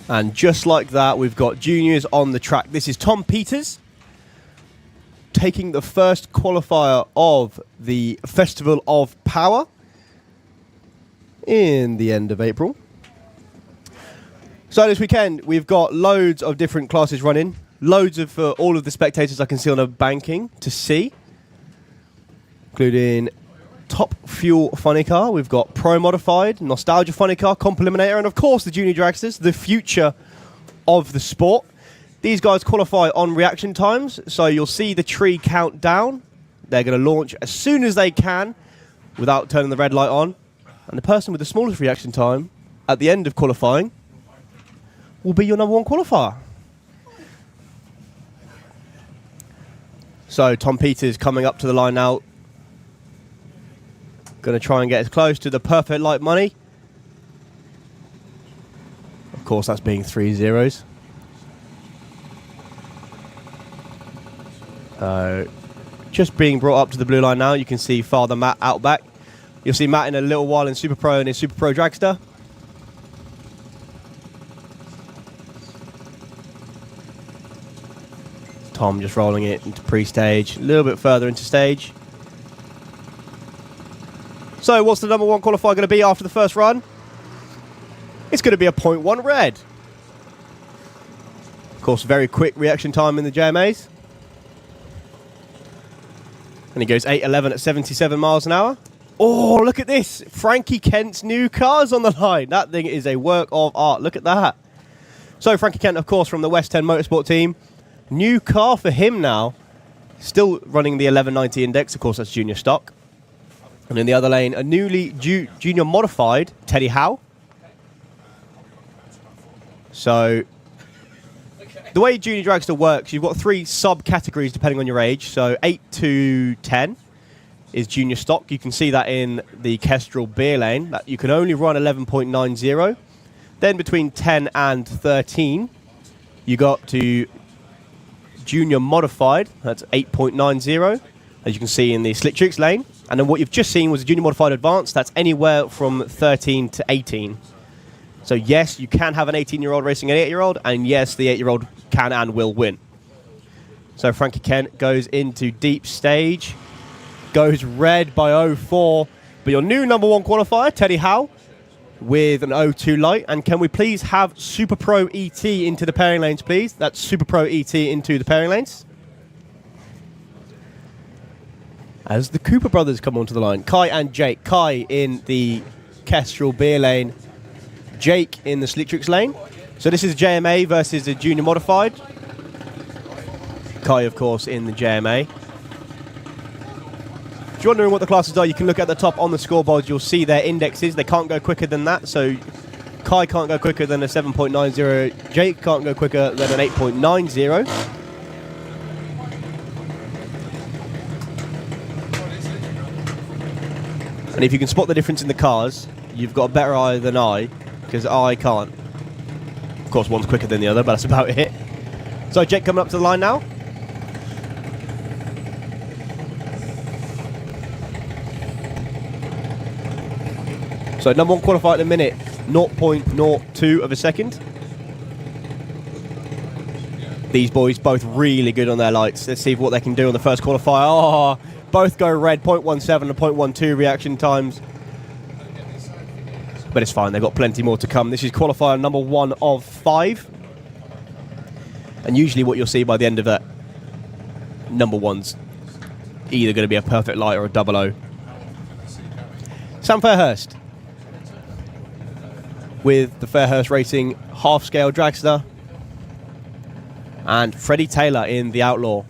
And just like that, we've got juniors on the track. This is Tom Peters taking the first qualifier of the Festival of Power in the end of April. So this weekend, we've got loads of different classes running. Loads of all of the spectators I can see on the banking to see. Including Top Fuel Funny Car. We've got Pro Modified, Nostalgia Funny Car, Comp Eliminator, and of course the Junior Dragsters, the future of the sport. These guys qualify on reaction times, so you'll see the tree count down. They're going to launch as soon as they can without turning the red light on. And the person with the smallest reaction time at the end of qualifying will be your #1 qualifier. So Tom Peters coming up to the line now. Going to try and get as close to the perfect light money. Of course, that's being 3 zeros. Just being brought up to the blue line now. You can see Father Matt out back. You'll see Matt in a little while in Super Pro and his Super Pro Dragster. Tom just rolling it into pre-stage, a little bit further into stage. So what's the #1 qualifier going to be after the first run? It's going to be a 0.1 red. Of course, very quick reaction time in the JMAs. And he goes 8.11 at 77 miles an hour. Oh, look at this. Frankie Kent's new car's on the line. That thing is a work of art. Look at that. So Frankie Kent, of course, from the West 10 Motorsport team. New car for him now. Still running the 1190 index. Of course, that's junior stock. And in the other lane, a newly junior modified Teddy Howe. So the way Junior Dragster works, you've got 3 subcategories depending on your age. So 8 to 10 is junior stock. You can see that in the Kestrel beer lane. That you can only run 11.90. Then between 10 and 13, you go up to junior modified. That's 8.90, as you can see in the Slick Tricks lane. And then what you've just seen was a junior modified advanced. That's anywhere from 13 to 18. So yes, you can have an 18-year-old racing an 8-year-old, and yes, the 8-year-old can and will win. So Frankie Kent goes into deep stage, goes red by 0.4. But your new #1 qualifier, Teddy Howe, with an 0.2 light. And can we please have Super Pro ET into the pairing lanes, please? That's Super Pro ET into the pairing lanes. As the Cooper brothers come onto the line, Kai and Jake. Kai in the Kestrel beer lane, Jake in the Slick Tricks lane. So this is JMA versus the junior modified. Kai, of course, in the JMA. If you're wondering what the classes are, you can look at the top on the scoreboard. You'll see their indexes. They can't go quicker than that. So Kai can't go quicker than a 7.90. Jake can't go quicker than an 8.90. And if you can spot the difference in the cars, you've got a better eye than I, because I can't. Of course, one's quicker than the other, but that's about it. So Jake coming up to the line now. So #1 qualifier at the minute, 0.02 of a second. These boys both really good on their lights. Let's see what they can do on the first qualifier. Oh, both go red, 0.17 and 0.12 reaction times. But it's fine, they've got plenty more to come. This is qualifier #1 of 5. And usually what you'll see by the end of that, #1's either going to be a perfect light or a 00. Sam Fairhurst with the Fairhurst Racing half-scale dragster. And Freddie Taylor in the Outlaw.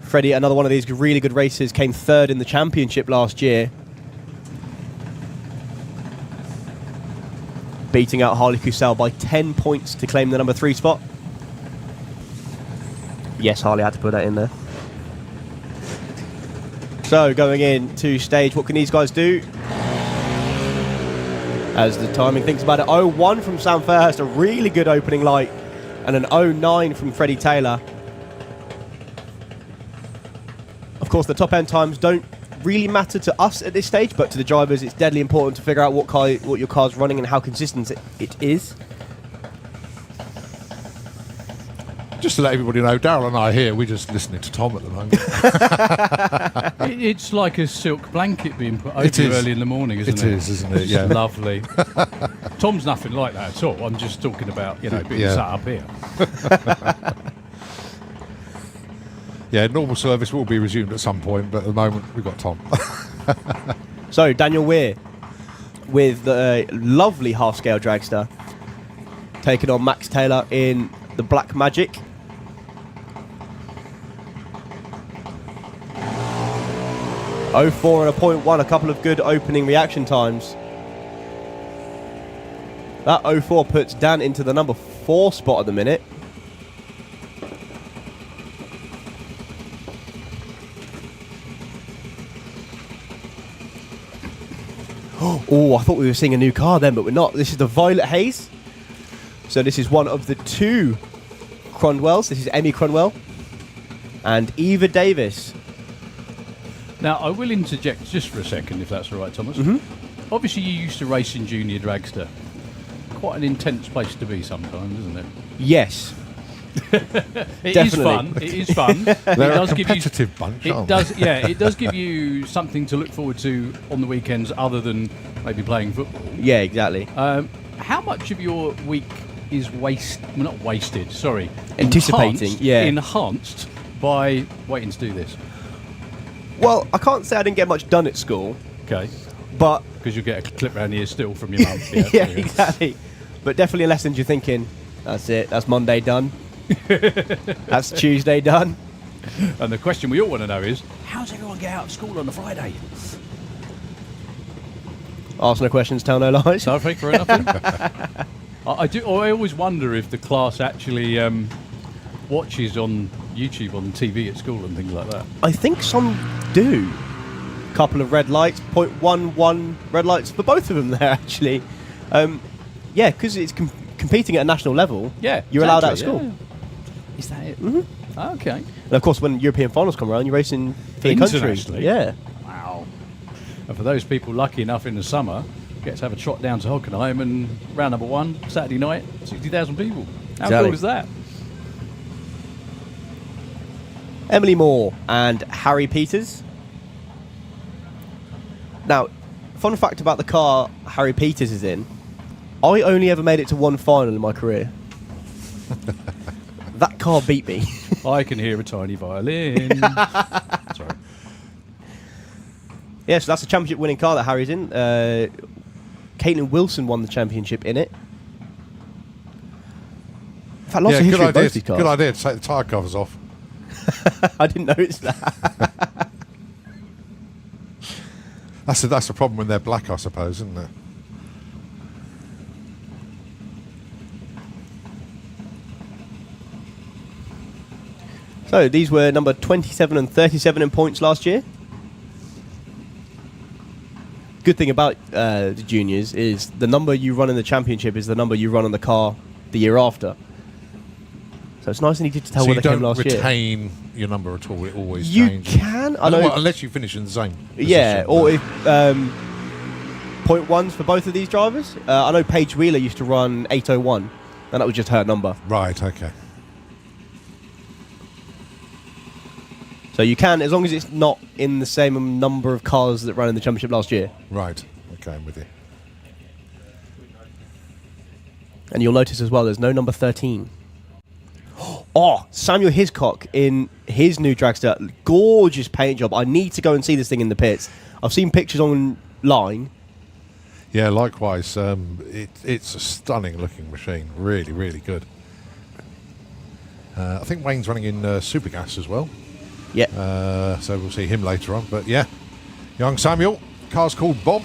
Freddie, another one of these really good racers, came 3rd in the championship last year. Beating out Harley Cusell by 10 points to claim the #3 spot. Yes, Harley had to put that in there. So, going into stage, what can these guys do? As the timing thinks about it, 0.1 from Sam Fairhurst, a really good opening light, and an 0.9 from Freddie Taylor. Of course, the top end times don't really matter to us at this stage, but to the drivers, it's deadly important to figure out what your car's running and how consistent it is. Just to let everybody know, Daryl and I are here, we're just listening to Tom at the moment. It's like a silk blanket being put over you early in the morning, isn't it? It is, isn't it? Yeah. Lovely. Tom's nothing like that at all. I'm just talking about, being sat up here. Yeah, normal service will be resumed at some point, but at the moment we've got Tom. So, Daniel Weir with the lovely half-scale dragster taking on Max Taylor in the Black Magic. Oh 04 and a 0.1, a couple of good opening reaction times. That 04 puts Dan into the number 4 spot at the minute. Oh, I thought we were seeing a new car then, but we're not. This is the Violet Haze. So this is one of the 2 Cronwells. This is Emmy Cronwell and Eva Davis. Now, I will interject just for a second, if that's all right, Thomas. Mm-hmm. Obviously, you used to race in Junior Dragster. Quite an intense place to be sometimes, isn't it? Yes. It is fun. It is fun. They're a competitive bunch, aren't they? It does give you something to look forward to on the weekends other than maybe playing football. Yeah, exactly. How much of your week is not wasted, sorry. Anticipating, enhanced by waiting to do this? Well, I can't say I didn't get much done at school. Okay. But... Because you'll get a clip around here still from your mum. Yeah, exactly. But definitely lessons you're thinking, that's it, that's Monday done. That's Tuesday done. And the question we all want to know is, how does everyone get out of school on a Friday? Ask no questions, tell no lies. No, fair enough. I always wonder if the class actually watches on YouTube, on TV at school and things like that. I think some do. Couple of red lights, 0.11 red lights for both of them there, actually. Yeah, because it's competing at a national level. Yeah, you're allowed out of school. Yeah. Is that it? Mm-hmm. Okay. And of course, when European finals come around, you're racing for the country. Yeah. Wow. And for those people lucky enough in the summer, get to have a trot down to Hockenheim and round number 1, Saturday night, 60,000 people. How cool is that? Emily Moore and Harry Peters. Now, fun fact about the car Harry Peters is in, I only ever made it to 1 final in my career. That car beat me. I can hear a tiny violin. Sorry. Yeah, so that's a championship winning car that Harry's in. Caitlin Wilson won the championship in it. In fact, lots of history of both these cars. Good idea to take the tyre covers off. I didn't notice that. That's the problem when they're black, I suppose, isn't it? So these were number 27 and 37 in points last year. Good thing about the juniors is the number you run in the championship is the number you run on the car the year after. So it's nice and easy to tell where they came last year. So you don't retain your number at all, it always you changes. You can. I know, well, unless you finish in the same position. Yeah, or if 0.1s for both of these drivers. I know Paige Wheeler used to run 801, and that was just her number. Right, okay. So you can, as long as it's not in the same number of cars that ran in the championship last year. Right, okay, I'm with you. And you'll notice as well, there's no number 13. Oh, Samuel Hiscock in his new dragster. Gorgeous paint job. I need to go and see this thing in the pits. I've seen pictures online. Yeah, likewise. It's a stunning looking machine. Really, really good. I think Wayne's running in Supergas as well. Yeah. So we'll see him later on. But yeah, young Samuel. Car's called Bob.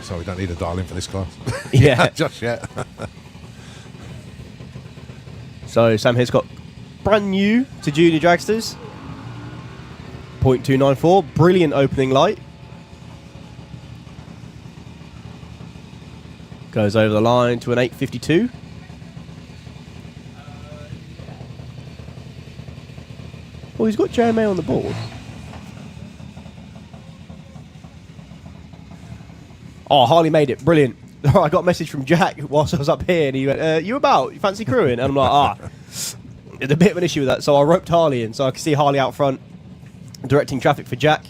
So we don't need a dial in for this class. Yeah. Just yet. So Sam Hiscock, brand new to junior dragsters. 0.294, brilliant opening light. Goes over the line to an 852. Well, he's got JMA on the board. Oh, Harley made it. Brilliant. I got a message from Jack whilst I was up here, and he went, you about? You fancy crewing? And I'm like, there's a bit of an issue with that. So I roped Harley in, so I could see Harley out front, directing traffic for Jack.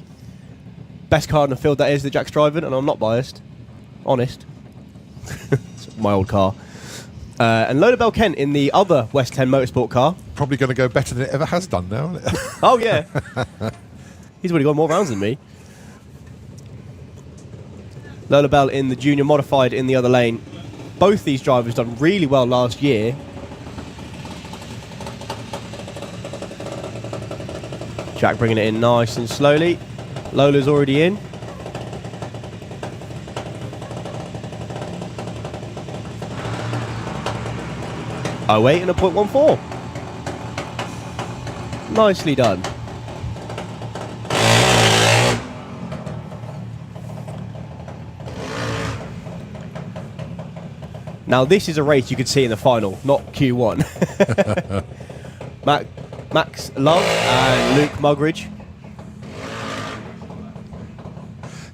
Best car in the field that is that Jack's driving, and I'm not biased. Honest. It's my old car. And Lola Bell Kent in the other West 10 Motorsport car. Probably going to go better than it ever has done now, isn't it? Oh, yeah. He's already got more rounds than me. Lola Bell in the junior modified in the other lane. Both these drivers done really well last year. Jack bringing it in nice and slowly. Lola's already in. Oh, 08 and a 0.14. Nicely done. Now this is a race you could see in the final, not Q1. Max Love and Luke Mugridge.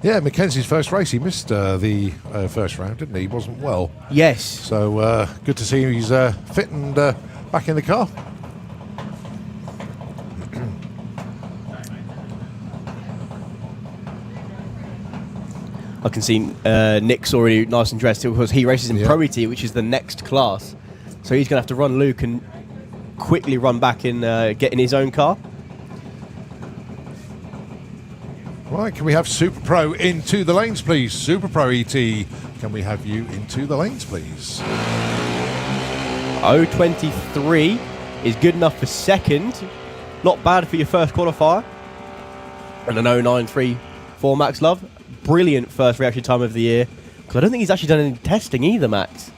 Yeah, Mackenzie's first race, he missed the first round, didn't he? He wasn't well. Yes. So good to see he's fit and back in the car. I can see Nick's already nice and dressed because he races in Pro ET, which is the next class. So he's going to have to run Luke and quickly run back in, get in his own car. Right, can we have Super Pro into the lanes, please? Super Pro ET, can we have you into the lanes, please? 0.23 is good enough for second. Not bad for your first qualifier. And an 0.934 Max Love. Brilliant first reaction time of the year. Because I don't think he's actually done any testing either, Max.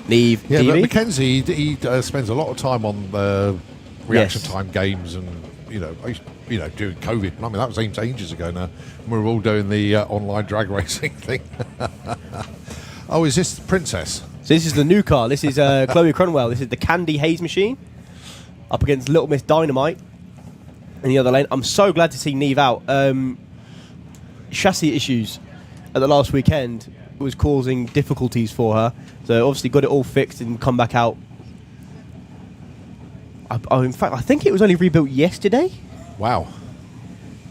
Neve, yeah, but DV? Mackenzie, he spends a lot of time on reaction time games, and during COVID. I mean, that was ages ago now. We were all doing the online drag racing thing. Oh, is this Princess? So this is the new car. This is Chloe Cronwell. This is the Candy Haze machine up against Little Miss Dynamite in the other lane. I'm so glad to see Neve out. Chassis issues at the last weekend was causing difficulties for her. So obviously got it all fixed and come back out. In fact, I think it was only rebuilt yesterday. Wow.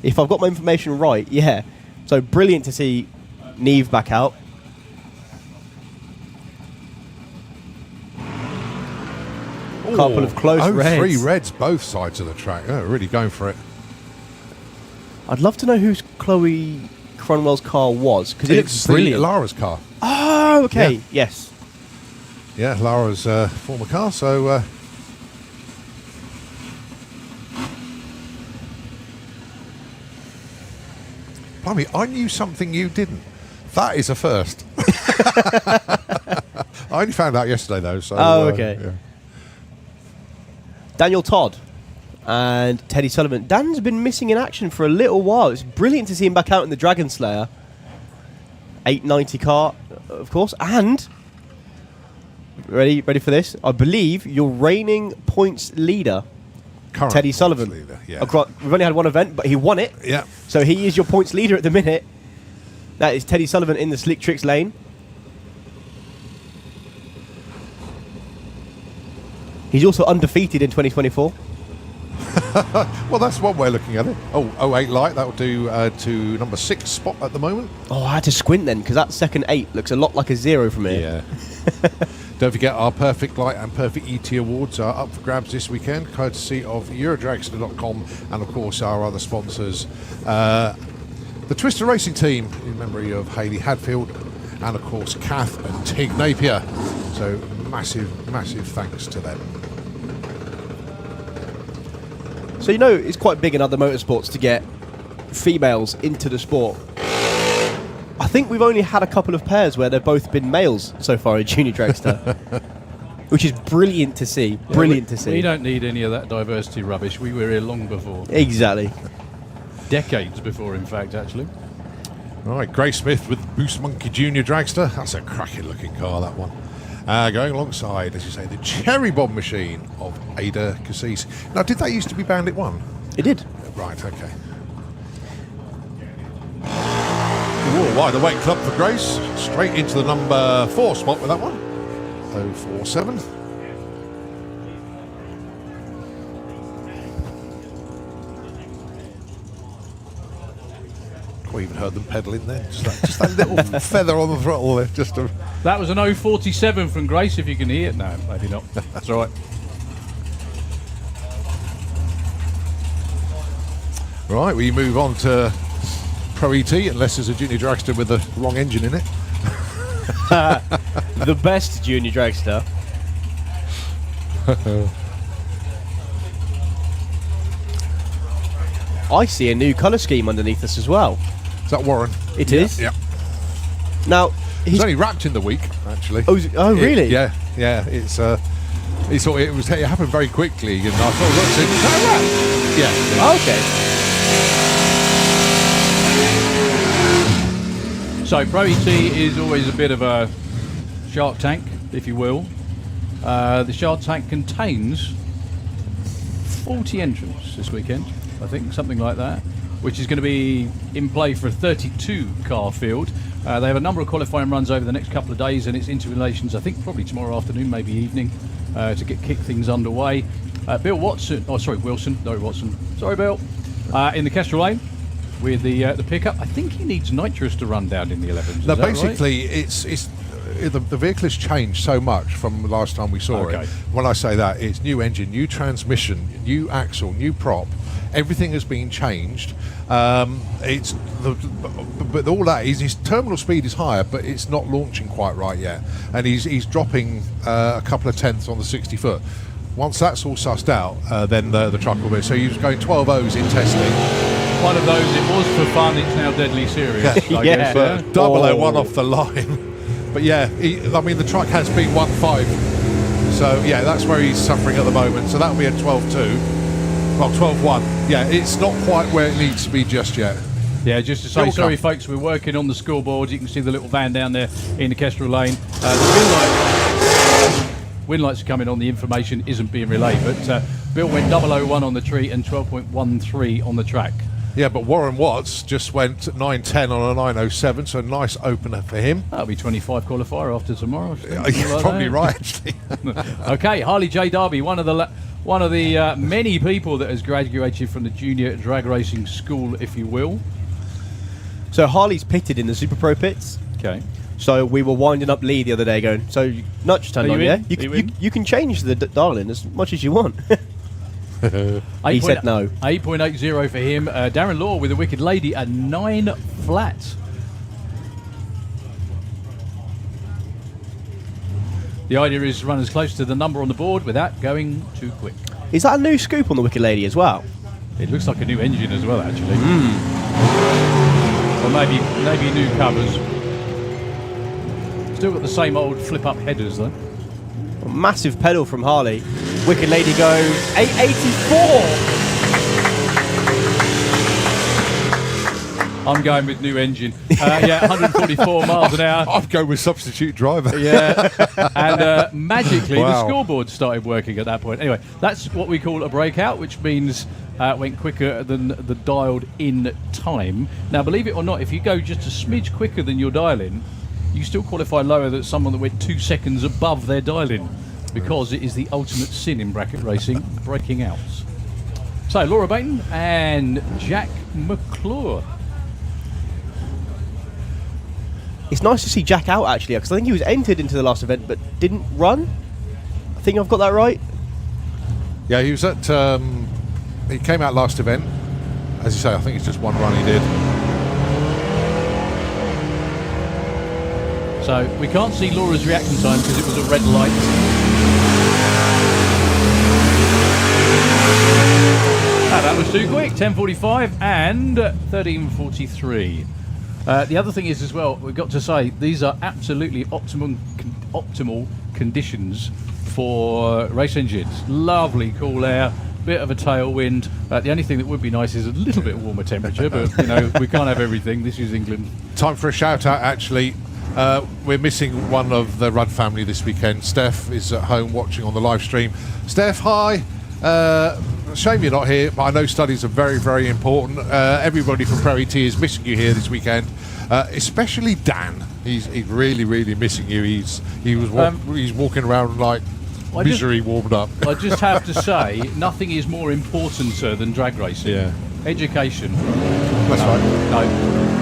If I've got my information right, yeah. So brilliant to see Neve back out. Couple of close reds. 3 reds both sides of the track. Oh, really going for it. I'd love to know whose Chloe Cronwell's car was, because it looks brilliant. Lara's car. Oh, okay. Yeah. Yes. Yeah, Lara's former car, so... Blimey, I knew something you didn't. That is a first. I only found out yesterday, though. So, Oh, okay. Yeah. Daniel Todd and Teddy Sullivan. Dan's been missing in action for a little while. It's brilliant to see him back out in the Dragon Slayer. 890 car, of course. And, ready for this? I believe your reigning points leader, Current Teddy Sullivan. leader, yeah. We've only had one event, but he won it. Yeah. So he is your points leader at the minute. That is Teddy Sullivan in the Slick Tricks lane. He's also undefeated in 2024. Well, that's one way of looking at it. Oh, 08 light, that'll do to number 6 spot at the moment. Oh, I had to squint then, because that second 8 looks a lot like a 0 from here. Yeah. Don't forget our Perfect Light and Perfect ET awards are up for grabs this weekend, courtesy of Eurodragster.com and, of course, our other sponsors. The Twister Racing Team, in memory of Hayley Hadfield, and, of course, Kath and Tig Napier. So, massive, massive thanks to them. So, it's quite big in other motorsports to get females into the sport. I think we've only had a couple of pairs where they've both been males so far in Junior Dragster. Which is brilliant to see. Brilliant to see. We don't need any of that diversity rubbish. We were here long before. Exactly. Decades before, in fact, actually. All right, Gray Smith with Boost Monkey Junior Dragster. That's a cracking looking car, that one. Going alongside, as you say, the Cherry Bomb machine of Ada Cassis. Now, did that used to be Bandit 1? It did. Right, okay. Wide awake club for Grace. Straight into the number 4 spot with that one. 047. We even heard them pedalling there. Just that little feather on the throttle there. That was an 047 from Grace, if you can hear it. No, maybe not. That's all right. Right, we move on to Pro ET, unless there's a junior dragster with the wrong engine in it. The best junior dragster. I see a new colour scheme underneath us as well. Is that Warren? It is? Yeah. Now, He's only wrapped in the week, actually. Oh, really? Yeah. It's he thought it happened very quickly, and I thought, look, yeah. Okay. So Pro ET is always a bit of a Shark Tank, if you will. The Shark Tank contains 40 entrants this weekend, I think, something like that, which is going to be in play for a 32 car field. They have a number of qualifying runs over the next couple of days, and it's into relations, I think, probably tomorrow afternoon, maybe evening, to kick things underway. Bill Watson, Wilson, sorry Bill, in the Kestrel Lane with the pickup. I think he needs nitrous to run down in the 11s. No, is that basically, right? the vehicle has changed so much from the last time we saw it. When I say that, it's new engine, new transmission, new axle, new prop. Everything has been changed. But all that is his terminal speed is higher, but it's not launching quite right yet, and he's dropping a couple of tenths on the 60 foot. Once that's all sussed out, then the truck will be. So he was going 12 O's in testing. One of those, it was for fun, it's now deadly serious. I Yeah. guess, But 001 off the line. But yeah, the truck has been 1.5. So yeah, that's where he's suffering at the moment. So that'll be a 12.2. Well, 12.1. Yeah, it's not quite where it needs to be just yet. Yeah, just to say, sorry folks, we're working on the scoreboard. You can see the little van down there in the Kestrel Lane. The wind lights are coming on, the information isn't being relayed, but Bill went 001 on the tree and 12.13 on the track. Yeah, but Warren Watts just went 9.10 on a 9.07, so nice opener for him. That'll be 25 qualifier after tomorrow. You're probably right, actually. Okay, Harley J. Darby, one of the many people that has graduated from the junior drag racing school, if you will. So Harley's pitted in the Super Pro pits. Okay. So we were winding up Lee the other day going, so nudge turned on, yeah? You can change the dial-in as much as you want. He said no. 8.80 for him. Darren Law with a Wicked Lady, a 9 flat. The idea is to run as close to the number on the board without going too quick. Is that a new scoop on the Wicked Lady as well? It looks like a new engine as well, actually. Or maybe new covers. Still got the same old flip-up headers, though. A massive pedal from Harley. Wicked Lady goes 884. I'm going with new engine. 144 miles an hour. I'm going with substitute driver. Yeah, and magically the Wow. scoreboard started working at that point. Anyway, that's what we call a breakout, which means went quicker than the dialed in time. Now, believe it or not, if you go just a smidge quicker than your dial-in, you still qualify lower than someone that went 2 seconds above their dial-in, because it is the ultimate sin in bracket racing, breaking out. So, Laura Baton and Jack McClure. It's nice to see Jack out, actually, because I think he was entered into the last event but didn't run. I think I've got that right. Yeah, he was at. He came out last event. As you say, I think it's just one run he did. So, we can't see Laura's reaction time because it was a red light. That was too quick. 10:45 and 13:43. The other thing is as well, we've got to say these are absolutely optimal conditions for race engines. Lovely cool air, bit of a tailwind. The only thing that would be nice is a little bit warmer temperature, but we can't have everything. This is England. Time for a shout out, actually. We're missing one of the Rudd family this weekend. Steph is at home watching on the live stream. Steph, hi. Shame you're not here, but I know studies are very, very important. Everybody from Pro ET is missing you here this weekend. especially Dan. He's really, really missing you. He's walking around like misery warmed up. I just have to say, nothing is more important than drag racing. Yeah. Education. That's right. No,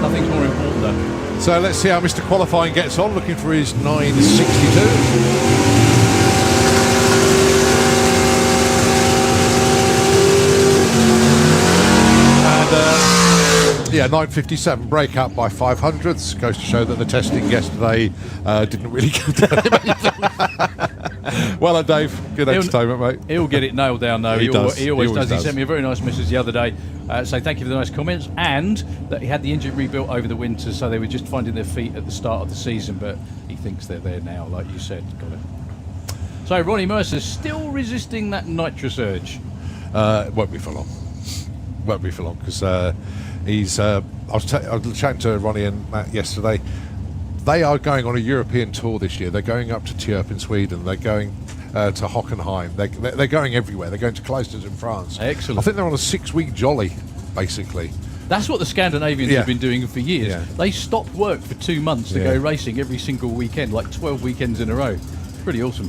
nothing's more important than. So let's see how Mr. Qualifying gets on, looking for his 962. Yeah, 9:57, breakout by 500ths. Goes to show that the testing yesterday didn't really go down. Well done, Dave. Good entertainment, mate. He'll get it nailed down, though. He always does. He sent me a very nice message the other day saying thank you for the nice comments, and that he had the engine rebuilt over the winter, so they were just finding their feet at the start of the season, but he thinks they're there now, like you said. Got it. So Ronnie Mercer's still resisting that Nitro surge. Won't be for long. Won't be for long, because he's. I was chatting to Ronnie and Matt yesterday. They are going on a European tour this year. They're going up to Tierp in Sweden. They're going to Hockenheim. They're going everywhere. They're going to Cloisters in France. Excellent. I think they're on a 6-week jolly, basically. That's what the Scandinavians have been doing for years. Yeah. They stopped work for 2 months to go racing every single weekend, like 12 weekends in a row. Pretty awesome.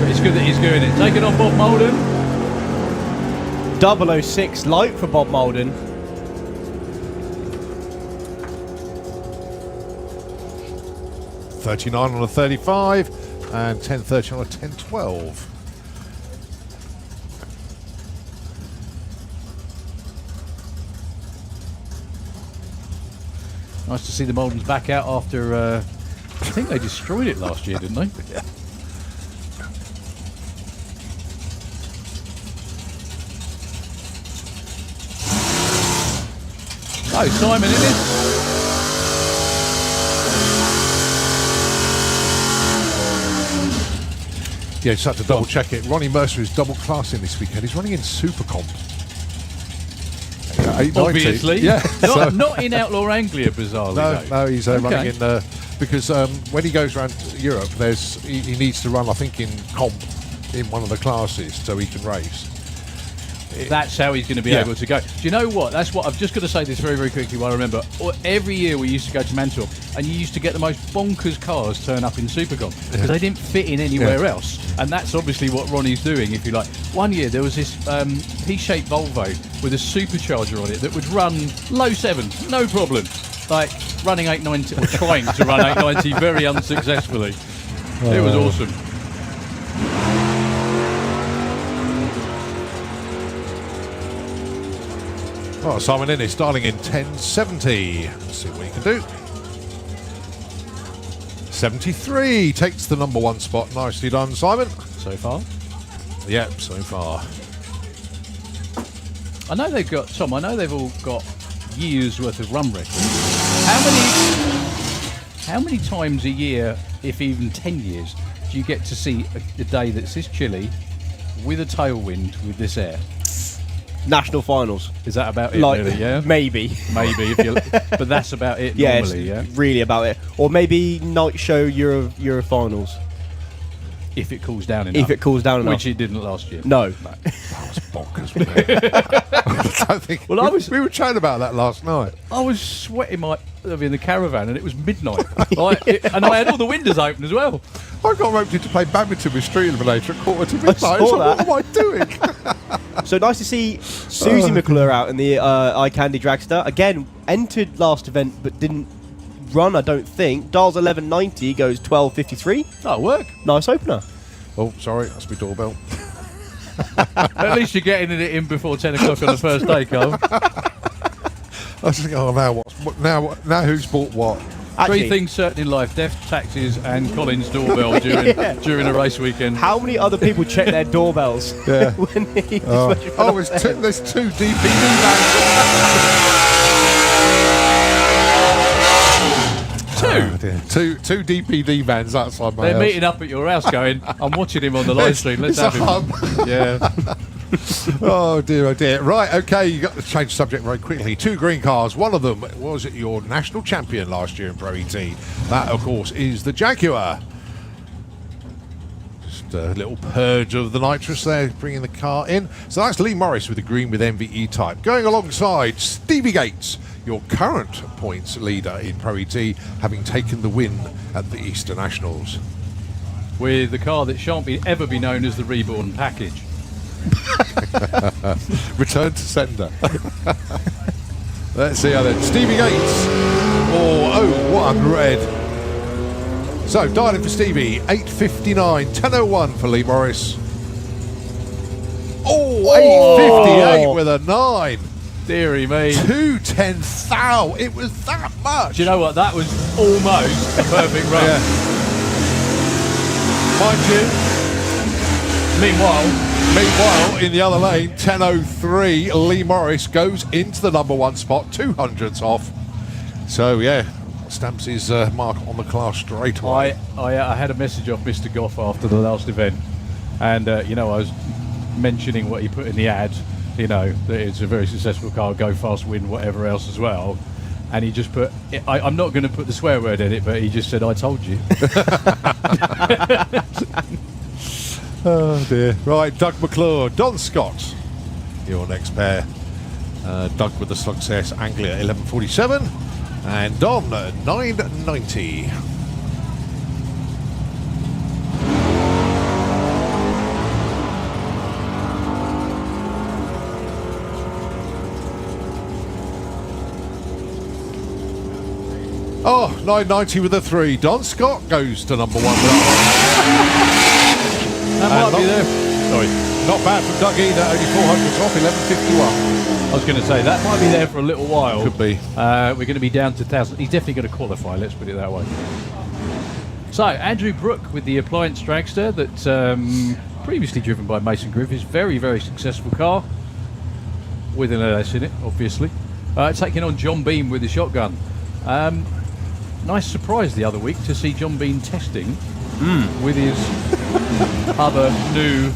But it's good that he's doing it. Taking on Bob Molden. 006 light for Bob Molden. .39 on a 35 and 10.30 on a 10.12. Nice to see the Moldens back out after, I think they destroyed it last year, didn't they? Yeah. Oh, Simon in it. Yeah, just had to double check it. Ronnie Mercer is double classing this weekend. He's running in Super Comp. 890. Obviously. Yeah. Not in Outlaw Anglia, bizarrely. No, he's running in because when he goes around Europe, he needs to run, I think, in comp in one of the classes so he can race. That's how he's going to be able to go. Do you know what? That's what I've just got to say this very, very quickly while I remember. Every year we used to go to Mantua and you used to get the most bonkers cars turn up in Supercom because they didn't fit in anywhere else. And that's obviously what Ronnie's doing, if you like. One year there was this P-shaped Volvo with a supercharger on it that would run low sevens, no problem. Like running 890 or trying to run 890 very unsuccessfully. It was awesome. Oh, Simon Innes starting in 10.70. Let's see what he can do. 73 takes the number 1 spot. Nicely done, Simon. So far? Yep, so far. I know they've got, Tom, I know they've all got years worth of run records. How many times a year, if even 10 years, do you get to see a day that's this chilly with a tailwind with this air? National finals. Is that about it, like, really? Yeah, maybe. If you, but that's about it normally. Yeah, really about it. Or maybe night show Euro finals. If it cools down enough. If it cools down enough. Which it didn't last year. No. That was bonkers, wasn't it? I think we were chatting about that last night. I was sweating in the caravan and it was midnight. And I had all the windows open as well. I got roped in to play badminton with Street Eliminator at 1:45 I midnight. saw that. What am I doing? So nice to see Susie McClure out in the Eye Candy Dragster. Again, entered last event but didn't run, I don't think. Dials 1190 goes 12.53. That'll work. Nice opener. Oh, sorry, that's my doorbell. At least you're getting it in before 10 o'clock on the first day, Carl. I was thinking, oh, now who's bought what? Actually, 3 things certain in life: death, taxes, and Colin's doorbell during a race weekend. How many other people check their doorbells? Yeah. When there's There's 2 DPD vans. 2 DPD vans outside my house. They're meeting up at your house going, I'm watching him on the live stream, let's have him. Yeah. Oh dear. Right, okay, you got to change the subject very quickly. 2 green cars. One of them was your national champion last year in Pro ET. That, of course, is the Jaguar. Just a little purge of the nitrous there, bringing the car in. So that's Lee Morris with the green with MVE type. Going alongside Stevie Gates, your current points leader in Pro ET, having taken the win at the Easter Nationals. With the car that shan't ever be known as the Reborn package. Return to sender. Let's see how then. Stevie Gates. Oh, 01 red. So, dialing for Stevie. 8:59. 10:01 for Lee Morris. Oh, 8:58 with a 9. Deary me. 2:10,000. It was that much. Do you know what? That was almost a perfect run. Yeah. Mind you. Meanwhile, in the other lane, 10:03, Lee Morris goes into the #1 spot, 200ths off. So, yeah, stamps his mark on the class straight away. I had a message off Mr. Goff after the last event, and, I was mentioning what he put in the ad, that it's a very successful car, go fast, win, whatever else as well. And he just put, I'm not going to put the swear word in it, but he just said, I told you. Oh dear. Right, Doug McClure, Don Scott, your next pair. Doug with the success, Anglia 1147, and Don 990. Oh, 990 with a 3. Don Scott goes to #1 with that one. That might be there. Sorry, not bad from Doug either. Only 400 off, 11:51. I was going to say, that might be there for a little while. Could be. We're going to be down to 1,000. He's definitely going to qualify, let's put it that way. So, Andrew Brook with the Appliance Dragster that previously driven by Mason Griff. His very, very successful car with an LS in it, obviously. Taking on John Beam with the shotgun. Nice surprise the other week to see John Beam testing with his other new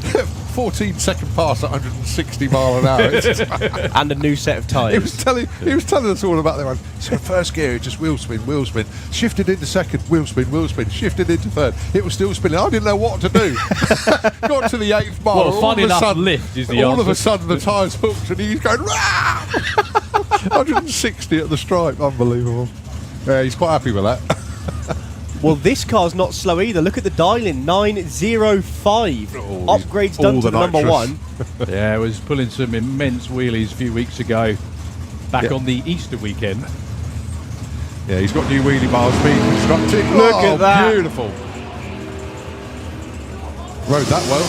14-second pass at 160 mile an hour. And a new set of tyres. He was telling us all about that one. So first gear, just wheel spin. Shifted into second, wheel spin. Shifted into third. It was still spinning. I didn't know what to do. Got to the 8th mile. Well, fun enough lift is the all answer. of a sudden the tyres hooked and he's going, rah! 160 at the stripe. Unbelievable. Yeah, he's quite happy with that. Well, this car's not slow either. Look at the dial-in, 905. Upgrades done to the #1. Yeah, I was pulling some immense wheelies a few weeks ago, back on the Easter weekend. Yeah, he's got new wheelie bars being constructed. Look at that. Beautiful. Rode that well.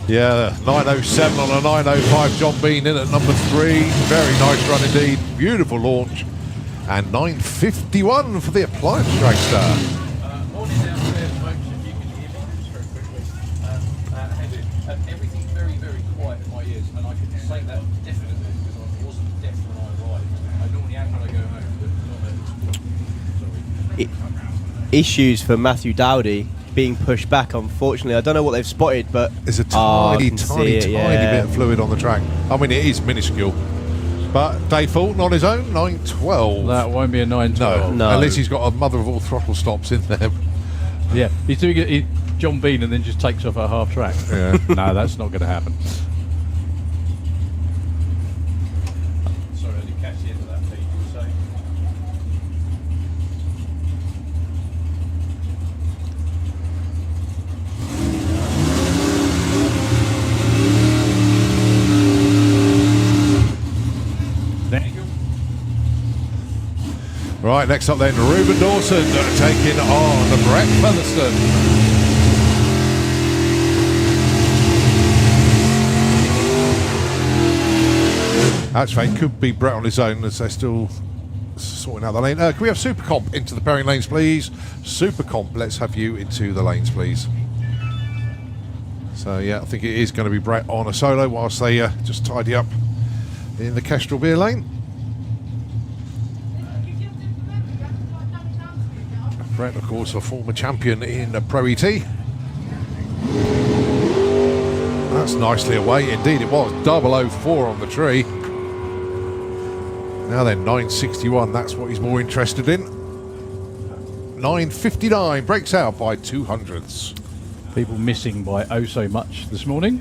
Yeah, 907 on a 905. John Bean in at #3. Very nice run indeed. Beautiful launch. And 951 for the Appliance Dragster. Morning downstairs, folks, if you can hear me, just very quickly. Everything's very, very quiet in my ears, and I can say that definitely because I wasn't deaf when I arrived. I normally am when I go home, but not at this point. Sorry. Issues for Matthew Dowdy being pushed back, unfortunately. I don't know what they've spotted, but there's a I tiny can see it, bit of fluid on the track. I mean, it is minuscule. But Dave Fulton on his own, 912. That won't be a 912. No. Unless he's got a mother of all throttle stops in there. Yeah, he's doing it, John Bean, and then just takes off at half track. Yeah. No, that's not going to happen. Sorry, I didn't catch the end of that, Pete. You were saying? Right, next up then, Ruben Dawson taking on Brett Featherstone. Actually, could be Brett on his own as they're still sorting out the lane. Can we have Super Comp into the pairing lanes, please? Super Comp, let's have you into the lanes, please. So, yeah, I think it is going to be Brett on a solo whilst they just tidy up in the Kestrel beer lane. Brett, of course, a former champion in Pro ET. That's nicely away. Indeed, it was 004 on the tree. Now then, 961. That's what he's more interested in. 959 breaks out by 200ths. People missing by oh so much this morning.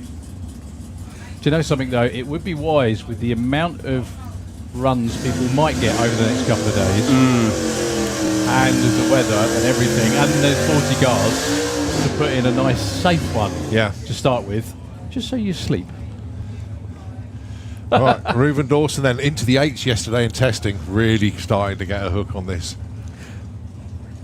Do you know something though? It would be wise with the amount of runs people might get over the next couple of days, and the weather and everything, and there's 40 guards, to put in a nice safe one to start with, just so you sleep. Right, Reuven Dawson then into the 8s yesterday in testing, really starting to get a hook on this.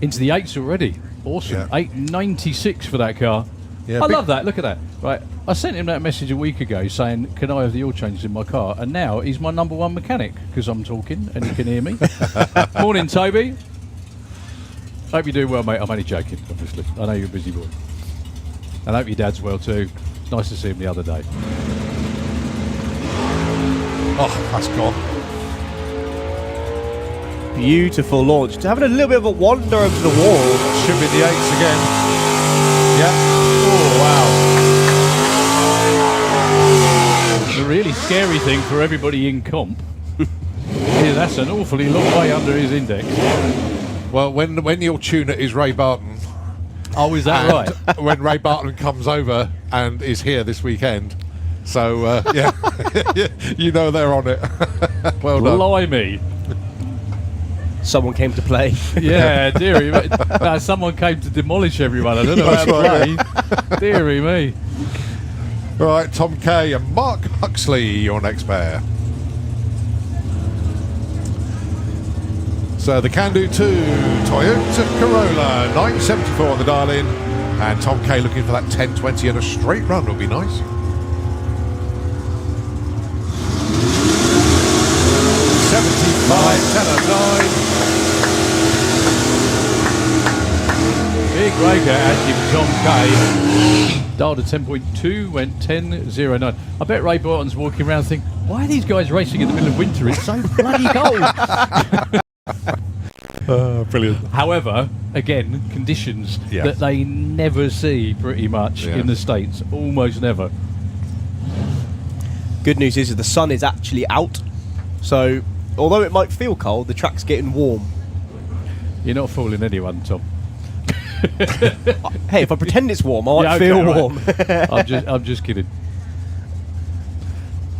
Into the 8s already. Awesome. 896 for that car. Yeah, I love that. Look at that. Right. I sent him that message a week ago saying, can I have the oil changes in my car? And now he's my #1 mechanic because I'm talking and he can hear me. Morning, Toby. Hope you're doing well, mate. I'm only joking, obviously. I know you're a busy boy. And I hope your dad's well too. It's nice to see him the other day. Oh, that's gone. Beautiful launch. Just having a little bit of a wander over to the wall. Should be the 8s again. Yeah. Oh, wow. The really scary thing for everybody in comp is that's an awfully long way under his index. Well, when your tuner is Ray Barton. Oh, is that right? When Ray Barton comes over and is here this weekend. So, yeah, you know they're on it. Well done. Blimey. Someone came to play. Yeah, dearie me. No, someone came to demolish everyone. I don't know how to play. Dearie me. Right, Tom Kay and Mark Huxley, your next pair. So the Can-Do 2 Toyota Corolla, 974 on the dial-in. And Tom Kay looking for that 1020 and a straight run would be nice. $75, 10 and 9. Big breaker actually for Tom Kay. Dialed at 10.2, went 10.09. I bet Ray Barton's walking around thinking, why are these guys racing in the middle of winter? It's so bloody cold. Brilliant. However, again, conditions that they never see pretty much in the States. Almost never. Good news is the sun is actually out. So, although it might feel cold, the track's getting warm. You're not fooling anyone, Tom. Hey, if I pretend it's warm, I might feel warm. I'm just kidding.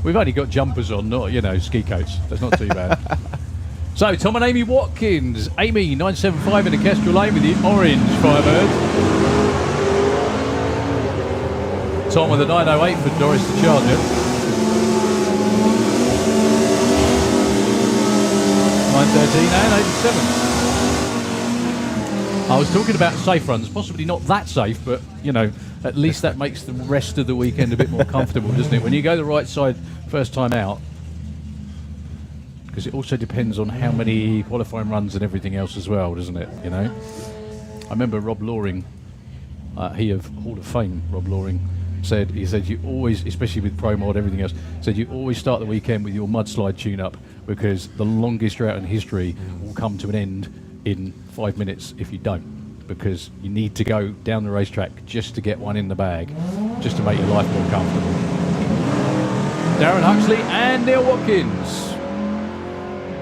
We've only got jumpers on, not ski coats. That's not too bad. So Tom and Amy Watkins, Amy 975 in the Kestrel Lane with the orange Firebird. Tom with the 908 for Doris the Charger. 913 and 87. I was talking about safe runs, possibly not that safe, but, at least that makes the rest of the weekend a bit more comfortable, doesn't it? When you go the right side first time out, because it also depends on how many qualifying runs and everything else as well, doesn't it? I remember Rob Loring, he of Hall of Fame, Rob Loring, said you always, especially with Pro Mod, everything else, said you always start the weekend with your mudslide tune-up because the longest route in history will come to an end in 5 minutes if you don't, because you need to go down the racetrack just to get one in the bag, just to make your life more comfortable. Darren Huxley and Neil Watkins,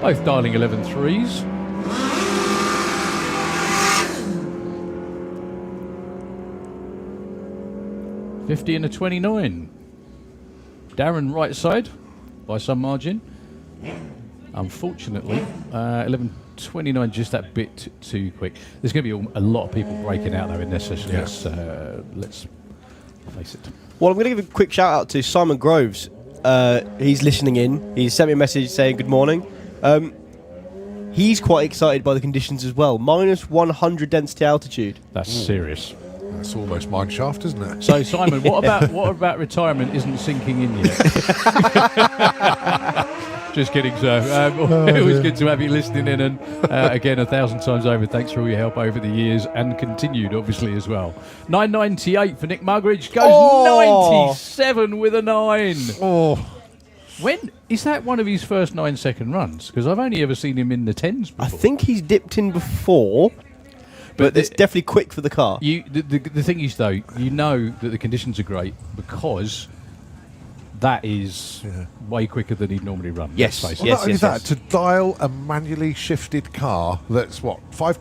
both dialing 11 threes. $50 and a 29. Darren right side by some margin. Unfortunately, 11.29 just that bit too quick. There's going to be a lot of people breaking out though in this session. Let's face it. Well, I'm going to give a quick shout out to Simon Groves. He's listening in. He sent me a message saying good morning. He's quite excited by the conditions as well. -100 density altitude. That's serious. That's almost mine shaft, isn't it? So Simon, what about retirement isn't sinking in yet? Just kidding, sir. It was good to have you listening in, and again, 1,000 times over, thanks for all your help over the years, and continued, obviously, as well. 998 for Nick Mugridge, goes 97 with a 9. Oh. When is that one of his first 9-second runs? Because I've only ever seen him in the 10s before. I think he's dipped in before, but it's definitely quick for the car. The thing is, though, you know that the conditions are great because that is way quicker than he'd normally run. Yes, Not only that, to dial a manually shifted car that's what, five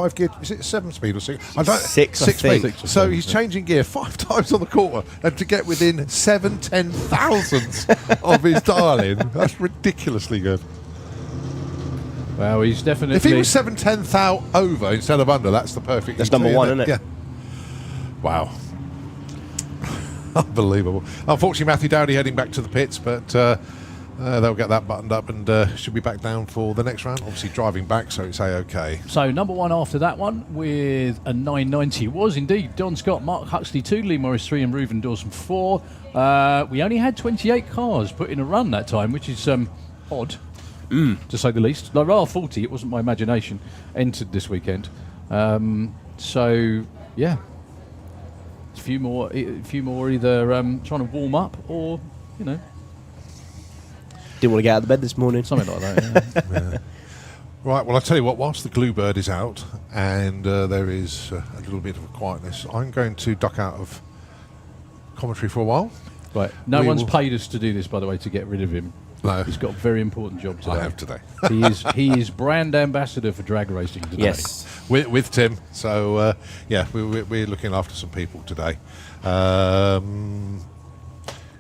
5 gear. Is it 7 speed or 6? I don't. Six, I 6 think. speed. 6 or So 7, he's yeah. changing gear 5 times on the quarter, and to get within 7/10 thousandths of his dial-in, that's ridiculously good. Well, he's definitely. If he was 7/10 thou over instead of under, that's the perfect. That's ET, number one, isn't it? Yeah. Wow. Unbelievable. Unfortunately, Matthew Dowdy heading back to the pits, but they'll get that buttoned up and should be back down for the next round. Obviously, driving back, so it's A-OK. So number one after that one with a 990 was indeed Don Scott, Mark Huxley 2, Lee Morris 3 and Reuven Dawson 4. We only had 28 cars put in a run that time, which is odd, to say the least. Like rather 40, it wasn't my imagination, entered this weekend. So, yeah. A few more either trying to warm up or, you know, Didn't want to get out of bed this morning. something like that. Yeah. Right, well, I'll tell you what, whilst the glue bird is out and there is a little bit of quietness, I'm going to duck out of commentary for a while. Right. No We one's will- paid us to do this, by the way, to get rid of him. No, He's got a very important job today. I have today. He is brand ambassador for drag racing today. Yes. with Tim. So, yeah, we're looking after some people today. Going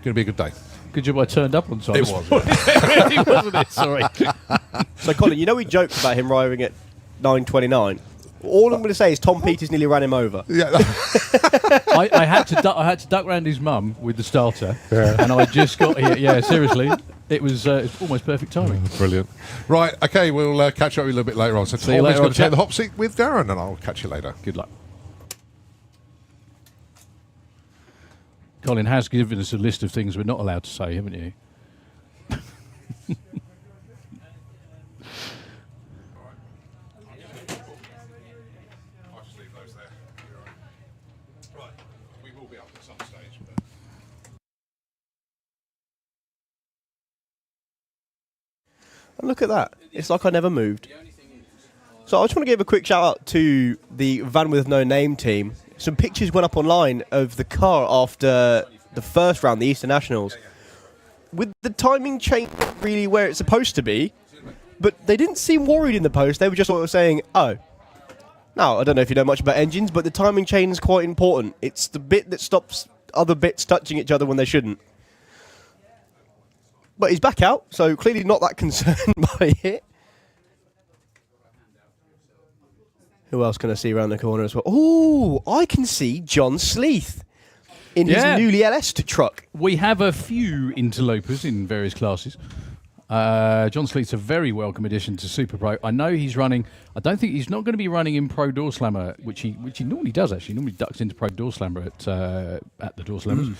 to be a good day. Good job I turned up on time. It this was. morning. It really wasn't it? Sorry. So, Colin, you know we joked about him arriving at 9:29. All I'm going to say is Tom Peters nearly ran him over. Yeah. I had to duck round his mum with the starter, and I just got here. Yeah, seriously, it was almost perfect timing. Brilliant. Right, okay, we'll catch up with you a little bit later on. So See you Tom is later going on, to take chap. the hot seat with Darren, and I'll catch you later. Good luck. Colin has given us a list of things we're not allowed to say, haven't you? I'll just leave those there. Right, we will be up at some stage. And look at that. It's like I never moved. So I just want to give a quick shout out to the Van with No Name team. Some pictures went up online of the car after the first round, the Eastern Nationals. With the timing chain really where it's supposed to be, but they didn't seem worried in the post. They were just sort of saying, oh. Now, I don't know if you know much about engines, but the timing chain is quite important. It's the bit that stops other bits touching each other when they shouldn't. But he's back out, so clearly not that concerned by it. Who else can I see around the corner as well? Oh, I can see John Sleeth in Yeah. his newly LS truck. We have a few interlopers in various classes. John Sleet's a very welcome addition to Super Pro. I know he's running. I don't think he's not going to be running in Pro Door Slammer, which he normally does. Actually, normally ducks into Pro Door Slammer at the Door Slammers.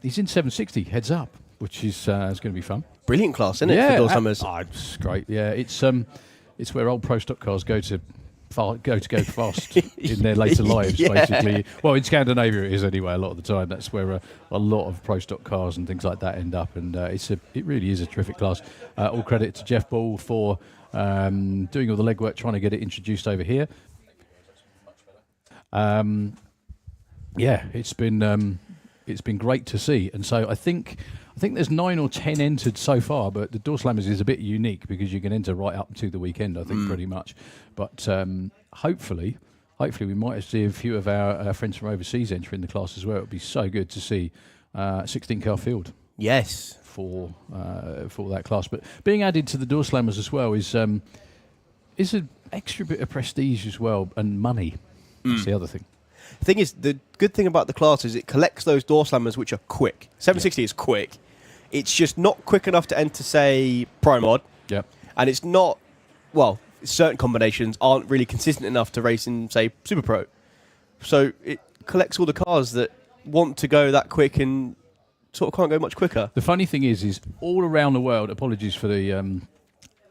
He's in 760 heads up, which is going to be fun. Brilliant class, isn't it, for Door Summers? It's great. Yeah, it's where old pro stock cars go to go fast in their later lives, Yeah. basically. Well, in Scandinavia it is anyway. A lot of the time, that's where a lot of pro stock cars and things like that end up, and it really is a terrific class. All credit to Jeff Ball for doing all the legwork, trying to get it introduced over here. Yeah, it's been great to see, and so I think there's 9 or 10 entered so far, but the Door Slammers is a bit unique because you can enter right up to the weekend, I think, pretty much. But hopefully we might see a few of our friends from overseas entering the class as well. It would be so good to see 16-car field Yes. for that class. But being added to the Door Slammers as well is an extra bit of prestige as well, and money. That's the other thing. The thing is, the good thing about the class is it collects those Door Slammers which are quick. 760 is quick. It's just not quick enough to enter, say, Pro Mod. Yep. And it's not, well, certain combinations aren't really consistent enough to race in, say, Super Pro. So it collects all the cars that want to go that quick and sort of can't go much quicker. The funny thing is all around the world, apologies for the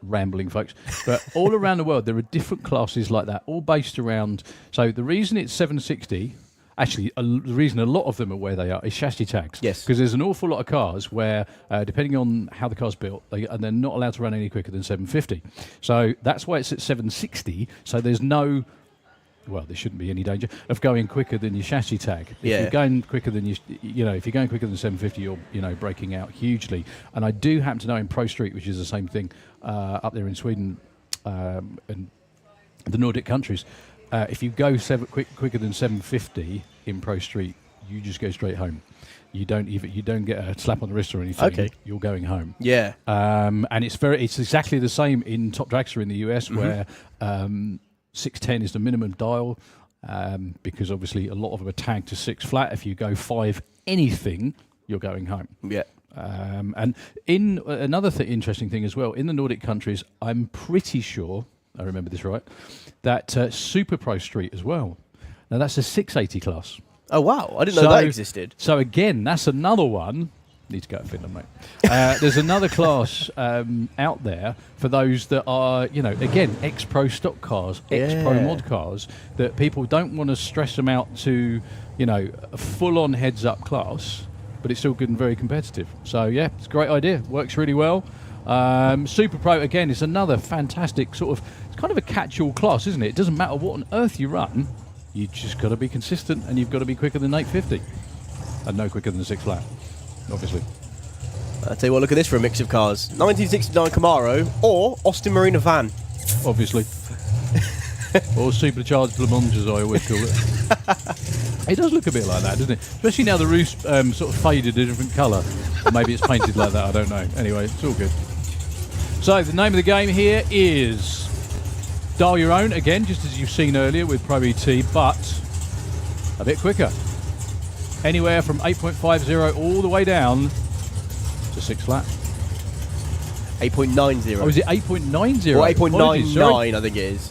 rambling folks, but all around the world there are different classes like that, all based around, so the reason it's 760, actually the reason a lot of them are where they are is chassis tags. Yes. Because there's an awful lot of cars where, depending on how the car's built, they're not allowed to run any quicker than 750. So that's why it's at 760, so there's no... Well, there shouldn't be any danger of going quicker than your chassis tag. If you're going quicker than if you're going quicker than 750, you're breaking out hugely. And I do happen to know in Pro Street, which is the same thing up there in Sweden, and the Nordic countries, if you go quicker than 750 in Pro Street, you just go straight home. You don't get a slap on the wrist or anything. Okay. You're going home. Yeah. And it's exactly the same in Top Dragster in the US, where 610 is the minimum dial, because obviously a lot of them are tagged to 6 flat. If you go 5 anything, you're going home. Yeah. And in another interesting thing as well, in the Nordic countries, I'm pretty sure, I remember this right, that Super Pro Street as well. Now that's a 680 class. Oh, wow. I didn't know that existed. So, again, that's another one. Need to go to Finland, mate. There's another class out there for those that are, again, ex-pro stock cars, ex-pro mod cars, that people don't want to stress them out to, a full-on heads-up class, but it's still good and very competitive. So, yeah, it's a great idea. Works really well. Super Pro, again, is another fantastic sort of, it's kind of a catch-all class, isn't it? It doesn't matter what on earth you run. You just got to be consistent, and you've got to be quicker than 850, and no quicker than 6 flat, obviously. I'll tell you what, look at this for a mix of cars. 1969 Camaro or Austin Marina van. Obviously. Or supercharged Le Mans, as I always call it. It does look a bit like that, doesn't it? Especially now the roof's sort of faded a different colour. Or maybe it's painted like that, I don't know. Anyway, it's all good. So, the name of the game here is Dial Your Own, again, just as you've seen earlier with Pro ET, but a bit quicker. Anywhere from 8.50 all the way down to 6 flat. 8.90. Oh, is it 8.90? Or 8.99, I think it is.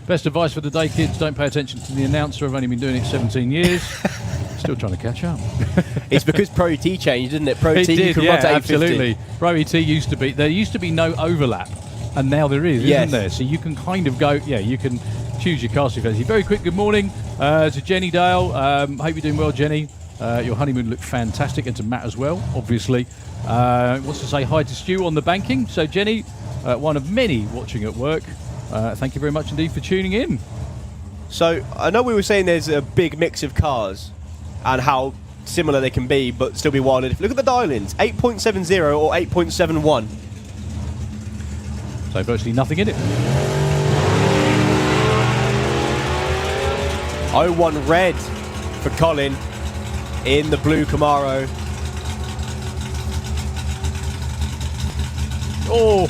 Best advice for the day, kids, don't pay attention to the announcer. I've only been doing it 17 years. Still trying to catch up. It's because Pro ET changed, didn't it? Pro ET, did, you can yeah, run to 850. absolutely. Pro ET there used to be no overlap, and now there is, isn't there? So you can kind of go, you can choose your casting fancy. Very quick good morning to Jenny Dale. Hope you're doing well, Jenny. Your honeymoon looked fantastic, and to Matt as well, obviously. Wants to say hi to Stu on the banking. So Jenny, one of many watching at work. Thank you very much indeed for tuning in. So, I know we were saying there's a big mix of cars and how similar they can be, but still be wildly different. Look at the dial-ins, 8.70 or 8.71. So virtually nothing in it. 01 red for Colin in the blue Camaro. Oh.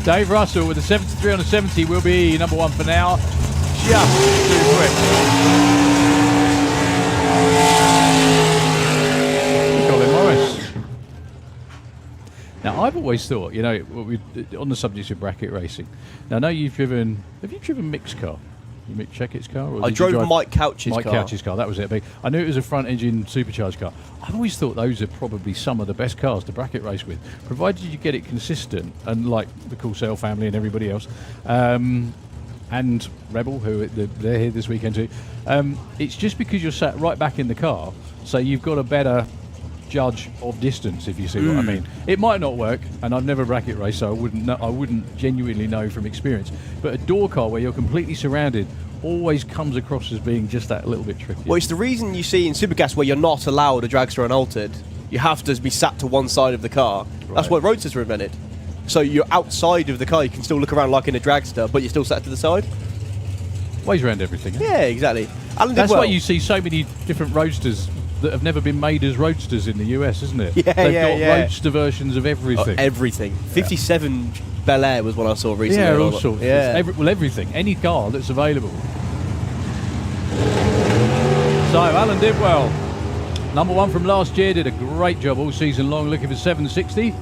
Dave Russell with a 73 on a 70 will be number 1 for now. Just too quick. Colin Morris. Now, I've always thought, on the subject of bracket racing. Now, I know have you driven Mick's car? Mick Checkett's car? Or I drove Mike Couch's car. Mike Couch's car, that was it. I knew it was a front-engine supercharged car. I've always thought those are probably some of the best cars to bracket race with, provided you get it consistent, and like the Cool Sail family and everybody else, and Rebel, who they're here this weekend too. It's just because you're sat right back in the car, so you've got a better judge of distance, if you see what I mean. It might not work, and I've never bracket raced, so I wouldn't genuinely know from experience. But a door car where you're completely surrounded always comes across as being just that little bit tricky. Well, it's the reason you see in Supergas where you're not allowed a dragster unaltered. You have to be sat to one side of the car. Right. That's why roadsters were invented. So you're outside of the car, you can still look around like in a dragster, but you're still sat to the side. Ways around everything. Yeah, exactly. Alan That's why you see so many different roadsters that have never been made as roadsters in the US, isn't it? Yeah, They've got roadster versions of everything. Everything. 57 Bel Air was what I saw recently. Yeah, all sorts. Yeah. Everything. Any car that's available. So, Alan did well. Number 1 from last year, did a great job all season long, looking for 760.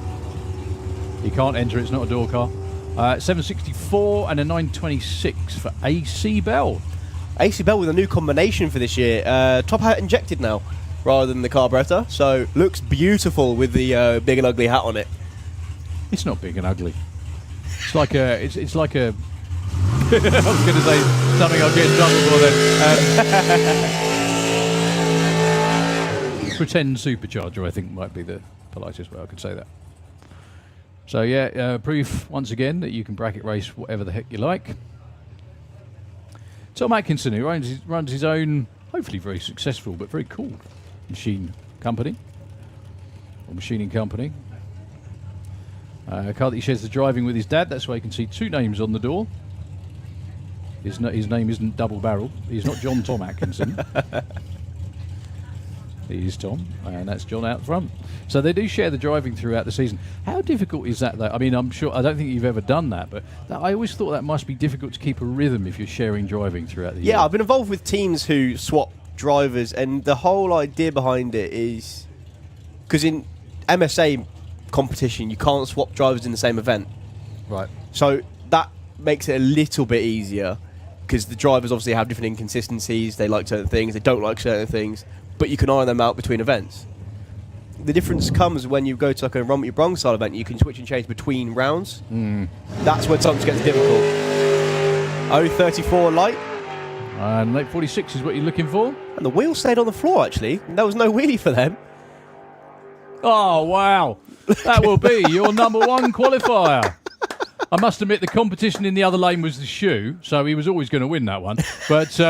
He can't enter, it's not a door car. 764 and a 926 for AC Bell. AC Bell with a new combination for this year. Top hat injected now, rather than the carburetor. So, looks beautiful with the big and ugly hat on it. It's not big and ugly. It's like a... It's like a... I was going to say something I'll get in trouble for then. Pretend supercharger, I think, might be the politest way I could say that. So, yeah, proof, once again, that you can bracket race whatever the heck you like. Tom Atkinson, who runs his own hopefully very successful, but very cool machine company, or machining company. A car that he shares the driving with his dad. That's why you can see 2 names on the door. His name isn't Double Barrel. He's not John Tom Atkinson. He is Tom, and that's John out front. So they do share the driving throughout the season. How difficult is that, though? I mean, I'm sure, I don't think you've ever done that, but I always thought that must be difficult to keep a rhythm if you're sharing driving throughout the year. Yeah, I've been involved with teams who swap drivers, and the whole idea behind it is because in MSA competition, you can't swap drivers in the same event. Right. So that makes it a little bit easier because the drivers obviously have different inconsistencies. They like certain things, they don't like certain things, but you can iron them out between events. The difference comes when you go to like a Run With Your Brong style event. You can switch and change between rounds. That's when something gets difficult. 034 light. And late 46 is what you're looking for. And the wheel stayed on the floor, actually. There was no wheelie for them. Oh, wow. That will be your number 1 qualifier. I must admit the competition in the other lane was the shoe, so he was always going to win that one. But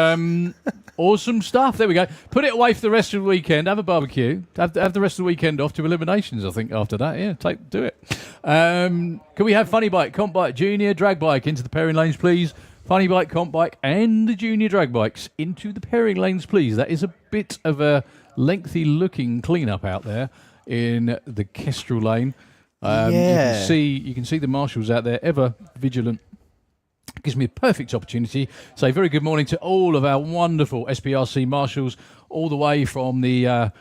awesome stuff. There we go. Put it away for the rest of the weekend. Have a barbecue. Have the rest of the weekend off to eliminations, I think, after that. Yeah, do it. Can we have funny bike, comp bike, junior, drag bike into the pairing lanes, please? Funny bike, comp bike, and the junior drag bikes into the pairing lanes, please. That is a bit of a lengthy-looking clean-up out there in the Kestrel lane. You can see the marshals out there, ever vigilant. Gives me a perfect opportunity to say very good morning to all of our wonderful SPRC marshals, all the way from the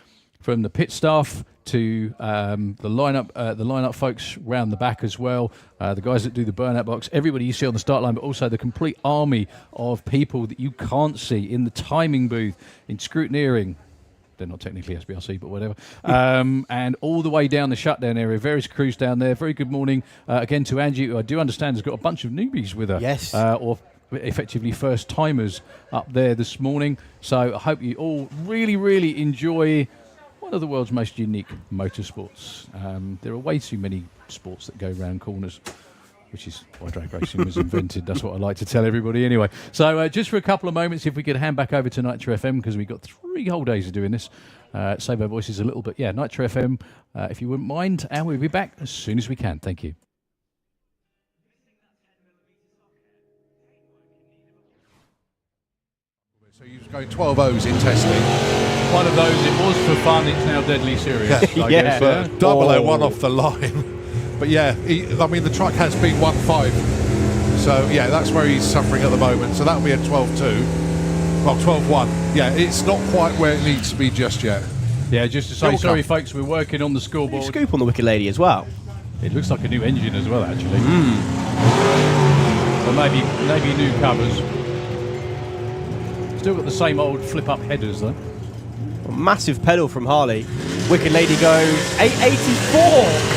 pit staff to the lineup folks round the back as well, the guys that do the burnout box, everybody you see on the start line, but also the complete army of people that you can't see in the timing booth, in scrutineering. They're not technically SBRC, but whatever. And all the way down the shutdown area, various crews down there. Very good morning again to Angie, who I do understand has got a bunch of newbies with her. Yes. Or effectively first-timers up there this morning. So I hope you all really, really enjoy one of the world's most unique motorsports. There are way too many sports that go round corners, which is why drag racing was invented. That's what I like to tell everybody anyway. So just for a couple of moments, if we could hand back over to Nitro FM, because we've got 3 whole days of doing this, save our voices a little bit. Yeah, Nitro FM, if you wouldn't mind, and we'll be back as soon as we can. Thank you. So you're going 12 O's in testing. One of those, it was for fun, it's now deadly serious. I guess, but double O, one off the line. But yeah, I mean, the truck has been 1.5. So yeah, that's where he's suffering at the moment. So that'll be a 12.2. Well, 12.1. Yeah, it's not quite where it needs to be just yet. Yeah, just to say, sorry folks, we're working on the scoreboard. Scoop on the Wicked Lady as well. It looks like a new engine as well, actually. Or maybe new covers. Still got the same old flip-up headers, though. A massive pedal from Harley. Wicked Lady goes 884.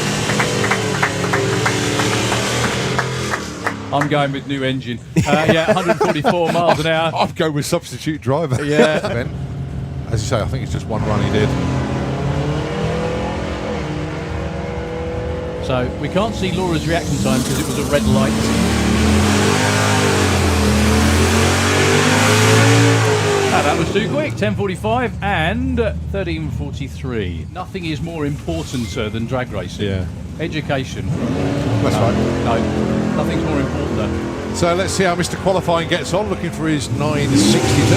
I'm going with new engine. 144 miles an hour. I'd go with substitute driver. Yeah. As you say, I think it's just one run he did. So we can't see Laura's reaction time because it was a red light. That was too quick. 10:45 and 13:43. Nothing is more important than drag racing. Yeah. Education. That's right. No, nothing's more important than. So let's see how Mr. Qualifying gets on, looking for his 962.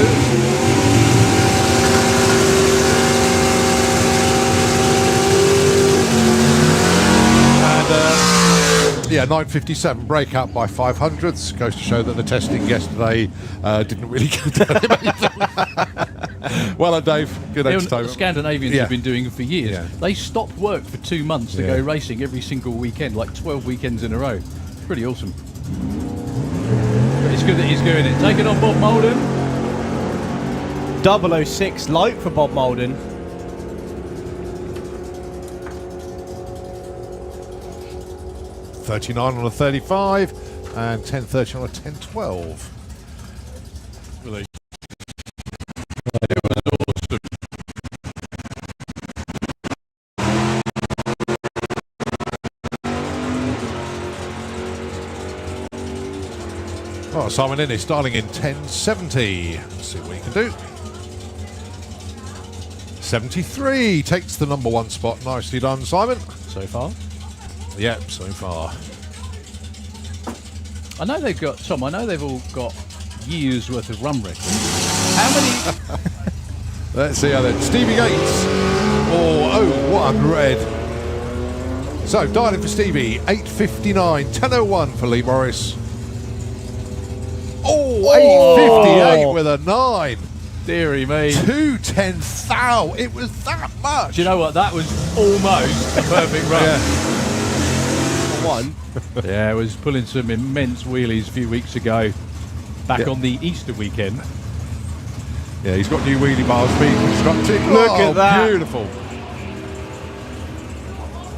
And yeah, 957, break up by 500ths. Goes to show that the testing yesterday didn't really go down. Well done, Dave. Good entertainment. The Scandinavians have been doing it for years. Yeah. They stopped work for 2 months to go racing every single weekend, like 12 weekends in a row. Pretty awesome. But it's good that he's doing it. Take it on, Bob Molden. 006 light for Bob Molden. .39 on a 35 and 10.30 on a 10.12. Really? Oh, Simon Innes starting in 10.70. Let's see what he can do. 73 takes the number 1 spot. Nicely done, Simon. So far. Yep, so far. I know they've got, Tom, I know they've all got years worth of run records. How many? Let's see how then. Stevie Gates. Oh, what a red. So, dialing for Stevie, 8:59, 10:01 for Lee Morris. Oh, 8:58 with a 9. Deary me. 2:10,000. It was that much. Do you know what? That was almost a perfect run. Yeah. One. Yeah, I was pulling some immense wheelies a few weeks ago, back on the Easter weekend. Yeah, he's got new wheelie bars being constructed. Look at that. Beautiful.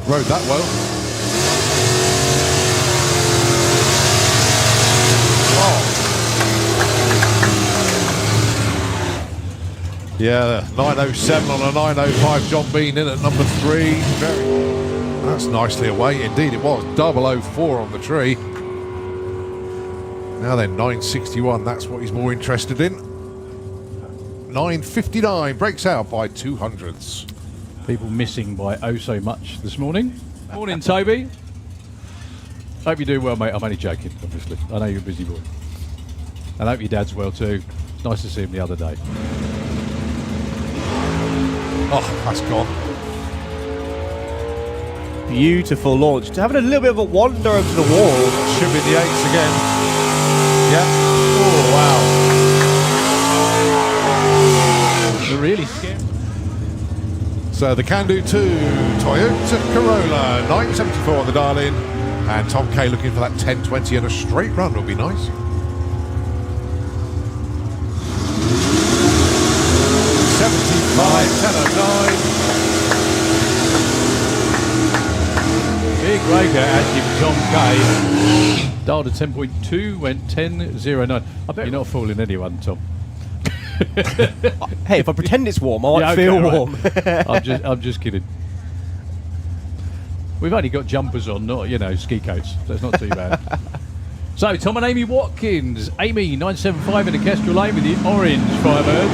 Rode that well. Yeah, 907 on a 905. John Bean in at number 3. That's nicely away. Indeed, it was 004 on the tree. Now then, 961. That's what he's more interested in. 959 breaks out by 200ths. People missing by oh so much this morning. Morning, Toby. Hope you're doing well, mate. I'm only joking, obviously. I know you're a busy boy. And I hope your dad's well too. It's nice to see him the other day. Oh, that's gone. Beautiful launch. Just having a little bit of a wander over to the wall. Should be the 8s again. Yeah. Oh, wow. They're really scary. So the Can-Do 2 Toyota Corolla, 974 on the dial-in. And Tom K looking for that 1020 and a straight run would be nice. Big breaker actually for Tom K. Dialed to 10.2, went 10.09. I bet you're not fooling anyone, Tom. Hey, if I pretend it's warm, I might Yeah, okay, feel right. warm. I'm just kidding. We've only got jumpers on, not, ski coats, so it's not too bad. So, Tom and Amy Watkins. Amy, 975 in the Kestrel Lane with the orange Firebird.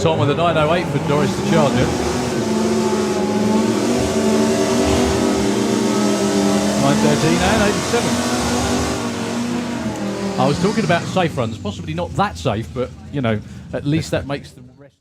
Tom with the 908 for Doris the Charger. 913 and 87. I was talking about safe runs, possibly not that safe, but, at least that makes the rest.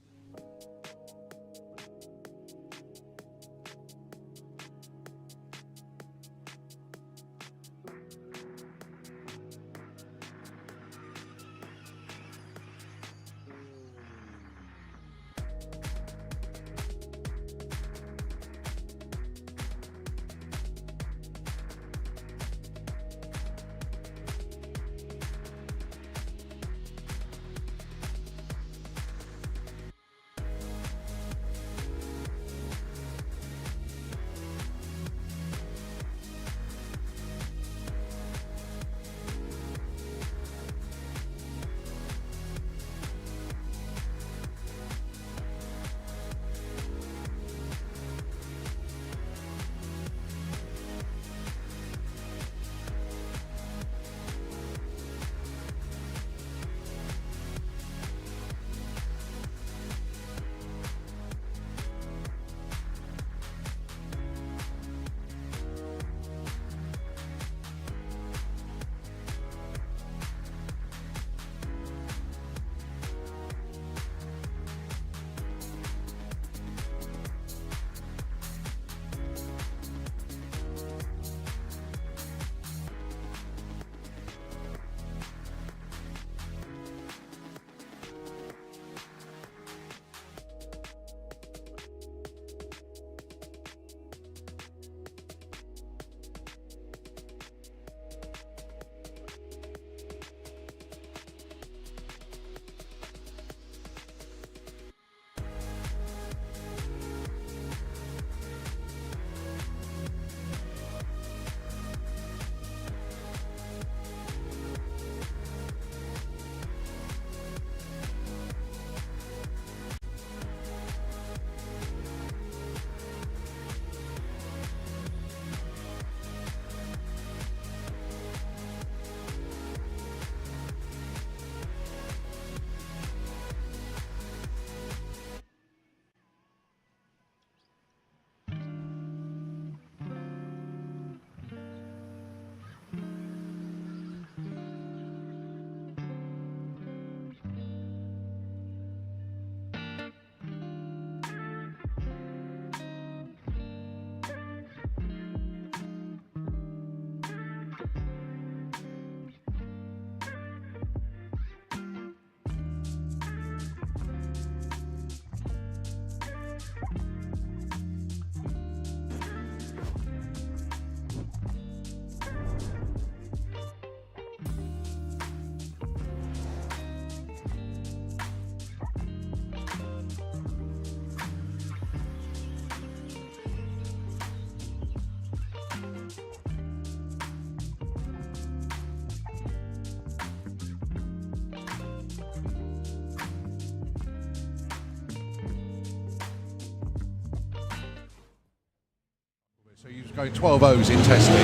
So you was going 12 O's in testing.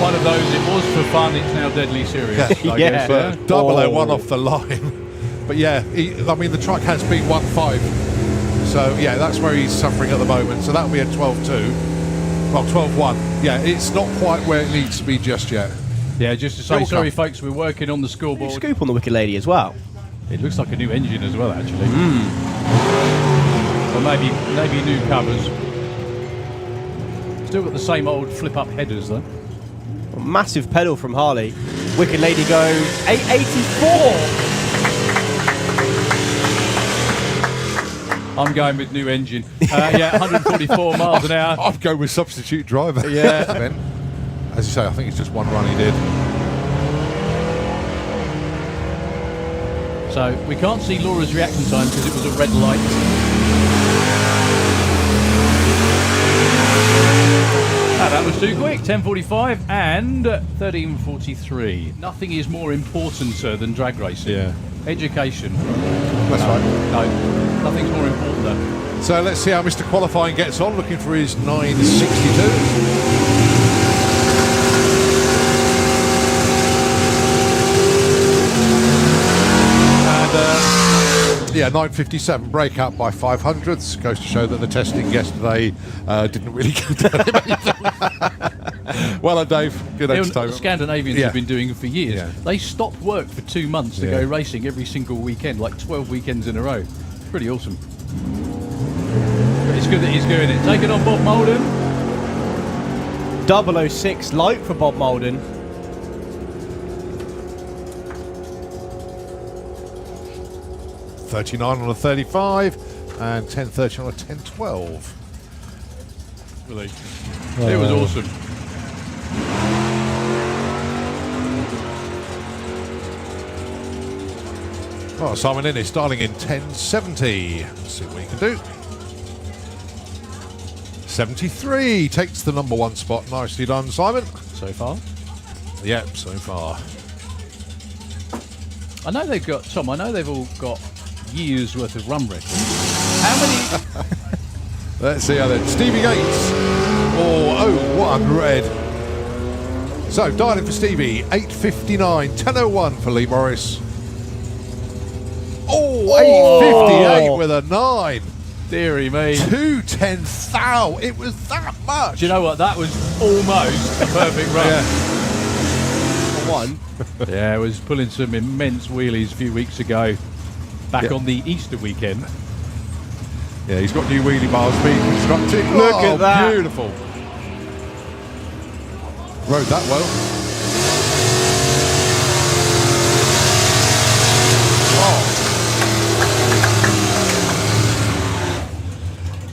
One of those, it was for fun, it's now deadly serious. I Yeah. guess, But double O one off the line. But yeah, I mean, the truck has been 1.5. So yeah, that's where he's suffering at the moment. So that'll be a 12.2. Well, 12.1. Yeah, it's not quite where it needs to be just yet. Yeah, just to say, It'll sorry come. folks, we're working on the scoreboard. Scoop on the Wicked Lady as well. It looks like a new engine as well, actually. Or maybe new covers. Still got the same old flip-up headers, though. Massive pedal from Harley. Wicked Lady goes 884. I'm going with new engine. Yeah, 144 miles an hour. I'd go with substitute driver. Yeah. Ben. As you say, I think it's just one run he did. So we can't see Laura's reaction time because it was a red light. That was too quick. 10:45 and 13:43. Nothing is more important than drag racing. Yeah. Education. That's right. No, nothing's more important than. So let's see how Mr. Qualifying gets on, looking for his 962. Yeah, 957, break up by 500ths. Goes to show that the testing yesterday didn't really get anything. Well done, Dave. Good entertainment. The Scandinavians have been doing it for years. Yeah. They stopped work for 2 months to go racing every single weekend, like 12 weekends in a row. Pretty awesome. But it's good that he's doing it. Take it on, Bob Molden. 006 light for Bob Molden. .39 on a 35 and 10.30 on a 10.12. Really. It was awesome. Oh, Simon Innes dialing in 10.70. Let's see what he can do. 73 takes the number one spot. Nicely done, Simon. So far. Yep, so far. I know they've got, Tom, I know they've all got years worth of run records. How many? Let's see how then. Stevie Gates. Oh, 01 red. So, dialing for Stevie, 8.59. 10.01 for Lee Morris. Oh, 8.58 with a 9. Deary me. 210,000. It was that much. Do you know what? That was almost a perfect run. Yeah. One. Yeah, I was pulling some immense wheelies a few weeks ago, back on the Easter weekend. Yeah, he's got new wheelie bars being constructed. Look at that. Beautiful. Rode that well.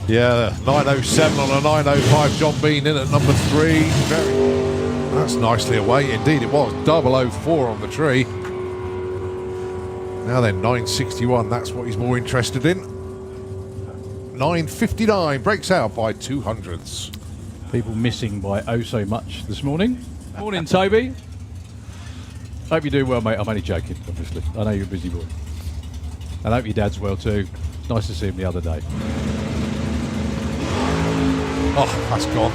Yeah, 907 on a 905. John Bean in at number 3. That's nicely away. Indeed it was. 004 on the tree. Now then, 961. That's what he's more interested in. 959. Breaks out by 200ths. People missing by oh so much this morning. Morning, Toby. Hope you're doing well, mate. I'm only joking, obviously. I know you're a busy boy. And I hope your dad's well too. It's nice to see him the other day. Oh, that's gone.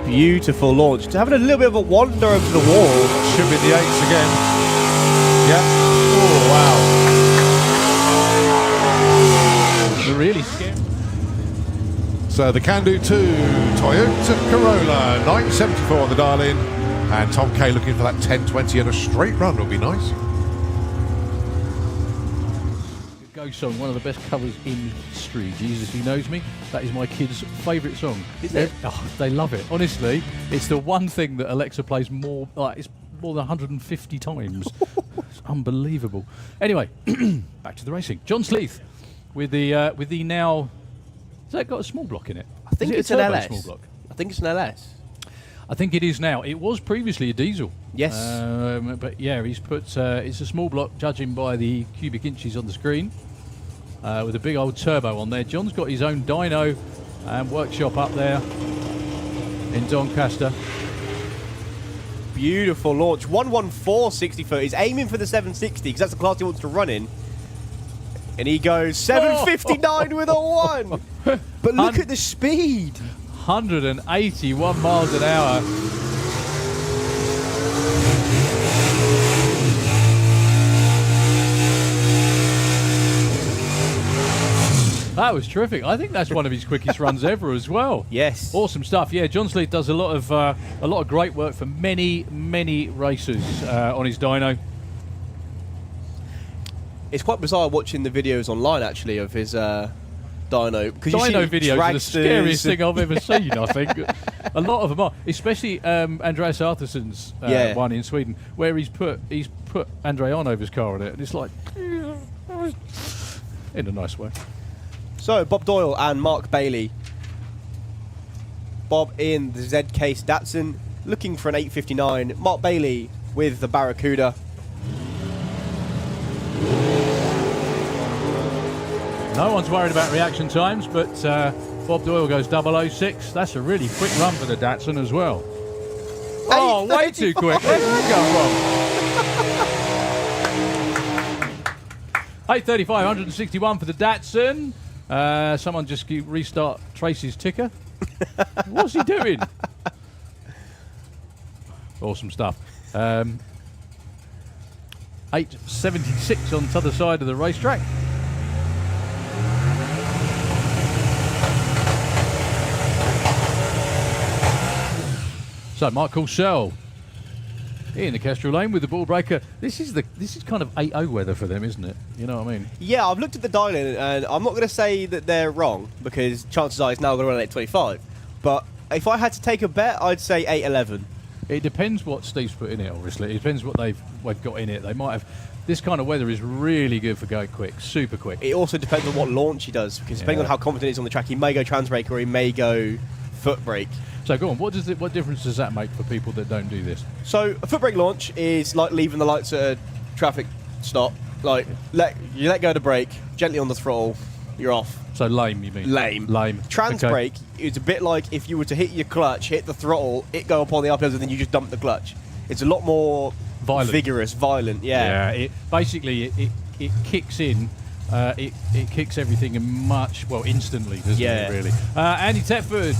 Beautiful launch. Having a little bit of a wander over the wall. Should be the 8s again. Yep. Oh, wow. They're really scared. So the Can-Do 2 Toyota Corolla, 974 on the dial-in. And Tom K looking for that 1020 and a straight run would be nice. Go song, one of the best covers in history. Jesus, He Knows Me. That is my kids' favourite song. Is it? Oh, they love it. Honestly, it's the one thing that Alexa plays more. It's more than 150 times. It's unbelievable. Anyway, back to the racing. John Sleeth. with the now. Has that got a small block in it? I think it's an turbo LS. small block? I think it's an LS. I think it is now. It was previously a diesel. Yes. But yeah, he's put it's a small block, judging by the cubic inches on the screen, with a big old turbo on there. John's got his own dyno and workshop up there in Doncaster. Beautiful launch. 114 60 foot. He's aiming for the 760 because that's the class he wants to run in. And he goes 759 with a 1. But look at the speed. 181 miles an hour. That was terrific. I think that's one of his quickest runs ever as well. Yes. Awesome stuff. Yeah, John Sleeth does a lot of great work for many racers on his dyno. It's quite bizarre watching the videos online, actually, of his dyno. Because Dyno videos are the Dragsters scariest thing I've ever seen, I think. A lot of them are. Especially Andreas Arthursson's one in Sweden, where he's put Andre Arnover's car on it, and it's like... in a nice way. So, Bob Doyle and Mark Bailey. Bob in the Z-Case Datsun, looking for an 859. Mark Bailey with the Barracuda. No one's worried about reaction times, but Bob Doyle goes 006. That's a really quick run for the Datsun as well. Oh, way too quick. Where did that go wrong? 8:35, 161 for the Datsun. Someone just restart Tracy's ticker. What's he doing? Awesome stuff. 8:76 on the other side of the racetrack. So Mark Courcelle in the Kestrel Lane with the ball breaker. This is kind of 8-0 weather for them, isn't it? You know what I mean? Yeah, I've looked at the dial-in, and I'm not going to say that they're wrong, because chances are it's now going to run at 825. But if I had to take a bet, I'd say 811. It depends what Steve's put in it, obviously. It depends what they've got in it. They might have... This kind of weather is really good for going quick, super quick. It also depends on what launch he does, because depending on how confident he is on the track, he may go trans brake or he may go foot brake. So go on, what difference does that make for people that don't do this? So a foot brake launch is like leaving the lights at a traffic stop. Like you let go of the brake, gently on the throttle, you're off. So lame, you mean? Lame. Trans brake is a bit like if you were to hit your clutch, hit the throttle, it go up on the uphills, and then you just dump the clutch. It's a lot more vigorous, violent. Yeah. It basically it kicks in. It kicks everything in instantly, doesn't it? Really. Andy Thetford,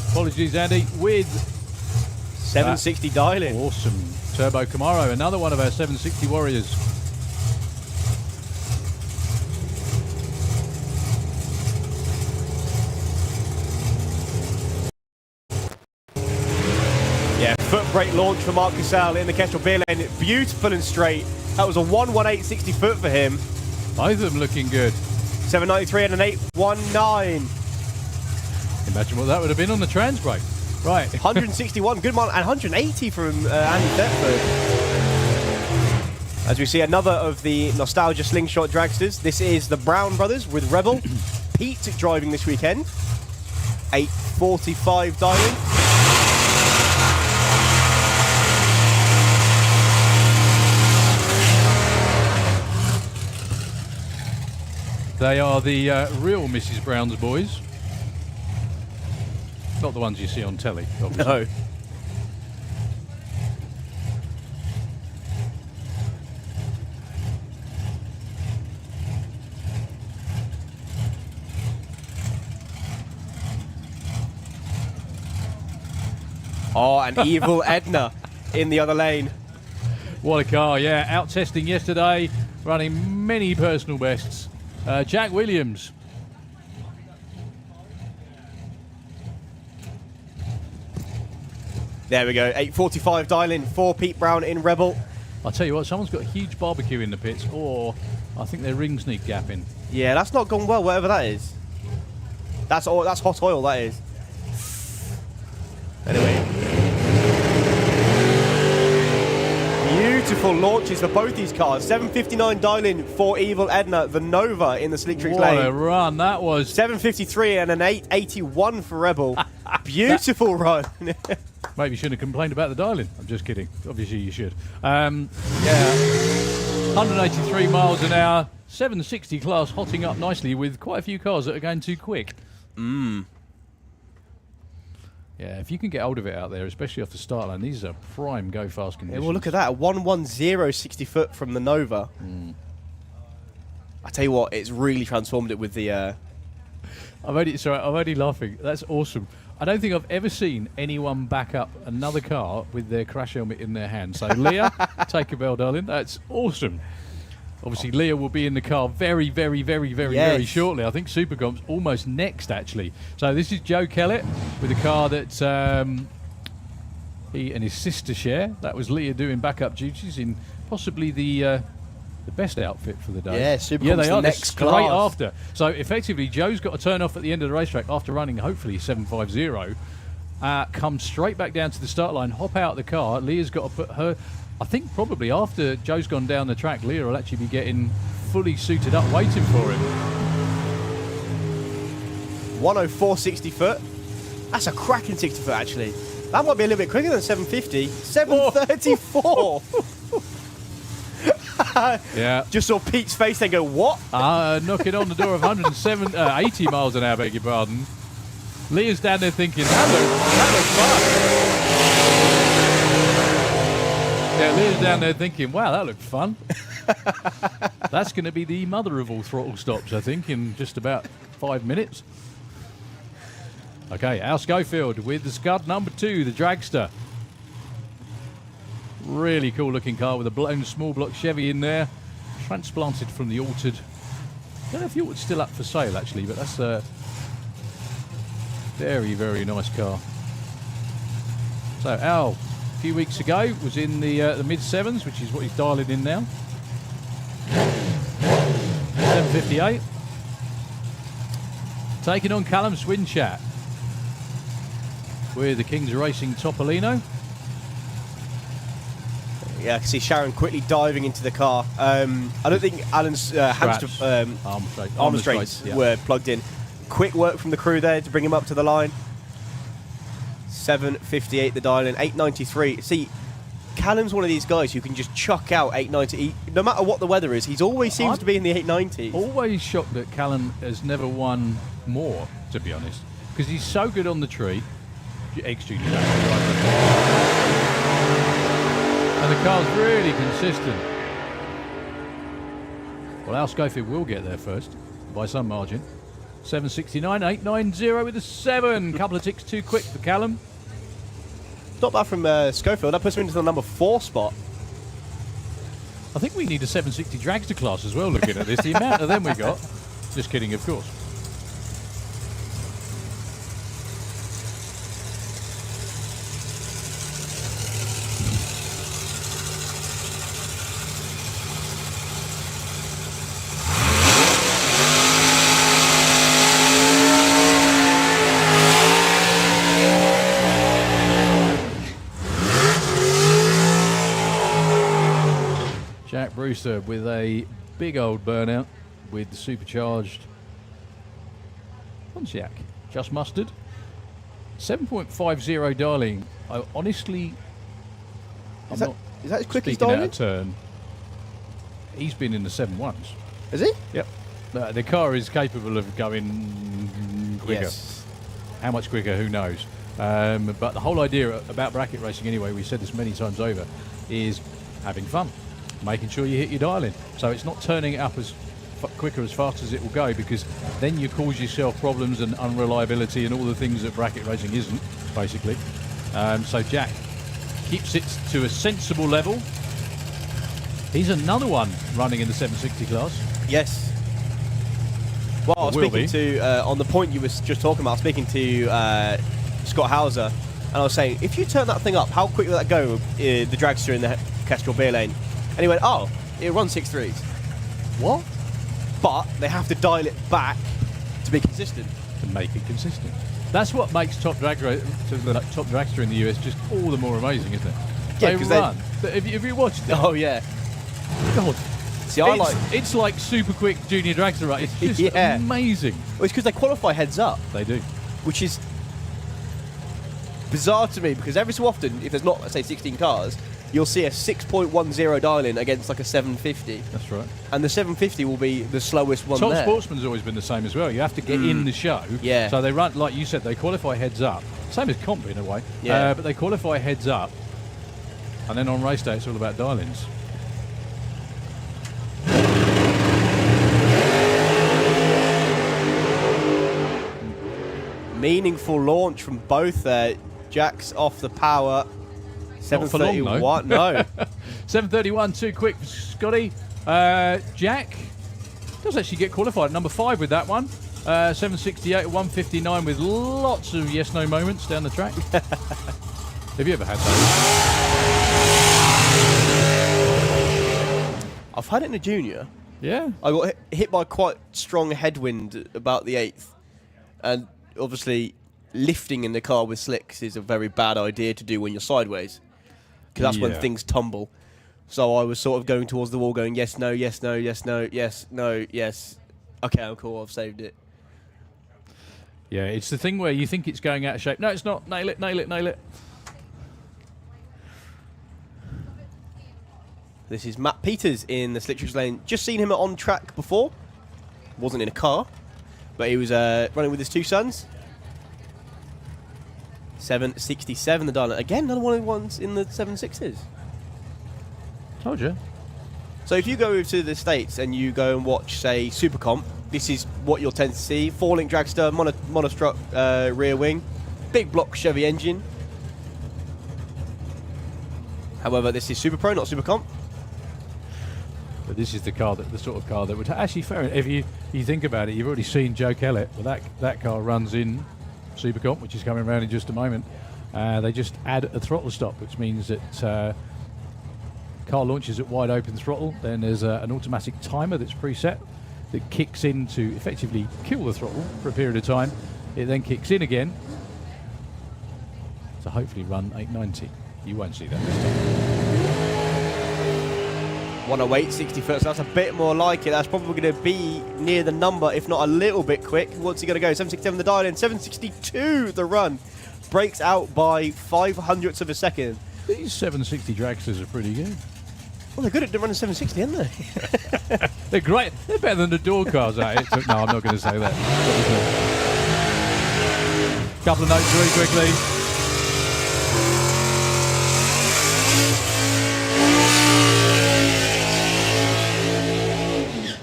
apologies, Andy, with 760 dial-in. Awesome turbo Camaro, another one of our 760 warriors. Yeah, foot brake launch for Mark Courcelle in the Kestrel beer lane. Beautiful and straight. That was a 118 60 foot for him. Both of them looking good. 793 and an 819. Imagine what that would have been on the trans brake. Right. 161, good one, and 180 from Andy Thetford. As we see another of the nostalgia slingshot dragsters. This is the Brown brothers with Rebel. Pete driving this weekend. 845 dialing. They are the real Mrs. Brown's boys. Not the ones you see on telly, obviously. No. Oh, an evil Edna in the other lane. What a car, yeah. Out testing yesterday, running many personal bests. Jack Williams. There we go, 845 dial-in for Pete Brown in Rebel. I'll tell you what, someone's got a huge barbecue in the pits, or I think their rings need gapping. Yeah, that's not gone well, whatever that is. That's hot oil, that is. Anyway. Beautiful launches for both these cars. 7:59 dial-in for Evil Edna, the Nova in the Slick Tricks What lane. a run that was. 7:53 and an 8:81 for Rebel. Beautiful run. Maybe you shouldn't have complained about the dial-in. I'm just kidding. Obviously you should. Yeah, 183 miles an hour. 760 class hotting up nicely with quite a few cars that are going too quick. Yeah, if you can get hold of it out there, especially off the start line, these are prime go-fast Yeah, conditions. well, look at that. A 110 60 foot from the Nova. I tell you what, it's really transformed it with the... I'm only laughing. That's awesome. I don't think I've ever seen anyone back up another car with their crash helmet in their hand. So, Leah, take a bell, darling. That's awesome. Obviously, Leah will be in the car very, very, very, very, very shortly. I think Supercomp's almost next, actually. So this is Joe Kellett with a car that he and his sister share. That was Leah doing backup duties in possibly the best outfit for the day. Yeah, Supercomp's yeah, they the are next straight class. after. So effectively, Joe's got to turn off at the end of the racetrack after running hopefully 750. Come straight back down to the start line, hop out of the car. Leah's got to put her... I think probably after Joe's gone down the track, Leah will actually be getting fully suited up, waiting for him. 104 60 foot. That's a cracking 60 foot, actually. That might be a little bit quicker than 750. 734. Yeah. Just saw Pete's face then go, what? Knocking on the door of 80 miles an hour, beg your pardon. Leah's down there thinking, that looks fun. Yeah, Leah's down there thinking, wow, that looked fun. That's going to be the mother of all throttle stops, I think, in just about 5 minutes. Okay, Al Schofield with the Scud number 2, the Dragster. Really cool looking car with a blown small block Chevy in there. Transplanted from the altered. I don't know if the altered's still up for sale, actually, but that's a very, very nice car. So, Al, a few weeks ago, was in the mid-sevens, which is what he's dialing in now. 758. Taking on Callum Swinchat with the Kings Racing Topolino. Yeah, I can see Sharon quickly diving into the car. I don't think Alan's arm restraints were plugged in. Quick work from the crew there to bring him up to the line. 7:58 the dial in, 8:93. See, Callum's one of these guys who can just chuck out 8:90. No matter what the weather is, he's always seems to be in the 8:90s. Always shocked that Callum has never won more, to be honest, because he's so good on the tree. Ex-junior, and the car's really consistent. Well, Al Schofield will get there first by some margin. 7:69, 8:90 with a 7. Couple of ticks too quick for Callum. Not bad from Schofield. That puts him into the number 4 spot. I think we need a 760 Dragster class as well, looking at this. The amount of them we got. Just kidding, of course. Jack Brewster with a big old burnout with the supercharged Pontiac, just mustard. 7.50 dialing. I honestly, Is that as quick as speaking out dialing? of turn. He's been in the 7.1s. Is he? Yep. The car is capable of going quicker. Yes. How much quicker, who knows? But the whole idea about bracket racing, anyway, we said this many times over, is having fun, making sure you hit your dial in. So it's not turning it up as quicker, as fast as it will go, because then you cause yourself problems and unreliability and all the things that bracket racing isn't, basically. So Jack keeps it to a sensible level. He's another one running in the 760 class. Yes. Well, I was speaking to, on the point you were just talking about, I was speaking to Scott Hauser, and I was saying, if you turn that thing up, how quick will that go, the Dragster in the Kestrel beer lane? And he went, oh, it runs 6.3s. What? But they have to dial it back to be consistent. To make it consistent. That's what makes top Dragster in the US just all the more amazing, isn't it? They 'cause run. Have you watched it? Oh yeah. God. See, I like. It's like super quick junior dragster run. It's just Yeah. amazing. Well, it's because they qualify heads up, They do. which is bizarre to me because every so often, if there's not, let's say, 16 cars, you'll see a 6.10 dial-in against like a 750, That's right. and the 750 will be the slowest one Top there. Sportsman's always been the same as well. You have to get in the show. Yeah. So they run, like you said, they qualify heads up. Same as comp in a way. Yeah. But they qualify heads up, and then on race day it's all about dial-ins. Meaningful launch from both there. Jack's off the power. Not for long, 731. No. 7:31, too quick for Scotty. Jack does actually get qualified at number 5 with that one. 7:68, 1:59 with lots of yes/no moments down the track. Have you ever had that? I've had it in a junior. Yeah. I got hit by quite strong headwind about the 8th, and obviously lifting in the car with slicks is a very bad idea to do when you're sideways, because that's when Yeah. things tumble. So I was sort of going towards the wall going yes, no, yes, no, yes, no, yes, no, yes. Okay, I'm cool, I've saved it. Yeah, it's the thing where you think it's going out of shape. No, it's not. Nail it, nail it, nail it. This is Matt Peters in the Slick lane. Just seen him on track before. Wasn't in a car, but he was running with his two sons. 7:67 the dial. Again, another one of the ones in the 7.6s. Told you. So if you go over to the States and you go and watch, say, Super Comp, this is what you'll tend to see. 4-link dragster, monostrut rear wing, big block Chevy engine. However, this is Super Pro, not Super Comp. But this is the car that the sort of car that would actually fair. If you think about it, you've already seen Joe Kellett. Well, that car runs in Super Comp, which is coming around in just a moment. They just add a throttle stop, which means that car launches at wide open throttle. Then there's an automatic timer that's preset that kicks in to effectively kill the throttle for a period of time. It then kicks in again to hopefully run 890. You won't see that this time. 108, 60 foot, so that's a bit more like it. That's probably going to be near the number, if not a little bit quick. What's he going to go? 767 the dial in, 762 the run. Breaks out by 500ths of a second. These 760 dragsters are pretty good. Well, they're good at running 760, aren't they? They're great. They're better than the door cars at it. No, I'm not going to say that. Couple of notes very quickly.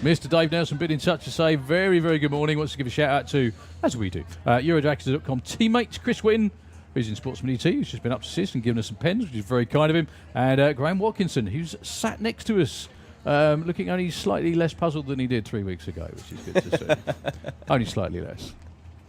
Mr. Dave Nelson been in touch to say very, very good morning. Wants to give a shout out to, as we do, Eurodragster.com teammates Chris Witten, who's in Sportsman ET, who's just been up to assist and given us some pens, which is very kind of him, and Graham Watkinson, who's sat next to us, looking only slightly less puzzled than he did 3 weeks ago, which is good to see. Only slightly less.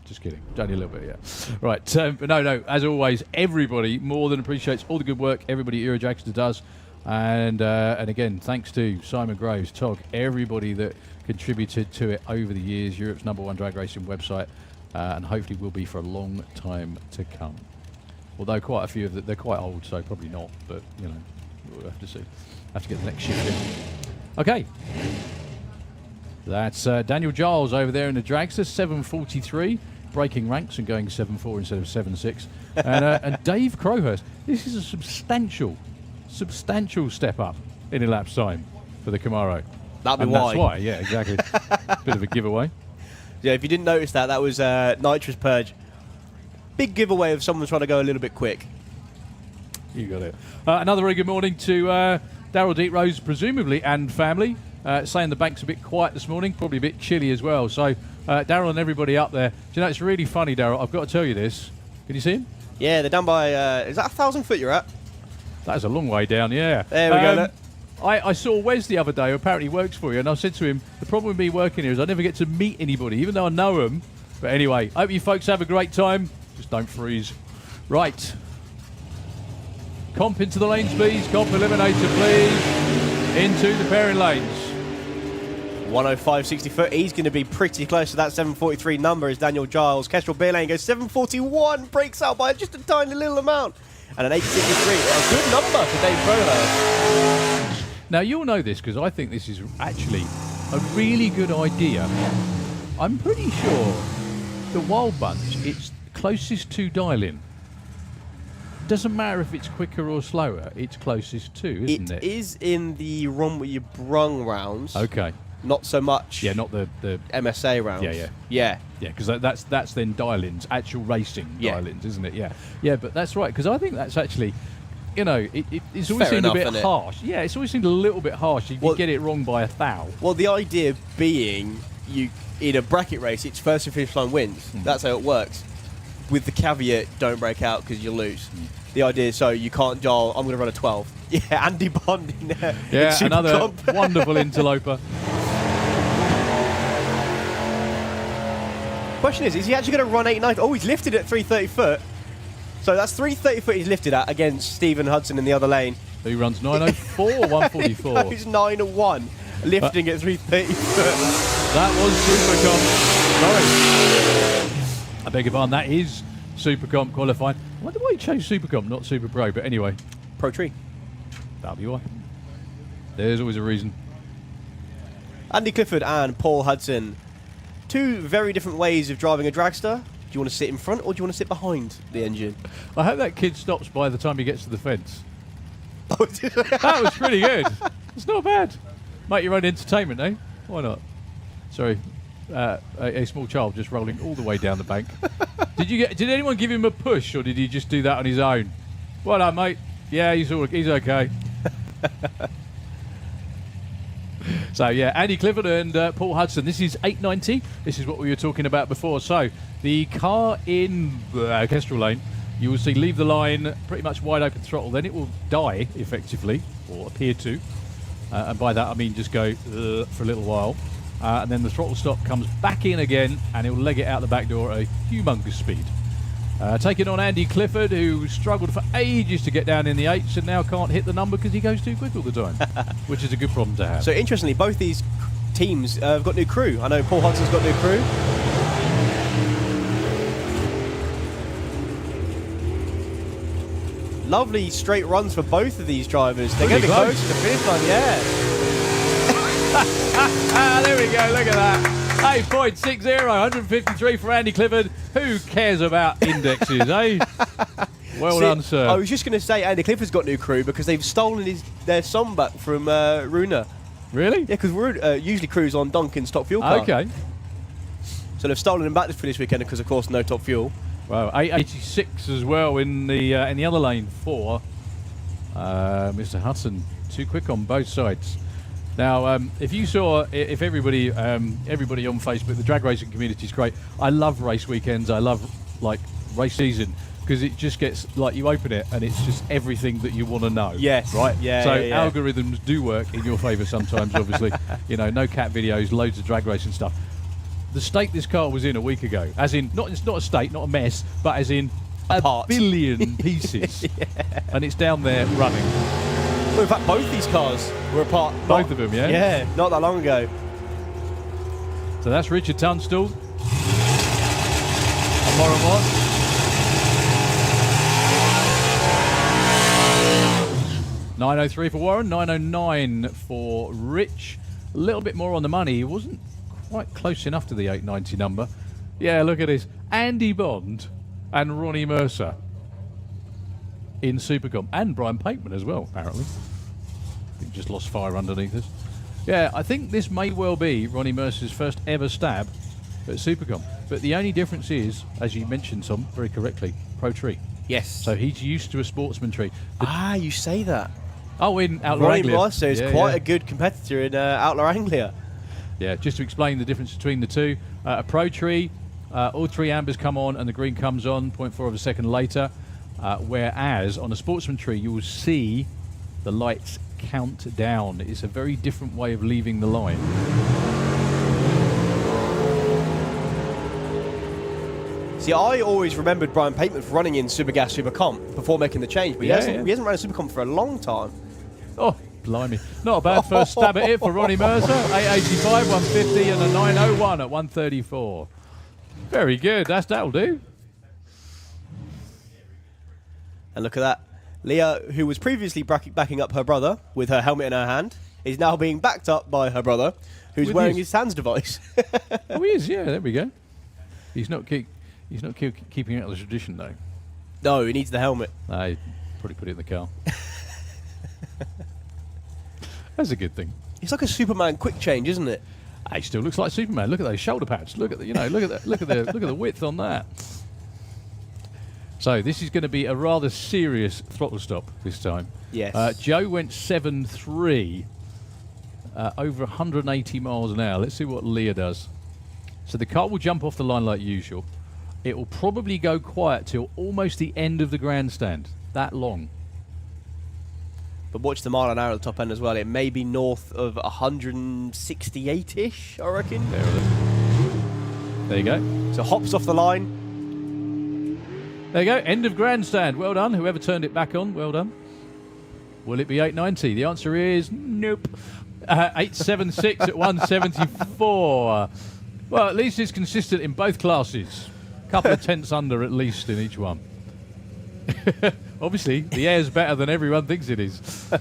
Just kidding. Only a little bit, yeah. Right. But no, as always, everybody more than appreciates all the good work everybody at Eurodragster does. And again, thanks to Simon Groves, Tog, everybody that contributed to it over the years. Europe's #1 drag racing website, and hopefully will be for a long time to come. Although quite a few of them, they're quite old, so probably not. But you know, we'll have to see. Have to get the next shift in. Okay, that's Daniel Giles over there in the Dragster, 7:43, breaking ranks and going 7.4 instead of 7.6. And Dave Crowhurst. This is a substantial step up in elapsed time for the Camaro. That'd be and why. That's why, yeah, exactly. Bit of a giveaway. Yeah, if you didn't notice that, that was Nitro's Purge. Big giveaway of someone trying to go a little bit quick. You got it. Another very good morning to Daryl Deetrose, presumably, and family. Saying the bank's a bit quiet this morning, probably a bit chilly as well. So, Daryl and everybody up there. Do you know, it's really funny, Daryl. I've got to tell you this. Can you see him? Yeah, they're down by, is that 1,000 foot you're at? That is a long way down, yeah. There we go, look. I saw Wes the other day, who apparently works for you, and I said to him, the problem with me working here is I never get to meet anybody, even though I know them. But anyway, hope you folks have a great time. Just don't freeze. Right. Comp into the lanes, please. Comp Eliminator, please. Into the pairing lanes. 105, 60 foot. He's going to be pretty close to that 743 number is Daniel Giles. Kestrel Beer Lane goes 741, breaks out by just a tiny little amount. and an 863. A good number for Dave Crowhurst. Now, you'll know this because I think this is actually a really good idea. I'm pretty sure the Wild Bunch, it's closest to dial-in. Doesn't matter if it's quicker or slower, it's closest to, isn't it? It is in the run with your brung rounds. Okay. Not so much. Yeah, not the MSA rounds. Yeah, because that's then dial-ins, actual racing dial-ins, isn't it? Yeah, but that's right, because I think that's actually, you know, it's always seemed a bit harsh. Yeah, it's always seemed a little bit harsh if you get it wrong by 1,000. Well, the idea being, you in a bracket race, it's first to finish line wins. That's how it works. With the caveat, don't break out because you lose. The idea is so you can't dial, I'm going to run a 12. Yeah, Andy Bond in Yeah, in another Supercomp. wonderful interloper. Question is he actually going to run 890? Oh, he's lifted at 330 foot. So that's 330 foot he's lifted at against Stephen Hudson in the other lane. He runs 904, 144. He's 901, lifting at 330 foot. That was Supercomp. Sorry. I beg your pardon, that is Supercomp qualifying. I wonder why he chose Supercomp, not Super Pro, but anyway. Pro Tree. That'll be why. There's always a reason. Andy Clifford and Paul Hudson. Two very different ways of driving a dragster. Do you want to sit in front or do you want to sit behind the engine? I hope that kid stops by the time he gets to the fence. Oh, That was pretty good. It's not bad. Make your own entertainment, eh? Why not? Sorry. A small child just rolling all the way down the bank. Did anyone give him a push or did he just do that on his own? Well done, mate. Yeah, he's okay. So yeah, Andy Clifford and Paul Hudson. This is 890. This is what we were talking about before. So the car in the Kestrel lane, you will see leave the line pretty much wide open throttle. Then it will die effectively, or appear to. And by that I mean just go for a little while. And then the throttle stop comes back in again and it will leg it out the back door at a humongous speed. Taking on Andy Clifford, who struggled for ages to get down in the 8s and now can't hit the number because he goes too quick all the time, which is a good problem to have. So interestingly, both these teams have got new crew. I know Paul Hudson's got new crew. Lovely straight runs for both of these drivers. They're going to be close to the finish line, yeah. There we go, look at that. 8.60, 153 for Andy Clifford. Who cares about indexes, eh? Well done, sir. I was just going to say Andy Clifford's got new crew because they've stolen their song back from Runa. Really? Yeah, because usually crews on Duncan's top fuel car. Okay. So they've stolen him back this finish weekend because, of course, no top fuel. Well, 886 as well in the other lane for Mr. Hudson. Too quick on both sides. Now, if you saw, if everybody on Facebook, the drag racing community is great. I love race weekends. I love race season because it just gets you open it and it's just everything that you want to know. Yes. Right. Yeah. So yeah. algorithms do work in your favour sometimes. Obviously, no cat videos, loads of drag racing stuff. The state this car was in a week ago, as in it's not a state, not a mess, but as in a billion pieces, and it's down there running. Well, in fact, both these cars were apart. Both of them, yeah? Yeah, not that long ago. So that's Richard Tunstall. And Warren Watt. .903 for Warren, 909 for Rich. A little bit more on the money. He wasn't quite close enough to the 890 number. Yeah, look at this. Andy Bond and Ronnie Mercer in Supercomp, and Brian Pateman as well, apparently. He just lost fire underneath us. Yeah, I think this may well be Ronnie Mercer's first ever stab at Supercomp. But the only difference is, as you mentioned, Tom, very correctly, Pro Tree. Yes. So he's used to a Sportsman tree. You say that. Oh, in Outlaw Ronnie Anglia. Mercer is quite a good competitor in Outlaw Anglia. Yeah, just to explain the difference between the two. A Pro Tree, all three ambers come on and the green comes on 0.4 of a second later. Whereas on a Sportsman tree, you will see the lights count down. It's a very different way of leaving the line. See, I always remembered Brian Pateman for running in Supergas Supercomp before making the change, but he hasn't run a Supercomp for a long time. Oh, blimey. Not a bad first stab at it for Ronnie Mercer. 885, 150, and a 901 at 134. Very good. That'll do. And look at that. Leah, who was previously backing up her brother with her helmet in her hand, is now being backed up by her brother, who's With wearing his- his SANS device. Oh, he is. Yeah, there we go. He's not keeping out of the tradition though. No, he needs the helmet. I probably put it in the car. That's a good thing. It's like a Superman quick change, isn't it? He still looks like Superman. Look at those shoulder pads. Look at the, look at the width on that. So this is going to be a rather serious throttle stop this time. Yes. Joe went 7.3, over 180 miles an hour. Let's see what Leah does. So the car will jump off the line like usual. It will probably go quiet till almost the end of the grandstand. That long. But watch the mile an hour at the top end as well. It may be north of 168-ish, I reckon. There you go. So hops off the line. There you go. End of grandstand. Well done. Whoever turned it back on, well done. Will it be 890? The answer is nope. 876 at 174. Well, at least it's consistent in both classes. Couple of tenths under at least in each one. Obviously, the air's better than everyone thinks it is. I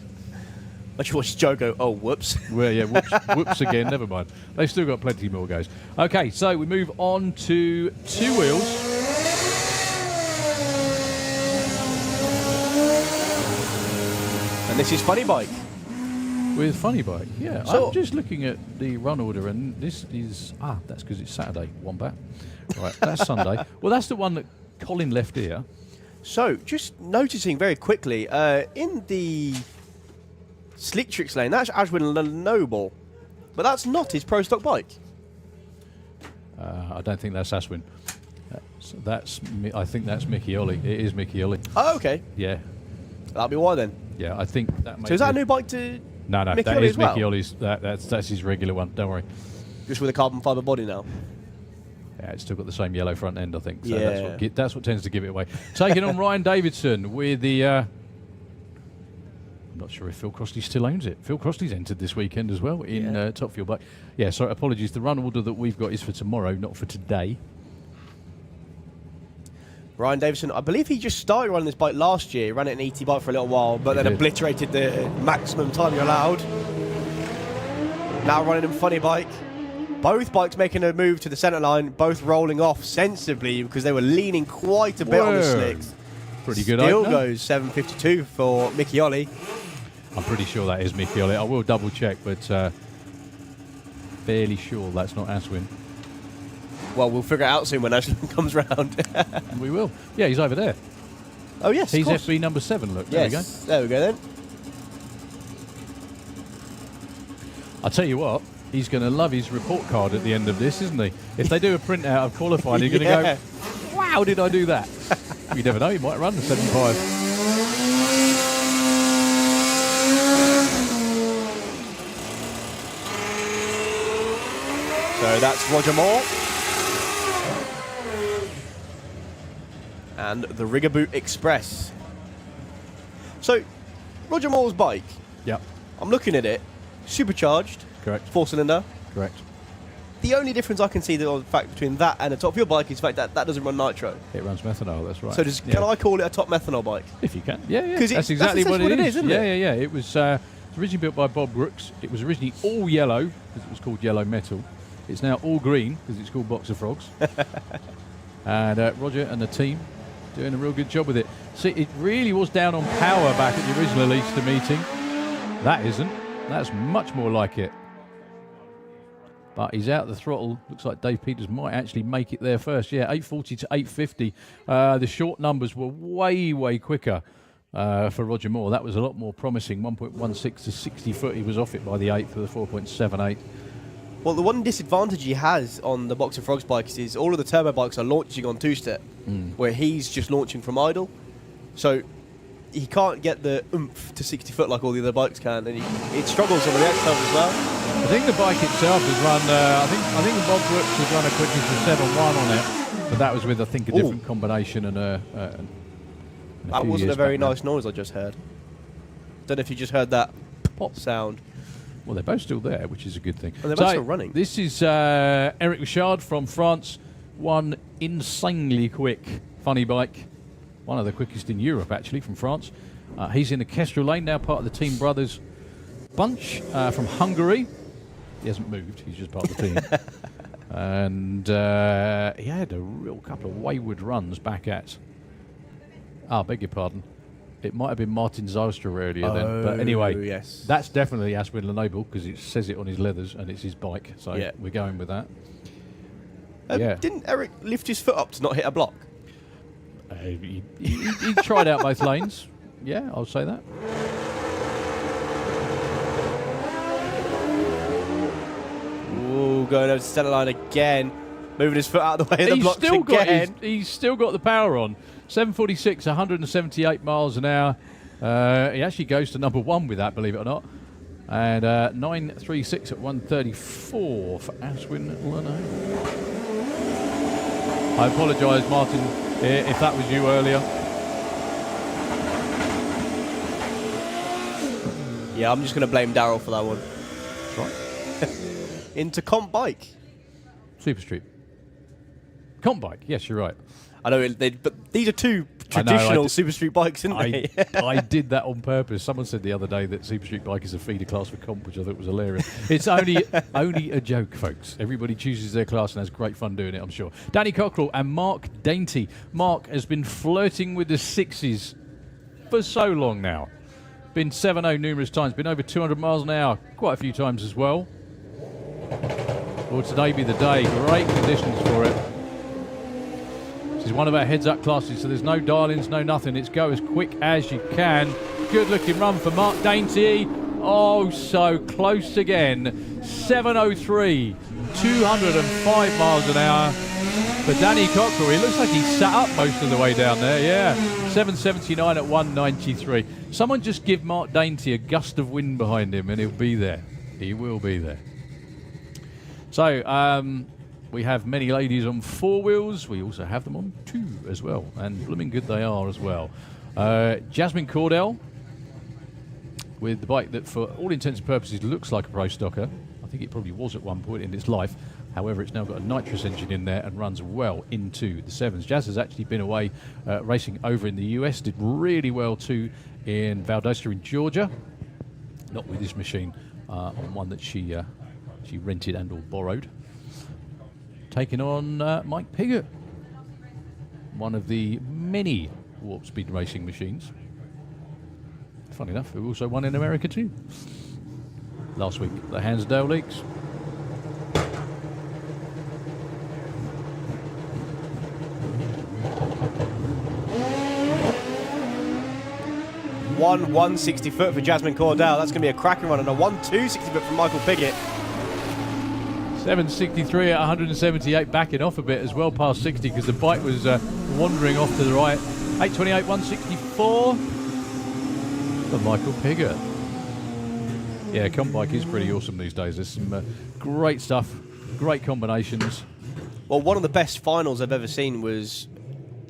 just watched Joe go, oh, whoops. Well, yeah, whoops again. Never mind. They've still got plenty more goes. Okay, so we move on to two wheels. And this is Funny Bike. With Funny Bike, yeah. So- I'm just looking at the run order, and this is... that's because it's Saturday, Wombat. Right, that's Sunday. Well, that's the one that Colin left here. So, just noticing very quickly, in the Slick Tricks lane, that's Ashwin Noble. But that's not his pro stock bike. I don't think that's Aswin. I think that's Mickey Ollie. It is Mickey Ollie. Oh, okay. Yeah. That'll be why then. Yeah, I think that So is that a new bike to Mickey that Ollie is as well? Mickey Ollie's. That's his regular one. Don't worry. Just with a carbon fibre body now? Yeah, it's still got the same yellow front end, I think. So Yeah. that's what tends to give it away. Taking on Ryan Davidson with the... I'm not sure if Phil Crossley still owns it. Phil Crossley's entered this weekend as well in Top Fuel Bike. Yeah, sorry, apologies. The run order that we've got is for tomorrow, not for today. Ryan Davison, I believe he just started running this bike last year. He ran it in ET bike for a little while, but then did. obliterated the maximum time you're allowed. Now running in Funny Bike. Both bikes making a move to the centre line, both rolling off sensibly because they were leaning quite a bit on the Whoa. slicks. Pretty good Still opener. goes 7.52 for Mickey Ollie. I'm pretty sure that is Mickey Ollie. I will double check, but fairly sure that's not Aswin. Well, we'll figure it out soon when Ashland comes round. We will. Yeah, he's over there. Oh, yes, He's of course. FB number 7, look. Yes, There we go. there we go then. I'll tell you what, he's going to love his report card at the end of this, isn't he? If they do a printout of qualifying, you're going to Yeah. go, wow, did I do that? You never know, he might run the 75. So that's Roger Moore. And the Rigaboot Express. So, Roger Moore's bike, Yep, I'm looking at it, supercharged, correct, 4-cylinder. correct. The only difference I can see the fact between that and a Top Fuel bike is the fact that that doesn't run nitro. It runs methanol, that's right. So Yeah. can I call it a top methanol bike? If you can. Yeah, yeah. 'Cause That's that's exactly what essentially it is. isn't Yeah, it? yeah, yeah. It was originally built by Bob Brooks. It was originally all yellow, because it was called yellow metal. It's now all green, because it's called Boxer Frogs. And Roger and the team doing a real good job with it. See, it really was down on power back at the original Easter meeting. That isn't. That's much more like it. But he's out the throttle. Looks like Dave Peters might actually make it there first. Yeah, 840 to 850. The short numbers were way, way quicker for Roger Moore. That was a lot more promising. 1.16 to 60 foot. He was off it by the 8th for the 4.78. Well, the one disadvantage he has on the Boxer Frogs bikes is all of the turbo bikes are launching on two-step, where he's just launching from idle. So he can't get the oomph to 60 foot like all the other bikes can, and it struggles on the X stuff as well. I think the bike itself has run. I think Bob Brooks has run a quickness of 7.1 on it, but that was with I think a different combination and a. That wasn't a very nice noise I just heard. Don't know if you just heard that pop sound. Well, they're both still there, which is a good thing. And they're both still running. This is Eric Richard from France. One insanely quick funny bike. one of the quickest in Europe, actually, from France. He's in the Kestrel lane, now part of the Team Brothers bunch from Hungary. He hasn't moved, he's just part of the team. And he had a real couple of wayward runs back at... beg your pardon. It might have been Martin Zylstra earlier then. But anyway, yes. That's definitely Aswin Lenoble because it says it on his leathers and it's his bike. So we're going with that. Didn't Eric lift his foot up to not hit a block? He tried out both lanes. Yeah, I'll say that. Ooh, going over to centre line again. Moving his foot out of the way of the blocks again. He's still got the power on. 746, 178 miles an hour. He actually goes to number 1 with that, believe it or not. And 936 at 134 for Aswin Leno. I apologise, Martin, if that was you earlier. Yeah, I'm just going to blame Daryl for that one. That's right. Into comp bike. Super Street. Comp bike, yes, you're right. I know, but these are two traditional Super Street bikes, aren't they? I did that on purpose. Someone said the other day that Super Street bike is a feeder class for comp, which I thought was hilarious. It's only a joke, folks. Everybody chooses their class and has great fun doing it, I'm sure. Danny Cockrell and Mark Dainty. Mark has been flirting with the 6s for so long now. Been 7.0 numerous times, been over 200 miles an hour quite a few times as well. Will today be the day? Great conditions for it. This is one of our heads-up classes, so there's no dial-ins, no nothing. It's go as quick as you can. Good-looking run for Mark Dainty. Oh, so close again. 7.03, 205 miles an hour for Danny Cockrell. He looks like he sat up most of the way down there, yeah. 7.79 at 193. Someone just give Mark Dainty a gust of wind behind him and he'll be there. He will be there. So, we have many ladies on 4 wheels. We also have them on 2 as well. And blooming good they are as well. Jasmine Cordell with the bike that for all intents and purposes looks like a Pro Stocker. I think it probably was at one point in its life. However, it's now got a nitrous engine in there and runs well into the 7s. Jazz has actually been away racing over in the US. Did really well too in Valdosta in Georgia. Not with this machine, on one that she rented and or borrowed. Taking on Mike Piggott, one of the many Warp Speed racing machines. Funny enough, who also won in America too. Last week, the Hansdale Leaks. One 160 foot for Jasmine Cordell. That's going to be a cracking run, and a 260 foot from Michael Piggott. 763 at 178, backing off a bit as well past 60 because the bike was wandering off to the right. 828, 164 for Michael Piggott. Yeah, comp bike is pretty awesome these days. There's some great stuff, great combinations. Well, one of the best finals I've ever seen was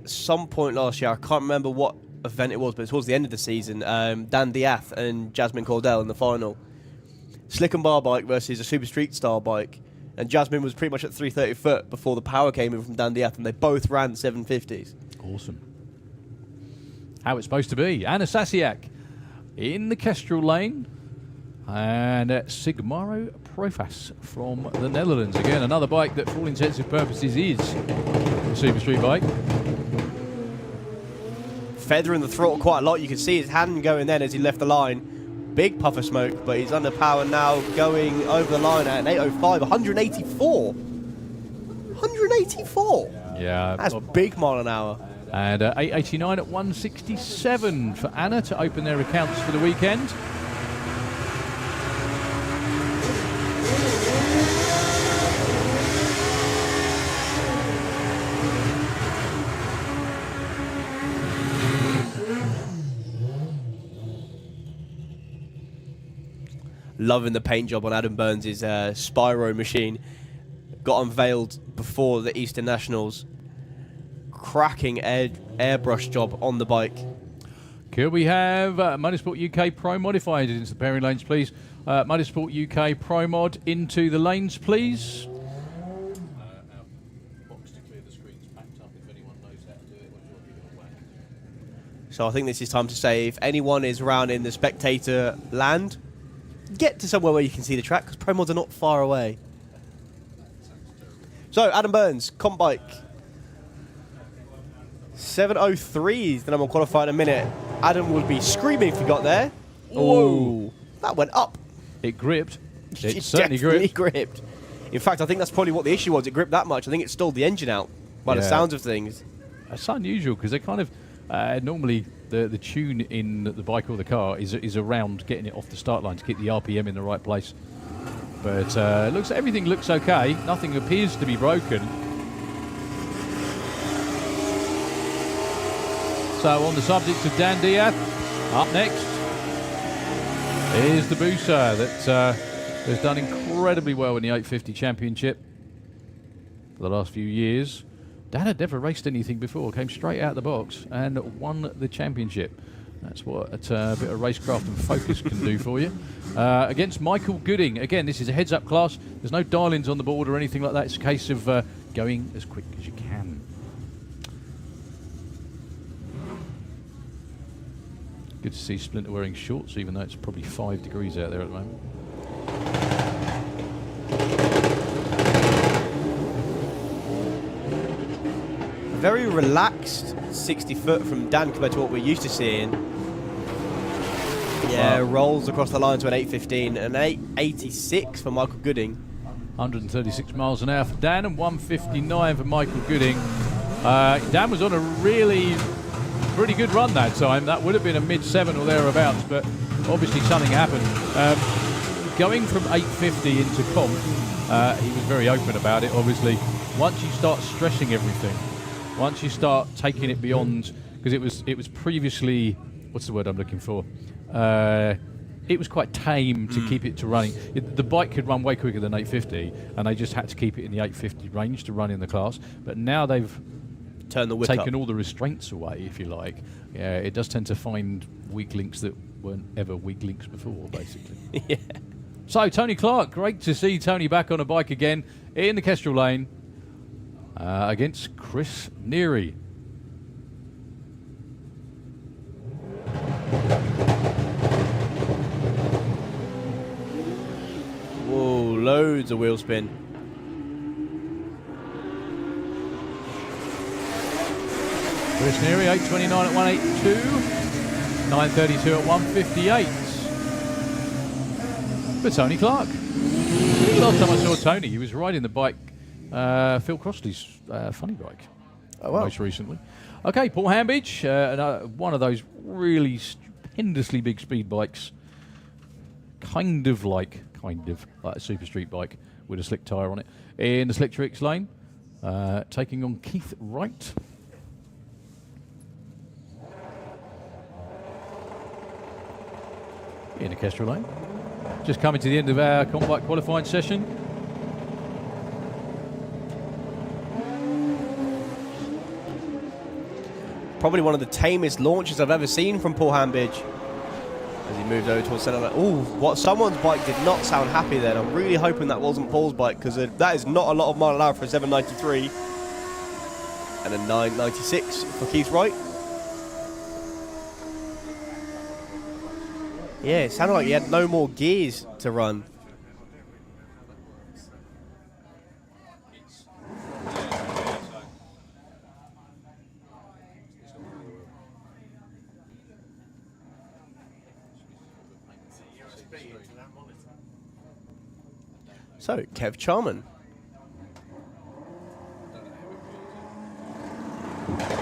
some point last year. I can't remember what event it was, but towards the end of the season, Dan Diath and Jasmine Cordell in the final. Slick and bar bike versus a Super Street style bike. And Jasmine was pretty much at 330 foot before the power came in from Dan Diath, and they both ran 750s. Awesome. How it's supposed to be. Anna Sasiak in the Kestrel lane. And Sigmaro Profas from the Netherlands. Again, another bike that for all intents and purposes is a Super Street bike. Feathering the throttle quite a lot. You can see his hand going then as he left the line. Big puff of smoke, but he's under power now, going over the line at an 805, 184. 184? Yeah. That's big mile an hour. And 889 at 167 for Anna to open their accounts for the weekend. Loving the paint job on Adam Burns' Spyro machine. Got unveiled before the Eastern Nationals. Cracking airbrush job on the bike. Could we have Motorsport UK Pro Modified into the pairing lanes, please? Motorsport UK Pro Mod into the lanes, please. Box to clear the screen's packed up. If anyone knows how to do it, or do you want to give it a whack? So I think this is time to say, if anyone is around in the spectator land, get to somewhere where you can see the track, because Pro Mods are not far away. So, Adam Burns, comp bike. 7:03 is the number one qualifier in a minute. Adam would be screaming if he got there. Whoa. That went up. It gripped. It certainly certainly gripped. In fact, I think that's probably what the issue was. It gripped that much. I think it stalled the engine out by the sounds of things. That's unusual because they kind of normally the tune in the bike or the car is around getting it off the start line to keep the RPM in the right place. But everything looks okay. Nothing appears to be broken. So on the subject of Dan Diaz, up next is the Busa that has done incredibly well in the 850 Championship for the last few years. Dan had never raced anything before, came straight out of the box and won the championship. That's what a bit of racecraft and focus can do for you. Against Michael Gooding. Again, this is a heads-up class. There's no dial-ins on the board or anything like that. It's a case of going as quick as you can. Good to see Splinter wearing shorts, even though it's probably 5 degrees out there at the moment. Very relaxed 60 foot from Dan compared to what we're used to seeing. Yeah, rolls across the line to an 8:15 and an 8:86 for Michael Gooding. 136 miles an hour for Dan and 159 for Michael Gooding. Dan was on a really pretty good run that time. That would have been a mid-7 or thereabouts, but obviously something happened. Going from 850 into comp, he was very open about it, obviously. Once you start stressing everything, once you start taking it beyond, because it was previously, what's the word I'm looking for? It was quite tame to keep it to running. The bike could run way quicker than 850, and they just had to keep it in the 850 range to run in the class. But now they've taken all the restraints away, if you like. Yeah, it does tend to find weak links that weren't ever weak links before, basically. Yeah. So, Tony Clark, great to see Tony back on a bike again in the Kestrel lane against Chris Neary. Whoa, loads of wheel spin. Chris Neary, 8:29 at 182, 9:32 at 1:58. For Tony Clark. The last time I saw Tony, he was riding the bike, Phil Crossley's funny bike. Oh, wow. Most recently. Okay, Paul Hambidge, one of those really stupendously big speed bikes, kind of like a super street bike with a slick tyre on it, in the Slick Tricks lane, taking on Keith Wright. In the Kestrel lane. Just coming to the end of our comp bike qualifying session. Probably one of the tamest launches I've ever seen from Paul Hambidge. As he moved over towards centre. Oh, what someone's bike did not sound happy then. I'm really hoping that wasn't Paul's bike, because that is not a lot of mile an hour for a 793. And a 996 for Keith Wright. Yeah, it sounded like he had no more gears to run. So, Kev Charman.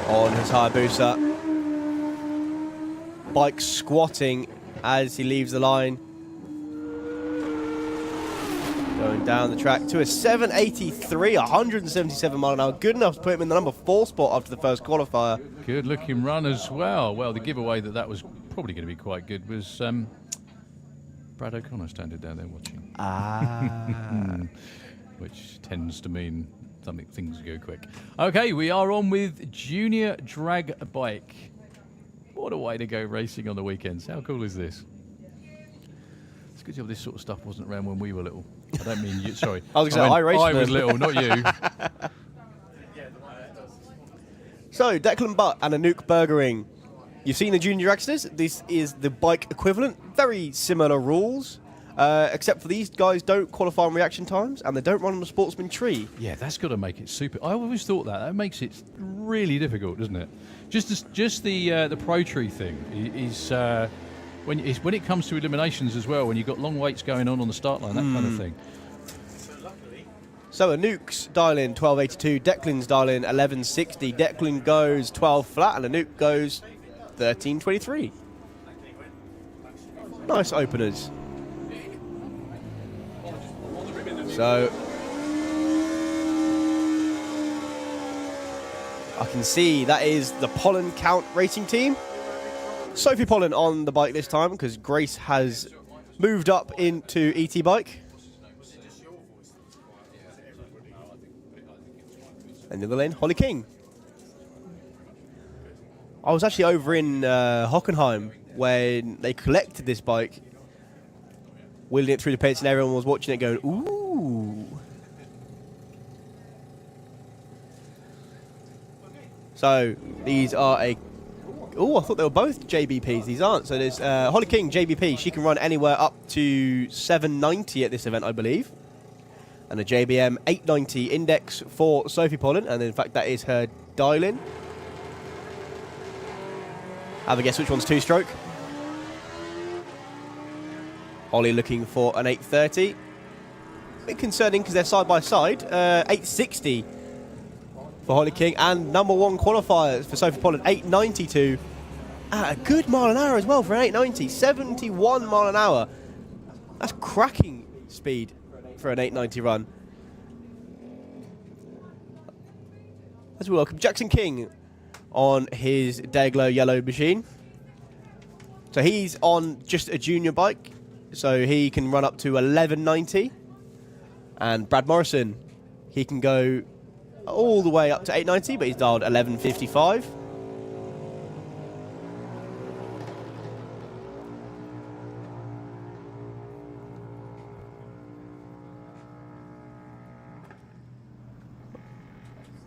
On his Hayabusa. Bike squatting as he leaves the line. Going down the track to a 783, 177 mile an hour. Good enough to put him in the number 4 spot after the first qualifier. Good looking run as well. Well, the giveaway that was probably going to be quite good was Brad O'Connor standing down there watching. Ah. Which tends to mean things go quick. Okay, we are on with Junior Drag Bike. What a way to go racing on the weekends. How cool is this? It's good job this sort of stuff wasn't around when we were little. I don't mean you, sorry. I was going to say, I was little, not you. So, Declan Butt and Anouk Bergering You've seen the Junior Dragsters. This is the bike equivalent. Very similar rules, except for these guys don't qualify on reaction times and they don't run on the Sportsman tree. Yeah, that's got to make it super. I always thought that makes it really difficult, doesn't it? Just the Pro Tree thing is when it comes to eliminations as well. When you've got long waits going on the start line, that kind of thing. So Anouk's dial in 1282, Declan's dial in 1160. Declan goes 12 flat and Anouk goes 1323. Nice openers. So I can see that is the Pollen Count racing team. Sophie Pollen on the bike this time because Grace has moved up into ET bike. And the other lane, Holly King. I was actually over in Hockenheim when they collected this bike, wheeling it through the pits, and everyone was watching it going, ooh. So these are oh, I thought they were both JBPs. These aren't. So there's Holly King, JBP. She can run anywhere up to 790 at this event, I believe. And a JBM 890 index for Sophie Pollen, and in fact that is her dial-in. Have a guess which one's two-stroke. Holly looking for an 830. A bit concerning because they're side-by-side. 860 for Holly King, and number one qualifier for Sophie Pollen, 892. At a good mile an hour as well for an 890. 71 mile an hour. That's cracking speed for an 890 run. Let's welcome Jackson King on his Dayglow yellow machine. So he's on just a junior bike, so he can run up to 1190. And Brad Morrison, he can go all the way up to 890, but he's dialed 1155.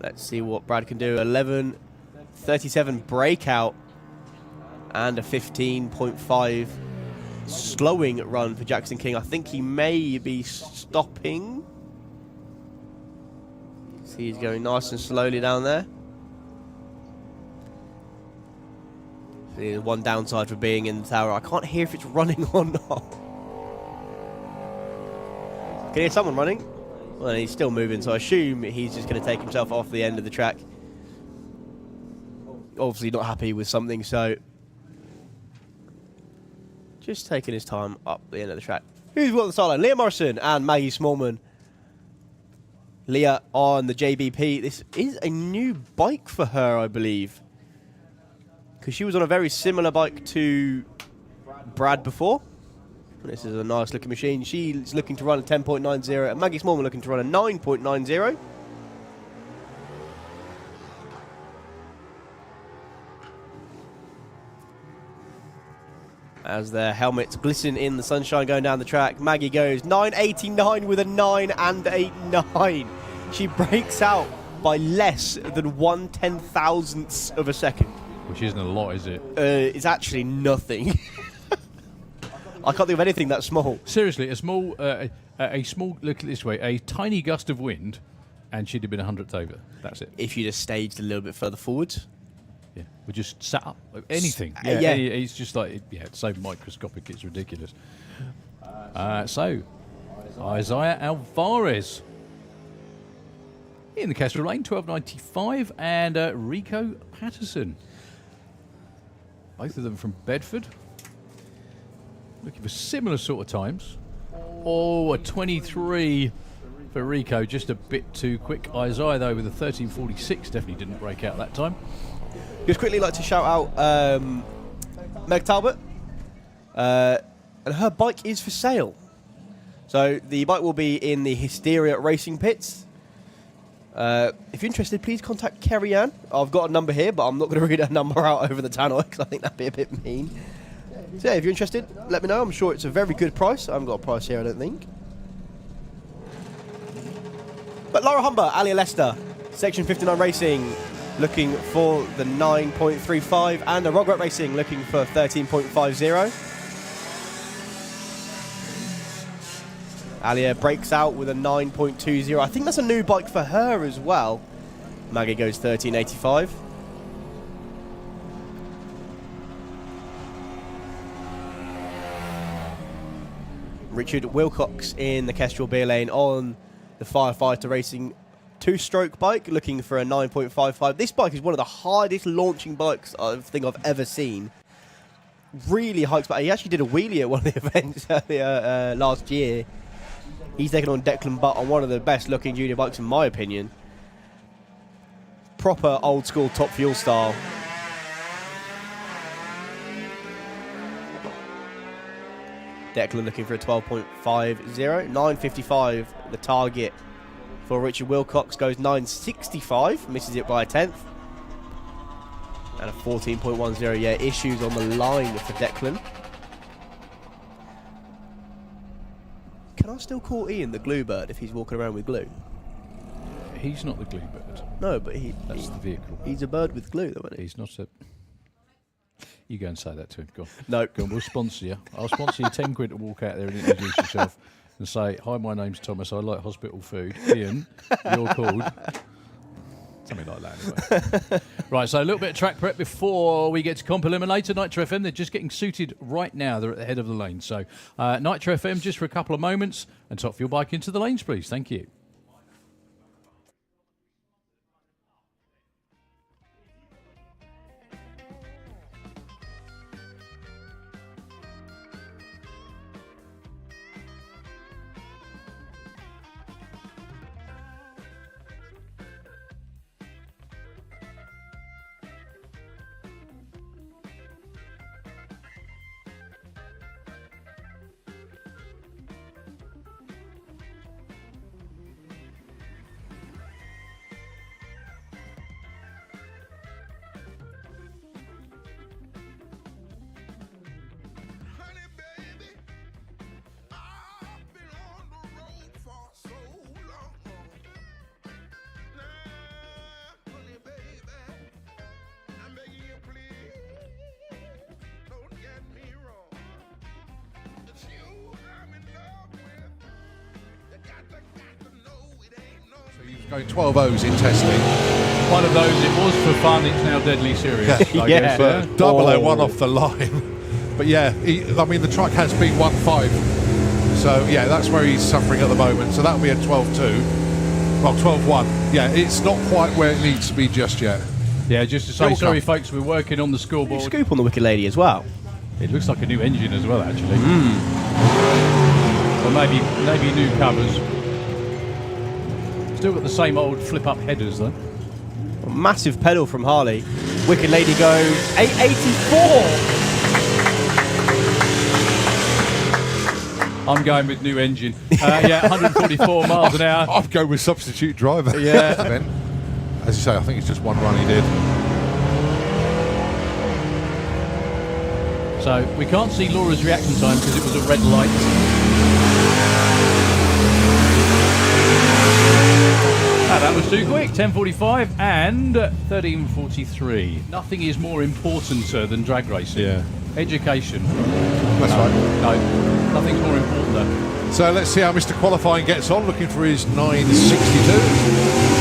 Let's see what Brad can do. 11:37 breakout and a 15.5 slowing run for Jackson King. I think he may be stopping. See, he's going nice and slowly down there. See, there's one downside for being in the tower. I can't hear if it's running or not. Can you hear someone running? Well, he's still moving, so I assume he's just going to take himself off the end of the track. Obviously not happy with something, so just taking his time up the end of the track. Who's got the sideline? Leah Morrison and Maggie Smallman. Leah on the JBP. This is a new bike for her, I believe, because she was on a very similar bike to Brad before. This is a nice looking machine. She's looking to run a 10.90 and Maggie Smallman looking to run a 9.90. As their helmets glisten in the sunshine going down the track, Maggie goes 989 with a 9 and a 9. She breaks out by less than 1/10,000th of a second. Which isn't a lot, is it? It's actually nothing. I can't think of anything that small. Seriously, a small, look at it this way, a tiny gust of wind, and she'd have been 100th over. That's it. If you just staged a little bit further forwards. Yeah, we just sat up. Anything. Yeah. It's just like, it's so microscopic, it's ridiculous. So, Isaiah Alvarez in the Kestrel lane, 1295, and Rico Patterson. Both of them from Bedford. Looking for similar sort of times. Oh, a 23 for Rico, just a bit too quick. Isaiah, though, with a 1346, definitely didn't break out that time. Just quickly like to shout out Meg Talbot. And her bike is for sale. So the bike will be in the Hysteria Racing pits. If you're interested, please contact Kerry Ann. I've got a number here, but I'm not going to read her number out over the tannoy because I think that'd be a bit mean. So yeah, if you're interested, let me know. I'm sure it's a very good price. I haven't got a price here, I don't think. But Laura Humber, Alia Leicester, Section 59 Racing, looking for the 9.35, and the Rograt Racing looking for 13.50. Anglia breaks out with a 9.20. I think that's a new bike for her as well. Maggie goes 13.85. Richard Wilcox in the Kestrel beer lane on the Firefighter Racing 2-stroke bike, looking for a 9.55. This bike is one of the hardest launching bikes I think I've ever seen. Really hikes back. He actually did a wheelie at one of the events earlier last year. He's taken on Declan Butt on one of the best looking junior bikes in my opinion. Proper old school Top Fuel style. Declan looking for a 12.50. 9.55 the target for Richard Wilcox, goes 9.65, misses it by a tenth. And a 14.10, yeah, issues on the line for Declan. Can I still call Ian the glue bird if he's walking around with glue? He's not the glue bird. No, but That's the vehicle. He's a bird with glue, though, isn't he? He's not a... You go and say that to him. Go on. No. Go on, we'll sponsor you. I'll sponsor you 10 quid to walk out there and introduce yourself and say, hi, my name's Thomas, I like hospital food. Ian, you're called. Something like that, anyway. Right, so a little bit of track prep before we get to Comp Eliminator. Nitro FM, they're just getting suited right now. They're at the head of the lane. So Nitro FM just for a couple of moments, and top fuel bike into the lanes, please. Thank you. Going 12 O's in testing. One of those, it was for fun, it's now deadly serious. I guess, but 001 off the line. But yeah, I mean, the truck has been 1.5. So yeah, that's where he's suffering at the moment. So that'll be a 12.2. Well, 12.1. Yeah, it's not quite where it needs to be just yet. Yeah, just to say, sorry folks, we're working on the scoreboard. Scoop on the Wicked Lady as well. It looks like a new engine as well, actually. Or maybe new covers. Still got the same old flip-up headers, though. A massive pedal from Harley. Wicked Lady goes 884. I'm going with new engine. Yeah, 144 miles an hour. I'm going with substitute driver. Yeah. Then, as you say, I think it's just one run he did. So we can't see Laura's reaction time because it was a red light. That was too quick. 10.45 and 13.43. Nothing is more important than drag racing. Yeah. Education. That's right. No, nothing's more important though. So let's see how Mr. Qualifying gets on, looking for his 9.62.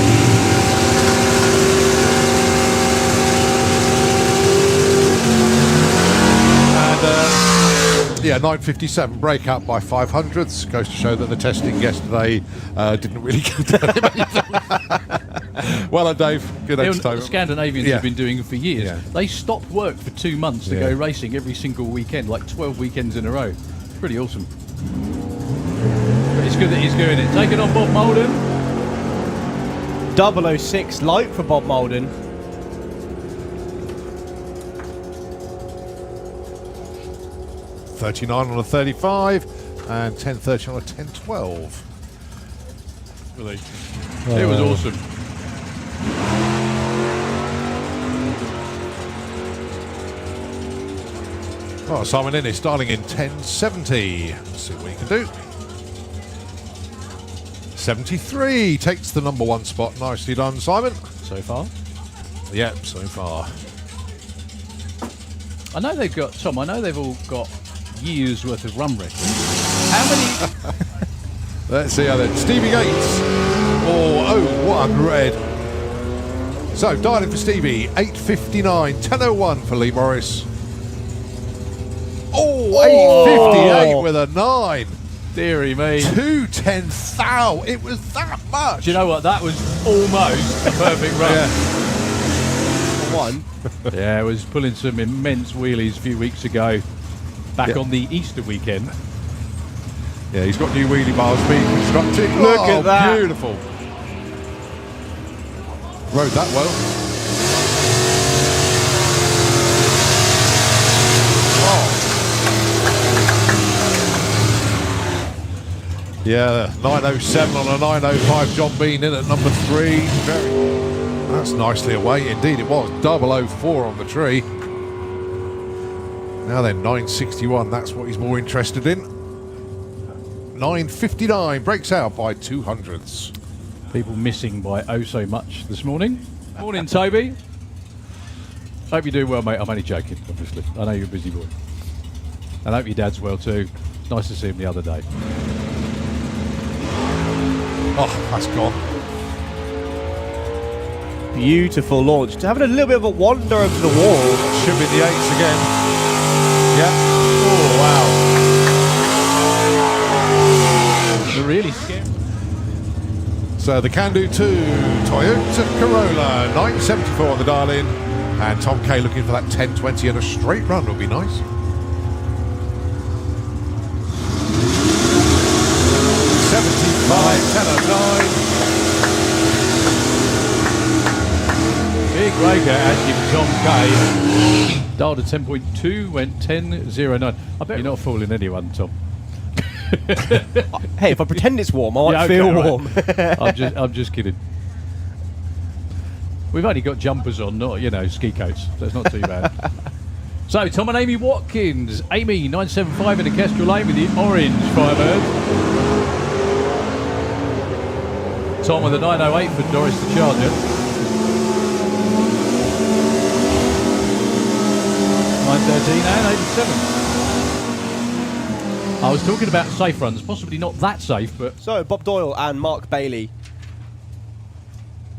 Yeah, 9.57, breakout by 500ths. Goes to show that the testing yesterday didn't really go down. Well done, Dave. Good entertainment. The Scandinavians have been doing it for years. Yeah. They stopped work for 2 months to go racing every single weekend, like 12 weekends in a row. Pretty awesome. But it's good that he's doing it. Take it on, Bob Molden. 006 light for Bob Molden. 39 on a 35 and 10.30 on a 10.12. Really? It was awesome. Oh, Simon Innes starting in 10.70. Let's see what he can do. 73 takes the number 1 spot. Nicely done, Simon. So far. Yep, so far. I know they've got, Tom, I know they've all got years worth of run records. How many? Let's see how then. Stevie Gates. Oh, what a grid. So, dialing for Stevie, 8:59, 10:01 for Lee Morris. Oh, 8:58 with a 9. Deary me. 2:10,000. It was that much. Do you know what? That was almost a perfect run. Yeah. One. Yeah, I was pulling some immense wheelies a few weeks ago, back on the Easter weekend. Yeah, he's got new wheelie bars being constructed. Look at that. Beautiful. Rode that well. Oh. Yeah, 907 on a 905 John Bean in at number 3. That's nicely away. Indeed it was. 004 on the tree. Now then, 961. That's what he's more interested in. 9:59 breaks out by 200ths. People missing by oh so much this morning. Morning, Toby. Hope you're doing well, mate. I'm only joking, obviously. I know you're a busy boy. And I hope your dad's well too. Nice to see him the other day. Oh, that's gone. Beautiful launch. Having a little bit of a wander over the wall. Should be the 8s again. Yeah. Oh, wow. They're really scary. So the Can-Do 2 Toyota Corolla, 974 on the dial-in. And Tom K looking for that 1020 and a straight run would be nice. $75, 1009. Big breaker actually for Tom K. Dialed to 10.2, went 10.09. I bet you're not fooling anyone, Tom. Hey, if I pretend it's warm, I might Yeah, okay, feel right. warm. I'm just kidding. We've only got jumpers on, not, you know, ski coats. So it's not too bad. So, Tom and Amy Watkins. Amy, 975 in the Kestrel Lane with the orange Firebird. Tom with the 908 for Doris the Charger. 913 and 87. I was talking about safe runs, possibly not that safe, but... So, Bob Doyle and Mark Bailey.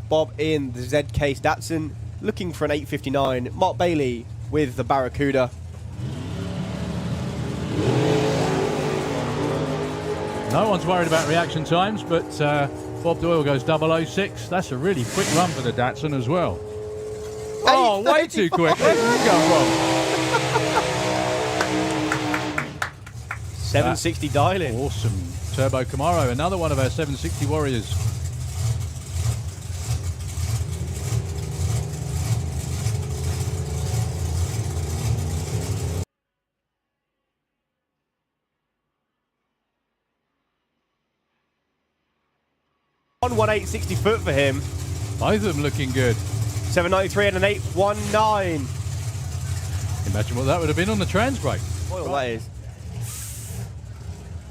Bob in the Z Case Datsun, looking for an 859. Mark Bailey with the Barracuda. No one's worried about reaction times, but Bob Doyle goes 006. That's a really quick run for the Datsun as well. Oh, way too quick. Where did that go wrong? 760 dial-in. Awesome. Turbo Camaro, another one of our 760 Warriors. On 1860 foot for him. Both of them looking good. 793 and an 819. Imagine what that would have been on the trans brake. What that is.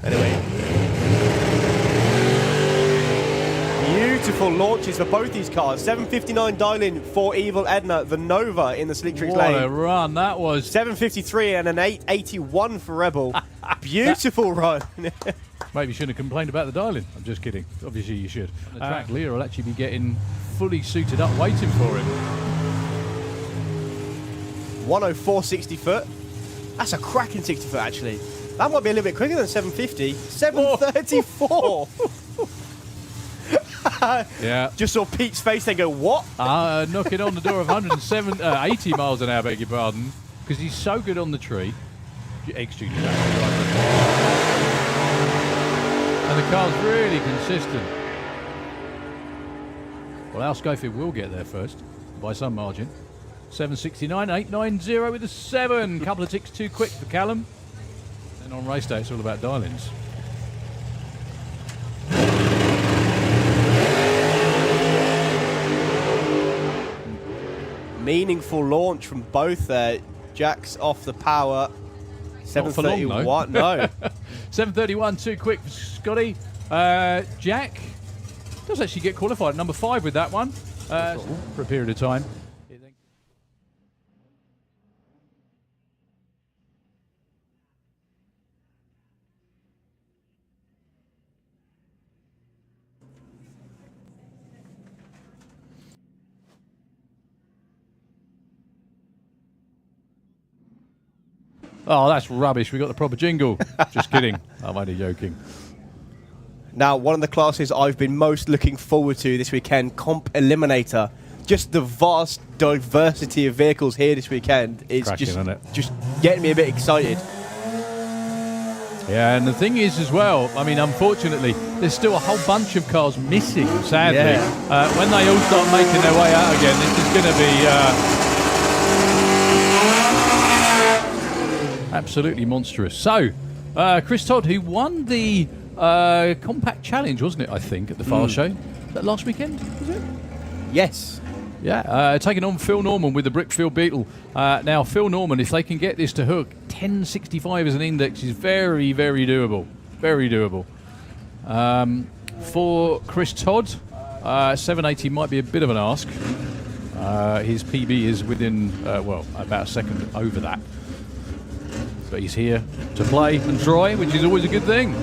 Anyway. Beautiful launches for both these cars. 759 dial-in for Evil Edna, the Nova in the Slick Tricks What lane. a run that was. 753 and an 881 for Rebel. Beautiful run. Maybe you shouldn't have complained about the dial-in. I'm just kidding. Obviously you should. On the track, Leah will actually be getting fully suited up waiting for him. 104 60 foot. That's a cracking 60 foot actually. That might be a little bit quicker than 750. 734. Yeah. Just saw Pete's face then go, what? Knocking on the door of 80 miles an hour, beg your pardon, because he's so good on the tree. Ex-junior. And the car's really consistent. Well, Al Schofield will get there first, by some margin. 769, 890 with a 7. Couple of ticks too quick for Callum. And on race day, it's all about dial-ins. Meaningful launch from both there. Jack's off the power. 731. No. 731 too quick for Scotty. Jack does actually get qualified at number 5 with that one for a period of time. Oh, that's rubbish. We got the proper jingle. Just kidding. I'm only joking. Now, one of the classes I've been most looking forward to this weekend, Comp Eliminator. Just the vast diversity of vehicles here this weekend is Cracking, isn't it? just getting me a bit excited. Yeah, and the thing is as well, I mean, unfortunately, there's still a whole bunch of cars missing, sadly. Yeah. When they all start making their way out again, this is going to be absolutely monstrous. So, Chris Todd, who won the Compact Challenge, wasn't it, I think, at the File Show? Was that last weekend, was it? Yes. Yeah, taking on Phil Norman with the Brickfield Beetle. Now, Phil Norman, if they can get this to hook, 1065 as an index is very, very doable. Very doable. For Chris Todd, 780 might be a bit of an ask. His PB is within, well, about a second over that. But he's here to play and try, which is always a good thing.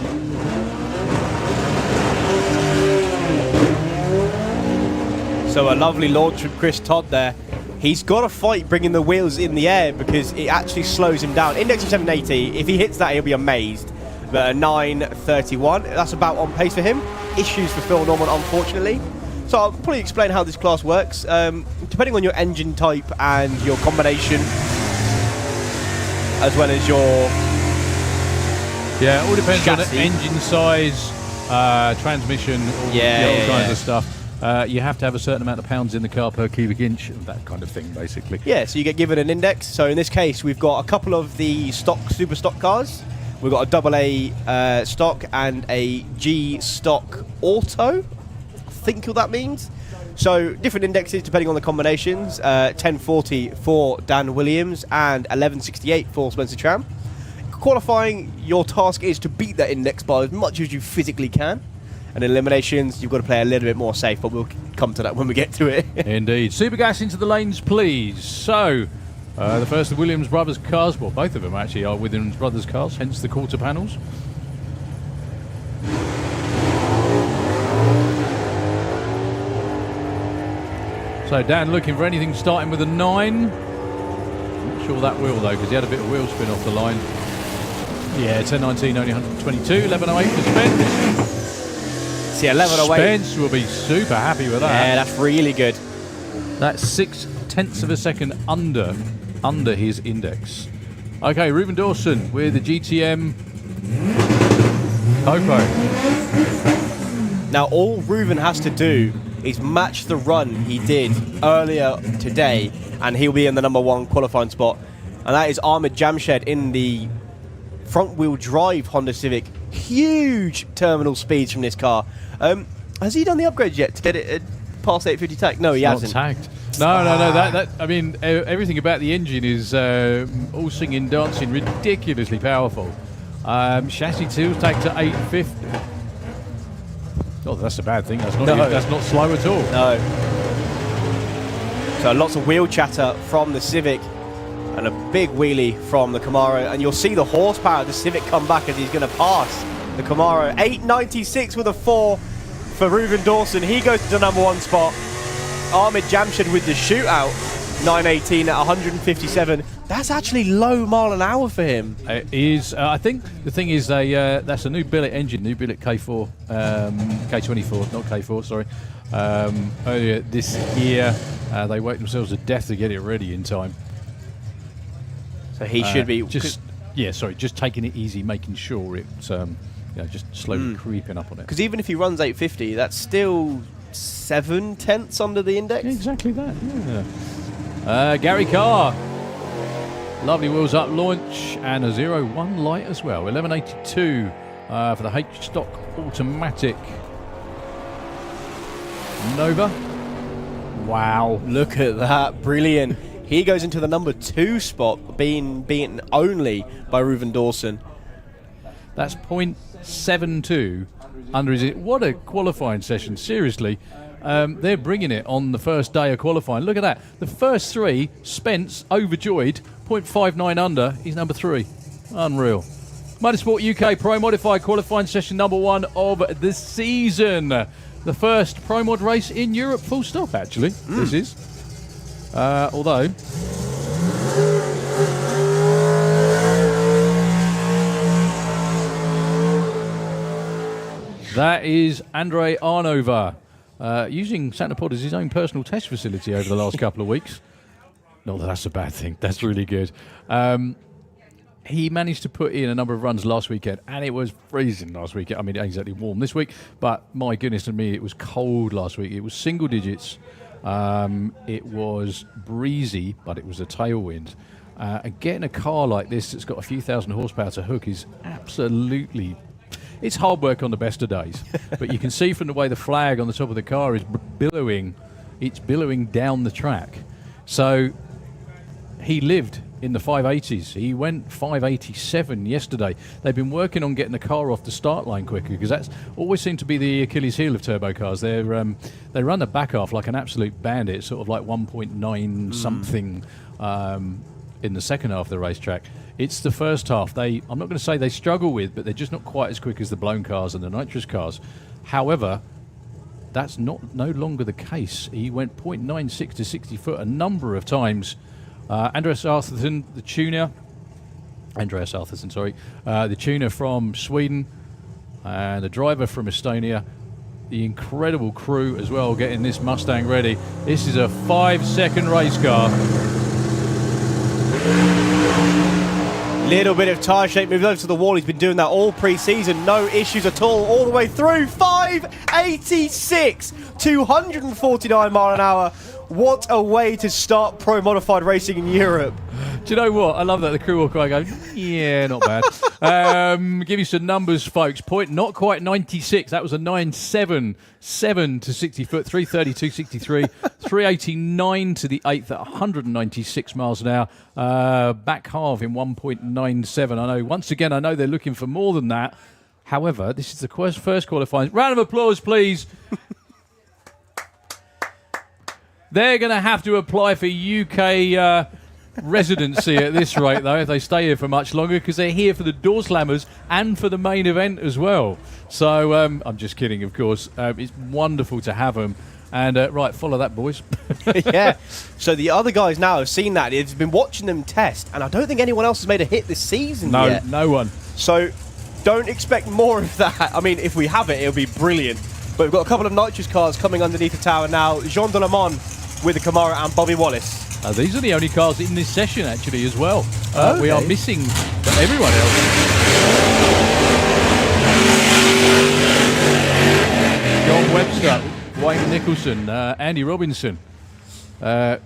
So a lovely launch from Chris Todd there. He's got to fight bringing the wheels in the air because it actually slows him down. Index of 780, if he hits that, he'll be amazed. But a 931, that's about on pace for him. Issues for Phil Norman, unfortunately. So I'll probably explain how this class works. Depending on your engine type and your combination, as well as your Yeah, it all depends chassis. on the engine size, transmission, all kinds of stuff. You have to have a certain amount of pounds in the car per cubic inch, that kind of thing, basically. Yeah, so you get given an index. So in this case, we've got a couple of the stock, super stock cars. We've got a AA stock and a G stock auto. I think what that means. So different indexes depending on the combinations. 1040 for Dan Williams and 1168 for Spencer Tram. Qualifying, your task is to beat that index by as much as you physically can. And in eliminations, you've got to play a little bit more safe, but we'll come to that when we get to it. Indeed. Supergas into the lanes, please. So, the first of Williams Brothers cars, well, both of them actually are Williams Brothers cars, hence the quarter panels. So, Dan looking for anything starting with a 9. Not sure that will, though, because he had a bit of wheel spin off the line. Yeah, 1019, only 122, 1108 for Spence. See, 1108. Spence will be super happy with that. Yeah, that's really good. That's 0.6 of a second under his index. Okay, Reuben Dawson with the GTM Popo. Now, all Reuben has to do is match the run he did earlier today, and he'll be in the #1 qualifying spot. And that is Ahmed Jamshed in the front-wheel drive Honda Civic. Huge terminal speeds from this car. Has he done the upgrades yet to get it past 850 tach? No, he hasn't. Not tagged. No. That I mean, everything about the engine is all singing, dancing, ridiculously powerful. Chassis 2 tagged to 850. Oh, that's a bad thing. That's not slow at all. No. So lots of wheel chatter from the Civic and a big wheelie from the Camaro. And you'll see the horsepower of the Civic come back as he's going to pass the Camaro. 896 with a 4 for Reuben Dawson. He goes to the #1 spot. Ahmed Jamshed with the shootout. 918 at 157. That's actually low mile an hour for him. It is. I think the thing is, that's a new billet engine, new billet K4, K24, not K4, sorry. Earlier this year, they worked themselves to death to get it ready in time. So he should be just taking it easy, making sure it's just slowly creeping up on it. because even if he runs 850, that's still 7/10 under the index. Yeah, exactly that. Yeah. Gary Carr, lovely wheels up launch and a 0-1 light as well. 1182 for the H stock automatic Nova. Wow, Look at that, brilliant. He goes into the #2 spot, being beaten only by Reuben Dawson. that's 0.72 under his. What a qualifying session! Seriously, they're bringing it on the first day of qualifying. Look at that. The first three, Spence overjoyed, 0.59 under. He's #3. Unreal. Motorsport UK Pro Modified qualifying session #1 of the season. The first Pro Mod race in Europe. Full stop. Actually, this is. Although That is Andre Arnover, using Santa Pod as his own personal test facility over the last couple of weeks. Not that that's a bad thing. That's really good. He managed to put in a number of runs last weekend, and it was freezing last weekend. I mean, it ain't exactly warm this week, but my goodness to me, it was cold last week. It was single digits. It was breezy, but it was a tailwind. And getting a car like this that's got a few thousand horsepower to hook is absolutely... It's hard work on the best of days. But you can see from the way the flag on the top of the car is billowing, it's billowing down the track. So he lived in the 580s. He went 587 yesterday. They've been working on getting the car off the start line quicker, because that's always seemed to be the Achilles heel of turbo cars. They run the back half like an absolute bandit, sort of like 1.9 something in the second half of the racetrack. It's the first half I'm not going to say they struggle with, but they're just not quite as quick as the blown cars and the nitrous cars. However, that's no longer the case. He went 0.96 to 60 foot a number of times. Andreas Arthurson, the tuner from Sweden, and the driver from Estonia, the incredible crew as well getting this Mustang ready. This is a 5-second race car. Little bit of tyre shake, moving over to the wall. He's been doing that all pre-season, no issues at all the way through. 586, 249 mile an hour. What a way to start pro modified racing in Europe. Do you know what? I love that the crew will go, yeah, not bad. Give you some numbers, folks. Not quite 96. That was a 977 to 60 foot, 332.63, 389 to the 8th at 196 miles an hour. Back half in 1.97. I know. Once again, I know they're looking for more than that. However, this is the first qualifying. Round of applause, please. They're going to have to apply for UK residency at this rate, though, if they stay here for much longer, because they're here for the door slammers and for the main event as well. So I'm just kidding, of course. It's wonderful to have them. And right, follow that, boys. Yeah. So the other guys now have seen that. They've been watching them test, and I don't think anyone else has made a hit this season yet. No one. So don't expect more of that. I mean, if we have it, it'll be brilliant. But we've got a couple of nitrous cars coming underneath the tower now. Jean de Le Mans with the Camaro and Bobby Wallace. These are the only cars in this session, actually, as well. Okay. We are missing everyone else. John Webster, Wayne Nicholson, Andy Robinson. Well,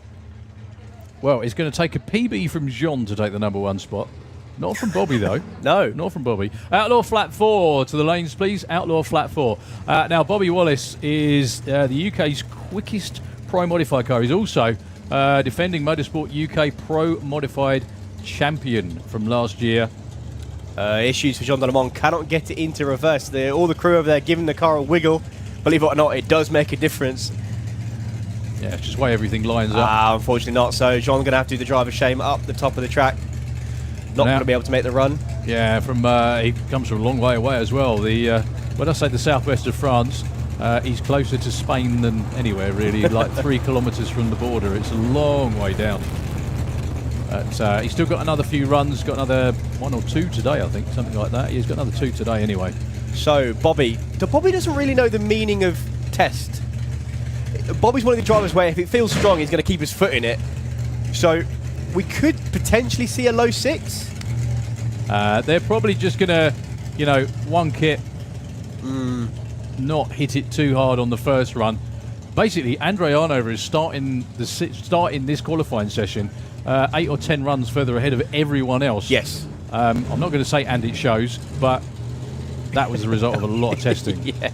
it's going to take a PB from Jean to take the #1 spot. Not from Bobby, though. No. Not from Bobby. Outlaw flat 4 to the lanes, please. Outlaw flat 4. Now, Bobby Wallace is the UK's quickest Pro Modified car. He's also defending Motorsport UK Pro Modified champion from last year. Issues for Jean de Le Mans. Cannot get it into reverse. All the crew over there giving the car a wiggle. Believe it or not, it does make a difference. Yeah, it's just the way everything lines up. Unfortunately not. So Jean's going to have to do the driver's shame up the top of the track. Not going to be able to make the run. Yeah, he comes from a long way away as well. When I say the southwest of France, he's closer to Spain than anywhere, really. Like 3 kilometres from the border. It's a long way down. But he's still got another few runs. Got another 1 or 2 today, I think. Something like that. He's got another 2 today anyway. So, Bobby doesn't really know the meaning of test. Bobby's one of the drivers where if it feels strong, he's going to keep his foot in it. So, we could potentially see a low 6. They're probably just going to, one kit, not hit it too hard on the first run. Basically, Andre Arnover is starting this qualifying session 8 or 10 runs further ahead of everyone else. Yes. I'm not going to say and it shows, but that was the result of a lot of testing. Yeah.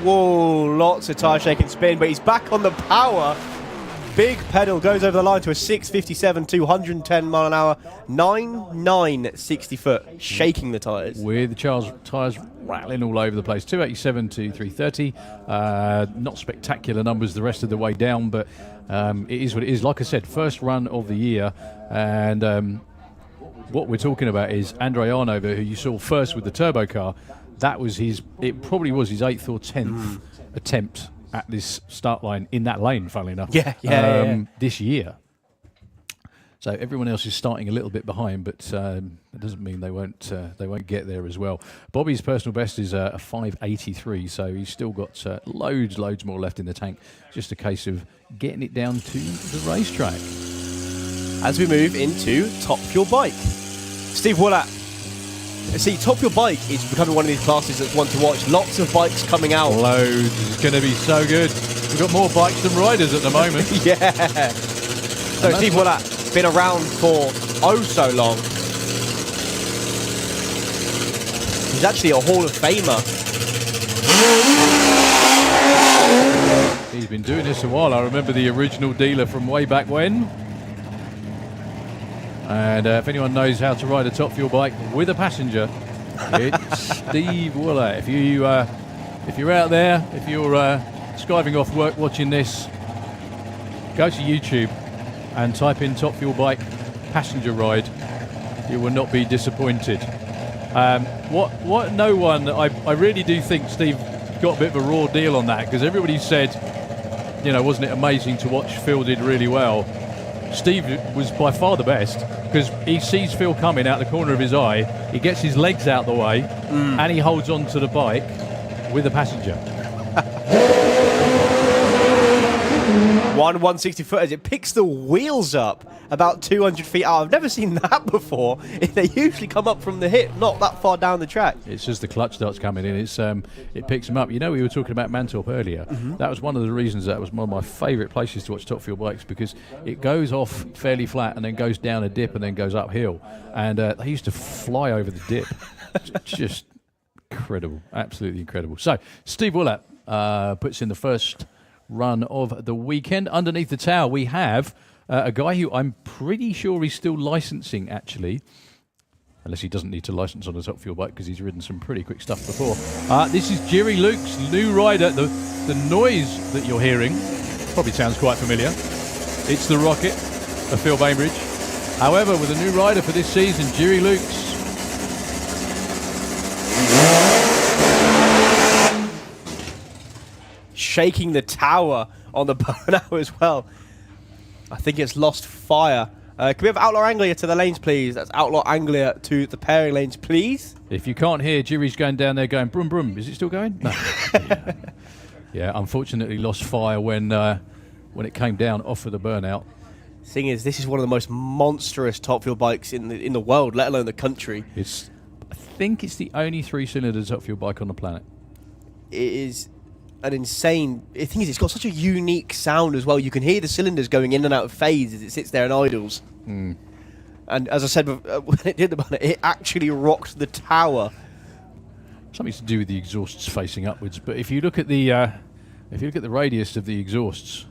Whoa, lots of tyre shake and spin, but he's back on the power. Big pedal goes over the line to a 657, 210 mile an hour, 9.9 60 foot, shaking the tyres. With the tyres rattling all over the place. 287 to 330. Not spectacular numbers the rest of the way down, but it is what it is. Like I said, first run of the year, and what we're talking about is Andre Arnover, who you saw first with the turbo car. That was it probably was his 8th or 10th attempt at this start line in that lane, funnily enough. Yeah. This year. So everyone else is starting a little bit behind, but it doesn't mean they won't get there as well. Bobby's personal best is a 583, so he's still got loads more left in the tank. Just a case of getting it down to the racetrack. As we move into Top Fuel Bike, Steve Willett. See, Top Fuel Bike is becoming one of these classes that's one to watch. Lots of bikes coming out. Loads. It's going to be so good. We've got more bikes than riders at the moment. Yeah. So Steve Willett, been around for oh so long. He's actually a Hall of Famer. He's been doing this a while. I remember the original dealer from way back when. And if anyone knows how to ride a Top Fuel bike with a passenger, it's Steve Willett. If you're out there, if you're skiving off work watching this, go to YouTube and type in Top Fuel bike passenger ride. You will not be disappointed. I really do think Steve got a bit of a raw deal on that, because everybody said, wasn't it amazing to watch Phil did really well. Steve was by far the best, because he sees Phil coming out the corner of his eye, he gets his legs out the way, and he holds on to the bike with a passenger. 160 footers. It picks the wheels up about 200 feet out. I've never seen that before. They usually come up from the hip, not that far down the track. It's just the clutch starts coming in. It picks them up. We were talking about Mantorp earlier. That was one of the reasons that was one of my favourite places to watch Top Fuel bikes, because it goes off fairly flat and then goes down a dip and then goes uphill. And they used to fly over the dip. Just incredible. Absolutely incredible. So, Steve Willett puts in the first run of the weekend. Underneath the tower we have a guy who I'm pretty sure he's still licensing, actually, unless he doesn't need to license on a Top Fuel bike because he's ridden some pretty quick stuff before. This is Jerry Luke's new rider. The noise that you're hearing probably sounds quite familiar. It's the Rocket of Phil Bainbridge. However, with a new rider for this season, Jerry Luke's shaking the tower on the burnout as well. I think it's lost fire. Can we have Outlaw Anglia to the lanes, please? That's Outlaw Anglia to the pairing lanes, please. If you can't hear, Jerry's going down there going, brum, brum. Is it still going? No. Yeah, unfortunately lost fire when it came down off of the burnout. Thing is, this is one of the most monstrous Top Fuel bikes in the world, let alone the country. I think it's the only 3-cylinder Top Fuel bike on the planet. It is an insane... The thing is, it's got such a unique sound as well. You can hear the cylinders going in and out of phase as it sits there and idles. And as I said when it did the burnout, it actually rocked the tower. Something to do with the exhausts facing upwards, but if you look at the radius of the exhausts,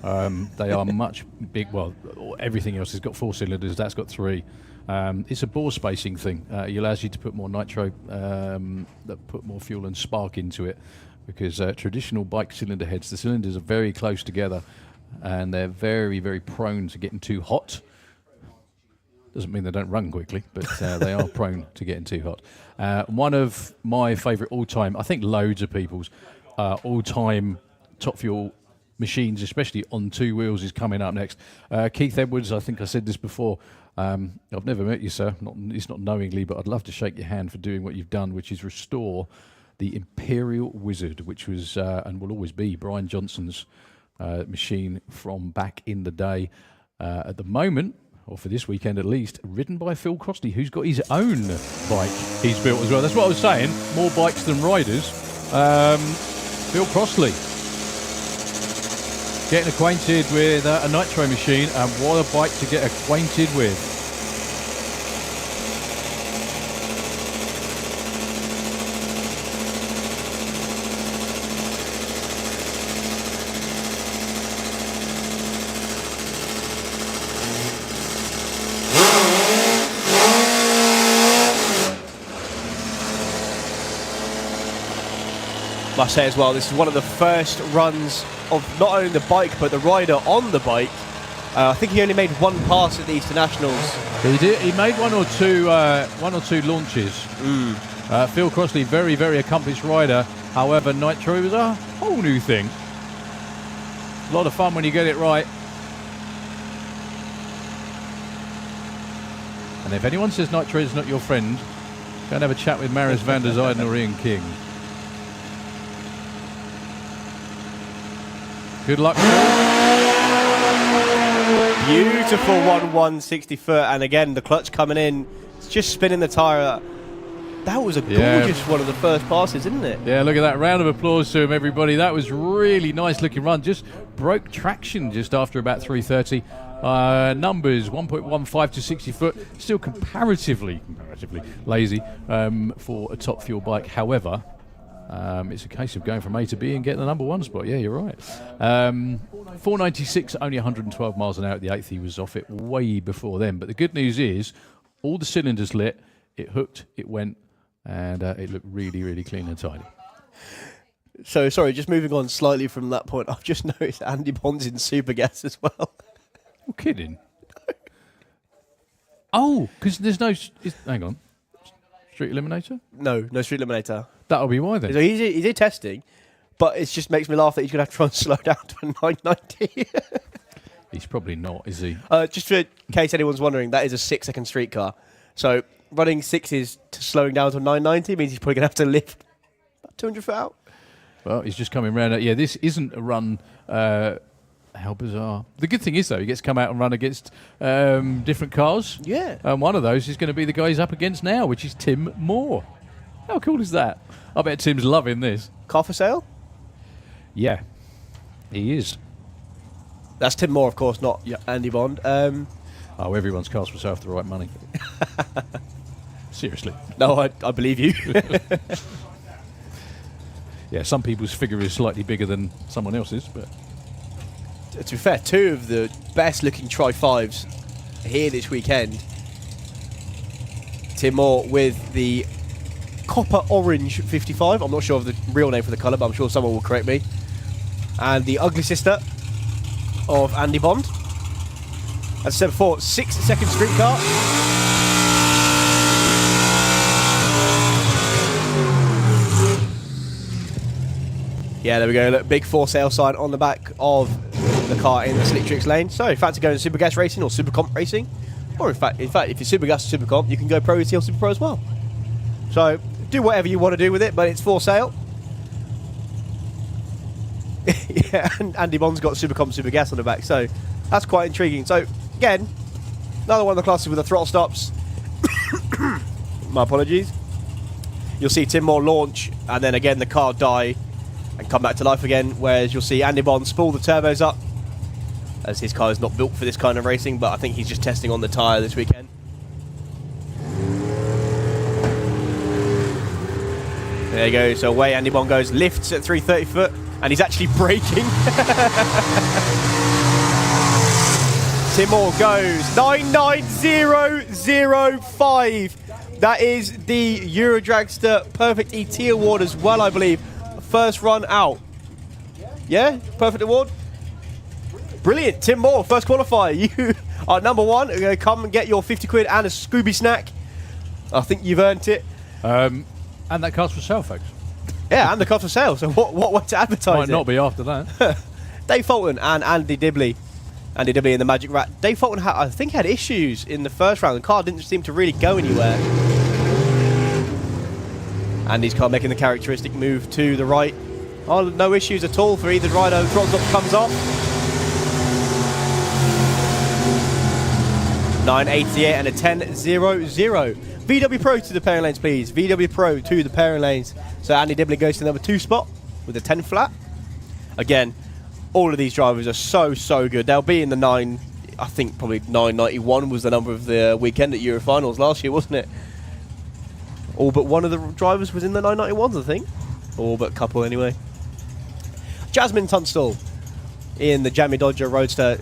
they are much big. Well, everything else has got 4 cylinders. That's got 3. It's a bore spacing thing. It allows you to put more nitro, that put more fuel and spark into it, because traditional bike cylinder heads, the cylinders are very close together, and they're very, very prone to getting too hot. Doesn't mean they don't run quickly, but they are prone to getting too hot. One of my favourite all-time, I think loads of people's all-time Top Fuel machines, especially on 2 wheels, is coming up next. Keith Edwards, I think I said this before. I've never met you, sir. It's not knowingly, but I'd love to shake your hand for doing what you've done, which is restore the Imperial Wizard, which was and will always be Brian Johnson's machine from back in the day. At the moment, or for this weekend at least, ridden by Phil Crossley, who's got his own bike he's built as well. That's what I was saying, more bikes than riders. Phil Crossley getting acquainted with a Nitro machine, and what a bike to get acquainted with. Must say as well, this is one of the first runs of not only the bike but the rider on the bike. I think he only made 1 pass at the Easter Nationals. He did. He made one or two launches. Phil Crossley, very, very accomplished rider. However, Nitro was a whole new thing. A lot of fun when you get it right. And if anyone says Nitro is not your friend, go and have a chat with Marius van der Zijden or Ian King. Good luck. Beautiful 160 foot, and again the clutch coming in. It's just spinning the tyre. That was a gorgeous one of the first passes, isn't it? Yeah, look at that. Round of applause to him, everybody. That was really nice looking run. Just broke traction just after about 3:30. Numbers 1.15 to 60 foot. Still comparatively lazy for a top fuel bike. However, it's a case of going from A to B and getting the number one spot. Yeah, you're right. 496, only 112 miles an hour at the 8th. He was off it way before then. But the good news is all the cylinders lit, it hooked, it went, and it looked really, really clean and tidy. So, sorry, just moving on slightly from that point, I've just noticed Andy Bond's in super gas as well. You're kidding. Oh, because there's no... hang on. Street Eliminator? No Street Eliminator. That'll be why then. So he did testing, but it just makes me laugh that he's going to have to try and slow down to a 990. He's probably not, is he? Just for case anyone's wondering, that is a 6-second street car. So running 6s to slowing down to 990 means he's probably going to have to lift about 200 foot out. Well, he's just coming round. Yeah, this isn't a run... how bizarre. The good thing is, though, he gets to come out and run against different cars. Yeah. And one of those is going to be the guy he's up against now, which is Tim Moore. How cool is that? I bet Tim's loving this. Car for sale? Yeah, he is. That's Tim Moore, of course, not Andy Bond. Oh, everyone's car's for sale for the right money. Seriously. No, I believe you. Yeah, some people's figure is slightly bigger than someone else's, but... To be fair, two of the best-looking Tri-5s here this weekend. Tim Moore with the copper orange 55. I'm not sure of the real name for the colour, but I'm sure someone will correct me. And the ugly sister of Andy Bond. As I said before, 6-second street car. Yeah, there we go. Look, big for sale sign on the back of the car in the Slick Tricks lane. So, in fact, to go in super gas racing or super comp racing, or in fact, if you're super gas or super comp, you can go pro ET or super pro as well. So, do whatever you want to do with it, but it's for sale. Yeah, and Andy Bond's got super comp, super gas on the back, so that's quite intriguing. So, again, another one of the classes with the throttle stops. My apologies. You'll see Tim Moore launch, and then again the car die and come back to life again, whereas you'll see Andy Bond spool the turbos up, as his car is not built for this kind of racing, but I think he's just testing on the tyre this weekend. There you go, so away Andy Bond goes, lifts at 330 foot, and he's actually braking. Tim Moore goes 99005. That is the Euro Dragster Perfect ET Award as well, I believe. First run out. Yeah? Perfect award? Brilliant. Tim Moore, first qualifier. You are number one. You're going to come and get your 50 quid and a Scooby snack. I think you've earned it. And that car's for sale, folks. Yeah, and the car's for sale. So what way to advertise Might not be after that. Dave Fulton and Andy Dibley. Andy Dibley in the Magic Rat. Dave Fulton, I think, had issues in the first round. The car didn't seem to really go anywhere. Andy's car making the characteristic move to the right. Oh, no issues at all for either rider. The throttle comes off. 988 and a 10.00. VW Pro to the pairing lanes, please. VW Pro to the pairing lanes. So Andy Dibley goes to the number 2 spot with a 10 flat. Again, all of these drivers are so good. They'll be in the 9, I think probably 991 was the number of the weekend at Eurofinals last year, wasn't it? All but one of the drivers was in the 991s, I think. All but a couple, anyway. Jasmine Tunstall in the Jamie Dodger Roadster.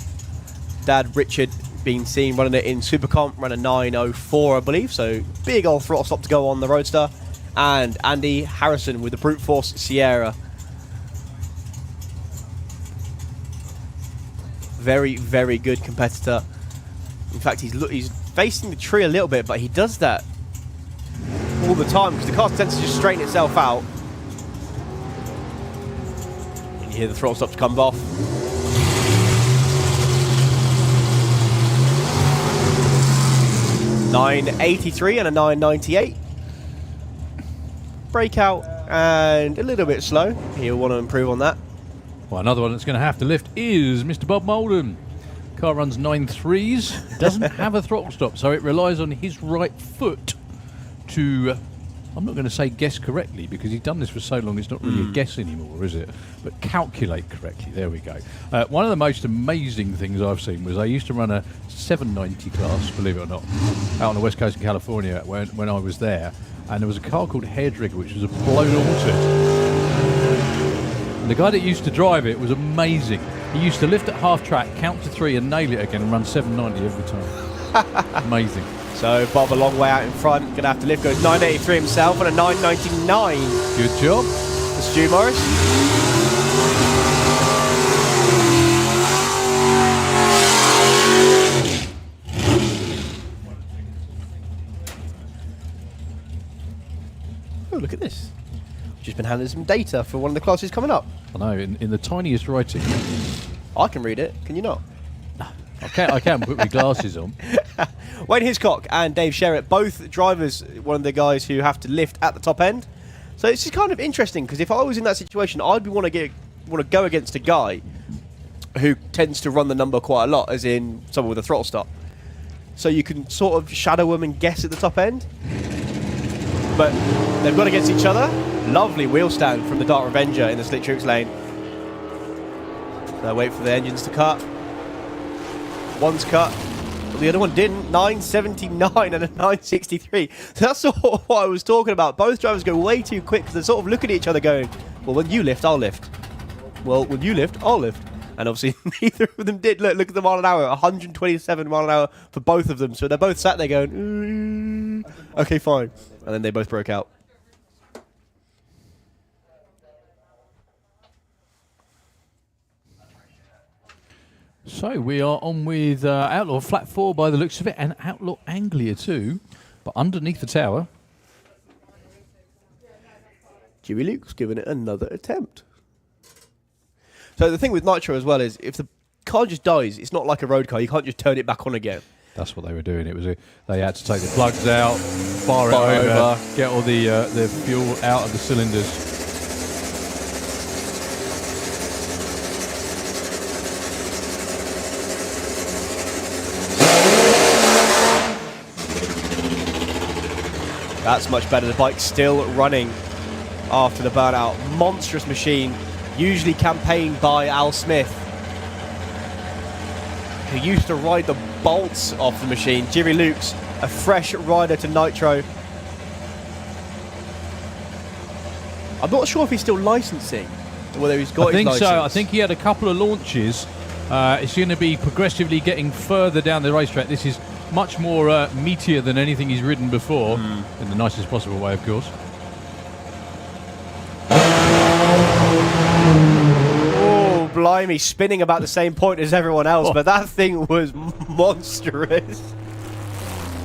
Dad Richard being seen running it in Super Comp, running 904, I believe. So big old throttle stop to go on the Roadster. And Andy Harrison with the Brute Force Sierra. Very good competitor. In fact, he's facing the tree a little bit, but he does that all the time because the car tends to just straighten itself out. And you hear the throttle stops come off. 983 and a 998. Breakout and a little bit slow. He'll want to improve on that. Well, another one that's going to have to lift is Mr. Bob Molden. Car runs 9.3s, doesn't have a throttle stop, so it relies on his right foot to, I'm not going to say guess correctly, because he's done this for so long it's not really a guess anymore, is it? But calculate correctly, there we go. One of the most amazing things I've seen was I used to run a 790 class, believe it or not, out on the west coast of California when I was there, and there was a car called Hairdrigger, which was a blown altered. The guy that used to drive it was amazing. He used to lift at half track, count to 3 and nail it again and run 790 every time. Amazing. So Bob a long way out in front, going to have to lift, goes 983 himself and a 999. Good job. For Stu Morris. Oh, look at this. Just been handed some data for one of the classes coming up. I know, in the tiniest writing. I can read it, can you not? I can put my glasses on. Wayne Hiscock and Dave Sherritt, both drivers, one of the guys who have to lift at the top end. So it's just kind of interesting, because if I was in that situation, I'd want to go against a guy who tends to run the number quite a lot, as in someone with a throttle stop. So you can sort of shadow them and guess at the top end. But they've gone against each other. Lovely wheel stand from the Dark Revenger in the Slick Tricks lane. Now wait for the engines to cut. One's cut, but the other one didn't. 979 and a 963. So that's sort of what I was talking about. Both drivers go way too quick because they're sort of looking at each other going, well, when you lift, I'll lift. Well, when you lift, I'll lift. And obviously neither of them did. Look at the mile an hour, 127 mile an hour for both of them. So they're both sat there going, okay, fine. And then they both broke out. So we are on with Outlaw Flat 4 by the looks of it, and Outlaw Anglia too, but underneath the tower. Jimmy Luke's giving it another attempt. So the thing with Nitro as well is if the car just dies, it's not like a road car. You can't just turn it back on again. That's what they were doing. It was they had to take the plugs out, fire it over, get all the fuel out of the cylinders. That's much better. The bike's still running after the burnout. Monstrous machine, usually campaigned by Al Smith, who used to ride the bolts off the machine. Jimmy Luke's a fresh rider to Nitro. I'm not sure if he's still licensing, or whether he's got his license. I think so. I think he had a couple of launches. It's going to be progressively getting further down the racetrack. This is much more meatier than anything he's ridden before, in the nicest possible way, of course. Oh, blimey, spinning about the same point as everyone else, but that thing was monstrous.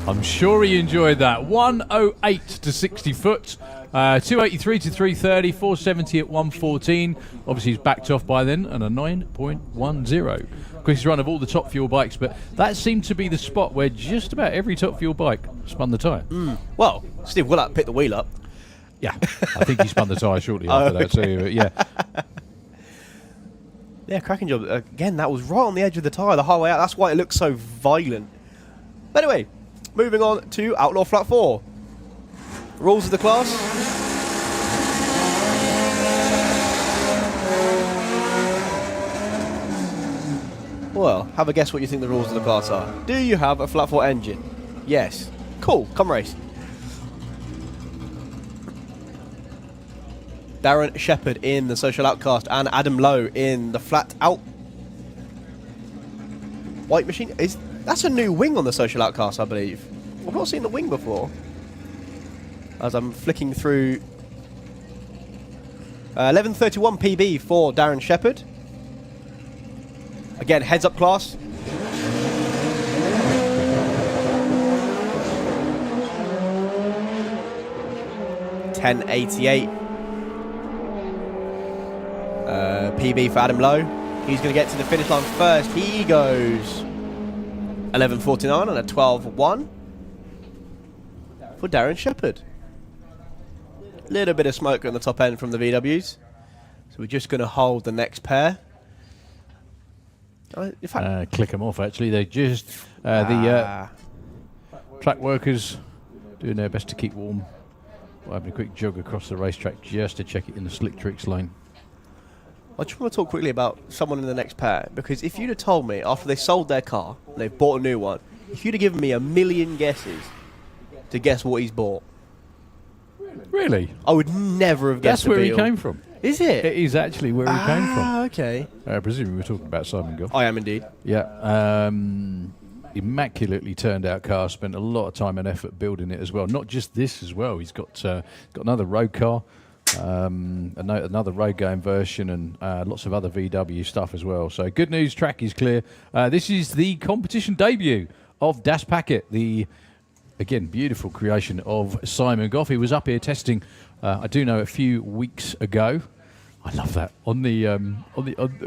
I'm sure he enjoyed that. 108 to 60 foot, 283 to 330, 470 at 114. Obviously, he's backed off by then, and a 9.10. Quickest run of all the top fuel bikes, but that seemed to be the spot where just about every top fuel bike spun the tyre. Well, Steve Willett picked the wheel up. Yeah, I think he spun the tyre shortly after that too. Yeah. Yeah, cracking job. Again, that was right on the edge of the tyre the whole way out. That's why it looks so violent. But anyway, moving on to Outlaw Flat 4. Rules of the class. Well, have a guess what you think the rules of the class are. Do you have a flat 4 engine? Yes. Cool, come race. Darren Shepherd in the Social Outcast and Adam Lowe in the Flat Out White Machine. That's a new wing on the Social Outcast, I believe. I've not seen the wing before. As I'm flicking through 11:31 PB for Darren Shepherd. Again, heads up class. $10.88. PB for Adam Lowe. He's going to get to the finish line first. He goes 11:49 and a 12:1. for Darren Shepherd. Little bit of smoke on the top end from the VWs. So we're just going to hold the next pair. In fact, Click them off, actually. They just... the track workers doing their best to keep warm by having a quick jog across the racetrack just to check it in the slick tricks lane. I just want to talk quickly about someone in the next pair, because if you'd have told me after they sold their car, and they've bought a new one, if you'd have given me a million guesses to guess what he's bought, Really? I would never have guessed. That's where Beetle. he came from. Is it? It is actually where he came from. Okay. Presumably we're talking about Simon Goff. I am indeed. Yeah. Immaculately turned out car. Spent a lot of time and effort building it as well. Not just this as well. He's got another road car, another road going version, and lots of other VW stuff as well. So good news, track is clear. This is the competition debut of Das Packet, the again beautiful creation of Simon Goff. He was up here testing, I do know, a few weeks ago. I love that.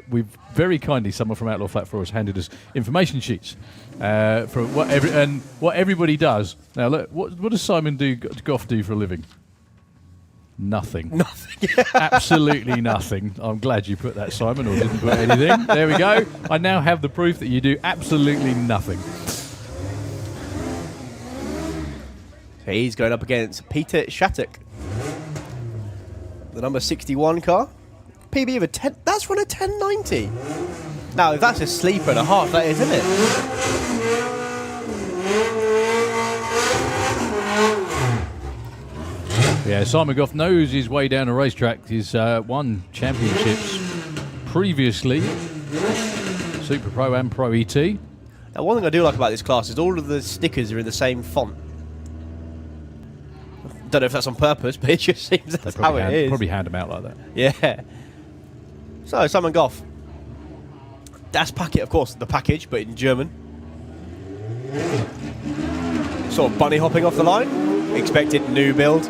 We've very kindly, someone from Outlaw Flat Floors handed us information sheets for what everybody does. Now look, what does Simon Goff do for a living? Nothing. Nothing. Absolutely nothing. I'm glad you put that, Simon, or didn't put anything. There we go. I now have the proof that you do absolutely nothing. He's going up against Peter Shattuck. The number 61 car. PB of a 10. That's run a 1090. Now, if that's a sleeper and a half, that is, isn't it? Yeah, Simon Goff knows his way down a racetrack. He's won championships previously, Super Pro and Pro ET. Now, one thing I do like about this class is all of the stickers are in the same font. Don't know if that's on purpose, but it just seems that's how it is. Probably hand them out like that. Yeah. So, Simon Goff. Das Packet, of course, the package, but in German. Sort of bunny hopping off the line. Expected new build.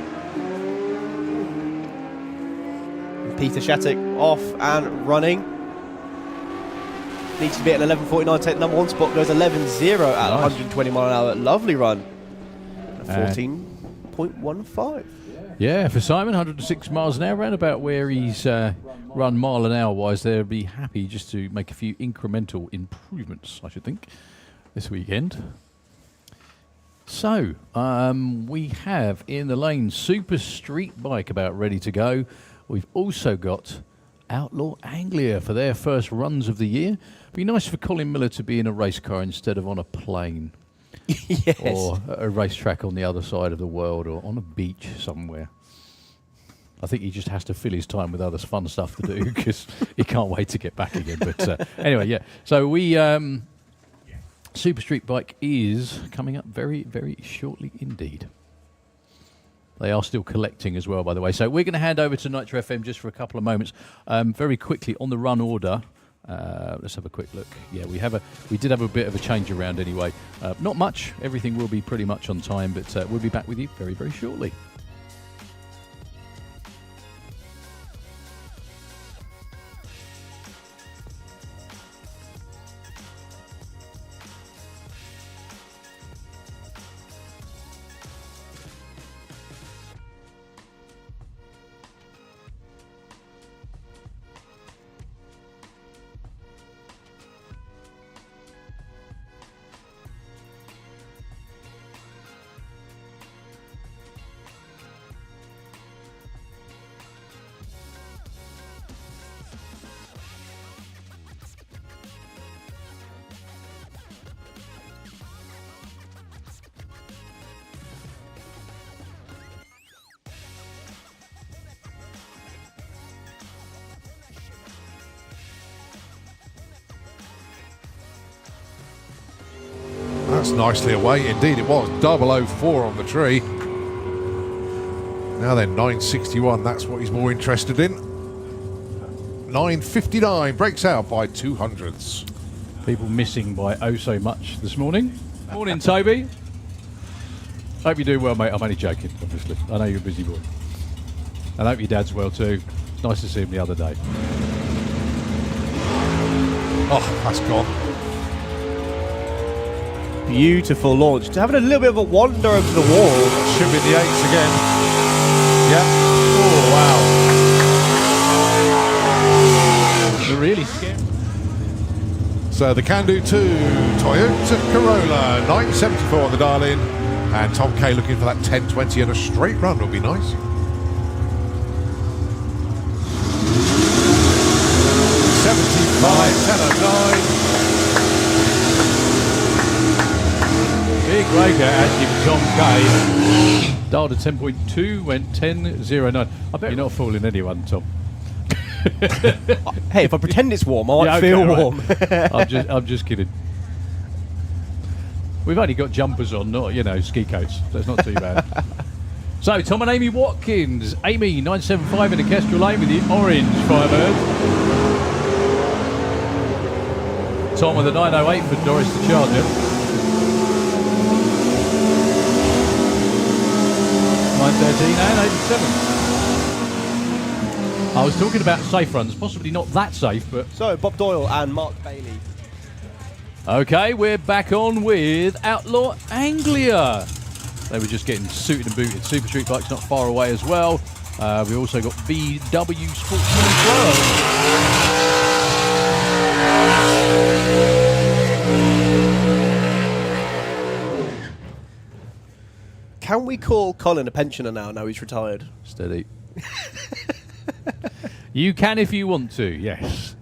Peter Shattuck off and running. Needs to be at 11.49 to take the number one spot. Goes 11.0 at 120 mile an hour. Lovely run. 14.15. Yeah, for Simon, 106 miles an hour, around about where he's run mile an hour wise. They'll be happy just to make a few incremental improvements, I should think, this weekend. So, we have in the lane Super Street Bike about ready to go. We've also got Outlaw Anglia for their first runs of the year. Be nice for Colin Miller to be in a race car instead of on a plane. Yes. Or a racetrack on the other side of the world, or on a beach somewhere. I think he just has to fill his time with other fun stuff to do because he can't wait to get back again. But anyway, yeah. So we Super Street Bike is coming up very, very shortly indeed. They are still collecting as well, by the way. So we're going to hand over to Nitro FM just for a couple of moments. Very quickly on the run order. Let's have a quick look. Yeah, we did have a bit of a change around anyway. Not much. Everything will be pretty much on time, but we'll be back with you very, very shortly. That's nicely away. Indeed, it was 004 on the tree. Now then, 961. That's what he's more interested in. 959 breaks out by 200ths. People missing by oh so much this morning. Morning, Toby. Hope you're doing well, mate. I'm only joking, obviously. I know you're a busy boy. And I hope your dad's well too. It's nice to see him the other day. Oh, that's gone. Beautiful launch. Having a little bit of a wander over the wall. should be the 8s again. Yeah. Oh, wow. They're really scary. So the Can-Do 2 Toyota Corolla, 974 on the dial-in. And Tom K looking for that 1020 and a straight run would be nice. Big breaker actually for Tom K. Dialed at 10.2, went 10.09. I bet you're not fooling anyone, Tom. Hey, if I pretend it's warm, I might Yeah, okay, feel right. warm. I'm just kidding. We've only got jumpers on, not, you know, ski coats, so it's not too bad. So, Tom and Amy Watkins. Amy, 975 in the Kestrel Lane with the orange Firebird. Tom with a 908 for Doris the Charger. 913 and 87. I was talking about safe runs, possibly not that safe, but... So, Bob Doyle and Mark Bailey. Okay, we're back on with Outlaw Anglia. They were just getting suited and booted. Super Street Bike's not far away as well. We also got VW Sportsman as well. Can we call Colin a pensioner now he's retired? Steady. You can if you want to, yes.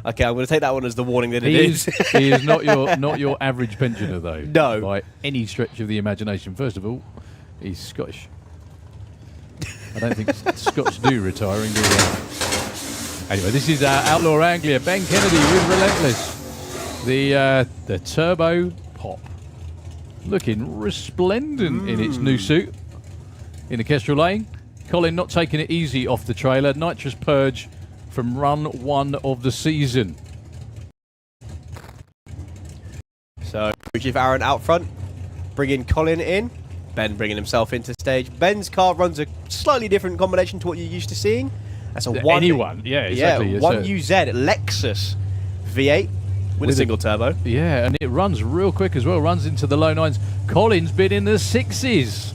Okay, I'm going to take that one as the warning that it He is. is not your average pensioner, though. No. By any stretch of the imagination. First of all, he's Scottish. I don't think Scots do retiring, do they? Anyway, this is Outlaw Anglia. Ben Kennedy with Relentless. The Turbo Pop. Looking resplendent in its new suit. In the Kestrel Lane. Colin not taking it easy off the trailer. Nitrous Purge from run 1 of the season. So, we give Aaron out front, bringing Colin in, Ben bringing himself into stage. Ben's car runs a slightly different combination to what you're used to seeing. That's a Anyone, yeah, exactly. Yeah, 1UZ Lexus V8 with a single turbo. Yeah, and it runs real quick as well, runs into the low 9s. Colin's been in the 6s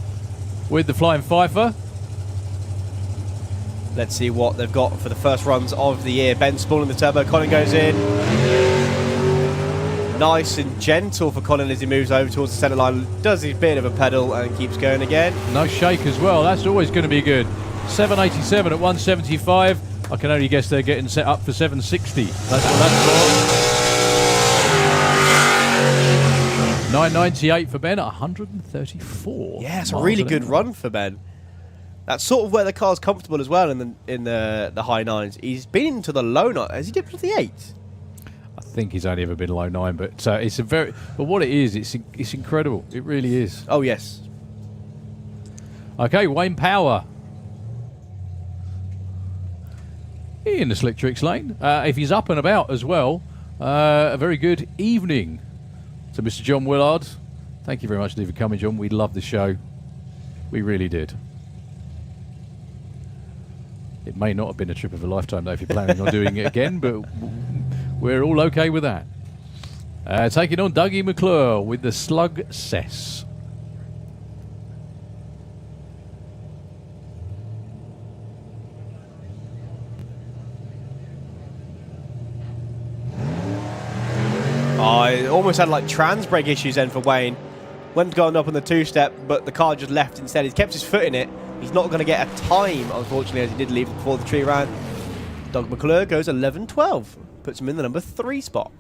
with the Flying Fifer. Let's see what they've got for the first runs of the year. Ben spooling the turbo, Colin goes in. Nice and gentle for Colin as he moves over towards the centre line. Does his bit of a pedal and keeps going again. No shake as well, that's always going to be good. 787 at 175. I can only guess they're getting set up for 760. That's what that's for. 998 for Ben at 134. Yeah, it's a really good run for Ben. That's sort of where the car's comfortable as well in the high 9s. He's been into the low 9. Has he dipped to the 8? I think he's only ever been low 9, but it's a very. But what it is, it's incredible. It really is. Oh yes. Okay, Wayne Power in the Slick Tricks lane. If he's up and about as well, a very good evening to Mr. John Willard. Thank you very much indeed for coming, John. We loved the show. We really did. It may not have been a trip of a lifetime, though, if you're planning on doing it again, but we're all okay with that. Taking on Dougie McClure with the Slug Cess. I almost had like trans brake issues then for Wayne. Went going up on the 2-step, but the car just left instead. He's kept his foot in it. He's not going to get a time, unfortunately, as he did leave before the tree ran. Doug McClure goes 11-12. Puts him in the number 3 spot.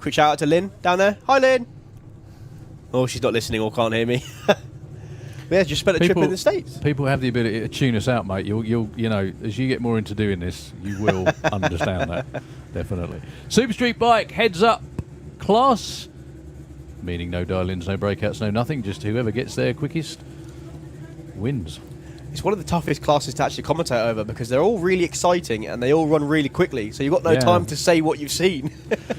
Quick shout out to Lynn down there. Hi, Lynn. Oh, she's not listening or can't hear me. Yeah, just spent a trip in the States. People have the ability to tune us out, mate. You know, as you get more into doing this, you will understand that, definitely. Super Street Bike, heads up, class, meaning no dial-ins, no breakouts, no nothing, just whoever gets there quickest wins. It's one of the toughest classes to actually commentate over because they're all really exciting and they all run really quickly, so you've got no time to say what you've seen.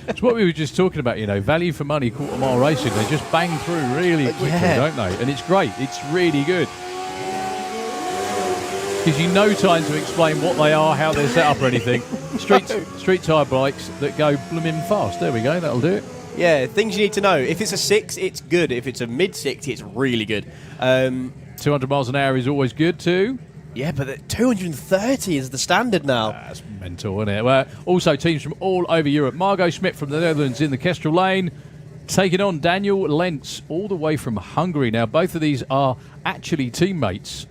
It's what we were just talking about, you know, value for money quarter mile racing. They just bang through really quickly, don't they? And it's great. It's really good. Gives you no time to explain what they are, how they're set up or anything. Street tyre bikes that go blooming fast. There we go. That'll do it. Yeah, things you need to know. If it's a 6, it's good. If it's a mid-60, it's really good. 200 miles an hour is always good too. Yeah, but 230 is the standard now. That's mental, isn't it? Well, also, teams from all over Europe. Margot Schmidt from the Netherlands in the Kestrel lane, taking on Daniel Lentz all the way from Hungary. Now, both of these are actually teammates.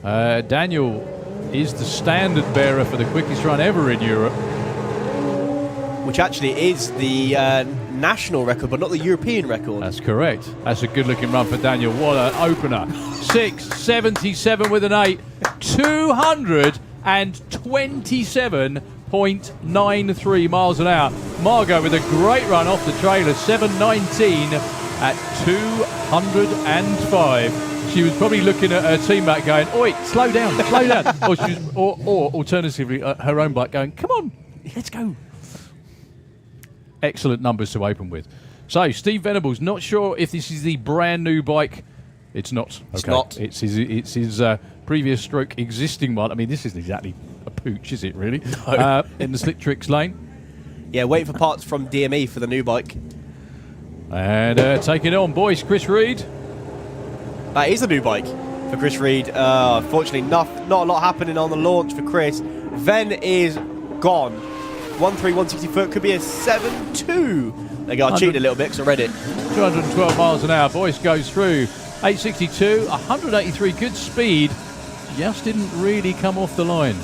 Daniel is the standard bearer for the quickest run ever in Europe. Which actually is the national record, but not the European record. That's correct. That's a good-looking run for Daniel. What an opener. 6:77 with an 8. 227.93 miles an hour. Margot with a great run off the trailer. 7:19 at 205. She was probably looking at her teammate going, oi, slow down, slow down. or alternatively, her own bike going, come on, let's go. Excellent numbers to open with. So, Steve Venables, not sure if this is the brand new bike. It's not. Okay. It's not. It's his previous stroke existing one. I mean, this isn't exactly a pooch, is it, really? No. In the Slick Tricks lane. Yeah, waiting for parts from DME for the new bike. And taking on, boys, Chris Reed. That is a new bike for Chris Reed. Unfortunately, not a lot happening on the launch for Chris. Ven is gone. 1.3, 160 foot, could be a 7.2. They got cheated a little bit because I read it. 212 miles an hour. Boyce goes through. 862, 183, good speed. Just didn't really come off the line.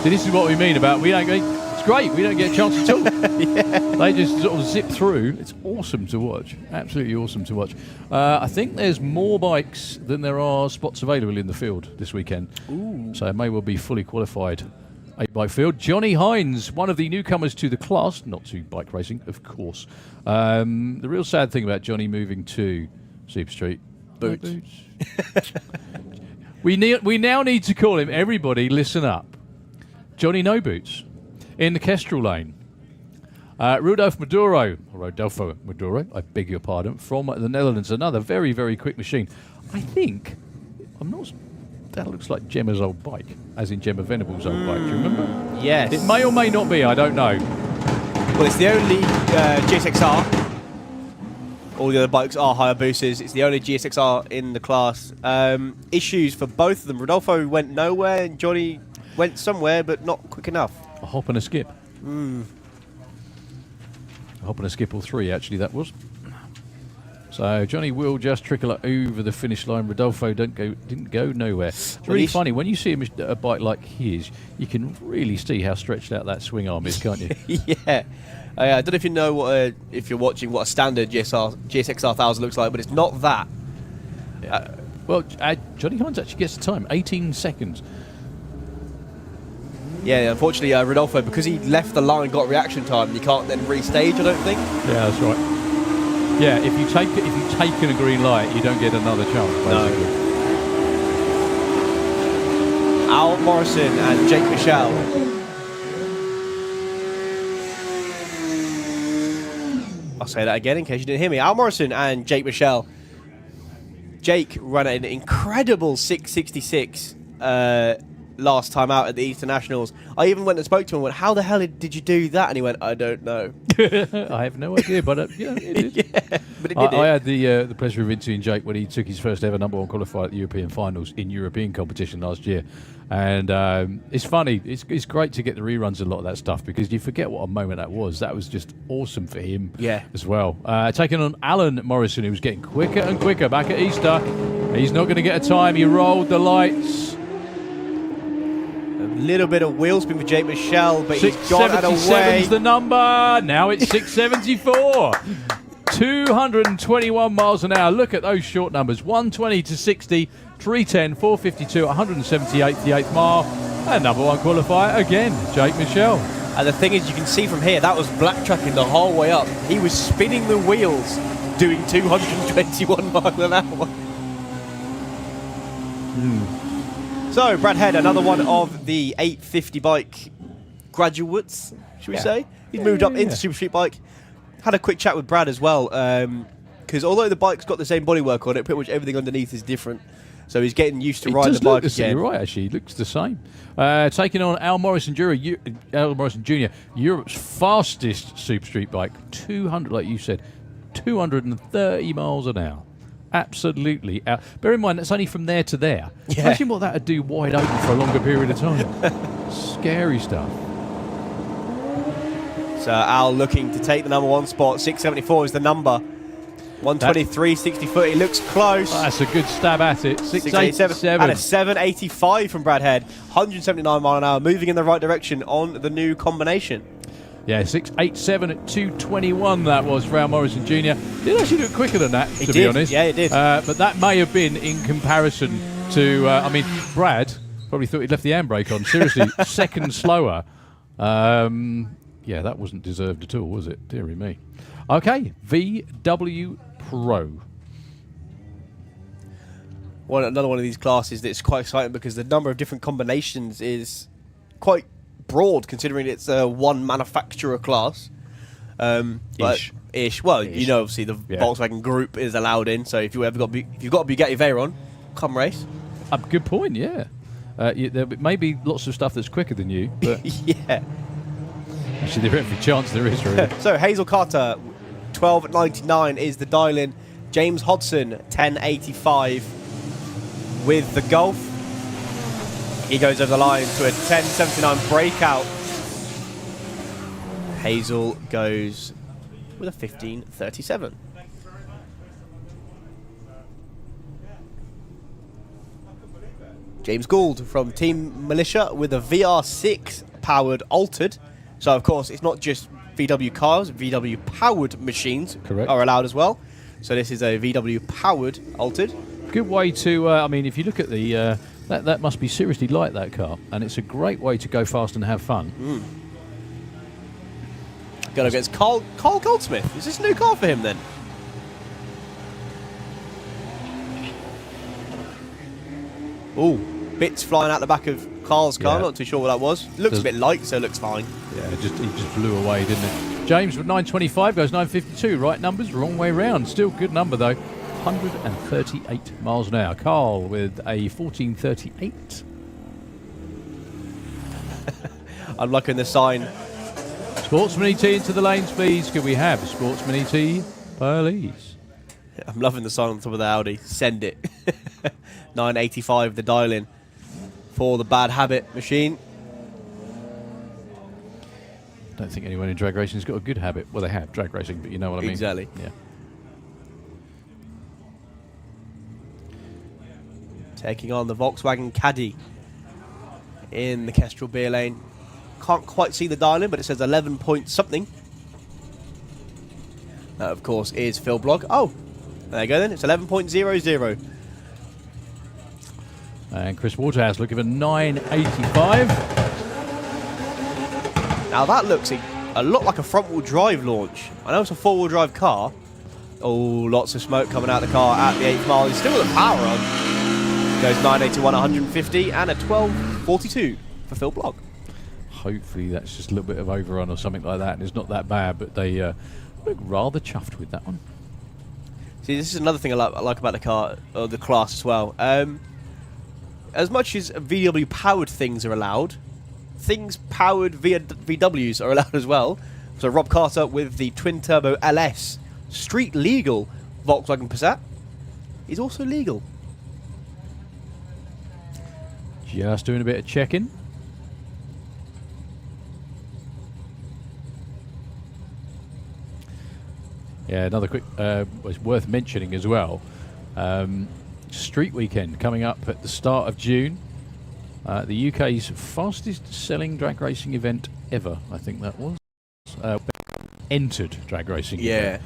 See, this is what we mean about it's great. We don't get a chance at all. Yeah. They just sort of zip through. It's awesome to watch. Absolutely awesome to watch. I think there's more bikes than there are spots available in the field this weekend. Ooh. So it may well be fully qualified 8-bike field. Johnny Hines, one of the newcomers to the class, not to bike racing, of course. The real sad thing about Johnny moving to Super Street. Boots. We now need to call him, everybody listen up, Johnny No Boots. In the Kestrel lane, Rodolfo Maduro, I beg your pardon, from the Netherlands, another very, very quick machine. I think, that looks like Gemma's old bike, as in Gemma Venable's old bike, do you remember? Yes. It may or may not be, I don't know. Well, it's the only GSXR. All the other bikes are Hayabusas. It's the only GSXR in the class. Issues for both of them. Rodolfo went nowhere and Johnny went somewhere, but not quick enough. A hop and a skip. A hop and a skip or 3, actually, that was. So Johnny will just trickle over the finish line. Rodolfo didn't go nowhere. It's really funny. When you see a bike like his, you can really see how stretched out that swing arm is, can't you? Yeah. I don't know if you know what, if you're watching, what a standard GSXR 1000 looks like, but it's not that. Well, Johnny Hines actually gets the time, 18 seconds. Yeah, unfortunately, Rodolfo, because he left the line, got reaction time, you can't then restage, I don't think. Yeah, that's right. Yeah, if you take a green light, you don't get another chance, basically. No. Al Morrison and Jake Michelle. I'll say that again in case you didn't hear me. Al Morrison and Jake Michelle. Jake ran an incredible 666 last time out at the Eastern Nationals. I even went and spoke to him and went, how the hell did you do that? And he went, I don't know. I have no idea, but it did. Yeah, but it did. I had the pleasure of interviewing Jake when he took his first ever #1 qualifier at the European finals in European competition last year. And it's funny. It's great to get the reruns of a lot of that stuff because you forget what a moment that was. That was just awesome for him as well. Taking on Alan Morrison, who was getting quicker and quicker back at Easter. He's not going to get a time. He rolled the lights. A little bit of wheel spin for Jake Michelle, but he's got out of the way. 677's the number. Now it's 674. 221 miles an hour. Look at those short numbers. 120 to 60, 310, 452, 178 the 8th mile. And #1 qualifier again, Jake Michelle. And the thing is, you can see from here, that was black tracking the whole way up. He was spinning the wheels, doing 221 miles an hour. So, Brad Head, another one of the 850 bike graduates, should we say? He's moved up into Super Street Bike. Had a quick chat with Brad as well, because although the bike's got the same bodywork on it, pretty much everything underneath is different. So he's getting used to He riding does the bike look again. You're right, actually. He looks the same. Taking on Al Morrison Jr., Europe's fastest super street bike. 200, like you said, 230 miles an hour. Absolutely. Bear in mind, that's only from there to there. Yeah. Imagine what that would do wide open for a longer period of time. Scary stuff. So Al looking to take the number 1 spot. 674 is the number. 123, 60 foot. He looks close. That's a good stab at it. 687 and a 785 from Brad Head. 179 mile an hour, moving in the right direction on the new combination. Yeah, 687 at 221 that was for Al Morrison Jr. Did actually do it quicker than that, to be honest. Yeah, it did. But that may have been in comparison to, Brad probably thought he'd left the handbrake on. Seriously, second slower. Yeah, that wasn't deserved at all, was it? Dearie me. Okay, VW Pro. Another one of these classes that's quite exciting because the number of different combinations is quite broad, considering it's a one manufacturer class. Ish. Well, Ish. you know, obviously the Volkswagen Group is allowed in. So if you've got a Bugatti Veyron, come race. Good point. Yeah, there may be lots of stuff that's quicker than you, but yeah. actually, there's every chance there is. Really. So Hazel Carter, 12.99 is the dial-in. James Hodson, 10.85 with the Golf. He goes over the line to a 10.79 breakout. Hazel goes with a 15.37. James Gould from Team Militia with a VR6 powered altered. So of course it's not just VW cars, VW powered machines are allowed as well. So this is a VW powered altered. Good way to, if you look at the, that must be seriously light, that car. And it's a great way to go fast and have fun. Going against Carl Goldsmith. Is this a new car for him then? Ooh, bits flying out the back of Carl's car. Yeah. Not too sure what that was. Looks a bit light, so it looks fine. Yeah, he just blew away, didn't it? James with 925 goes 952. Right numbers, wrong way round. Still good number though. 138 miles an hour. Carl with a 1438. I'm liking the sign. Sportsman ET into the lanes, please. Could we have Sportsman ET, please? I'm loving the sign on top of the Audi. Send it. 985 the dial-in for the Bad Habit machine. I don't think anyone in drag racing has got a good habit. Well, they have drag racing, but you know what I mean. Exactly. Yeah. Taking on the Volkswagen Caddy in the Kestrel beer lane. Can't quite see the dial-in, but it says 11 point something. That, of course, is Phil Blogg. Oh, there you go then. It's 11.00. And Chris Waterhouse looking for 985. Now that looks a lot like a front-wheel drive launch. I know it's a four-wheel drive car. Oh, lots of smoke coming out of the car at the 8th mile. He's still with the power on. Goes 981, 150, and a 12.42 for Phil Blogg. Hopefully that's just a little bit of overrun or something like that, and it's not that bad, but they look rather chuffed with that one. See, this is another thing I like about the car, or the class as well. As much as VW powered things are allowed, things powered via VWs are allowed as well. So Rob Carter with the twin turbo LS street legal Volkswagen Passat is also legal. Just doing a bit of checking. Yeah, another quick, was worth mentioning as well. Street Weekend coming up at the start of June. The UK's fastest selling drag racing event ever, I think that was. Entered drag racing event.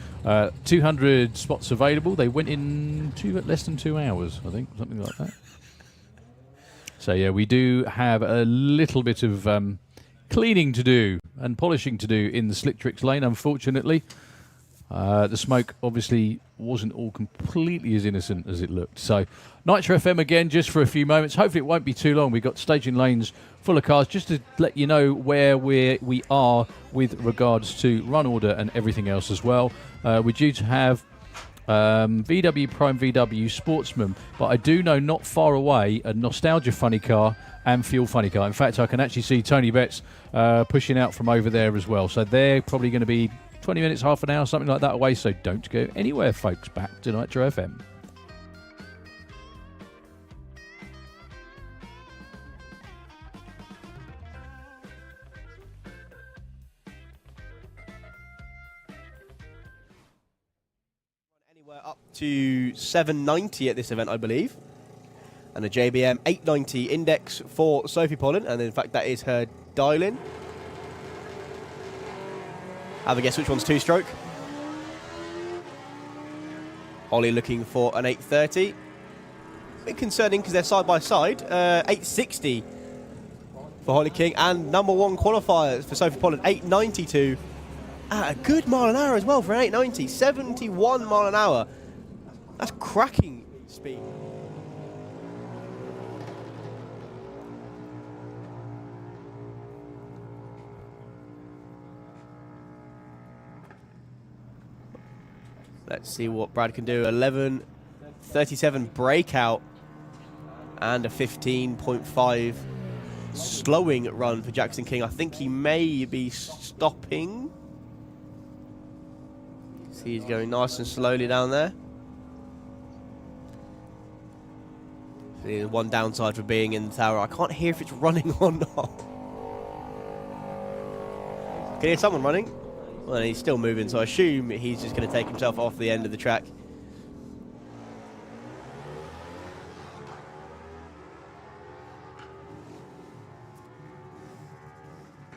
200 spots available. They went in less than 2 hours, I think, something like that. So yeah, we do have a little bit of cleaning to do and polishing to do in the Slick Tricks lane, unfortunately. The smoke obviously wasn't all completely as innocent as it looked. So Nitro FM again just for a few moments. Hopefully it won't be too long. We've got staging lanes full of cars just to let you know where we are with regards to run order and everything else as well. We're due to have VW Prime VW Sportsman, but I do know not far away a Nostalgia Funny Car and Fuel Funny Car. In fact, I can actually see Tony Betts pushing out from over there as well. So they're probably going to be 20 minutes, half an hour, something like that away. So don't go anywhere, folks. Back to Nitro FM. Anywhere up to 790 at this event, I believe. And a JBM 890 index for Sophie Pollen, and in fact that is her dial-in. Have a guess which one's two-stroke. Holly looking for an 830. A bit concerning because they're side by side. 860 for Holly King, and number one qualifier for Sophie Pollen, 892. At a good mile an hour as well for an 890. 71 mile an hour. That's cracking speed. Let's see what Brad can do. 11:37 breakout and a 15.5 slowing run for Jackson King. I think he may be stopping. See, he's going nice and slowly down there. See, there's one downside for being in the tower. I can't hear if it's running or not. Can you hear someone running? Well, he's still moving, so I assume he's just going to take himself off the end of the track.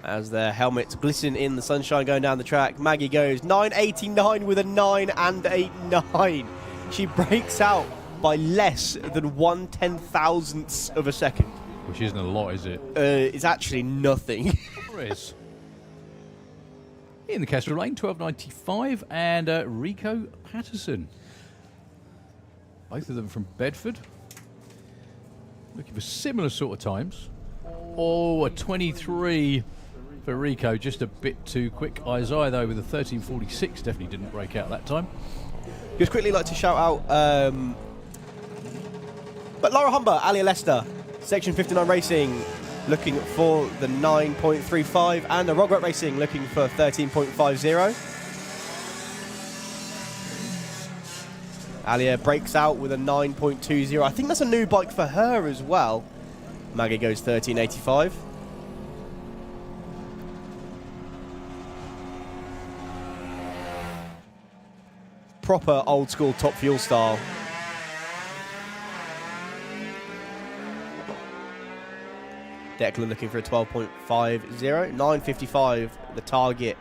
As their helmets glisten in the sunshine going down the track, Maggie goes 989 with a 9 and a 9. She breaks out by less than 1/10,000th of a second. Which isn't a lot, is it? It's actually nothing. It is. In the Kestrel Lane, 1295, and Rico Patterson. Both of them from Bedford. Looking for similar sort of times. Oh, a 23 for Rico, just a bit too quick. Isaiah, though, with a 1346, definitely didn't break out that time. Just quickly like to shout out, but Laura Humber, Alia Lester, Section 59 Racing, looking for the 9.35, and the Rogret Racing looking for 13.50. Alia breaks out with a 9.20. I think that's a new bike for her as well. Maggie goes 13.85. Proper old school Top Fuel style. Declan looking for a 12.50. 9.55 the target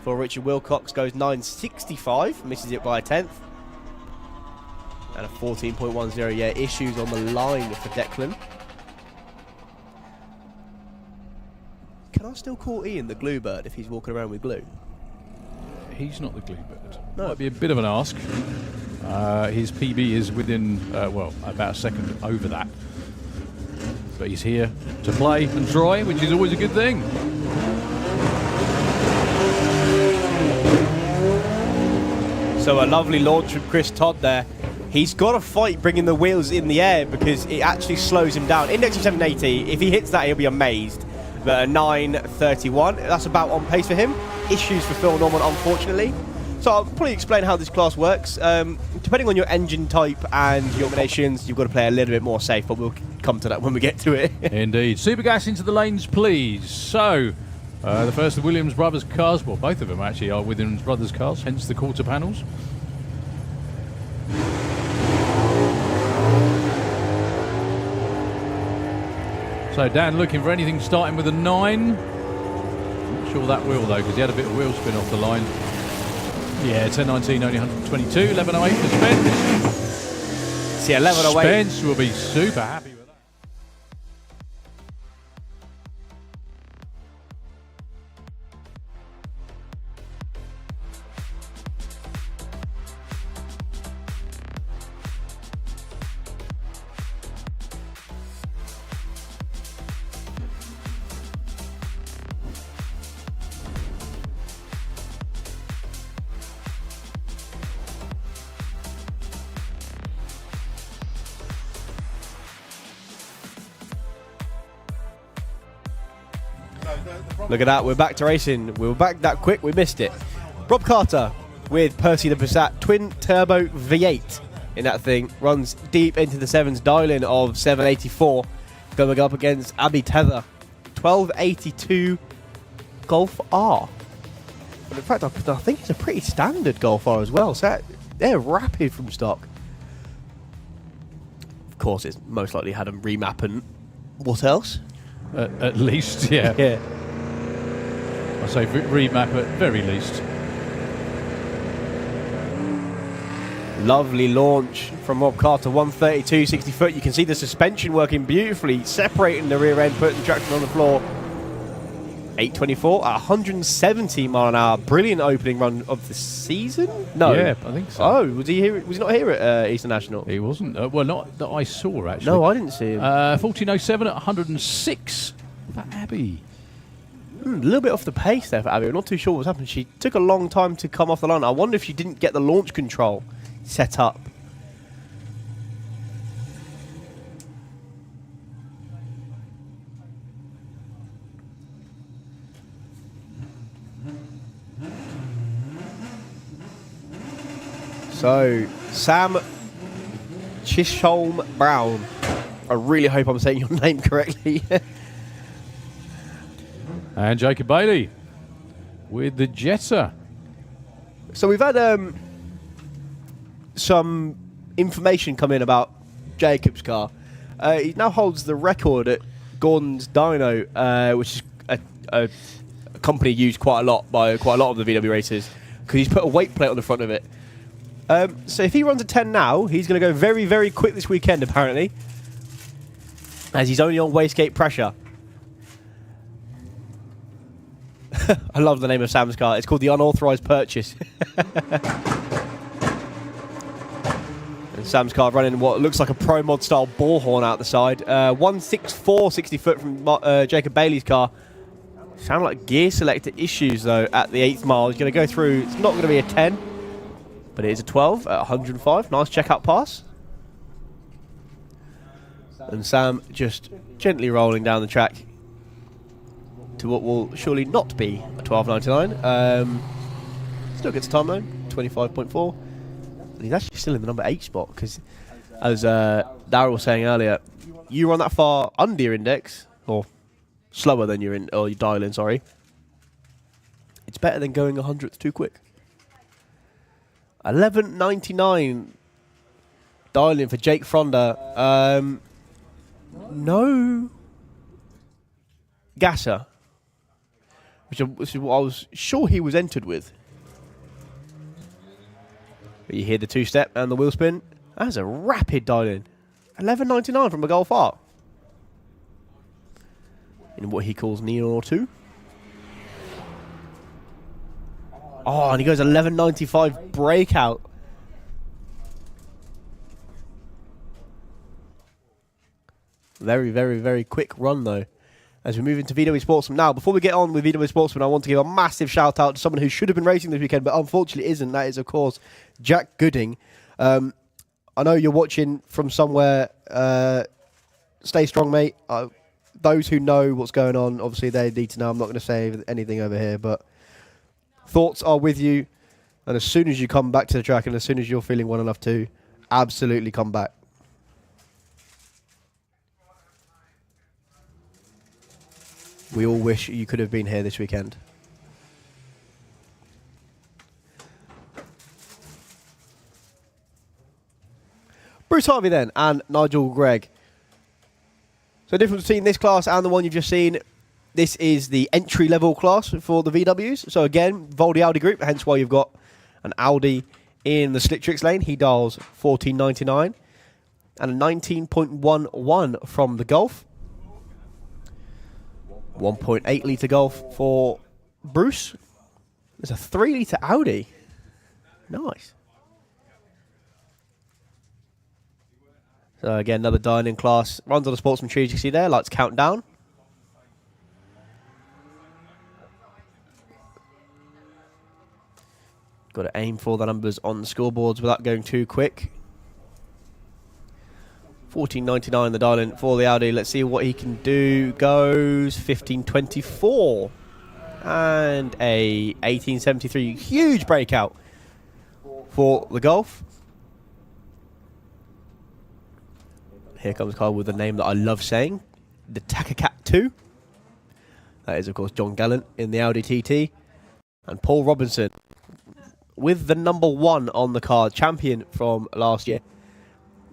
for Richard Wilcox, goes 9.65, misses it by a 10th. And a 14.10, yeah, issues on the line for Declan. Can I still call Ian the glue bird if he's walking around with glue? He's not the glue bird. No. Might be a bit of an ask. His PB is within, well, about a second over that. But he's here to play and try, which is always a good thing. So a lovely launch from Chris Todd there. He's got to fight bringing the wheels in the air because it actually slows him down. Index of 780, if he hits that, he'll be amazed. But a 9.31, that's about on pace for him. Issues for Phil Norman, unfortunately. So I'll probably explain how this class works. Depending on your engine type and your combinations, you've got to play a little bit more safe, but we'll come to that when we get to it. Indeed. Super gas into the lanes, please. So, the first of Williams Brothers cars, well, both of them actually are Williams Brothers cars, hence the quarter panels. So Dan looking for anything starting with a 9. Not sure that will, though, because he had a bit of wheel spin off the line. Yeah, 10.19, only 122, 11.08 for Spence. See, 11.08. Spence will be super happy with that. Look at that, we're back to racing. We were back that quick, we missed it. Rob Carter with Percy the Passat, twin turbo V8 in that thing. Runs deep into the sevens, dial-in of 784. Going up against Abby Tether, 1282 Golf R. But in fact, I think it's a pretty standard Golf R as well. So they're rapid from stock. Of course, it's most likely had a remap and what else? At least, yeah. Yeah. I say remap at very least. Lovely launch from Rob Carter, 132, 60 foot. You can see the suspension working beautifully, separating the rear end, putting the traction on the floor. 824 at 170 mile an hour. Brilliant opening run of the season? No. Yeah, I think so. Oh, was he here? Was he not here at Eastern National? He wasn't. Well, not that I saw, actually. No, I didn't see him. 1407 at 106 for Abby. A little bit off the pace there for Abby. I'm not too sure what's happened. She took a long time to come off the line. I wonder if she didn't get the launch control set up. So, Sam Chisholm Brown. I really hope I'm saying your name correctly. And Jacob Bailey with the Jetta. So we've had some information come in about Jacob's car. He now holds the record at Gordon's Dyno, which is a company used quite a lot by quite a lot of the VW racers, because he's put a weight plate on the front of it. So if he runs a 10 now, he's going to go very, very quick this weekend, apparently, as he's only on wastegate pressure. I love the name of Sam's car. It's called the Unauthorized Purchase. And Sam's car running what looks like a Pro Mod style ball horn out the side. 164 60 foot from Jacob Bailey's car. Sound like gear selector issues though at the 8th mile. He's going to go through. It's not going to be a 10, but it is a 12 at 105. Nice checkout pass. And Sam just gently rolling down the track to what will surely not be a 12.99. Still gets time though, 25.4. And he's actually still in the number 8 spot, because as Darryl was saying earlier, you run that far under your index, or slower than your dial-in, sorry. It's better than going 100th too quick. 11.99 dial-in for Jake Fronda. No gasser, which is what I was sure he was entered with. But you hear the two-step and the wheel spin. That's a rapid dial-in. 11.99 from a Golf R. In what he calls Neon 2. Oh, and he goes 11.95 breakout. Very, very, very quick run, though, as we move into VW Sportsman. Now, before we get on with VW Sportsman, I want to give a massive shout-out to someone who should have been racing this weekend, but unfortunately isn't. That is, of course, Jack Gooding. I know you're watching from somewhere. Stay strong, mate. Those who know what's going on, obviously, they need to know. I'm not going to say anything over here, but thoughts are with you. And as soon as you come back to the track and as soon as you're feeling well enough to, absolutely come back. We all wish you could have been here this weekend. Bruce Harvey then, and Nigel Gregg. So the difference between this class and the one you've just seen, this is the entry-level class for the VWs. So again, Voldy Audi Group, hence why you've got an Audi in the Slick lane. He dials 14.99. And a 19.11 from the Golf. 1.8 litre Golf for Bruce. There's a 3 litre Audi. Nice. So again, another dining class. Runs on the Sportsman tree, as you can see there. Lights count down. Got to aim for the numbers on the scoreboards without going too quick. 14.99 the dial-in for the Audi. Let's see what he can do. Goes 15.24 and a 18.73. Huge breakout for the Golf. Here comes a car with a name that I love saying, the Takacat 2. That is, of course, John Gallant in the Audi TT. And Paul Robinson with the number 1 on the card, champion from last year.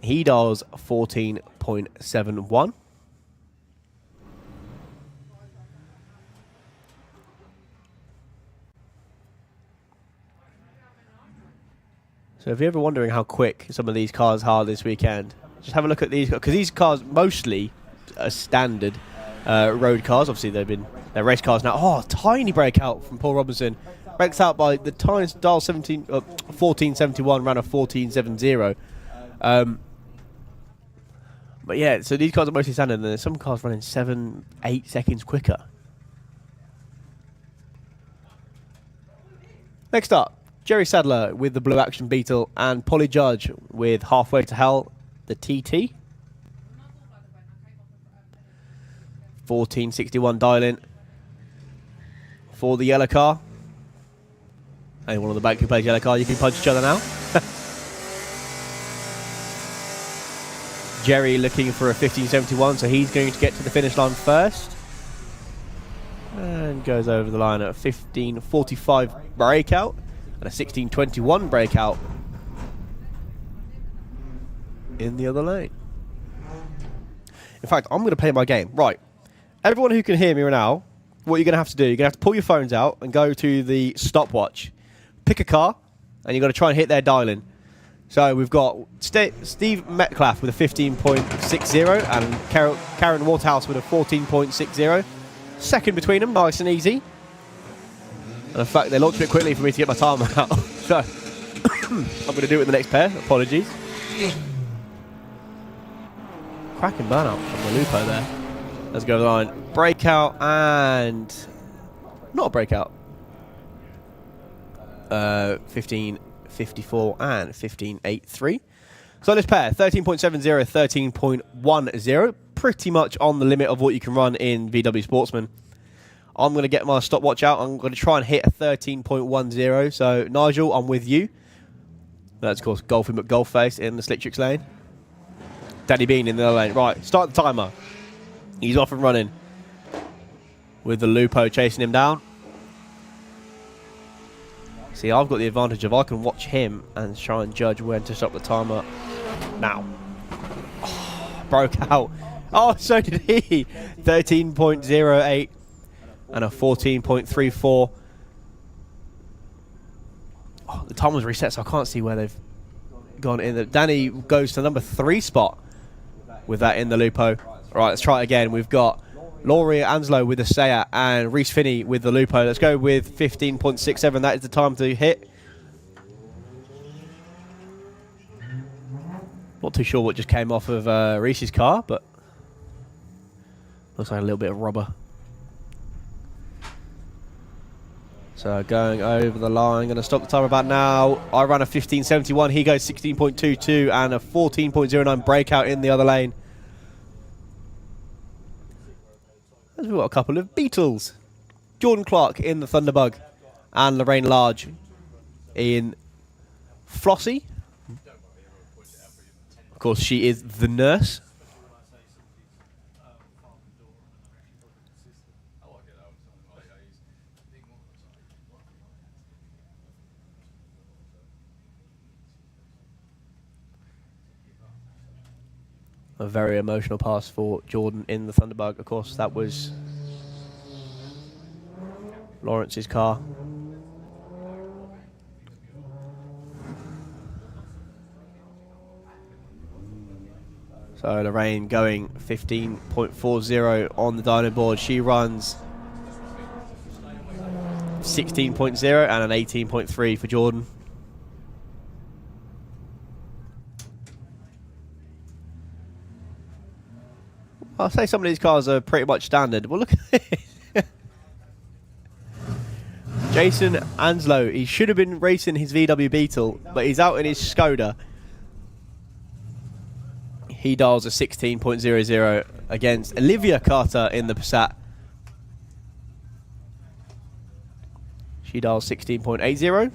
He does 14.71. So if you're ever wondering how quick some of these cars are this weekend, just have a look at these, because these cars mostly are standard road cars. Obviously they're race cars now. Oh, tiny breakout from Paul Robinson. Breaks out by the tiniest dial 14.71, ran a 14.70. But yeah, so these cars are mostly standard, and there's some cars running 7-8 seconds quicker. Next up, Jerry Sadler with the Blue Action Beetle, and Polly Judge with Halfway to Hell, the TT. 14.61 dial-in for the yellow car. Anyone on the back who plays yellow car, you can punch each other now. Jerry looking for a 15.71, so he's going to get to the finish line first. And goes over the line at a 15.45 breakout and a 16.21 breakout in the other lane. In fact, I'm going to play my game. Right. Everyone who can hear me right now, what you're going to have to do, you're going to have to pull your phones out and go to the stopwatch. Pick a car, and you've got to try and hit their dial-in. So we've got Steve Metcalf with a 15.60 and Karen Waterhouse with a 14.60. Second between them, nice and easy. And in fact, they launched a bit quickly for me to get my time out. So I'm going to do it with the next pair. Apologies. Cracking burnout from the Lupo there. Let's go over the line. Breakout and... not a breakout. 15.54 and 15.83. So this pair, 13.70, 13.10. Pretty much on the limit of what you can run in VW Sportsman. I'm going to get my stopwatch out. I'm going to try and hit a 13.10. So, Nigel, I'm with you. That's, of course, Golfy McGolfface in the Slick Tricks lane. Danny Bean in the other lane. Right, start the timer. He's off and running. With the Lupo chasing him down. See, I've got the advantage of I can watch him and try and judge when to stop the timer. Now. Oh, broke out. Oh, so did he. 13.08 and a 14.34. Oh, the timer's reset, so I can't see where they've gone in. Danny goes to number 3 spot with that in the Lupo. All right, let's try it again. We've got Laurie Anslow with the Seat and Reese Finney with the Lupo. Let's go with 15.67. That is the time to hit. Not too sure what just came off of Reese's car, but looks like a little bit of rubber. So going over the line, going to stop the timer about now. I run a 15.71. He goes 16.22 and a 14.09 breakout in the other lane. We've got a couple of Beetles. Jordan Clark in the Thunderbug and Lorraine Large in Flossie. Of course, she is the nurse. A very emotional pass for Jordan in the Thunderbug. Of course, that was Lawrence's car. So Lorraine going 15.40 on the dyno board. She runs 16.0 and an 18.3 for Jordan. I'll say some of these cars are pretty much standard. Well, look at this. Jason Anslow. He should have been racing his VW Beetle, but he's out in his Skoda. He dials a 16.00 against Olivia Carter in the Passat. She dials 16.80.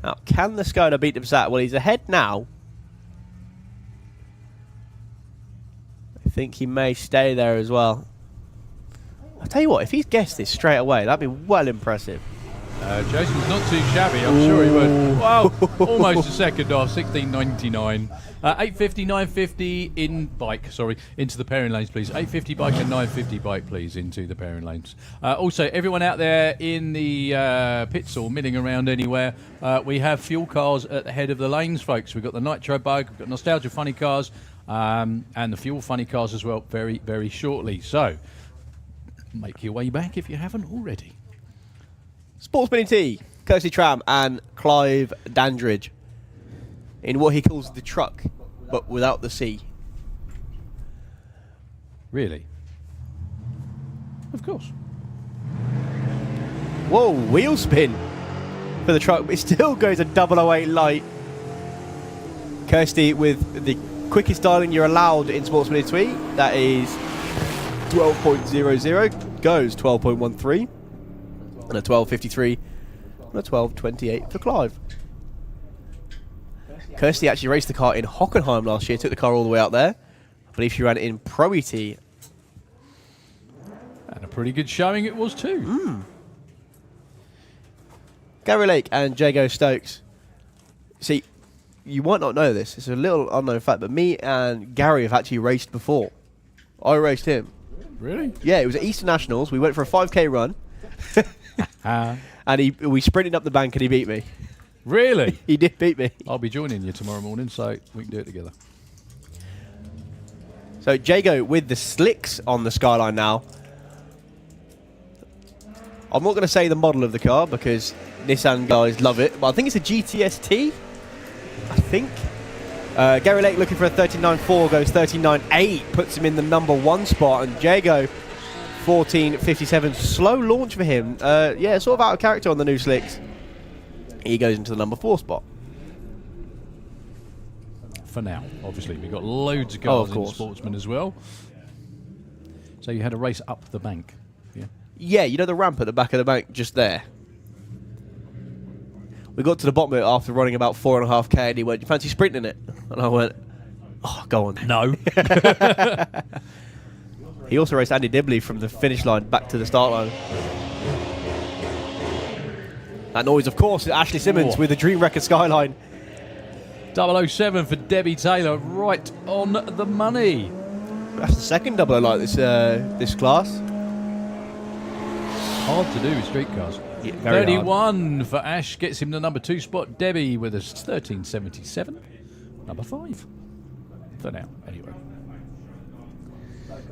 Now, can the Skoda beat the Passat? Well, he's ahead now. I think he may stay there as well. I'll tell you what, if he's guessed this straight away, that'd be well impressive. Jason's not too shabby, I'm sure he would. Wow, almost a second off, 16.99. 850, 950 in bike, sorry, into the pairing lanes, please. 850 bike and 950 bike, please, into the pairing lanes. Also, everyone out there in the pits or milling around anywhere, we have fuel cars at the head of the lanes, folks. We've got the Nitro bug, we've got Nostalgia funny cars, and the fuel funny cars as well, very, very shortly. So, make your way back if you haven't already. Sportsman T, Kirsty Tram and Clive Dandridge in what he calls the truck, but without the C. Really? Of course. Whoa, wheel spin for the truck, but it still goes a 008 light. Kirsty with the quickest dialing you're allowed in Sportsman Tweet. That is 12.00, goes 12.13. And a 12.53 and a 12.28 for Clive. Kirsty actually raced the car in Hockenheim last year, took the car all the way out there. I believe she ran it in Pro ET. And a pretty good showing it was too. Gary Lake and Jago Stokes. See, you might not know this, it's a little unknown fact, but me and Gary have actually raced before. I raced him. Really? Yeah, it was at Eastern Nationals. We went for a 5k run. And we sprinted up the bank and he beat me. Really? He did beat me. I'll be joining you tomorrow morning, so we can do it together. So Jago with the slicks on the Skyline now. I'm not going to say the model of the car because Nissan guys love it, but I think it's a GTST. I think. Gary Lake looking for a 13.94, goes 13.98, puts him in the #1 spot, and Jago 14.57, slow launch for him. Yeah, sort of out of character on the new slicks. He goes into the #4 spot. For now, obviously. We've got loads of cars in Sportsman as well. So you had a race up the bank, yeah? Yeah, you know the ramp at the back of the bank, just there. We got to the bottom of it after running about 4.5k, and he went, "You fancy sprinting it?" And I went, "Oh, go on." No. He also raced Andy Dibley from the finish line back to the start line. That noise, of course, is Ashley Simmons with the Dream Record Skyline. 007 for Debbie Taylor, right on the money. That's the second 00 like this class. Hard to do with street cars. Yeah, very 31 hard. For Ash, gets him the #2 spot. Debbie with a 13.77. #5. For now, anyway.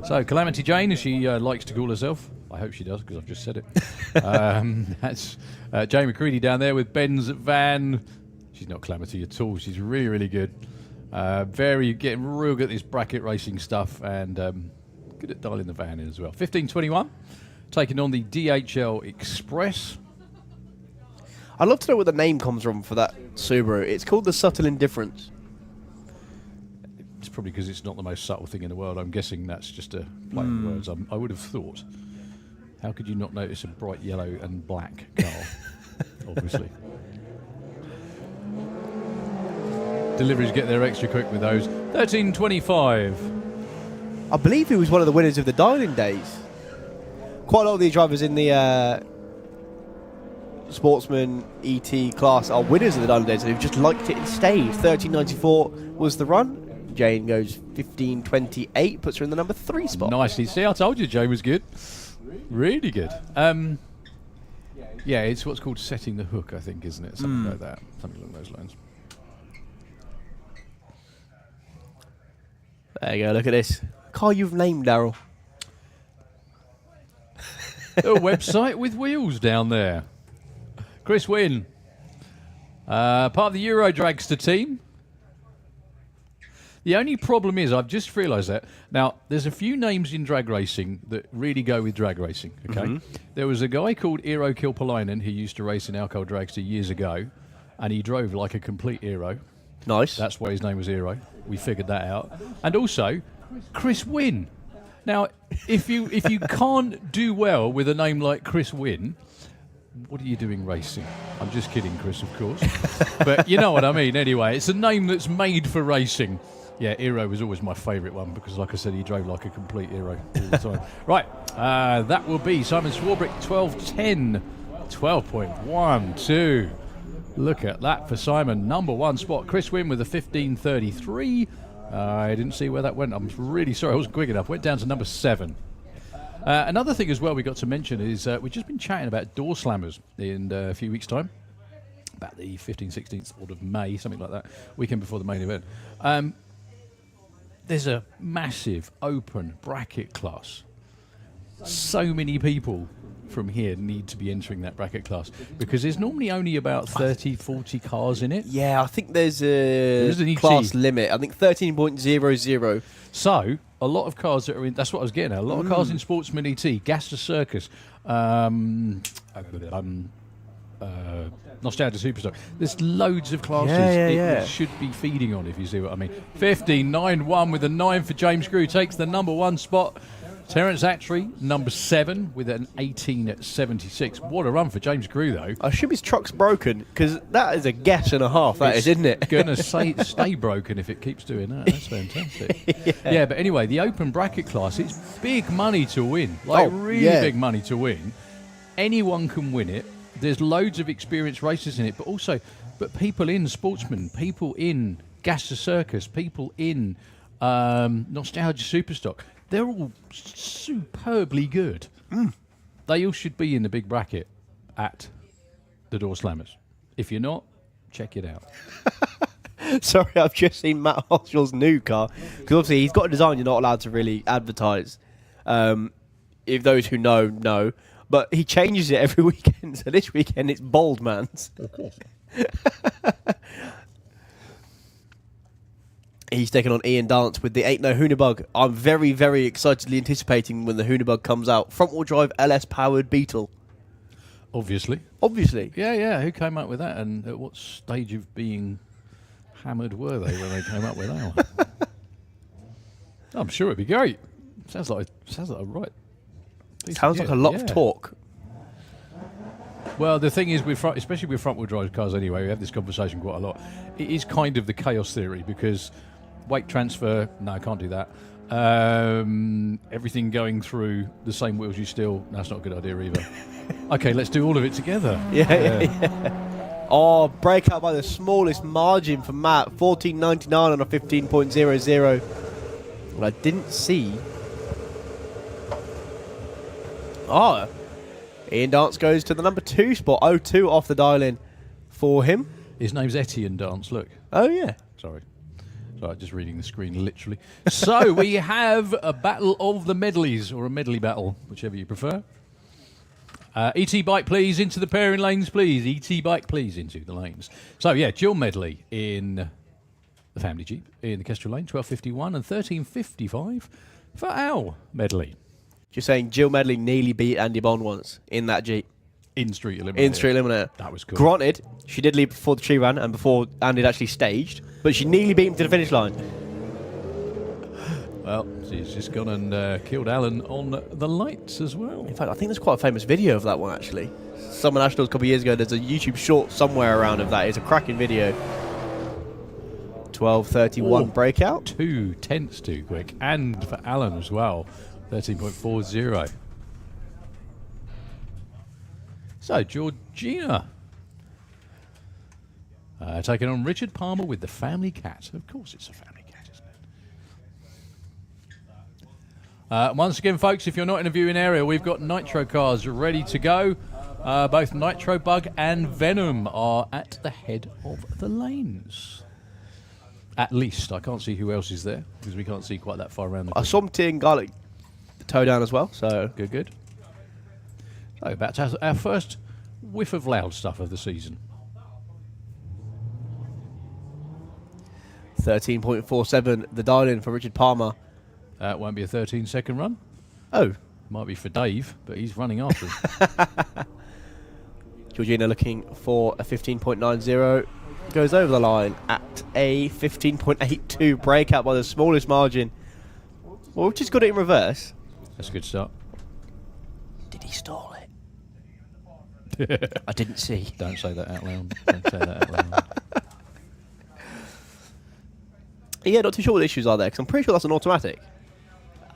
So, Calamity Jane, as she likes to call herself. I hope she does, because I've just said it. That's Jane McCready down there with Ben's van. She's not Calamity at all. She's really, really good. Getting real good at this bracket racing stuff, and good at dialing the van in as well. 15.21, taking on the DHL Express. I'd love to know where the name comes from for that Subaru. It's called the Subtle Indifference. It's probably because it's not the most subtle thing in the world. I'm guessing that's just a play on words. I would have thought. How could you not notice a bright yellow and black car? Obviously. Deliveries get there extra quick with those. 13.25. I believe he was one of the winners of the dialing days. Quite a lot of these drivers in the Sportsman ET class are winners of the dialing days, and who've just liked it and stayed. 13.94 was the run. Jane goes 15.28, puts her in the #3 spot. Nicely. See, I told you Jane was good. Really good. Yeah, it's what's called setting the hook, I think, isn't it? Something like that. Something along those lines. There you go, look at this. Car you've named, Daryl. A website with wheels down there. Chris Wynn. Part of the Euro Dragster team. The only problem is, I've just realised that. Now, there's a few names in drag racing that really go with drag racing, okay? There was a guy called Eero Kilpalainen who used to race in Alcohol Dragster years ago. and he drove like a complete hero. Nice. That's why his name was Hero. We figured that out. And also, Chris Wynn. Now, if you can't do well with a name like Chris Wynn, what are you doing racing? I'm just kidding, Chris, of course. But you know what I mean. Anyway, it's a name that's made for racing. Yeah, Hero was always my favourite one because, like I said, he drove like a complete hero all the time. Right, that will be Simon Swarbrick, 12.10, 12.12. Look at that for Simon. Number one spot. Chris Wynn with a 15.33. I didn't see where that went. I'm really sorry. I wasn't quick enough. Went down to number 7. Another thing as well we got to mention is we've just been chatting about door slammers in a few weeks' time. About the 15th, 16th of May, something like that. Weekend before the main event. There's a massive open bracket class. So many people from here need to be entering that bracket class because there's normally only about 30, 40 cars in it. Yeah, I think there's a class limit. I think 13.00. So, a lot of cars that are in... That's what I was getting at. A lot of cars in Sportsman ET, Gaster Circus, Nostalgia Superstock. There's loads of classes it should be feeding on, if you see what I mean. 15.91 with a 9 for James Grew. Takes the number 1 spot. Terence Attree, number 7, with an 18.76. What a run for James Grew, though. I assume his truck's broken, because that is a guess and a half, isn't it? Going to stay broken if it keeps doing that. That's fantastic. Yeah, but anyway, the open bracket class, it's big money to win. Really big money to win. Anyone can win it. There's loads of experienced racers in it, but people in Sportsman, people in Gaster Circus, people in Nostalgia Superstock, they're all superbly good. They all should be in the big bracket at the Door Slammers. If you're not, check it out. Sorry, I've just seen Matt Hoshall's new car. Because obviously he's got a design you're not allowed to really advertise. If those who know. But he changes it every weekend. So this weekend it's Bold Man's. Of course. He's taken on Ian Dance with the 8.0 Hoonabug. I'm very, very excitedly anticipating when the Hoonabug comes out. Front-wheel drive LS-powered Beetle. Obviously. Yeah. Who came up with that, and at what stage of being hammered were they when they came up with that one? I'm sure it'd be great. Sounds like a right. Sounds like a lot of talk. Well, the thing is, especially with front-wheel drive cars anyway, we have this conversation quite a lot. It is kind of the chaos theory because weight transfer, no, I can't do that. Everything going through the same wheels you steal, that's not a good idea either. Okay, let's do all of it together. Yeah. Oh, breakout by the smallest margin for Matt, 14.99 on a 15.00. Well, I didn't see. Oh, Ian Dance goes to the number 2 spot. 0.2 off the dial-in for him. His name's Etienne Dance, look. Oh, yeah. Sorry, just reading the screen, literally. So we have a battle of the medleys, or a medley battle, whichever you prefer. ET Bike, please, into the pairing lanes, please. ET Bike, please, into the lanes. So, yeah, dual medley in the family Jeep in the Kestrel lane, 12.51 and 13.55 for our medley. Just saying, Jill Medley nearly beat Andy Bond once in that Jeep. In Street Eliminator. In Street Eliminator. That was cool. Granted, she did leave before the tree ran and before Andy had actually staged, but she nearly beat him to the finish line. Well, she's just gone and killed Alan on the lights as well. In fact, I think there's quite a famous video of that one, actually. Summer Nationals a couple of years ago, there's a YouTube short somewhere around of that. It's a cracking video. 12.31 breakout. 2 tenths too quick. And for Alan as well. 13.40. So, Georgina. Taking on Richard Palmer with the family cat. Of course it's a family cat, isn't it? Once again, folks, if you're not in a viewing area, we've got Nitro cars ready to go. Both Nitro Bug and Venom are at the head of the lanes. At least. I can't see who else is there, because we can't see quite that far around the corner. I saw Tim Garlic toe down as well, so good. So about to have our first whiff of loud stuff of the season. 13.47 the dial-in for Richard Palmer. It won't be a 13-second run. Oh. Might be for Dave, but he's running after him. Georgina looking for a 15.90. Goes over the line at a 15.82. Breakout by the smallest margin. Well, we've just got it in reverse. That's a good start. Did he stall it? I didn't see. Don't say that out loud. Don't say that out loud. Yeah, not too sure what the issues are there, because I'm pretty sure that's an automatic.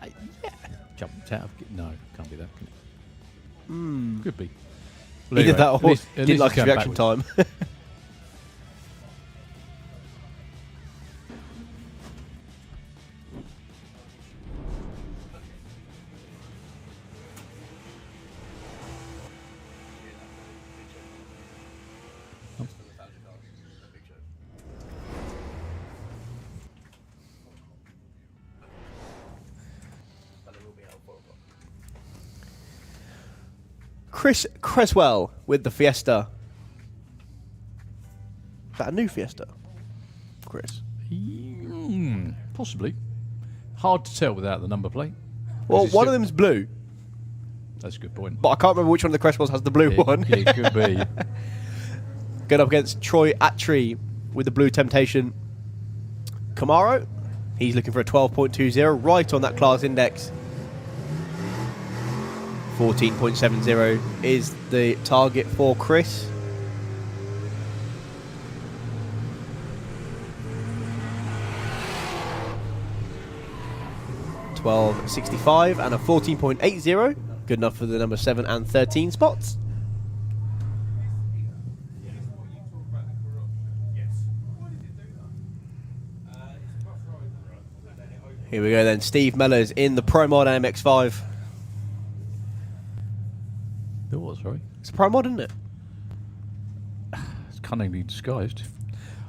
Yeah. Jumped out of... No, can't be that. Hmm. Could be. Well, either that or didn't like his it's reaction going time. Chris Creswell with the Fiesta. Is that a new Fiesta, Chris? Possibly. Hard to tell without the number plate. Well, one of them's blue, That's a good point. but I can't remember which one of the Creswells has the blue one. It could be. Going up against Troy Attree with the blue Temptation Camaro. He's looking for a 12.20, right on that class index. 14.70 is the target for Chris. $12.65 and a 14.80. Good enough for the number 7 and 13 spots. Here we go then. Steve Mellors in the Pro Mod MX-5. The what, sorry? It's a Pro Mod, isn't it? It's cunningly disguised.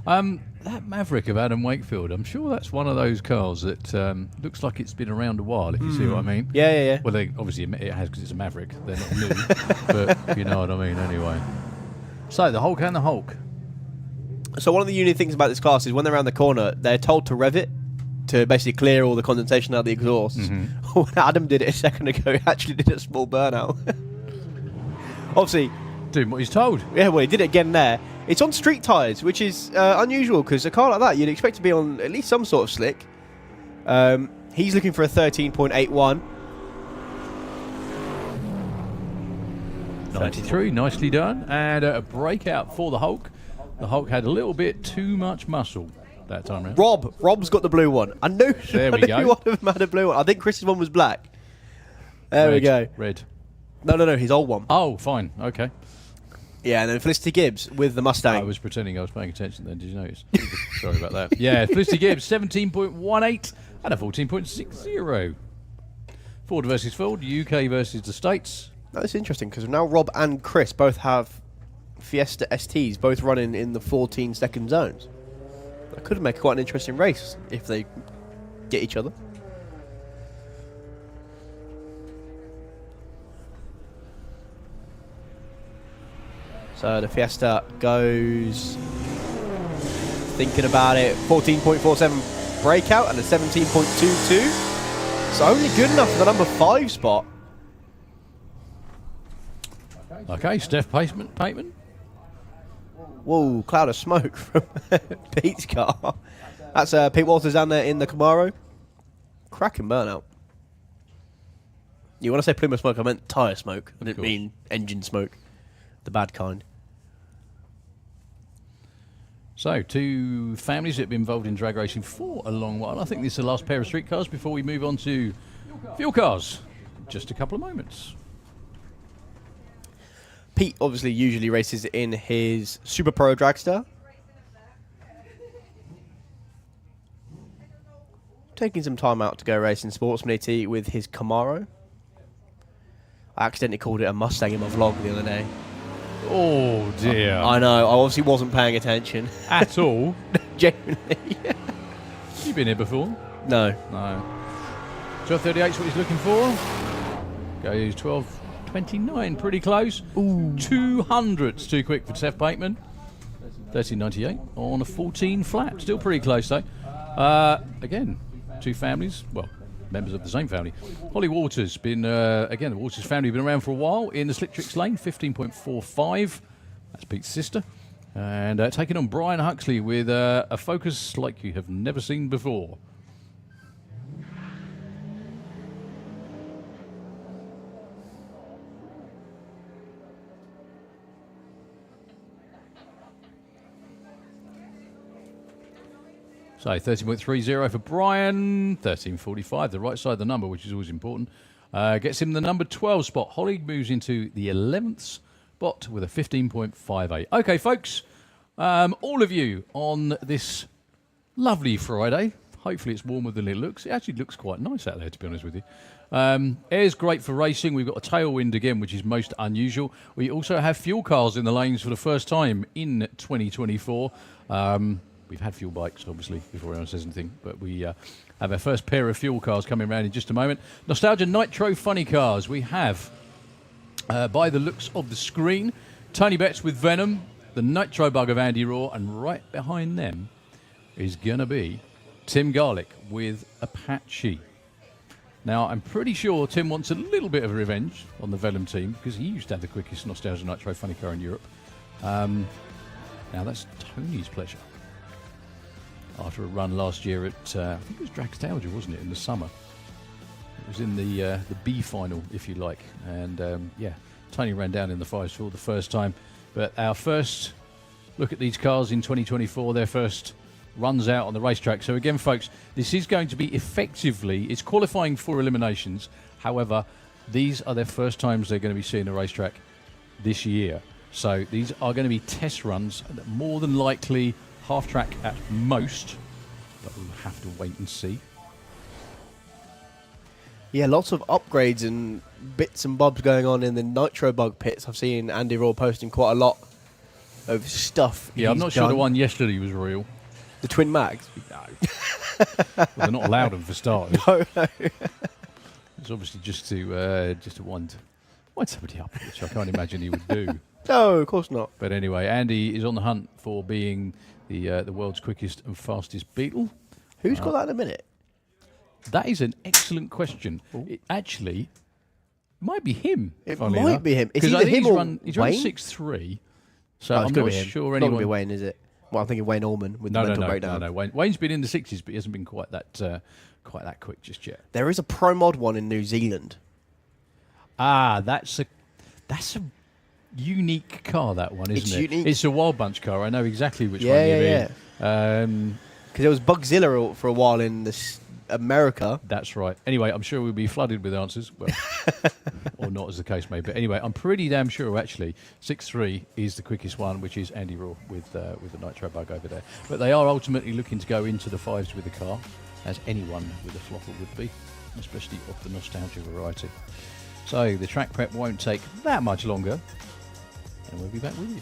That Maverick of Adam Wakefield, I'm sure that's one of those cars that looks like it's been around a while, if you see what I mean. Yeah. Well, obviously it has because it's a Maverick. They're not new, but you know what I mean anyway. So, the Hulk and the Hulk. So one of the unique things about this class is when they're around the corner, they're told to rev it to basically clear all the condensation out of the exhausts. When Adam did it a second ago, he actually did a small burnout. Obviously, Doing what he's told. yeah, well, he did it again there. It's on street tyres, which is unusual because a car like that, you'd expect to be on at least some sort of slick. He's looking for a 13.81. 93, nicely done. And a breakout for the Hulk. The Hulk had a little bit too much muscle that time around. Rob's got the blue one. I knew There we go. one of them had a blue one. I think Chris's one was black. There we go. Red. No, his old one. Oh, fine. Okay. Yeah, and then Felicity Gibbs with the Mustang. I was pretending I was paying attention then. Did you notice? Sorry about that. Yeah, Felicity Gibbs, 17.18 and a 14.60. Ford versus Ford, UK versus the States. That's interesting because now Rob and Chris both have Fiesta STs, both running in the 14-second zones. That could make quite an interesting race if they get each other. So the Fiesta goes thinking about it. 14.47 breakout and a 17.22. So only good enough for the number 5 spot. Okay, Steph Pateman. Whoa, cloud of smoke from Pete's car. That's Pete Walters down there in the Camaro. Cracking burnout. You want to say plume of smoke, I meant tyre smoke. I didn't mean engine smoke. The bad kind. So, two families that have been involved in drag racing for a long while. I think this is the last pair of street cars before we move on to fuel cars. Just a couple of moments. Pete obviously usually races in his Super Pro Dragster. Taking some time out to go racing Sportsman AT with his Camaro. I accidentally called it a Mustang in my vlog the other day. Oh dear. I know, I obviously wasn't paying attention. At all? Genuinely. You been here before? No. No. 12.38 is what he's looking for. Goes 12.29, pretty close. Ooh. 200s too quick for Steph Bateman. 13.98 on a 14 flat. Still pretty close though. Again, two families. Well, members of the same family. Holly Waters, been, again, the Waters family been around for a while in the Slick Tricks lane, 15.45. That's Pete's sister. And taking on Brian Huxley with a focus like you have never seen before. So 13.30 for Brian, 13.45, the right side of the number, which is always important. Gets him the number 12 spot. Holly moves into the 11th spot with a 15.58. Okay, folks, all of you on this lovely Friday. Hopefully it's warmer than it looks. It actually looks quite nice out there, to be honest with you. Air's great for racing. We've got a tailwind again, which is most unusual. We also have fuel cars in the lanes for the first time in 2024. We've had fuel bikes, obviously, before anyone says anything, but we have our first pair of fuel cars coming around in just a moment. Nostalgia Nitro funny cars. We have, by the looks of the screen, Tony Betts with Venom, the Nitro Bug of Andy Raw, and right behind them is going to be Tim Garlick with Apache. Now, I'm pretty sure Tim wants a little bit of revenge on the Venom team because he used to have the quickest Nostalgia Nitro funny car in Europe. Now, that's Tony's pleasure. After a run last year at, I think it was Dragster, wasn't it, in the summer? It was in the B final, if you like. And, yeah, Tony ran down in the fives for the first time. But our first look at these cars in 2024, their first runs out on the racetrack. So, again, folks, this is going to be effectively, it's qualifying for eliminations. However, these are their first times they're going to be seeing a racetrack this year. So these are going to be test runs, more than likely half track at most, but we'll have to wait and see. Yeah, lots of upgrades and bits and bobs going on in the Nitro Bug pits. I've seen Andy Raw posting quite a lot of stuff. Yeah, I'm not sure the one yesterday was real. The twin mags? No. Well, they're not allowed them for starters. No. It's obviously just to wind somebody up, which I can't imagine he would do. No, of course not. But anyway, Andy is on the hunt for being the world's quickest and fastest Beetle. Who's got that in a minute? That is an excellent question. It actually might be him. It might be him. It's either I think him he's or run Wayne? 6'3", so I'm not sure It's not anyone. going to be Wayne, is it? Well, I'm thinking Wayne Allman with the mental breakdown. No. Wayne's been in the 60s, but he hasn't been quite that quick just yet. There is a Pro Mod one in New Zealand. Ah, that's a unique car, that one, isn't it? Unique. It's a Wild Bunch car. I know exactly which one you mean. Because there was Bugzilla for a while in this America. That's right. Anyway, I'm sure we'll be flooded with answers. Well, or not, as the case may be. Anyway, I'm pretty damn sure, actually, 6'3" is the quickest one, which is Andy Raw with the Nitro Bug over there. But they are ultimately looking to go into the fives with the car, as anyone with a flopper would be, especially of the nostalgia variety. So the track prep won't take that much longer, and we'll be back with you.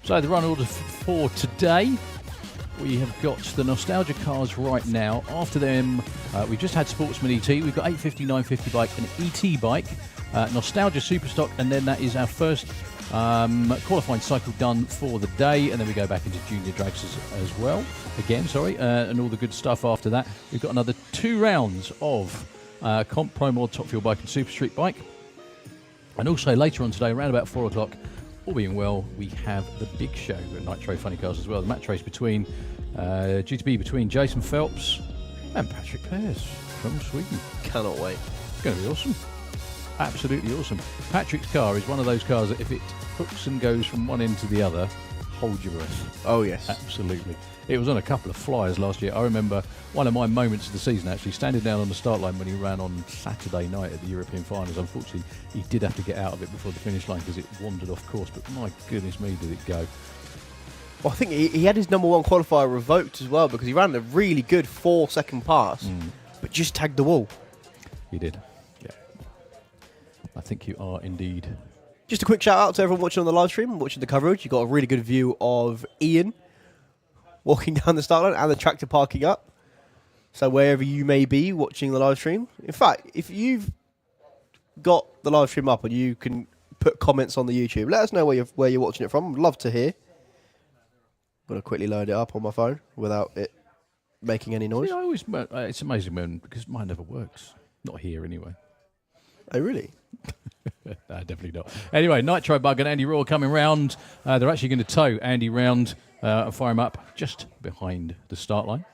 So the run order for today, we have got the Nostalgia cars right now. After them, we've just had Sportsman ET. We've got 850, 950 bike, and ET bike, Nostalgia Superstock, and then that is our first qualifying cycle done for the day, and then we go back into Junior Dragsters as well. And all the good stuff after that. We've got another 2 rounds of Comp Pro Mod, Top Fuel Bike, and Super Street Bike. And also later on today, around about 4 o'clock, all being well, we have the big show at Nitro Funny Cars as well. The match race between GTB between Jason Phelps and Patrick Pears from Sweden. Cannot wait. It's going to be awesome. Absolutely awesome. Patrick's car is one of those cars that if it hooks and goes from one end to the other, hold your breath. Oh, yes. Absolutely. It was on a couple of flyers last year. I remember one of my moments of the season, actually, standing down on the start line when he ran on Saturday night at the European Finals. Unfortunately, he did have to get out of it before the finish line because it wandered off course. But my goodness me, did it go. Well, I think he had his number 1 qualifier revoked as well because he ran a really good 4-second pass, but just tagged the wall. He did, yeah. I think you are indeed. Just a quick shout out to everyone watching on the live stream, watching the coverage. You got a really good view of Ian walking down the start line and the tractor parking up. So wherever you may be watching the live stream. In fact, if you've got the live stream up and you can put comments on the YouTube, let us know where you're watching it from. I'd love to hear. I'm going to quickly load it up on my phone without it making any noise. See, I always, it's amazing because mine never works. Not here anyway. Oh, really? No, definitely not. Anyway, Nitro Bug and Andy Raw coming round. They're actually going to tow Andy round and fire him up just behind the start line.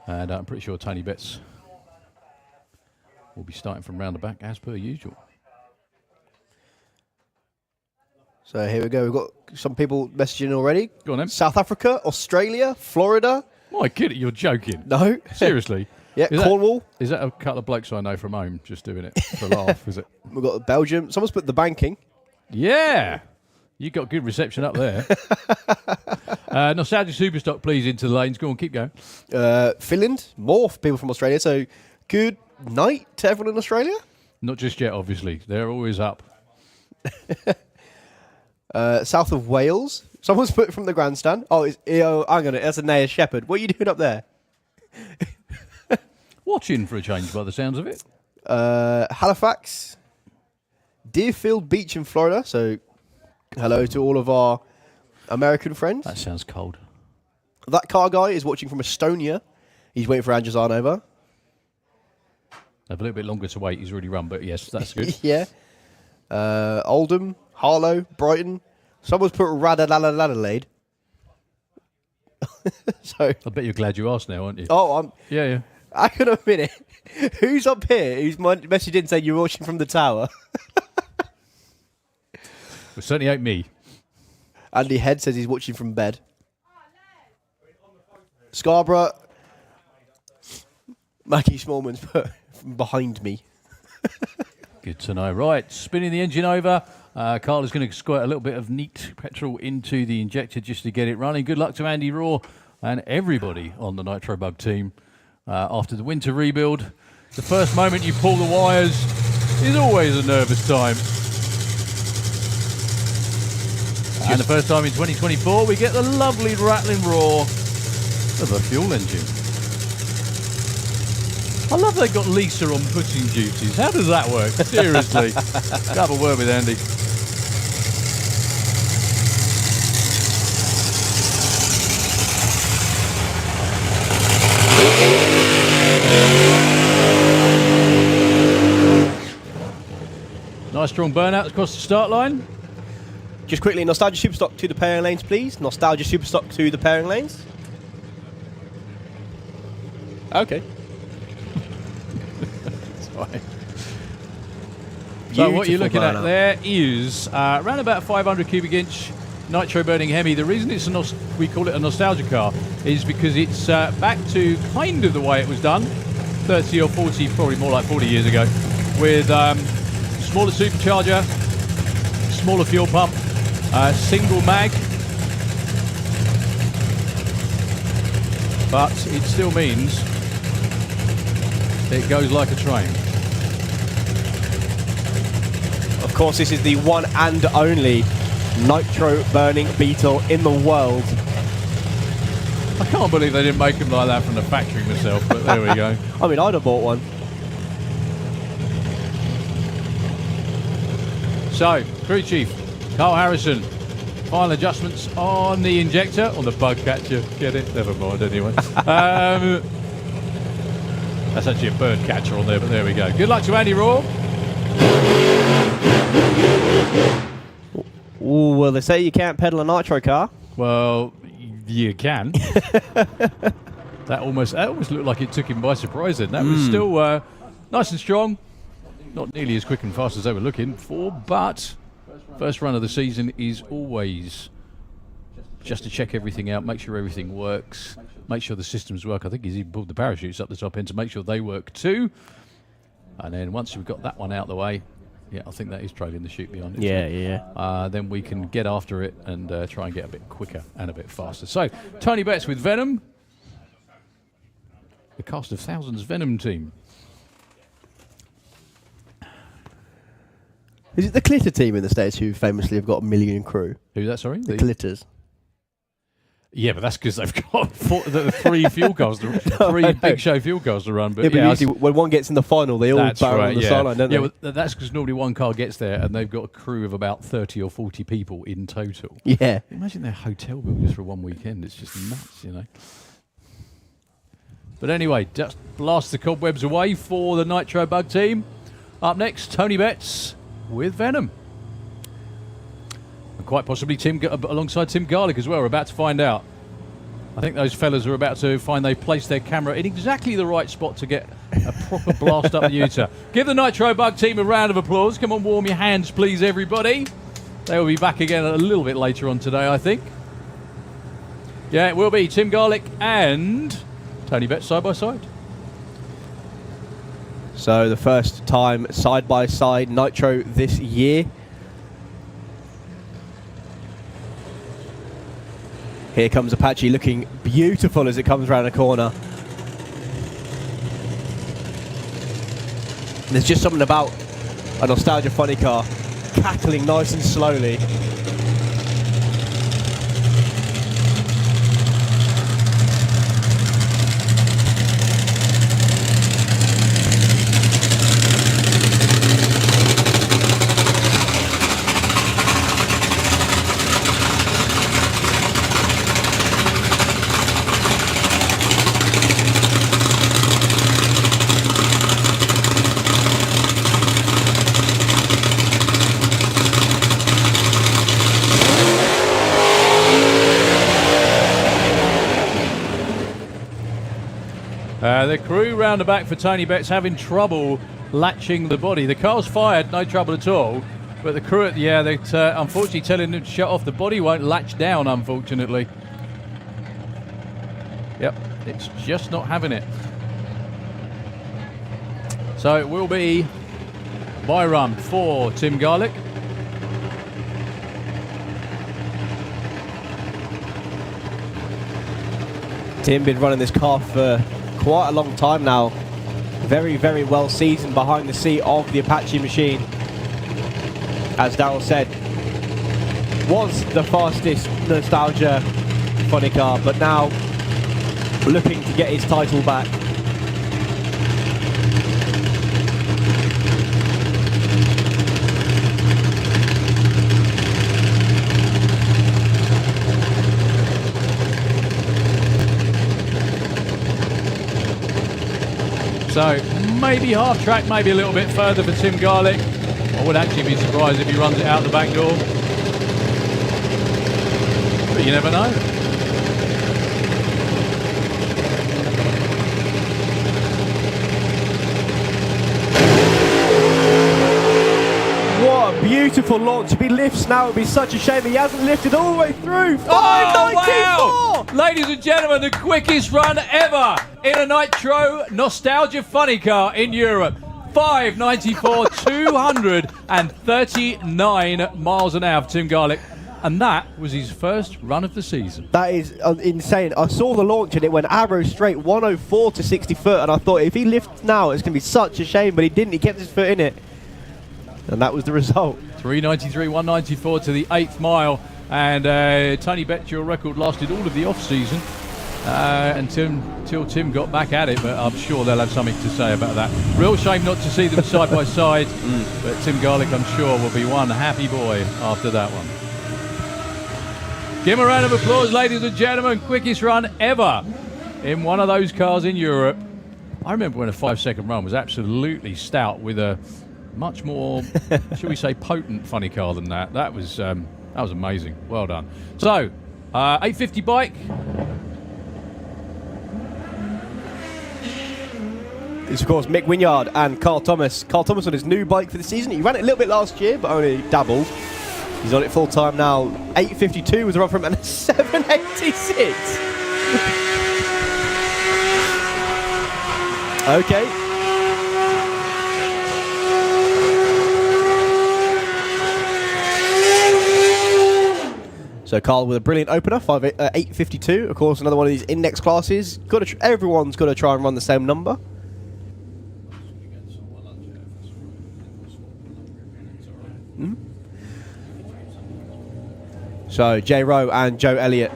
And I'm pretty sure Tony Betts will be starting from round the back as per usual. So here we go. We've got some people messaging already. Go on then. South Africa, Australia, Florida. My kid, you're joking. No. Seriously. Yeah, Cornwall. Is that a couple of blokes I know from home just doing it for a laugh, is it? We've got Belgium. Someone's put the banking. Yeah. You got good reception up there. Nostalgia Superstock, please, into the lanes. Go on, keep going. Finland. More people from Australia. So good night to everyone in Australia. Not just yet, obviously. They're always up. South of Wales. Someone's put from the grandstand. Oh, hang on. That's a Naya Shepherd. What are you doing up there? Watching for a change by the sounds of it. Halifax. Deerfield Beach in Florida. So hello to all of our American friends. That sounds cold. That car guy is watching from Estonia. He's waiting for Andrzej Zarnova. Have a little bit longer to wait. He's already run, but yes, that's good. Yeah. Oldham, Harlow, Brighton. Someone's put Radalalalade. So I bet you're glad you asked now, aren't you? Oh, Yeah. I can a minute. Who's up here who's messaged in saying you're watching from the tower? It certainly ain't me. Andy Head says he's watching from bed. Scarborough. Maggie Smallman's put from behind me. Good to know. Right, spinning the engine over. Carl is going to squirt a little bit of neat petrol into the injector just to get it running. Good luck to Andy Raw and everybody on the Nitro Bug team. After the winter rebuild, the first moment you pull the wires is always a nervous time. And the first time in 2024, we get the lovely rattling roar of a fuel engine. I love they got Lisa on putting duties. How does that work? Seriously. Have a word with Andy. Nice strong burnout across the start line. Just quickly, Nostalgia Superstock to the pairing lanes, please. Nostalgia Superstock to the pairing lanes. Okay. Sorry. So what you're looking at there is around about 500 cubic inch nitro burning Hemi. The reason it's we call it a nostalgia car is because it's back to kind of the way it was done 30 or 40, probably more like 40 years ago, with smaller supercharger, smaller fuel pump, single mag, but it still means it goes like a train. Of course, this is the one and only nitro burning Beetle in the world. I can't believe they didn't make them like that from the factory myself, but there we go. I mean, I'd have bought one. So, crew chief, Carl Harrison, final adjustments on the injector, on the bug catcher. Get it? Never mind, anyway. That's actually a bird catcher on there, but there we go. Good luck to Andy Raw. Ooh, well, they say you can't pedal a nitro car. Well, you can. That almost looked like it took him by surprise then. That was still nice and strong. Not nearly as quick and fast as they were looking for, but first run of the season is always just to check everything out, make sure everything works, make sure the systems work. I think he's even pulled the parachutes up the top end to make sure they work too. And then once we've got that one out of the way, yeah, I think that is trailing the chute behind it. Yeah. Then we can get after it and try and get a bit quicker and a bit faster. So, Tony Betts with Venom. The Cast of Thousands Venom team. Is it the Clitter team in the States who famously have got 1 million crew? Who's that, sorry? The Clitters. Yeah, but that's because they've got three fuel cars, three big show fuel cars to run. But yeah, but usually when one gets in the final, they all barrel on the sideline, don't they? Yeah, well, that's because normally one car gets there and they've got a crew of about 30 or 40 people in total. Yeah. Imagine their hotel bill just for one weekend. It's just nuts, you know. But anyway, just blast the cobwebs away for the Nitro Bug team. Up next, Tony Betts with Venom. And quite possibly alongside Tim Garlick as well. We're about to find out. I think those fellas are about to find they placed their camera in exactly the right spot to get a proper blast up the Utah. Give the Nitro Bug team a round of applause. Come on, warm your hands, please, everybody. They will be back again a little bit later on today, I think. Yeah, it will be Tim Garlick and Tony Betts side by side. So the first time side by side Nitro this year. Here comes Apache looking beautiful as it comes around the corner. There's just something about a nostalgia funny car cackling nice and slowly. The crew round the back for Tony Betts having trouble latching the body. The car's fired, no trouble at all. But the crew, they're unfortunately telling them to shut off. The body won't latch down, unfortunately. Yep, it's just not having it. So it will be by run for Tim Garlick. Tim been running this car for quite a long time now. Very, very well seasoned behind the seat of the Apache machine. As Darryl said, was the fastest nostalgia funny car, but now looking to get his title back. So maybe half track, maybe a little bit further for Tim Garlick. I would actually be surprised if he runs it out the back door. But you never know. What a beautiful launch. If he lifts now, it would be such a shame he hasn't lifted all the way through. 594! Wow. Ladies and gentlemen, the quickest run ever in a Nitro nostalgia funny car in Europe. 594, 239 miles an hour for Tim Garlick. And that was his first run of the season. That is insane. I saw the launch and it went arrow straight 104 to 60 foot. And I thought if he lifts now, it's going to be such a shame. But he didn't. He kept his foot in it. And that was the result. 393, 194 to the 8th mile. And Tony Betts, your record lasted all of the off-season until Tim got back at it. But I'm sure they'll have something to say about that. Real shame not to see them side by side. But Tim Garlick, I'm sure, will be one happy boy after that one. Give him a round of applause, ladies and gentlemen. Quickest run ever in one of those cars in Europe. I remember when a 5-second run was absolutely stout with a much more, shall we say, potent funny car than that. That was amazing. Well done. So, 850 bike. It's, of course, Mick Wynyard and Carl Thomas. Carl Thomas on his new bike for the season. He ran it a little bit last year, but only dabbled. He's on it full time now. 852 was a run from him and a 786. Okay. So Carl with a brilliant opener, 852. Of course, another one of these index classes. Everyone's got to try and run the same number. So Jay Rowe and Joe Elliott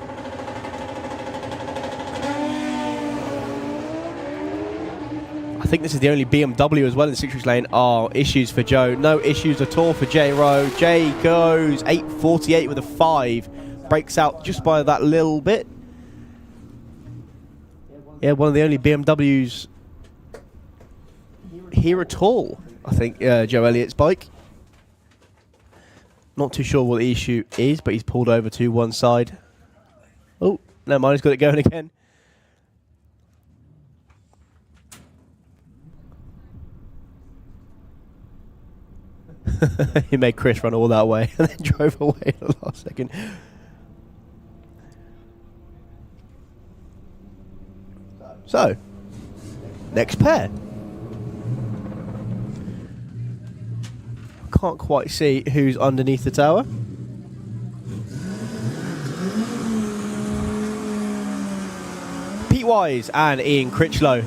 think this is the only BMW as well in the 6 lane. Oh, issues for Joe. No issues at all for J Rowe. Jay goes 8.48 with a 5. Breaks out just by that little bit. Yeah, one of the only BMWs here at all, I think, Joe Elliott's bike. Not too sure what the issue is, but he's pulled over to one side. Oh, never mind, he's got it going again. He made Chris run all that way and then drove away at the last second. So, next pair. Can't quite see who's underneath the tower. Pete Wise and Ian Critchlow.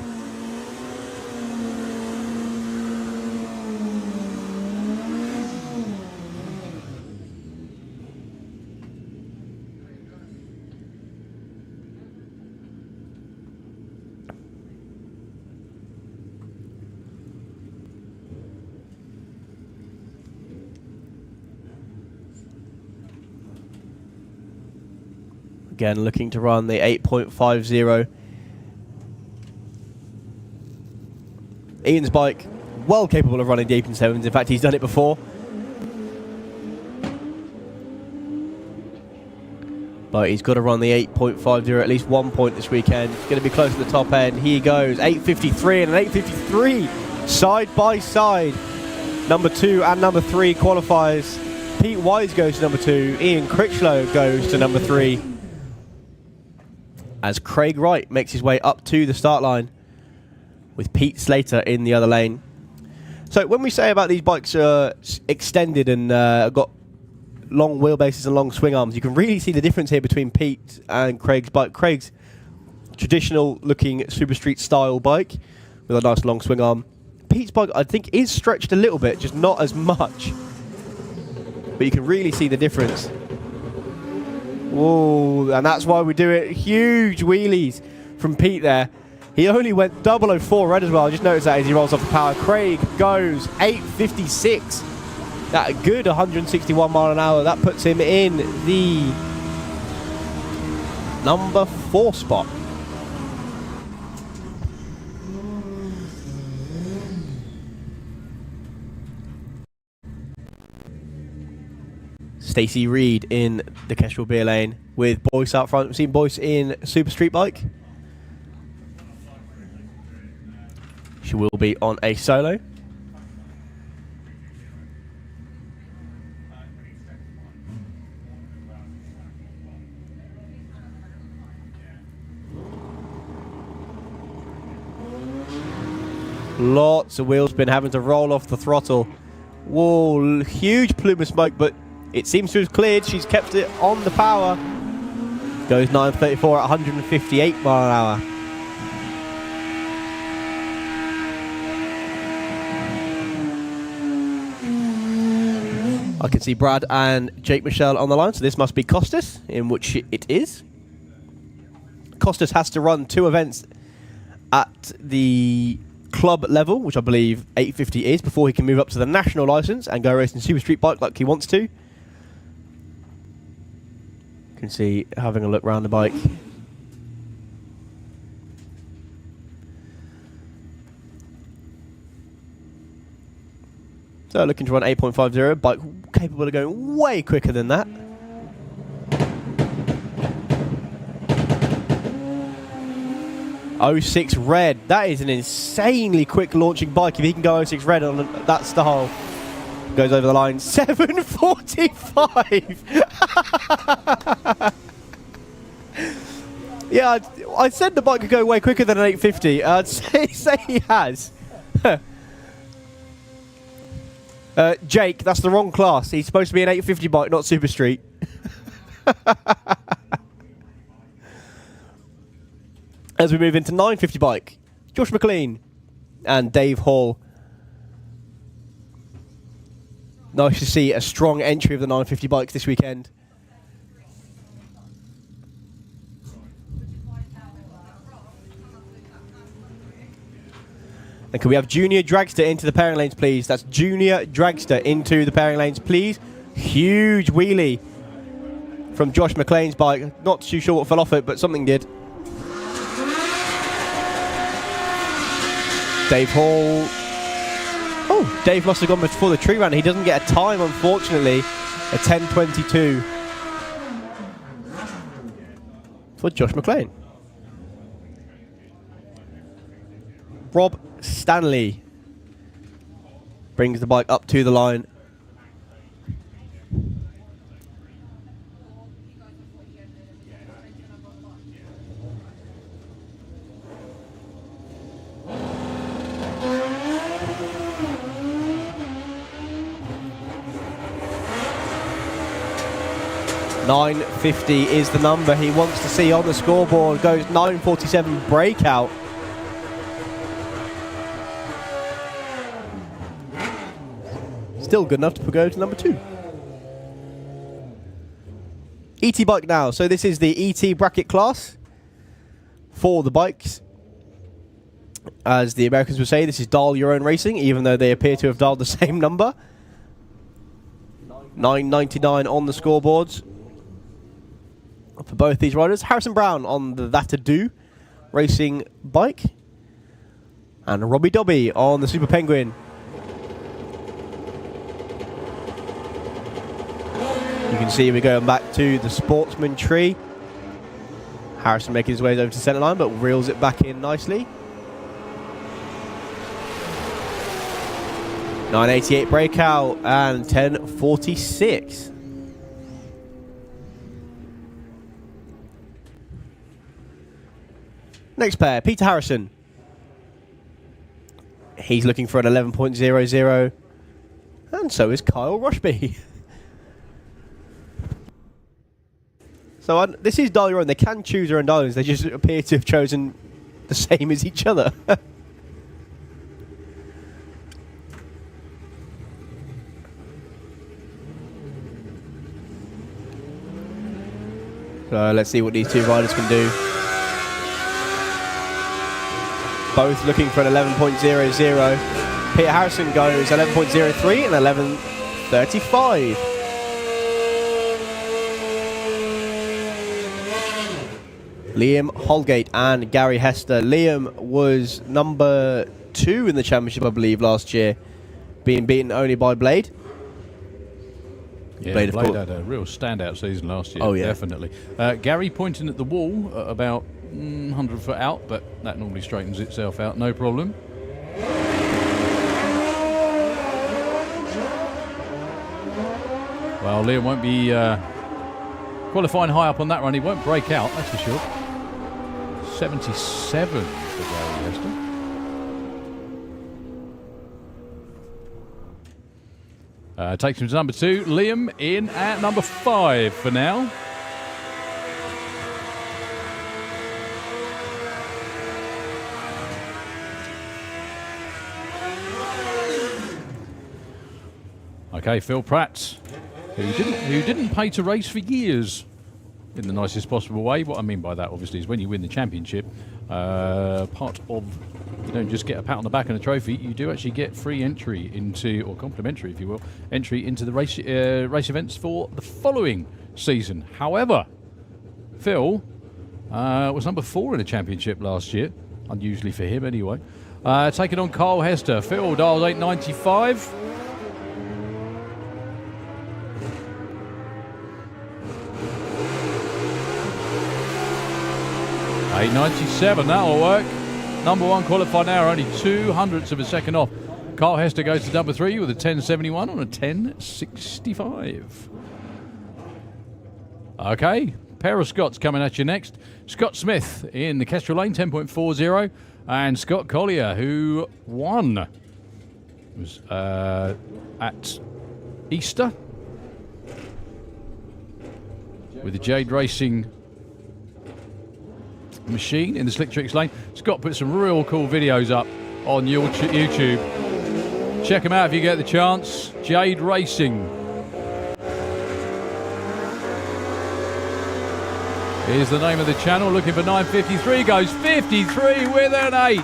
Again, looking to run the 8.50. Ian's bike, well capable of running deep in 7s. In fact, he's done it before. But he's got to run the 8.50 at least 1 point this weekend. He's going to be close to the top end. Here he goes, 8.53 and an 8.53 side by side. Number 2 and number 3 qualifies. Pete Wise goes to number 2. Ian Critchlow goes to number 3. As Craig Wright makes his way up to the start line with Pete Slater in the other lane. So when we say about these bikes are extended and got long wheelbases and long swing arms, you can really see the difference here between Pete and Craig's bike. Craig's traditional looking Super Street style bike with a nice long swing arm. Pete's bike, I think, is stretched a little bit, just not as much. But you can really see the difference. Whoa, and that's why we do it. Huge wheelies from Pete there. He only went 004 red as well. I just noticed that as he rolls off the power. Craig goes 8.56. That a good 161 mile an hour. That puts him in the number 4 spot. Stacey Reed in the Kestrel beer lane with Boyce out front. We've seen Boyce in Super Street bike. She will be on a solo. Lots of wheel spin, having to roll off the throttle. Whoa, huge plume of smoke, but it seems to have cleared. She's kept it on the power. Goes 9.34 at 158 mile an hour. I can see Brad and Jake Michelle on the line, so this must be Costas, in which it is. Costas has to run 2 events at the club level, which I believe 850 is, before he can move up to the national license and go racing Super Street bike like he wants to. You can see having a look around the bike. So looking to run 8.50, bike capable of going way quicker than that. '06 red, that is an insanely quick launching bike. If he can go 06 red on that style, goes over the line. 7.45. Yeah, I said the bike could go way quicker than an 850. I'd say he has. Jake, that's the wrong class. He's supposed to be an 850 bike, not Super Street. As we move into 950 bike, Josh McLean and Dave Hall. Nice to see a strong entry of the 950 bikes this weekend. And can we have Junior Dragster into the pairing lanes, please? That's Junior Dragster into the pairing lanes, please. Huge wheelie from Josh McLean's bike. Not too sure what fell off it, but something did. Dave Hall. Oh, Dave must have gone before the tree run. He doesn't get a time, unfortunately. A 10:22 for Josh McLean. Rob Stanley brings the bike up to the line. $9.50 is the number he wants to see on the scoreboard. Goes $9.47 breakout. Still good enough to go to number 2. ET bike now. So this is the ET bracket class for the bikes. As the Americans would say, this is dial your own racing, even though they appear to have dialed the same number. $9.99 on the scoreboards for both these riders. Harrison Brown on the That-A-Do racing bike. And Robbie Dobby on the Super Penguin. You can see we're going back to the Sportsman tree. Harrison making his way over to centre line, but reels it back in nicely. 9.88 breakout and 10.46. Next pair, Peter Harrison. He's looking for an 11.00, and so is Kyle Roshby. So this is dial your own. They can choose their own dialings. They just appear to have chosen the same as each other. So let's see what these two riders can do. Both looking for an 11.00. Peter Harrison goes 11.03 and 11.35. Liam Holgate and Gary Hester. Liam was number 2 in the championship, I believe, last year, being beaten only by Blade. Yeah, Blade had a real standout season last year. Oh, yeah. Definitely. Gary pointing at the wall about 100 foot out, but that normally straightens itself out, no problem. Well, Liam won't be qualifying high up on that run. He won't break out, that's for sure. 77 for Gary Hester. Takes him to number 2. Liam in at number 5 for now. Okay, Phil Pratt, who didn't pay to race for years in the nicest possible way. What I mean by that, obviously, is when you win the championship, part of, you don't just get a pat on the back and a trophy, you do actually get free entry into, or complimentary, if you will, entry into the race events for the following season. However, Phil was number 4 in the championship last year, unusually for him anyway. Taking on Kyle Hester. Phil dials 895. $8.97, that'll work. Number 1 qualified now, only 0.02 of a second off. Kyle Hester goes to number 3 with a 10.71 on a 10.65. Okay, pair of Scots coming at you next. Scott Smith in the Kestrel Lane, 10.40, and Scott Collier, who won, was at Easter with the Jade Racing machine in the Slick Tricks lane. Scott put some real cool videos up on YouTube. Check them out if you get the chance. Jade Racing is the name of the channel. Looking for 9.53, goes 53 with an 8.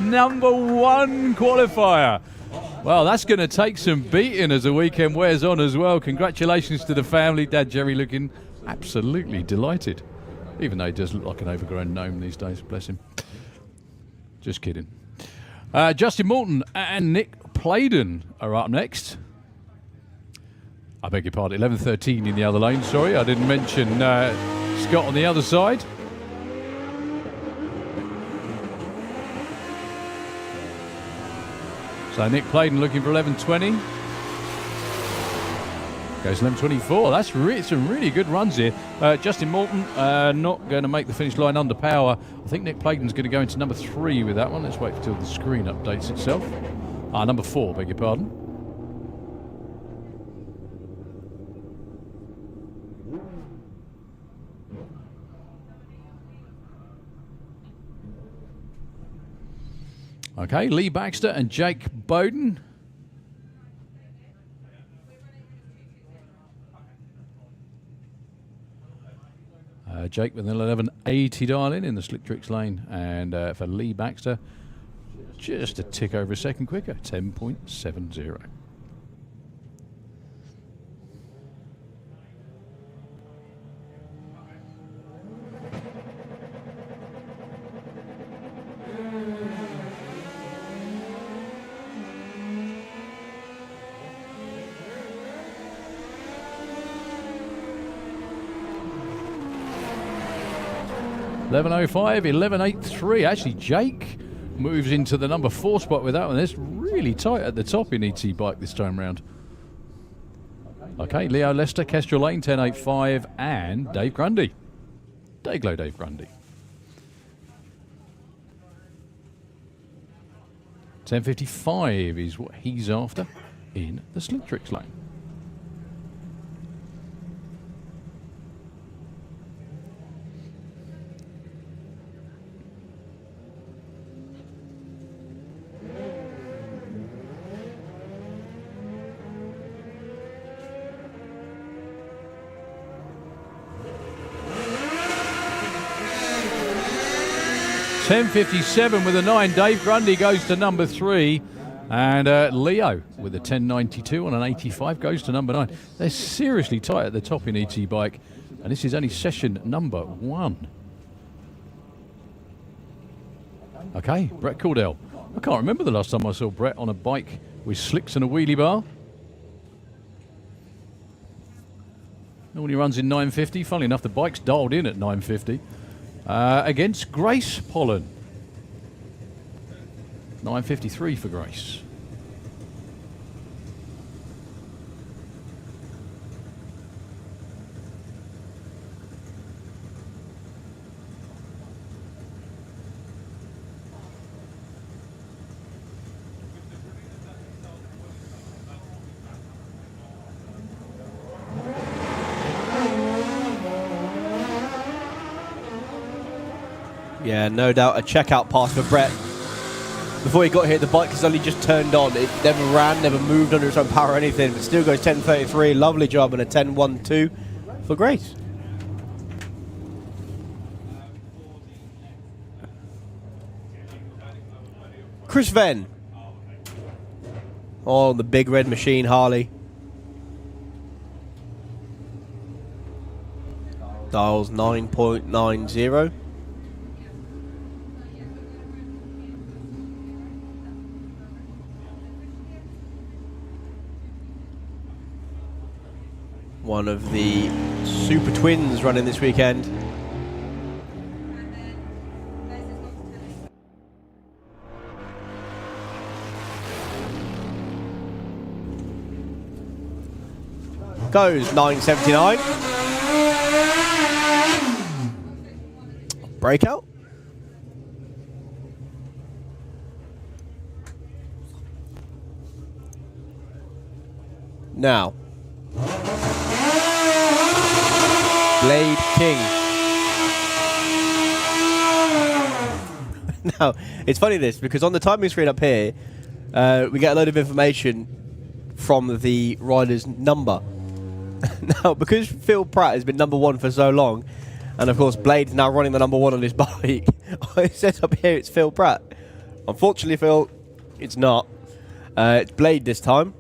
number 1 qualifier. Well, that's going to take some beating as the weekend wears on as well. Congratulations to the family. Dad Jerry looking absolutely delighted. Even though he does look like an overgrown gnome these days, bless him. Just kidding. Justin Morton and Nick Playden are up next. I beg your pardon, 11:13 in the other lane. Sorry, I didn't mention Scott on the other side. So Nick Playden looking for 11:20. Goes 11:24. That's some really good runs here. Justin Morton not going to make the finish line under power. I think Nick Playden's going to go into number 3 with that one. Let's wait until the screen updates itself. Number 4, beg your pardon. Okay, Lee Baxter and Jake Bowden. Jake with an 1180 dial in the Slick Tricks lane, and for Lee Baxter, just a tick over a second quicker, 10.70. .11.05, 11.83. Actually, Jake moves into the number 4 spot with that one. It's really tight at the top in ET Bike this time round. Okay, Leo Lester, Kestrel Lane, 10.85, and Dave Grundy. Dayglow Dave Grundy. 10.55 is what he's after in the Slick Tricks lane. .10.57 with a 9. Dave Grundy goes to number 3. And Leo with a 10.92 on an 85 goes to number 9. They're seriously tight at the top in ET Bike. And this is only session number 1. Okay, Brett Cordell. I can't remember the last time I saw Brett on a bike with slicks and a wheelie bar. Normally runs in 950. Funnily enough, the bike's dialed in at 950. Against Grace Pollen. 9.53 for Grace. Yeah, no doubt a checkout pass for Brett. Before he got here, the bike has only just turned on. It never ran, never moved under its own power or anything, but still goes 10.33. Lovely job, and a 10.12 for Grace. Chris Venn. Oh, the big red machine Harley. Dials 9.90. One of the super twins running this weekend. Goes 9.79. Breakout. Now. Blade King. Now, it's funny this, because on the timing screen up here, we get a load of information from the rider's number. Now, because Phil Pratt has been number 1 for so long, and of course Blade's now running the number 1 on his bike, it says up here it's Phil Pratt. Unfortunately, Phil, it's not. It's Blade this time.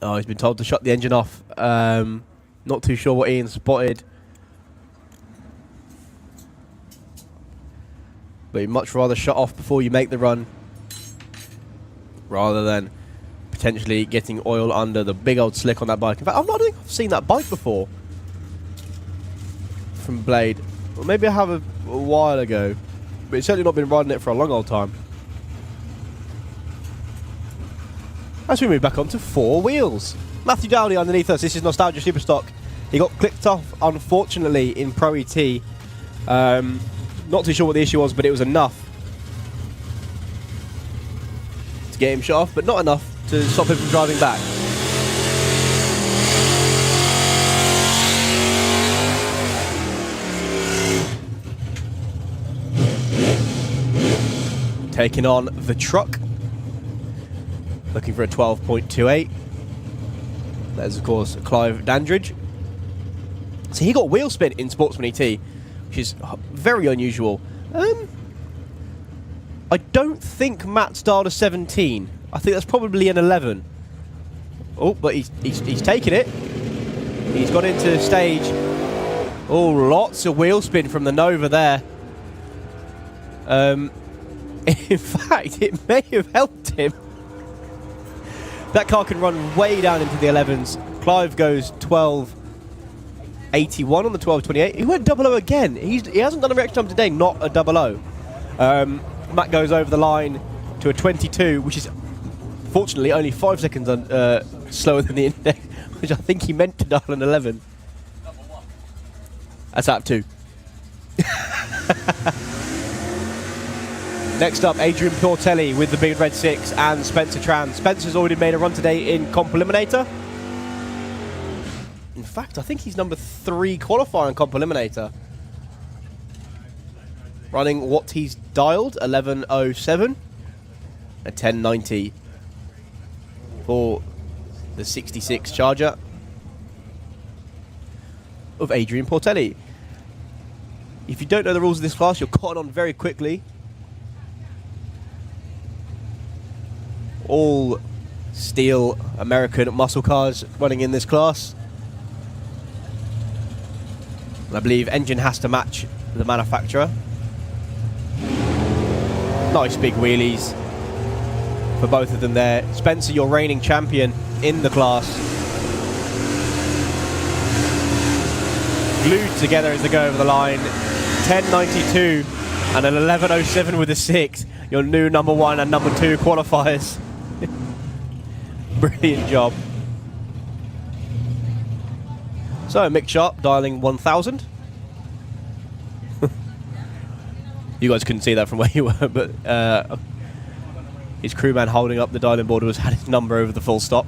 Oh, he's been told to shut the engine off. Not too sure what Ian spotted. But you'd much rather shut off before you make the run, rather than potentially getting oil under the big old slick on that bike. In fact, I don't think I've seen that bike before from Blade. Or maybe I have a while ago, but it's certainly not been riding it for a long old time. As we move back onto 4 wheels. Matthew Dowdy underneath us. This is Nostalgia Superstock. He got clicked off, unfortunately, in Pro ET. Not too sure what the issue was, but it was enough to get him shut off, but not enough to stop him from driving back. Taking on the truck. Looking for a 12.28. There's, of course, Clive Dandridge. So he got wheel spin in Sportsman ET, which is very unusual. I don't think Matt started a 17. I think that's probably an 11. Oh, but he's taken it. He's got into stage. Oh, lots of wheel spin from the Nova there. In fact, it may have helped him. That car can run way down into the 11s. Clive goes 12.81 on the 12.28. He went 00 again. He hasn't done a reaction time today, not a 00. Matt goes over the line to a 22, which is fortunately only 5 seconds slower than the index, which I think he meant to dial an 11. That's lap 2. Next up, Adrian Portelli with the big red 6 and Spencer Tran. Spencer's already made a run today in Comp Eliminator. In fact, I think he's number 3 qualifier in Comp Eliminator. Running what he's dialed, 11.07. A 10.90 for the 66 Charger of Adrian Portelli. If you don't know the rules of this class, you're caught on very quickly. All steel American muscle cars running in this class. And I believe engine has to match the manufacturer. Nice big wheelies for both of them there. Spencer, your reigning champion in the class. Glued together as they go over the line. 10.92 and an 11.07 with a 6. Your new number 1 and number 2 qualifiers. Brilliant job. So, Mick Sharp dialing 1000. You guys couldn't see that from where you were, but his crewman holding up the dialing board was had his number over the full stop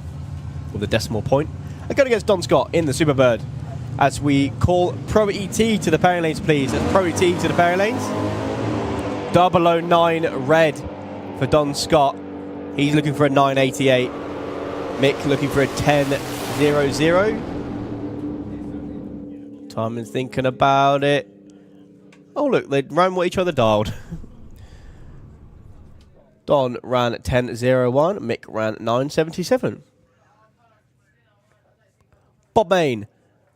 with a decimal point. And going against Don Scott in the Superbird as we call Pro ET to the pairing lanes, please. That's Pro ET to the pairing lanes. 009 red for Don Scott. He's looking for a 988. Mick looking for a 10.00. Tom is thinking about it. Oh, look, they ran what each other dialed. Don ran 10.01. Mick ran 9.77. Bob Main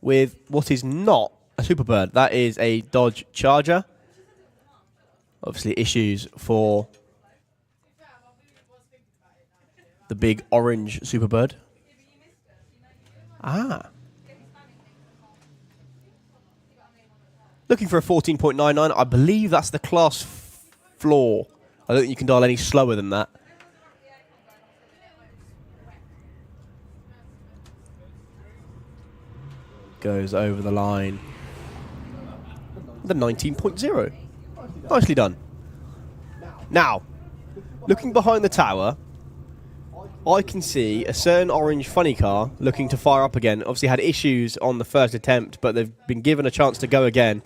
with what is not a Superbird. That is a Dodge Charger. Obviously, issues for the big orange Superbird. Ah. Looking for a 14.99. I believe that's the class floor. I don't think you can dial any slower than that. Goes over the line. The 19.0. Nicely done. Now, looking behind the tower, I can see a certain orange funny car looking to fire up again. Obviously had issues on the first attempt, but they've been given a chance to go again.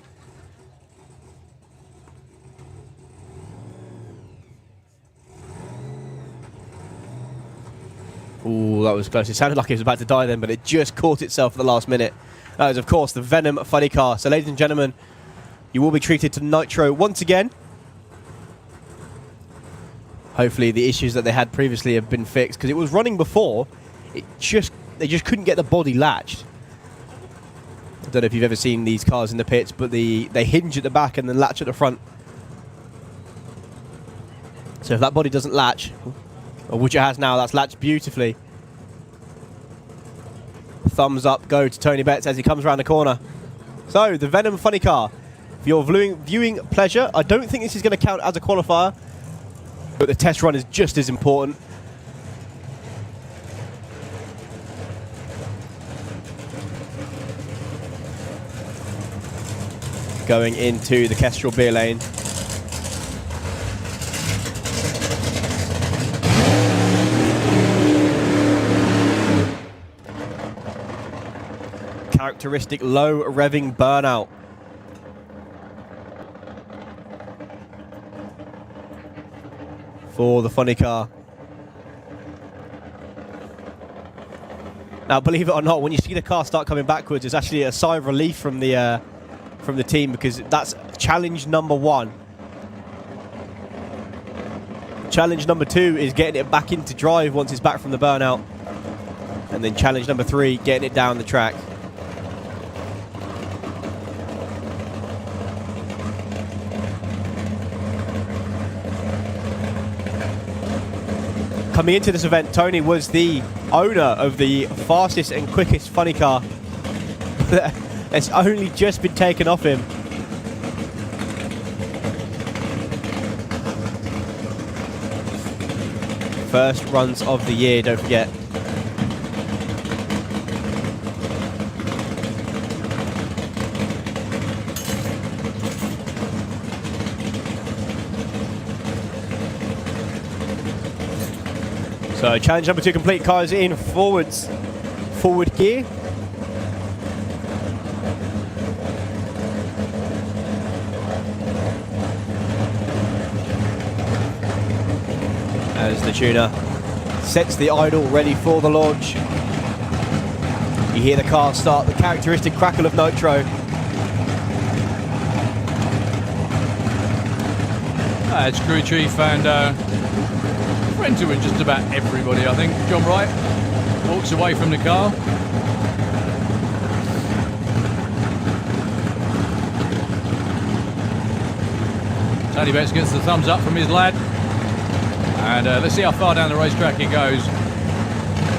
Ooh, that was close. It sounded like it was about to die then, but it just caught itself at the last minute. That is, of course, the Venom funny car. So, ladies and gentlemen, you will be treated to Nitro once again. Hopefully the issues that they had previously have been fixed, because it was running before. They just couldn't get the body latched. I don't know if you've ever seen these cars in the pits, but they hinge at the back and then latch at the front. So if that body doesn't latch, or which it has now, that's latched beautifully. Thumbs up go to Tony Betts as he comes around the corner. So the Venom funny car, for your viewing pleasure, I don't think this is going to count as a qualifier, but the test run is just as important. Going into the Kestrel beer lane. Characteristic low revving burnout. For the funny car. Now, believe it or not, when you see the car start coming backwards, it's actually a sigh of relief from the team, because that's challenge number 1. Challenge number 2 is getting it back into drive once it's back from the burnout. And then challenge number 3, getting it down the track. Coming into this event, Tony was the owner of the fastest and quickest funny car. It's only just been taken off him. First runs of the year, don't forget. So challenge number 2 complete. Car is in forward gear. As the tuner sets the idle ready for the launch. You hear the car start, the characteristic crackle of Nitro. It's crew chief and friends with just about everybody, I think. John Wright walks away from the car. Tony Betts gets the thumbs up from his lad. And let's see how far down the racetrack he goes.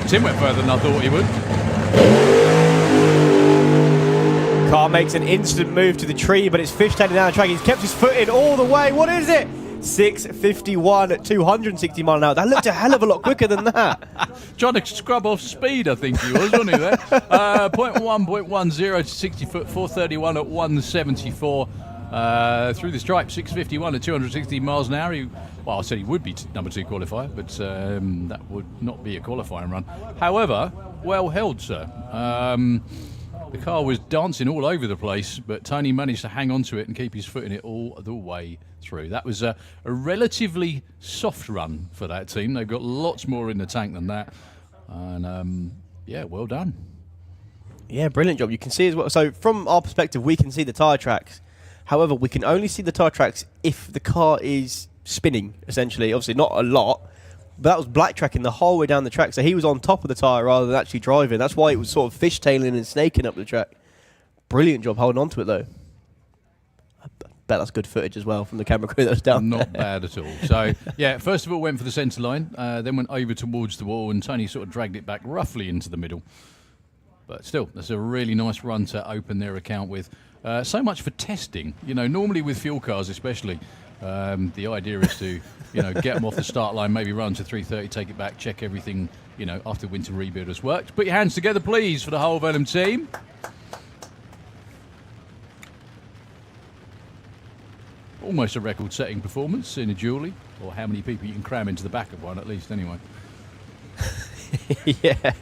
Tim went further than I thought he would. Car makes an instant move to the tree, but it's fishtailing down the track. He's kept his foot in all the way. What is it? 6:51 at 260 mile an hour. That looked a hell of a lot quicker than that. Trying to scrub off speed, I think he was, wasn't he there? 0.10 to 60 foot, 431 at 174. Through the stripe, 6:51 at 260 miles an hour. Well, I said he would be number 2 qualifier, but that would not be a qualifying run. However, well held, sir. The car was dancing all over the place, but Tony managed to hang on to it and keep his foot in it all the way through. That was a relatively soft run for that team. They've got lots more in the tank than that. And, yeah, well done. Yeah, brilliant job. You can see as well. So from our perspective, we can see the tyre tracks. However, we can only see the tyre tracks if the car is spinning, essentially. Obviously, not a lot. But that was black tracking the whole way down the track. So he was on top of the tyre rather than actually driving. That's why it was sort of fishtailing and snaking up the track. Brilliant job holding on to it, though. I bet that's good footage as well from the camera crew that was down Not there. bad at all. So, yeah, first of all, went for the centre line, then went over towards the wall, and Tony sort of dragged it back roughly into the middle. But still, that's a really nice run to open their account with. So much for testing. You know, normally with fuel cars especially, the idea is to, you know, get them off the start line, maybe run to 330, take it back, check everything, you know, after winter rebuild has worked. Put your hands together, please, for the whole Venom team. Almost a record-setting performance in a dually, or how many people you can cram into the back of one, at least, anyway. Yeah.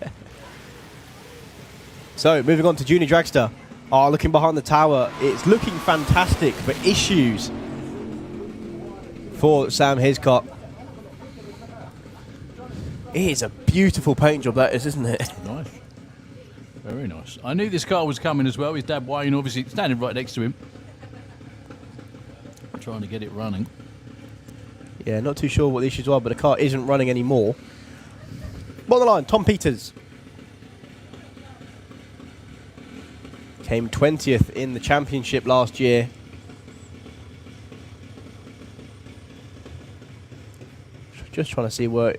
So, moving on to Junior Dragster. Looking behind the tower, it's looking fantastic, but issues for Sam Hiscock. It is a beautiful paint job, that is, isn't it? Nice. Very nice. I knew this car was coming as well. His dad, Wayne, obviously standing right next to him, trying to get it running. Yeah, not too sure what the issues are, but the car isn't running anymore. Bottom line, Tom Peters came 20th in the championship last year. Just trying to see where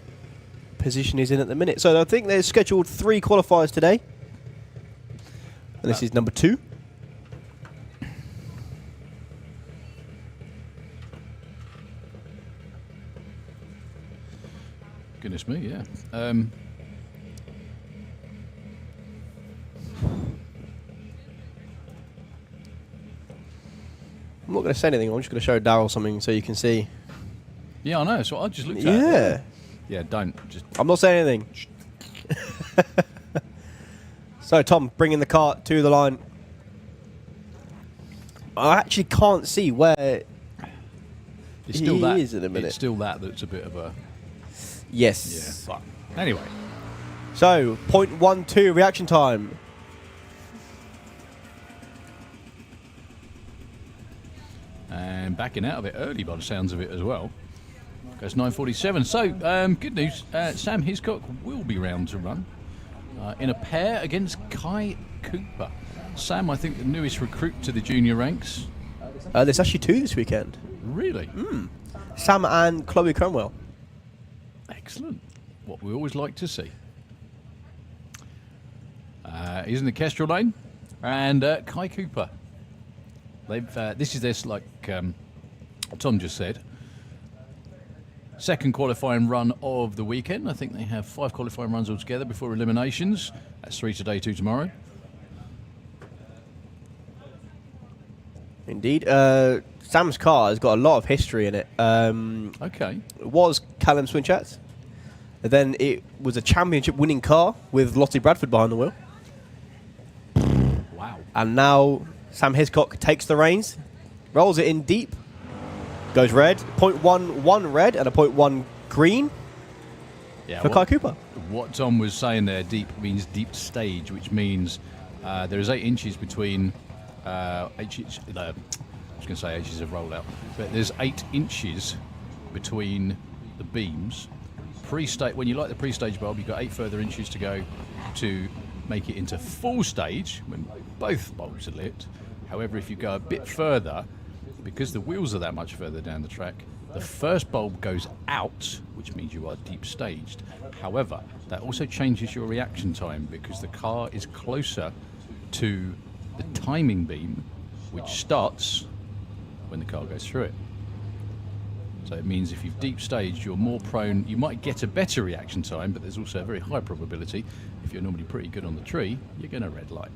position he's in at the minute. So I think there's scheduled 3 qualifiers today. And this is number 2. Goodness me, yeah. I'm not going to say anything. I'm just going to show Daryl something so you can see. Yeah, I know. So I just looked at. Yeah. Yeah, don't. Just. I'm not saying anything. So, Tom, bringing the car to the line. I actually can't see where It's still he that. is in a minute. It's still that's a bit of a. Yes. Yeah. But anyway. So, 0.12 reaction time. And backing out of it early by the sounds of it as well. Goes 9:47. So, good news. Sam Hiscock will be round to run in a pair against Kai Cooper. Sam, I think the newest recruit to the junior ranks. There's actually 2 this weekend. Really? Sam and Chloe Cromwell. Excellent. What we always like to see. He's in the Kestrel lane. And Kai Cooper. They've this is this, like Tom just said, second qualifying run of the weekend. I think they have 5 qualifying runs altogether before eliminations. That's 3 today, 2 tomorrow. Indeed. Sam's car has got a lot of history in it. Okay. It was Callum Swinchat's. Then it was a championship winning car with Lottie Bradford behind the wheel. Wow. And now Sam Hiscock takes the reins, rolls it in deep, goes red, 0.11 red and a 0.1 green Yeah. for Kai Cooper. What Tom was saying there, deep means deep stage, which means there is 8 inches between I was going to say H's have rolled out, but there's 8 inches between the beams. Pre-stage, when you light the pre-stage bulb, you've got 8 further inches to go to make it into full stage when both bulbs are lit. However, if you go a bit further, because the wheels are that much further down the track, the first bulb goes out, which means you are deep staged. However, that also changes your reaction time because the car is closer to the timing beam, which starts when the car goes through it. So it means if you've deep staged, you're more prone, you might get a better reaction time, but there's also a very high probability, if you're normally pretty good on the tree, you're going to red light.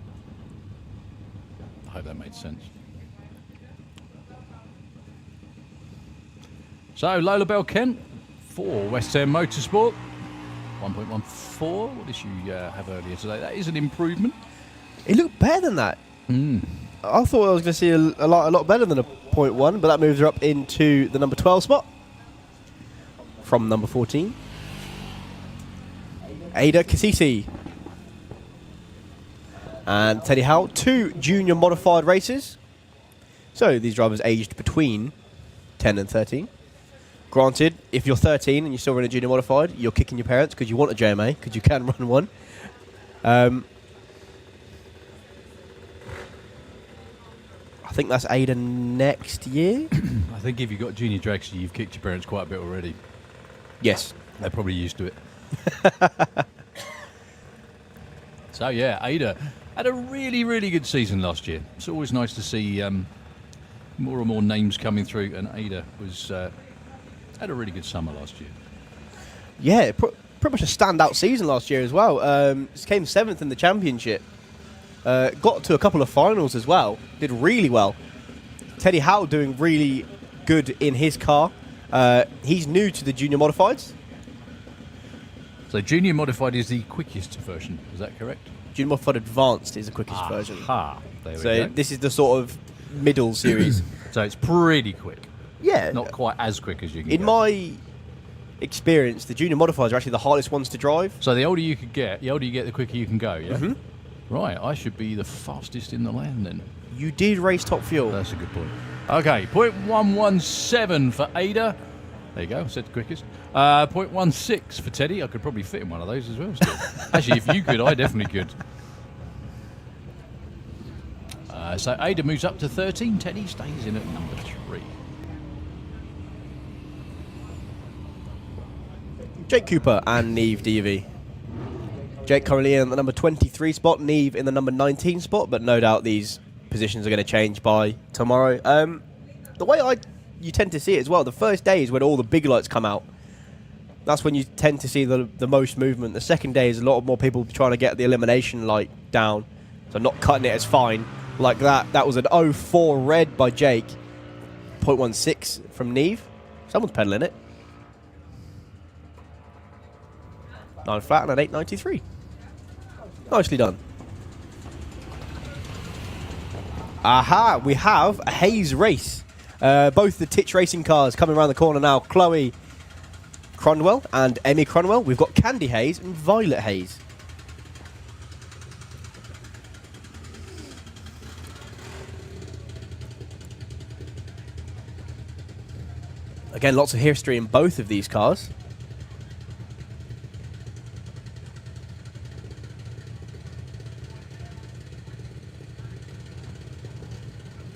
I hope that made sense. So Lola Bell Kent for West End Motorsport, 1.14. What did you have earlier today? That is an improvement. It looked better than that. I thought I was going to see a lot better than a 0.1, but that moves her up into the number 12 spot from number 14. Ada Cassisi and Teddy Howe, 2 junior modified races. So these drivers aged between 10 and 13. Granted, if you're 13 and you're still running junior modified, you're kicking your parents because you want a JMA, because you can run one. I think that's Ada next year. I think if you've got junior Dragster, you've kicked your parents quite a bit already. Yes. They're probably used to it. So yeah, Ada had a really, really good season last year. It's always nice to see more and more names coming through, and Ada was had a really good summer last year. Yeah, pretty much a standout season last year as well. Came 7th in the championship. Got to a couple of finals as well. Did really well. Teddy Howe doing really good in his car. He's new to the junior modifieds. So junior modified is the quickest version, is that correct? Junior modified advanced is the quickest version. Aha, there we So go. this is the sort of middle series. So it's pretty quick. Yeah. Not quite as quick as you can In go. my experience, the junior modifieds are actually the hardest ones to drive. So the older you could get, the quicker you can go, yeah? Right, I should be the fastest in the land then. You did race top fuel. That's a good point. Okay, 0.117 for Ada. There you go. I said the quickest. 0.16 for Teddy. I could probably fit in one of those as well. Still. Actually, if you could, I definitely could. So Ada moves up to 13. Teddy stays in at number 3. Jake Cooper and Neve DV. Jake currently in the number 23 spot, Neve in the number 19 spot, but no doubt these positions are going to change by tomorrow. The way you tend to see it as well, the first day is when all the big lights come out. That's when you tend to see the most movement. The second day is a lot more people trying to get the elimination light down, so not cutting it as fine like that. That was an 04 red by Jake, 0.16 from Neve. Someone's pedaling it. 9 flat and an 893. Nicely done. Aha, we have a Hayes race. Both the Titch Racing cars coming around the corner now. Chloe Cronwell and Emmy Cronwell. We've got Candy Hayes and Violet Hayes. Again, lots of history in both of these cars.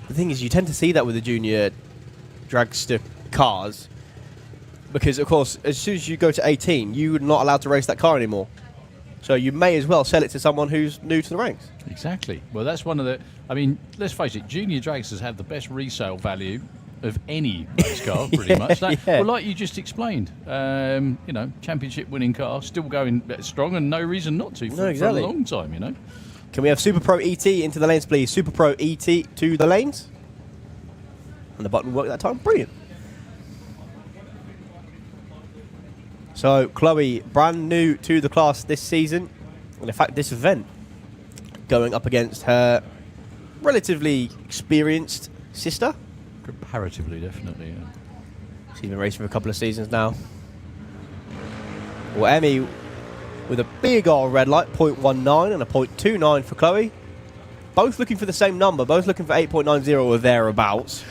The thing is, you tend to see that with the junior dragster cars because, of course, as soon as you go to 18, you're not allowed to race that car anymore. So you may as well sell it to someone who's new to the ranks. Exactly. Well, that's one of the... I mean, let's face it, junior dragsters have the best resale value of any race car, pretty much. Yeah. Well, like you just explained, you know, championship-winning car, still going strong and no reason not to for a long time, you know. Can we have Super Pro ET into the lanes, please? Super Pro ET to the lanes. And the button worked that time. Brilliant. So, Chloe, brand new to the class this season. And in fact, this event, going up against her relatively experienced sister. Comparatively, definitely, yeah. She's been racing for a couple of seasons now. Well, Emmy with a big old red light, 0.19 and a 0.29 for Chloe. Both looking for the same number, both looking for 8.90 or thereabouts.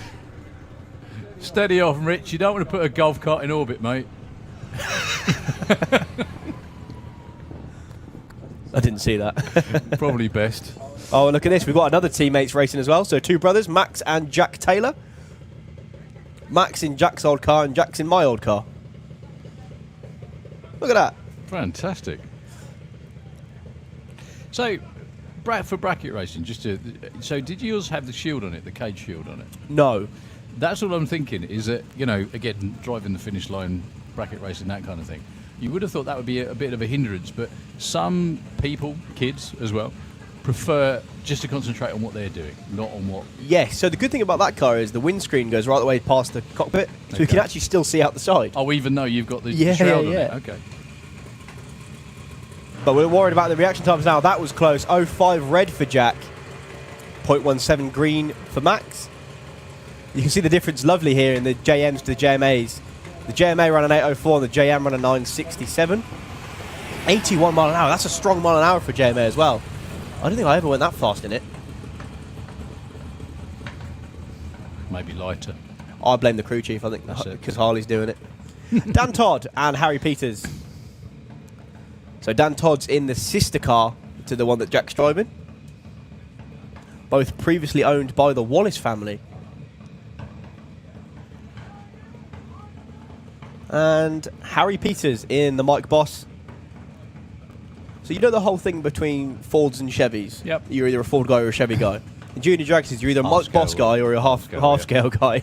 Steady off, Rich. You don't want to put a golf cart in orbit, mate. I didn't see that. Probably best. Oh, look at this. We've got another teammates racing as well. So two brothers, Max and Jack Taylor. Max in Jack's old car and Jack's in my old car. Look at that. Fantastic. So, for bracket racing, so did yours have the shield on it, the cage shield on it? No. That's what I'm thinking, is that, you know, again, driving the finish line, bracket racing, that kind of thing. You would have thought that would be a bit of a hindrance, but some people, kids as well, prefer just to concentrate on what they're doing, not on what... Yes, so the good thing about that car is the windscreen goes right the way past the cockpit, so you can actually still see out the side. Oh, even though you've got the shroud on it? Okay. But we're worried about the reaction times now. That was close. 05 red for Jack. 0.17 green for Max. You can see the difference lovely here in the JMs to the JMAs. The JMA ran an 804 and the JM ran a 967. 81 mile an hour. That's a strong mile an hour for JMA as well. I don't think I ever went that fast in it. Maybe lighter. I blame the crew chief, I think, because Harley's doing it. Dan Todd and Harry Peters. So Dan Todd's in the sister car to the one that Jack's driving. Both previously owned by the Wallace family. And Harry Peters in the Mike Boss. So you know the whole thing between Fords and Chevys? Yep. You're either a Ford guy or a Chevy guy. In Junior Dragsters, you're either a Mike Boss guy or a half-scale guy.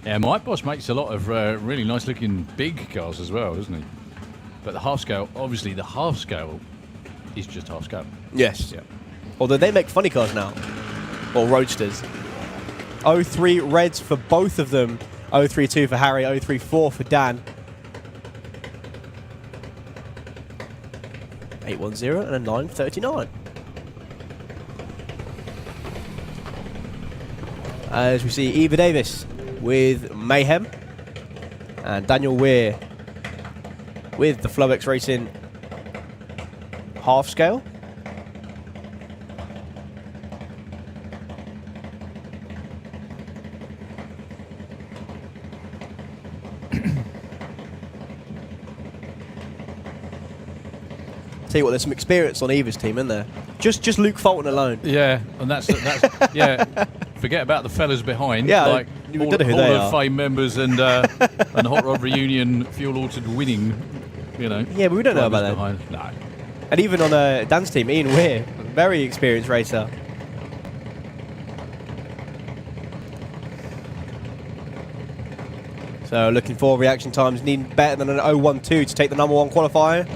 Yeah, Mike Boss makes a lot of really nice-looking big cars as well, doesn't he? But the half-scale, obviously the half-scale is just half-scale. Yes. Yeah. Although they make funny cars now. Or roadsters. 03 reds for both of them. 032 for Harry, 034 for Dan. 810 and a 939. As we see Eva Davis with Mayhem and Daniel Weir with the Flowex Racing half scale. Tell you what, there's some experience on Eva's team, isn't there? Just Luke Fulton alone. Yeah, and that's yeah. Forget about the fellas behind. Yeah, like you Hall, don't know who Hall they of are. Fame members and Hot Rod Reunion Fuel Altered winning. You know. Yeah, but we don't know about that. behind. No. And even on Dan's team, Ian Weir, very experienced racer. So looking for reaction times, needing better than an 0.12 to take the number 1 qualifier.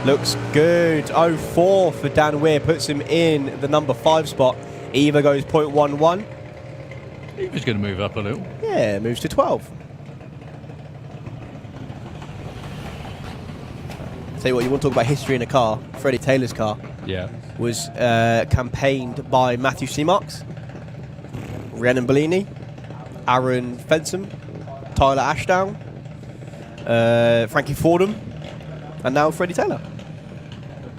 Looks good. 0.4 for Dan Weir, puts him in the number 5 spot. Eva goes 0.11. He was going to move up a little. Yeah, moves to 12. Tell you what, you want to talk about history in a car. Freddie Taylor's car Yeah. was campaigned by Matthew Seamarks, Rhiannon Bellini, Aaron Fensom, Tyler Ashdown, Frankie Fordham, and now Freddie Taylor.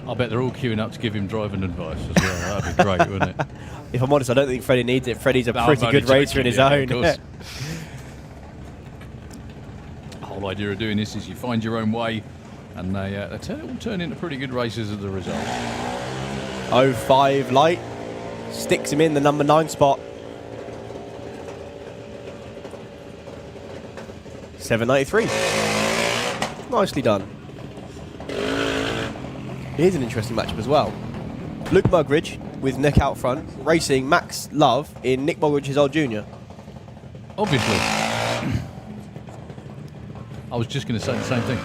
I bet they're all queuing up to give him driving advice as well. That'd be great, wouldn't it? If I'm honest, I don't think Freddie needs it. Freddie's a No, pretty I'm only good racer in joking, his yeah, own. of course. The whole idea of doing this is you find your own way, and they all turn into pretty good races as a result. 0.5 light, sticks him in the number 9 spot. 7.93. Nicely done. Here's an interesting matchup as well. Luke Mugridge with Nick out front, racing Max Love in Nick Mugridge's old junior. Obviously. I was just going to say the same thing.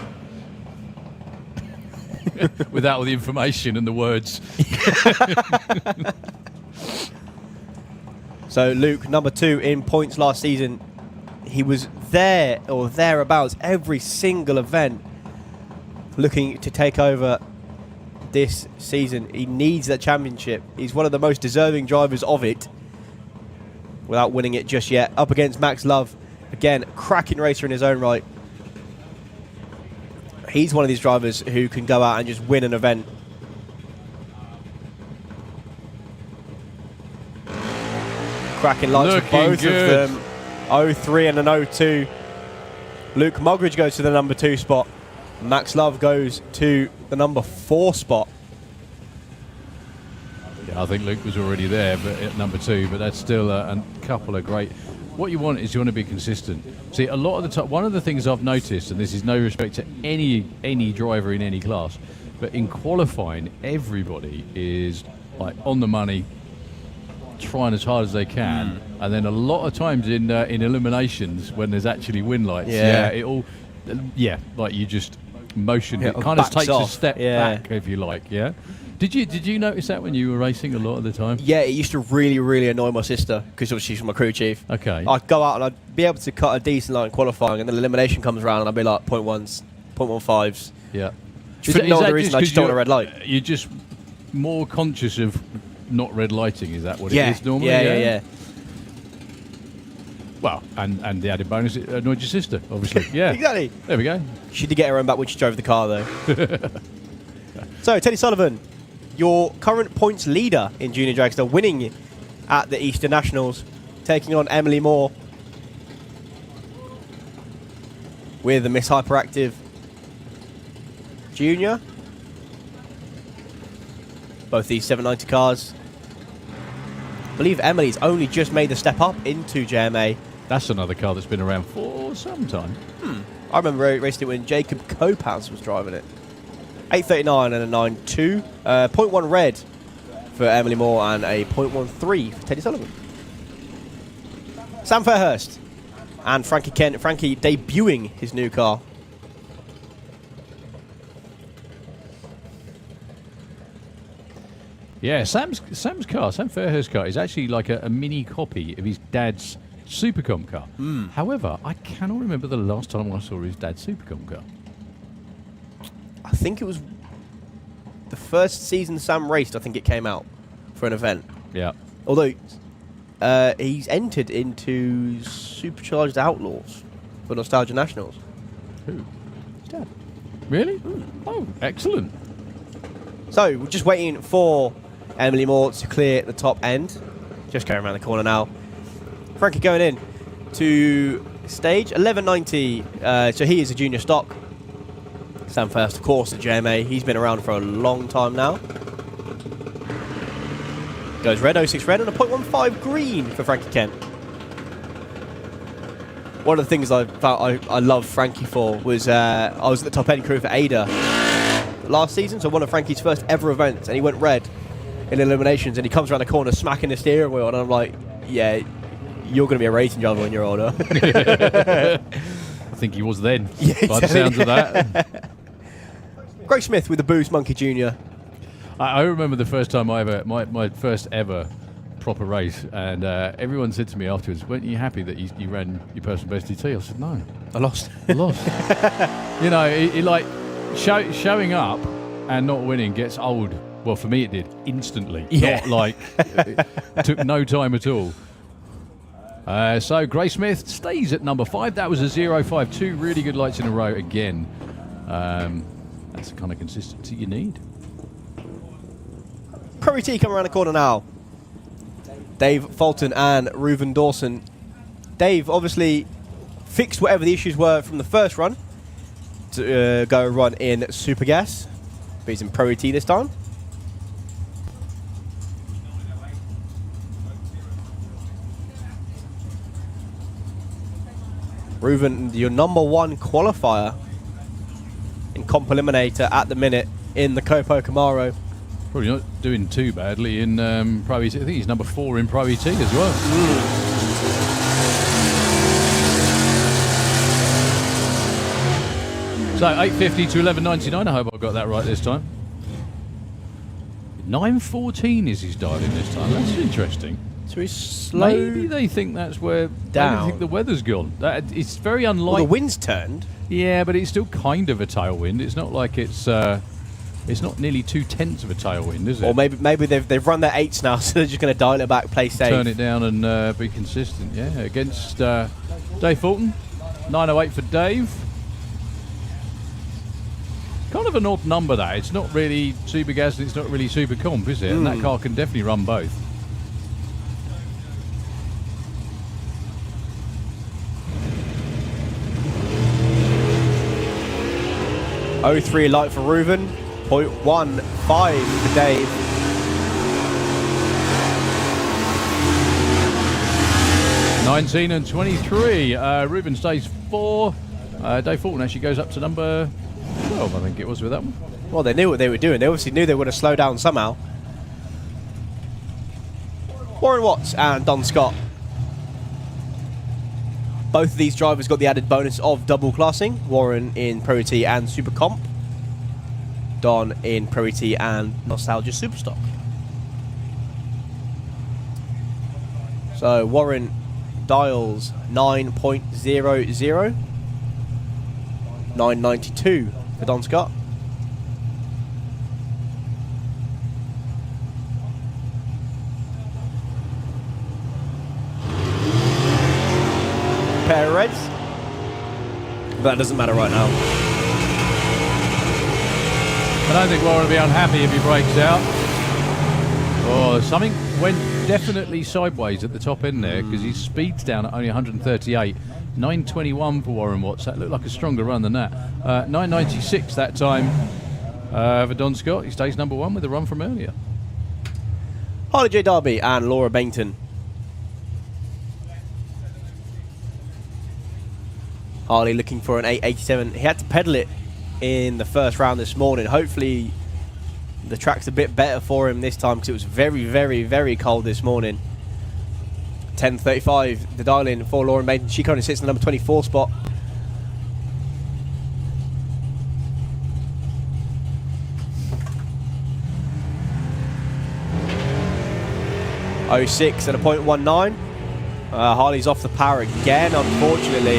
Without all the information and the words. So Luke, number 2 in points last season. He was there or thereabouts every single event, looking to take over this season. He needs that championship. He's one of the most deserving drivers of it, without winning it just yet. Up against Max Love, again, cracking racer in his own right. He's one of these drivers who can go out and just win an event. Cracking lights for Looking both good. of them. 0.3 and an 0.2. Luke Mugridge goes to the number 2 spot. Max Love goes to the number 4 spot. Yeah, I think Luke was already there, but at number 2. But that's still a couple of great. What you want is you want to be consistent. See, a lot of the time, one of the things I've noticed, and this is no respect to any driver in any class, but in qualifying, everybody is like on the money, trying as hard as they can, and then a lot of times in eliminations when there's actually win lights, like you just motion, Yeah, it kind of backs takes a off. step Yeah. back, if you like. Yeah. Did you notice that when you were racing a lot of the time? Yeah, it used to really, really annoy my sister because obviously she's my crew chief. Okay. I'd go out and I'd be able to cut a decent line in qualifying, and then elimination comes around and I'd be like 0.1s, 0.15s. Yeah. For no other reason, I just don't want a red light. You're just more conscious of not red lighting. Is that what Yeah, it is normally? yeah. Well, and the added bonus, it annoyed your sister, obviously. Yeah. Exactly. There we go. She did get her own back when she drove the car, though. So, Teddy Sullivan, your current points leader in Junior Dragster, winning at the Easter Nationals, taking on Emily Moore with the Miss Hyperactive Junior. Both these 790 cars. I believe Emily's only just made the step up into JMA. That's another car that's been around for some time. I remember racing it when Jacob Kopans was driving it. 8.39 and a 9.2. 0.1 red for Emily Moore and a 0.13 for Teddy Sullivan. Sam Fairhurst and Frankie Kent. Frankie debuting his new car. Yeah, Sam's car, Sam Fairhurst's car, is actually like a mini copy of his dad's Supercomp car. However, I cannot remember the last time I saw his dad's Supercomp car. I think it was the first season Sam raced. I think it came out for an event. Yeah. Although he's entered into Supercharged Outlaws for Nostalgia Nationals. Who? His dad. Really? Oh, excellent. So we're just waiting for Emily Moore to clear the top end. Just going around the corner now. Frankie going in to stage 1190. So he is a junior stock. Stand first, of course, the JMA. He's been around for a long time now. Goes red, 06 red, and a 0.15 green for Frankie Kent. One of the things I loved Frankie for was I was at the top end crew for Ada last season, so one of Frankie's first ever events, and he went red in eliminations, and he comes around the corner smacking the steering wheel, and I'm like, yeah, you're going to be a racing driver when you're older. I think he was then, by the sounds of that. Greg Smith with the Boost Monkey Jr. I remember the first time my first ever proper race, and everyone said to me afterwards, weren't you happy that you ran your personal best DT? I said, no. I lost. I lost. You know, it like showing up and not winning gets old. Well, for me it did, instantly. Yeah. Not like, it took no time at all. So Gray Smith stays at number 5. That was a 0.52. Really good lights in a row again. That's the kind of consistency you need. Pro T coming around the corner now. Dave Fulton and Reuven Dawson. Dave obviously fixed whatever the issues were from the first run to go run in Super Gas. But he's in Pro T this time. Reuven, your #1 qualifier in Comp Eliminator at the minute in the Copo Camaro. Probably not doing too badly in Pro ET. I think he's number 4 in Pro ET as well. So 850 to 1199. I hope I got that right this time. 914 is his dial-in this time. That's interesting. So he's slow. Maybe they think that's where down. They think the weather's gone. It's very unlikely. Well, the wind's turned. Yeah, but it's still kind of a tailwind. It's not like it's not nearly 2/10 of a tailwind, is it? Or maybe they've run their 8s now, so they're just going to dial it back, play safe. Turn it down and be consistent. Yeah, against Dave Fulton, 908 for Dave. Kind of an odd number that. It's not really super gas and it's not really super comp, is it? And that car can definitely run both. .03 light for Reuven, 0.15 for Dave. $19 and 23. Reuven stays 4. Dave Fulton actually goes up to number 12, I think it was, with that one. Well, they knew what they were doing. They obviously knew they were going to slow down somehow. Warren Watts and Don Scott. Both of these drivers got the added bonus of double classing. Warren in Pro T and Super Comp. Don in Pro T and Nostalgia Superstock. So Warren dials 9.00. 992 for Don Scott. Pair of reds. That doesn't matter right now. I don't think Warren will be unhappy if he breaks out. Oh, something went definitely sideways at the top end there because his speed's down at only 138. 921 for Warren Watts. That looked like a stronger run than that. 996 that time for Don Scott. He stays number 1 with a run from earlier. Harley J. Darby and Laura Bainton. Harley looking for an 887. He had to pedal it in the first round this morning. Hopefully the track's a bit better for him this time because it was very, very, very cold this morning. 10:35, the dial-in for Lauren Bainton. She currently sits in the number 24 spot. .06 at a .19. Harley's off the power again, unfortunately.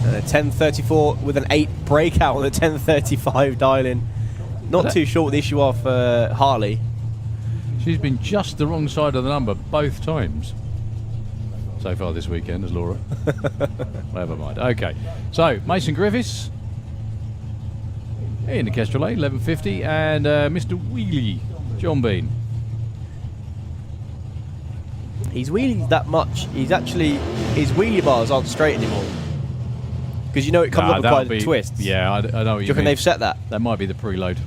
And a 10:34 with an 8 breakout on the 10:35 dial-in. Not too sure what the issue are for Harley. She's been just the wrong side of the number both times so far this weekend, as Laura. Never mind. Okay, so Mason Griffiths in the Kestrel 1150, and Mr. Wheelie, John Bean. He's wheeling that much. He's actually, his wheelie bars aren't straight anymore. Because you know it comes up with quite a twist. Yeah, I know what you mean. Do you reckon they've set that? That might be the preload.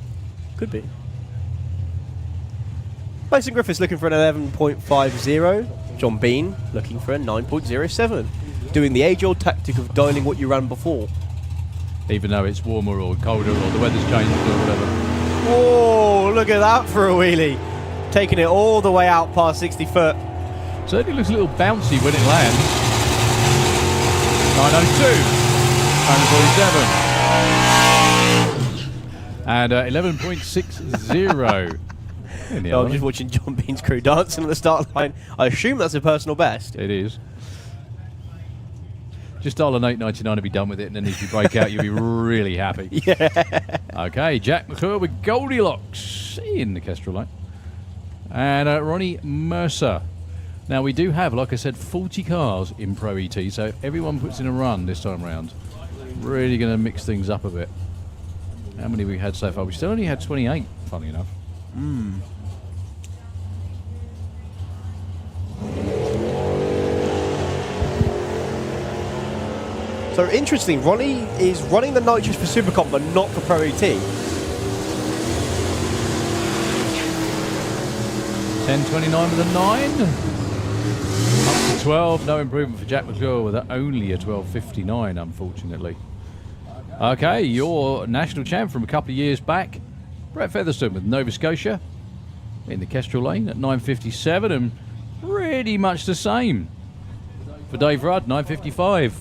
Could be. Mason Griffiths looking for an 11.50. John Bean looking for a 9.07. Doing the age-old tactic of dialing what you ran before. Even though it's warmer or colder or the weather's changed or whatever. Oh, look at that for a wheelie. Taking it all the way out past 60 foot. Certainly looks a little bouncy when it lands. 902. 947. And 11.60. I'm just watching John Bean's crew dancing at the start line. I assume that's a personal best. It is. Just dial an 8.99 and be done with it, and then if you break out, you'll be really happy. Yeah. Okay, Jack McClure with Goldilocks in the Kestrel line. And Ronnie Mercer. Now, we do have, like I said, 40 cars in Pro ET, so if everyone puts in a run this time round, really going to mix things up a bit. How many we had so far? We still only had 28, funny enough. So interesting, Ronnie is running the nitrous for Supercomp, but not for Pro ET. 10.29 with a 9. Up to 12. No improvement for Jack McClure with only a 12.59, unfortunately. Okay, your national champ from a couple of years back, Brett Featherstone with Nova Scotia in the Kestrel lane at 9.57, and pretty much the same for Dave Rudd, 9.55.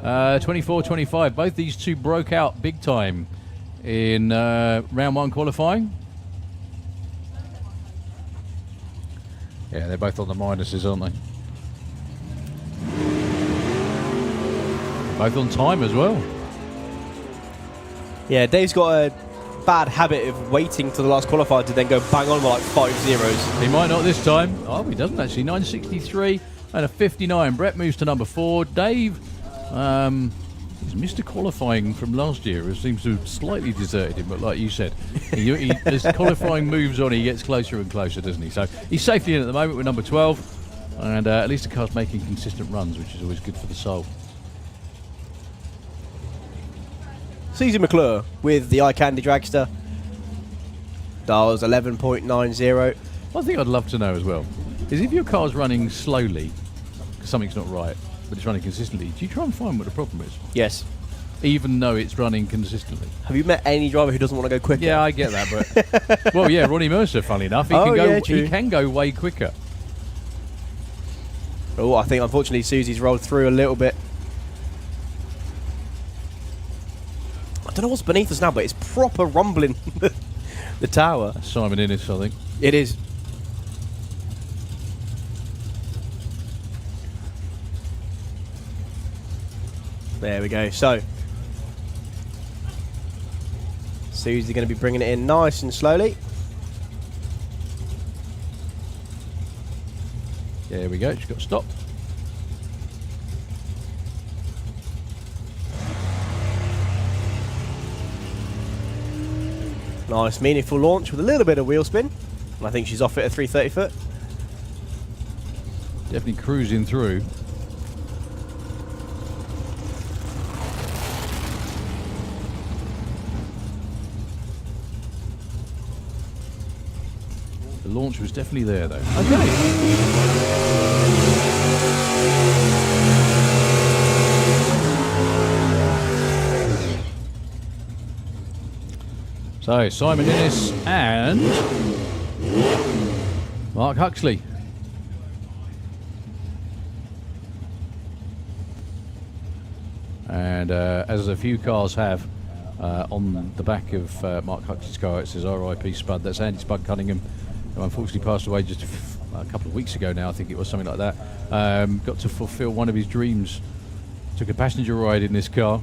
24.25. Both these two broke out big time in round 1 qualifying. Yeah, they're both on the minuses, aren't they? Both on time as well. Yeah, Dave's got a bad habit of waiting to the last qualifier to then go bang on with like 5 zeros. He might not this time. Oh, he doesn't actually. 9.63 and a 59. Brett moves to number 4. Dave, he's missed a qualifying from last year. It seems to have slightly deserted him, but like you said, as qualifying moves on, he gets closer and closer, doesn't he? So he's safely in at the moment with number 12, and at least the car's making consistent runs, which is always good for the soul. Susie McClure with the Eye Candy Dragster. Dials 11.90. One thing I'd love to know as well is if your car's running slowly, because something's not right, but it's running consistently, do you try and find what the problem is? Yes. Even though it's running consistently. Have you met any driver who doesn't want to go quicker? Yeah, I get that, but well, yeah, Ronnie Mercer, funnily enough, he can go way quicker. Oh, I think unfortunately Susie's rolled through a little bit. I don't know what's beneath us now, but it's proper rumbling the tower. That's Simon Innes, I think. It is. There we go. So Susie's going to be bringing it in nice and slowly. There we go. She's got to stop. Nice, meaningful launch with a little bit of wheel spin. I think she's off it at 330 foot. Definitely cruising through. The launch was definitely there, though. Okay. So, Simon Innes and Mark Huxley. And as a few cars have, on the back of Mark Huxley's car, it says RIP Spud. That's Andy Spud Cunningham, who unfortunately passed away just a couple of weeks ago now, I think it was, something like that. Got to fulfill one of his dreams. Took a passenger ride in this car.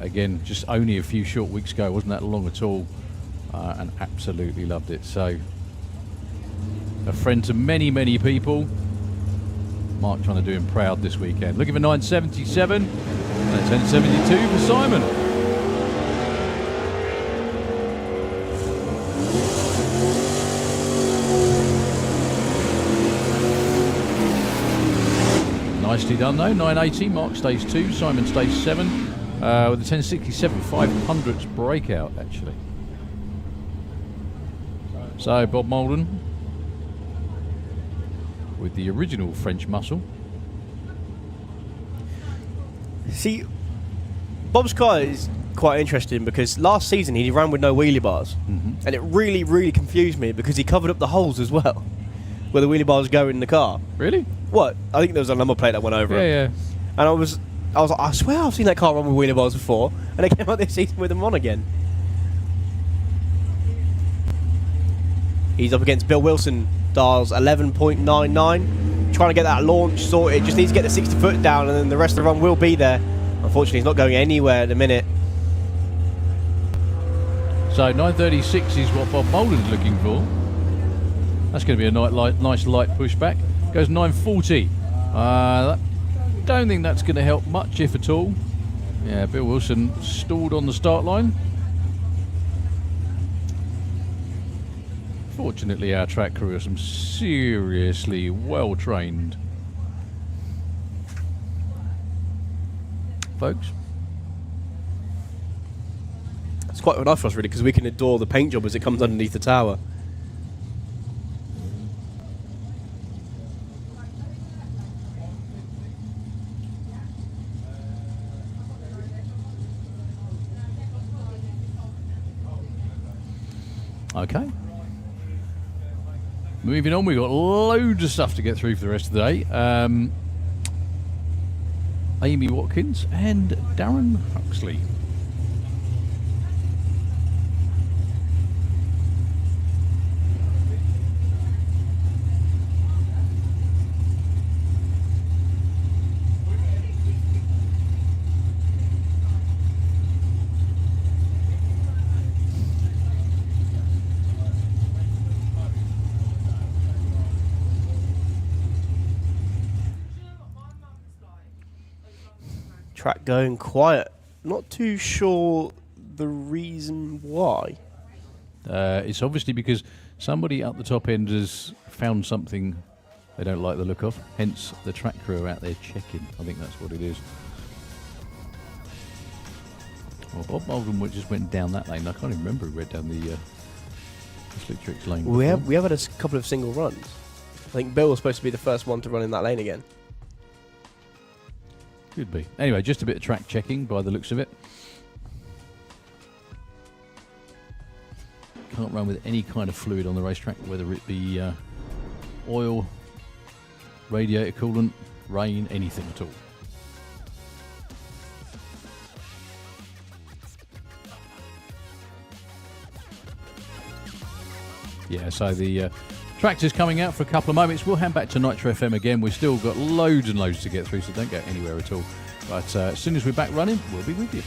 Again, just only a few short weeks ago, wasn't that long at all, and absolutely loved it. So, a friend to many, many people. Mark trying to do him proud this weekend. Looking for 977 and 1072 for Simon. Nicely done though. 980. Mark stays 2. Simon stays 7. With a 1067 500s breakout actually. So Bob Molden with the original French muscle. See, Bob's car is quite interesting because last season he ran with no wheelie bars, and it really, really confused me because he covered up the holes as well, where the wheelie bars go in the car. Really? What? I think there was a number plate that went over it. Yeah. And I was like, I swear I've seen that car run with wheelie bars before, and it came out this season with them on again. He's up against Bill Wilson, Dials 11.99, trying to get that launch sorted. Just needs to get the 60 foot down, and then the rest of the run will be there. Unfortunately, he's not going anywhere at the minute. So 936 is what Bob Molden's looking for. That's going to be a nice light pushback. Goes 940. Don't think that's going to help much, if at all. Yeah, Bill Wilson stalled on the start line. Fortunately, our track crew are some seriously well trained folks. It's quite enough for us, really, because we can adore the paint job as it comes underneath the tower. Okay. Moving on, we've got loads of stuff to get through for the rest of the day. Amy Watkins and Darren Huxley. Track going quiet. Not too sure the reason why. It's obviously because somebody at the top end has found something they don't like the look of. Hence, the track crew are out there checking. I think that's what it is. Well, Bob Molden just went down that lane. I can't even remember who went down the Slick Tricks lane. We have had a couple of single runs. I think Bill was supposed to be the first one to run in that lane again. Could be. Anyway, just a bit of track checking by the looks of it. Can't run with any kind of fluid on the racetrack, whether it be oil, radiator coolant, rain, anything at all. Yeah, so the tractor's coming out for a couple of moments. We'll hand back to Nitro FM again. We've still got loads and loads to get through, so don't go anywhere at all. But as soon as we're back running, we'll be with you.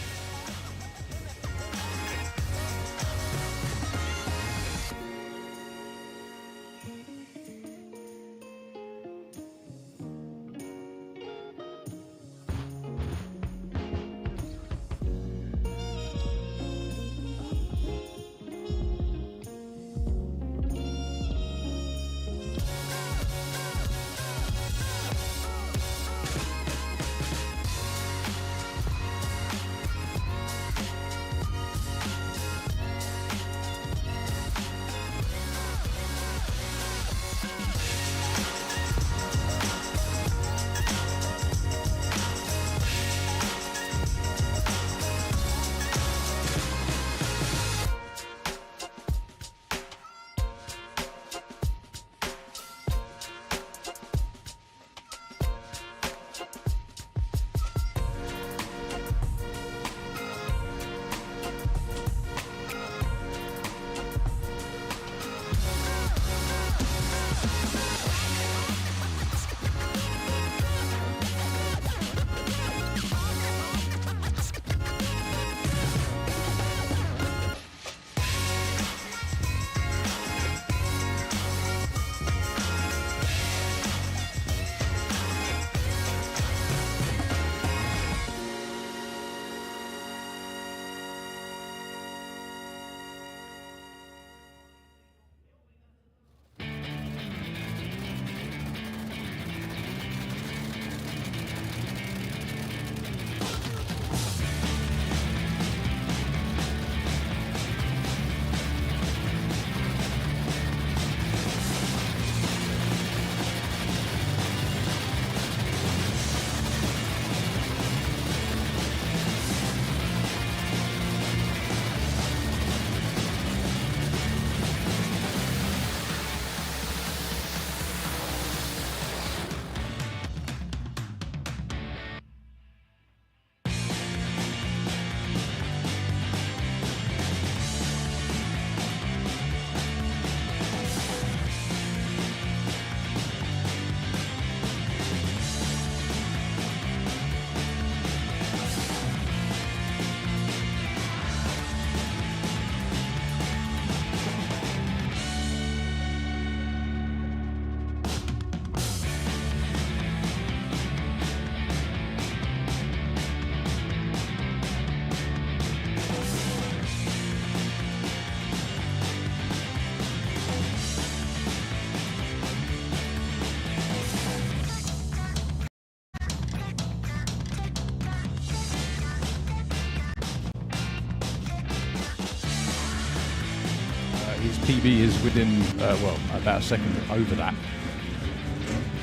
his PB is within, well, about a second over that.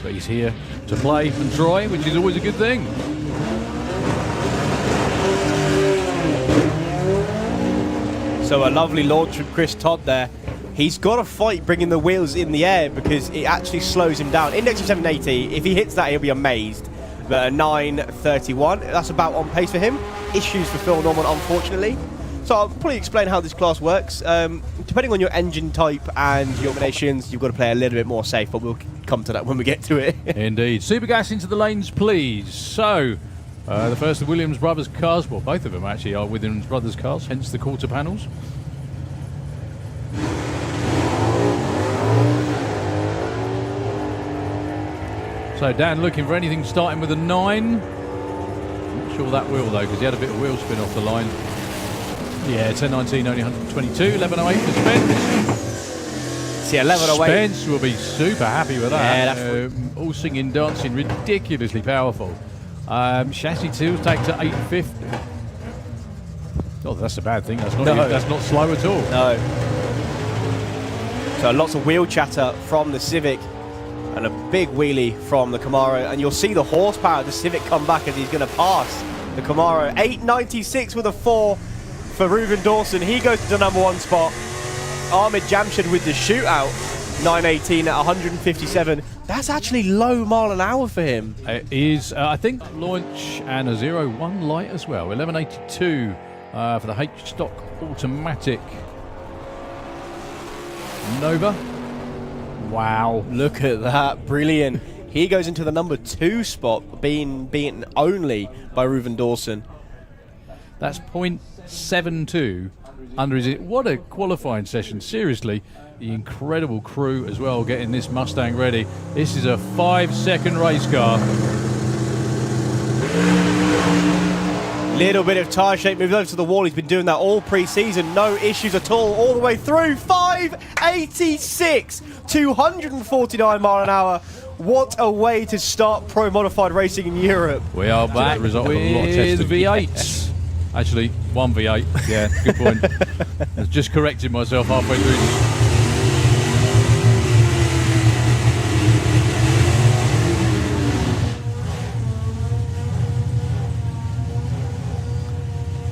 But he's here to play and try, which is always a good thing. So a lovely launch from Chris Todd there. He's got to fight bringing the wheels in the air because it actually slows him down. Index of 780, if he hits that, he'll be amazed. But a 931, that's about on pace for him. Issues for Phil Norman, unfortunately. So I'll probably explain how this class works. Depending on your engine type and your combinations, you've got to play a little bit more safe, but we'll come to that when we get to it. Indeed. Super gas into the lanes, please. So, the first of Williams Brothers cars, well, both of them actually are Williams Brothers cars, hence the quarter panels. So Dan looking for anything starting with a 9. Not sure that will though, because he had a bit of wheel spin off the line. Yeah, 10.19, only 122, 11.08 for Spence. See, 11.08. Spence will be super happy with that. Yeah, all singing, dancing, ridiculously powerful. Chassis 2 takes to 850. Oh, that's a bad thing. That's not, that's not slow at all. No. So lots of wheel chatter from the Civic and a big wheelie from the Camaro. And you'll see the horsepower of the Civic come back as he's going to pass the Camaro. 896 with a 4 for Reuven Dawson. He goes to the #1 spot. Ahmed Jamshed with the shootout. 918 at 157. That's actually low mile an hour for him. It is, I think, launch and a 0-1 light as well. 1182 for the H-Stock automatic Nova. Wow. Look at that. Brilliant. He goes into the #2 spot, being beaten only by Reuven Dawson. That's 0.72 under his... What a qualifying session. Seriously. The incredible crew as well getting this Mustang ready. This is a 5-second race car. Little bit of tyre shake, moves over to the wall. He's been doing that all pre-season. No issues at all the way through. 586, 249 mile an hour. What a way to start pro modified racing in Europe. We are back with V8s. Actually, one V8. Yeah, good point. I just corrected myself halfway through.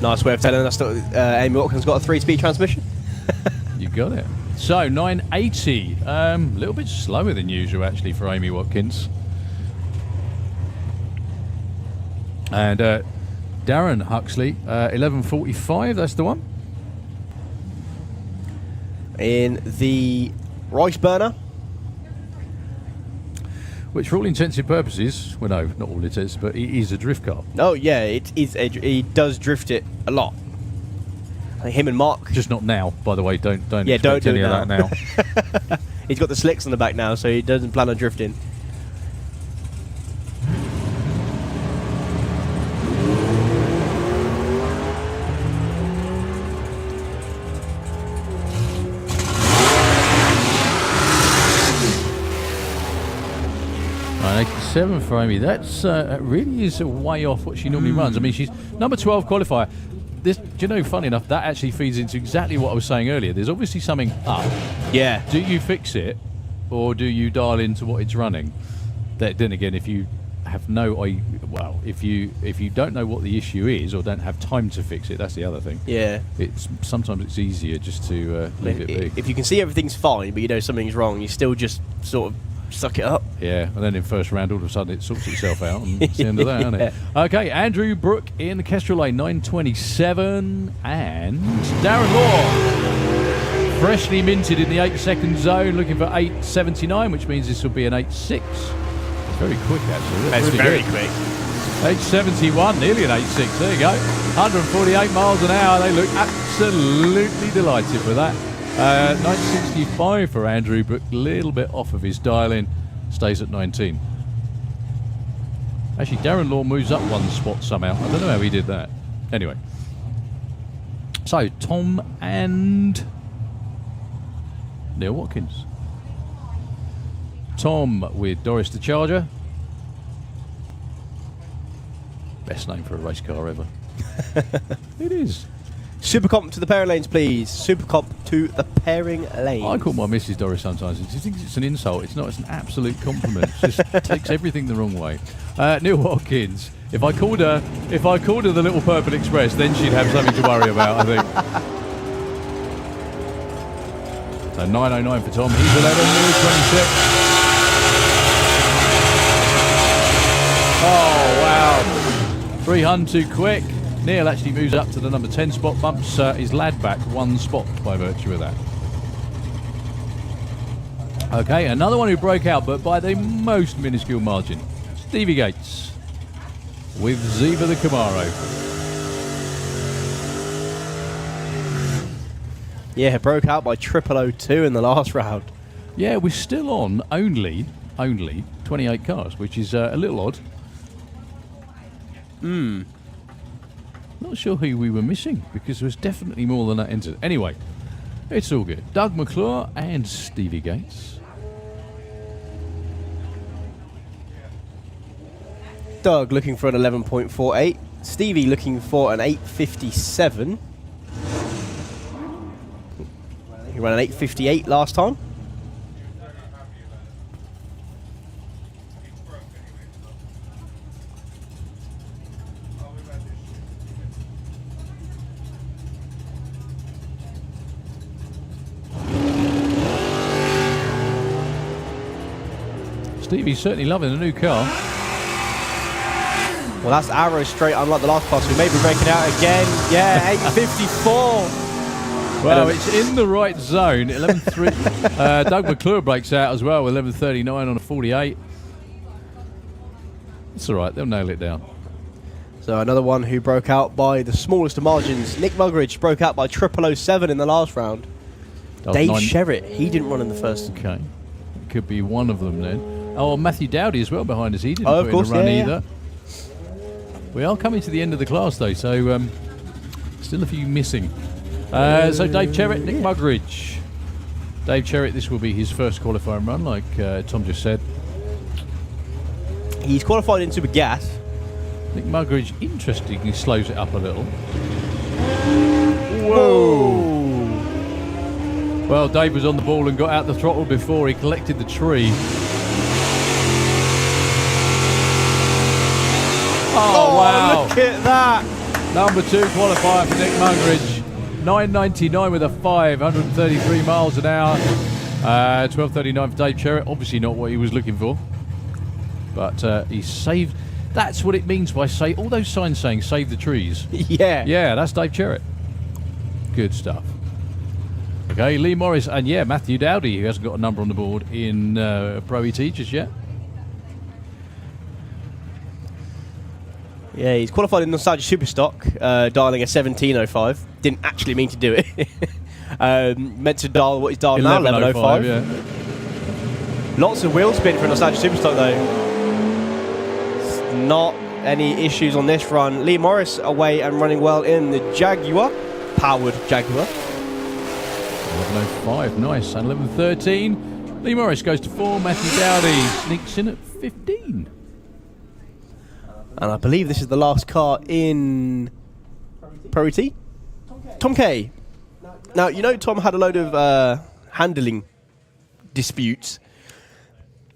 Nice way of telling us that Amy Watkins got a 3-speed transmission. You got it. So 980, a little bit slower than usual actually for Amy Watkins. And Darren Huxley, 1145, that's the one. In the Rice burner. Which for all intents and purposes, well no, not all it is, but it is a drift car. Oh yeah, it is. He does drift it a lot. I think him and Mark. Just not now, by the way. Don't Yeah, don't do any it of that now. He's got the slicks on the back now, so he doesn't plan on drifting. Seven for Amy. That's really is a way off what she normally runs. I mean, she's #12 qualifier. This, do you know, funny enough, that actually feeds into exactly what I was saying earlier. There's obviously something up. Yeah. Do you fix it, or do you dial into what it's running? Then again, if you have if you don't know what the issue is or don't have time to fix it, that's the other thing. Yeah. Sometimes it's easier just to leave it be. If you can see everything's fine, but you know something's wrong, you still just sort of suck it up. Yeah, and then in first round, all of a sudden it sorts itself out, and it's the end of that, isn't it? Okay, Andrew Brook in the Kestrel lane, 927, and Darren Law, freshly minted in the 8-second zone, looking for 879, which means this will be an 8.6. Very quick, actually. That's really very good. quick. 871, nearly an 8.6. There you go. 148 miles an hour. They look absolutely delighted with that. 965 for Andrew, but a little bit off of his dial-in. Stays at 19. Actually, Darren Law moves up one spot somehow. I don't know how he did that. Anyway. So, Tom and Neil Watkins. Tom with Doris the Charger. Best name for a race car ever. It is. Super comp to the pairing lanes, please. Super comp to the pairing lanes. I call my missus Doris sometimes. She thinks it's an insult. It's not. It's an absolute compliment. It just takes everything the wrong way. Neil Watkins. If I called her the Little Purple Express, then she'd have something to worry about, I think. So 909 for Tom. He's 11. Neil's 26. Oh wow! 300 too quick. Neil actually moves up to the number 10 spot, bumps his lad back 1 spot by virtue of that. Okay, another one who broke out, but by the most minuscule margin. Stevie Gates with Ziva the Camaro. Yeah, broke out by 0002 in the last round. Yeah, we're still on only 28 cars, which is a little odd. Not sure who we were missing, because there was definitely more than that entered. Anyway, it's all good. Doug McClure and Stevie Gates. Doug looking for an 11.48. Stevie looking for an 8.57. He ran an 8.58 last time. Stevie's certainly loving the new car. Well, that's arrow straight, unlike the last pass. We may be breaking out again. Yeah, 8.54. Well, it's in the right zone. 11.3. Doug McClure breaks out as well with 11.39 on a 48. It's all right. They'll nail it down. So another one who broke out by the smallest of margins. Nick Muggeridge broke out by 0007 in the last round. Dave Sherritt, he didn't run in the first. Okay. It could be one of them then. Oh, Matthew Dowdy as well behind us. He didn't of put course, in a run yeah, either. We are coming to the end of the class though, so still a few missing. So Dave Cherritt, Nick Muggeridge. Dave Cherritt, this will be his first qualifying run, like Tom just said. He's qualified in Super Gas. Nick Muggeridge, interestingly, slows it up a little. Whoa! Well, Dave was on the ball and got out the throttle before he collected the tree. Oh, wow. Look at that. Number 2 qualifier for Nick Muggeridge. 9.99 with a 5, 133 miles an hour. 12.39 for Dave Cherritt. Obviously not what he was looking for. But he saved... That's what it means by all those signs saying save the trees. Yeah. Yeah, that's Dave Cherritt. Good stuff. Okay, Lee Morris and yeah, Matthew Dowdy, who hasn't got a number on the board in Pro ET just yet. Yeah, he's qualified in Nostalgia Superstock, dialing a 17.05. Didn't actually mean to do it. Meant to dial what he's dialed now, 11.05. Yeah. Lots of wheel spin for Nostalgia Superstock though. Not any issues on this run. Lee Morris away and running well in the Jaguar, powered Jaguar. 11.05, nice. And 11.13. Lee Morris goes to 4. Matthew Dowdy sneaks in at 15. And I believe this is the last car in Pro ET. Tom K. Now, you know Tom had a load of handling disputes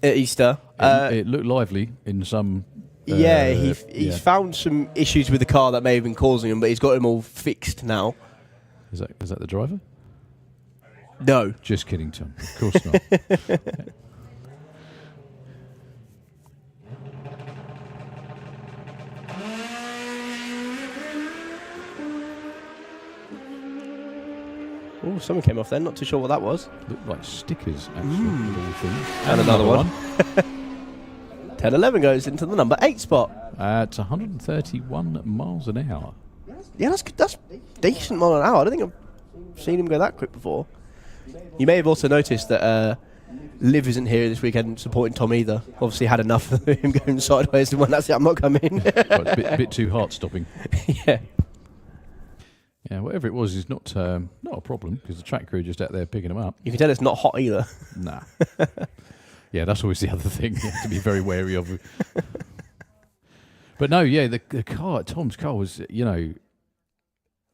at Easter. It looked lively in some... yeah, he's found some issues with the car that may have been causing him, but he's got them all fixed now. Is that the driver? No. Just kidding, Tom. Of course not. Oh, someone came off then. Not too sure what that was. Looked like stickers, actually. And another one. 10.11 goes into the number 8 spot. It's 131 miles an hour. Yeah, that's decent mile an hour. I don't think I've seen him go that quick before. You may have also noticed that Liv isn't here this weekend supporting Tom either. Obviously had enough of him going sideways and when that's it, I'm not coming. A bit too heart-stopping. Yeah. Yeah, whatever it was is not a problem because the track crew are just out there picking them up. You can tell it's not hot either. Nah. Yeah, that's always the other thing you have to be very wary of. But no, yeah, the car, Tom's car was,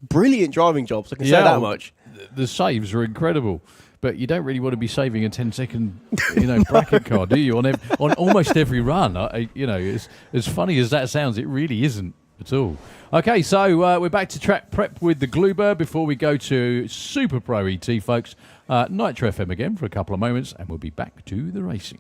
brilliant driving jobs. I can say that much. The saves are incredible. But you don't really want to be saving a 10-second, bracket car, do you? On almost every run, as funny as that sounds, it really isn't at all. Okay, so we're back to track prep with the Gloober before we go to Super Pro ET, folks. Nitro FM again for a couple of moments, and we'll be back to the racing.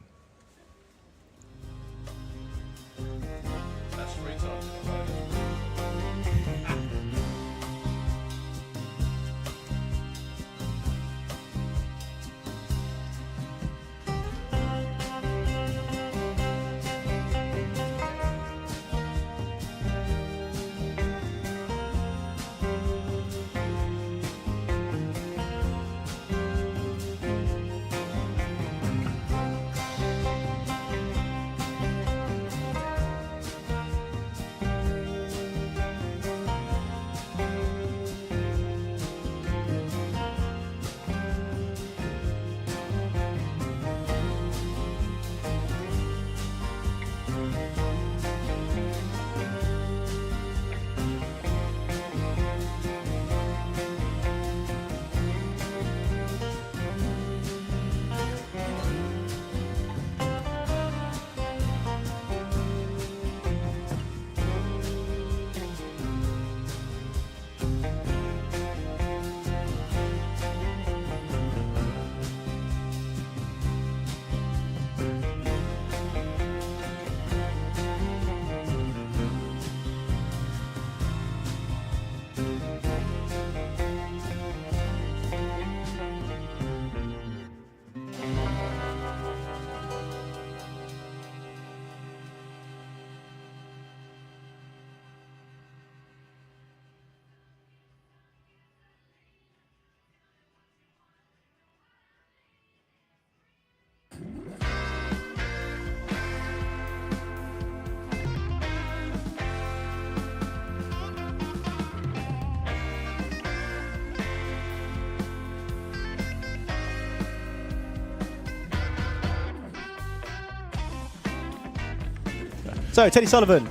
So, Teddy Sullivan,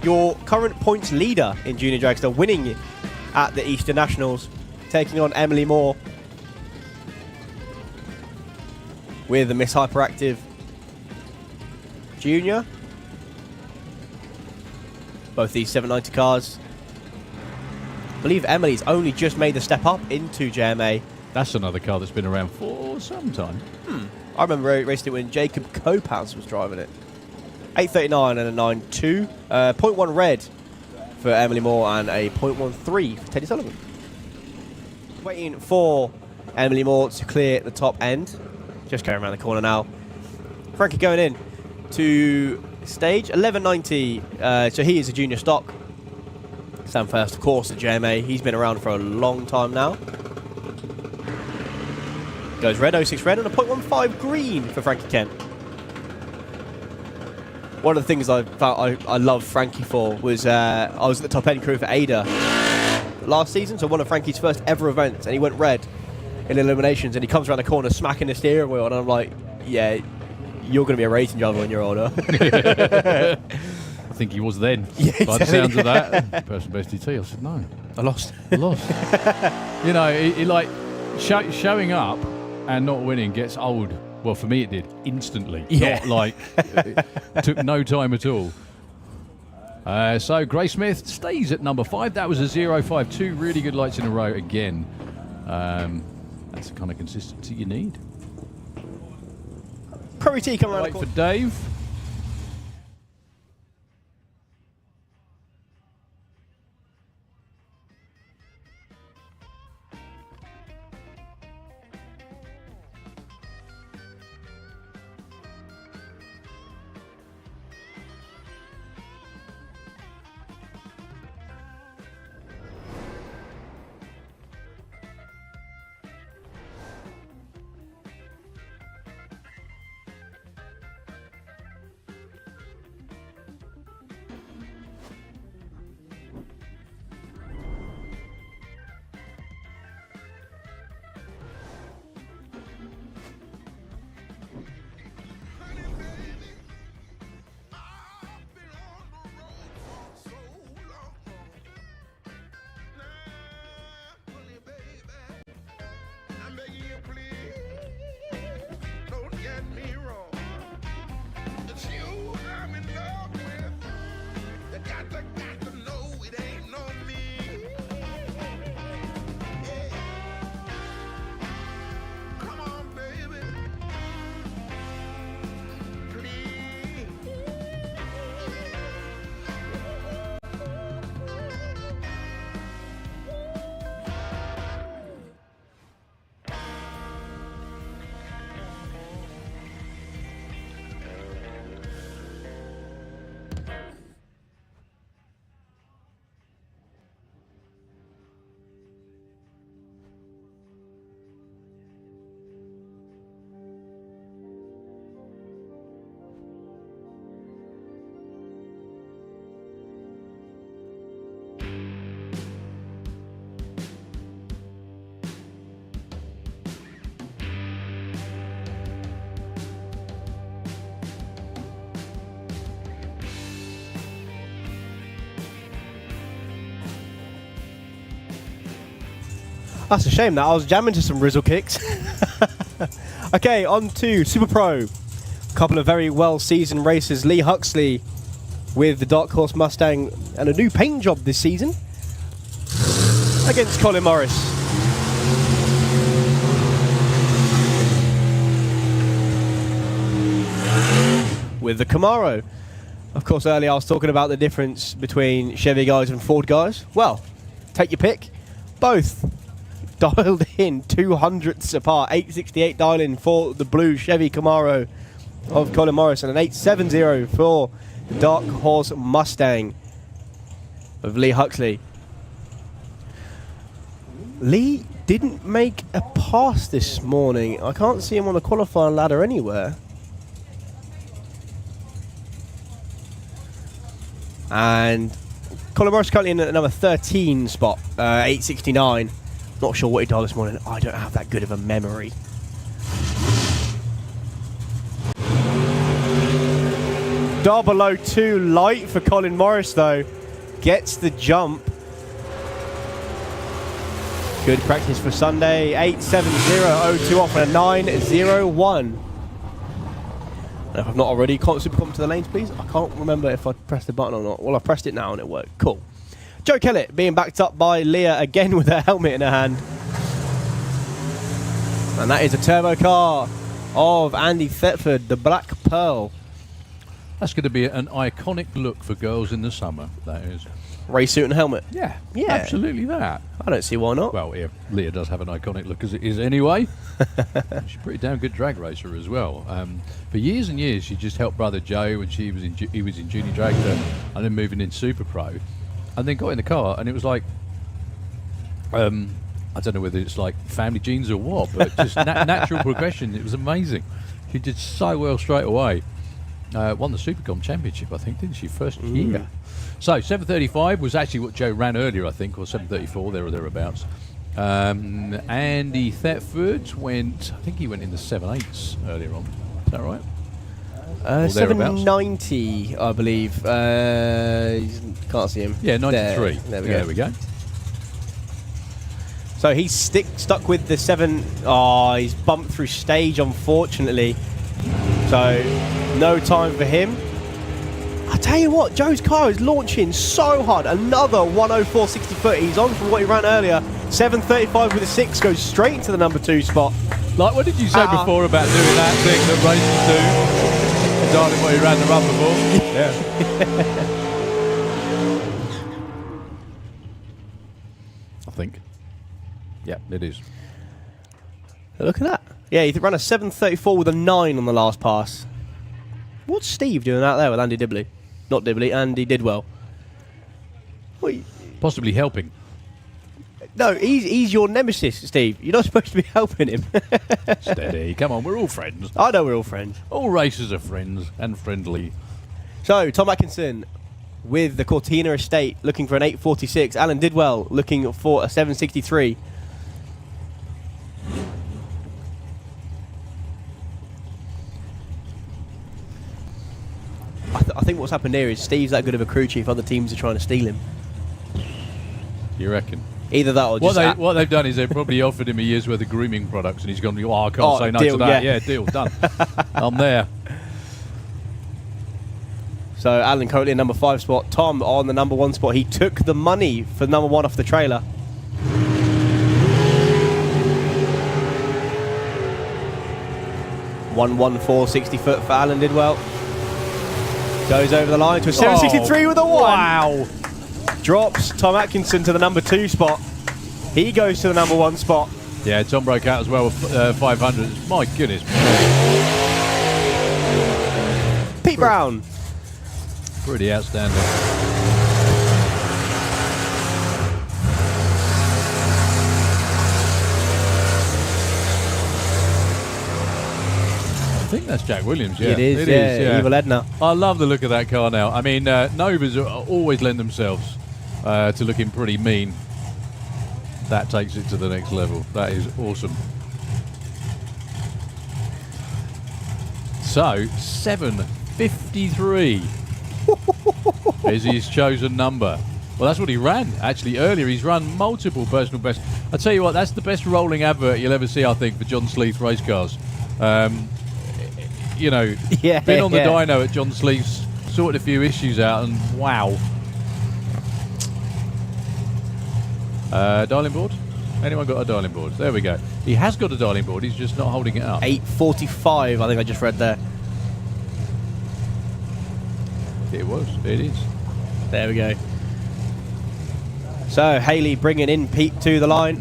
your current points leader in Junior Dragster, winning at the Eastern Nationals, taking on Emily Moore with the Miss Hyperactive Junior. Both these 790 cars. I believe Emily's only just made the step up into JMA. That's another car that's been around for some time. I remember racing it when Jacob Kopaz was driving it. 839 and a 9.2. 0.1 red for Emily Moore and a 0.13 for Teddy Sullivan. Waiting for Emily Moore to clear the top end. Just going around the corner now. Frankie going in to stage 1190. So he is a junior stock. Sam First, of course, at JMA. He's been around for a long time now. Goes red, 06 red, and a 0.15 green for Frankie Kent. One of the things I love Frankie for was I was at the top end crew for Ada last season, so one of Frankie's first ever events, and he went red in eliminations, and he comes around the corner smacking the steering wheel, and I'm like, yeah, you're going to be a racing driver when you're older. I think he was then. Yeah, by the sounds of that. Person best ET, I said no. I lost. He like showing up and not winning gets old. Well, for me it did instantly. Yeah. Not like it took no time at all. So Gray Smith stays at number 5. That was a 0.52. Really good lights in a row again. That's the kind of consistency you need. Pro T coming around Wait the for corner. Dave. That's a shame that I was jamming to some Rizzle kicks. Okay, on to Super Pro. Couple of very well-seasoned races. Lee Huxley with the Dark Horse Mustang and a new paint job this season against Colin Morris. With the Camaro. Of course, earlier I was talking about the difference between Chevy guys and Ford guys. Well, take your pick. Both dialed in 200ths apart. 868 dial in for the blue Chevy Camaro of Colin Morris and an 870 for the Dark Horse Mustang of Lee Huxley. Lee didn't make a pass this morning. I can't see him on the qualifying ladder anywhere. And Colin Morris currently in at number 13 spot, 869. Not sure what he dialed this morning. I don't have that good of a memory. Dial below 2 light for Colin Morris though. Gets the jump. Good practice for Sunday. 870.02 off and a 901. If I've not already, super come to the lanes, please. I can't remember if I pressed the button or not. Well, I pressed it now and it worked. Cool. Joe Kellett being backed up by Leah again with her helmet in her hand. And that is a turbo car of Andy Thetford, the Black Pearl. That's going to be an iconic look for girls in the summer, that is. Race suit and helmet. Yeah, Yeah. absolutely that. I don't see why not. Well, yeah, Leah does have an iconic look as it is anyway. She's a pretty damn good drag racer as well. For years and years, she just helped brother Joe when he was in junior dragster and then moving in Super Pro. And then got in the car and it was like, I don't know whether it's like family genes or what, but just natural progression. It was amazing. She did so well straight away. Won the Supercom Championship, I think, didn't she? First year. So 735 was actually what Joe ran earlier, I think, or 734, there or thereabouts. Andy Thetford went, I think he went in the 7.8s earlier on. Is that right? 790, I believe. Can't see him. Yeah, 93. There we go. go. So he's stuck with the 7. Oh, he's bumped through stage, unfortunately. So no time for him. I tell you what, Joe's car is launching so hard. Another 104.60 foot. He's on from what he ran earlier. 735 with a 6 goes straight into the number 2 spot. Like, what did you say before about doing that thing that racers do? Darling, what he ran the run before? Yeah. I think. Yeah, it is. Look at that. Yeah, he ran a 734 with a 9 on the last pass. What's Steve doing out there with Andy Dibley? Not Dibley, Andy Didwell. Possibly helping. No, he's your nemesis, Steve. You're not supposed to be helping him. Steady. Come on, we're all friends. I know we're all friends. All racers are friends and friendly. So, Tom Atkinson with the Cortina Estate looking for an 846. Alan Didwell looking for a 763. I think what's happened here is Steve's that good of a crew chief, other teams are trying to steal him. You reckon? Either that or just... What they've done is they've probably offered him a year's worth of grooming products and he's gone, oh, I can't say no deal, to that. yeah. Yeah, deal, done. I'm there. So Alan currently in number 5 spot. Tom on the number 1 spot. He took the money for number 1 off the trailer. $114.60 foot for Alan Didwell. Goes over the line to a 763 with a 1. Wow. Drops Tom Atkinson to the number 2 spot. He goes to the number 1 spot. Yeah, Tom broke out as well with 500. My goodness. Pete Brown. Pretty outstanding. I think that's Jack Williams, yeah. It is, yeah. Evil Edna. I love the look of that car now. I mean, Novas always lend themselves to looking pretty mean. That takes it to the next level. That is awesome. So, 753 is his chosen number. Well, that's what he ran, actually, earlier. He's run multiple personal bests. I tell you what, that's the best rolling advert you'll ever see, I think, for John Sleeth race cars. You know, been on the dyno at John Sleeth's, sorted a few issues out, and wow. Dialing board? Anyone got a dialing board? There we go. He has got a dialing board, he's just not holding it up. 8:45, I think I just read there. It is. There we go. So, Haley bringing in Pete to the line.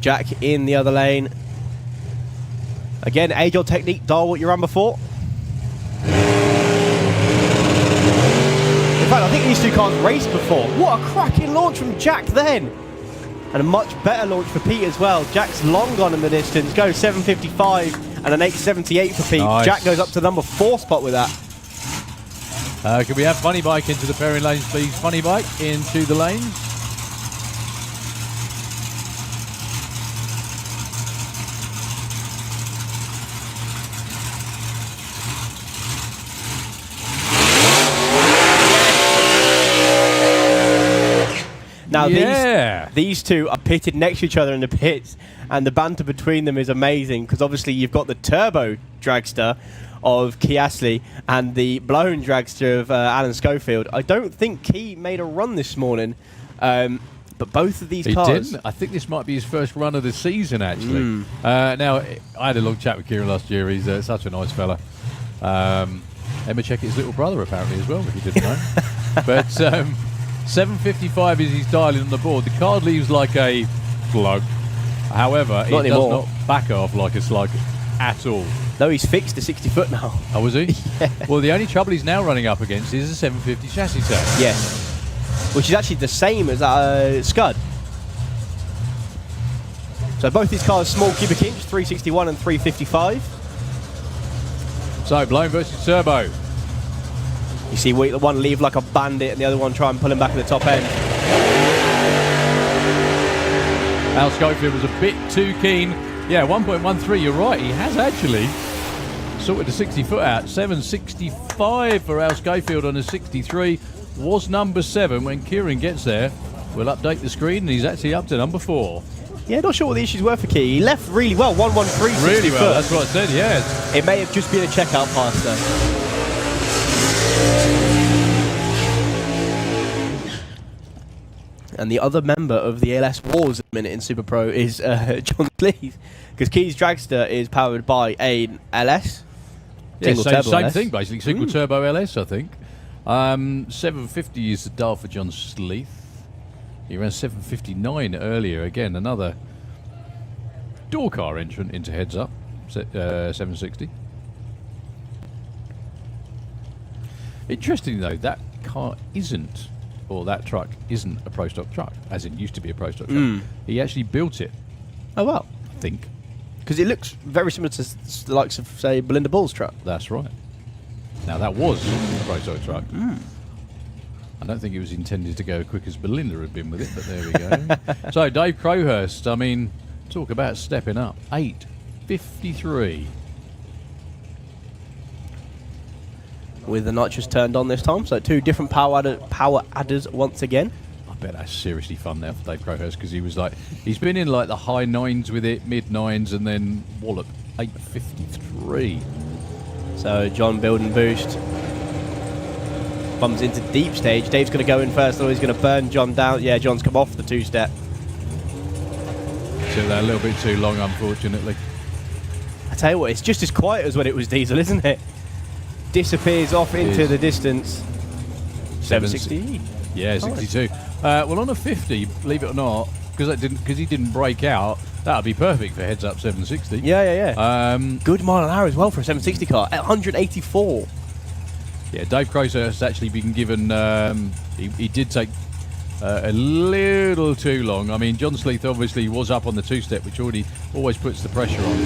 Jack in the other lane. Again, age-old technique, dial what you ran before. In fact, I think these two cars raced before. What a cracking launch from Jack then. And a much better launch for Pete as well. Jack's long gone in the distance. Goes 7:55 and an 8:78 for Pete. Nice. Jack goes up to number 4 spot with that. Can we have Funny Bike into the pairing lanes, please? Funny Bike into the lanes. Now these two are pitted next to each other in the pits, and the banter between them is amazing because obviously you've got the turbo dragster of Key Astley and the blown dragster of Alan Schofield. I don't think Key made a run this morning, but both of these cars... He didn't. I think this might be his first run of the season, actually. Now, I had a long chat with Kieran last year. He's such a nice fella. Emma Checkett's little brother, apparently, as well, if you didn't know. But 7:55 is his dialing on the board. The card leaves like a slug. However, it does not back off like a slug at all. No, he's fixed to 60 foot now. Oh, was he? Yeah. Well, the only trouble he's now running up against is a 750 chassis set. Yes. Which is actually the same as Scud. So both these cars small cubic inch, 361 and 355. So, blown versus turbo. You see one leave like a bandit and the other one try and pull him back at the top end. Al Schofield was a bit too keen. Yeah, 1.13, you're right. He has actually sorted the 60 foot out. 765 for Al Schofield on a 63. Was number 7. When Kieran gets there, we'll update the screen, and he's actually up to number 4. Yeah, not sure what the issues were for Key. He left really well, 113, 60 Really well, foot. that's what I said, yes. It may have just been a checkout pass, though. And the other member of the ALS Wars at the minute in Super Pro is John Sleeth, because Key's Dragster is powered by an LS. Yeah, same LS. thing, basically. Single turbo LS, I think. 750 is the dial for John Sleeth. He ran 759 earlier. Again, another door car entrant into heads up. 760. Interesting, though, that car isn't, or that truck isn't a Pro Stock truck, as it used to be a Pro Stock truck. He actually built it. Oh, well. I think. Because it looks very similar to the likes of, say, Belinda Bull's truck. That's right. Now, that was a Pro Stock truck. I don't think it was intended to go as quick as Belinda had been with it, but there we go. So, Dave Crowhurst, I mean, talk about stepping up. 8:53. With the nitrous turned on this time, so 2 different power adders once again. I bet that's seriously fun now for Dave Crowhurst, because he was like, he's been in like the high 9s with it, mid 9s, and then wallop. 8:53. So John build and boost. Bums into deep stage. Dave's going to go in first, or he's going to burn John down. Yeah, John's come off the 2-step. Took that a little bit too long, unfortunately. I tell you what, it's just as quiet as when it was diesel, isn't it? Disappears off into the distance. 760. Yeah, 62. Well, on a 50, believe it or not, because he didn't break out, that would be perfect for heads up 760. Yeah. Good mile an hour as well for a 760 car at 184. Yeah, Dave Crowhurst has actually been given. He did take a little too long. I mean, John Sleeth obviously was up on the 2-step, which always puts the pressure on.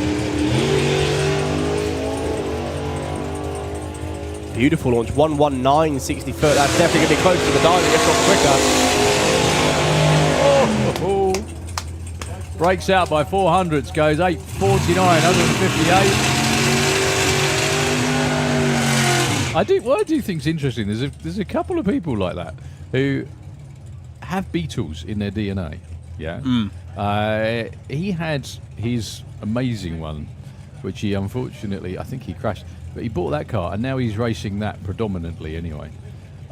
Beautiful launch, 119, 60 foot. That's definitely going to be close to the dial. It gets off quicker. Oh. Breaks out by 400s, goes 8:49, 158. I do think's interesting. There's a couple of people like that who have beetles in their DNA. Yeah. He had his amazing one, which he unfortunately, I think he crashed. But he bought that car, and now he's racing that predominantly anyway.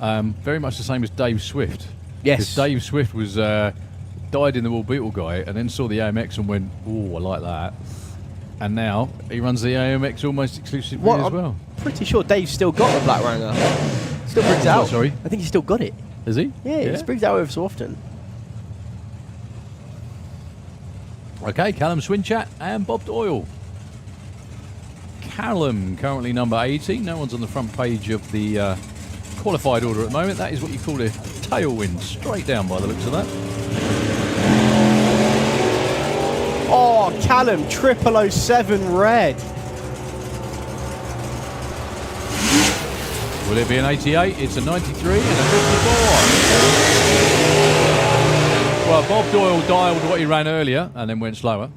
Very much the same as Dave Swift. Yes. Because Dave Swift was died in the Wall Beetle guy, and then saw the AMX and went, "Oh, I like that." And now he runs the AMX almost exclusively as well. I'm pretty sure Dave's still got the Black Ranger. Still brings it out. Sorry? I think he's still got it. Is he? Yeah, he just brings it out every so often. Okay, Callum Swinchat and Bob Doyle. Callum, currently number 80. No one's on the front page of the qualified order at the moment. That is what you call a tailwind, straight down by the looks of that. Oh, Callum, 007 red. Will it be an 88? It's a 93 and a 54. Well, Bob Doyle dialed what he ran earlier and then went slower.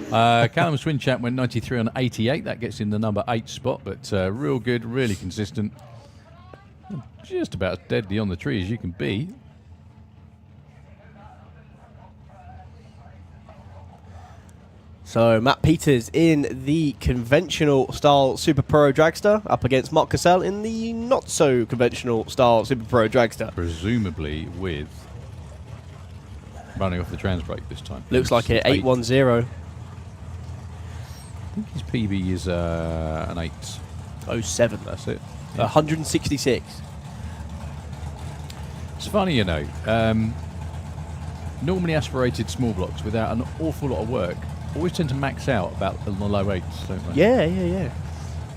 Callum Swinchat went 93 on 88. That gets in the number 8 spot, but real good, really consistent. Just about as deadly on the tree as you can be. So Matt Peters in the conventional style Super Pro Dragster up against Mark Cassell in the not so conventional style Super Pro Dragster. Presumably with running off the trans brake this time. Looks like it, 810. I think his PB is an 8. 07. That's it. 166. It's funny, you know. Normally aspirated small blocks without an awful lot of work always tend to max out about on the low 8s, don't they? Yeah.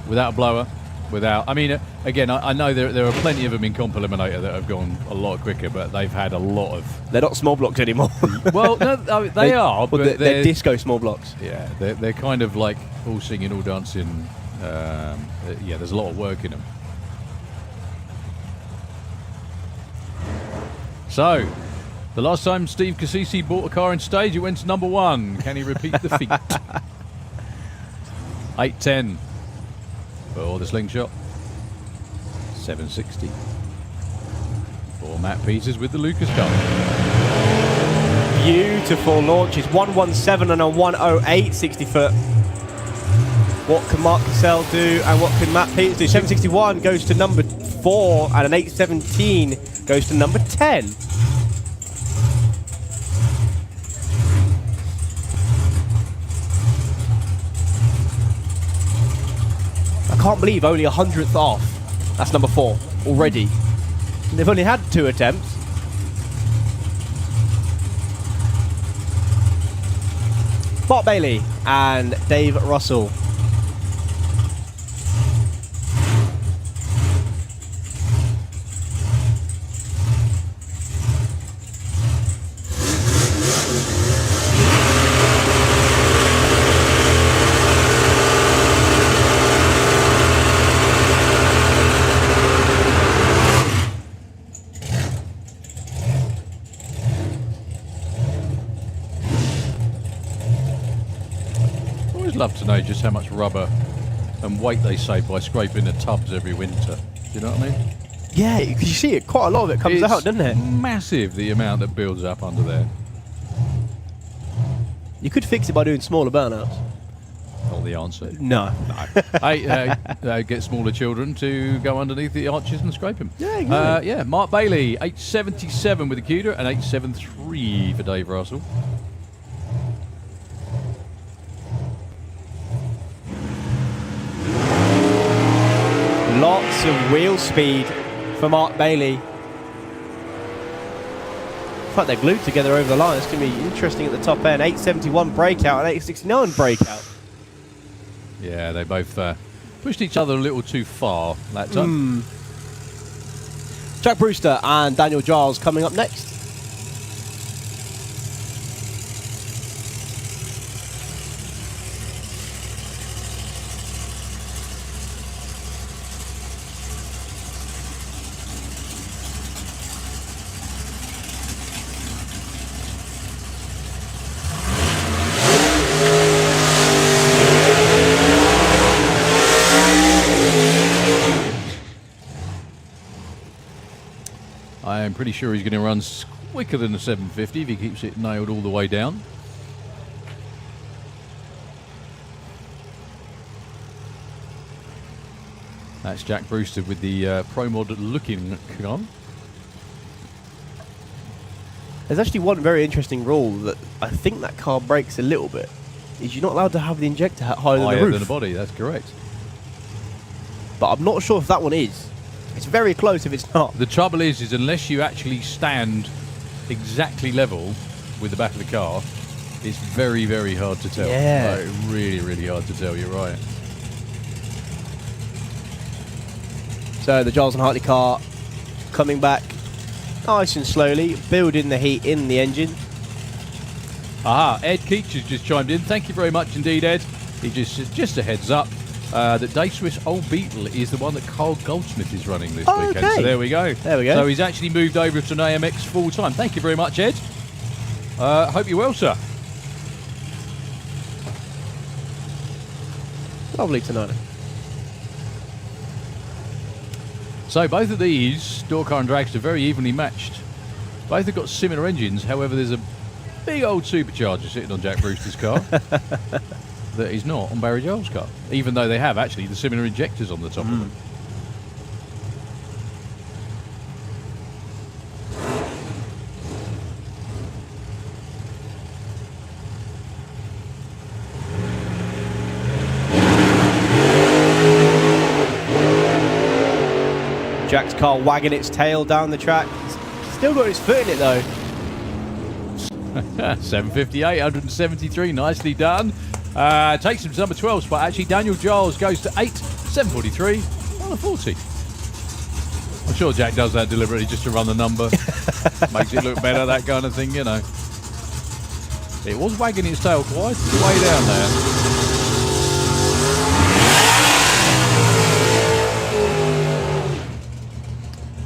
Without a blower, without... I mean, again, I know there are plenty of them in Comp Eliminator that have gone a lot quicker, but they've had a lot of... They're not small blocks anymore. Well, no, they are, but they're disco small blocks. Yeah, they're kind of like all singing, all dancing. Yeah, there's a lot of work in them. So, the last time Steve Cassisi bought a car in stage, it went to number 1. Can he repeat the feat? 810 for the slingshot. 760 for Matt Peters with the Lucas car. Beautiful launches. 117 and a 108, 60 foot. What can Mark Cassell do and what can Matt Peters do? 761 goes to number 4 and an 817 goes to number 10. I can't believe only 100th off. That's number 4 already. They've only had 2 attempts. Bart Bailey and Dave Russell. Love to know just how much rubber and weight they save by scraping the tubs every winter. Do you know what I mean? Yeah, because you see it, quite a lot of it comes out, doesn't it? Massive, the amount that builds up under there. You could fix it by doing smaller burnouts. Not the answer. No. Hey, get smaller children to go underneath the arches and scrape them. Yeah, exactly. Yeah, Mark Bailey, 877 with the Cuda and 873 for Dave Russell. Lots of wheel speed for Mark Bailey. In fact, they're glued together over the line. It's going to be interesting at the top end. 871 breakout and 869 breakout. Yeah, they both pushed each other a little too far that time. Jack Brewster and Daniel Giles coming up next. I'm pretty sure he's going to run quicker than the 750 if he keeps it nailed all the way down. That's Jack Brewster with the Pro Mod looking gun. There's actually one very interesting rule that I think that car breaks a little bit. Is you're not allowed to have the injector higher than the roof. Than the body, that's correct. But I'm not sure if that one is. It's very close if it's not. The trouble is unless you actually stand exactly level with the back of the car, it's very, very hard to tell. Yeah. Like, really, really hard to tell, you're right. So the Giles and Hartley car coming back nice and slowly, building the heat in the engine. Aha, Ed Keach has just chimed in. Thank you very much indeed, Ed. He just a heads up that Day Swiss Old Beetle is the one that Carl Goldsmith is running this weekend. Okay. So there we go. There we go. So he's actually moved over to an AMX full time. Thank you very much, Ed. Hope you're well, sir. Lovely to know. So both of these, Store Car and Dragster, very evenly matched. Both have got similar engines. However, there's a big old supercharger sitting on Jack Brewster's car that is not on Barry Giles' car, even though they have actually the similar injectors on the top of them. Jack's car wagging its tail down the track. Still got his foot in it though. 758, 173, nicely done. Takes him to number 12 spot. Actually, Daniel Giles goes to 8, 743, 140. I'm sure Jack does that deliberately just to run the number. Makes it look better, that kind of thing, you know. It was wagging its tail quite way down there.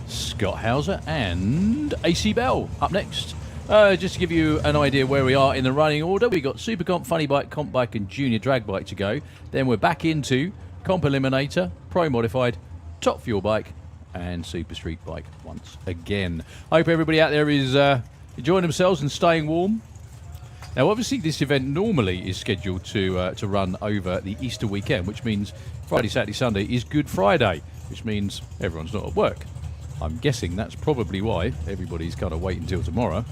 Scott Hauser and AC Bell up next. Just to give you an idea where we are in the running order, we've got Super Comp, Funny Bike, Comp Bike and Junior Drag Bike to go. Then we're back into Comp Eliminator, Pro Modified, Top Fuel Bike and Super Street Bike once again. Hope everybody out there is enjoying themselves and staying warm. Now obviously this event normally is scheduled to run over the Easter weekend, which means Friday, Saturday, Sunday is Good Friday, which means everyone's not at work. I'm guessing that's probably why everybody's kind of waiting until tomorrow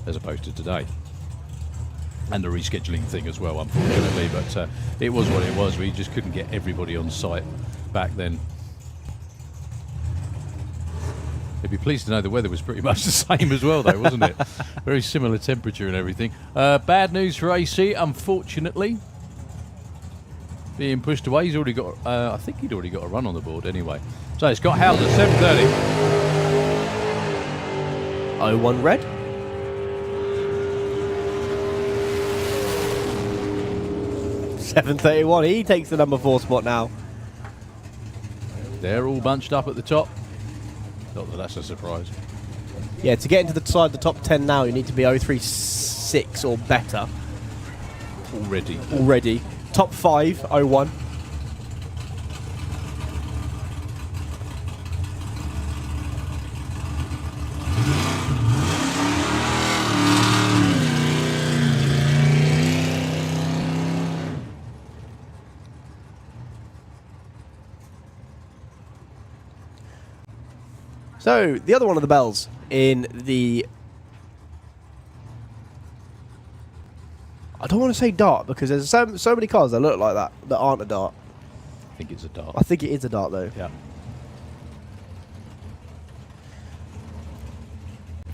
as opposed to today. And the rescheduling thing as well, unfortunately, but it was what it was. We just couldn't get everybody on site back then. You'd be pleased to know the weather was pretty much the same as well, though, wasn't it? Very similar temperature and everything. Bad news for AC, unfortunately. Being pushed away. He's already got, I think he'd already got a run on the board anyway. So Scott Hauser, 7:30. 01 red. $7.31. He takes the number 4 spot now. They're all bunched up at the top. Not that that's a surprise. Yeah, to get into the side, the top 10 now, you need to be 036 or better already. Top 5, 01. So, the other one of the bells in the... I don't want to say dart, because there's so many cars that look like that aren't a dart. I think it's a dart. I think it is a dart, though. Yeah.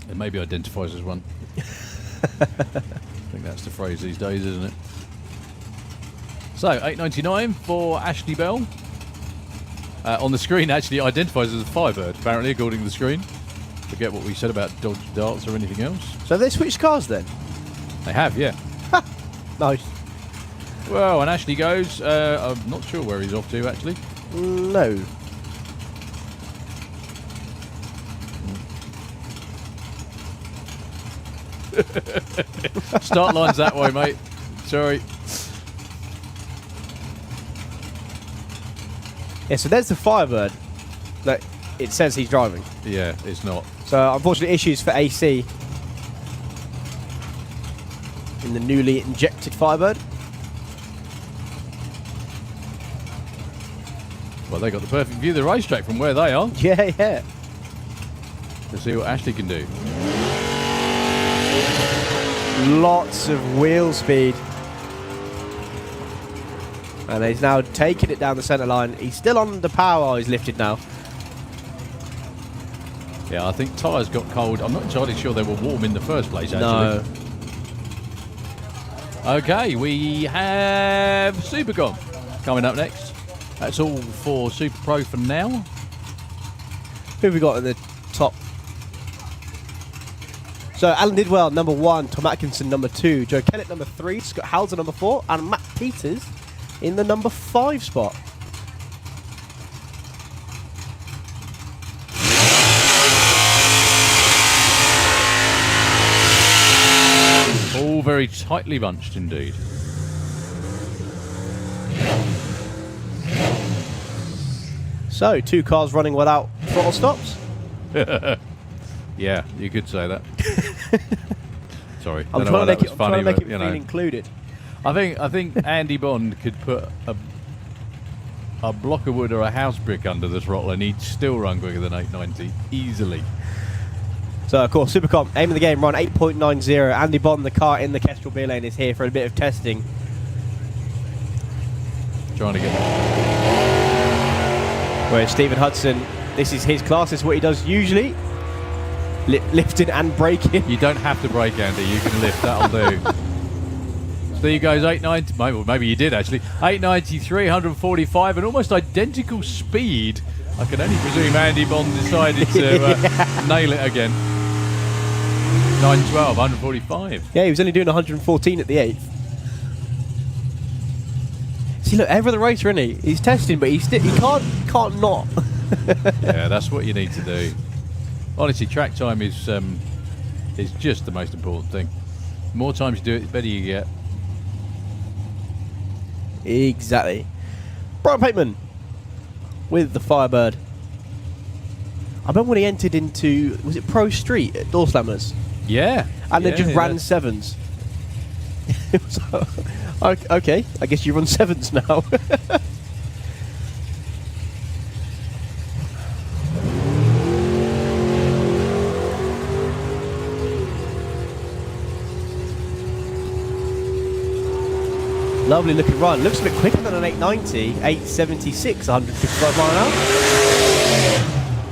It maybe identifies as one. I think that's the phrase these days, isn't it? So, 8.99 for Ashley Bell. On the screen, actually identifies as a Firebird, apparently, according to the screen. Forget what we said about dodge darts or anything else. So they switched cars then? They have, yeah. Nice. Well, and Ashley goes, I'm not sure where he's off to, actually. No. Start line's that way, mate. Sorry. Yeah, so there's the Firebird that it says he's driving. Yeah, it's not. So unfortunately, issues for AC in the newly injected Firebird. Well, they got the perfect view of the racetrack from where they are. Yeah, yeah. Let's see what Ashley can do. Lots of wheel speed. And he's now taking it down the centre line. He's still on the power. He's lifted now. Yeah, I think tyres got cold. I'm not entirely sure they were warm in the first place, actually. No. Okay, we have Supercom coming up next. That's all for Super Pro for now. Who have we got in the top? So Alan Didwell, number 1. Tom Atkinson, number 2. Joe Kennett, number 3. Scott Hauser, number 4. And Matt Peters in the number 5 spot. All very tightly bunched indeed. So 2 cars running without throttle stops. Yeah, you could say that. Sorry, I'm trying to make it, feel included. I think Andy Bond could put a block of wood or a house brick under the throttle and he'd still run quicker than 890 easily. So of course, Supercomp aim of the game run 8.90. Andy Bond, the car in the Kestrel B lane, is here for a bit of testing. Trying to get. Whereas Stephen Hudson, this is his class. This is what he does usually. Lifting and braking. You don't have to brake, Andy. You can lift. That'll do. So there you goes, 890. Maybe you did actually. 890, 345, and almost identical speed. I can only presume Andy Bond decided to nail it again. 912, 145. Yeah, he was only doing 114 at the 8th. See, look, ever the racer, isn't he? He's testing, but he can't not. Yeah, that's what you need to do. Honestly, track time is just the most important thing. The more times you do it, the better you get. Exactly. Brian Pateman with the Firebird. I remember when he entered into, was it Pro Street at Door Slammers? Yeah. And then just ran 7s. Okay, I guess you run 7s now. Lovely looking run. Looks a bit quicker than an 890. 876, 155 mile an hour.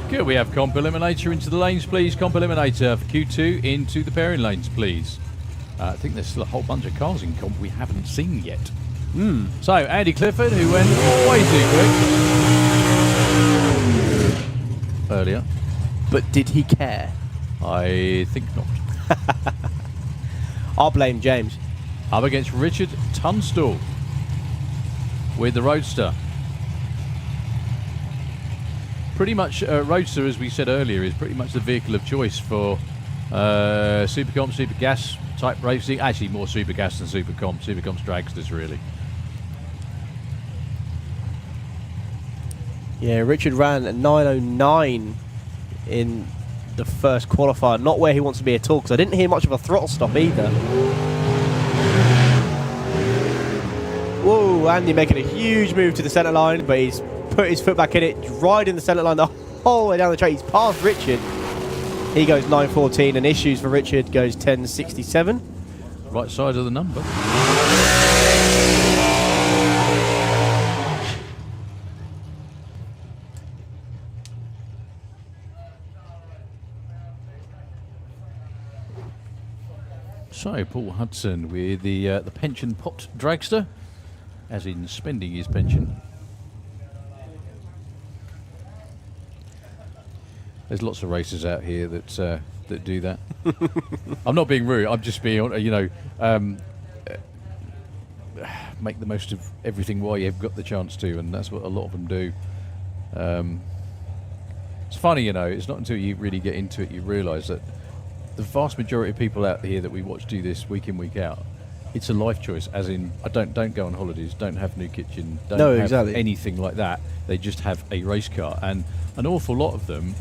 Good, we have Comp Eliminator into the lanes, please. Comp Eliminator for Q2 into the pairing lanes, please. I think there's still a whole bunch of cars in Comp we haven't seen yet. So, Andy Clifford, who went way too quick earlier. But did he care? I think not. I'll blame James. Up against Richard Tunstall with the Roadster. Pretty much, Roadster, as we said earlier, is pretty much the vehicle of choice for Supercomp, Super Gas type racing. Actually, more Super Gas than Supercomp. Supercomp's Dragsters, really. Yeah, Richard ran at 909 in the first qualifier. Not where he wants to be at all, because I didn't hear much of a throttle stop either. Whoa, Andy making a huge move to the centre line, but he's put his foot back in it, riding the centre line the whole way down the track. He's past Richard. He goes 914, and issues for Richard goes 1067. Right side of the number. So Paul Hudson with the pension pot dragster, as in spending his pension. There's lots of racers out here that do that. I'm not being rude. I'm just being, make the most of everything while you've got the chance to, and that's what a lot of them do. It's funny, it's not until you really get into it you realise that the vast majority of people out here that we watch do this week in, week out, it's a life choice, as in, don't go on holidays, don't have new kitchen, don't have anything like that. They just have a race car, and an awful lot of them,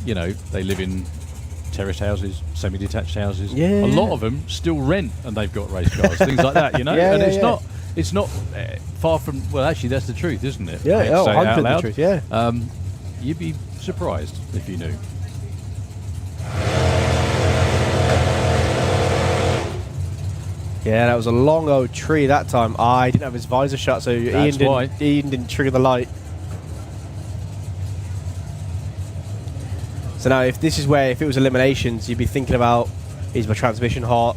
they live in terraced houses, semi-detached houses. Yeah. A lot of them still rent, and they've got race cars, things like that. You know, Yeah, and yeah, it's not far from. Well, actually, that's the truth, isn't it? Yeah, I hate to oh, say it out 100% the loud. truth, yeah. You'd be surprised if you knew. Yeah, that was a long old tree that time. I didn't have his visor shut, so That's why. Ian didn't trigger the light. So now, if this is where, if it was eliminations, you'd be thinking about, is my transmission hot?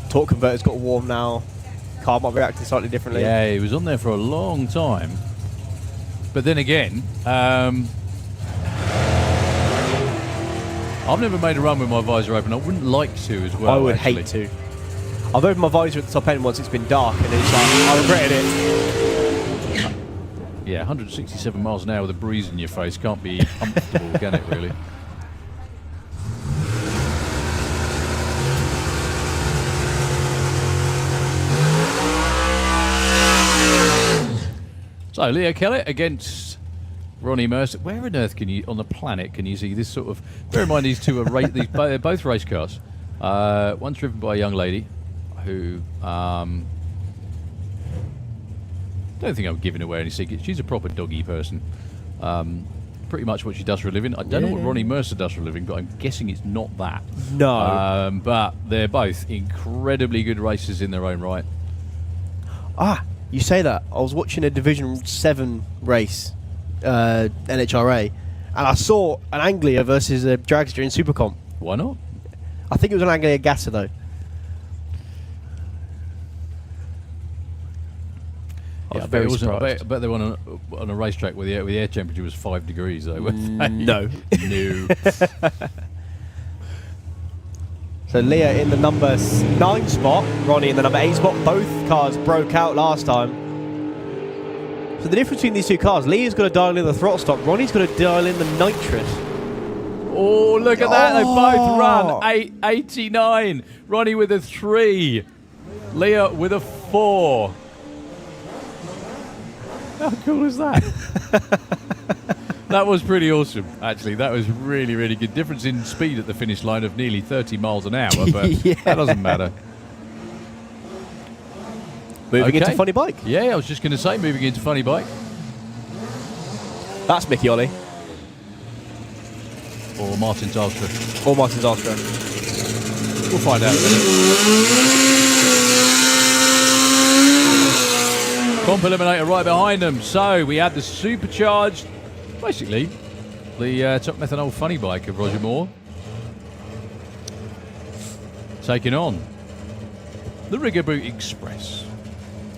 Torque converter's got warm now. Car might be reacting slightly differently. Yeah, he was on there for a long time. But then again, I've never made a run with my visor open. I wouldn't like to as well. I would actually. hate to. I've opened my visor at the top end once it's been dark, and it's like, I regretted it. Yeah, 167 miles an hour with a breeze in your face can't be comfortable, can it, really? So, Leo Kellett against Ronnie Mercer. Where on earth can you, on the planet, can you see this sort of... Bear in mind, these two are they're both race cars. One's driven by a young lady who... don't think I'm giving away any secrets. She's a proper doggy person. Pretty much what she does for a living. I don't know what Ronnie Mercer does for a living, but I'm guessing it's not that. No. But they're both incredibly good racers in their own right. Ah, you say that. I was watching a Division 7 race, NHRA, and I saw an Anglia versus a Dragster in Supercomp. Why not? I think it was an Anglia Gasser, though. I was very surprised. I bet they were on a racetrack where the air temperature was 5 degrees, though. weren't they? No. No. So Leah in the number 9 spot, Ronnie in the number 8 spot. Both cars broke out last time. So the difference between these two cars, Leah's got to dial in the throttle stop, Ronnie's got to dial in the nitrous. Oh, look at that. They both run 889. Ronnie with a 3. Leah with a 4. How cool is that? That was pretty awesome, actually. That was really, really good. Difference in speed at the finish line of nearly 30 miles an hour, but Yeah. that doesn't matter. Moving into funny bike. Yeah, I was just going to say, moving into funny bike. That's Mickey Ollie. Or Martin Zalstra. Or Martin Zalstra. We'll find out in a minute. Comp Eliminator right behind them. So we had the supercharged, basically, the top methanol funny bike of Roger Moore taking on the Rigaboot Express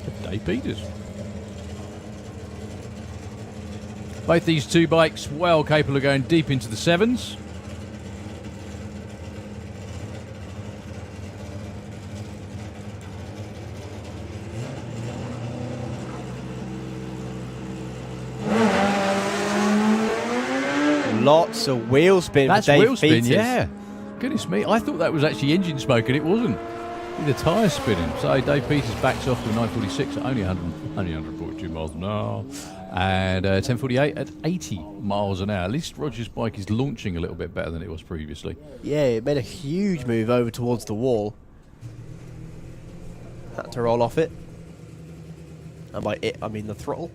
of Dave Peters. Both these two bikes well capable of going deep into the 7s. Lots of wheel spin That's for Dave wheel spin, Peters. yeah. Goodness me, I thought that was actually engine smoke, and it wasn't. The tyres spinning. So Dave Peters backs off to 946 at only 142 miles an hour, and 1048 at 80 miles an hour. At least Roger's bike is launching a little bit better than it was previously. Yeah, it made a huge move over towards the wall. Had to roll off it. And by it, I mean the throttle.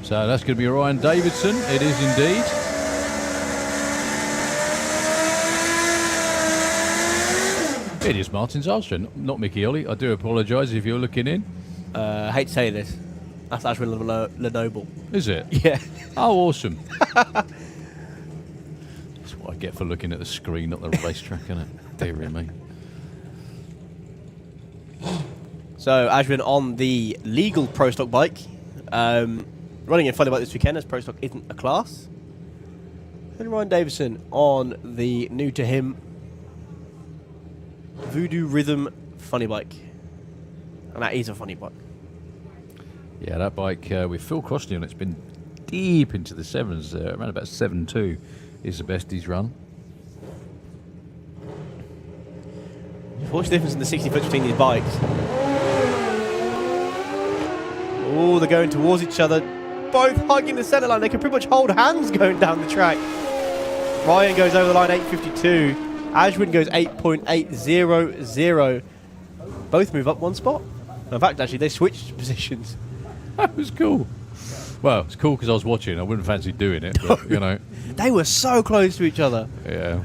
So that's going to be Ryan Davidson. It is indeed. It is Martin Zalstra, not Mickey Ollie. I do apologise if you're looking in. I hate to say this. That's actually Lenoble. Is it? Yeah. Oh, awesome. That's what I get for looking at the screen, not the racetrack, isn't it? Dear me. So Ashwin on the legal Pro Stock bike. Running in funny bike this weekend as Pro Stock isn't a class. And Ryan Davidson on the new to him Voodoo Rhythm funny bike. And that is a funny bike. Yeah, that bike with Phil Crossley on it's been deep into the 7s, around about 7.2 is the best he's run. What's the difference in the 60 foot between these bikes? Oh, they're going towards each other. Both hugging the centre line. They can pretty much hold hands going down the track. Ryan goes over the line 8.52. Ashwin goes 8.800. Both move up one spot. In fact, actually, they switched positions. That was cool. Well, it's cool because I was watching. I wouldn't fancy doing it, but, you know. They were so close to each other. Yeah.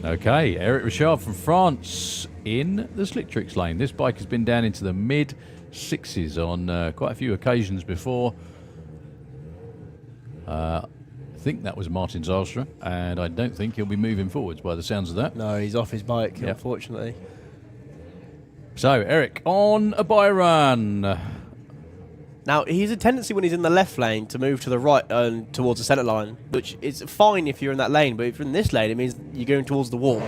Okay, Eric Richard from France in the Slick Tricks lane. This bike has been down into the mid-6s on quite a few occasions before. I think that was Martin Zylstra, and I don't think he'll be moving forwards by the sounds of that. No, he's off his bike, Yep. unfortunately. So, Eric, on a bye run. Now, he's a tendency when he's in the left lane to move to the right and towards the centre line, which is fine if you're in that lane, but if you're in this lane, it means you're going towards the wall.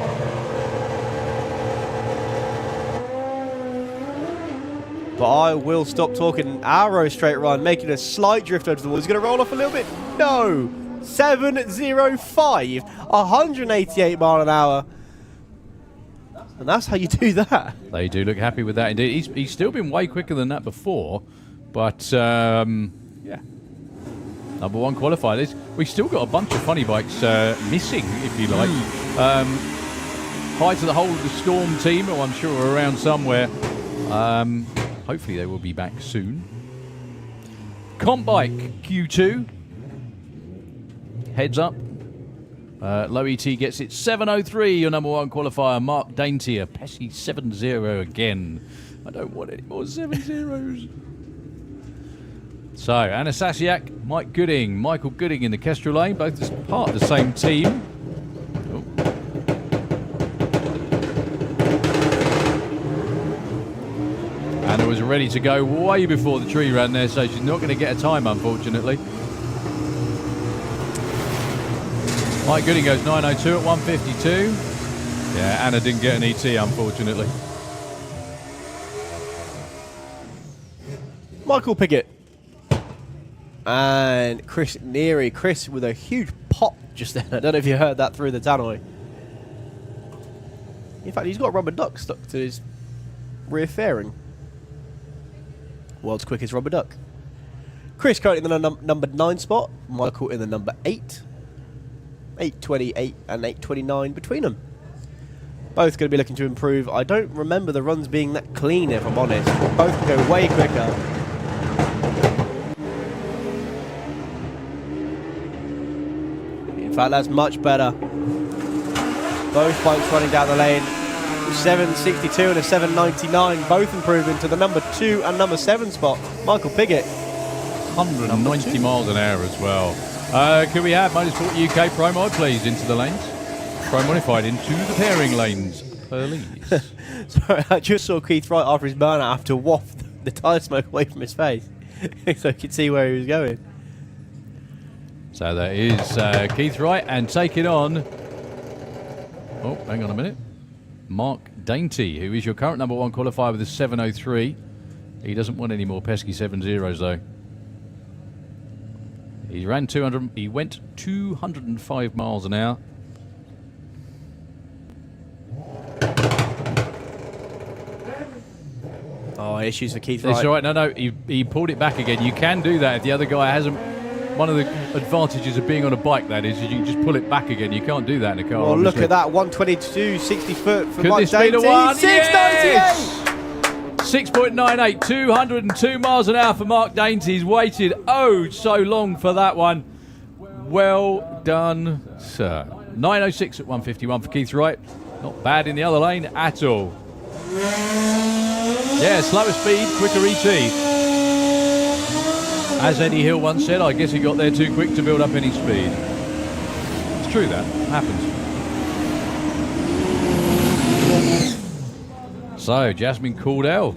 But I will stop talking. Arrow straight run, making a slight drift over the wall. He's going to roll off a little bit. No! 7.05, 188 mile an hour. And that's how you do that. They do look happy with that indeed. He's still been way quicker than that before, but yeah, number one qualified. We've still got a bunch of funny bikes missing, if you like. Hi to the whole of the Storm team, who I'm sure are around somewhere. Hopefully they will be back soon. Comp bike Q2. Heads up. Low ET gets it 7.03, your number one qualifier, Mark Dainty, a pesky 7.0 again. I don't want any more 7.0s. So, Anastasiak, Mike Gooding, Michael Gooding in the Kestrel lane, both as part of the same team. Oh. Anna was ready to go way before the tree ran there, so she's not going to get a time, unfortunately. Mike Gooding goes 9.02 at 1.52. Yeah, Anna didn't get an ET, unfortunately. Michael Piggott. And Chris Neary. Chris with a huge pop just then. I don't know if you heard that through the tannoy. In fact, he's got a rubber duck stuck to his rear fairing. World's quickest rubber duck. Chris currently in the number 9 spot. Michael in the number 8. 8.28 and 8.29 between them. Both going to be looking to improve. I don't remember the runs being that clean, if I'm honest. Both can go way quicker. In fact, that's much better. Both bikes running down the lane. 7.62 and a 7.99, both improving to the number 2 and number 7 spot. Michael Piggott. 190 miles an hour as well. Can we have Motorsport UK Pro Mod, please, into the lanes? Pro Modified into the pairing lanes, please. Sorry, I just saw Keith Wright after his burnout have to waft the tyre smoke away from his face so he could see where he was going. So that is Keith Wright, and take it on. Oh, hang on a minute. Mark Dainty, who is your current number one qualifier with a 7.03. He doesn't want any more pesky 7.0s though. He ran 200. He went 205 miles an hour. Oh, issues for Keith Wright. It's all right. No, he pulled it back again. You can do that if the other guy hasn't. One of the advantages of being on a bike, that is you can just pull it back again. You can't do that in a car. Oh, obviously. look at that. 122, 60 foot for Could Mike this be the Dainty. one? 698! Yes! 6.98, 202 miles an hour for Mark Dainty. He's waited so long for that one. Well done, sir. 9.06 at 151 for Keith Wright. Not bad in the other lane at all. Yeah, slower speed, quicker ET. As Eddie Hill once said, I guess he got there too quick to build up any speed. It's true, that happens. So, Jasmine Caldell.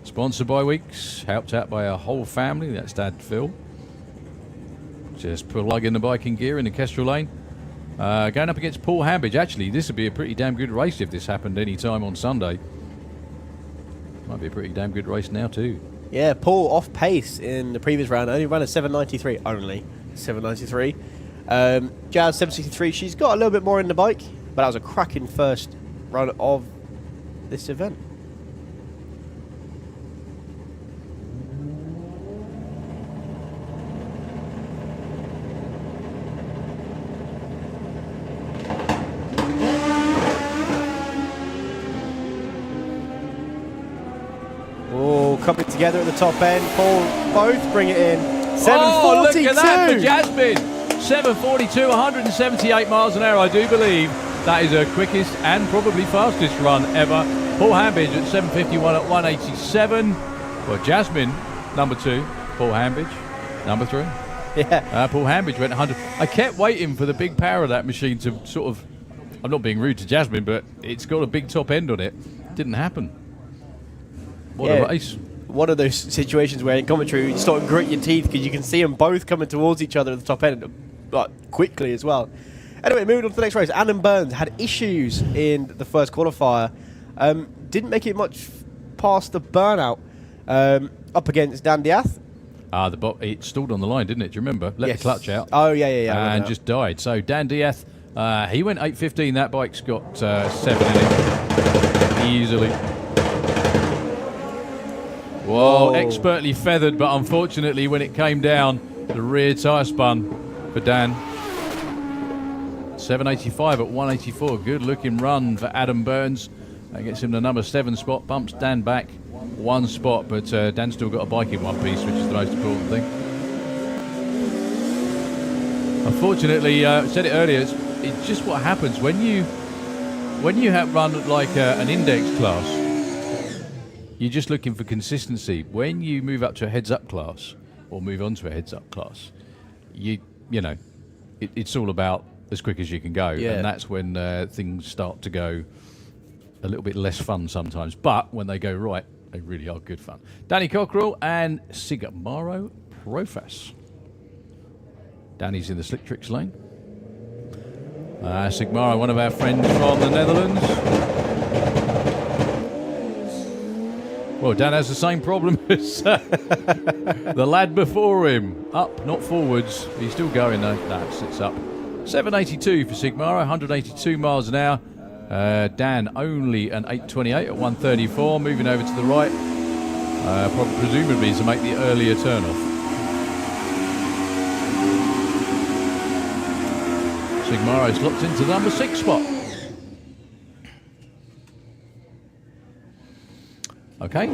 Sponsored by Weeks, helped out by a whole family. That's Dad Phil. Just plug in the biking gear in the Kestrel lane. Going up against Paul Hambidge. Actually, this would be a pretty damn good race if this happened any time on Sunday. Might be a pretty damn good race now too. Yeah, Paul off pace in the previous round. Only ran a 7.93. Only 7.93. Jazz 763, she's got a little bit more in the bike, but that was a cracking first run of this event. Oh, coming together at the top end. Paul, both bring it in. 742. Oh, look at that for Jasmine. 742, 178 miles an hour, I do believe. That is her quickest and probably fastest run ever. Paul Hambidge at 751 at 187. Well, Jasmine, number 2. Paul Hambidge, number 3. Yeah. Paul Hambidge went 100. I kept waiting for the big power of that machine to sort of, I'm not being rude to Jasmine, but it's got a big top end on it. Didn't happen. What a race. One of those situations where in commentary you start to grit your teeth because you can see them both coming towards each other at the top end, but quickly as well. Anyway, moving on to the next race. Adam Burns had issues in the first qualifier. Didn't make it much past the burnout up against Dan Diath. It stalled on the line, didn't it? Do you remember? Let the clutch out. Oh, yeah. And just died. So Dan Diath, he went 8:15. That bike's got 7 in it. Easily. Whoa, expertly feathered, but unfortunately when it came down, the rear tyre spun for Dan. 785 at 184. Good looking run for Adam Burns. That gets him the number 7 spot, bumps Dan back 1 spot, but Dan's still got a bike in one piece, which is the most important thing. Unfortunately, I said it earlier, it's just what happens when you have run like an index class. You're just looking for consistency. When you move up to a heads-up class, or move on to a heads-up class, you know, it's all about as quick as you can go, and that's when things start to go a little bit less fun sometimes. But when they go right, they really are good fun. Danny Cockrell and Sigmaro Profas. Danny's in the slick tricks lane. Sigmaro, one of our friends from the Netherlands. Well, Dan has the same problem as the lad before him. Up, not forwards. He's still going though. No, sits up. 782 for Sigmaro, 182 miles an hour. Dan only an 828 at 134. Moving over to the right, presumably to make the earlier turn-off. Sigmaro's locked into the number 6 spot. Okay,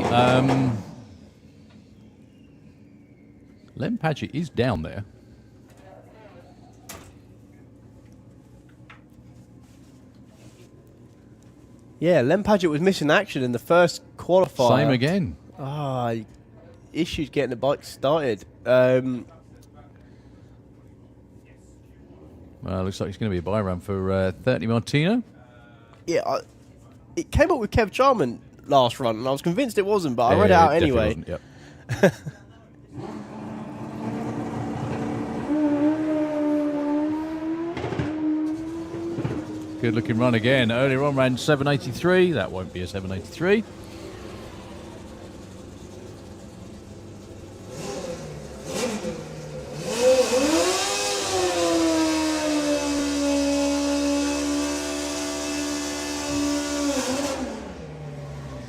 Lem Padgett is down there. Yeah, Lem Padgett was missing action in the first qualifier. Same again. Issues getting the bike started. Looks like it's going to be a buy run for 30 Martino. Yeah, it came up with Kev Charman last run, and I was convinced it wasn't, but I read it out anyway. Yep. Good looking run again. Earlier on ran 783. That won't be a 783.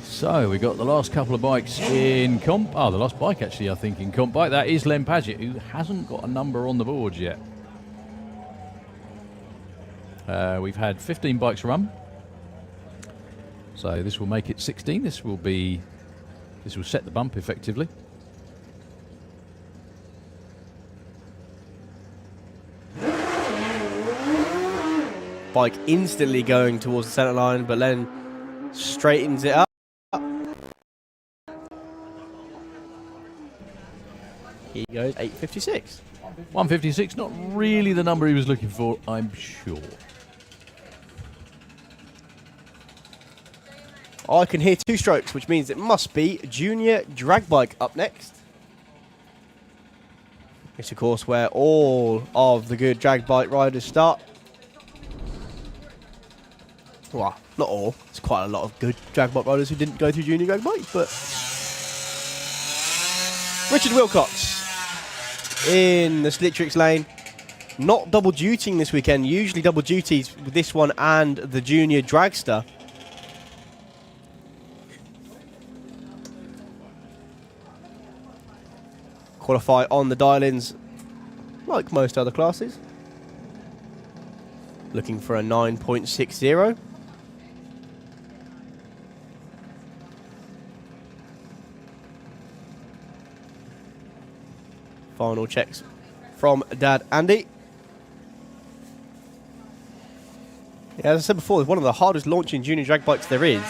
So we got the last couple of bikes in comp. Oh, the last bike actually, I think, in comp bike. That is Lem Padgett, who hasn't got a number on the board yet. We've had 15 bikes run. So this will make it 16. This will set the bump effectively. Bike instantly going towards the centre line, but then straightens it up. He goes 856. 156, not really the number he was looking for, I'm sure. I can hear 2 strokes, which means it must be Junior Drag Bike up next. It's of course where all of the good drag bike riders start. Well, not all. There's quite a lot of good drag bike riders who didn't go through Junior Drag Bike, but Richard Wilcox in the Slick Tricks lane. not double dutying this weekend. Usually double duties with this one and the junior Dragster. Qualify on the dial-ins like most other classes. Looking for a 9.60. Final checks from Dad Andy. Yeah, as I said before, it's one of the hardest launching junior drag bikes there is.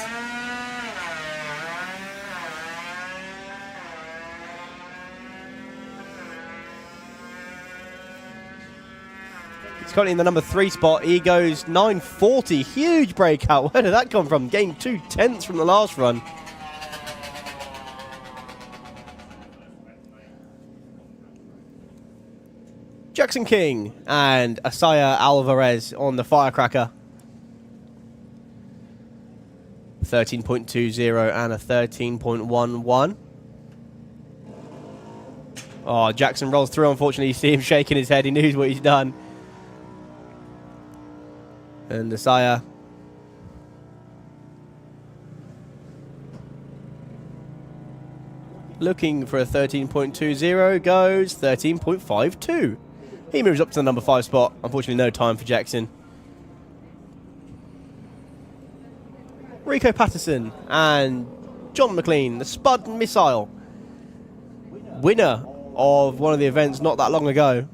He's currently in the number 3 spot. He goes 940. Huge breakout. Where did that come from? Gained 2/10 from the last run. Jackson King and Asaya Alvarez on the Firecracker. 13.20 and a 13.11. Oh, Jackson rolls through. Unfortunately, you see him shaking his head. He knows what he's done. And Asaya looking for a 13.20, goes 13.52. He moves up to the number 5 spot. Unfortunately, no time for Jackson. Rico Patterson and John McLean, the Spud Missile. Winner of one of the events not that long ago.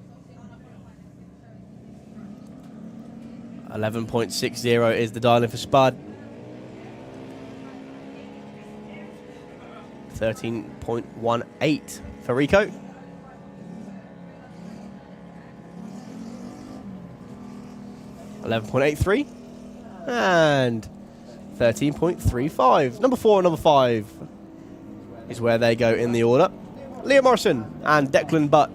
11.60 is the dial-in for Spud. 13.18 for Rico. $11.83 and 13.35. Number 4 and number 5 is where they go in the order. Liam Morrison and Declan Butt.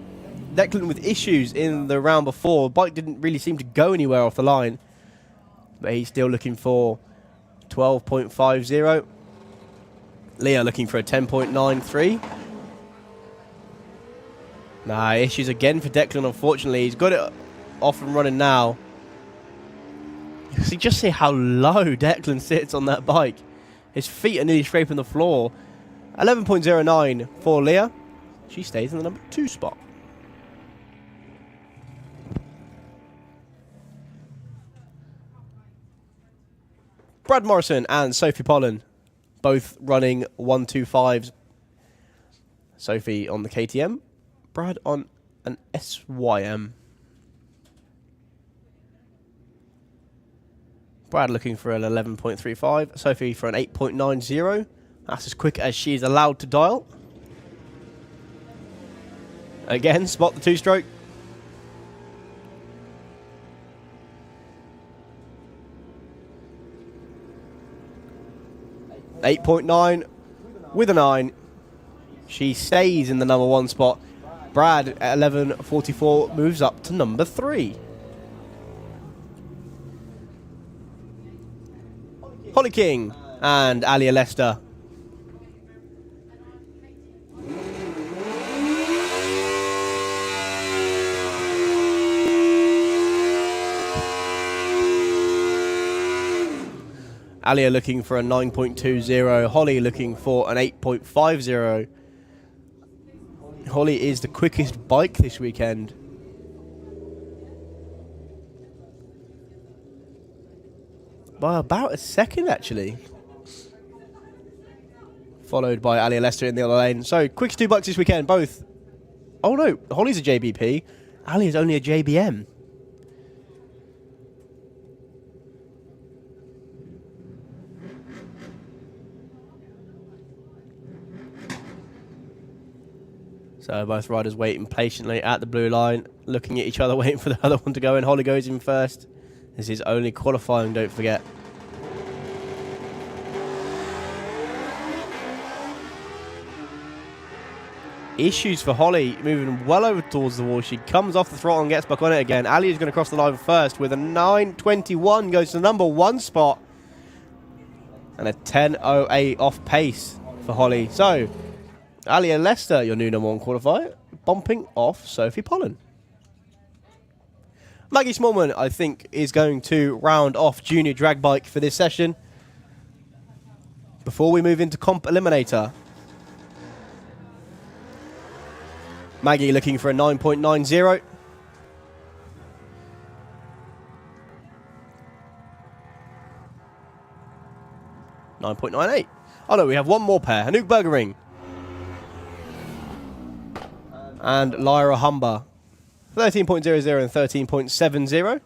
Declan with issues in the round before. Bike didn't really seem to go anywhere off the line, but he's still looking for 12.50. Leah looking for a 10.93. Nah, issues again for Declan, unfortunately. He's got it off and running now. So just see how low Declan sits on that bike. His feet are nearly scraping the floor. 11.09 for Leah. She stays in the number 2 spot. Brad Morrison and Sophie Pollen, both running 125s. Sophie on the KTM, Brad on an SYM. Brad looking for an 11.35. Sophie for an 8.90. That's as quick as she is allowed to dial. Again, spot the 2-stroke. .9 with a 9. She stays in the number 1 spot. Brad at 11.44 moves up to number 3. Holly King and Alia Lester. Alia looking for a 9.20. Holly looking for an 8.50. Holly is the quickest bike this weekend. By about a second, actually. Followed by Alia Lester in the other lane. So, quickest 2 bikes this weekend, both. Oh no, Holly's a JBP. Alia's only a JBM. So both riders waiting patiently at the blue line, looking at each other, waiting for the other one to go in. Holly goes in first. This is only qualifying, don't forget. Issues for Holly, moving well over towards the wall. She comes off the throttle and gets back on it again. Ali is going to cross the line first with a 9.21, goes to the number 1 spot. And a 10.08 off pace for Holly. So, Alia Lester, your new number 1 qualifier, bumping off Sophie Pollen. Maggie Smallman, I think, is going to round off junior drag bike for this session before we move into comp eliminator. Maggie looking for a 9.90. .98. Oh no, we have one more pair. Anouk Bergering and Lyra Humber. 13.00 and 13.70.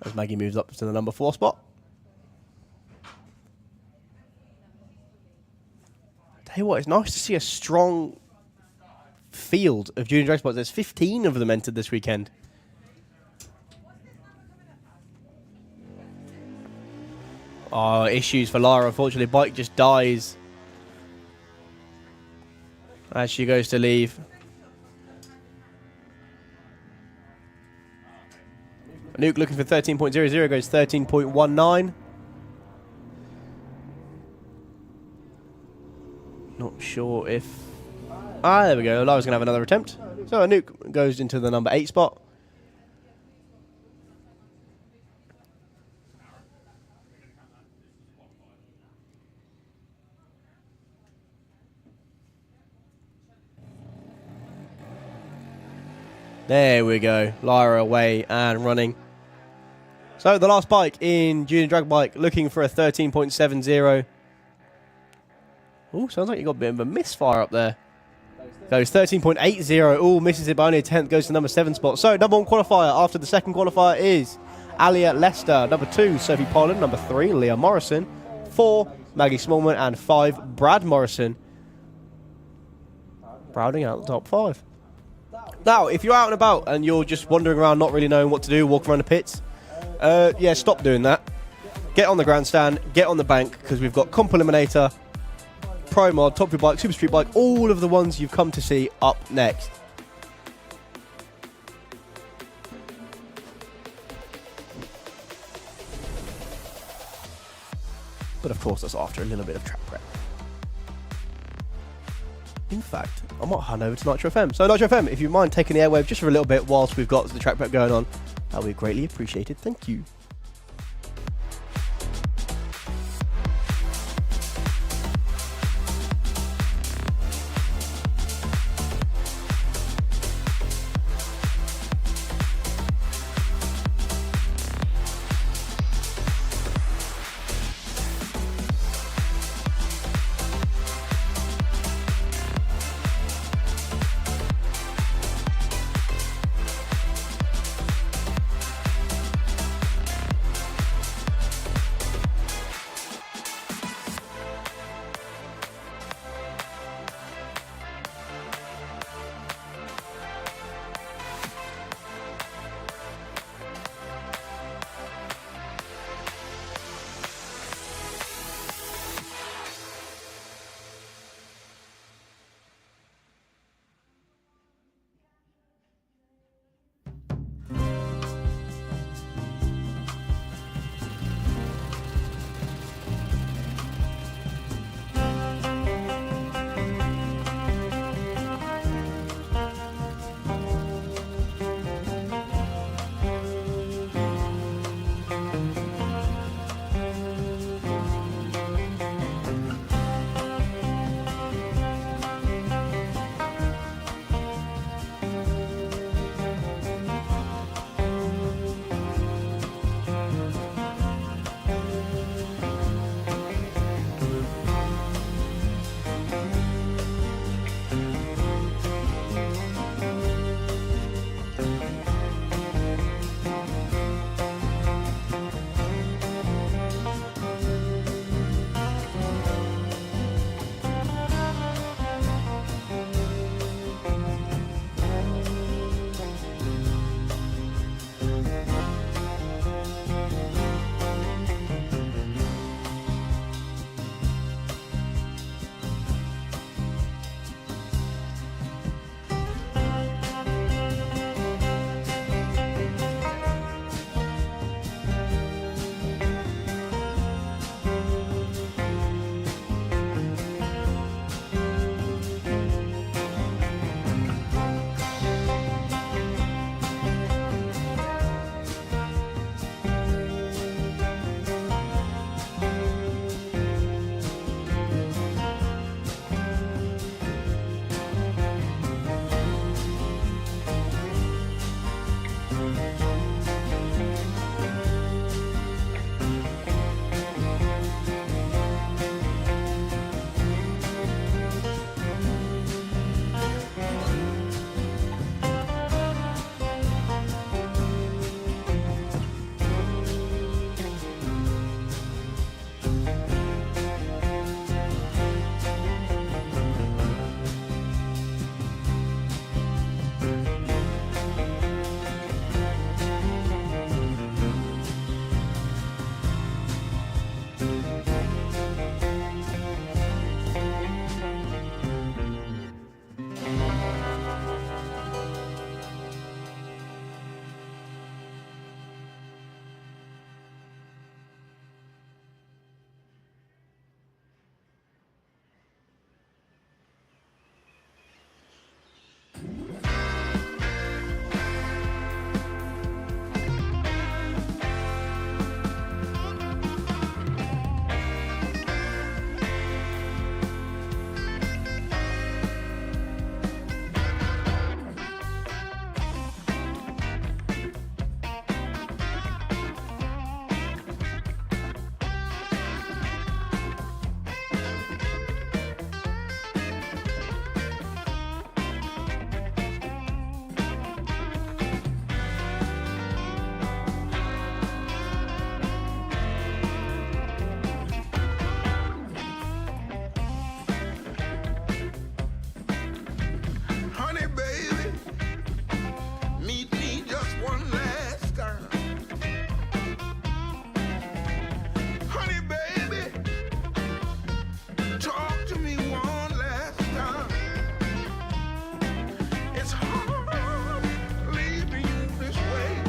As Maggie moves up to the number 4 spot. Tell you what, it's nice to see a strong field of junior drag spots. There's 15 of them entered this weekend. Oh, issues for Lara. Unfortunately, bike just dies as she goes to leave. Anouk looking for 13.00, goes 13.19. Not sure if... there we go. Lara's going to have another attempt. So Anouk goes into the number 8 spot. There we go. Lyra away and running. So the last bike in junior drag bike looking for a 13.70. Oh, sounds like you got a bit of a misfire up there. Goes 13.80. Oh, misses it by only a tenth. Goes to number 7 spot. So number 1 qualifier after the second qualifier is Alia Lester. Number 2, Sophie Poland. Number 3, Leah Morrison. 4, Maggie Smallman. And 5, Brad Morrison. Rounding out the top 5. Now, if you're out and about and you're just wandering around not really knowing what to do, walking around the pits, yeah, stop doing that. Get on the grandstand, get on the bank, because we've got Comp Eliminator, Pro Mod, Top Fuel Bike, Super Street Bike, all of the ones you've come to see up next. But of course, that's after a little bit of track prep. In fact, I might hand over to Nitro FM. So Nitro FM, if you mind taking the airwave just for a little bit whilst we've got the track prep going on, that would be greatly appreciated. Thank you.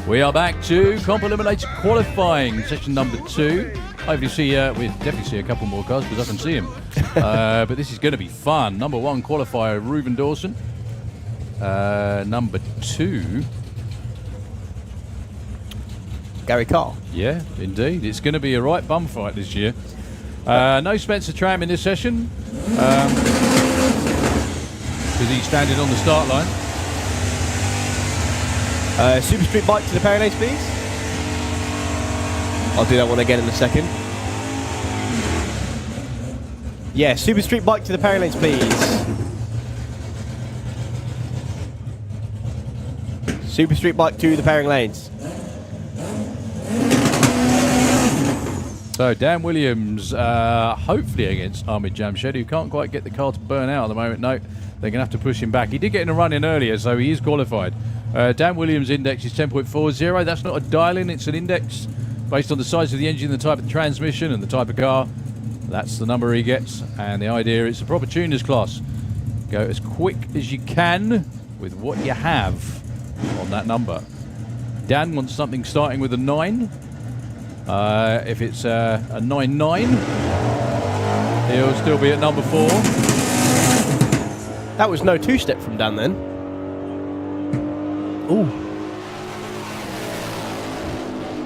We are back to Comp Eliminator qualifying, session number 2. Hopefully we'll definitely see a couple more cars because I can see him. But this is going to be fun. Number 1 qualifier, Reuben Dawson. Number 2, Gary Carr. Yeah, indeed. It's going to be a right bum fight this year. No Spencer Tram in this session because he's standing on the start line. Super Street Bike to the pairing lanes, please. I'll do that one again in a second. Yeah, Super Street Bike to the pairing lanes, please. Super Street Bike to the pairing lanes. So Dan Williams, hopefully against Ahmed Jamshed, who can't quite get the car to burn out at the moment. No, they're going to have to push him back. He did get in a run in earlier, so he is qualified. Dan Williams' index is 10.40. That's not a dial-in, it's an index based on the size of the engine, the type of transmission, and the type of car. That's the number he gets, and the idea is a proper tuners class. Go as quick as you can with what you have on that number. Dan wants something starting with a 9. If it's a 9-9, he'll still be at number 4. That was no two-step from Dan then. Ooh.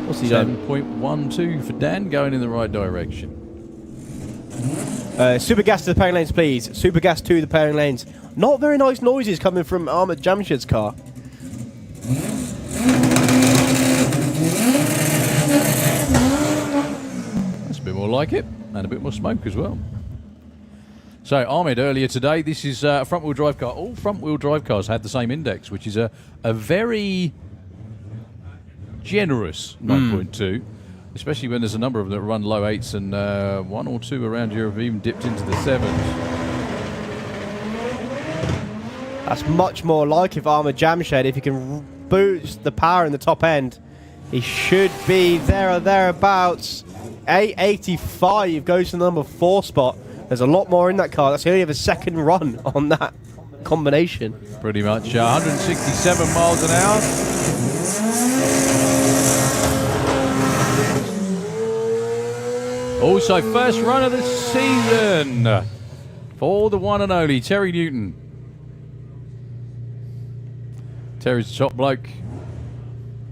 What's he done? 7.12 for Dan, going in the right direction. Super gas to the pairing lanes, please. Super gas to the pairing lanes. Not very nice noises coming from Ahmed Jamshed's car. That's a bit more like it, and a bit more smoke as well. So Ahmed earlier today, this is a front-wheel drive car. All front-wheel drive cars had the same index, which is a very generous 9.2, especially when there's a number of them that run low 8s and 1 or 2 around Europe have even dipped into the 7s. That's much more like if Ahmed Jamshed, if he can boost the power in the top end, he should be there or thereabouts. 885 goes to the number 4 spot. There's a lot more in that car. That's only a second run on that combination. Pretty much 167 miles an hour. Also, first run of the season for the one and only Terry Newton. Terry's a top bloke.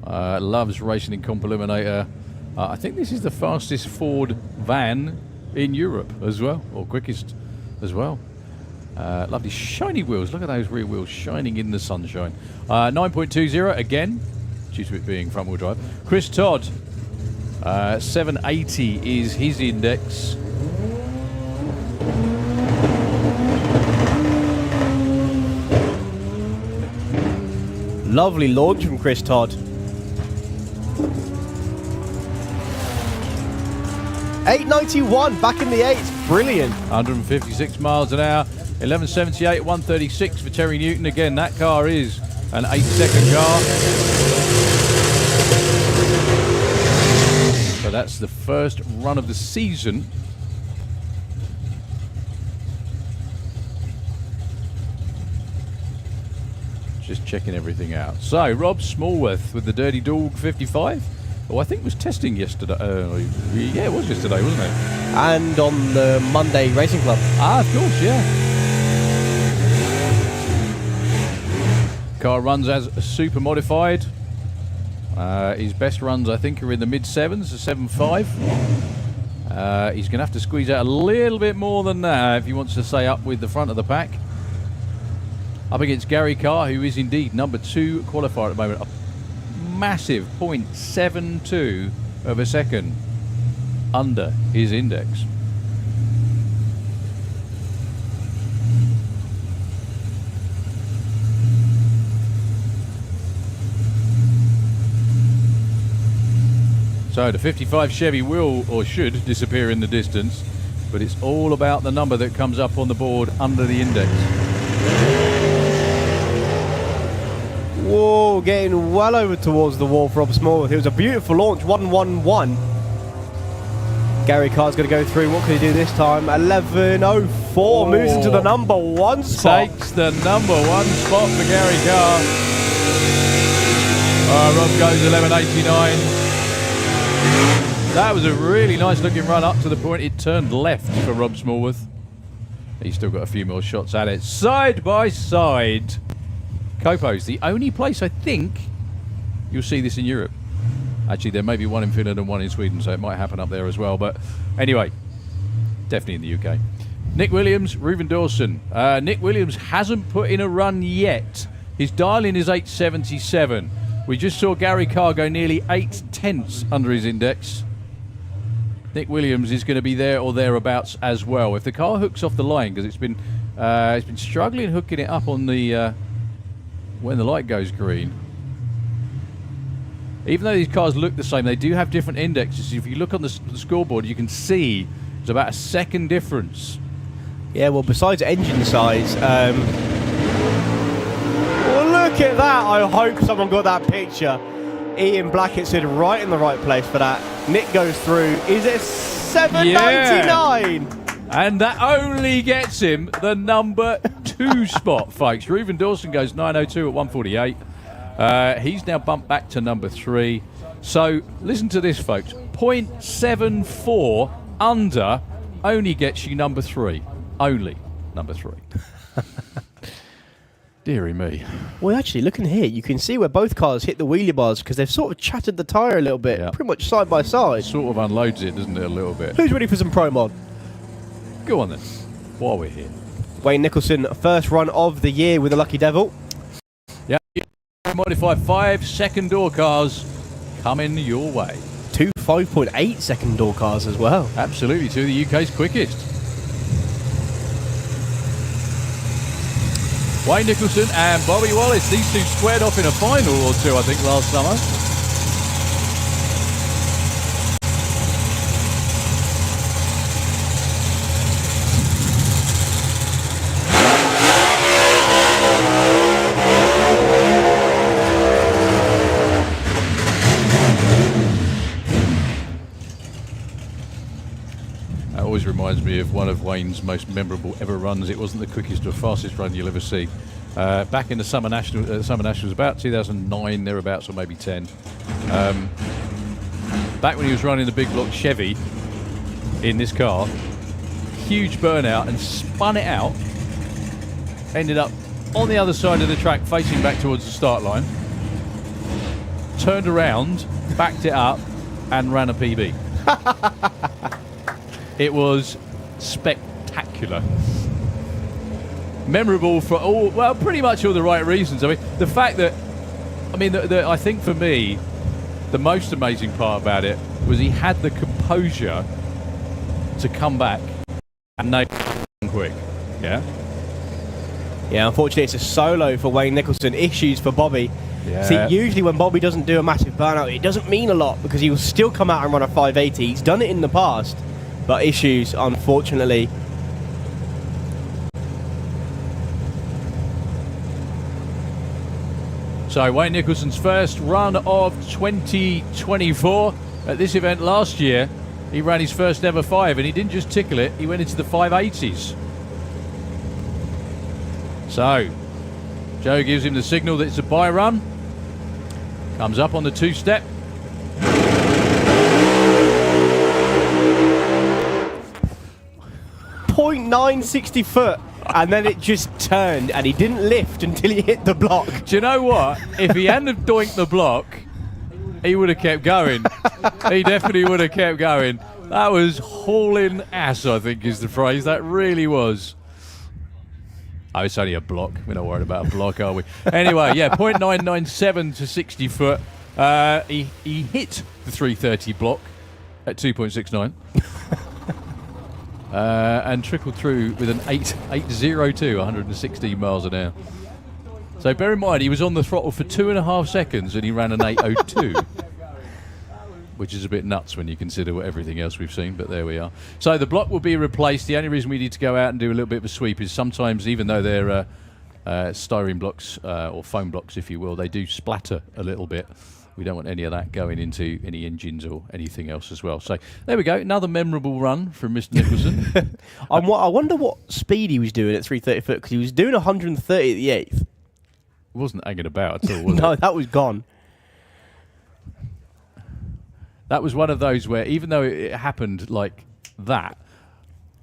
Loves racing in Comp Eliminator. I think this is the fastest Ford van in Europe as well, or quickest as well. Lovely shiny wheels. Look at those rear wheels shining in the sunshine. 9.20 again, due to it being front wheel drive. Chris Todd, 780 is his index. Lovely launch from Chris Todd. 891 back in the 8s. Brilliant. 156 miles an hour. 1178, 136 for Terry Newton. Again, that car is an 8-second car. So that's the first run of the season. Just checking everything out. So, Rob Smallworth with the Dirty Dog 55. Oh, I think was testing yesterday. Yeah, it was yesterday, wasn't it? And on the Monday Racing Club. Ah, of course, yeah. Car runs as a super modified. His best runs, I think, are in the mid-7s, a 7.5. He's going to have to squeeze out a little bit more than that if he wants to stay up with the front of the pack. Up against Gary Carr, who is indeed number 2 qualifier at the moment. A massive 0.72 of a second under his index. So the 55 Chevy will, or should, disappear in the distance, but it's all about the number that comes up on the board under the index. Whoa, getting well over towards the wall for Rob Smallworth. It was a beautiful launch, 111. Gary Carr's going to go through. What can he do this time? 11.04, moves into the number 1 spot. Takes the number 1 spot for Gary Carr. Rob goes 11.89. That was a really nice looking run up to the point it turned left for Rob Smallworth. He's still got a few more shots at it. Side by side. Copo's the only place I think you'll see this in Europe. Actually, there may be one in Finland and one in Sweden, so it might happen up there as well. But anyway, definitely in the UK. Nick Williams, Reuven Dawson. Nick Williams hasn't put in a run yet. His dial-in is 877. We just saw Gary Carr go nearly 8/10 under his index. Nick Williams is going to be there or thereabouts as well. If the car hooks off the line, because it's been struggling hooking it up on the when the light goes green. Even though these cars look the same, they do have different indexes. If you look on the scoreboard, you can see there's about a second difference. Yeah, well, besides engine size, well, look at that. I hope someone got that picture. Ian Blackett stood right in the right place for that. Nick goes through. Is it 799? Yeah. And that only gets him the number 2 spot, folks. Reuven Dawson goes 902 at 148. He's now bumped back to number 3. So listen to this, folks. 0.74 under only gets you number 3. Only number 3. Deary me. Well, actually, looking here, you can see where both cars hit the wheelie bars because they've sort of chattered the tyre a little bit, pretty much side by side. Sort of unloads it, doesn't it, a little bit? Who's ready for some Pro Mod? Go on then, while we're here. Wayne Nicholson, first run of the year with the Lucky Devil. Yeah, modified 5 second door cars coming your way. 2 5.8 second door cars as well. Absolutely, 2 of the UK's quickest. Wayne Nicholson and Bobby Wallace, these two squared off in a final or two, I think, last summer. That always reminds me of one of Wayne's most memorable ever runs. It wasn't the quickest or fastest run you'll ever see. Back in the Summer Nationals, about 2009, thereabouts, or maybe 10. Back when he was running the big block Chevy in this car, huge burnout and spun it out. Ended up on the other side of the track, facing back towards the start line. Turned around, backed it up, and ran a PB. It was spectacular. Memorable for all, well, pretty much all the right reasons. I mean, the fact that, I think for me, the most amazing part about it was he had the composure to come back and nail it quick. Yeah? Yeah, unfortunately, it's a solo for Wayne Nicholson. Issues for Bobby. Yeah. See, usually when Bobby doesn't do a massive burnout, it doesn't mean a lot because he will still come out and run a 580. He's done it in the past. But issues, unfortunately. So Wayne Nicholson's first run of 2024 at this event last year. He ran his first ever 5 and he didn't just tickle it, he went into the 580s. So Joe gives him the signal that it's a bye run. Comes up on the 2-step. .960 foot, and then it just turned, and he didn't lift until he hit the block. Do you know what? If he hadn't have doinked the block, he would have kept going. He definitely would have kept going. That was hauling ass, I think is the phrase. That really was. Oh, it's only a block. We're not worried about a block, are we? Anyway, yeah, .997 to 60 foot. He hit the 330 block at 2.69. And trickled through with an 802, 116 miles an hour. So bear in mind, he was on the throttle for 2.5 seconds and he ran an 802. Which is a bit nuts when you consider what everything else we've seen, but there we are. So the block will be replaced. The only reason we need to go out and do a little bit of a sweep is sometimes, even though they're styrene blocks or foam blocks, if you will, they do splatter a little bit. We don't want any of that going into any engines or anything else as well. So there we go, another memorable run from Mr. Nicholson. I wonder what speed he was doing at 330 foot, because he was doing 130 at the 8th. Wasn't hanging about at all, was No, it? that was gone. That was one of those where, even though it happened like that,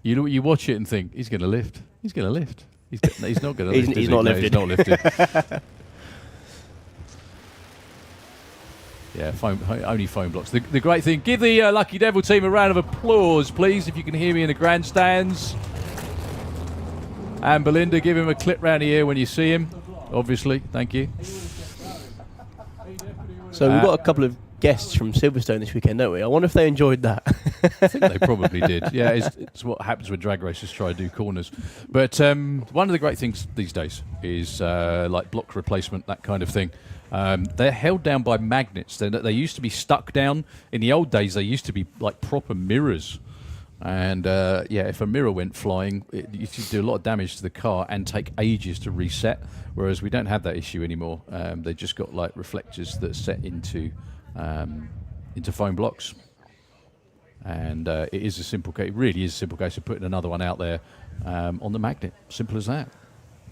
you watch it and think, he's going to lift. He's going to lift. He's not going to lift. He's not lifted. No, he's not lifted. Yeah, only foam blocks. The great thing, give the Lucky Devil team a round of applause, please, if you can hear me in the grandstands. And Belinda, give him a clip round the ear when you see him, obviously. Thank you. So we've got a couple of guests from Silverstone this weekend, don't we? I wonder if they enjoyed that. I think they probably did. Yeah, it's what happens when drag racers try to do corners. But one of the great things these days is like block replacement, that kind of thing. They're held down by magnets. They used to be stuck down. In the old days, they used to be like proper mirrors. And yeah, if a mirror went flying, it used to do a lot of damage to the car and take ages to reset. Whereas we don't have that issue anymore. They just got like reflectors that set into foam blocks. And it is a simple case. It really is a simple case of putting another one out there on the magnet. Simple as that.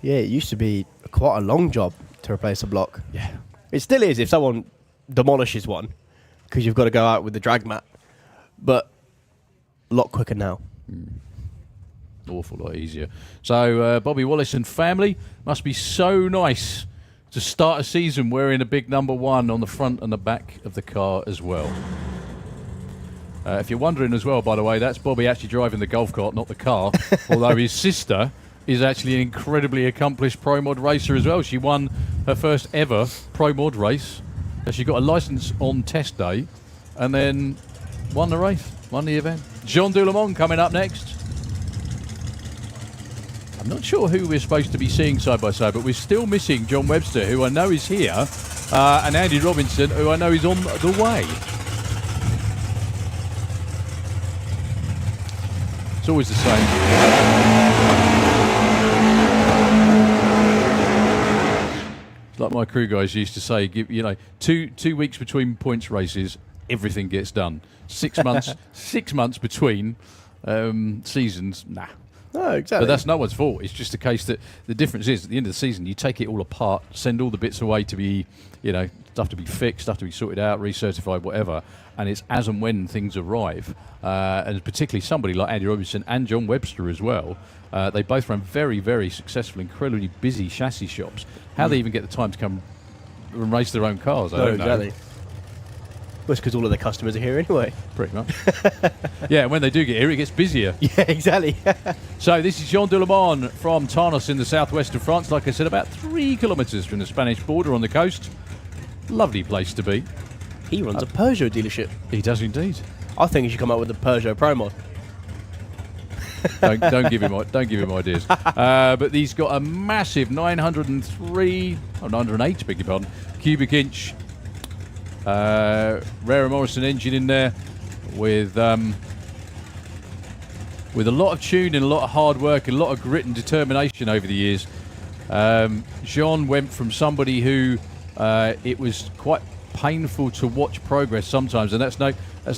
Yeah, it used to be quite a long job to replace a block. Yeah. It still is if someone demolishes one, because you've got to go out with the drag mat. But a lot quicker now. Awful lot easier. So Bobby Wallace and family, must be so nice to start a season wearing a big number 1 on the front and the back of the car as well. If you're wondering as well, by the way, that's Bobby actually driving the golf cart, not the car. Although his sister is actually an incredibly accomplished Pro Mod racer as well. She won her first ever Pro Mod race. She got a license on test day and then won the race, won the event. Jean Doulemont coming up next. I'm not sure who we're supposed to be seeing side by side, but we're still missing John Webster, who I know is here, and Andy Robinson, who I know is on the way. It's always the same. It's like my crew guys used to say, you know, two weeks between points races, everything gets done. 6 months, 6 months between seasons, nah. No, exactly. But that's no one's fault. It's just a case that the difference is at the end of the season, you take it all apart, send all the bits away to be, you know, stuff to be fixed, stuff to be sorted out, recertified, whatever. And it's as and when things arrive. And particularly somebody like Andy Robinson and John Webster as well. They both run very, very successful, incredibly busy chassis shops. How they even get the time to come and race their own cars, I don't know. Exactly. Well, it's because all of their customers are here anyway. Pretty much. Yeah, and when they do get here, it gets busier. Yeah, exactly. So this is Jean Doulemont from Tarnos in the southwest of France. Like I said, about 3 kilometres from the Spanish border on the coast. Lovely place to be. He runs a Peugeot dealership. He does indeed. I think he should come up with a Peugeot Pro Mod. Don't give him ideas. But he's got a massive 908, beg your pardon, cubic inch Rara Morrison engine in there with a lot of tuning, a lot of hard work, and a lot of grit and determination over the years. Jean went from somebody who it was quite painful to watch progress sometimes, and that's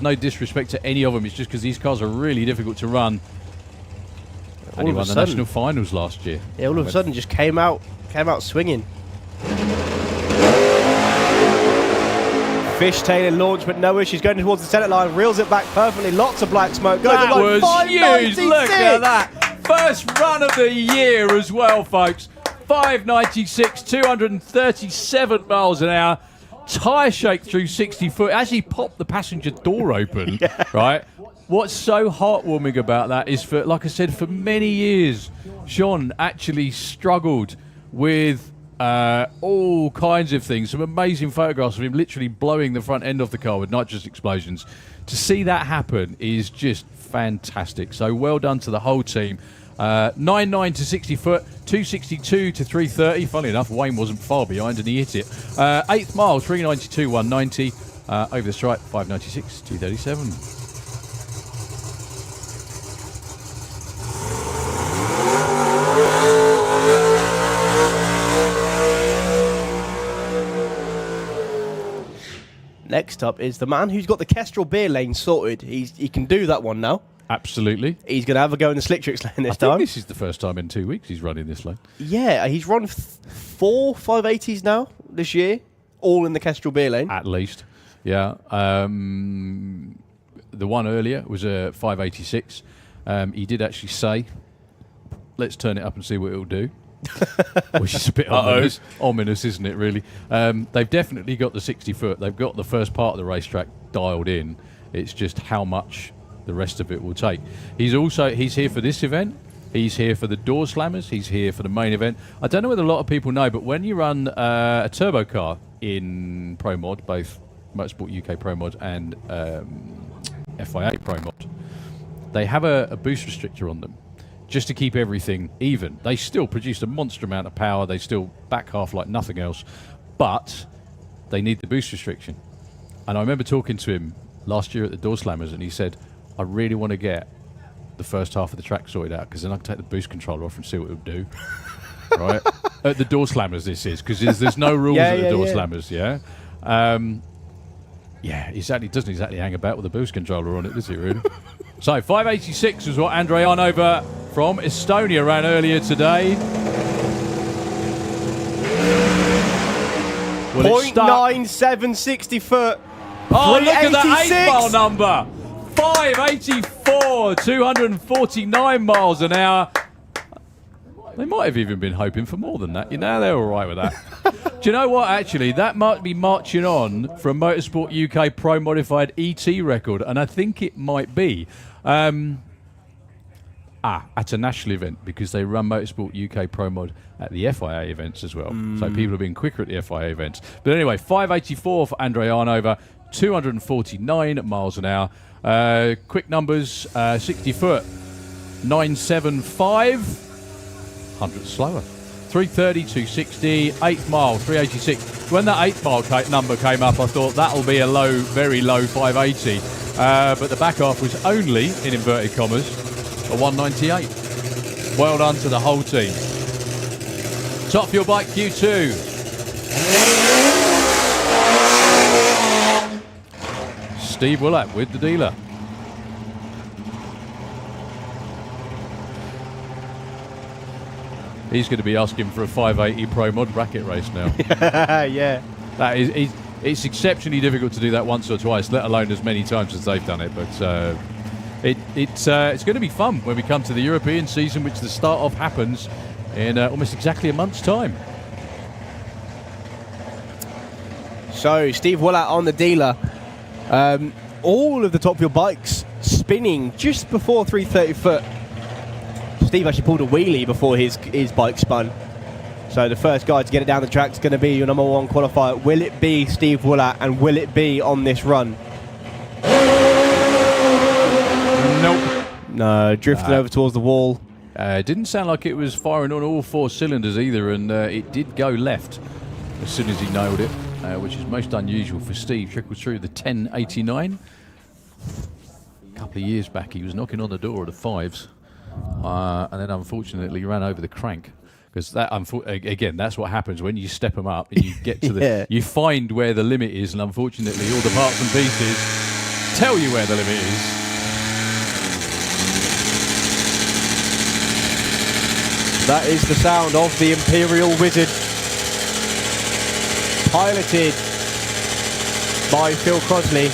no disrespect to any of them. It's just because these cars are really difficult to run. And he won the national finals last year. Yeah, all of a sudden just came out swinging. Fishtailing launch, but no issues. Going towards the centre line, reels it back perfectly. Lots of black smoke. Goes that was huge. 596. Look at that. First run of the year as well, folks. 596, 237 miles an hour. Tyre shake through 60 foot. Actually popped the passenger door open, right? What's so heartwarming about that is, for, like I said, for many years, Jean actually struggled with all kinds of things. Some amazing photographs of him literally blowing the front end off the car with nitrous explosions. To see that happen is just fantastic. So well done to the whole team. 9.9 to 60 foot, 262 to 330. Funnily enough, Wayne wasn't far behind and he hit it. 8th mile, 392, 190. Over the stripe, 596, 237. Next up is the man who's got the Kestrel beer lane sorted. He can do that one now. Absolutely. He's going to have a go in the slick tricks lane this I think time. this is the first time in 2 weeks he's running this lane. Yeah, he's run 4 580s now this year, all in the Kestrel beer lane. At least. Yeah. The one earlier was a 586. He did actually say, let's turn it up and see what it'll do. Which is a bit ominous, isn't it, really? They've definitely got the 60 foot. They've got the first part of the racetrack dialed in. It's just how much the rest of it will take. He's here for this event. He's here for the door slammers. He's here for the main event. I don't know whether a lot of people know, but when you run a turbo car in Pro Mod, both Motorsport UK Pro Mod and FIA Pro Mod, they have a boost restrictor on them just to keep everything even. They still produce a monster amount of power. They still back half like nothing else, but they need the boost restriction. And I remember talking to him last year at the Door Slammers, and he said, I really want to get the first half of the track sorted out, because then I can take the boost controller off and see what it would do. Right? At the Door Slammers this is, because there's no rules at the Door Slammers, yeah? Exactly. Doesn't exactly hang about with a boost controller on it, does it, really? So, 586 was what Andrei Arnova from Estonia ran earlier today. Well, 0.97 60 foot. Oh, look at that 8-mile number. 584, 249 miles an hour. They might have even been hoping for more than that. You know, they're all right with that. Do you know what, actually? That might be marching on for a Motorsport UK Pro Modified ET record, and I think it might be. At a national event, because they run Motorsport UK Pro Mod at the FIA events as well. So people have been quicker at the FIA events. But anyway, 584 for Andrei Arnova, 249 miles an hour. Quick numbers, 60 foot, 975, 100 slower. 330, 260, 8th mile, 386. When that 8th mile number came up, I thought that'll be a low, very low 580. But the back half was only, in inverted commas, a 198. Well done to the whole team. Top Fuel Bike Q2. Steve Willett with the dealer. He's going to be asking for a 580 Pro Mod bracket race now. Yeah. That is, it's exceptionally difficult to do that once or twice, let alone as many times as they've done it. But it's going to be fun when we come to the European season, which the start of happens in almost exactly a month's time. So, Steve Willett on the dealer. All of the Top Fuel bikes spinning just before 330 foot. Steve actually pulled a wheelie before his bike spun. So the first guy to get it down the track is going to be your number one qualifier. Will it be Steve Willett, and will it be on this run? Nope. No, drifting over towards the wall. Didn't sound like it was firing on all 4 cylinders either, and it did go left as soon as he nailed it, which is most unusual for Steve. Trickled through the 1089. A couple of years back, he was knocking on the door of the 5s. And then unfortunately ran over the crank, because that again, that's what happens when you step them up and you get to the you find where the limit is, and unfortunately all the parts and pieces tell you where the limit is. That is the sound of the Imperial Wizard, piloted by Phil Crosley.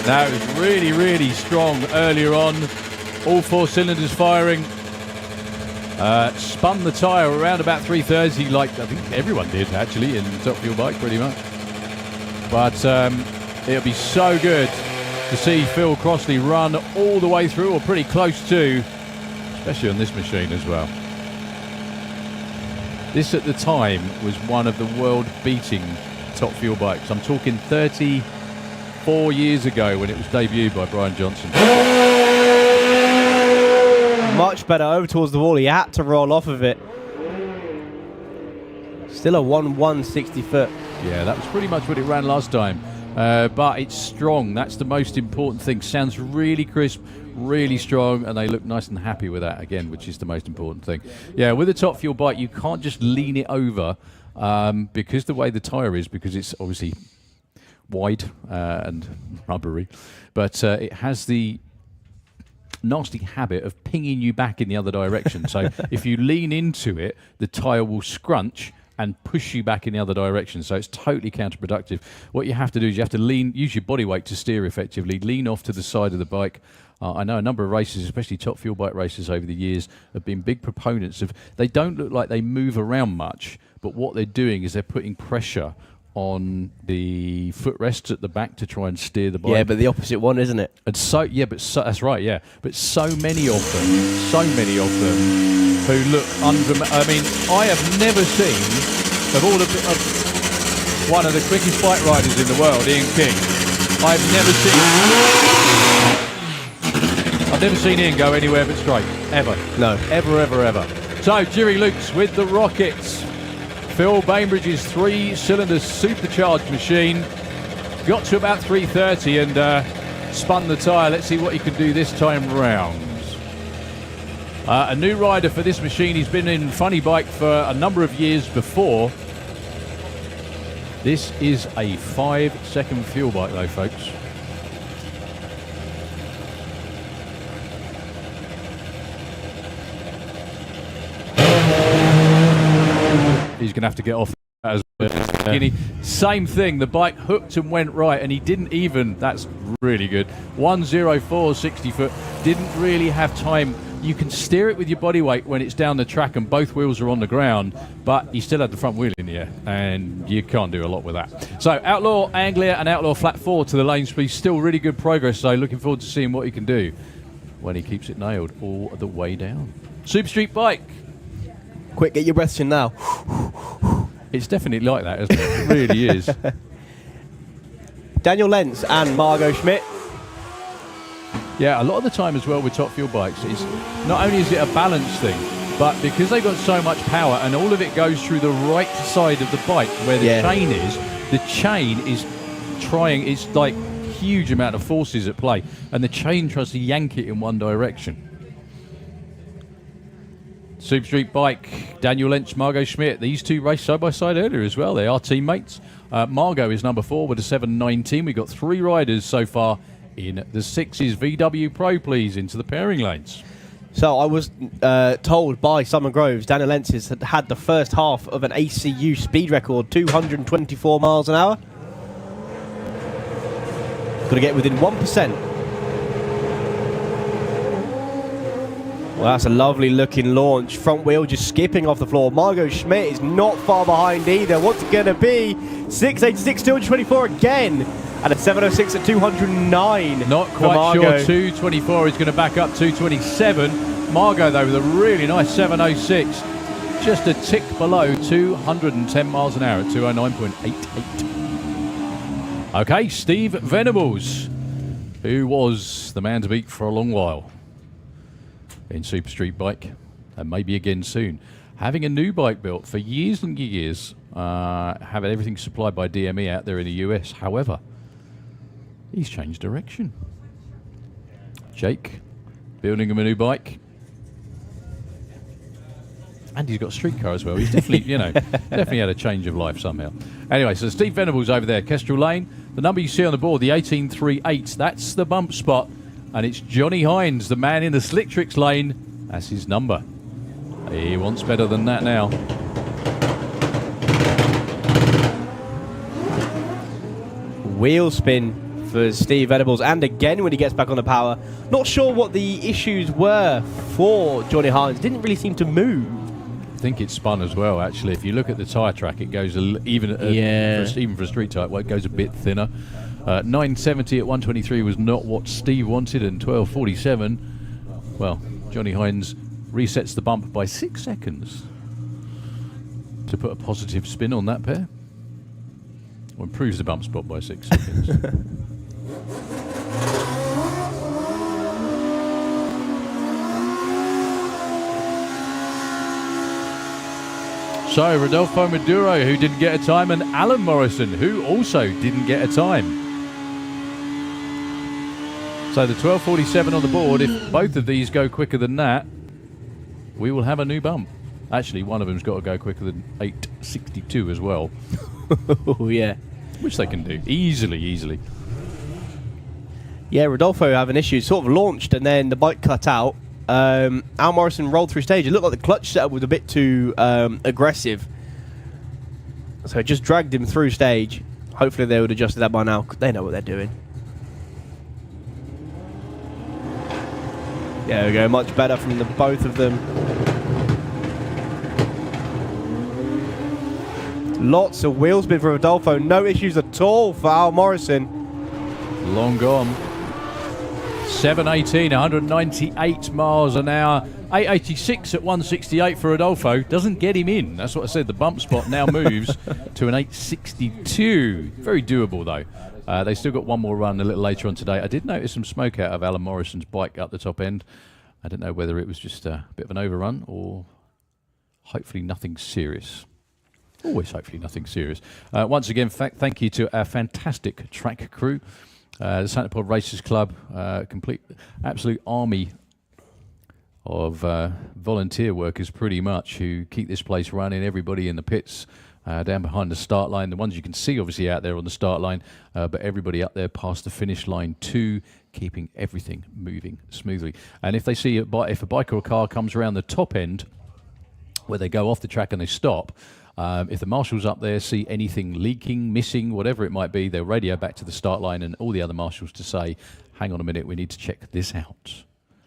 Now it was really, really strong earlier on. All 4 cylinders firing. Spun the tyre around about 330, like I think everyone did actually in Top Fuel Bike, pretty much. But it'll be so good to see Phil Crossley run all the way through, or pretty close to, especially on this machine as well. This at the time was one of the world-beating Top Fuel bikes. I'm talking 34 years ago when it was debuted by Brian Johnson. Much better over towards the wall. He had to roll off of it. Still a 160 foot. Yeah, that was pretty much what it ran last time. But it's strong. That's the most important thing. Sounds really crisp, really strong, and they look nice and happy with that again, which is the most important thing. Yeah, with a Top Fuel bike, you can't just lean it over because the way the tyre is, because it's obviously wide and rubbery, but it has the nasty habit of pinging you back in the other direction. So if you lean into it, the tyre will scrunch and push you back in the other direction. So it's totally counterproductive. What you have to do is you have to use your body weight to steer effectively, lean off to the side of the bike. I know a number of races, especially top fuel bike races over the years, have been big proponents of, they don't look like they move around much, but what they're doing is they're putting pressure on the footrests at the back to try and steer the bike. Yeah, but the opposite one, isn't it? And that's right, yeah. But so many of them who look I mean, I have never seen, of one of the quickest bike riders in the world, Ian King, I've never seen Ian go anywhere but straight, ever. No. Ever. So, Jerry Lukes with the Rockets. Phil Bainbridge's 3-cylinder supercharged machine got to about 330 and spun the tyre. Let's see what he can do this time round. A new rider for this machine. He's been in funny bike for a number of years before. This is a 5-second fuel bike though, folks. He's going to have to get off as well. Same thing, the bike hooked and went right, and he didn't even, that's really good, 104 60 foot, didn't really have time. You can steer it with your body weight when it's down the track and both wheels are on the ground, but he still had the front wheel in the air, and you can't do a lot with that. So Outlaw, Anglia and Outlaw Flat 4 to the lane speed, still really good progress, so looking forward to seeing what he can do when he keeps it nailed all the way down. Super Street bike. Quick, get your breaths in now. It's definitely like that, isn't it? It really is. Daniel Lentz and Margot Schmidt. Yeah, a lot of the time as well with top fuel bikes, it's not only is it a balance thing, but because they've got so much power and all of it goes through the right side of the bike where the chain is trying, it's like huge amount of forces at play, and the chain tries to yank it in one direction. Super Street bike, Daniel Lentz, Margot Schmidt. These two raced side by side earlier as well. They are teammates. Margot is number 4 with a 7:19. We've got 3 riders so far in the 6s. VW Pro, please, into the pairing lanes. So I was told by Simon Groves, Daniel Lentz has had the first half of an ACU speed record, 224 miles an hour. Got to get within 1%. Well, that's a lovely looking launch. Front wheel just skipping off the floor. Margot Schmidt is not far behind either. What's it going to be? 686, 224 again. And a 706 at 209. Not quite sure 224 is going to back up 227. Margot, though, with a really nice 706. Just a tick below 210 miles an hour at 209.88. Okay, Steve Venables, who was the man to beat for a long while in Super Street bike, and maybe again soon. Having a new bike built for years and years, having everything supplied by DME out there in the US. However, he's changed direction. Jake, building him a new bike. And he's got a street car as well. He's definitely, definitely had a change of life somehow. Anyway, so Steve Venables over there, Kestrel Lane. The number you see on the board, the 1838, that's the bump spot. And it's Johnny Hines, the man in the Slick Tricks lane. That's his number. He wants better than that now. Wheel spin for Steve Venables, and again when he gets back on the power. Not sure what the issues were for Johnny Hines. Didn't really seem to move. I think it's spun as well, actually. If you look at the tyre track, it goes even for a street tyre, well, it goes a bit thinner. 970 at 123 was not what Steve wanted, and 1247, well, Johnny Hines resets the bump by 6 seconds to put a positive spin on that pair. Or improves the bump spot by 6 seconds. So, Rodolfo Maduro, who didn't get a time, and Alan Morrison, who also didn't get a time. So the 1247 on the board, if both of these go quicker than that, we will have a new bump. Actually, one of them's got to go quicker than 8.62 as well. Oh, yeah. Which they can do. Easily. Yeah, Rodolfo having issues. Sort of launched and then the bike cut out. Al Morrison rolled through stage. It looked like the clutch setup was a bit too aggressive. So it just dragged him through stage. Hopefully they would have adjusted that by now. They know what they're doing. There we go. Much better from the both of them. Lots of wheel spin for Rodolfo. No issues at all for Al Morrison. Long gone. 7.18, 198 miles an hour. 8.86 at 168 for Rodolfo. Doesn't get him in. That's what I said. The bump spot now moves to an 8.62. Very doable, though. They still got one more run a little later on today. I did notice some smoke out of Alan Morrison's bike up the top end. I don't know whether it was just a bit of an overrun or hopefully nothing serious. Always hopefully nothing serious. Once again, thank you to our fantastic track crew. The Santa Pod Racers Club, absolute army of volunteer workers pretty much who keep this place running. Everybody in the pits, down behind the start line, the ones you can see obviously out there on the start line, but everybody up there past the finish line too, keeping everything moving smoothly. And if they see if a bike or a car comes around the top end where they go off the track and they stop, if the marshals up there see anything leaking, missing, whatever it might be, they'll radio back to the start line and all the other marshals to say, hang on a minute, we need to check this out.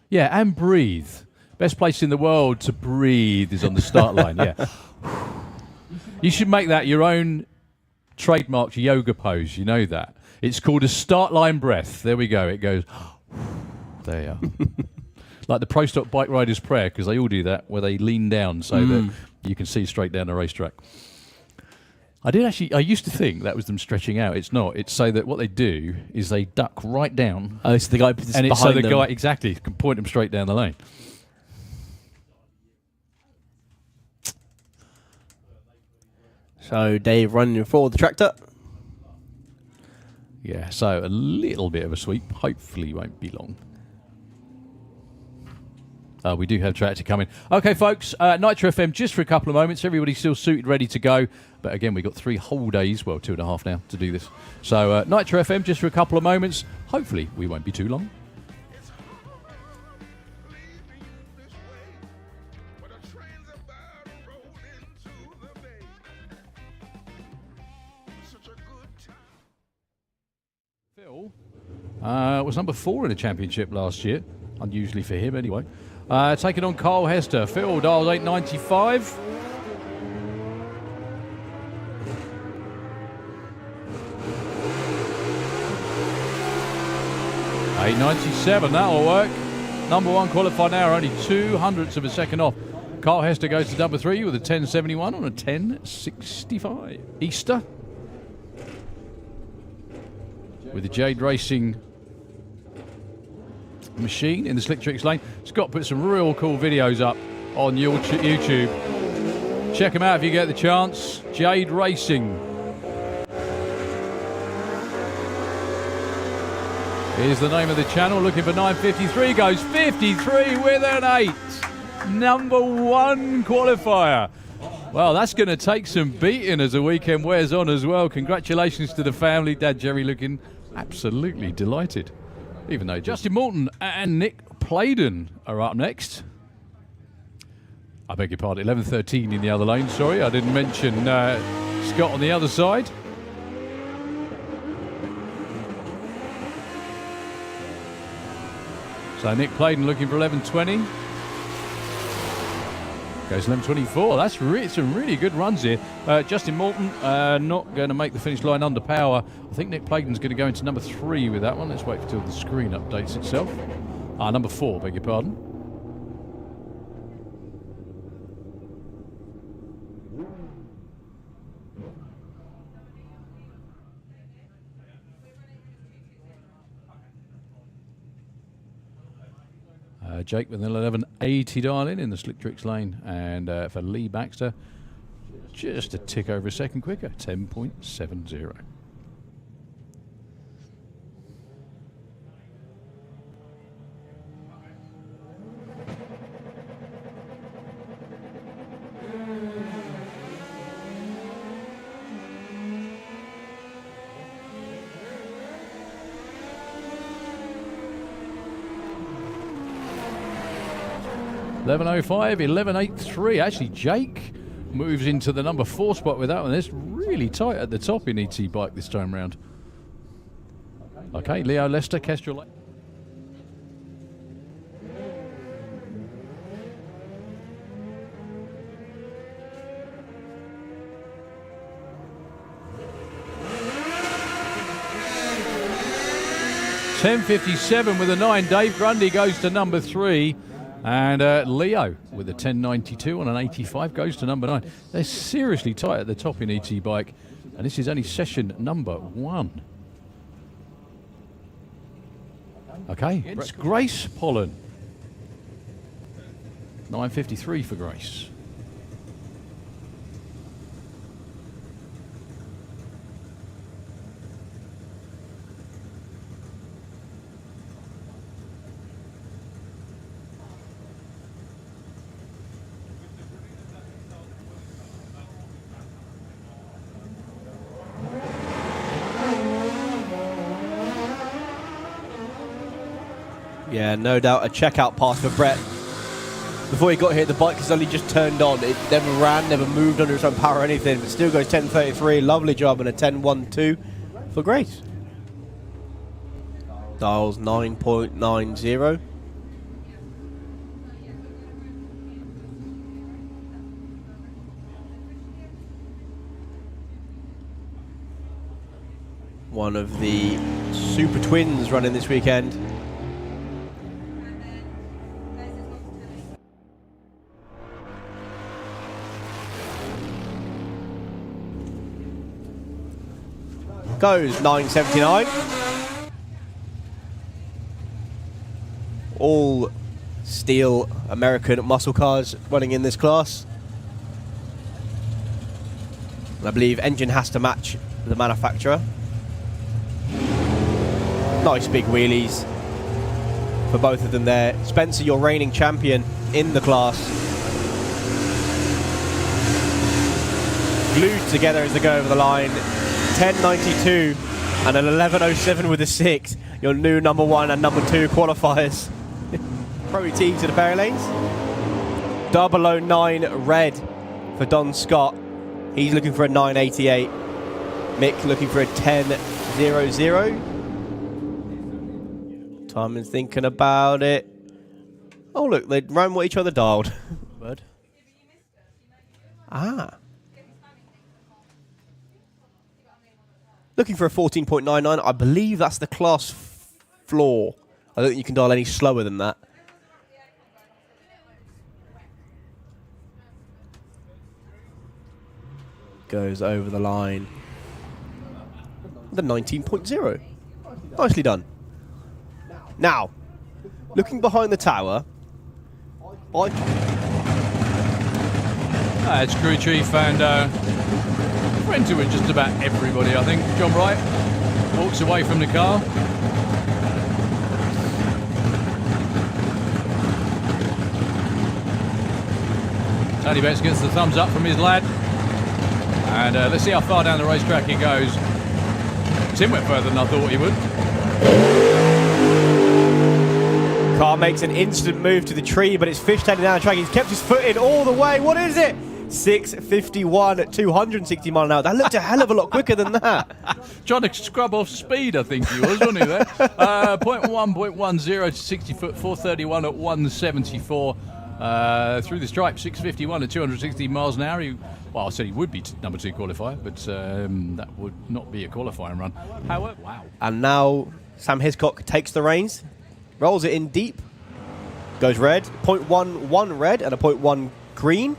Yeah, and breathe. Best place in the world to breathe is on the start line, yeah. You should make that your own trademarked yoga pose, you know that. It's called a start line breath. There we go, it goes, there you are. Like the Pro Stock Bike Rider's Prayer, because they all do that, where they lean down so that you can see straight down the racetrack. I used to think that was them stretching out. It's not. It's so that what they do is they duck right down. Oh, so the guy is and it's so behind the them. guy exactly can point them straight down the lane. So Dave running forward the tractor. Yeah, so a little bit of a sweep. Hopefully won't be long. We do have tractor coming. Okay, folks, Nitro FM just for a couple of moments. Everybody's still suited, ready to go. But again, we've got 3 whole days, well, 2.5 now, to do this. So Nitro FM just for a couple of moments. Hopefully, we won't be too long. Phil was number 4 in the championship last year. Unusually for him, anyway. Taking on Carl Hester. Phil dials 895. .897, that'll work. Number 1 qualified now, only 0.02 of a second off. Carl Hester goes to number 3 with a 10.71 on a 10.65. Easter with the Jade Racing machine in the Slick Tricks lane. Scott put some real cool videos up on YouTube. Check them out if you get the chance. Jade Racing is the name of the channel. Looking for 9.53, goes 53 with an 8. Number 1 qualifier. Well, that's going to take some beating as the weekend wears on as well. Congratulations to the family. Dad Jerry looking absolutely delighted. Even though Justin Morton and Nick Playden are up next. I beg your pardon, 11.13 in the other lane. Sorry, I didn't mention Scott on the other side. So Nick Playden looking for 11.20. Goes 11.24. That's some really good runs here. Justin Morton not going to make the finish line under power. I think Nick Playden's going to go into number 3 with that one. Let's wait until the screen updates itself. Number 4, beg your pardon. Jake with an 11.80 dial in the Slick Tricks lane. And for Lee Baxter, just a tick over a second quicker, 10.70. 11.05, 11.83. Actually, Jake moves into the number 4 spot with that one. It's really tight at the top in ET Bike this time round. Okay, Leo Lester, Kestrel. $10.57 with a 9. Dave Grundy goes to number 3. And Leo with a 10.92 on an 85 goes to number 9. They're seriously tight at the top in ET Bike. And this is only session number 1. Okay, it's Grace Pollen. 9.53 for Grace. Yeah, no doubt a checkout pass for Brett. Before he got here, the bike has only just turned on. It never ran, never moved under its own power or anything, but still goes 10.33. Lovely job, and a 10.12 for Grace. Dials 9.90. One of the Super Twins running this weekend. Goes 9.79. All steel American muscle cars running in this class. And I believe engine has to match the manufacturer. Nice big wheelies for both of them there. Spencer, your reigning champion in the class. Glued together as they go over the line. 10.92 and an 11.07 with a 6. Your new number 1 and number 2 qualifiers. Pro T to the Perry lanes. 009 red for Don Scott. He's looking for a 9.88. Mick looking for a 10.00. Timon's thinking about it. Oh look, they ran what each other dialed. Bird. Ah. Looking for a 14.99. I believe that's the class floor. I don't think you can dial any slower than that. Goes over the line. The 19.0. Nicely done. Now, looking behind the tower. It's Crew Chief and friends with just about everybody, I think. John Wright walks away from the car. Tony Betts gets the thumbs up from his lad. And let's see how far down the racetrack he goes. Tim went further than I thought he would. Car makes an instant move to the tree, but it's fishtailing down the track. He's kept his foot in all the way. What is it? 6.51 at 260 mile an hour. That looked a hell of a lot quicker than that. Trying to scrub off speed, I think he was, wasn't he there? 0.10 to 60 foot, 431 at 174. Through the stripe, 6.51 at 260 miles an hour. Well, I said he would be number 2 qualifier, but that would not be a qualifying run. However, wow. And now Sam Hiscock takes the reins, rolls it in deep, goes red, 0.11 red and a 0.1 green.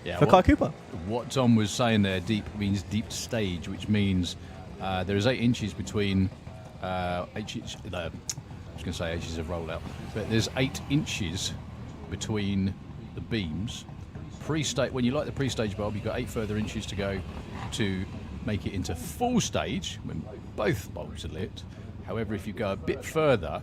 Yeah, for Kai Cooper. What Tom was saying there, deep means deep stage, which means there is 8 inches between I was going to say inches of rollout, but there's 8 inches between the beams. When you light the pre-stage bulb, you've got 8 further inches to go to make it into full stage when both bulbs are lit. However, if you go a bit further,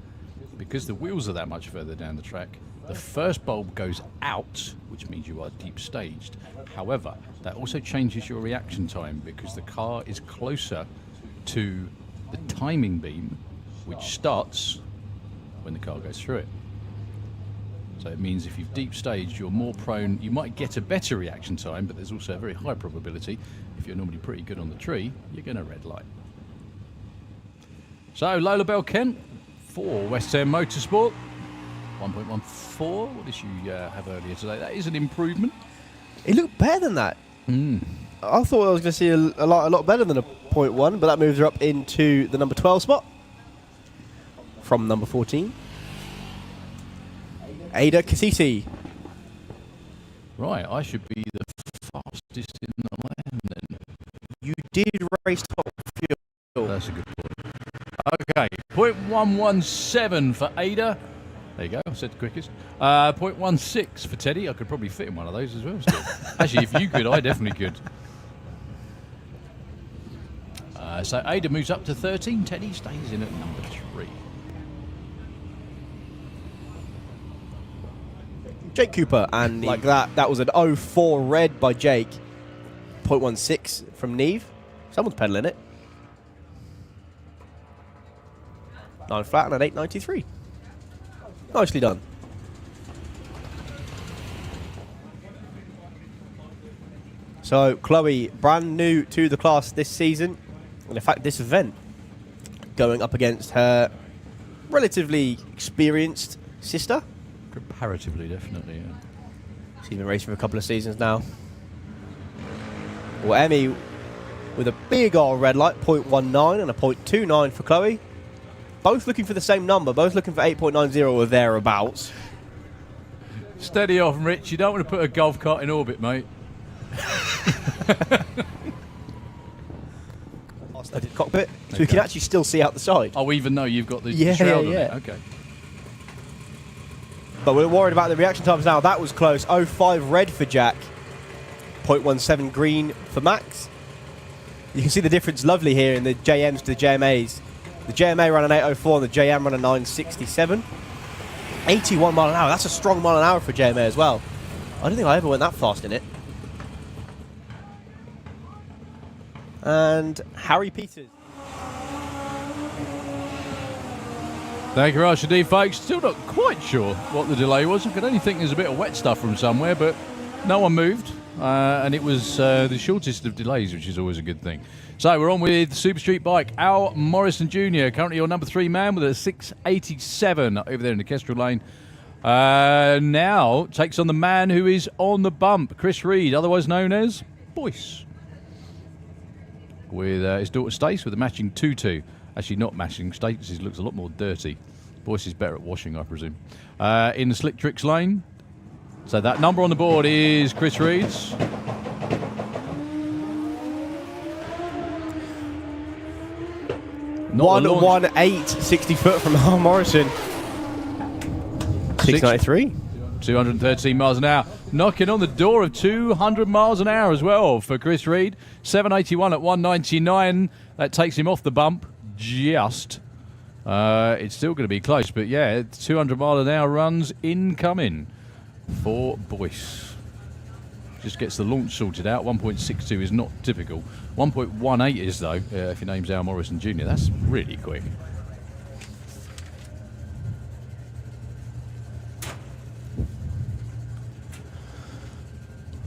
because the wheels are that much further down the track, the first bulb goes out, which means you are deep staged. However, that also changes your reaction time because the car is closer to the timing beam, which starts when the car goes through it. So it means if you've deep staged, you're more prone, you might get a better reaction time, but there's also a very high probability, if you're normally pretty good on the tree, you're going to red light. So Lola Bell Kent for West End Motorsport, 1.14. What did she have earlier today? That is an improvement. It looked better than that. I thought I was going to see a lot better than a 0.1, but that moves her up into the number 12 spot from number 14. Ada Kasisi. Right, I should be the fastest in the land then. You did race top fuel. That's a good point. Okay, 0.117 for Ada. There you go, I said the quickest. 0.16 for Teddy. I could probably fit in one of those as well still. Actually, if you could, I definitely could. So Ada moves up to 13. Teddy stays in at number 3. Jake Cooper, and like that was an 04 red by Jake. 0.16 from Neve. Someone's pedaling it. 9 flat and an 893. Nicely done. So Chloe, brand new to the class this season, and in fact this event, going up against her relatively experienced sister. Comparatively, definitely, yeah. She's been racing for a couple of seasons now. Well, Emmy with a big old red light, 0.19 and a 0.29 for Chloe. Both looking for the same number, both looking for 8.90 or thereabouts. Steady off, Rich. You don't want to put a golf cart in orbit, mate. Cockpit, so we can actually still see out the side. Oh, even though you've got the yeah. shroud on it. Okay. But we're worried about the reaction times now. That was close. 05 red for Jack. 0.17 green for Max. You can see the difference lovely here in the JMs to the JMAs. The JMA ran an 804 and the JM ran a 967. 81 mile an hour. That's a strong mile an hour for JMA as well. I don't think I ever went that fast in it. And Harry Peters. Thank you, Rashidi, folks. Still not quite sure what the delay was. I could only think there's a bit of wet stuff from somewhere, but no one moved. And it was the shortest of delays, which is always a good thing. So we're on with the Super Street Bike. Al Morrison Jr., currently your number 3 man with a 687 over there in the Kestrel lane. Now takes on the man who is on the bump, Chris Reed, otherwise known as Boyce. With his daughter Stace with a matching 2-2. Actually not matching, Stace's looks a lot more dirty. Boyce is better at washing, I presume. In the Slick Tricks lane. So that number on the board is Chris Reed's. Not 118, 60 foot from Al Morrison. 693. 213 miles an hour. Knocking on the door of 200 miles an hour as well for Chris Reed. 781 at 199. That takes him off the bump just. It's still going to be close, but yeah, 200 mile an hour runs incoming for Boyce. Just gets the launch sorted out. 1.62 is not typical. 1.18 is, though, if your name's Al Morrison Jr. That's really quick.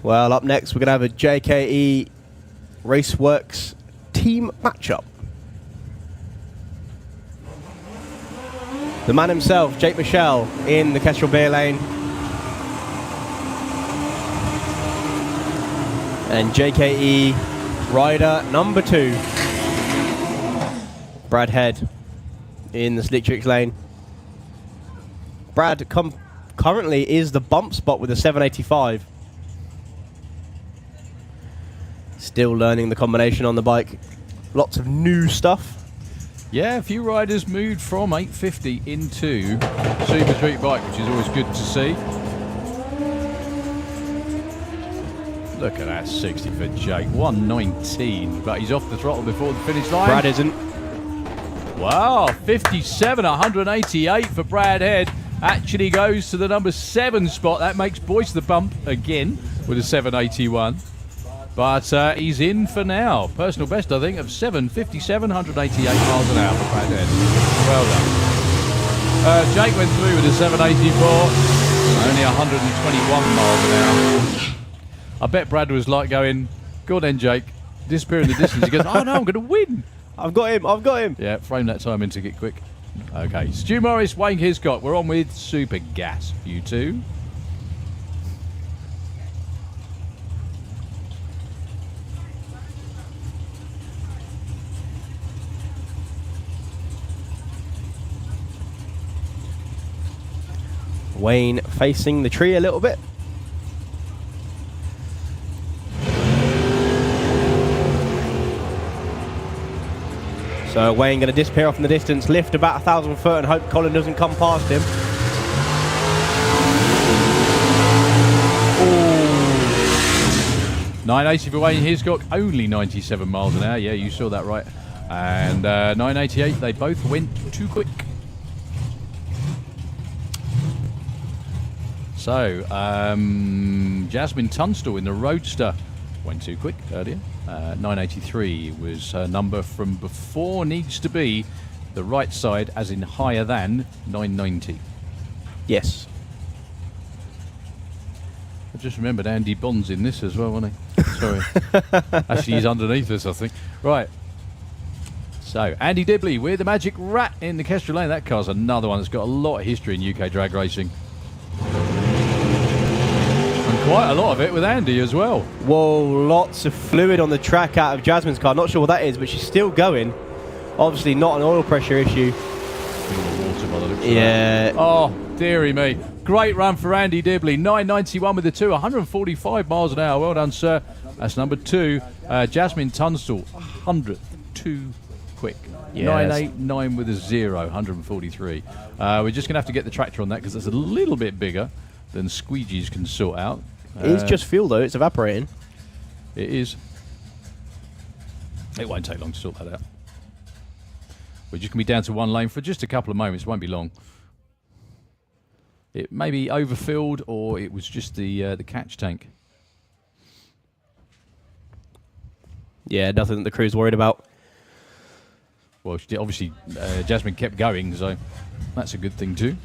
Well, up next, we're going to have a JKE Raceworks team matchup. The man himself, Jake Michelle, in the Kestrel Beer Lane. And JKE rider number 2, Brad Head, in the Slick Tricks lane. Brad currently is the bump spot with a 785. Still learning the combination on the bike. Lots of new stuff. Yeah, a few riders moved from 850 into Super Street Bike, which is always good to see. Look at that 60 for Jake, 119, but he's off the throttle before the finish line. Brad isn't. Wow, 57, 188 for Brad Head. Actually goes to the number 7 spot. That makes Boyce the bump again with a 781. But he's in for now. Personal best, I think, of 757, 188 miles an hour for Brad Head. Well done. Jake went through with a 784. only 121 miles an hour. I bet Brad was like going, "Go on then, Jake." Disappear in the distance. He goes, "Oh no, I'm going to win." I've got him. Yeah, frame that time into it quick. Okay, Stu Morris, Wayne Hiscock. We're on with Super Gas. You two. Wayne facing the tree a little bit. So Wayne going to disappear off in the distance, lift about 1,000 foot and hope Colin doesn't come past him. Ooh. 980 for Wayne Hiscock, only 97 miles an hour. Yeah, you saw that right. And 988, they both went too quick. So, Jasmine Tunstall in the Roadster went too quick earlier. 983 was her number from before, needs to be the right side, as in higher than 990. Yes. I just remembered Andy Bond's in this as well, wasn't he? Sorry. Actually, he's underneath us, I think. Right. So, Andy Dibley with the Magic Rat in the Kestrel Lane. That car's another one that's got a lot of history in UK drag racing. Quite a lot of it with Andy as well. Whoa, lots of fluid on the track out of Jasmine's car. Not sure what that is, but she's still going. Obviously not an oil pressure issue. Water by the looks of Yeah. that. Oh, dearie me. Great run for Andy Dibley. 991 with the 2, 145 miles an hour. Well done, sir. That's number 2. Jasmine Tunstall, 100th, too quick. Yes. 989 with a 0, 143. We're just going to have to get the tractor on that because it's a little bit bigger than squeegees can sort out. It's just fuel though, it's evaporating. It is. It won't take long to sort that out. We're just going to be down to one lane for just a couple of moments. It won't be long. It may be overfilled or it was just the catch tank. Yeah, nothing that the crew's worried about. Well, obviously Jasmine kept going, so that's a good thing too.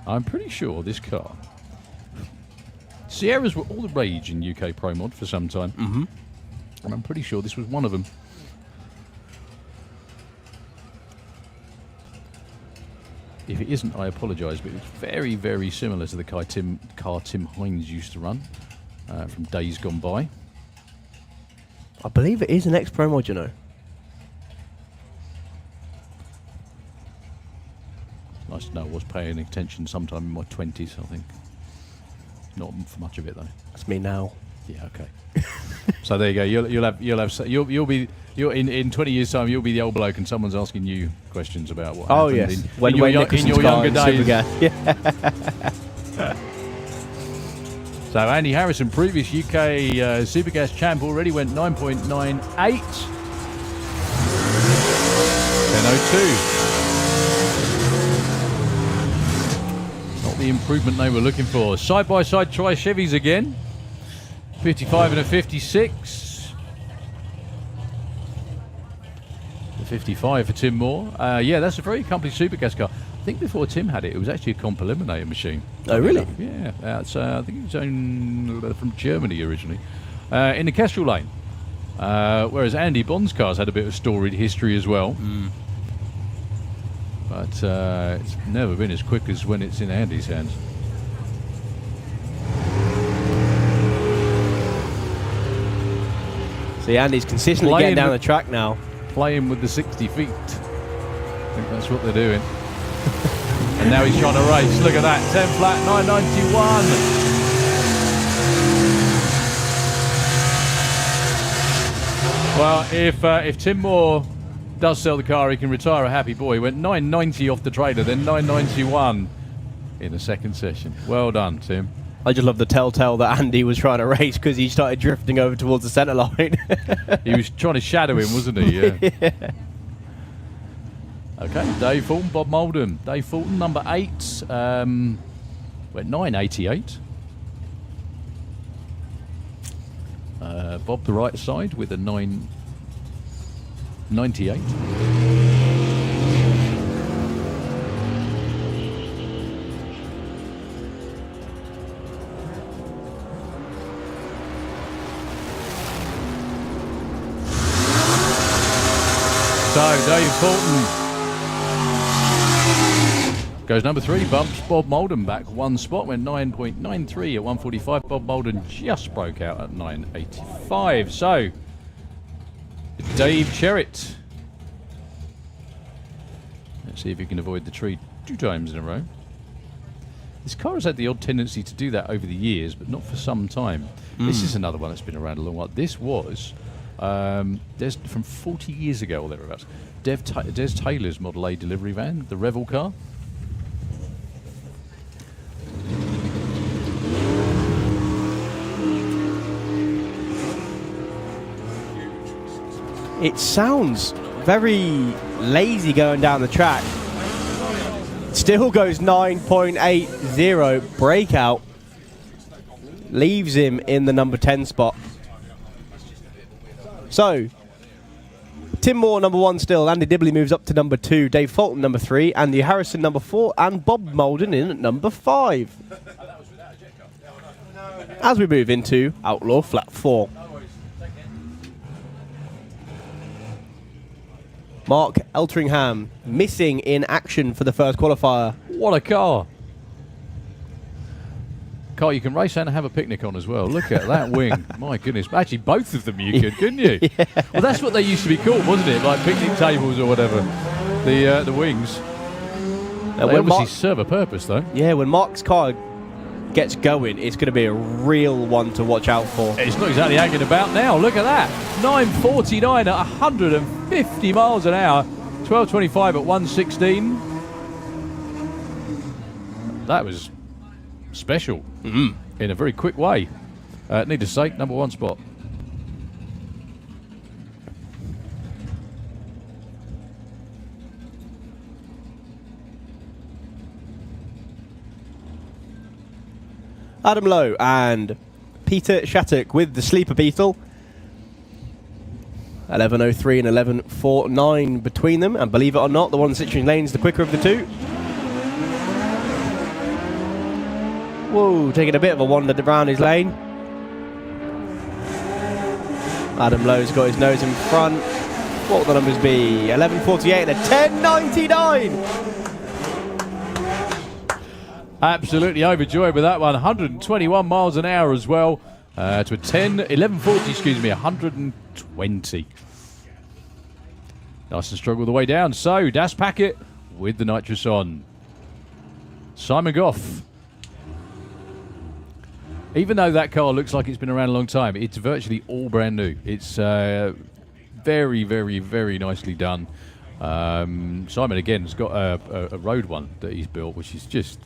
I'm pretty sure this car... Sierras were all the rage in UK Pro Mod for some time. Mm-hmm. And I'm pretty sure this was one of them. If it isn't, I apologise, but it's very, very similar to the car Tim Hines used to run from days gone by. I believe it is an X-Pro mod, you know. Nice to know I was paying attention sometime in my 20s, I think. Not for much of it though. That's me now. Yeah, okay. So there you go. You'll be in 20 years' time. You'll be the old bloke, and someone's asking you questions about what. Oh happened yes, in your younger days. Yeah. So Andy Harrison, previous UK Supergas champ, already went 9.98. 10.02. The improvement they were looking for. Side-by-side try Chevys again. 55 and a 56. The 55 for Tim Moore. Yeah, that's a very accomplished Supergas car. I think before Tim had it, it was actually a comp eliminator machine. Oh, really? Yeah. That's, I think it was from Germany originally. In the Kestrel Lane. Whereas Andy Bond's cars had a bit of storied history as well. Mm. But it's never been as quick as when it's in Andy's hands. See, Andy's consistently getting down the track now. Playing with the 60 feet. I think that's what they're doing. And now he's trying to race. Look at that. 10 flat, 991. Well, if Tim Moore does sell the car, he can retire a happy boy. He went 990 off the trailer, then 991 in the second session. Well done, Tim. I just love the telltale that Andy was trying to race because he started drifting over towards the centre line. He was trying to shadow him, wasn't he? Yeah. Yeah. Okay, Dave Fulton, Bob Moulden. Dave Fulton, number 8, went 9.88. Bob the right side with a 9.98. So Dave Fulton goes number 3, bumps Bob Moulden back 1 spot, went 9.93 at 145. Bob Moulden just broke out at 9.85. So, Dave Cherritt. Let's see if he can avoid the tree 2 times in a row. This car has had the odd tendency to do that over the years, but not for some time. This is another one that's been around a long while. This was there's from 40 years ago or thereabouts. Des Taylor's Model A delivery van, the Revel car. It sounds very lazy going down the track. Still goes 9.80 breakout. Leaves him in the number 10 spot. So, Tim Moore number 1 still. Andy Dibley moves up to number 2. Dave Fulton number 3. Andy Harrison number 4. And Bob Moulden in at number 5. As we move into Outlaw Flat 4. Mark Eltringham missing in action for the first qualifier. What a car. Car you can race and have a picnic on as well. Look at that wing. My goodness. Actually, both of them you could, couldn't you? Yeah. Well, that's what they used to be called, wasn't it? Like picnic tables or whatever. The wings. They obviously serve a purpose, though. Yeah, when Mark's car gets going, it's going to be a real one to watch out for. It's not exactly hanging about now. Look at that. 9.49 at 150 miles an hour. 12.25 at 116. That was special in a very quick way. Need to say, number 1 spot. Adam Lowe and Peter Shattuck with the Sleeper Beetle. 11.03 and 11.49 between them. And believe it or not, the one in Citroen Lane is the quicker of the two. Whoa, taking a bit of a wander around his lane. Adam Lowe's got his nose in front. What will the numbers be? 11.48 and a 10.99. Absolutely overjoyed with that one. 121 miles an hour as well. To a 11.40, excuse me, 120. Nice and struggle the way down. So, Das Packet with the nitrous on. Simon Goff. Even though that car looks like it's been around a long time, it's virtually all brand new. It's very, very, very nicely done. Simon, again, has got a road one that he's built, which is just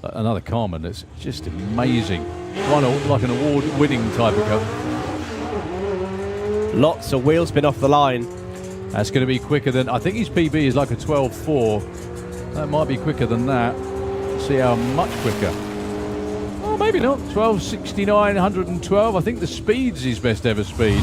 another Carman that's just amazing. One like an award-winning type of car. Lots of wheel spin off the line. That's going to be quicker than... I think his PB is like a 12.4. That might be quicker than that. See how much quicker. Oh, maybe not. 12.69, 112. I think the speed's his best ever speed.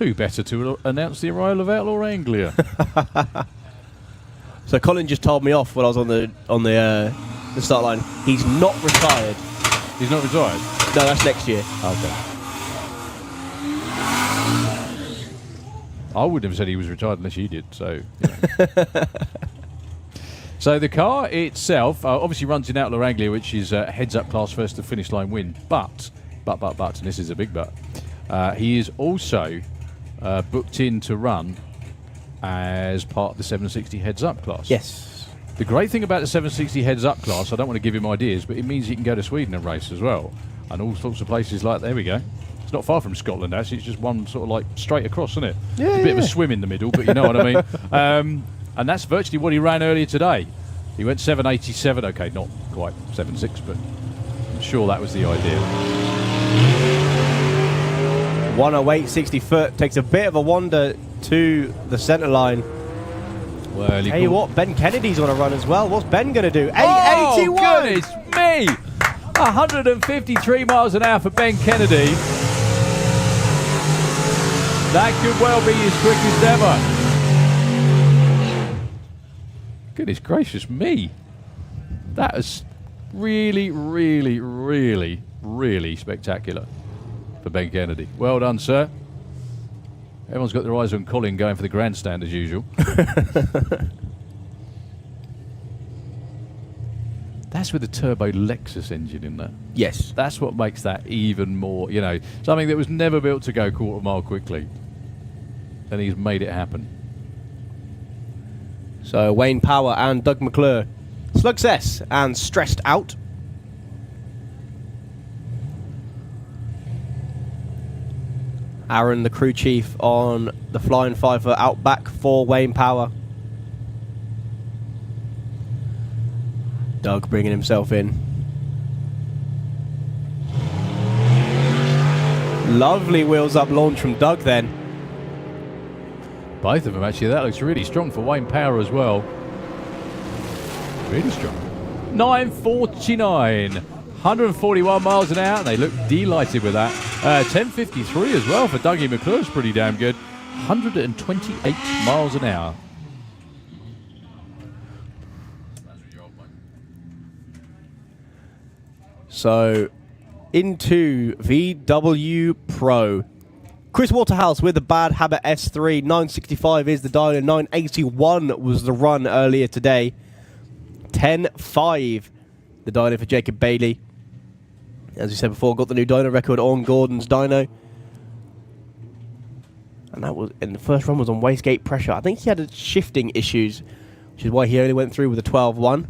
Who better to announce the arrival of Outlaw Anglia? So Colin just told me off when I was on the start line. He's not retired. He's not retired? No, that's next year. Okay. I wouldn't have said he was retired unless you did, so... You know. So the car itself obviously runs in Outlaw Anglia, which is heads-up class first to finish line win. But, and this is a big but, he is also booked in to run as part of the 760 heads-up class. Yes. The great thing about the 760 heads-up class, I don't want to give him ideas, but it means he can go to Sweden and race as well. And all sorts of places like, there we go. It's not far from Scotland, actually. It's just one sort of like straight across, isn't it? Yeah, a bit of a swim in the middle, but you know what I mean. And that's virtually what he ran earlier today. He went 7.87. Okay, not quite 7.6, but sure that was the idea. 108, 60 foot. Takes a bit of a wander to the centre line. Well, Tell you what, Ben Kennedy's on a run as well. What's Ben going to do? Oh, 881! goodness me! 153 miles an hour for Ben Kennedy. That could well be his quickest ever. Goodness gracious me. That is really, really, really, really spectacular for Ben Kennedy. Well done, sir. Everyone's got their eyes on Colin going for the grandstand as usual. That's with the turbo Lexus engine in there. Yes. That's what makes that even more, you know, something that was never built to go quarter mile quickly. And he's made it happen. So Wayne Power and Doug McClure. Success and stressed out. Aaron, the crew chief, on the Flying Fifer out back for Wayne Power. Doug bringing himself in. Lovely wheels up launch from Doug then. Both of them actually. That looks really strong for Wayne Power as well. Really strong. 9:49. 141 miles an hour. They look delighted with that. 10:53 as well for Dougie McClure's pretty damn good. 128 miles an hour. So, into VW Pro. Chris Waterhouse with the Bad Habit S3. 965 is the dyno. 981 was the run earlier today. 10.5 the dyno for Jacob Bailey. As we said before, got the new dyno record on Gordon's dyno. And that was, and the first run was on wastegate pressure. I think he had shifting issues, which is why he only went through with a 12.1.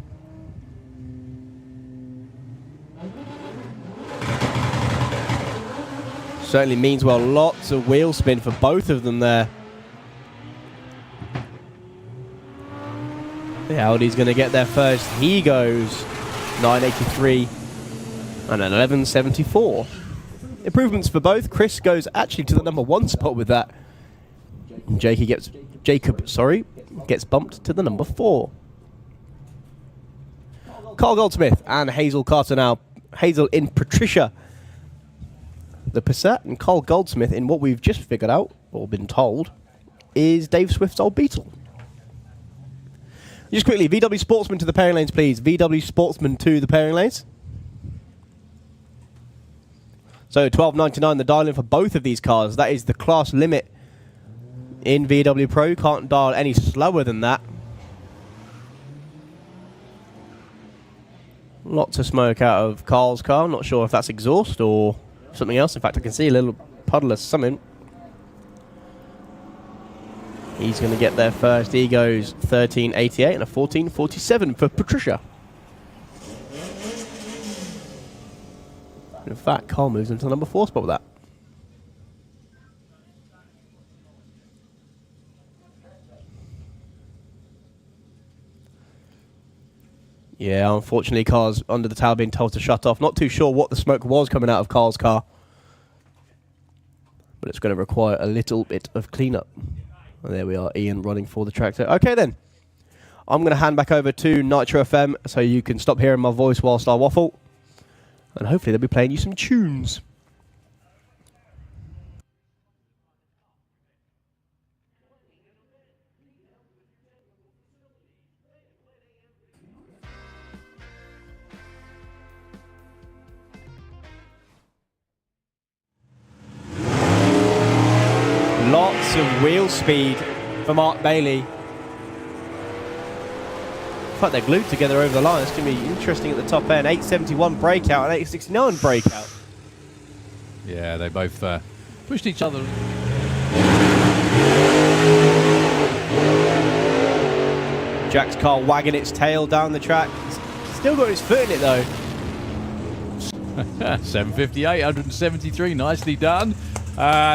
Certainly means, well, lots of wheel spin for both of them there. The Audi's going to get there first. He goes 983 and an 1174. Improvements for both. Chris goes actually to the number 1 spot with that. And Jacob gets bumped to the number 4. Carl Goldsmith and Hazel Carter now. Hazel in Patricia the Passat, and Carl Goldsmith in what we've just figured out, or been told, is Dave Swift's old Beetle. Just quickly, VW Sportsman to the pairing lanes, please. VW Sportsman to the pairing lanes. So $12.99 the dial-in for both of these cars. That is the class limit in VW Pro. You can't dial any slower than that. Lots of smoke out of Carl's car. I'm not sure if that's exhaust or something else. In fact, I can see a little puddle of something. He's going to get there first. He goes 13.88 and a 14.47 for Patricia. In fact, Carl moves into the number 4 spot with that. Yeah, unfortunately, Carl's under the tower being told to shut off. Not too sure what the smoke was coming out of Carl's car. But it's going to require a little bit of cleanup. And there we are, Ian running for the tractor. Okay, then. I'm going to hand back over to Nitro FM so you can stop hearing my voice whilst I waffle. And hopefully they'll be playing you some tunes. Lots of wheel speed for Mark Bailey. In fact, they're glued together over the line. It's going to be interesting at the top end. 871 breakout and 869 breakout. Yeah, they both pushed each other. Jack's car wagging its tail down the track. Still got his foot in it, though. 758, 173, nicely done.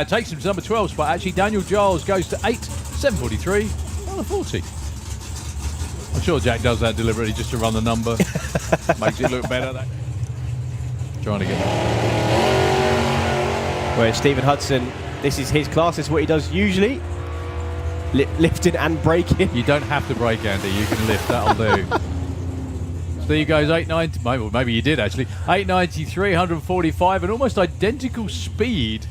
Takes him to number 12 spot. Actually, Daniel Giles goes to 8, 743, 140. I'm sure Jack does that deliberately just to run the number. Makes it look better. trying to get. Whereas Stephen Hudson, this is his class. This is what he does usually. Lifting and braking. You don't have to brake, Andy. You can lift. That'll do. So there you goes, 890. Maybe you did actually. 890, 345, and almost identical speed.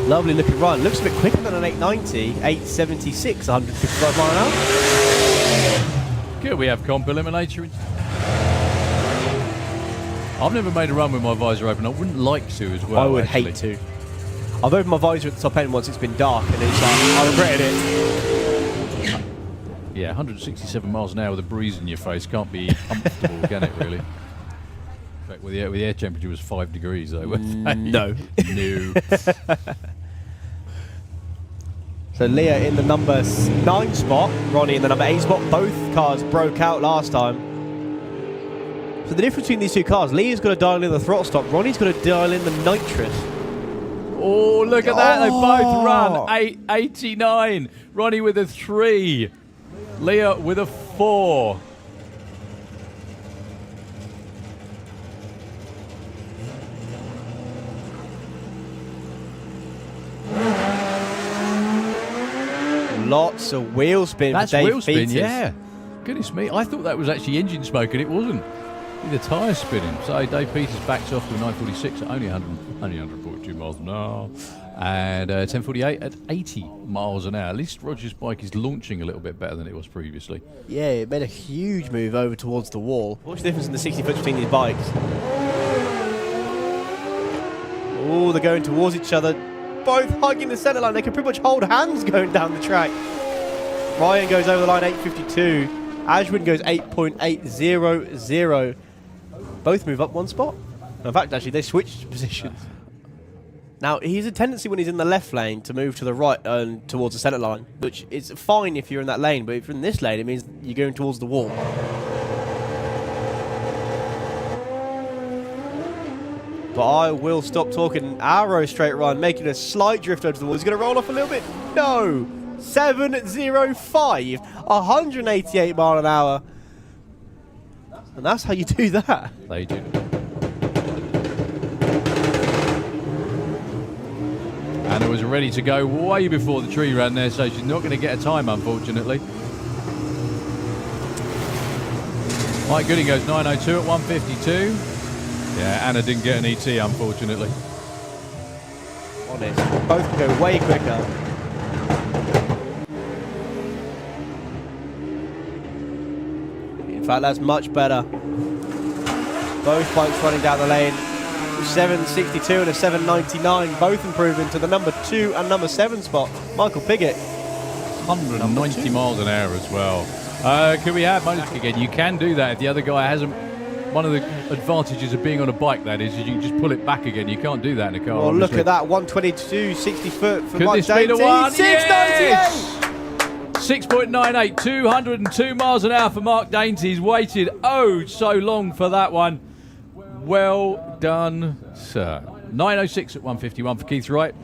Lovely looking run. Looks a bit quicker than an 890. 876, 155 mile an hour. Good, we have comp eliminator. I've never made a run with my visor open. I wouldn't like to as well. I would actually. hate to. I've opened my visor at the top end once it's been dark, and it's like, I regretted it. Yeah, 167 miles an hour with a breeze in your face can't be comfortable, can it, really? In fact, with the air temperature was 5 degrees, though. No. No. So Leah in the number 9 spot, Ronnie in the number 8 spot. Both cars broke out last time. So the difference between these two cars, Leah's got to dial in the throttle stop, Ronnie's got to dial in the nitrous. Oh, look at that. They both run. 889. Ronnie with a 3. Leah with a 4. Lots of wheel spin That's for Dave wheel spin, Peters. yeah. Goodness me. I thought that was actually engine smoke, and it wasn't. The tyre spinning. So Dave Peters backs off to a 946 at only 142 miles an hour. And 1048 at 80 miles an hour. At least Roger's bike is launching a little bit better than it was previously. Yeah, it made a huge move over towards the wall. What's the difference in the 60 foot between these bikes? Oh, they're going towards each other. Both hugging the centre line. They can pretty much hold hands going down the track. Ryan goes over the line 852. Ashwin goes 8.800. Both move up one spot. In fact, actually, they switched positions. Now, he has a tendency when he's in the left lane to move to the right and towards the centre line, which is fine if you're in that lane, but if you're in this lane, it means you're going towards the wall. But I will stop talking. Arrow straight run, making a slight drift over the wall. He's going to roll off a little bit. No! 705, 188 mile an hour. And that's how you do that. They do. Anna was ready to go way before the tree ran there, so she's not going to get a time, unfortunately. Mike Gooding goes 902 at 152. Yeah, Anna didn't get an ET, unfortunately. Honest. Both can go way quicker. In fact, that's much better. Both bikes running down the lane. 762 and a 799, both improving to the number 2 and number 7 spot. Michael Piggott. 190 miles an hour as well. Could we have bonus again? You can do that if the other guy hasn't. One of the advantages of being on a bike, that is you can just pull it back again. You can't do that in a car. Well, obviously. look at that, 122, 60 foot for Could Mike this be the Dainty. one? 698! Yes! 6.98, 202 miles an hour for Mark Dainty. He's waited so long for that one. Well done, sir. 906 at 151 for Keith Wright.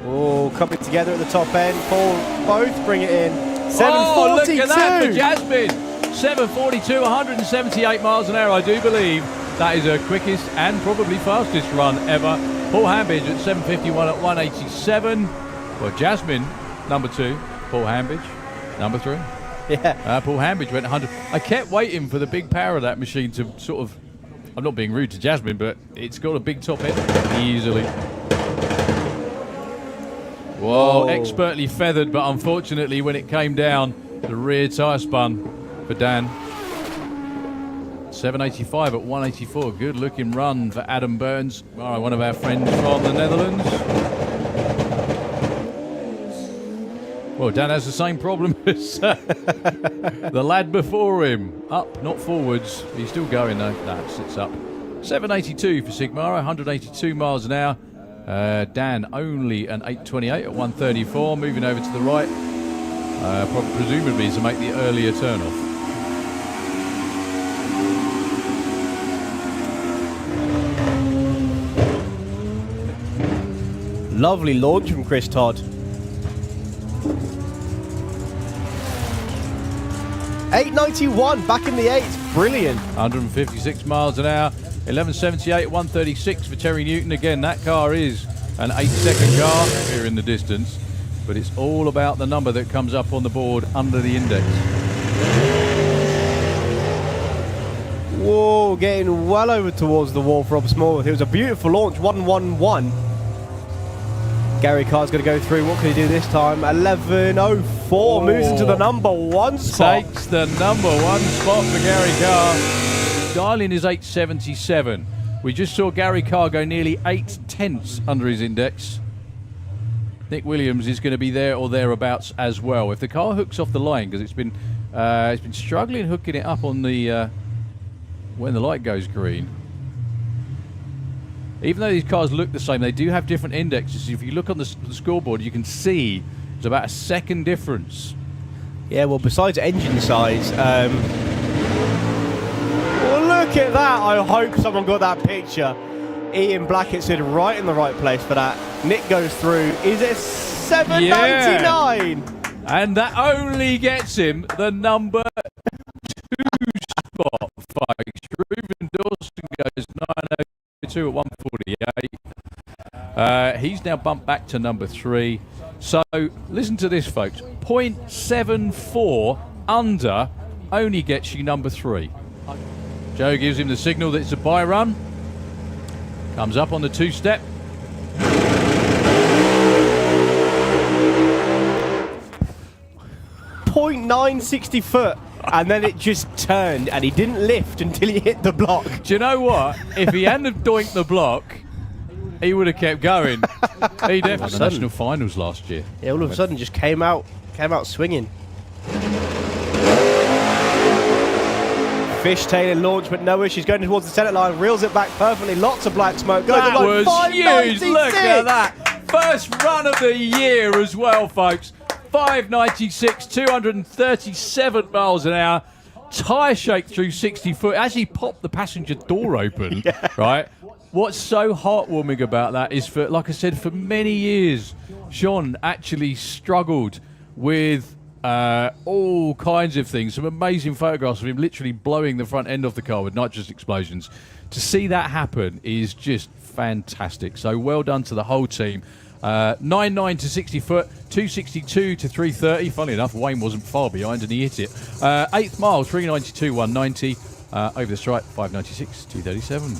Oh, coming together at the top end. Paul, both bring it in. 742. Oh, look at that for Jasmine. 742, 178 miles an hour, I do believe. That is her quickest and probably fastest run ever. Paul Hambidge at 751 at 187. Well, Jasmine, number 2. Paul Hambidge, number 3. Yeah. Paul Hambidge went 100. I kept waiting for the big power of that machine to sort of... I'm not being rude to Jasmine, but it's got a big top end easily. Whoa, expertly feathered, but unfortunately when it came down, the rear tyre spun for Dan. 785 at 184. Good looking run for Adam Burns, one of our friends from the Netherlands. Well, Dan has the same problem as the lad before him. Up, not forwards. He's still going though. No, sits up. 782 for Sigmara, 182 miles an hour. Dan only an 828 at 134. Moving over to the right. Presumably to make the earlier turn off. Lovely launch from Chris Todd. 891 back in the 8s. Brilliant. 156 miles an hour. 1178 at 136 for Terry Newton. Again, that car is an 8-second car here in the distance, but it's all about the number that comes up on the board under the index. Whoa, getting well over towards the wall for Rob Smallworth. It was a beautiful launch, 111. Gary Carr's going to go through. What can he do this time? 1104, moves into the number 1 spot. Takes the number 1 spot for Gary Carr. Dialing is 877. We just saw Gary Carr go nearly 8/10 under his index. Nick Williams is going to be there or thereabouts as well. If the car hooks off the line, because it's been struggling hooking it up on the when the light goes green. Even though these cars look the same, they do have different indexes. If you look on the scoreboard, you can see there's about a second difference. Yeah, well, besides engine size, well, look at that. I hope someone got that picture. Ian Blackett's in right in the right place for that. Nick goes through. Is it 799? Yeah. And that only gets him the number 2 spot, folks. Reuben Dawson goes 902 at 148. He's now bumped back to number 3. So listen to this, folks. 0.74 under only gets you number 3. Joe gives him the signal that it's a bye run. Comes up on the 2-step. .960 foot, and then it just turned, and he didn't lift until he hit the block. Do you know what? If he hadn't doinked the block, he would have kept going. He definitely won the national finals last year. Yeah, all of a sudden just came out swinging. Fishtailing launch, but no issues. Going towards the centre line, reels it back perfectly. Lots of black smoke. That was huge. Look at that. First run of the year as well, folks. 596, 237 miles an hour. Tyre shake through 60 foot. Actually popped the passenger door open, yeah. Right? What's so heartwarming about that is, for, like I said, for many years, Sean actually struggled with all kinds of things. Some amazing photographs of him literally blowing the front end off the car with nitrous explosions. To see that happen is just fantastic. So well done to the whole team. 9.9 to 60 foot, 262 to 330. Funnily enough, Wayne wasn't far behind and he hit it. 8th mile, 392, 190. Over the stripe, 596, 237.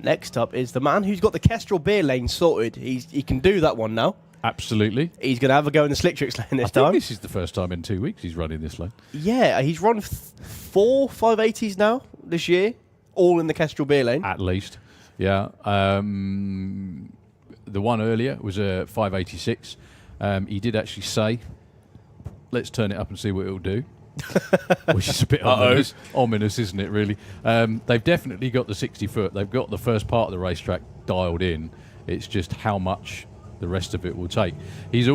Next up is the man who's got the Kestrel beer lane sorted. He can do that one now. Absolutely. He's going to have a go in the Slick Tricks lane this time. I think this is the first time in 2 weeks he's running this lane. Yeah, he's run 4 580s now this year, all in the Kestrel beer lane. At least, yeah. The one earlier was a 586. He did actually say, let's turn it up and see what it'll do. Which is a bit ominous, isn't it, really? They've definitely got the 60 foot. They've got the first part of the racetrack dialed in. It's just how much the rest of it will take. He's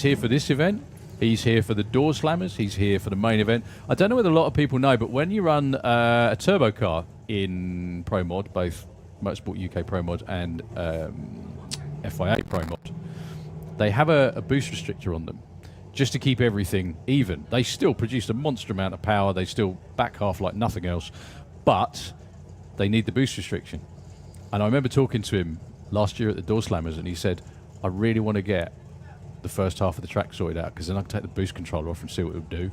here for this event. He's here for the door slammers. He's here for the main event. I don't know whether a lot of people know, but when you run a turbo car in Pro Mod, both Motorsport UK Pro Mod and FIA Pro Mod, they have a boost restrictor on them, just to keep everything even. They still produce a monster amount of power. They still back half like nothing else, but they need the boost restriction. And I remember talking to him last year at the Door Slammers, and he said, I really want to get the first half of the track sorted out, because then I can take the boost controller off and see what it'll do.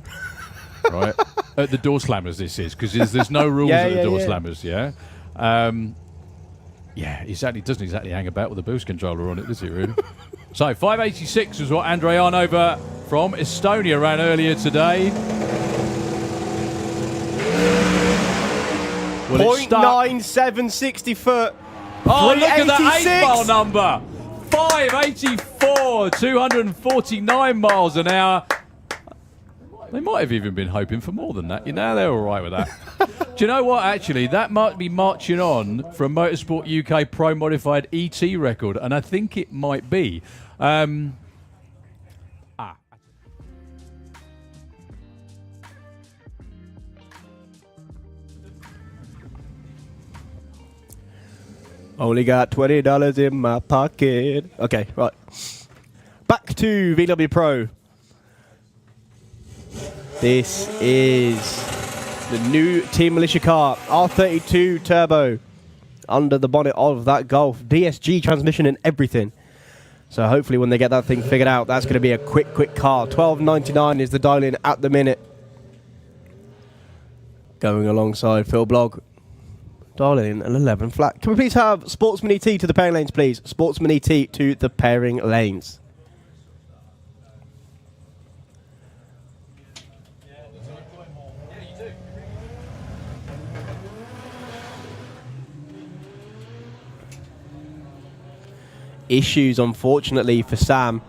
Right? At the Door Slammers this is, because there's no rules at the Door Slammers, yeah? Yeah, exactly. Doesn't exactly hang about with a boost controller on it, does it, really? So 586 was what Andrei Arnova from Estonia ran earlier today. Well, 0.97 60 foot. Oh, look at that 8-mile number. 584, 249 miles an hour. They might have even been hoping for more than that. You know, they're all right with that. Do you know what, actually? That might be marching on for a Motorsport UK Pro Modified ET record, and I think it might be. Only got $20 in my pocket. Okay, right. Back to VW Pro. This is the new Team Militia car, R32 Turbo, under the bonnet of that Golf. DSG transmission and everything. So hopefully when they get that thing figured out, that's going to be a quick car. $12.99 is the dial-in at the minute. Going alongside Phil Blogg. Dial-in an 11 flat. Can we please have Sportsman ET to the pairing lanes, please? Sportsman ET to the pairing lanes. Issues, unfortunately, for Sam.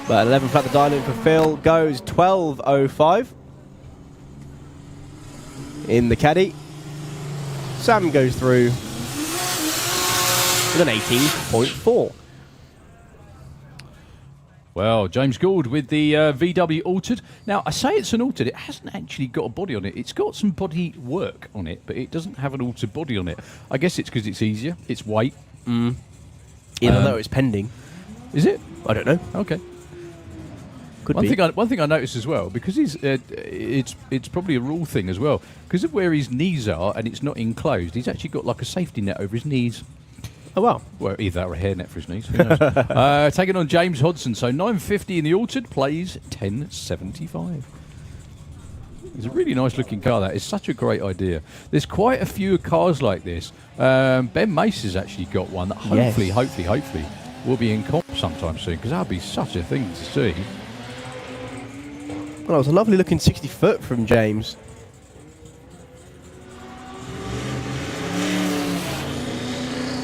But 11 flat, the dial-in for Phil goes 12.05 in the caddy. Sam goes through with an 18.4. Well, James Gould with the VW Altered. Now, I say it's an Altered. It hasn't actually got a body on it. It's got some body work on it, but it doesn't have an Altered body on it. I guess it's because it's easier. It's weight. Even though it's pending. Is it? I don't know. Okay. Could One be. thing I noticed as well, because he's it's probably a rule thing as well, because of where his knees are and it's not enclosed. He's actually got like a safety net over his knees. Oh, wow. Well, either that or a hairnet for his knees. Who knows? Taking on James Hodson. So 950 in the Altered, plays 1075. It's a really nice looking car. That is such a great idea. There's quite a few cars like this. Ben Mace has actually got one that hopefully will be in comp sometime soon, because that would be such a thing to see. Well, it was a lovely looking 60 foot from James.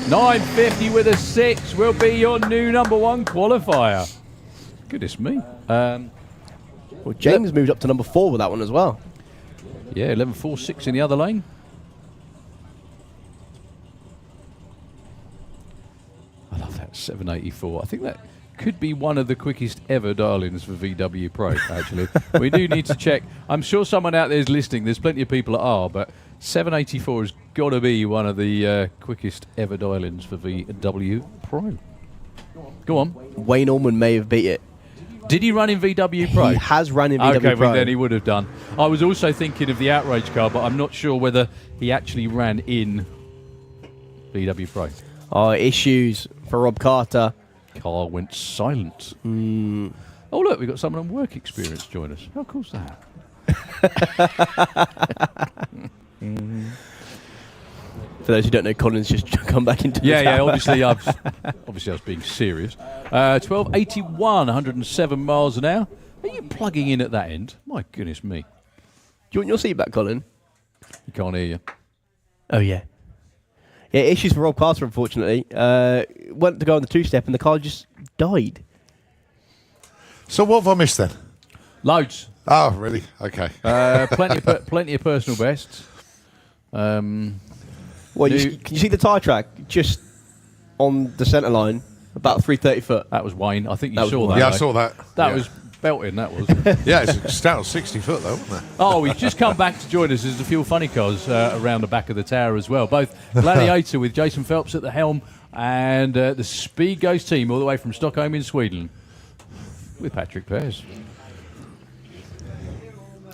$950 with a 6 will be your new #1 qualifier. Goodness me. Well, James moved up to #4 with that one as well. Yeah, 11.46 in the other lane. I love that 784. I think that could be one of the quickest ever dial-ins for VW Pro, actually. We do need to check. I'm sure someone out there is listening. There's plenty of people that are, but 784 has got to be one of the quickest ever dial-ins for VW Pro. Go on. Wayne Allman may have beat it. Did he run in VW Pro? He has run in VW Okay, Pro. well, then he would have done. I was also thinking of the Outrage car, but I'm not sure whether he actually ran in VW Pro. Oh, issues for Rob Carter. Car went silent. Oh, look, we've got someone on work experience join us. How cool's that? For those who don't know, Colin's just come back into the Yeah, tower. obviously I was being serious. 1281, 107 miles an hour. Are you plugging in at that end? My goodness me. Do you want your seat back, Colin? He can't hear you. Oh, yeah. Yeah, issues for Rob Carter, unfortunately. Went to go on the two-step and the car just died. So what have I missed then? Loads. Oh, really? Okay. Plenty of personal bests. Well, can you see the tyre track just on the centre line, about 330 foot? That was Wayne. I think you That was saw Wayne. that. Yeah, I though. saw that. That Yeah. was belting, that was. Yeah, it's a stout 60 foot though, isn't it? Oh, he's just come back to join us as the Fuel Funny cars around the back of the tower as well. Both Gladiator with Jason Phelps at the helm and the Speed Ghost team all the way from Stockholm in Sweden with Patrick Pears.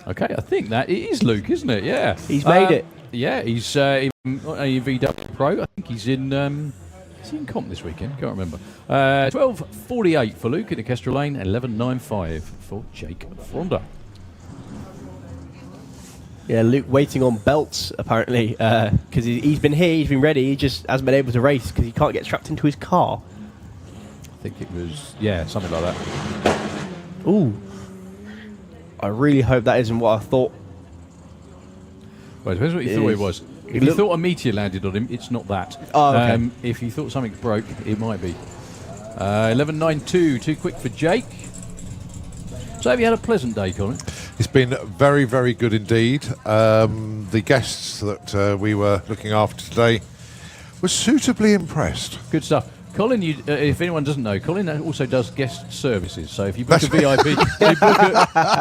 Okay, I think that it is Luke, isn't it? Yeah. He's made it. Yeah, he's in VW Pro. I think he's in... is he in comp this weekend? Can't remember. 12.48 for Luke in the Kestrel Lane. 11.95 for Jake Fronda. Yeah, Luke waiting on belts, apparently, because he's been here, he's been ready, he just hasn't been able to race because he can't get strapped into his car. I think it was, yeah, something like that. Ooh. I really hope that isn't what I thought. Well, it depends what you thought it was. If you thought a meteor landed on him, it's not that. Oh, okay. If you thought something broke, it might be. 11.92, too quick for Jake. So have you had a pleasant day, Colin? It's been very, very good indeed. The guests that we were looking after today were suitably impressed. Good stuff. Colin, if anyone doesn't know, Colin also does guest services. So if you book a VIP, you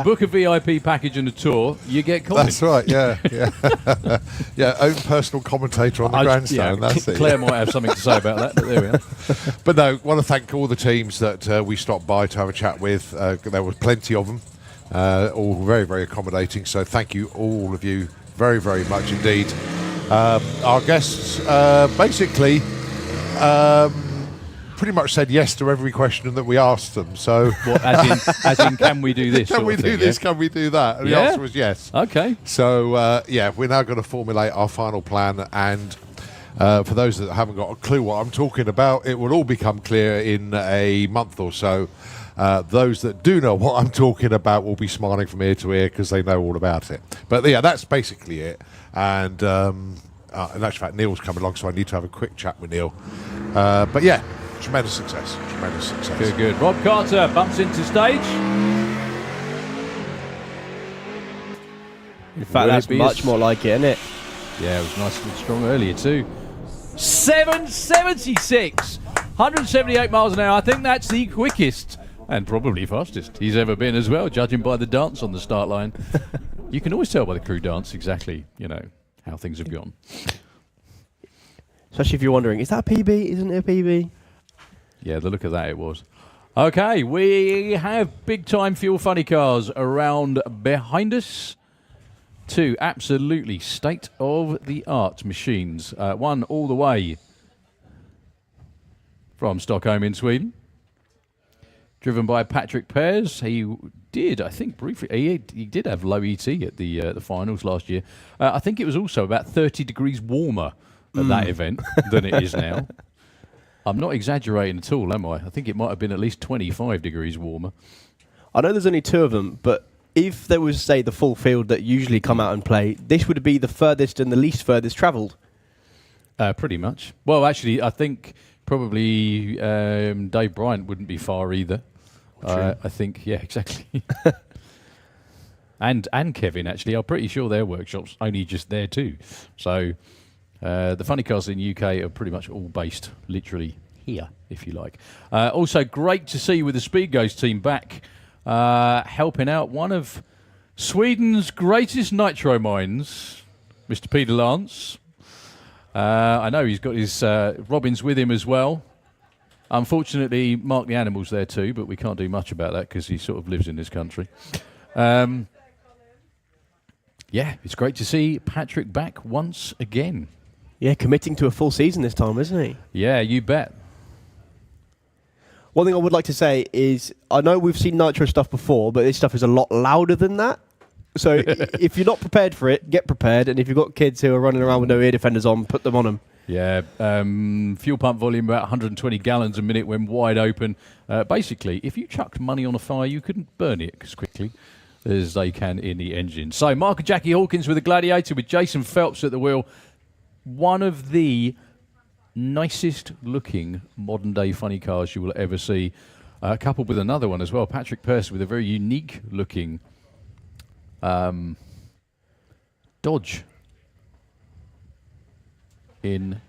book a VIP package and a tour, you get Colin. That's right. Yeah, yeah, yeah. Own personal commentator on the grandstand. Yeah, that's it. Claire might have something to say about that, but there we are. But no, want to thank all the teams that we stopped by to have a chat with. There was plenty of them, all very, very accommodating. So thank you, all of you, very, very much indeed. Our guests basically. Pretty much said yes to every question that we asked them. So, as in, can we do this? Can we do this? Yeah? Can we do that? And the answer was yes. Okay. So, yeah, we're now going to formulate our final plan. And for those that haven't got a clue what I'm talking about, it will all become clear in a month or so. Those that do know what I'm talking about will be smiling from ear to ear because they know all about it. But yeah, that's basically it. And in actual fact, Neil's coming along, so I need to have a quick chat with Neil. But yeah. Tremendous success. Tremendous success. Good, good. Rob Carter bumps into stage. In fact, that's much more like it, isn't it? Yeah, it was nice and strong earlier too. 776, 178 miles an hour. I think that's the quickest and probably fastest he's ever been as well, judging by the dance on the start line. You can always tell by the crew dance exactly, how things have gone. Especially if you're wondering, is that a PB? Isn't it a PB? Yeah, the look of that it was. Okay, we have big-time fuel funny cars around behind us. Two absolutely state-of-the-art machines. One all the way from Stockholm in Sweden. Driven by Patrick Pears. He did, I think, briefly, he did have low ET at the finals last year. I think it was also about 30 degrees warmer at that event than it is now. I'm not exaggerating at all, am I? I think it might have been at least 25 degrees warmer. I know there's only two of them, but if there was, say, the full field that usually come out and play, this would be the furthest and the least furthest travelled. Pretty much. Well, actually, I think probably Dave Bryant wouldn't be far either. I think, yeah, exactly. and Kevin, actually. I'm pretty sure their workshop's only just there too. So... the funny cars in the UK are pretty much all based literally here, if you like. Also, great to see with the Speed Goes team back, helping out one of Sweden's greatest nitro minds, Mr. Peter Lance. I know he's got his Robins with him as well. Unfortunately, Mark the Animal's there too, but we can't do much about that because he sort of lives in this country. Yeah, it's great to see Patrick back once again. Yeah, committing to a full season this time, isn't he? Yeah, you bet. One thing I would like to say is, I know we've seen Nitro stuff before, but this stuff is a lot louder than that. So if you're not prepared for it, get prepared. And if you've got kids who are running around with no ear defenders on, put them on them. Yeah, fuel pump volume about 120 gallons a minute when wide open. Basically, if you chucked money on a fire, you couldn't burn it as quickly as they can in the engine. So Mark and Jackie Hawkins with the Gladiator with Jason Phelps at the wheel. One of the nicest looking modern day funny cars you will ever see. Coupled with another one as well, Patrick Pearce with a very unique looking Dodge in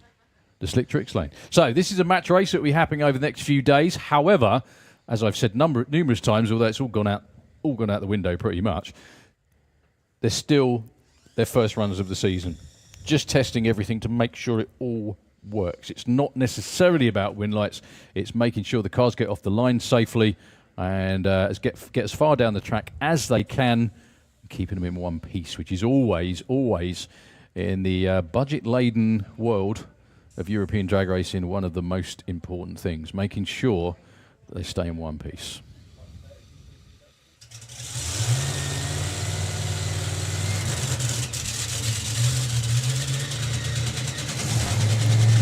the Slick Tricks lane. So this is a match race that will be happening over the next few days. However, as I've said numerous times, although it's all gone out the window pretty much, they're still their first runs of the season. Just testing everything to make sure it all works. It's not necessarily about win lights. It's making sure the cars get off the line safely and get as far down the track as they can, keeping them in one piece, which is always in the budget-laden world of European drag racing one of the most important things, making sure that they stay in one piece.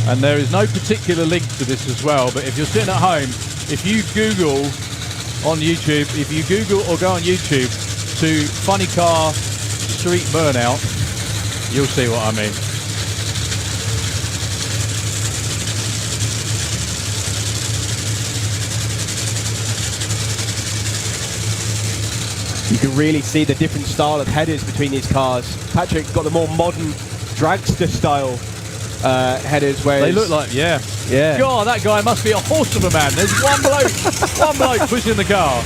And there is no particular link to this as well, but if you're sitting at home, if you Google on YouTube, if you Google or go on YouTube to funny car street burnout, you'll see what I mean. You can really see the different style of headers between these cars. Patrick's got the more modern dragster style headers. Whereas They look like, yeah. Yeah. God, that guy must be a horse of a man. There's one bloke pushing the car.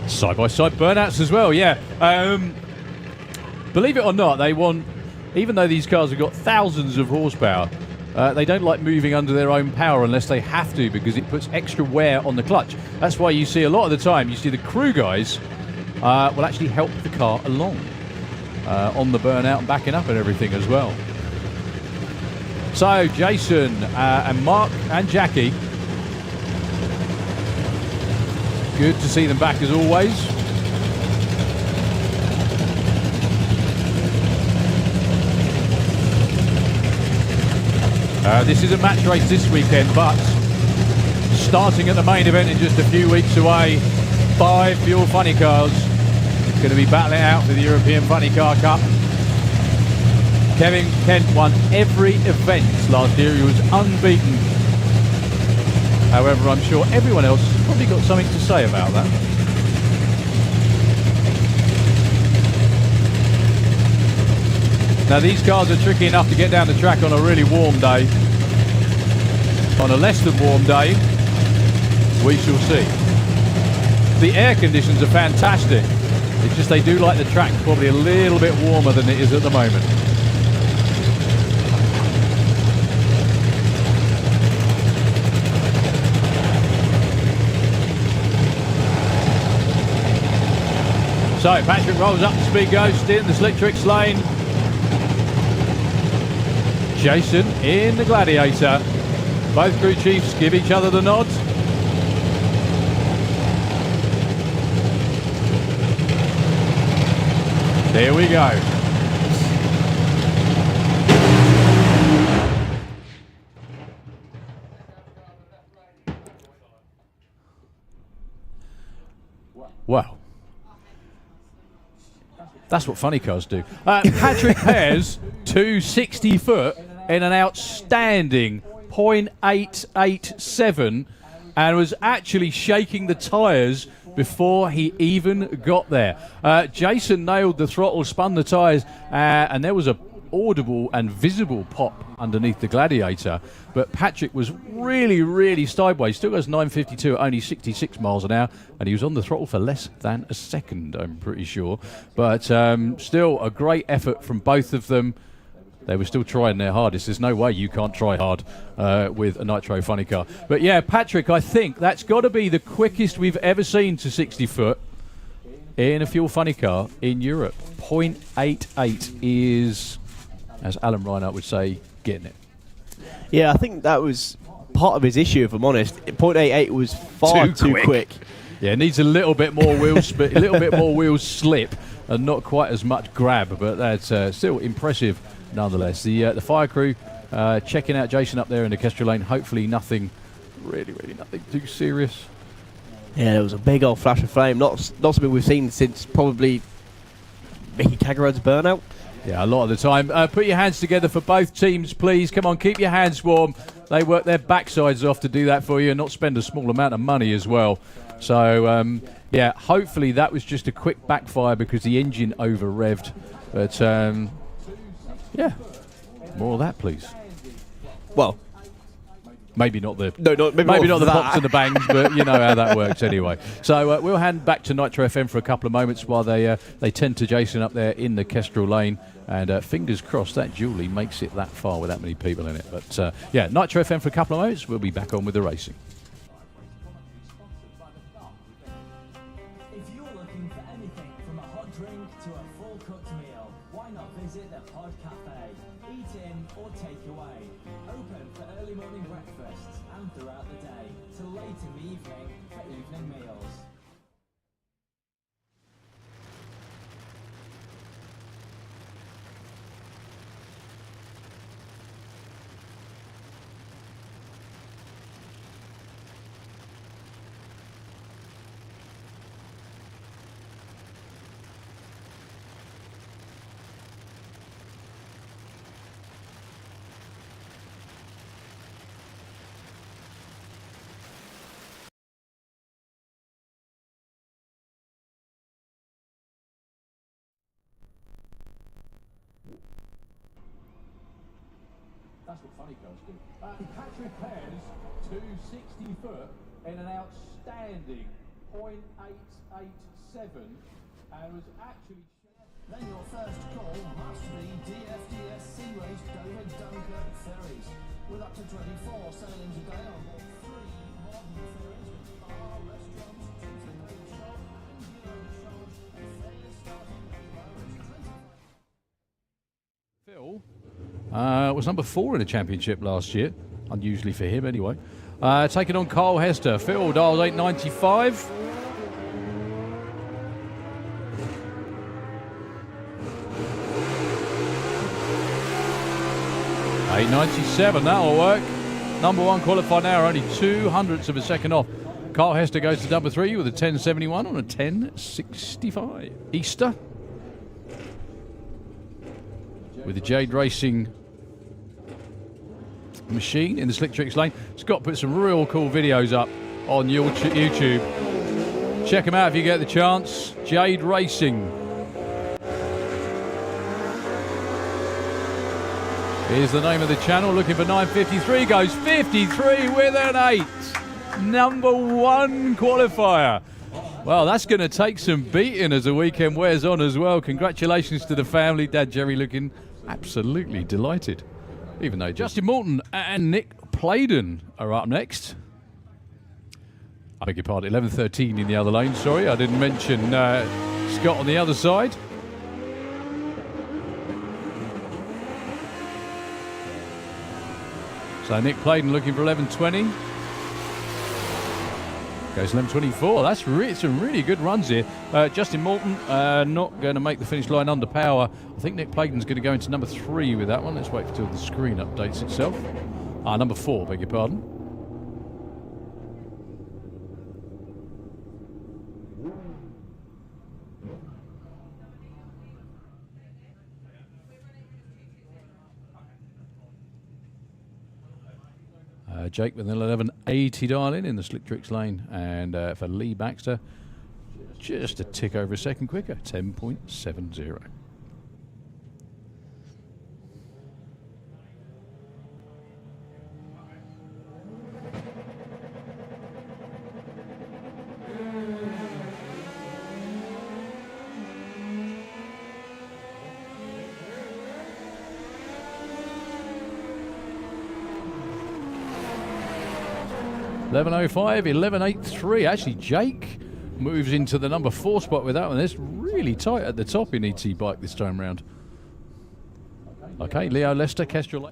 Side-by-side burnouts as well, yeah. Believe it or not, they want, even though these cars have got thousands of horsepower, they don't like moving under their own power unless they have to, because it puts extra wear on the clutch. That's why you see a lot of the time, you see the crew guys will actually help the car along on the burnout and backing up and everything as well. So Jason and Mark and Jackie, good to see them back as always. This is a match race this weekend, but starting at the main event in just a few weeks away, 5 Fuel Funny Cars going to be battling out for the European Funny Car Cup. Kevin Kent won every event last year. He was unbeaten. However, I'm sure everyone else has probably got something to say about that. Now, these cars are tricky enough to get down the track on a really warm day. On a less than warm day, we shall see. The air conditions are fantastic. It's just they do like the track probably a little bit warmer than it is at the moment. So Patrick rolls up the speed ghost in the slick tricks lane. Jason in the Gladiator. Both crew chiefs give each other the nod. There we go. Wow. That's what funny cars do. Patrick Pears, 260 foot in an outstanding 0.887, and was actually shaking the tyres before he even got there. Jason nailed the throttle, spun the tyres, and there was a audible and visible pop underneath the Gladiator, but Patrick was really, really sideways. Still goes 952 at only 66 miles an hour, and he was on the throttle for less than a second, I'm pretty sure. But still a great effort from both of them. They were still trying their hardest. There's no way you can't try hard with a Nitro funny car. But yeah, Patrick, I think that's got to be the quickest we've ever seen to 60 foot in a fuel funny car in Europe. 0.88 is, as Alan Reinhardt would say, getting it. Yeah, I think that was part of his issue, if I'm honest. 0.88 was far too quick. Yeah, it needs a little bit more wheel spit, a little bit more wheel slip, and not quite as much grab. But that's still impressive, nonetheless. The fire crew checking out Jason up there in the Kestrel lane. Hopefully, nothing really nothing too serious. Yeah, there was a big old flash of flame. Not something we've seen since probably Mickey Kagarod's burnout. Yeah, a lot of the time. Put your hands together for both teams, please. Come on, keep your hands warm. They work their backsides off to do that for you and not spend a small amount of money as well. So, yeah, hopefully that was just a quick backfire because the engine over-revved. But, yeah, more of that, please. Well, maybe not the maybe not the that. pops and the bangs, but you know how that works anyway. So we'll hand back to Nitro FM for a couple of moments while they tend to Jason up there in the Kestrel lane. And fingers crossed that Julie makes it that far with that many people in it. But yeah, Nitro FM for a couple of moments. We'll be back on with the racing. If you're looking for anything from a hot drink to a full cooked meal, why not visit the Pod Cafe? Eat in or take away. Open for early morning breakfasts and throughout the day till late in the evening for evening meals. That's what funny cars do. Patrick Pears, 260 foot in an outstanding 0.887, and was actually. Then your first call must be DFDS Seaways Dover Dunkirk ferries. With up to 24 sailings a day on board 3 modern ferries with bar, restaurants, duty-paid shop, Anglia on the shore, and fares starting at low as 25. Phil was number 4 in the championship last year, unusually for him anyway. Taking on Carl Hester. Phil dials 895. 897, that'll work. Number 1 qualified now, only 0.02 of a second off. Carl Hester goes to number 3 with a 1071 on a 1065. Easter with the Jade Racing machine in the Slick Tricks lane. Scott put some real cool videos up on YouTube. Check them out if you get the chance. Jade Racing. Here's the name of the channel, looking for 953, goes 53 with an 8. Number 1 qualifier. Well, that's going to take some beating as the weekend wears on as well. Congratulations to the family. Dad Jerry looking absolutely delighted. Even though Justin Morton and Nick Playden are up next. I beg your pardon, 11:13 in the other lane. Sorry, I didn't mention Scott on the other side. So Nick Playden looking for 11:20. Goes 11:24. That's some really good runs here. Justin Morton not going to make the finish line under power. I think Nick Playden's going to go into number 3 with that one. Let's wait until the screen updates itself. Number 4, beg your pardon. Jake with an 1180 dial in the Slick Tricks lane, and for Lee Baxter, just a tick over a second quicker, 10.70. .11.05, 11.83. Actually, Jake moves into the number 4 spot with that one. It's really tight at the top in ET Bike this time round. Okay, Leo Lester, Kestrel.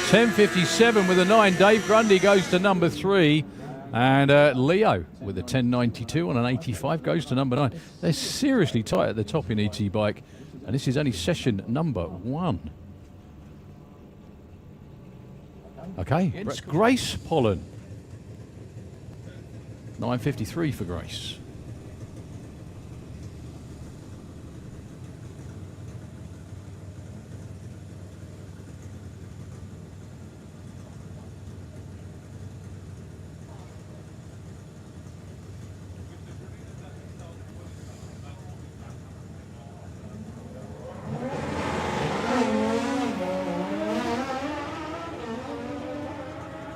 .10.57 with a 9. Dave Grundy goes to number 3. And Leo with a 10.92 on an 85 goes to number 9. They're seriously tight at the top in ET Bike. And this is only session number 1. Okay, it's Grace Pollen. 9.53 for Grace.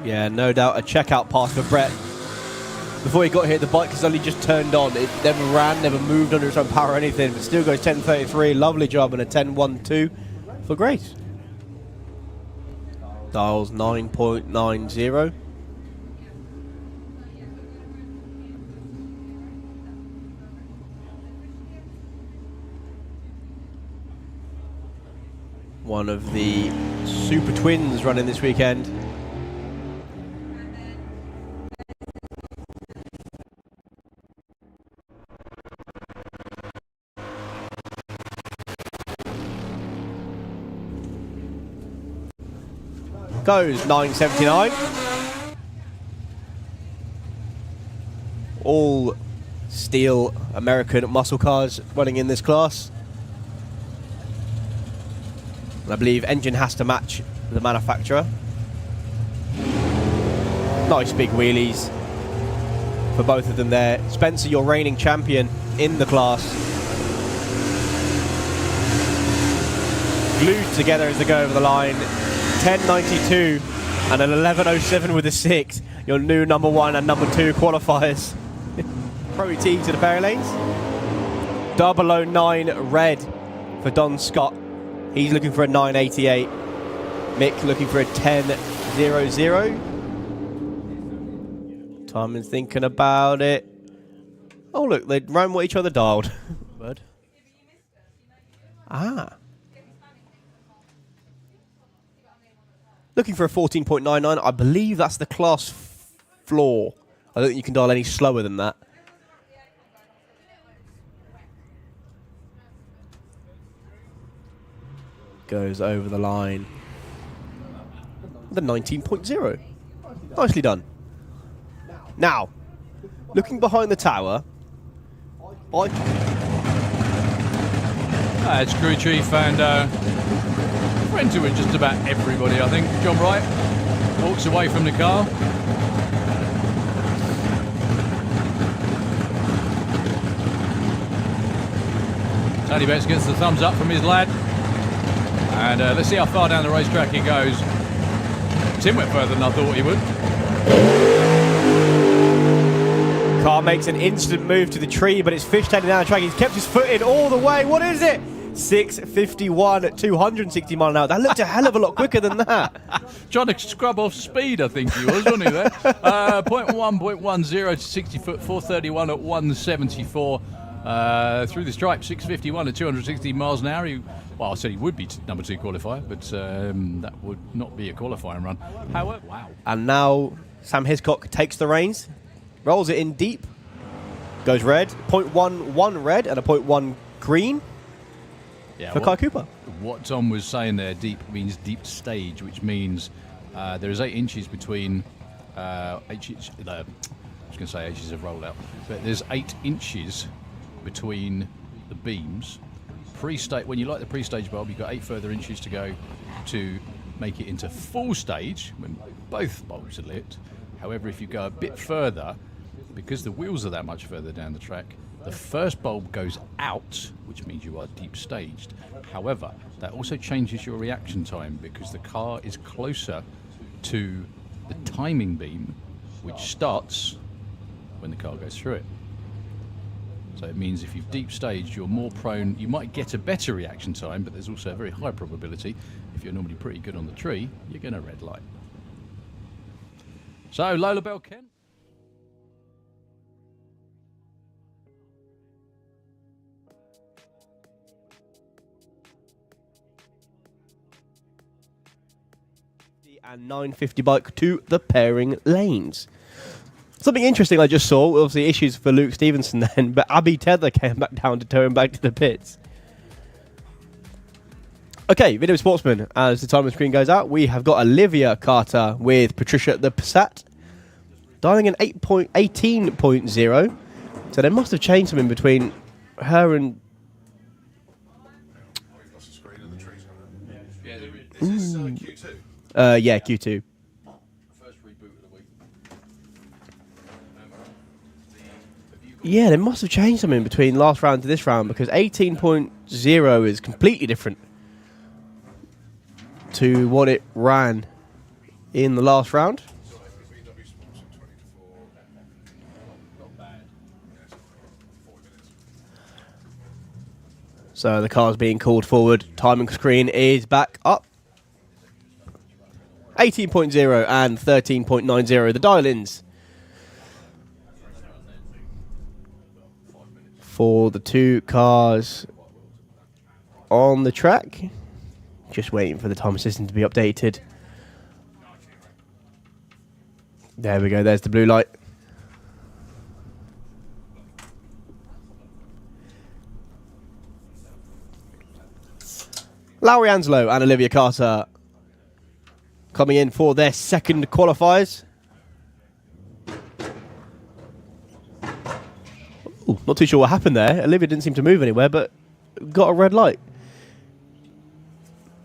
Yeah, no doubt a checkout pass for Brett. Before he got here, the bike has only just turned on. It never ran, never moved under its own power or anything, but still goes 10.33. Lovely job, and a 10.12 for Grace. Dials 9.90. One of the Super Twins running this weekend. Goes 9.79. All steel American muscle cars running in this class. And I believe engine has to match the manufacturer. Nice big wheelies for both of them there. Spencer, your reigning champion in the class. Glued together as they go over the line. 10.92 and an 11.07 with a 6. Your new number 1 and number 2 qualifiers. Pro T to the pairing lanes. 009 red for Don Scott. He's looking for a 9.88. Mick looking for a 10.00. Timon's thinking about it. Oh look, they ran what each other dialed. Bird. Ah. Looking for a 14.99. I believe that's the class floor. I don't think you can dial any slower than that. Goes over the line. The 19.0. Nicely done. Now, looking behind the tower, It's crew chief and friends with just about everybody, I think. John Wright walks away from the car. Tony Betts gets the thumbs up from his lad. And let's see how far down the racetrack he goes. Tim went further than I thought he would. Car makes an instant move to the tree, but it's fishtailing down the track. He's kept his foot in all the way. What is it? 6.51 at 260 mile an hour. That looked a hell of a lot quicker than that. Trying to scrub off speed, I think he was, wasn't he there? 0.10 to 60 foot, 431 at 174. Through the stripe, 6.51 at 260 miles an hour. Well, I said he would be number 2 qualifier, but that would not be a qualifying run. However, wow. And now Sam Hiscock takes the reins, rolls it in deep, goes red, 0.11 red and a 0.1 green for Kai Cooper. What Tom was saying there, deep means deep stage, which means there is 8 inches between I was going to say inches of rollout, but there's 8 inches between the beams. When you light the pre-stage bulb, you've got 8 further inches to go to make it into full stage when both bulbs are lit. However, if you go a bit further, because the wheels are that much further down the track, the first bulb goes out, which means you are deep staged. However, that also changes your reaction time because the car is closer to the timing beam, which starts when the car goes through it. So it means if you've deep staged, you're more prone, you might get a better reaction time, but there's also a very high probability, if you're normally pretty good on the tree, you're going to red light. So, Lola Bell Kent. And 950 bike to the pairing lanes. Something interesting I just saw, obviously issues for Luke Stevenson then, but Abby Tether came back down to tow him back to the pits. Okay, Video Sportsman, as the timer screen goes out, we have got Olivia Carter with Patricia the Passat, dialing an 18.0. So they must have changed something between her and... Is this Q2? Yeah, Q2. Yeah, they must have changed something between last round to this round because 18.0 is completely different to what it ran in the last round. So the car's being called forward. Timing screen is back up. 18.0 and 13.90, the dial-ins for the 2 cars on the track. Just waiting for the time system to be updated. There we go, there's the blue light. Lowry Anslow and Olivia Carter coming in for their second qualifiers. Ooh, not too sure what happened there. Olivia didn't seem to move anywhere, but got a red light.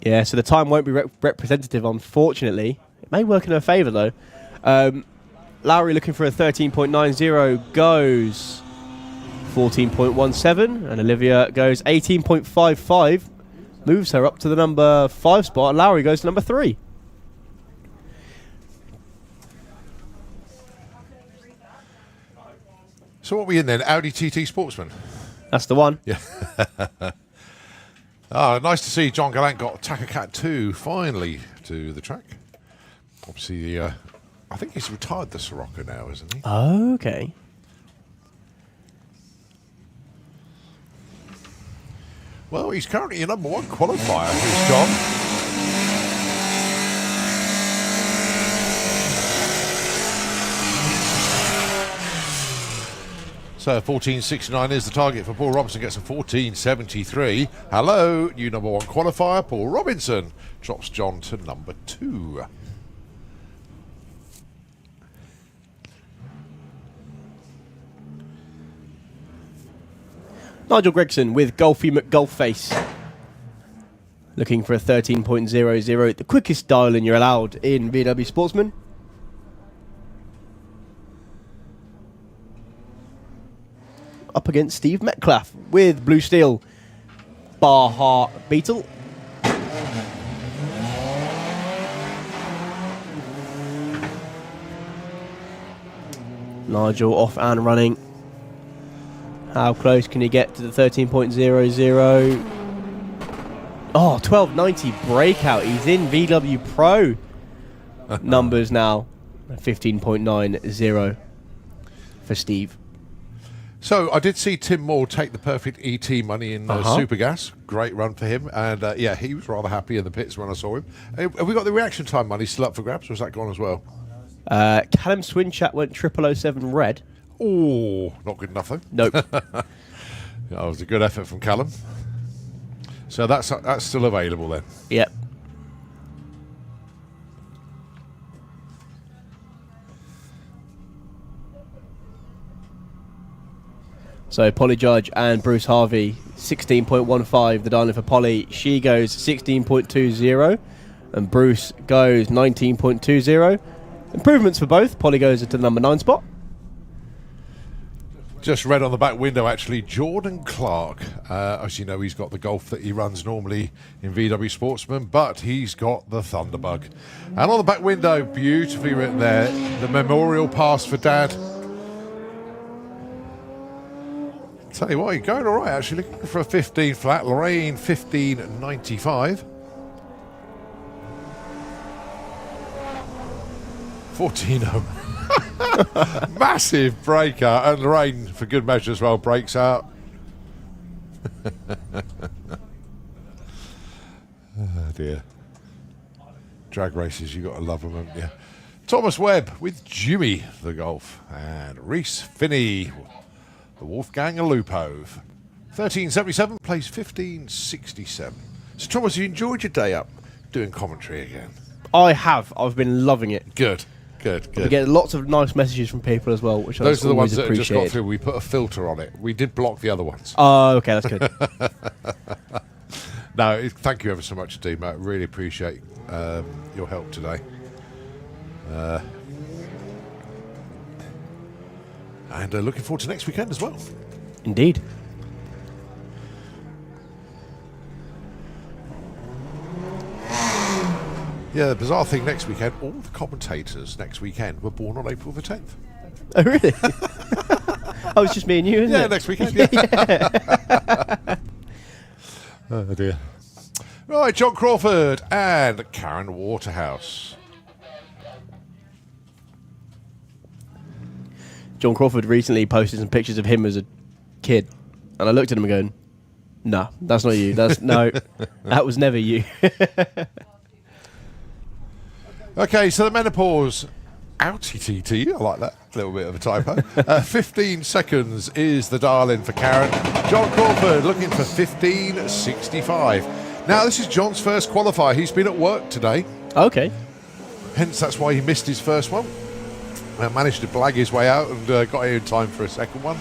Yeah, so the time won't be representative, unfortunately. It may work in her favour, though. Lowry looking for a 13.90, goes 14.17, and Olivia goes 18.55, moves her up to the number 5 spot, and Lowry goes to number 3. So what are we in then? Audi TT Sportsman. That's the one. Yeah. Ah, nice to see John Gallant got Tacker Cat 2 finally to the track. Obviously, I think he's retired the Sirocco now, isn't he? Oh, okay. Well, he's currently your number 1 qualifier, here's John. So 14.69 is the target for Paul Robinson, gets a 14.73. Hello, new number 1 qualifier, Paul Robinson. Drops John to number 2. Nigel Gregson with Golfy McGolfface. Looking for a 13.00, the quickest dial-in you're allowed in VW Sportsman. Up against Steve Metcalf with Blue Steel Baja Beetle. Nigel off and running. How close can he get to the 13.00? Oh, 1290 breakout. He's in VW Pro numbers now. 15.90 for Steve. So I did see Tim Moore take the perfect ET money in Super Gas. Great run for him. And yeah, he was rather happy in the pits when I saw him. Have we got the reaction time money still up for grabs, or is that gone as well? Callum Swinchat went 0007 red. Oh, not good enough though. Nope. That was a good effort from Callum. So that's still available then. Yep. So Polly Judge and Bruce Harvey, 16.15, the dial-in for Polly. She goes 16.20, and Bruce goes 19.20. Improvements for both. Polly goes to the number 9 spot. Just read on the back window, actually, Jordan Clark. As you know, he's got the Golf that he runs normally in VW Sportsman, but he's got the Thunderbug. And on the back window, beautifully written there, the memorial pass for Dad. Tell you what, you're going all right, actually. Looking for a 15 flat. Lorraine, 15.95. 14.0. Massive breakout. And Lorraine, for good measure as well, breaks out. Oh, dear. Drag races, you got to love them, haven't you? Thomas Webb with Jimmy, the Golf. And Reese Finney, the Wolfgang Lupove. 13.77, plays 15.67. So, Thomas, you enjoyed your day up doing commentary again? I have. I've been loving it. Good, good, good. We get lots of nice messages from people as well, which Those are the ones that have just got appreciated. through. We put a filter on it. We did block the other ones. Oh, okay, that's good. No, thank you ever so much, Dean. I really appreciate your help today. And looking forward to next weekend as well. Indeed. Yeah, the bizarre thing next weekend, all the commentators next weekend were born on April the 10th. Oh, really? Oh, it's just me and you, isn't it? Yeah, next weekend, yeah. Oh, dear. Right, John Crawford and Karen Waterhouse. John Crawford recently posted some pictures of him as a kid, and I looked at him and going, "Nah, that's not you. That's no, that was never you." Okay, so the menopause outie TT, I like that, a little bit of a typo. 15 seconds is the dial-in for Karen. John Crawford looking for 15.65. Now, this is John's first qualifier. He's been at work today. Okay. Hence, that's why he missed his first one. Managed to blag his way out and got here in time for a second one.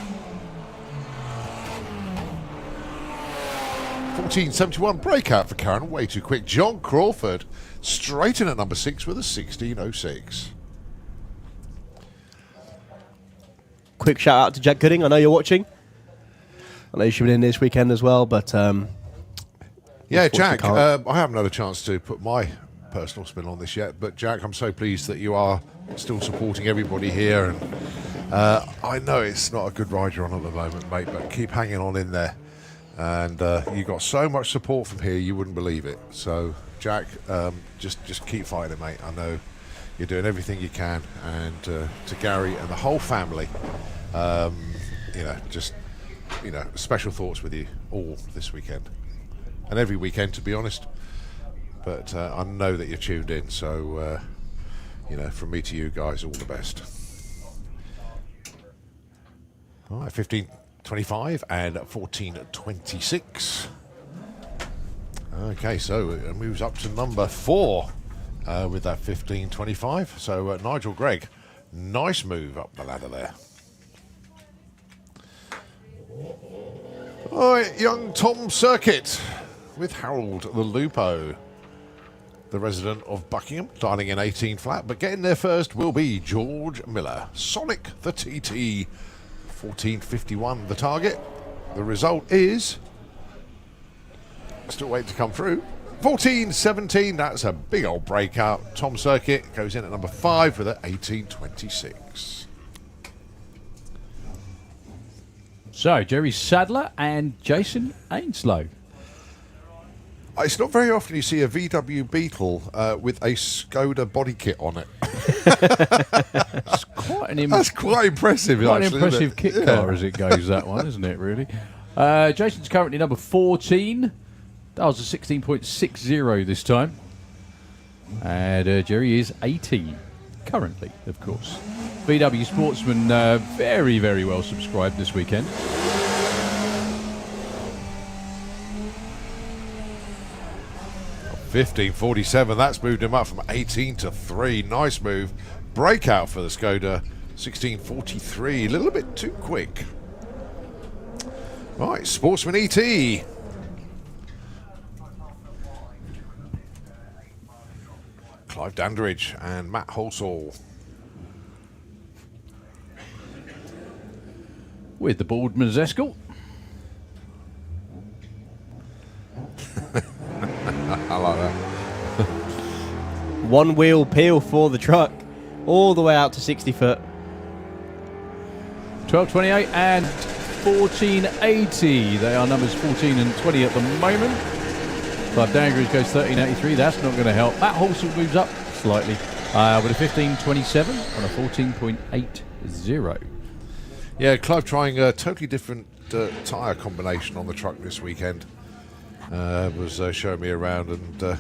14.71 breakout for Karen, way too quick. John Crawford straight in at number 6 with a 16.06. quick shout out to Jack Gooding. I know you're watching. I know you should be in this weekend as well, but yeah, Jack, can't. I haven't had a chance to put my personal spin on this yet, but Jack, I'm so pleased that you are still supporting everybody here, and I know it's not a good ride you're on at the moment, mate, but keep hanging on in there, and you got so much support from here you wouldn't believe it. So Jack, just keep fighting it, mate. I know you're doing everything you can, and to Gary and the whole family, special thoughts with you all this weekend and every weekend, to be honest. But I know that you're tuned in, so from me to you guys, all the best. All right, 15.25 and 14.26. Okay, so it moves up to number 4 with that 15.25. So Nigel Gregg, nice move up the ladder there. All right, young Tom Circuit with Harold the Lupo, the resident of Buckingham, dialing in 18 flat, but getting there first will be George Miller. Sonic the TT, 14.51 the target. The result is, still waiting to come through, 14.17. That's a big old breakout. Tom Circuit goes in at number 5 with an 18.26. So, Jerry Sadler and Jason Ainslow. It's not very often you see a VW Beetle with a Skoda body kit on it. It's That's quite impressive. Quite actually, an impressive isn't it? kit car as it goes, that one, isn't it, really? Jason's currently number 14. That was a 16.60 this time. And Jerry is 18, currently, of course. VW Sportsman, very, very well subscribed this weekend. $15.47. That's moved him up from 18 to 3. Nice move. Breakout for the Skoda. 16.43. A little bit too quick. Right, Sportsman ET. Clive Dandridge and Matt Holsall. With the Boardman's Escort. I like that. One wheel peel for the truck, all the way out to 60 foot. 12.28 and 14.80. They are numbers 14 and 20 at the moment. Clive Dandridge goes 13.83. That's not going to help. Matt Holsall moves up slightly with a 15.27 on a 14.80. Yeah, Clive trying a totally different tyre combination on the truck this weekend. Was showing me around, and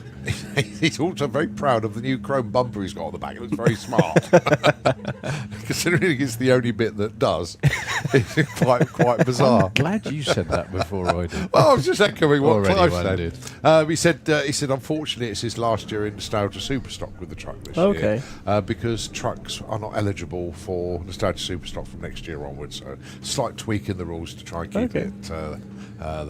he's also very proud of the new chrome bumper he's got on the back. It looks very smart. Considering it's the only bit that does, it's quite bizarre. I'm glad you said that before I did. Well, I was just echoing what Already Clive one said. did. He said, unfortunately, it's his last year in Nostalgia Superstock with the truck this Okay. year. Because trucks are not eligible for Nostalgia Superstock from next year onwards. So, slight tweak in the rules to try and keep it the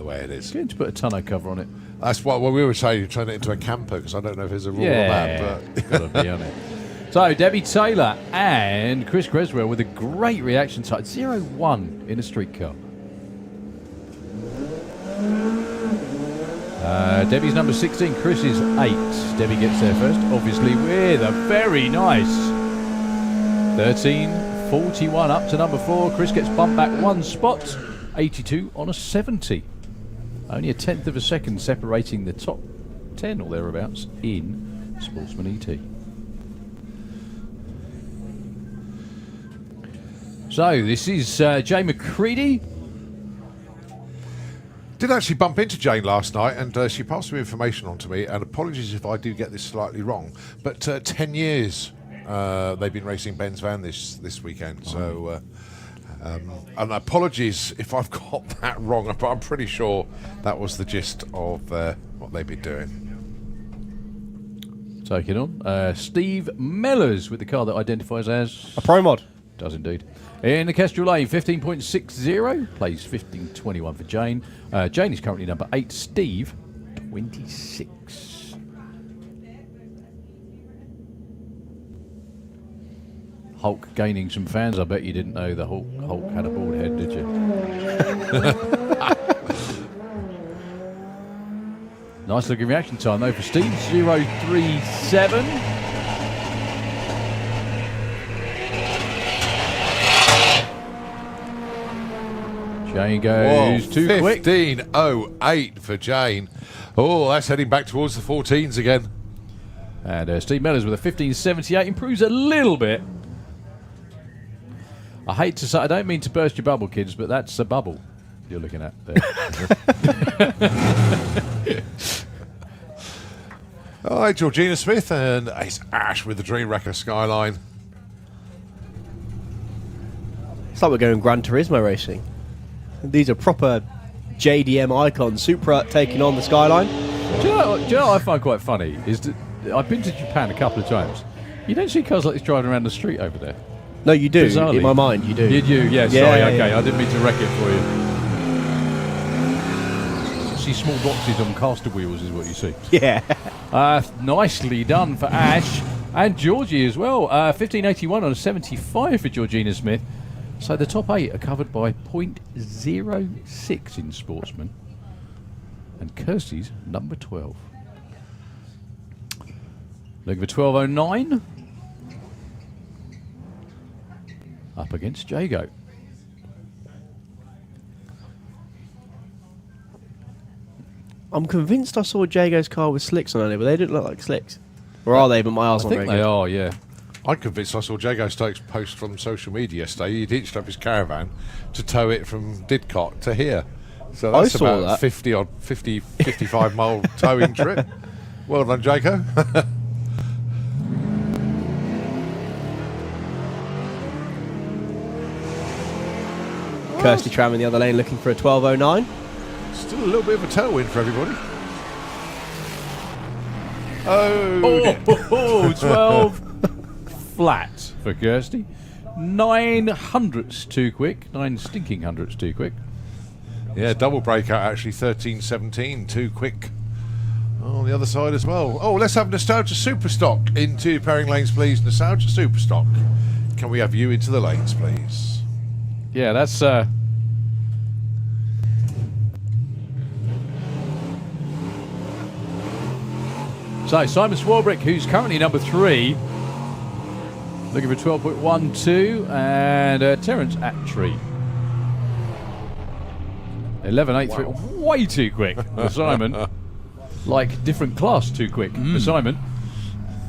way it is. Going to put a tonneau cover on it. That's what we were saying, turn it into a camper, because I don't know if there's a rule on that. But got to be on it. So, Debbie Taylor and Chris Creswell with a great reaction time. 0-1 in a street car. Debbie's number 16, Chris is 8. Debbie gets there first, obviously with a very nice 13.41 up to number 4. Chris gets bumped back 1 spot, 82 on a 70. Only a tenth of a second separating the top 10 or thereabouts in Sportsman ET. So this is Jay McCready. did actually bump into Jane last night, and she passed some information on to me, and apologies if I do get this slightly wrong, but 10 years they've been racing Ben's van this weekend, so and apologies if I've got that wrong, but I'm pretty sure that was the gist of what they've been doing. Taking on Steve Mellors with the car that identifies as A Pro Mod. Does indeed. In the Kestrel Lane, 15.60. Plays 15.21 for Jane. Jane is currently number 8. Steve, 26. Hulk gaining some fans. I bet you didn't know the Hulk had a bald head, did you? Nice looking reaction time though for Steve. 037. Jane goes too quick. 15.08 for Jane. Oh, that's heading back towards the 14s again. And Steve Mellors with a 15.78 improves a little bit. I hate to say, I don't mean to burst your bubble, kids, but that's a bubble you're looking at there. All right, Georgina Smith and Ace Ash with the Dream Wrecker Skyline. It's like we're going Gran Turismo racing. These are proper JDM icons. Supra taking on the Skyline. Do you know what I find quite funny is that I've been to Japan a couple of times. You don't see cars like this driving around the street over there. No, you do. Bizarrely. In my mind, you do. Did you? Yeah, sorry. Yeah, Okay, yeah. I didn't mean to wreck it for you. See small boxes on caster wheels is what you see. Yeah. Nicely done for Ash and Georgie as well. 15.81 on a 75 for Georgina Smith. So the top 8 are covered by 0.06 in Sportsman. And Kirsty's number 12. Looking for 12.09. Up against Jago. I'm convinced I saw Jago's car with slicks on it, but they didn't look like slicks. Or are they? But my eyes I aren't think very they good. are, yeah. I'm convinced I saw Jago Stokes post from social media yesterday. He'd hitched up his caravan to tow it from Didcot to here. So that's saw about that. 55 mile towing trip. Well done, Jago. Kirsty Tram in the other lane looking for a 12.09. Still a little bit of a tailwind for everybody. Oh, Oh, 12 flat for Kirsty. 9 hundredths too quick. 9 stinking hundredths too quick. yeah, double breakout actually 13.17, too quick. On the other side as well. Oh, let's have Nostalgia Superstock into pairing lanes, please. Nostalgia Superstock. Can we have you into the lanes, please? Yeah, that's so Simon Swarbrick, who's currently number 3, looking for 12.12, and Terence Attree. 11.83, way too quick for Simon. Like different class too quick for Simon.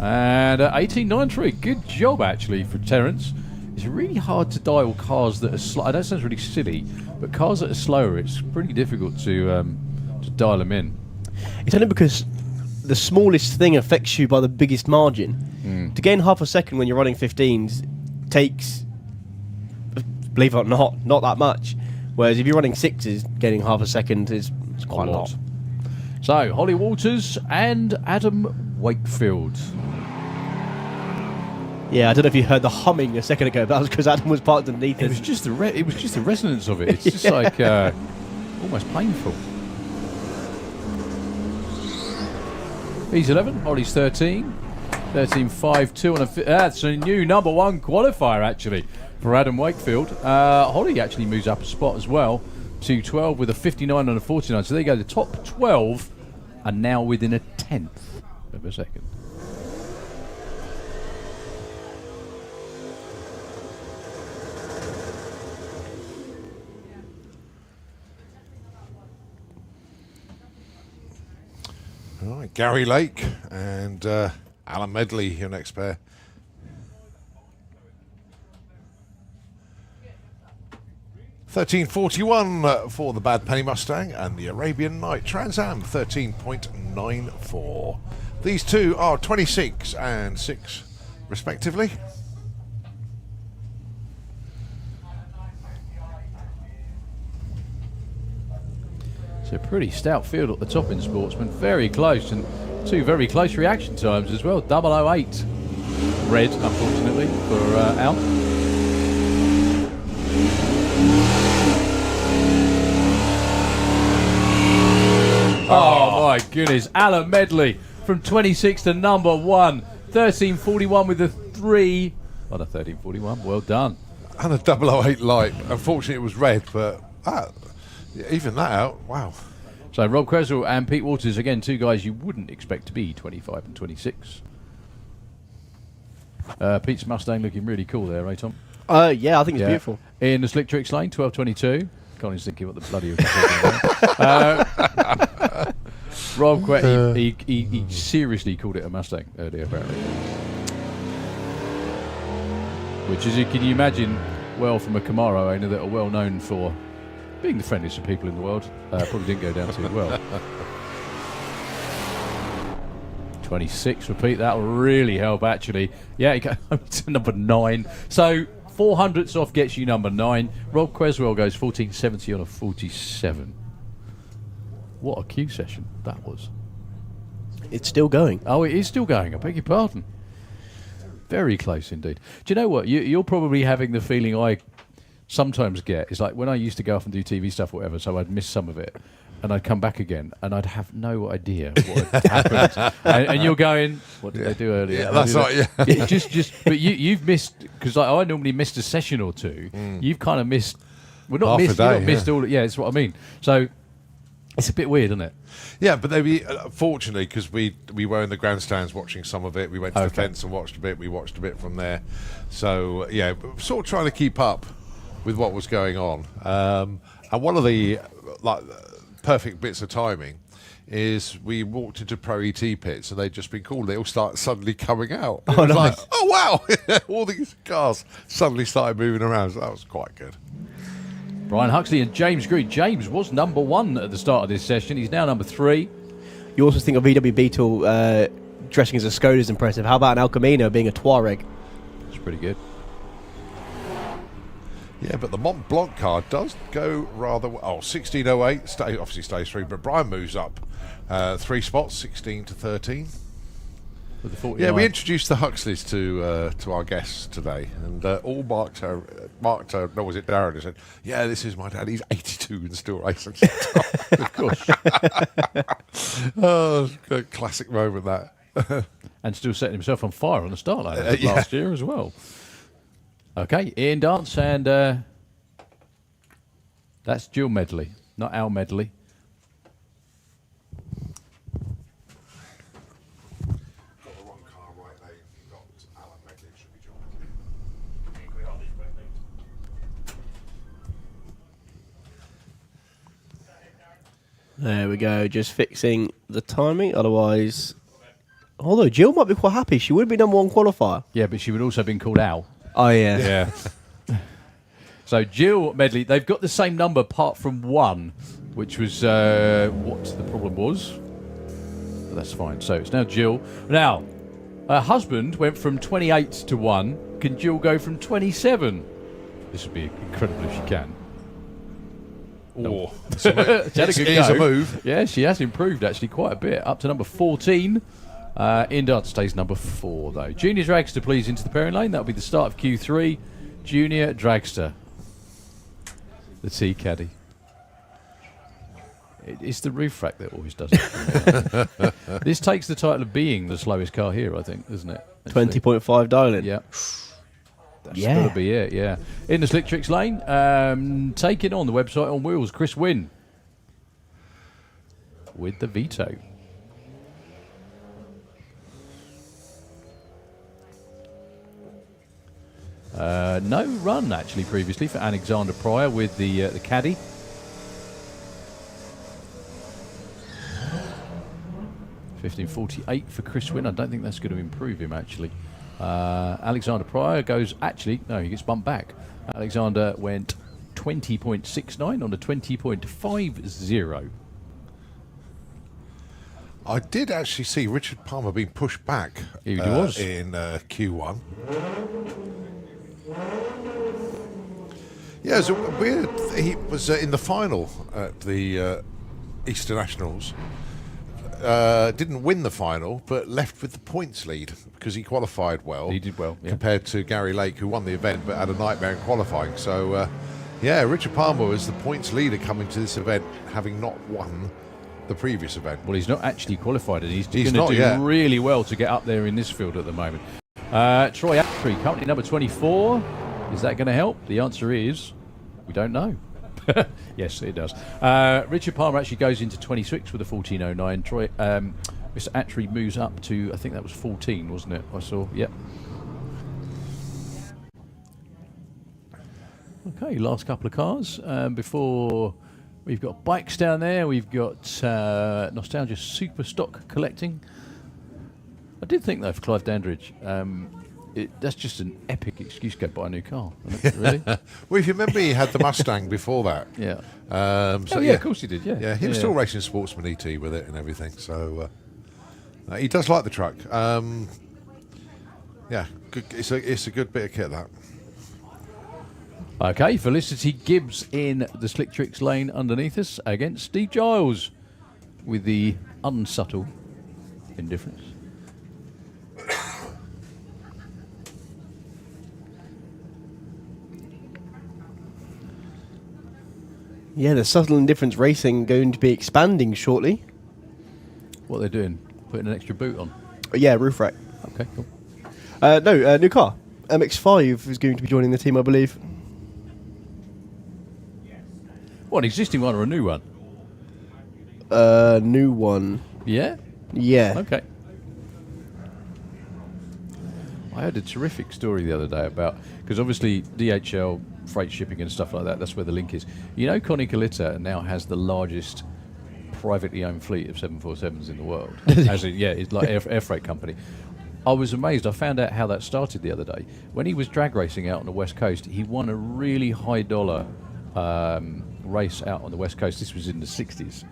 And 18.93, good job actually for Terence. It's really hard to dial cars that are slow. I know it sounds really silly, but cars that are slower, it's pretty difficult to dial them in. It's only because the smallest thing affects you by the biggest margin. To gain half a second when you're running 15s takes, believe it or not that much. Whereas if you're running 6s, gaining half a second is quite a lot. So, Holly Walters and Adam Wakefield. Yeah, I don't know if you heard the humming a second ago, but that was because Adam was parked underneath It was us. just the resonance of it. It's just like almost painful. He's 11. Holly's 13. 13.52 on a. That's a new number 1 qualifier actually for Adam Wakefield. Holly actually moves up a spot as well to 12 with a 59 and a 49. So there you go. The top 12 are now within a tenth of a second. All right, Gary Lake and Alan Medley, your next pair. $13.41 for the Bad Penny Mustang and the Arabian Night Trans Am, 13.94. These two are 26 and 6, respectively. It's a pretty stout field at the top in Sportsman. Very close, and 2 very close reaction times as well. 008 red, unfortunately, for Al. Oh my goodness. Alan Medley from 26 to number 1. 13.41 with a 3. On a 1341. Well done. And a 008 light. Unfortunately, it was red, but even that out, wow. So Rob Creswell and Pete Waters, again, two guys you wouldn't expect to be 25 and 26. Pete's Mustang looking really cool there, right, Tom? Yeah, I think it's beautiful. In the Slick Tricks lane, 1222. Connie's thinking what the bloody was talking about. Rob, he seriously called it a Mustang earlier, apparently. Which is, can you imagine, well, from a Camaro owner that are well known for being the friendliest of people in the world, probably didn't go down too well. 26, repeat, that'll really help, actually. Yeah, you go to number 9. So, 400ths off gets you number 9. Rob Creswell goes 1470 on a 47. What a queue session that was. It's still going. Oh, it is still going, I beg your pardon. Very close indeed. Do you know what? You're probably having the feeling I sometimes get. It's like when I used to go off and do TV stuff or whatever, so I'd miss some of it, and I'd come back again, and I'd have no idea what had happened. And you're going, what did they do earlier? Yeah, that's right, yeah. But you've missed, because I normally missed a session or two. You've kind of missed, well, not Half missed, a day, you've not missed all, that's what I mean. So it's a bit weird, isn't it? Yeah, but fortunately, because we were in the grandstands watching some of it, we went to the fence and watched a bit. We watched a bit from there. So yeah, sort of trying to keep up with what was going on. And one of the perfect bits of timing is we walked into Pro ET pits and they'd just been called. They all started suddenly coming out. It was nice. like, oh wow! All these cars suddenly started moving around. So that was quite good. Brian Huxley and James Green. James was number 1 at the start of this session. He's now number 3. You also think of VW Beetle dressing as a Skoda is impressive. How about an El Camino being a Touareg? It's pretty good. Yeah, but the Mont Blanc car does go rather well. Oh, 1608 obviously stays 3, but Brian moves up 3 spots, 16 to 13. With the 49. Yeah, we introduced the Huxleys to our guests today, and all marked her. No, was it Darren? Who said, "Yeah, this is my dad. He's 82 and still racing." Of course. Oh, a classic moment that. And still setting himself on fire on the start line last year as well. Okay, Ian Dance, and that's Jill Medley, not Al Medley. There we go, just fixing the timing. Otherwise, although Jill might be quite happy, she would be number 1 qualifier. Yeah, but she would also have been called Al. Oh yeah. Yeah. So Jill Medley, they've got the same number apart from 1, which was what the problem was. But that's fine. So it's now Jill. Now, her husband went from 28 to 1. Can Jill go from 27? This would be incredible if she can. Oh, She had a good here's go. a move. Yeah, she has improved actually quite a bit. Up to number 14. Indard stays number 4 though. Junior Dragster, please, into the pairing lane. That'll be the start of Q3. Junior Dragster. The T Caddy. It's the roof rack that always does it. This takes the title of being the slowest car here, I think, isn't it? 20.5 dialing. Yeah. That's got to be it, yeah. In the Slick Tricks lane, taking on the website on wheels, Chris Wynn. With the Vito. No run, actually, previously for Alexander Pryor with the Caddy. $15.48 for Chris Wynn. I don't think that's going to improve him, actually. Alexander Pryor goes, actually, no, he gets bumped back. Alexander went 20.69 on a 20.50. I did actually see Richard Palmer being pushed back He was. in Q1. Yeah, it was weird. He was in the final at the Easter Nationals. Didn't win the final, but left with the points lead because he qualified well. He did well, yeah. Compared to Gary Lake, who won the event but had a nightmare in qualifying. So, yeah, Richard Palmer was the points leader coming to this event, having not won the previous event. Well, he's not actually qualified, and he's going to do really well to get up there in this field at the moment. Troy Attree, currently number 24. Is that going to help? The answer is, we don't know. Yes, it does. Richard Palmer actually goes into 26 with a 14.09. Troy, Mr. Attree moves up to, I think that was 14, wasn't it? I saw, yep. Okay, last couple of cars. Before, we've got bikes down there. We've got Nostalgia Super Stock collecting. I did think, though, for Clive Dandridge, that's just an epic excuse to go buy a new car, isn't it, really? Well, if you remember, he had the Mustang before that. Yeah. So yeah, of course he did, yeah. Yeah, he was still racing Sportsman ET with it and everything, so he does like the truck. Yeah, good, it's a good bit of kit, that. Okay, Felicity Gibbs in the Slick Tricks lane underneath us against Steve Giles with the unsubtle indifference. Yeah, the subtle indifference racing going to be expanding shortly. What they're doing? Putting an extra boot on? Yeah, roof rack. Okay, cool. No, new car. MX-5 is going to be joining the team, I believe. What, an existing one or a new one? New one. Yeah? Yeah. Okay. I heard a terrific story the other day about, because obviously DHL, freight shipping and stuff like that, that's where the link is. You know, Connie Coletta now has the largest privately owned fleet of 747s in the world. As in, yeah, it's like air freight company. I was amazed. I found out how that started the other day. When he was drag racing out on the West Coast, he won a really high dollar race out on the West Coast. This was in the 60s.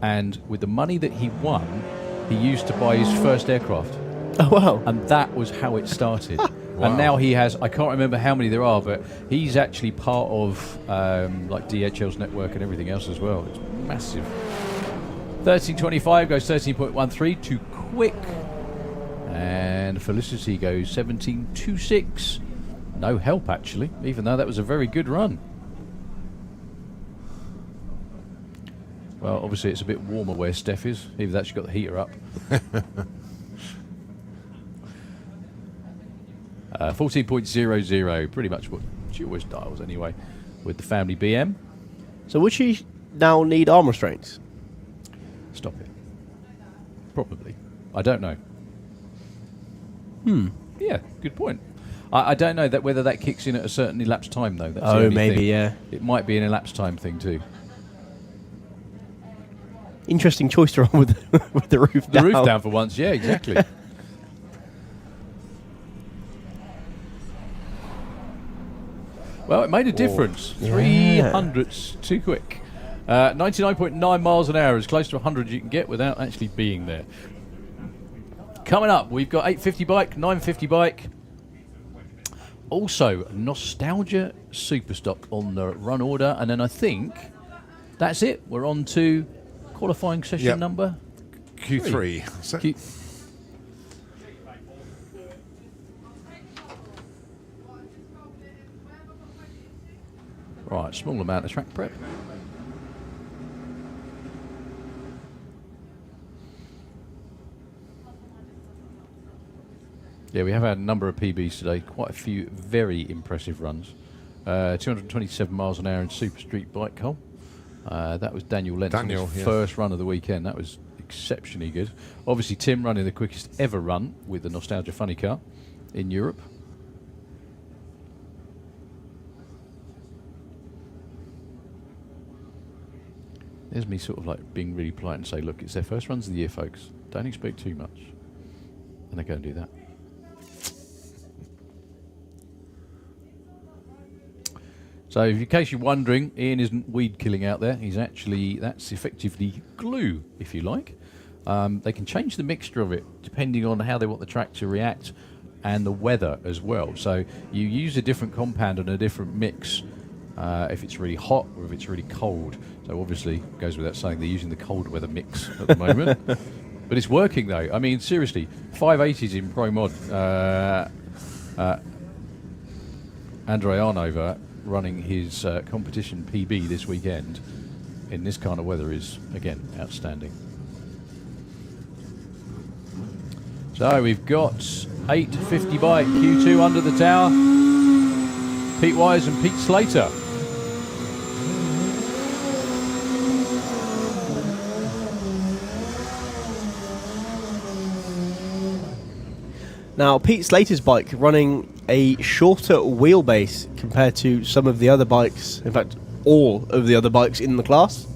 And with the money that he won, he used to buy his first aircraft. Oh, wow. And that was how it started. Wow. And now he has, I can't remember how many there are, but he's actually part of like DHL's network and everything else as well. It's massive. 13.25 goes 13.13, too quick. And Felicity goes 17.26. No help, actually, even though that was a very good run. Well, obviously it's a bit warmer where Steph is. Either that, she's got the heater up. 14.00, pretty much what she always dials anyway, with the family BM. So would she now need arm restraints? Stop it. Probably. I don't know. Yeah, good point. I don't know that whether that kicks in at a certain elapsed time, though. That's the only maybe, thing. yeah. It might be an elapsed time thing, too. Interesting choice to run with the roof down. The roof down for once, yeah, exactly. Well, it made a difference. Yeah. 300ths too quick. 99.9 miles an hour, as close to 100 you can get without actually being there. Coming up, we've got 850 bike, 950 bike. Also, Nostalgia Superstock on the run order. And then I think that's it. We're on to qualifying session number Q3. So Right, small amount of track prep. Yeah, we have had a number of PBs today. Quite a few very impressive runs. 227 miles an hour in Super Street Bike Cole. That was Daniel Lentz' first run of the weekend. That was exceptionally good. Obviously, Tim running the quickest ever run with the Nostalgia Funny Car in Europe. There's me sort of like being really polite and say, look, it's their first runs of the year, folks. Don't expect too much. And they go and do that. So in case you're wondering, Ian isn't weed killing out there. He's actually, that's effectively glue, if you like. They can change the mixture of it depending on how they want the track to react and the weather as well. So you use a different compound and a different mix if it's really hot or if it's really cold. So obviously, it goes without saying, they're using the cold weather mix at the moment. But it's working though. I mean, seriously, 580s in Pro Mod. Andrei Arnova running his competition PB this weekend in this kind of weather is, again, outstanding. So we've got 850 bike, Q2 under the tower, Pete Wise and Pete Slater. Now, Pete Slater's bike running a shorter wheelbase compared to some of the other bikes, in fact, all of the other bikes in the class.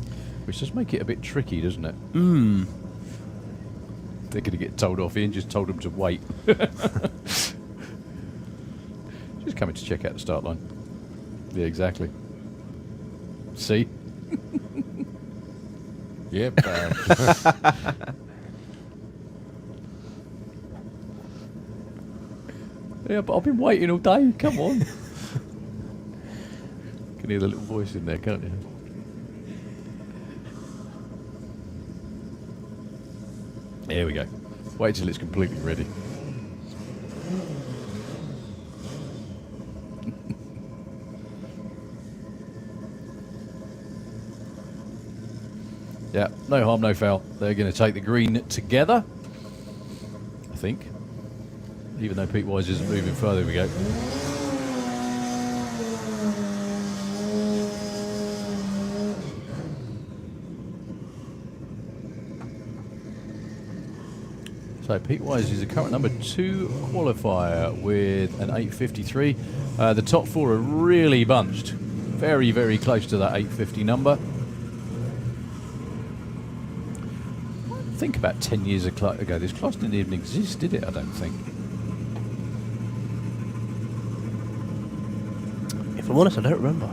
Which does make it a bit tricky, doesn't it? They're going to get told off. Ian just told them to wait. Just coming to check out the start line. Yeah, exactly. See? Yep. Yeah, but I've been waiting all day. Come on. Can hear the little voice in there, can't you? Here we go. Wait till it's completely ready. Yeah, no harm, no foul. They're going to take the green together, I think. Even though Pete Wise isn't moving further, we go. So Pete Wise is a current number 2 qualifier with an 853. The top 4 are really bunched. Very, very close to that 850 number. I think about 10 years ago, this class didn't even exist, did it? I don't think. If I'm honest, I don't remember.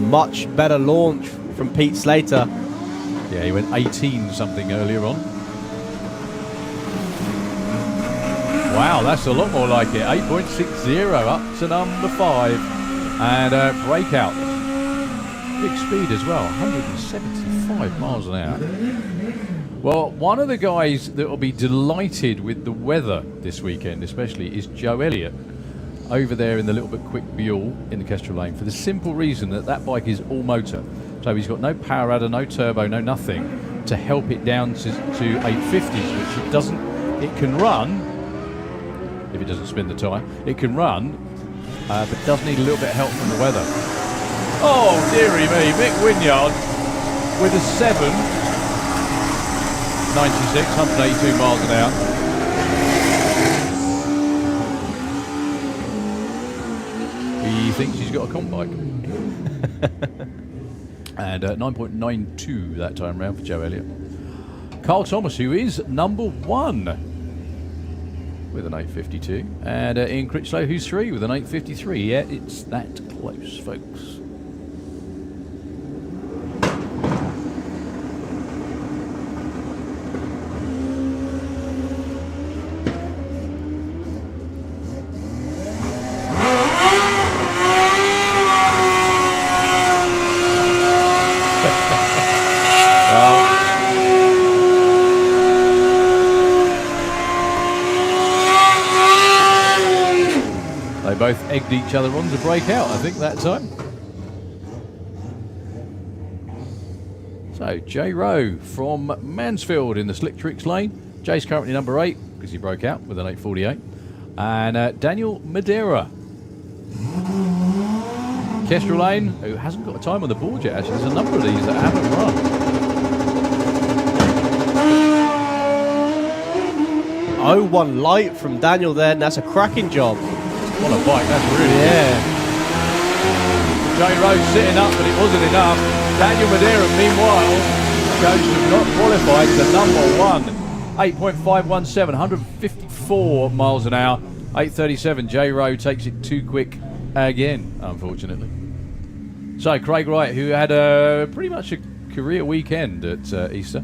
Much better launch from Pete Slater. Yeah, he went 18 something earlier on. Wow, that's a lot more like it. 8.60 up to number 5. And breakout. Big speed as well, 175 miles an hour. Well, one of the guys that will be delighted with the weather this weekend especially is Joe Elliott over there in the little bit quick Buell in the Kestrel Lane, for the simple reason that that bike is all motor. So he's got no power adder, no turbo, no nothing to help it down to 850s, which it doesn't. It can run, if it doesn't spin the tyre, it can run, but does need a little bit of help from the weather. Oh, dearie me, Mick Wynyard with a 7.96, 182 miles an hour. He thinks he's got a comp bike. And 9.92 that time round for Joe Elliott. Carl Thomas, who is number 1 with an 852. And Ian Critchlow, who's 3 with an 853. Yeah, it's that close, folks. Both egged each other on to break out, I think, that time. So, Jay Rowe from Mansfield in the Slick Tricks lane. Jay's currently number 8, because he broke out with an 848. And Daniel Madeira. Kestrel Lane, who hasn't got a time on the board yet, actually. There's a number of these that haven't run. 0-1 light from Daniel there, and that's a cracking job. What a bike, that's really good. Jay Rowe sitting up, but it wasn't enough. Daniel Madeira, meanwhile, goes to not qualified to number 1. 8.517, 154 miles an hour. 8.37, Jay Rowe takes it too quick again, unfortunately. So, Craig Wright, who had pretty much a career weekend at Easter.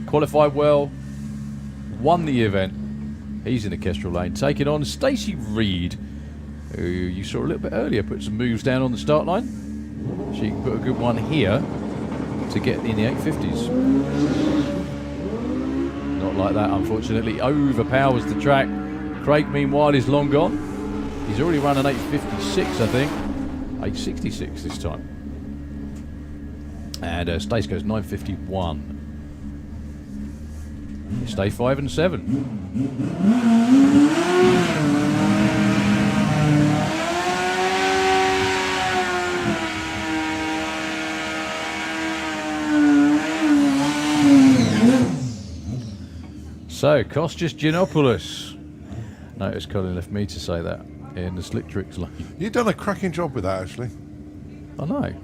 Qualified well, won the event. He's in the Kestrel Lane, taking on Stacey Reed, who you saw a little bit earlier put some moves down on the start line. She can put a good one here to get in the 850s. Not like that, unfortunately. Overpowers the track. Craig, meanwhile, is long gone. He's already run an 856, I think. 866 this time. And Stace goes 951. Stay 5 and 7. So, Kostas Giannopoulos. Notice Colin left me to say that in the Slick Tricks lane. You've done a cracking job with that, actually. I know.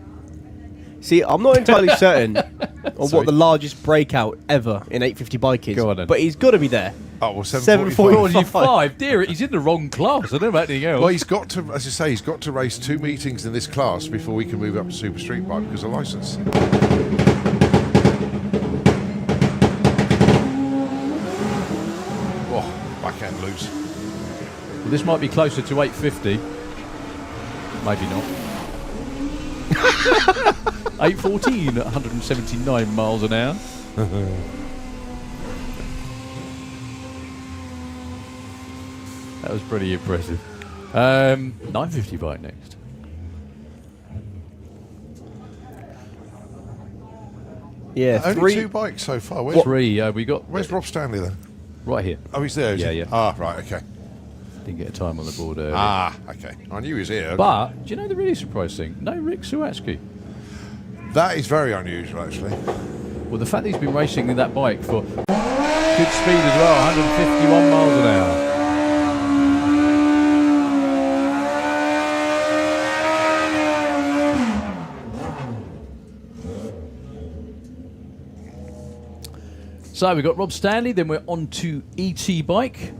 See, I'm not entirely certain on what the largest breakout ever in 850 bike is. Go on then. But he's got to be there. Oh, well, 745. 45. Dear, he's in the wrong class. I don't know about anything else. Well, he's got to, as you say, he's got to race 2 meetings in this class before we can move up to Super Street Bike because of licence. Oh, backhand loose. Well, this might be closer to 850. Maybe not. 814 at 179 miles an hour. That was pretty impressive. 950 bike next. Yeah, Only 2 bikes so far. Where's, Three. We got where's Rob Stanley then? right here. Oh, he's there. Is Yeah, he? yeah. Ah, right, okay. Didn't get a time on the board earlier. Ah, okay. I knew he was here. But do you know the really surprising thing? No Rick Sawatsky. That is very unusual, actually. Well, the fact that he's been racing with that bike for good speed as well, 151 miles an hour. So we've got Rob Stanley, then we're on to ET Bike.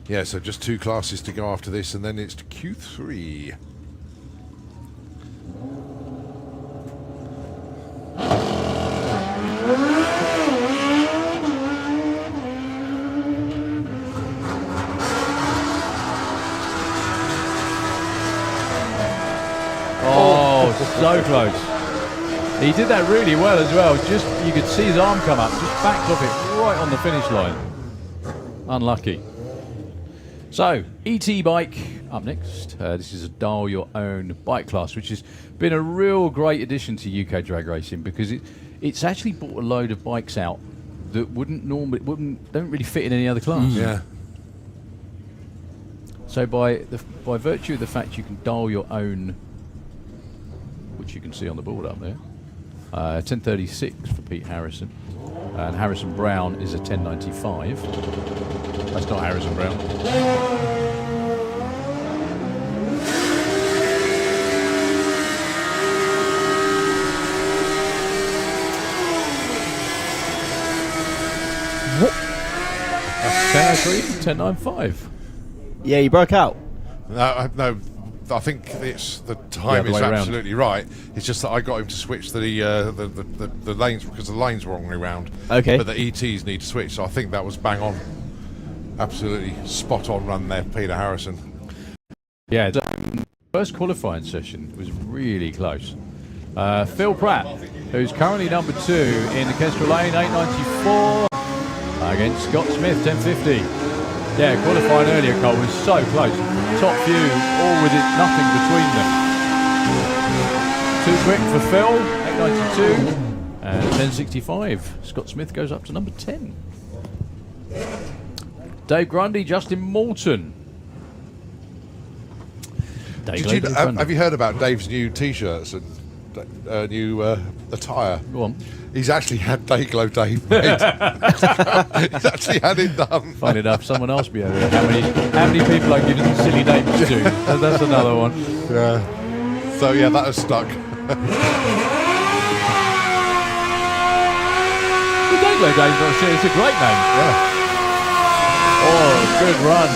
Yeah, so just 2 classes to go after this, and then it's to Q3. Oh, so close. He did that really well as well. Just you could see his arm come up, just backed off it right on the finish line. Unlucky. So, ET Bike up next. This is a dial your own bike class, which has been a real great addition to UK drag racing because it's actually brought a load of bikes out that don't really fit in any other class. Yeah. So by virtue of the fact you can dial your own, which you can see on the board up there, 1036 for Pete Harrison, and Harrison Brown is a 1095. That's not Harrison Brown. That's 1003, 1095. Yeah, you broke out. No, I think it's the time the is way around. absolutely right. It's just that I got him to switch the lanes because the lanes were wrong way round. Okay. But the ETs need to switch, so I think that was bang on. Absolutely spot on run there, Peter Harrison. Yeah, the first qualifying session was really close. Phil Pratt, who's currently number 2 in the Kestrel Lane, 894, against Scott Smith, 1050. Yeah, qualifying earlier, Cole, was so close. Top few, all with it, nothing between them. Too quick for Phil, 892, and 1065. Scott Smith goes up to number 10. Dave Grundy, Justin Moulton. Have you heard about Dave's new T-shirts and new attire? Go on. He's actually had Dayglow Dave made. He's actually had it done. Funny enough, someone asked me earlier how many people I give them silly names to. That's another one. Yeah. So yeah, that has stuck. The Dayglow Dave's not sure. It's a great name. Yeah. Oh, good run.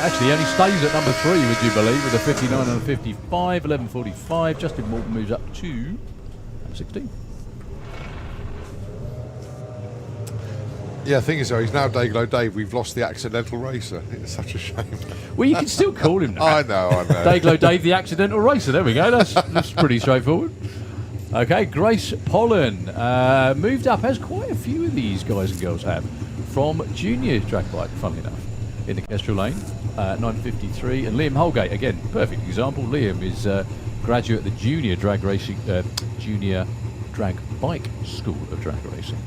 Actually, he only stays at number 3, would you believe, with a 59 and a 55, 11:45. Justin Moulton moves up to 16. Yeah, thing is though, he's now Dayglow Dave. We've lost the accidental racer. It's such a shame. Well, you can still call him that. I know. Dayglow Dave, the accidental racer. There we go. That's pretty straightforward. Okay, Grace Pollen moved up, as quite a few of these guys and girls have, from junior drag bike, funnily enough. in the Kestrel Lane, 9:53. And Liam Holgate, again, perfect example. Liam is graduate at the Junior Drag Bike School of Drag Racing.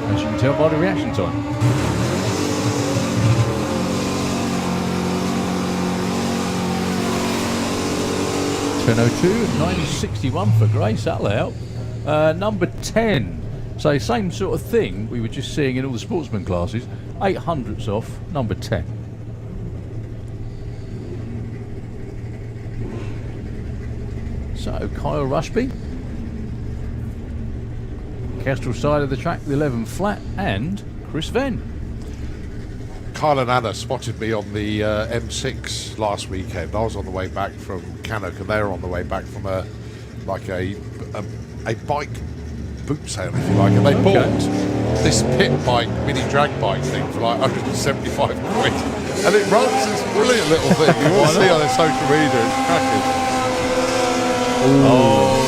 As you can tell by the reaction time. 10:02, 9:61 for Grace, that'll help. Number 10. So same sort of thing we were just seeing in all the sportsman classes. 800ths off number 10. So Kyle Rushby. Kestrel side of the track, the 11 flat, and Chris Venn. Kyle and Anna spotted me on the M6 last weekend. I was on the way back from Cannock, and they were on the way back from a bike boot sale, if you like, and they bought this pit bike, mini drag bike thing for like 175 quid, and it runs. It's a brilliant little thing. You will see on their social media. It's cracking. Oh,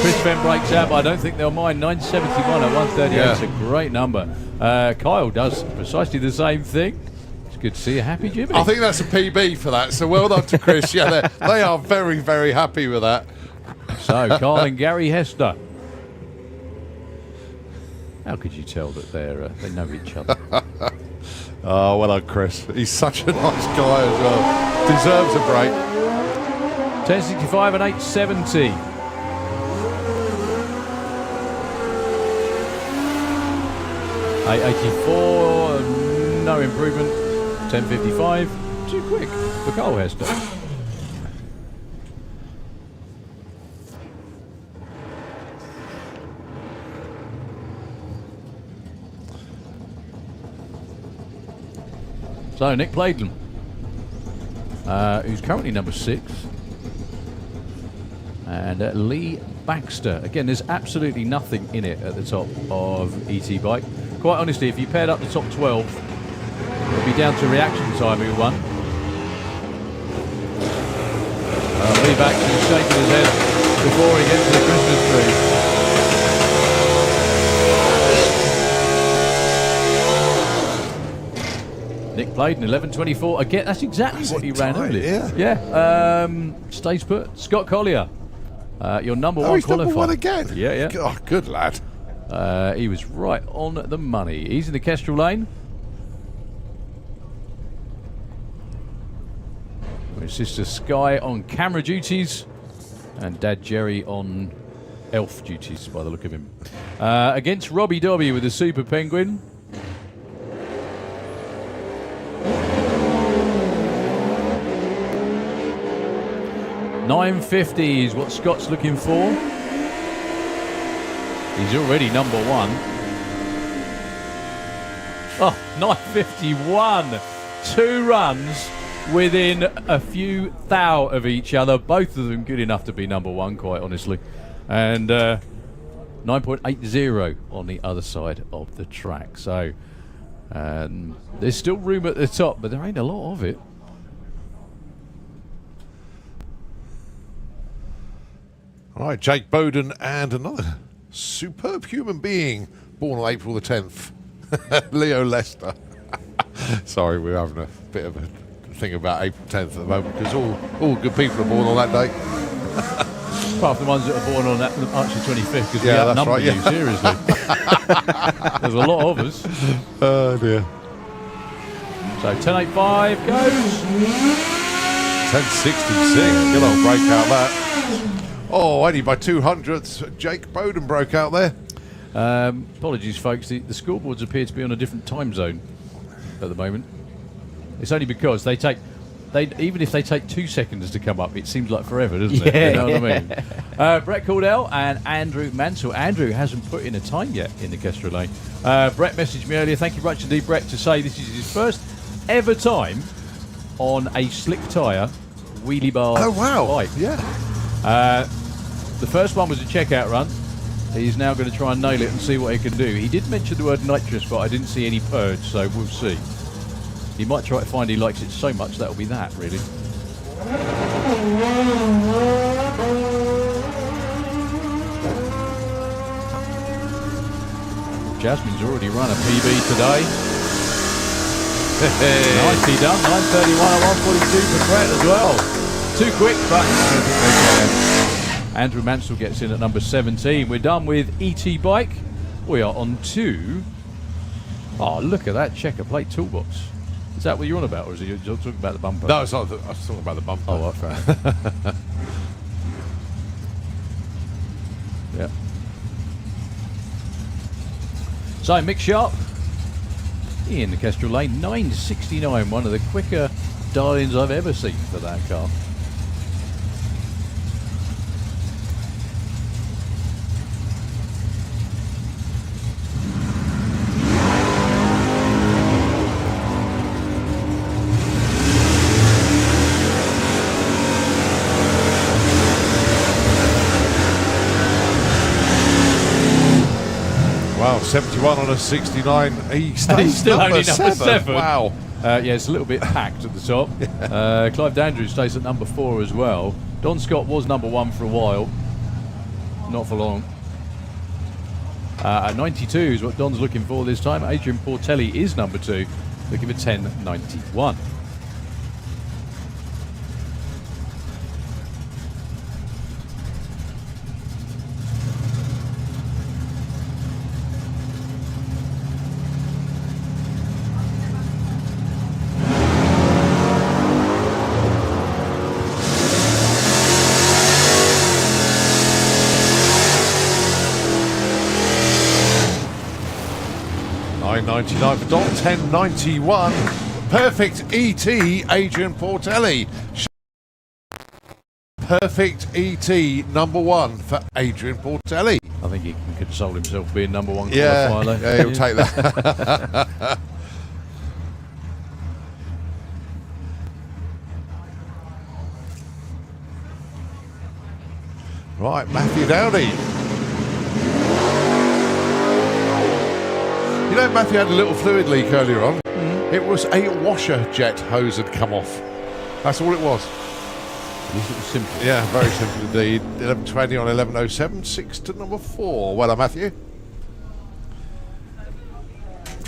Chris Venn breaks out, but I don't think they'll mind. 971 at 138. Yeah. It's a great number. Kyle does precisely the same thing. It's good to see a happy Jimmy. I think that's a PB for that, so well done to Chris. Yeah, they are very, very happy with that. So, Carl and Gary Hester. How could you tell that they know each other? Oh, well done, Chris. He's such a nice guy as well. Deserves a break. 1065 and 870. $884, no improvement. 1055, too quick for Carl Hester. So Nick Playdon, who's currently number 6, and Lee Baxter. Again, there's absolutely nothing in it at the top of ET Bike. Quite honestly, if you paired up the top 12, it'll be down to reaction time who won. Lee Baxter's shaking his head before he gets to the Christmas tree. Nick Playdon, 11:24. Again, that's exactly what he ran earlier. Yeah. Stays put. Scott Collier, your number one he's qualifier. number one again. Yeah. Oh, good lad. He was right on the money. He's in the Kestrel Lane. With Sister Sky on camera duties, and Dad Jerry on elf duties, by the look of him. Against Robbie Dobby with the Super Penguin. $9.50 is what Scott's looking for. He's already number one. Oh, 9.51. 2 runs within a few thou of each other. Both of them good enough to be number one, quite honestly. And 9.80 on the other side of the track. So there's still room at the top, but there ain't a lot of it. All right, Jake Bowden and another superb human being born on April the 10th, Leo Lester. Sorry, we're having a bit of a thing about April 10th at the moment because all good people are born on that day. Apart from the ones that are born on that March the 25th, because we outnumber you, seriously. There's a lot of us. Oh dear. So 10.85 goes. 10.66, good old breakout that. Oh, only by 200ths, Jake Bowden broke out there. Apologies, folks. The scoreboards appear to be on a different time zone at the moment. It's only because even if they take 2 seconds to come up, it seems like forever, doesn't it? You know what I mean? Brett Cordell and Andrew Mansell. Andrew hasn't put in a time yet in the Kestrel Lane. Brett messaged me earlier. Thank you very much indeed, Brett, to say this is his first ever time on a slick tyre wheelie bar bike. Yeah. The first one was a checkout run. He's now going to try and nail it and see what he can do. He did mention the word nitrous, but I didn't see any purge, so we'll see. He might try to find he likes it so much that'll be that, really. Jasmine's already run a PB today. Nicely done. 9:31 and 1:42 for Brett as well. Too quick, but I don't think they can. Andrew Mansell gets in at number 17. We're done with ET Bike. We are on to... Oh, look at that checker plate toolbox. Is that what you're on about, or is it you're talking about the bumper? No, it's not. I was talking about the bumper. Oh, what? Fair. Yeah. So, Mick Sharp in the Kestrel Lane, 9:69, one of the quicker dial-ins I've ever seen for that car. Wow, 71 on a 69. He's still only number 7. Wow. Yeah, it's a little bit packed at the top. Clive Dandridge stays at number 4 as well. Don Scott was number 1 for a while. Not for long. At 92 is what Don's looking for this time. Adrian Portelli is number 2, looking for 10.91. $9.99 for Don, $10.91. Perfect ET, Adrian Portelli. Perfect ET, number 1 for Adrian Portelli. I think he can console himself being number 1 Yeah, qualifier. yeah, he'll take that. Right, Matthew Dowdy. You know, Matthew had a little fluid leak earlier on. It was a washer jet hose had come off. That's all it was. It was simple. Yeah, very simple indeed. 11.20 on 11.07, 6 to number 4. Well done, Matthew.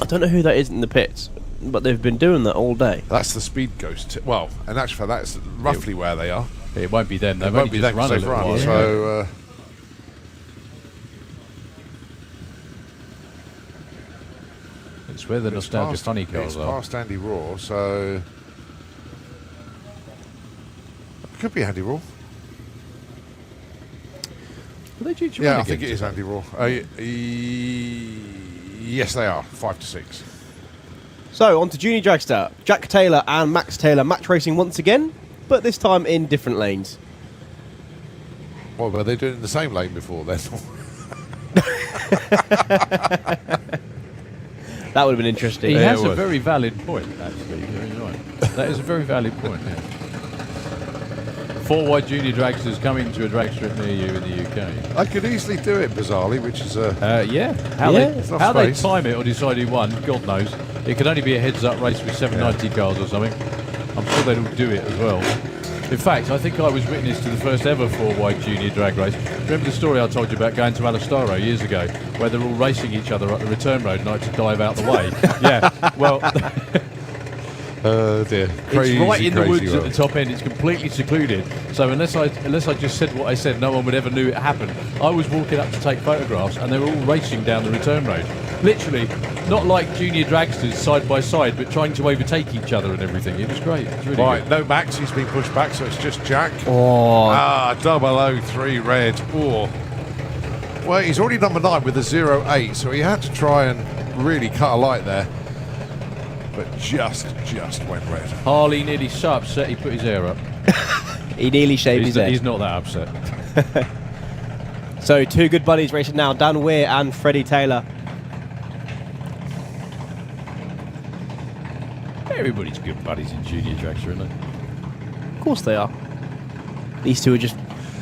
I don't know who that is in the pits, but they've been doing that all day. That's the Speed Ghost. Well, and actually, that's roughly where they are. It won't be them. It They've won't only be just them run a because little they've while. run. So, It's where the nostalgia funny cars it's are. past Andy Raw, so it could be Andy Raw. Are they due to Yeah, run I think again it is today? Andy Raw. Yes, they are. 5 to 6. So, on to Junior Dragster. Jack Taylor and Max Taylor match racing once again, but this time in different lanes. Well, were they doing it in the same lane before then? That would have been interesting. He Yeah, has it a was. very valid point, actually. You're right. That is a very valid point, yeah. 4 wide junior dragsters coming to a dragster near you in the UK. I could easily do it, bizarrely, which is a... Yeah. How It's they not how they space. time it or decide who won, God knows. It could only be a heads-up race with 790 cars or something. I'm sure they'd all do it as well. In fact, I think I was witness to the first ever 4 wide junior drag race. Remember the story I told you about going to Alastaro years ago, where they're all racing each other up the return road and I had to dive out the way? Yeah, well... Oh dear. Crazy, it's right in the crazy woods world. at the top end. It's completely secluded. So unless I just said what I said, no one would ever knew it happened. I was walking up to take photographs, and they were all racing down the return road. Literally, not like junior dragsters side by side, but trying to overtake each other and everything. It was great. It was really Right, good. no Max, he's been pushed back, so it's just Jack. Oh, 003 red. Oh. Well, he's already number 9 with a 08, so he had to try and really cut a light there. But just went red. Harley nearly so upset he put his hair up. he nearly shaved his head. He's not that upset. So, 2 good buddies racing now, Dan Weir and Freddie Taylor. Everybody's good buddies in junior dragster, isn't they? Of course they are. These two are just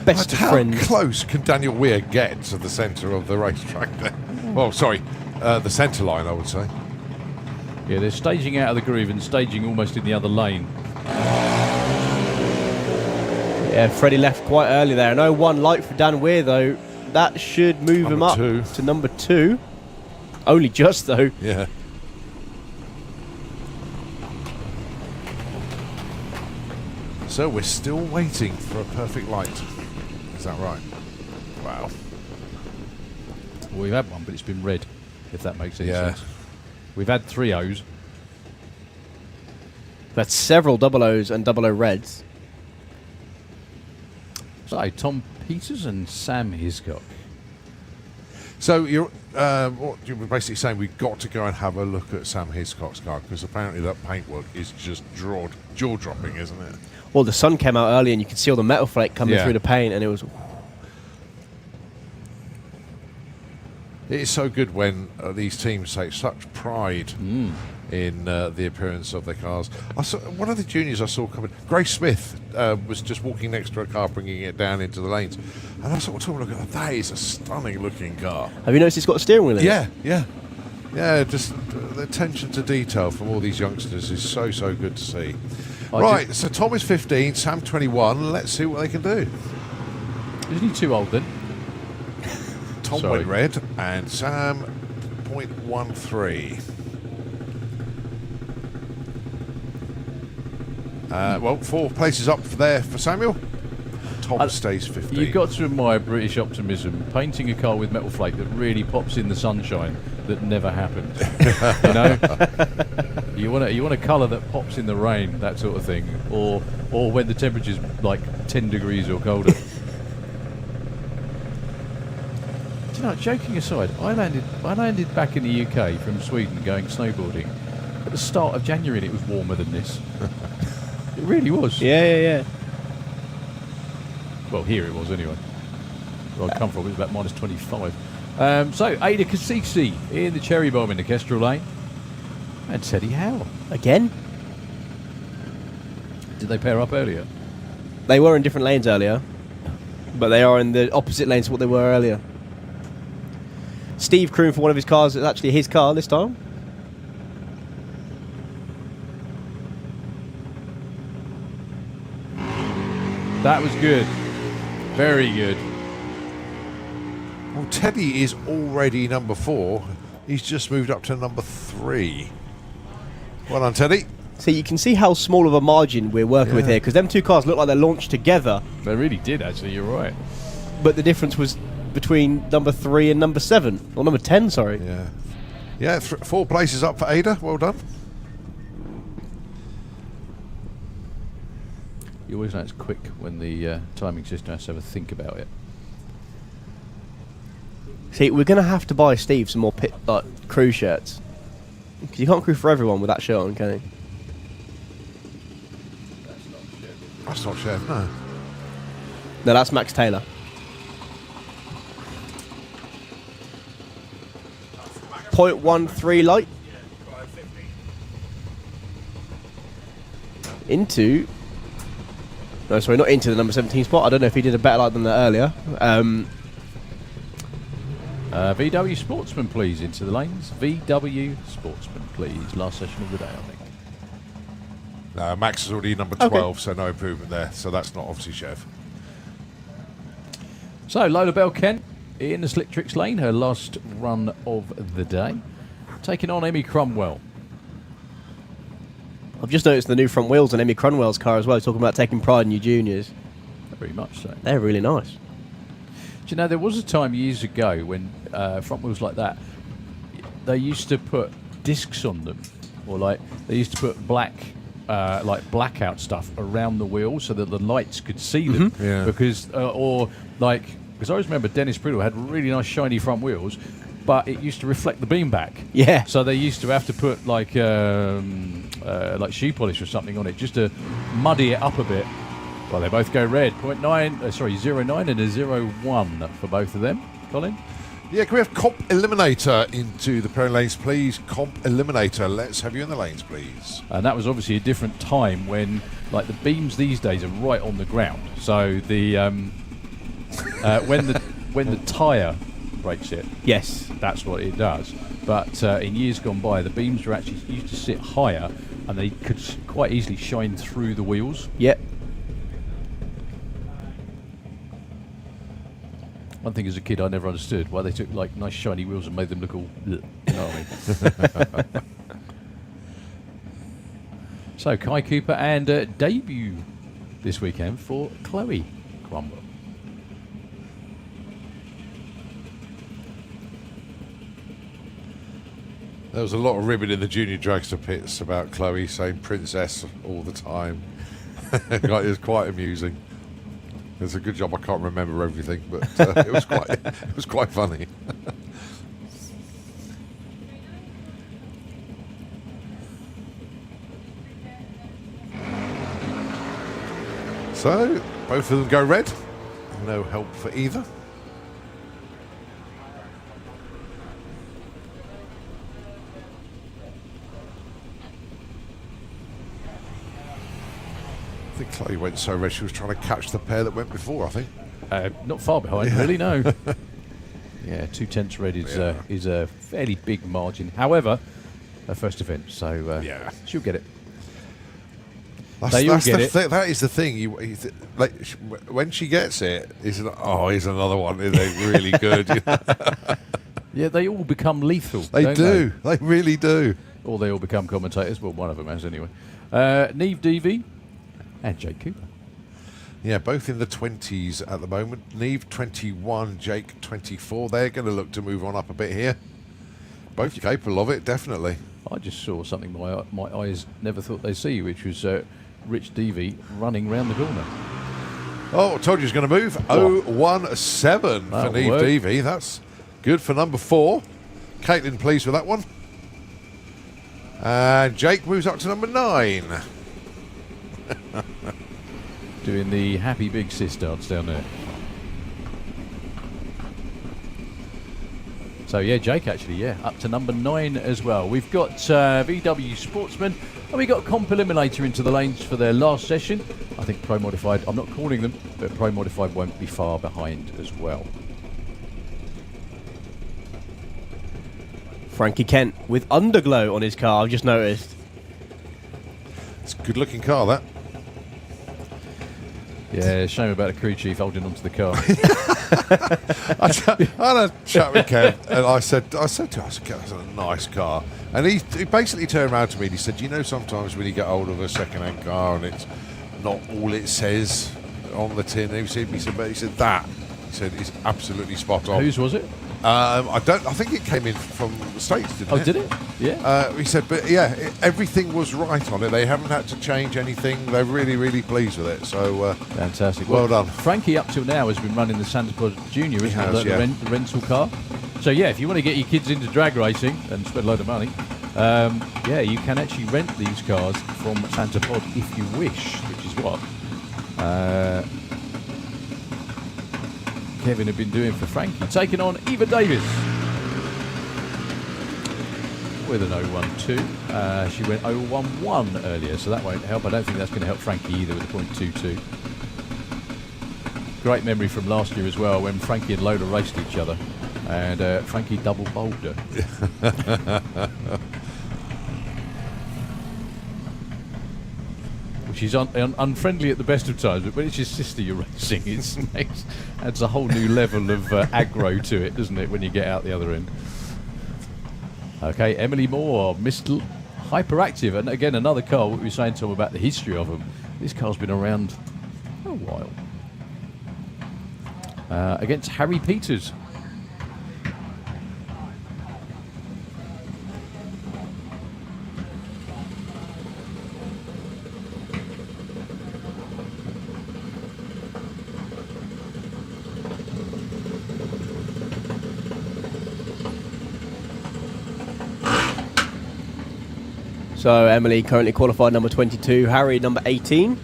best But of how friends. close can Daniel Weir get to the centre of the racetrack there? Well, sorry, the centre line, I would say. Yeah, they're staging out of the groove and staging almost in the other lane. Yeah, Freddie left quite early there. An 01 light for Dan Weir, though. That should move him Number up 2. to number 2. Only just, though. Yeah. So we're still waiting for a perfect light. Is that right? Wow. Well, we've had one, but it's been red, if that makes any Yeah. sense. We've had 3 O's. That's several double O's and double O reds. So, Tom Peters and Sam Hiscock. So you're what you were basically saying, we've got to go and have a look at Sam Hiscock's car, because apparently that paintwork is just jaw-dropping, isn't it? Well, the sun came out early and you could see all the metal flake coming Yeah. through the paint, and it was... It is so good when these teams take such pride in the appearance of their cars. I saw one of the juniors I saw coming. Grace Smith was just walking next to a car, bringing it down into the lanes, and I sort of took a look at that. That is a stunning-looking car. Have you noticed it's got a steering wheel in it? Yeah. Just the attention to detail from all these youngsters is so good to see. I Right, so Tom is 15, Sam 21. Let's see what they can do. Isn't he too old then? Tom Sorry. went red, and Sam 0.13. Well, 4 places up there for Samuel. Tom stays 15. You've got to admire British optimism. Painting a car with metal flake that really pops in the sunshine that never happened. You know, you want a colour that pops in the rain, that sort of thing, or when the temperature's like 10 degrees or colder. Do you know, joking aside, I landed back in the UK from Sweden going snowboarding at the start of January, and it was warmer than this. It really was. Yeah. Well, here it was anyway. Where I come from, it was about minus 25. So, Ada Kasiksi in the Cherry Bomb in the Kestrel Lane. And Teddy Howe. Again? Did they pair up earlier? They were in different lanes earlier, but they are in the opposite lanes to what they were earlier. Steve crewing for one of his cars. It's actually his car this time. That was good. Very good. Well, Teddy is already number 4. He's just moved up to number 3. Well done, Teddy. So you can see how small of a margin we're working with here, because them 2 cars look like they're launched together, They really did, actually. You're right. but the difference was between number 3 and number 7, or number 10, sorry. Yeah, 4 places up for Ada. Well done. You always know it's quick when the timing system has to have a think about it. See, we're going to have to buy Steve some more crew shirts, because you can't crew for everyone with that shirt on, can you? That's not Chef, no. No, that's Max Taylor. .13 light into... No, sorry, not into the number 17 spot. I don't know if he did a better light than that earlier. VW Sportsman, please, into the lanes. VW Sportsman, please. Last session of the day, I think. No, Max is already number 12, so no improvement there. So that's not obviously Chef. So, Lola Bell Kent in the Slick Tricks lane, her last run of the day. Taking on Emmy Cromwell. I've just noticed the new front wheels on Emmy Cromwell's car as well, talking about taking pride in your juniors. Very much so. They're really nice. Do you know, there was a time years ago when front wheels like that, they used to put discs on them, or like they used to put black, like blackout stuff around the wheels so that the lights could see them. Yeah. Because, because I always remember Dennis Priddle had really nice shiny front wheels, but it used to reflect the beam back. Yeah. So they used to have to put like shoe polish or something on it just to muddy it up a bit. Well, they both go red. 0.9 and a 0.1 for both of them. Colin? Yeah, can we have Comp Eliminator into the pair lanes, please? Comp Eliminator, let's have you in the lanes, please. And that was obviously a different time when, like, the beams these days are right on the ground. So the when the tyre breaks it, Yes. that's what it does. But in years gone by, the beams were actually used to sit higher, and they could quite easily shine through the wheels. Yep. One thing as a kid I never understood why they took like nice shiny wheels and made them look all bleh. You know what I mean? So Kai Cooper and debut this weekend for Chloe Crumble. There was a lot of ribbon in the junior dragster pits about Chloe saying princess all the time. It was quite amusing. It's a good job I can't remember everything, but it was quite funny. So both of them go red. No help for either. I think Chloe went so red she was trying to catch the pair that went before, I think. Not far behind, really, no. Yeah, 2/10 red is a fairly big margin. However, her first event, so Yeah. she'll get it. That is the thing. When she gets it, here's another one. Isn't it really good? You know? Yeah, they all become lethal. They don't do. They really do. Or they all become commentators. Well, one of them has anyway. Neve Deavy and Jake Cooper. Yeah, both in the 20s at the moment. Neve 21, Jake 24. They're going to look to move on up a bit here. Both capable of it, definitely. I just saw something my eyes never thought they'd see, which was Rich Deavy running round the corner. Oh, I told you he was going to move. 0-1-7 for Neve Deavy. That's good for number 4. Caitlin pleased with that one. And Jake moves up to number 9. Doing the happy big sis dance down there. So yeah, Jake actually, up to number 9 as well. We've got VW Sportsman, and we got Comp Eliminator into the lanes for their last session. I think Pro Modified, I'm not calling them, but Pro Modified won't be far behind as well. Frankie Kent with underglow on his car, I've just noticed. It's a good looking car, that. Yeah, shame about the crew chief holding onto the car. I had a chat with Kev, and I said to him, Kev, that's a nice car. And he basically turned around to me and he said, you know, sometimes when you get hold of a second-hand car and it's not all it says on the tin, he said that. He said it's absolutely spot on. Whose was it? I think it came in from the States, didn't it? Oh, did it? Yeah. He said, but yeah, everything was right on it. They haven't had to change anything. They're really, really pleased with it. So fantastic. Well done. Frankie, up till now, has been running the Santa Pod Junior, isn't it? The rental car. So yeah, if you want to get your kids into drag racing and spend a load of money, you can actually rent these cars from Santa Pod if you wish, which is what Kevin had been doing for Frankie. Taking on Eva Davis with an 0-1-2. She went 0-1-1 earlier, so that won't help. I don't think that's going to help Frankie either with a .22. Great memory from last year as well, when Frankie and Lola raced each other, and Frankie double bowled her. She's unfriendly at the best of times, but when it's your sister you're racing, it adds a whole new level of aggro to it, doesn't it, when you get out the other end. Okay, Emily Moore, Mr. Hyperactive, and again another car. What we were saying to him about the history of them. This car's been around for a while. Against Harry Peters. So Emily currently qualified number 22, Harry number 18.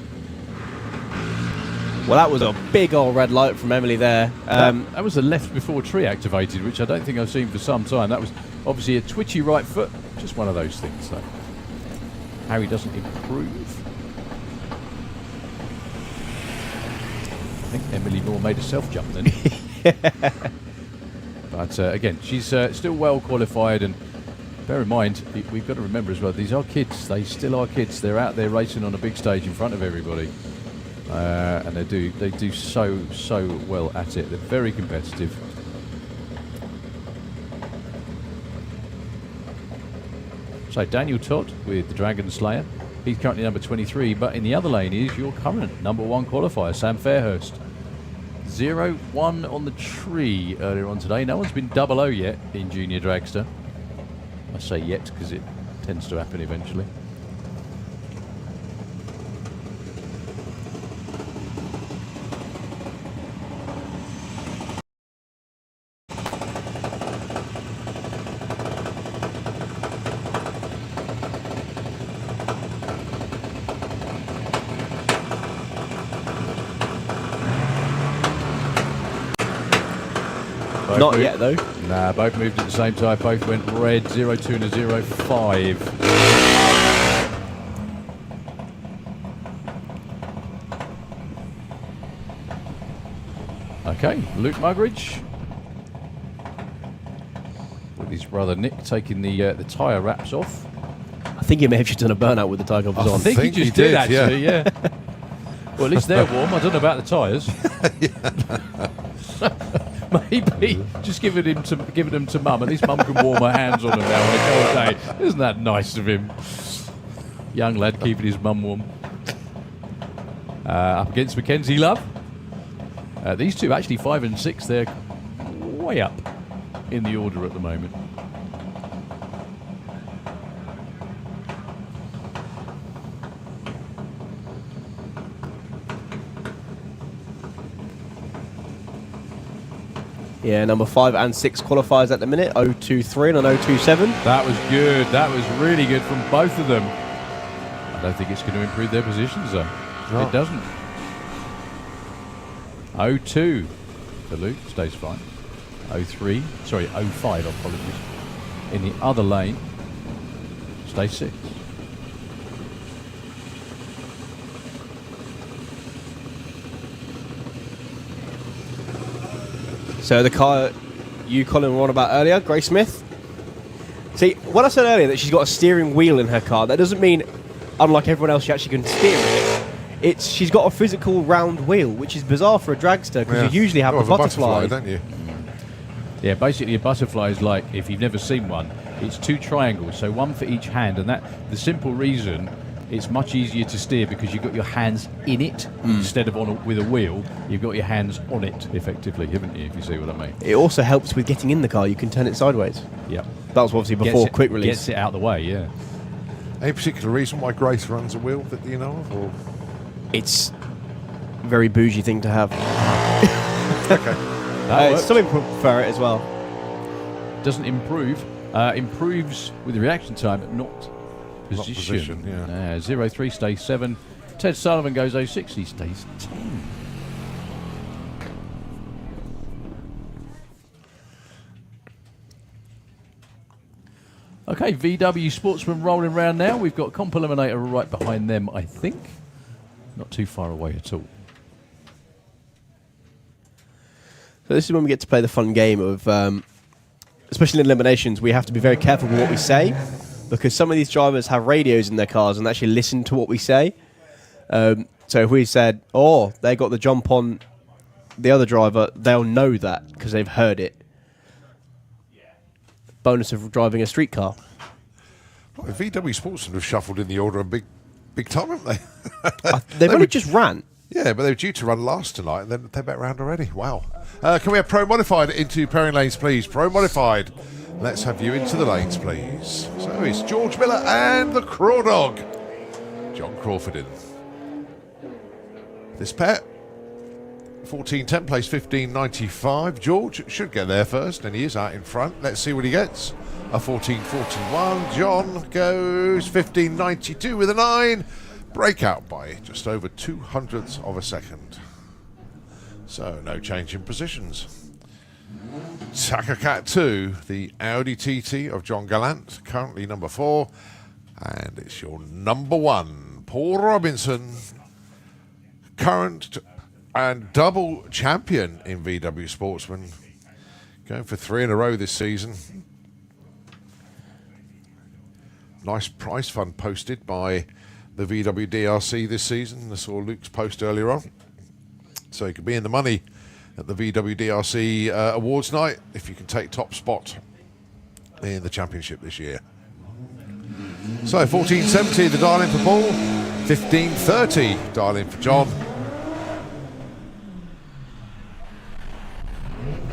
Well, that was a big old red light from Emily there. That was a left before tree activated, which I don't think I've seen for some time. That was obviously a twitchy right foot. Just one of those things, though. Harry doesn't improve. I think Emily Moore made a self-jump then. But again, she's still well qualified, and bear in mind, we've got to remember as well, these are kids. They still are kids. They're out there racing on a big stage in front of everybody. And they do so well at it. They're very competitive. So Daniel Todd with the Dragon Slayer. He's currently number 23, but in the other lane is your current number 1 qualifier, Sam Fairhurst. 0-1 on the tree earlier on today. No one's been 00 yet in Junior Dragster. I say yet because it tends to happen eventually. Not yet, though. Nah, both moved at the same time. Both went red, 0-2 and a 0-5. Okay, Luke Muggeridge with his brother Nick taking the tyre wraps off. I think he may have just done a burnout with the tyre covers on. I think he just did actually, yeah. Well, at least they're warm. I don't know about the tyres. Maybe just giving them to Mum. At least Mum can warm her hands on them now on a cold day. Isn't that nice of him? Young lad keeping his mum warm. Up against Mackenzie Love. These two actually 5 and 6. They're way up in the order at the moment. Yeah, number 5 and 6 qualifiers at the minute, 023 and an 027. That was good. That was really good from both of them. I don't think it's going to improve their positions though. No. It doesn't. 02 for Luke, stays fine. 03, sorry, 05, apologies. In the other lane, stays 6. So the car you, Colin, were on about earlier, Grace Smith. See, when I said earlier that she's got a steering wheel in her car, that doesn't mean, unlike everyone else, she actually can steer it. She's got a physical round wheel, which is bizarre for a dragster, because you usually have the butterfly, don't you? Yeah, basically a butterfly is like, if you've never seen one, it's 2 triangles, so 1 for each hand, and that the simple reason it's much easier to steer because you've got your hands in it instead of with a wheel. You've got your hands on it, effectively, haven't you, if you see what I mean? It also helps with getting in the car. You can turn it sideways. Yep. That was obviously before quick release. Gets it out of the way, yeah. Any particular reason why Grace runs a wheel that you know of? Or? It's a very bougie thing to have. Okay. Some people prefer it as well. Doesn't improve. Improves with the reaction time, but not position. Yeah. 0-3 stays 7. Ted Sullivan goes 0-6, he stays 10. Okay, VW Sportsman rolling round now. We've got Comp Eliminator right behind them, I think. Not too far away at all. So this is when we get to play the fun game of, especially in eliminations, we have to be very careful with what we say, because some of these drivers have radios in their cars and actually listen to what we say. So if we said, oh, they got the jump on the other driver, they'll know that because they've heard it. Bonus of driving a street car. Well, VW Sportsman have shuffled in the order a big time, haven't they? They've only just ran. Yeah, but they were due to run last tonight, and then they're back round already. Wow. Can we have Pro Modified into pairing lanes, please? Pro Modified. Let's have you into the lanes, please. So it's George Miller and the Craw Dog. John Crawford in. This pair, 14.10 plays 15.95. George should get there first, and he is out in front. Let's see what he gets. A 14.41. John goes 15.92 with a 9. Breakout by just over 200ths of a second. So no change in positions. Takakat 2, the Audi TT of John Gallant, currently number 4. And it's your number 1, Paul Robinson, current and double champion in VW Sportsman. Going for 3 in a row this season. Nice prize fund posted by the VW DRC this season. I saw Luke's post earlier on. So you could be in the money at the VW DRC awards night if you can take top spot in the championship this year. So 14.70, the dial in for Paul. 15.30, dial in for John.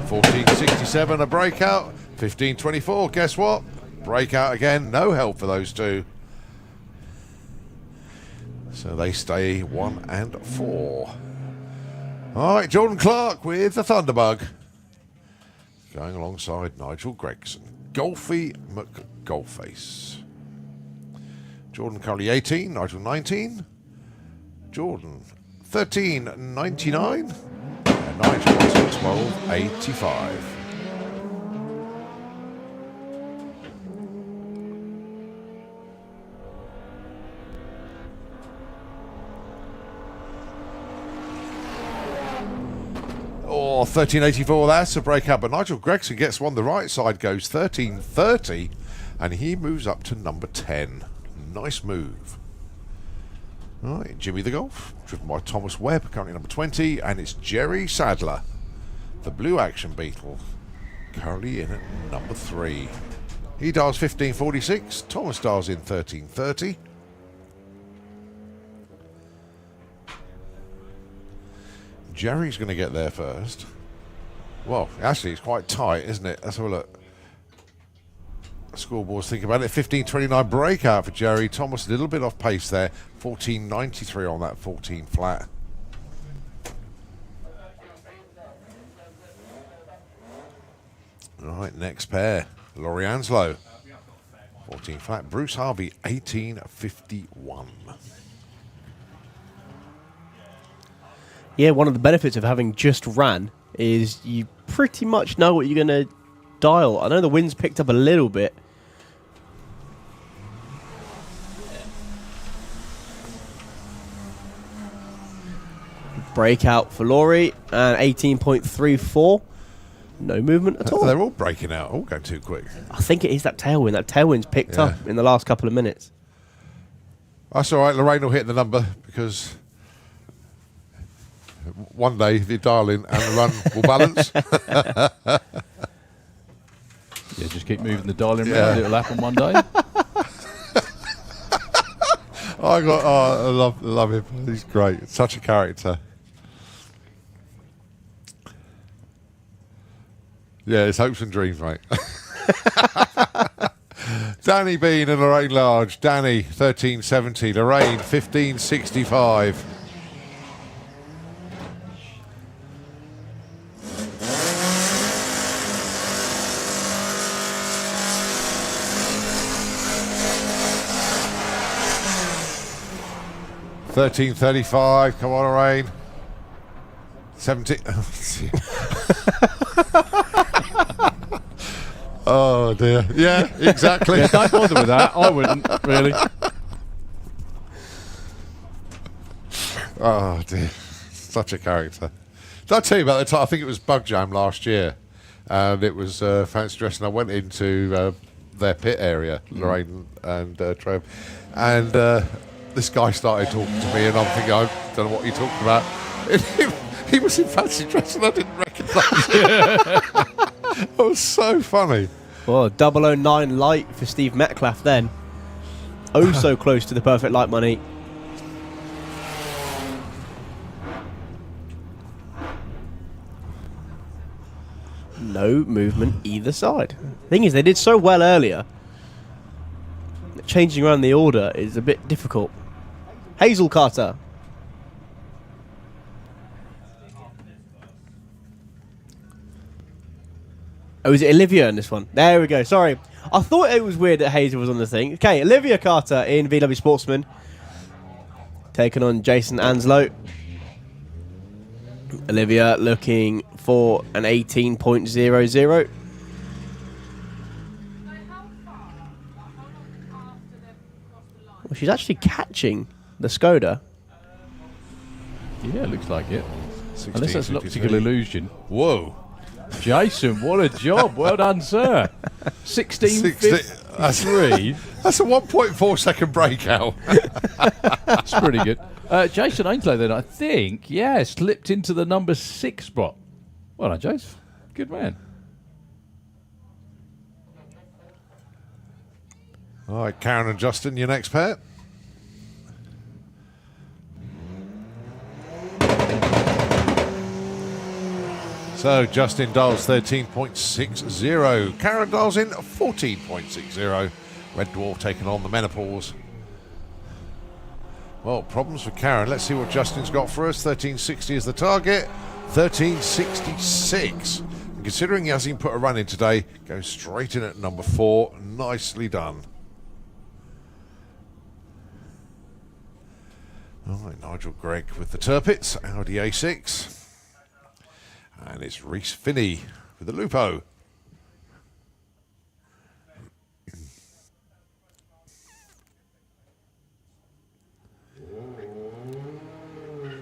14.67, a breakout. 15.24, guess what? Breakout again, no help for those two. So they stay 1 and 4. All right, Jordan Clark with the Thunderbug. Going alongside Nigel Gregson. Golfy McGolface. Jordan currently 18, Nigel 19. Jordan 13.99. And Nigel on 12.85. Oh, 13.84, that's a breakout. But Nigel Gregson gets one. The right side goes 13.30. And he moves up to number 10. Nice move. All right, Jimmy the Golf, driven by Thomas Webb, currently number 20. And it's Jerry Sadler, the Blue Action Beetle, currently in at number 3. He dials 15.46. Thomas dials in 13.30. Jerry's going to get there first. Well, actually, it's quite tight, isn't it? Let's have a look. Scoreboards think about it. 15.29 breakout for Jerry. Thomas a little bit off pace there. 14.93 on that 14 flat. All right, next pair. Laurie Anslow, 14 flat. Bruce Harvey, 18.51. Yeah, one of the benefits of having just ran is you pretty much know what you're going to dial. I know the wind's picked up a little bit. Breakout for Laurie and 18.34. No movement at all. They're all breaking out, all going too quick. I think it is that tailwind. That tailwind's picked up in the last couple of minutes. That's all right. Lorraine will hit the number because one day the dial in and the run will balance. Yeah, just keep moving the dial in round. It'll happen one day. I love him. He's great. Such a character. Yeah, it's hopes and dreams, mate. Danny Bean and Lorraine Large. Danny, 13.70. Lorraine, 15.65. $13.35. Come on, Lorraine. 17. Oh dear. Yeah, exactly. Yeah, don't bother with that. I wouldn't, really. Oh dear. Such a character. Did I tell you about the time? I think it was Bug Jam last year. And it was fancy dress, and I went into their pit area, Lorraine and Trev. And this guy started talking to me, and I'm thinking, I don't know what you're talking about. He was in fancy dress, and I didn't recognise him. It was so funny. Well, 009 light for Steve Metcalf then. Oh, so close to the perfect light money. No movement either side. Thing is, they did so well earlier. Changing around the order is a bit difficult. Hazel Carter. Oh, is it Olivia in this one? There we go. Sorry. I thought it was weird that Hazel was on the thing. Okay, Olivia Carter in VW Sportsman. Taking on Jason Anslow. Olivia looking for an 18.00. Well, she's actually catching the Skoda. Yeah, it looks like it. 16, Unless that's an 53. optical illusion. Whoa. Jason, what a job. Well done, sir. 16.53. That's a 1.4 second breakout. That's pretty good. Jason Ainslow then, I think, slipped into the number 6 spot. Well done, Jason. Good man. All right, Karen and Justin, your next pair. So Justin dials 13.60. Karen dials in 14.60. Red Dwarf taking on the Menopause. Well, problems for Karen. Let's see what Justin's got for us. 1360 is the target. 1366. And considering he hasn't even put a run in today, goes straight in at number 4. Nicely done. All right, Nigel Gregg with the Turpits. Audi A6. And it's Reese Finney with the Lupo.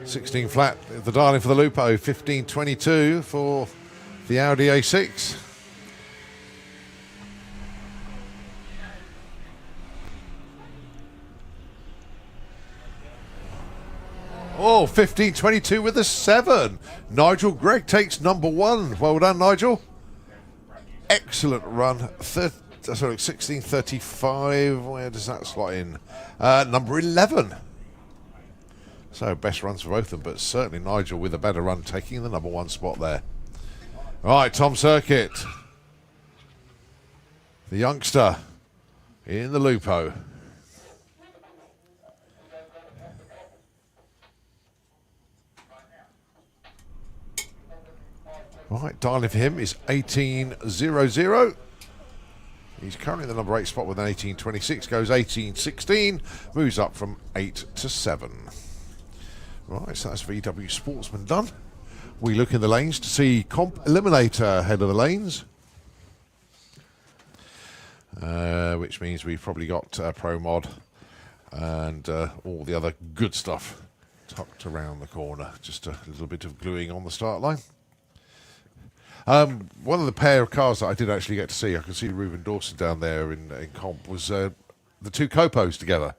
$16 flat, the dialing for the Lupo, $15.22 for the Audi A6. Oh, 15.22 with a 7. Nigel Gregg takes number 1. Well done, Nigel. Excellent run. 16.35. Where does that slot in? Number 11. So best runs for both of them, but certainly Nigel with a better run taking the number 1 spot there. All right, Tom Circuit. The youngster in the Lupo. Right, dialing for him is 18.00. He's currently in the number 8 spot with an 18.26. Goes 18.16. Moves up from 8 to 7. Right, so that's VW Sportsman done. We look in the lanes to see Comp Eliminator head of the lanes. Which means we've probably got Pro Mod and all the other good stuff tucked around the corner. Just a little bit of gluing on the start line. One of the pair of cars that I did actually get to see, I could see Reuben Dawson down there in Comp, was the 2 Copos together.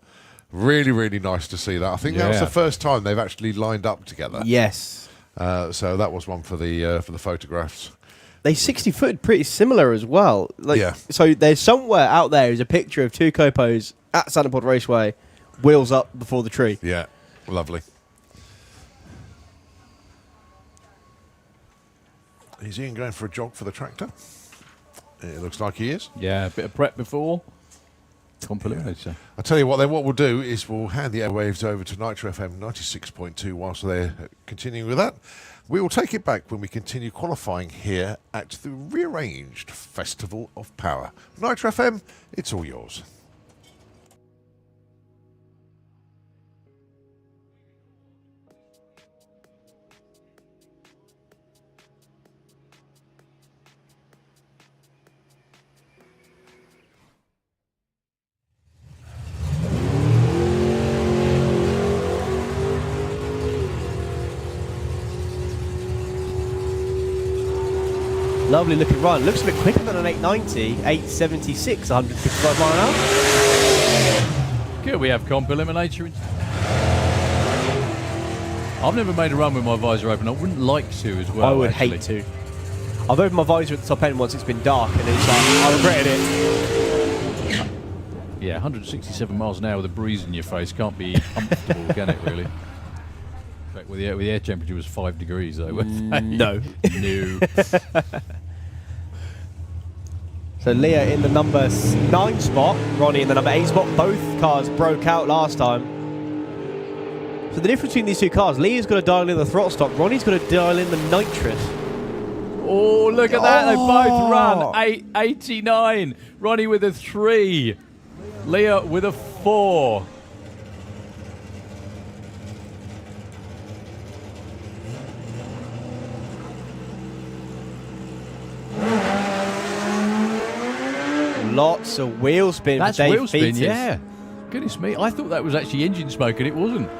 Really, really nice to see that. I think that was the first time they've actually lined up together. Yes. So that was one for the photographs. They 60-footed pretty similar as well. So there's somewhere out there is a picture of 2 Copos at Santa Pod Raceway, wheels up before the tree. Yeah, lovely. Is Ian going for a jog for the tractor? It looks like he is. Yeah, a bit of prep before. Eliminator. I'll tell you what, then what we'll do is we'll hand the airwaves over to Nitro FM 96.2 whilst they're continuing with that. We will take it back when we continue qualifying here at the rearranged Festival of Power. Nitro FM, it's all yours. Lovely looking run. Looks a bit quicker than an 890, 876, 155 mile an hour. Good, we have Comp Eliminator. I've never made a run with my visor open. I wouldn't like to as well. I would hate to. I've opened my visor at the top end once it's been dark and it's like, I regretted it. Yeah, 167 miles an hour with a breeze in your face can't be comfortable, can it, really? In fact, with the air temperature was 5 degrees, though. No. No. So Leah in the number 9 spot, Ronnie in the number 8 spot. Both cars broke out last time. So the difference between these 2 cars, Leah's got to dial in the throttle stop, Ronnie's got to dial in the nitrous. Oh, look at that. They both run. 889. Ronnie with a 3. Leah with a 4. Lots of wheel spin That's for Dave wheel spin, Peters. yeah. Goodness me. I thought that was actually engine smoke, and it wasn't.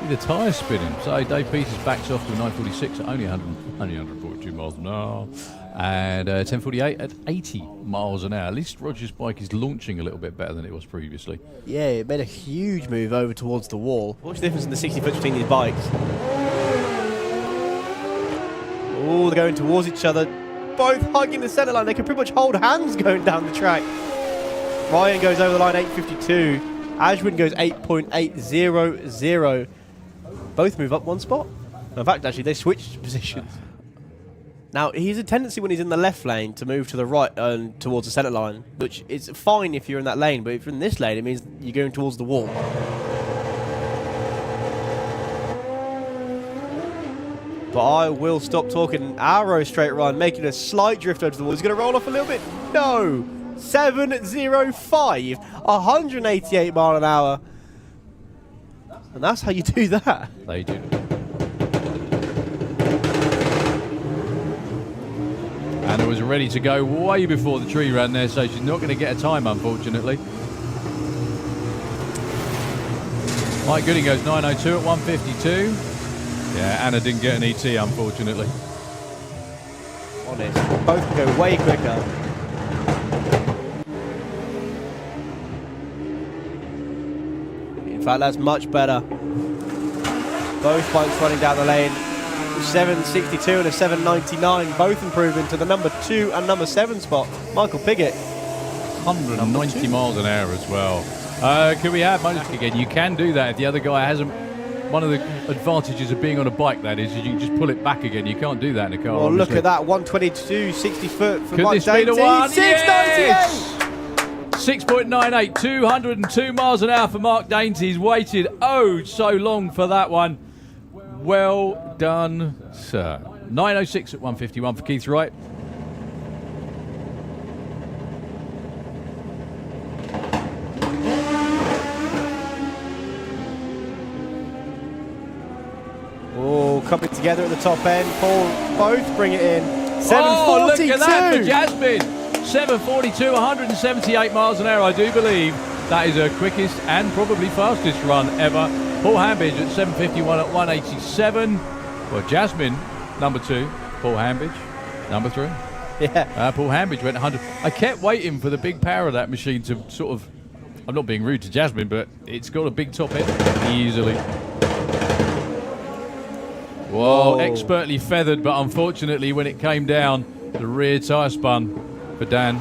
The tyre spinning. So Dave Peters backs off with 946 at only 142 miles an hour. And 1048 at 80 miles an hour. At least Roger's bike is launching a little bit better than it was previously. Yeah, it made a huge move over towards the wall. What's the difference in the 60 foot between these bikes? Oh, they're going towards each other. Both hugging the centre line. They can pretty much hold hands going down the track. Ryan goes over the line 8.52. Ashwin goes 8.800. Both move up one spot. In fact, actually, they switched positions. Now, he has a tendency when he's in the left lane to move to the right and towards the centre line, which is fine if you're in that lane, but if you're in this lane, it means you're going towards the wall. But I will stop talking. Arrow straight run, making a slight drift over the wall. He's going to roll off a little bit. No! 7.05, 188 mile an hour. And that's how you do that. They do. Anna was ready to go way before the tree ran there, so she's not going to get a time, unfortunately. Mike Gooding goes 9.02 at 1:52. Yeah, Anna didn't get an ET, unfortunately. Honest. Both can go way quicker. In fact, that's much better. Both bikes running down the lane. 7.62 and a 7.99, both improving to the number 2 and number 7 spot. Michael Piggott. 190 miles an hour as well. Can we have Mike again? You can do that if the other guy hasn't. One of the advantages of being on a bike, that is you can just pull it back again. You can't do that in a car. Well, obviously. look at that, 122, 60 foot for Could Mike this be the Dainty. one? 698! Yes! 6.98, 202 miles an hour for Mark Dainty. He's waited so long for that one. Well done, sir. 9.06 at 1:51 for Keith Wright. Oh, coming together at the top end. Paul, both bring it in. 7.42. Oh, look at that for Jasmine. 7.42, 178 miles an hour, I do believe. That is her quickest and probably fastest run ever. Paul Hambidge at 7.51 at 1:87. Well, Jasmine, number 2. Paul Hambidge, number 3. Yeah. Paul Hambidge went 100. I kept waiting for the big power of that machine to sort of, I'm not being rude to Jasmine, but it's got a big top end easily. Whoa, expertly feathered, but unfortunately when it came down, the rear tyre spun for Dan.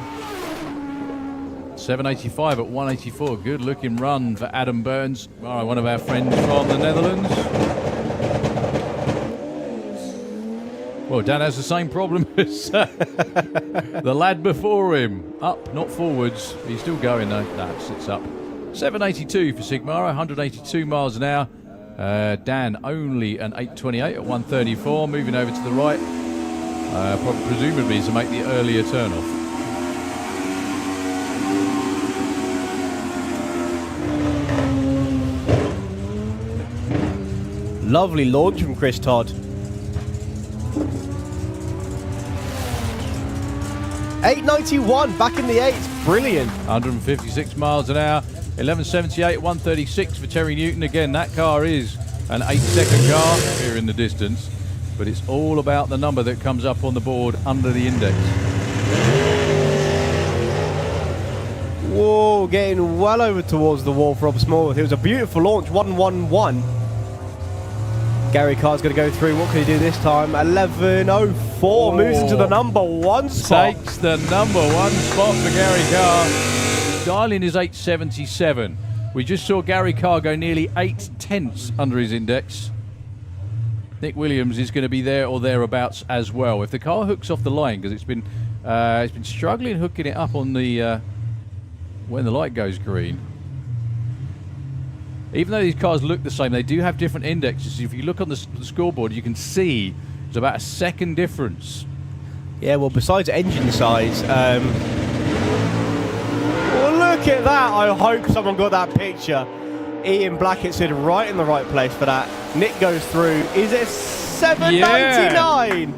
7.85 at 1:84. Good looking run for Adam Burns, one of our friends from the Netherlands. Well, Dan has the same problem as the lad before him. Up, not forwards. He's still going though. No, sits up. 7.82 for Sigmara, 182 miles an hour. Dan only an 8.28 at 1:34. Moving over to the right, presumably to make the earlier turn off. Lovely launch from Chris Todd. 8.91, back in the 8s. Brilliant. 156 miles an hour. 11.78 at 1:36 for Terry Newton. Again, that car is an 8-second car here in the distance, but it's all about the number that comes up on the board under the index. Whoa, getting well over towards the wall for Rob Smallworth. It was a beautiful launch, 1.11. Gary Carr's going to go through. What can he do this time? 11.04, moves into the number 1 spot. Takes the number 1 spot for Gary Carr. Dialing is 8.77. We just saw Gary Carr go nearly 8/10 under his index. Nick Williams is going to be there or thereabouts as well. If the car hooks off the line, because it's been struggling hooking it up on the when the light goes green. Even though these cars look the same, they do have different indexes. If you look on the scoreboard, you can see there's about a second difference. Yeah, well, besides engine size, well, look at that. I hope someone got that picture. Ian Blackett stood right in the right place for that. Nick goes through. Is it 7.99? Yeah.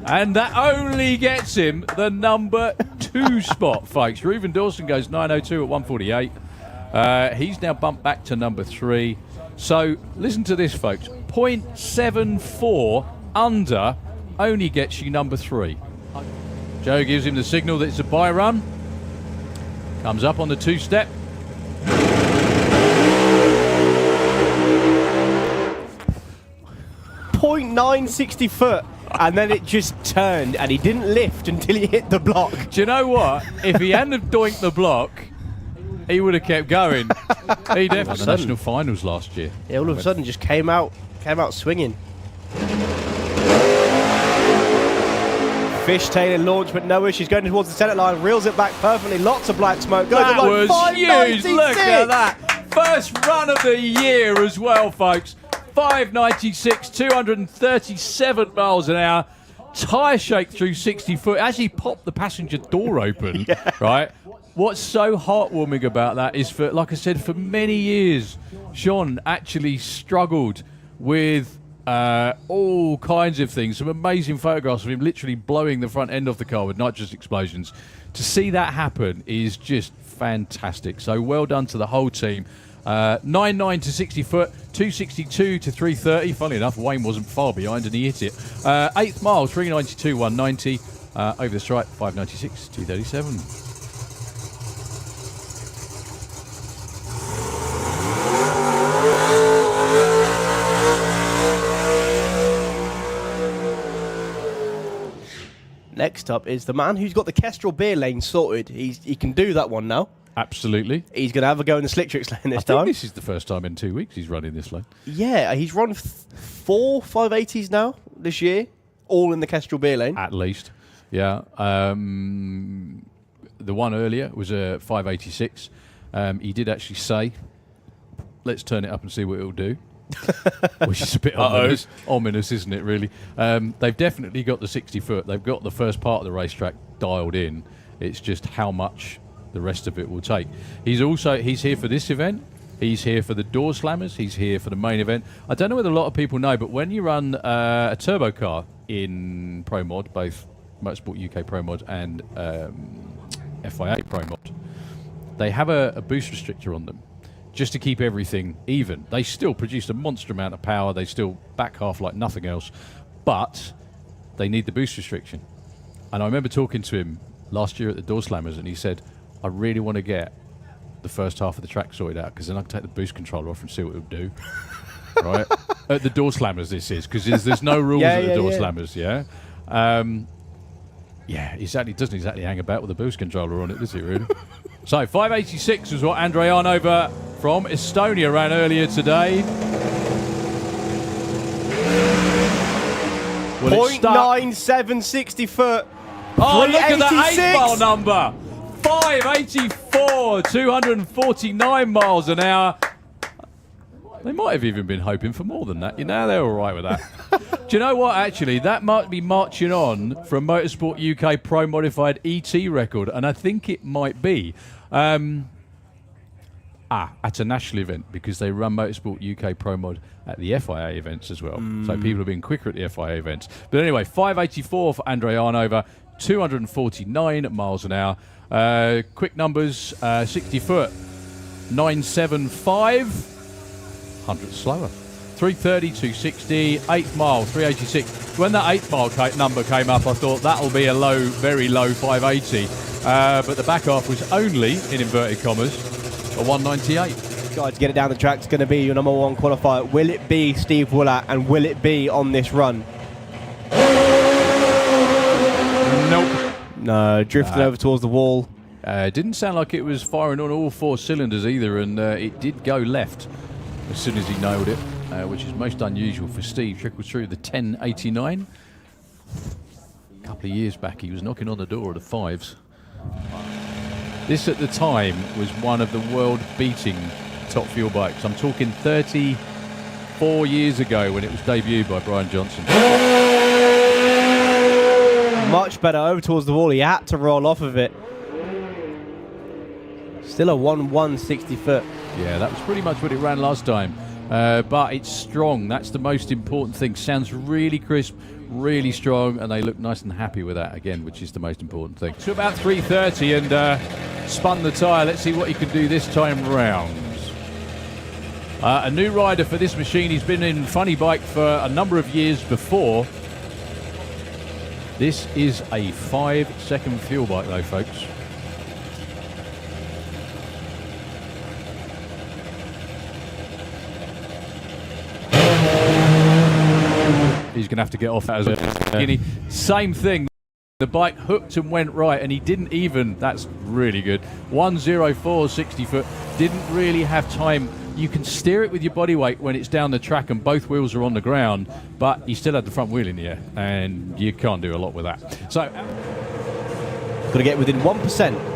And that only gets him the number 2 spot, folks. Reuven Dawson goes 9.02 at 1:48. He's now bumped back to number 3. So listen to this, folks. 0.74 under only gets you number 3. Joe gives him the signal that it's a buy run. Comes up on the 2-step. .960 foot. And then it just turned and he didn't lift until he hit the block. Do you know what? If he hadn't have doinked the block, he would have kept going. He definitely won the national finals last year. Yeah, all of a sudden just came out swinging. Fishtailing launch, but no issues. Going towards the centre line, reels it back perfectly. Lots of black smoke. Goes That at was like huge. 596. Look at that. First run of the year as well, folks. 596, 237 miles an hour. Tyre shake through 60 foot. Actually popped the passenger door open, right? What's so heartwarming about that is, for, like I said, for many years, Sean actually struggled with all kinds of things. Some amazing photographs of him literally blowing the front end off the car with nitrous explosions. To see that happen is just fantastic. So well done to the whole team. 9.9 to 60 foot, 262 to 330. Funnily enough, Wayne wasn't far behind and he hit it. 8th mile, 392, 190. Over the stripe, 596, 237. Next up is the man who's got the Kestrel beer lane sorted. He can do that one now. Absolutely. He's going to have a go in the slick tricks lane this I think time. this is the first time in 2 weeks he's running this lane. Yeah, he's run 4 580s now this year, all in the Kestrel beer lane. At least. Yeah. The one earlier was a 586. He did actually say, let's turn it up and see what it'll do. Which is a bit ominous, isn't it, really? They've definitely got the 60 foot. They've got the first part of the racetrack dialed in. It's just how much the rest of it will take. He's here for this event. He's here for the door slammers. He's here for the main event. I don't know whether a lot of people know, but when you run a turbo car in Pro Mod, both Motorsport UK Pro Mod and FIA Pro Mod, they have a boost restrictor on them just to keep everything even. They still produce a monster amount of power. They still back half like nothing else, but they need the boost restriction. And I remember talking to him last year at the Door Slammers, and he said, I really want to get the first half of the track sorted out, because then I can take the boost controller off and see what it'll do. Right? At the Door Slammers this is, because there's no rules at the Door Slammers, exactly. Doesn't exactly hang about with a boost controller on it, does it, really? So 586 was what Andrei Arnova from Estonia ran earlier today. Well, 0.97 60 foot. Oh, look at that 386. 8-mile number. 584, 249 miles an hour. They might have even been hoping for more than that. You know, they're all right with that. Do you know what, actually? That might be marching on for a Motorsport UK Pro Modified ET record, and I think it might be. At a national event, because they run Motorsport UK Pro Mod at the FIA events as well. So people have been quicker at the FIA events. But anyway, 584 for Andrei Arnova, 249 miles an hour. Quick numbers, 60 foot, 975, 100 slower. 330, 260, 8th mile, 386. When that 8th mile number came up, I thought that'll be a low, very low 580. But the back half was only, in inverted commas, a 198. Guy to get it down the track is going to be your number one qualifier. Will it be Steve Willett, and will it be on this run? Nope. No, drifting over towards the wall. Didn't sound like it was firing on all 4 cylinders either, and it did go left as soon as he nailed it, which is most unusual for Steve. Trickled through the 1089. A couple of years back, he was knocking on the door of the 5s. This at the time was one of the world-beating top fuel bikes. I'm talking 34 years ago when it was debuted by Brian Johnson. Much better over towards the wall. He had to roll off of it. Still a 160 foot. Yeah, that was pretty much what it ran last time. But it's strong. That's the most important thing. Sounds really crisp, really strong, and they look nice and happy with that again, which is the most important thing. To about 330 and spun the tyre. Let's see what he can do this time round. A new rider for this machine. He's been in Funny Bike for a number of years before. This is a 5-second fuel bike though, folks. He's going to have to get off that as a beginning. Same thing. The bike hooked and went right, and he didn't even, that's really good, 104 60 foot, didn't really have time. You can steer it with your body weight when it's down the track and both wheels are on the ground, but he still had the front wheel in the air, and you can't do a lot with that. So, got to get within 1%.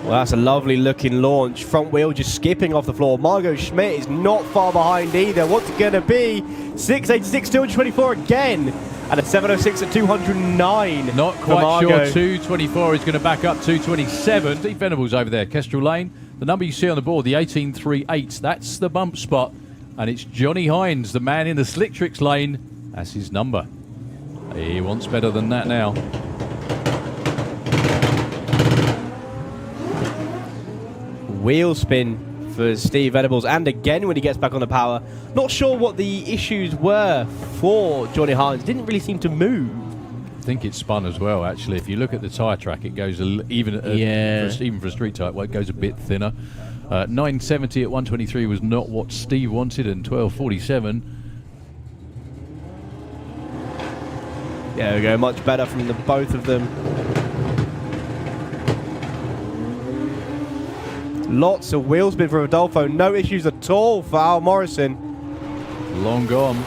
Well, that's a lovely looking launch. Front wheel just skipping off the floor. Margot Schmidt is not far behind either. What's it going to be? 686, 224 again. And a 706 at 209. Not quite sure. 224 is going to back up 227. Steve Venables over there, Kestrel Lane. The number you see on the board, the 1838, that's the bump spot. And it's Johnny Hines, the man in the Slick Tricks lane. That's his number. He wants better than that now. Wheel spin for Steve Venables, and again when he gets back on the power. Not sure what the issues were for Johnny Hines. Didn't really seem to move. I think it's spun as well, actually. If you look at the tyre track, it goes even for a street type, well, it goes a bit thinner. 970 at 123 was not what Steve wanted, and 1247. There we go, much better from the both of them. Lots of wheel spin for Rodolfo, no issues at all for Al Morrison. Long gone.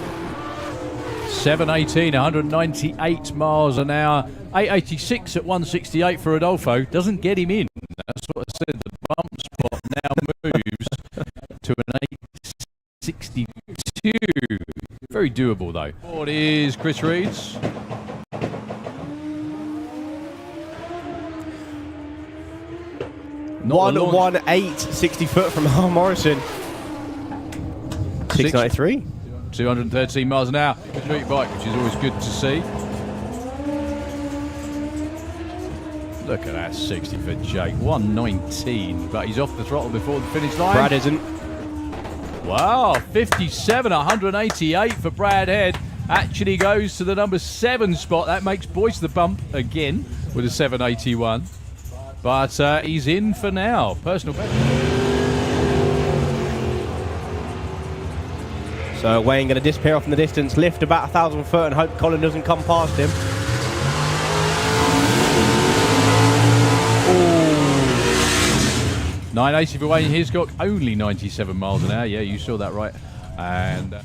718, 198 miles an hour. 886 at 168 for Rodolfo. Doesn't get him in. That's what I said. The bump spot now moves to an 862. Very doable though. What is Chris Reed's? Not 118, 60 foot from Al Morrison. 693. 213 miles an hour. Street bike, which is always good to see. Look at that 60 for Jake. 119, but he's off the throttle before the finish line. Brad isn't. Wow, 57, 188 for Brad Head. Actually goes to the number 7 spot. That makes Boyce the bump again with a 781. But he's in for now. Personal best. So Wayne going to disappear off in the distance, lift about 1,000 foot and hope Colin doesn't come past him. Ooh. 980 for Wayne Hiscock, only 97 miles an hour. Yeah, you saw that right. And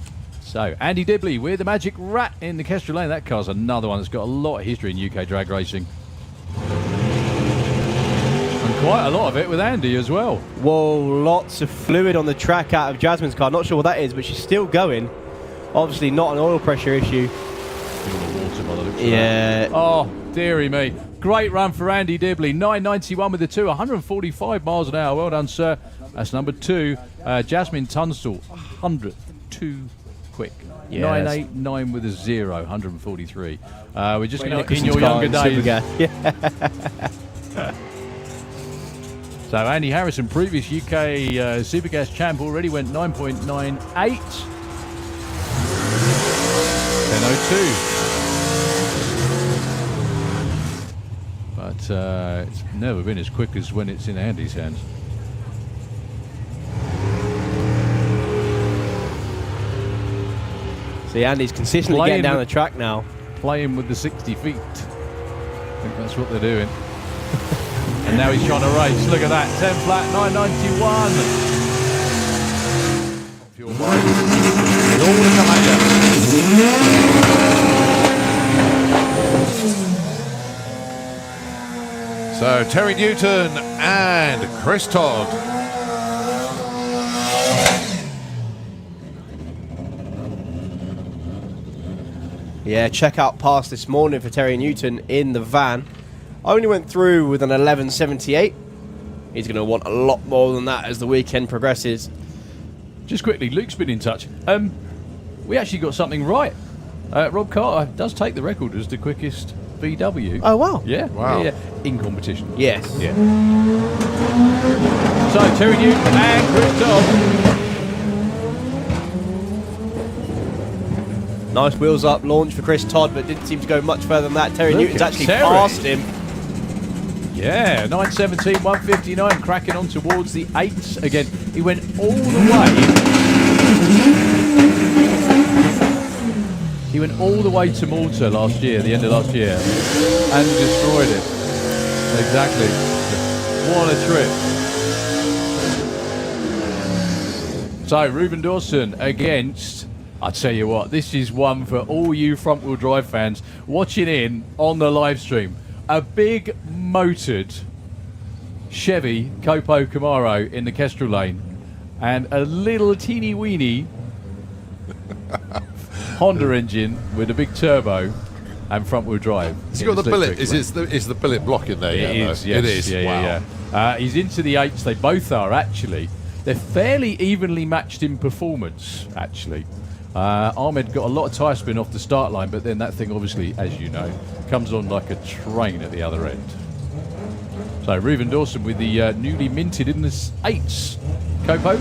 so Andy Dibley with the Magic Rat in the Kestrel Lane. That car's another one that's got a lot of history in UK drag racing. Quite a lot of it with Andy as well. Whoa, lots of fluid on the track out of Jasmine's car. Not sure what that is, but she's still going. Obviously not an oil pressure issue. Yeah. Oh, dearie me. Great run for Andy Dibley. 991 with the 2, 145 miles an hour. Well done, sir. That's number 2. Jasmine Tunstall, 100. Too quick. Yes. 989 with a 0, 143. We're just going to in your younger days. Yeah. So Andy Harrison, previous UK Supergas champ, already went 9.98. 10.02. But it's never been as quick as when it's in Andy's hands. See, Andy's consistently getting down the track now. Playing with the 60 feet. I think that's what they're doing. And now he's trying to race. Look at that. 10 flat, 991. Your mind is all to come at you. So Terry Newton and Chris Todd. Yeah, checkout pass this morning for Terry Newton in the van. Only went through with an 11.78. He's going to want a lot more than that as the weekend progresses. Just quickly, Luke's been in touch. We actually got something right. Rob Carter does take the record as the quickest VW. Oh, wow. Yeah. Wow. Yeah. In competition. Yes. Yeah. So, Terry Newton and Chris Todd. Nice wheels up launch for Chris Todd, but didn't seem to go much further than that. Terry Newton's actually passed him. Yeah, 917, 159, cracking on towards the 8s again. He went all the way. He went all the way to Malta last year, the end of last year, and destroyed it. Exactly. What a trip. So, Ruben Dawson against, I tell you what, this is one for all you front-wheel drive fans watching in on the live stream. A big motored Chevy Copo Camaro in the Kestrel lane and a little teeny weeny Honda engine with a big turbo and front-wheel drive. Has he got the billet? Is the billet block in there? It is, yes. It is. Yeah, Wow. he's into the 8s. They both are, actually. They're fairly evenly matched in performance, actually. Ahmed got a lot of tyre spin off the start line, but then that thing, obviously, as you know, comes on like a train at the other end. So, Reuven Dawson with the newly minted in the 8s. Copo.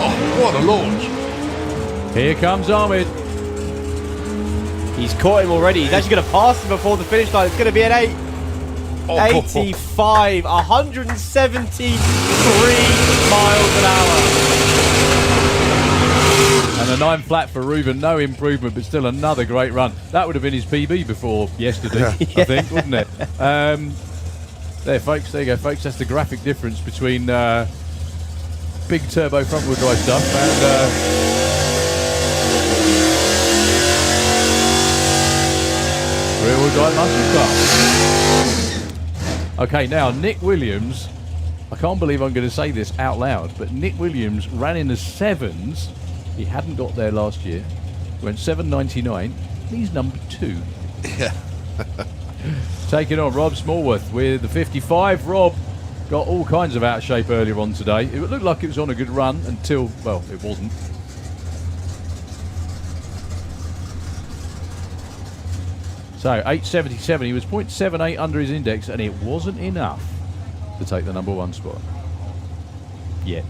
Oh, what a launch. Here comes Ahmed. He's caught him already. He's actually going to pass him before the finish line. It's going to be an 8. Oh. 85, 173 miles an hour. And a 9 flat for Reuven. No improvement, but still another great run. That would have been his PB before yesterday, I think, wouldn't it? There, folks. There you go, folks. That's the graphic difference between big turbo front-wheel drive stuff and rear-wheel drive muscle car. Okay, now Nick Williams. I can't believe I'm going to say this out loud, but Nick Williams ran in the 7s. He hadn't got there last year. Went 7.99. He's number 2. Yeah. Taking on Rob Smallworth with the 55. Rob got all kinds of out of shape earlier on today. It looked like it was on a good run until, well, it wasn't. So 8.77. He was 0.78 under his index, and it wasn't enough to take the number 1 spot. Yet.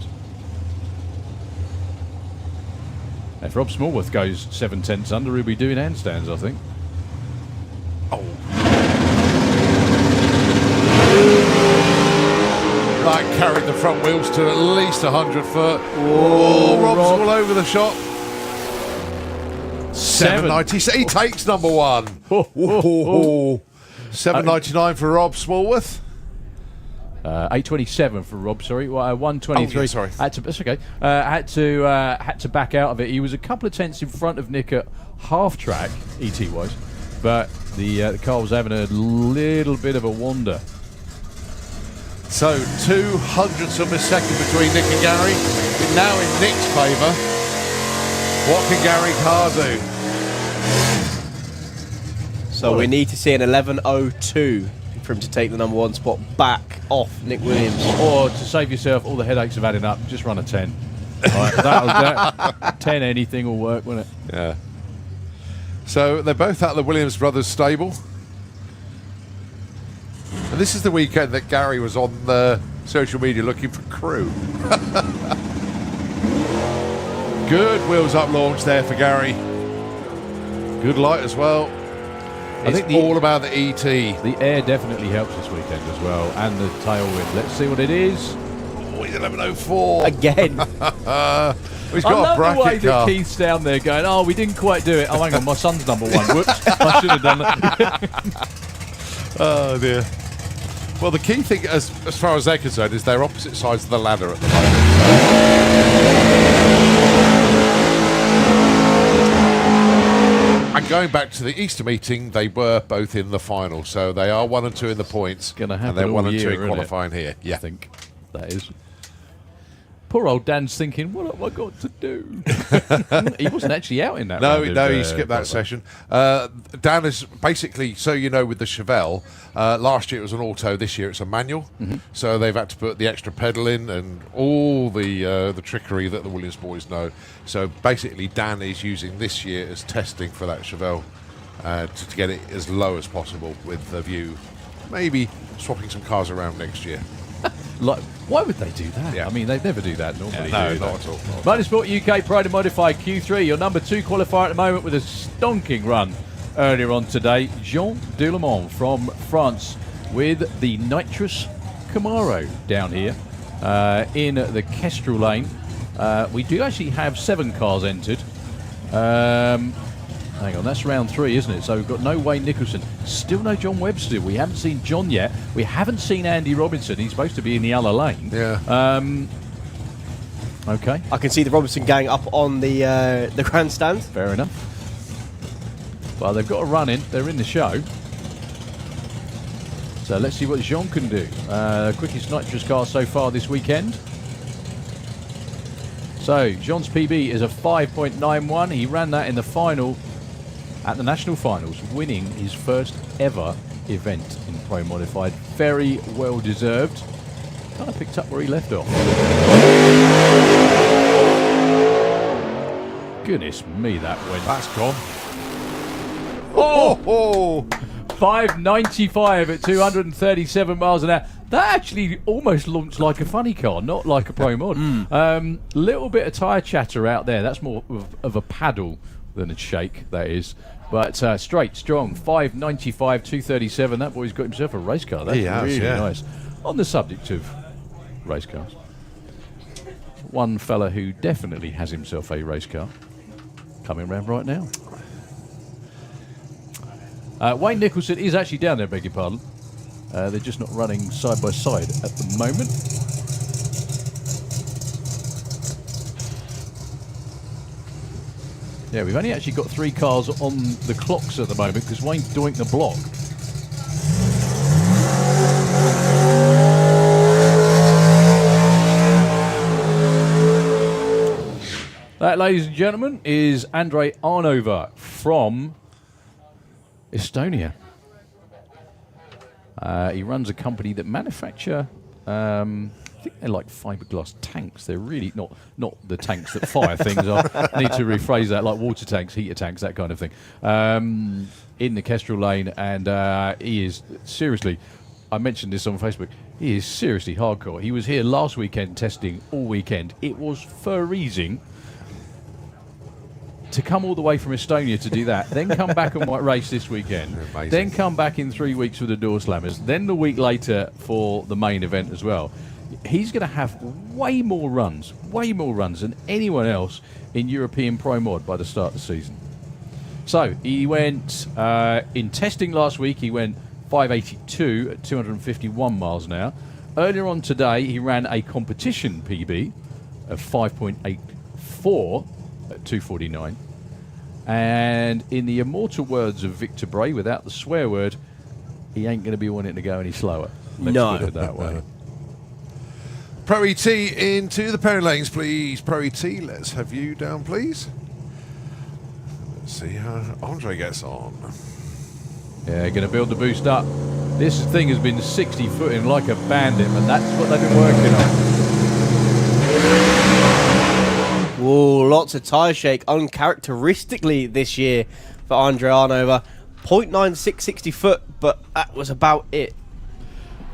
If Rob Smallworth goes 7/10 under, he'll be doing handstands, I think. Oh. That carried the front wheels to at least 100 foot. Oh, Rob's Rob. all over the shop. 7.90. He takes number 1. Oh. 7.99 for Rob Smallworth. 8.27 for Rob. Sorry, 1.23. Oh, yeah, sorry. That's okay. Had to back out of it. He was a couple of tenths in front of Nick at half track, ET wise, but the car was having a little bit of a wander. So 200ths of a second between Nick and Gary. Now in Nick's favour. What can Gary Carr do? So we need to see an 11.02 for him to take the number 1 spot back off Nick Williams. Or to save yourself all the headaches of adding up, just run a 10. Right, that 10 anything will work, won't it? Yeah. So they're both at the Williams Brothers stable. And this is the weekend that Gary was on social media looking for crew. Good wheels up launch there for Gary. Good light as well. I It's think the- all about the ET. The air definitely helps this weekend as well, and the tailwind. Let's see what it is. Oh, he's 11.04. Again. He's I got a love the way bracket that car. Keith's down there going, oh, we didn't quite do it. Oh, hang on, my son's number 1. Whoops, I should have done that. Oh, dear. Well, the key thing, as far as they're concerned, is they're opposite sides of the ladder at the moment. And going back to the Easter meeting, they were both in the final, so they are 1 and 2 in the points. Gonna and happen they're all 1 and 2 year, in isn't it? qualifying here. Yeah. I think that is. Poor old Dan's thinking, what have I got to do? He wasn't actually out in that round No, of, he skipped that qualifying. session. Dan is basically, so you know, with the Chevelle, last year it was an auto, this year it's a manual. So they've had to put the extra pedal in and all the trickery that the Williams boys know. So basically, Dan is using this year as testing for that Chevelle to get it as low as possible with the view, maybe swapping some cars around next year. Like, why would they do that? Yeah. I mean, they never do that normally. No, do they? not at all. Motorsport UK Pride and Modified Q3, your number 2 qualifier at the moment with a stonking run earlier on today. Jean Delemont from France with the nitrous Camaro down here in the Kestrel lane. We do actually have 7 cars entered. Hang on, that's round 3, isn't it? So we've got no Wayne Nicholson. Still no John Webster. We haven't seen John yet. We haven't seen Andy Robinson. He's supposed to be in the other lane. Yeah. Okay. I can see the Robinson gang up on the grandstand. Fair enough. Well, they've got a run in. They're in the show. So let's see what Jean can do. Quickest nitrous car so far this weekend. So Jean's PB is a 5.91. He ran that in the final at the national finals, winning his first ever event in Pro Modified. Very well deserved. Kind of picked up where he left off. Goodness me, that went. That's gone. Oh! 595 at 237 miles an hour. That actually almost looks like a funny car, not like a Pro Mod. Little bit of tyre chatter out there. That's more of a paddle than a shake, that is. But straight, strong, 595, 237. That boy's got himself a race car. That's really nice. On the subject of race cars, one fella who definitely has himself a race car coming around right now. Wayne Nicholson is actually down there, beg your pardon. They're just not running side by side at the moment. Yeah, we've only actually got 3 cars on the clocks at the moment because Wayne's doing the block. That, ladies and gentlemen, is Andrei Arnova from Estonia. He runs a company that manufacture, I think they're like fiberglass tanks. They're really not the tanks that fire things. I need to rephrase that, like water tanks, heater tanks, that kind of thing. In the Kestrel lane, and he is seriously, I mentioned this on Facebook, he is seriously hardcore. He was here last weekend testing all weekend. It was freezing. To come all the way from Estonia to do that, then come back and race this weekend, then come back in 3 weeks for the door slammers, then the week later for the main event as well. He's going to have way more runs than anyone else in European Pro Mod by the start of the season. So he went, in testing last week, he went 582 at 251 miles an hour. Earlier on today, he ran a competition PB of 5.84 at 249. And in the immortal words of Victor Bray, without the swear word, he ain't going to be wanting to go any slower. Let's put it that way. Pro ET into the penalty lanes, please. Pro ET, let's have you down, please. Let's see how Andre gets on. Yeah, going to build the boost up. This thing has been 60 footing like a bandit, and that's what they've been working on. Whoa, lots of tyre shake, uncharacteristically this year for Andrei Arnova. 0.96 60 foot, but that was about it.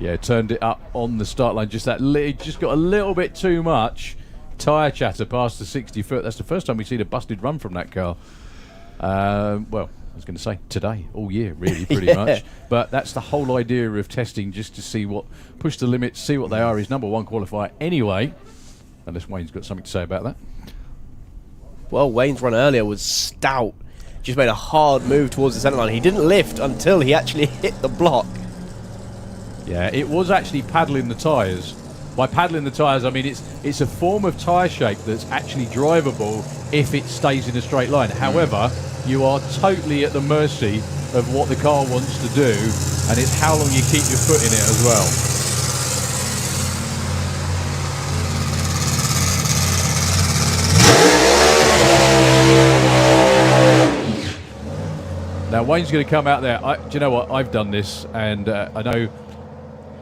Yeah, turned it up on the start line. Just got a little bit too much tyre chatter past the 60 foot. That's the first time we've seen a busted run from that car. Well, I was going to say today, all year, really, pretty much. But that's the whole idea of testing, just to see push the limits, see what they are. His #1 qualifier anyway, unless Wayne's got something to say about that. Well, Wayne's run earlier was stout. Just made a hard move towards the centre line. He didn't lift until he actually hit the block. Yeah, it was actually paddling the tyres. By paddling the tyres, I mean it's a form of tyre shake that's actually drivable if it stays in a straight line. However, you are totally at the mercy of what the car wants to do, and it's how long you keep your foot in it as well. Now Wayne's going to come out there. Do you know what? I've done this, and I know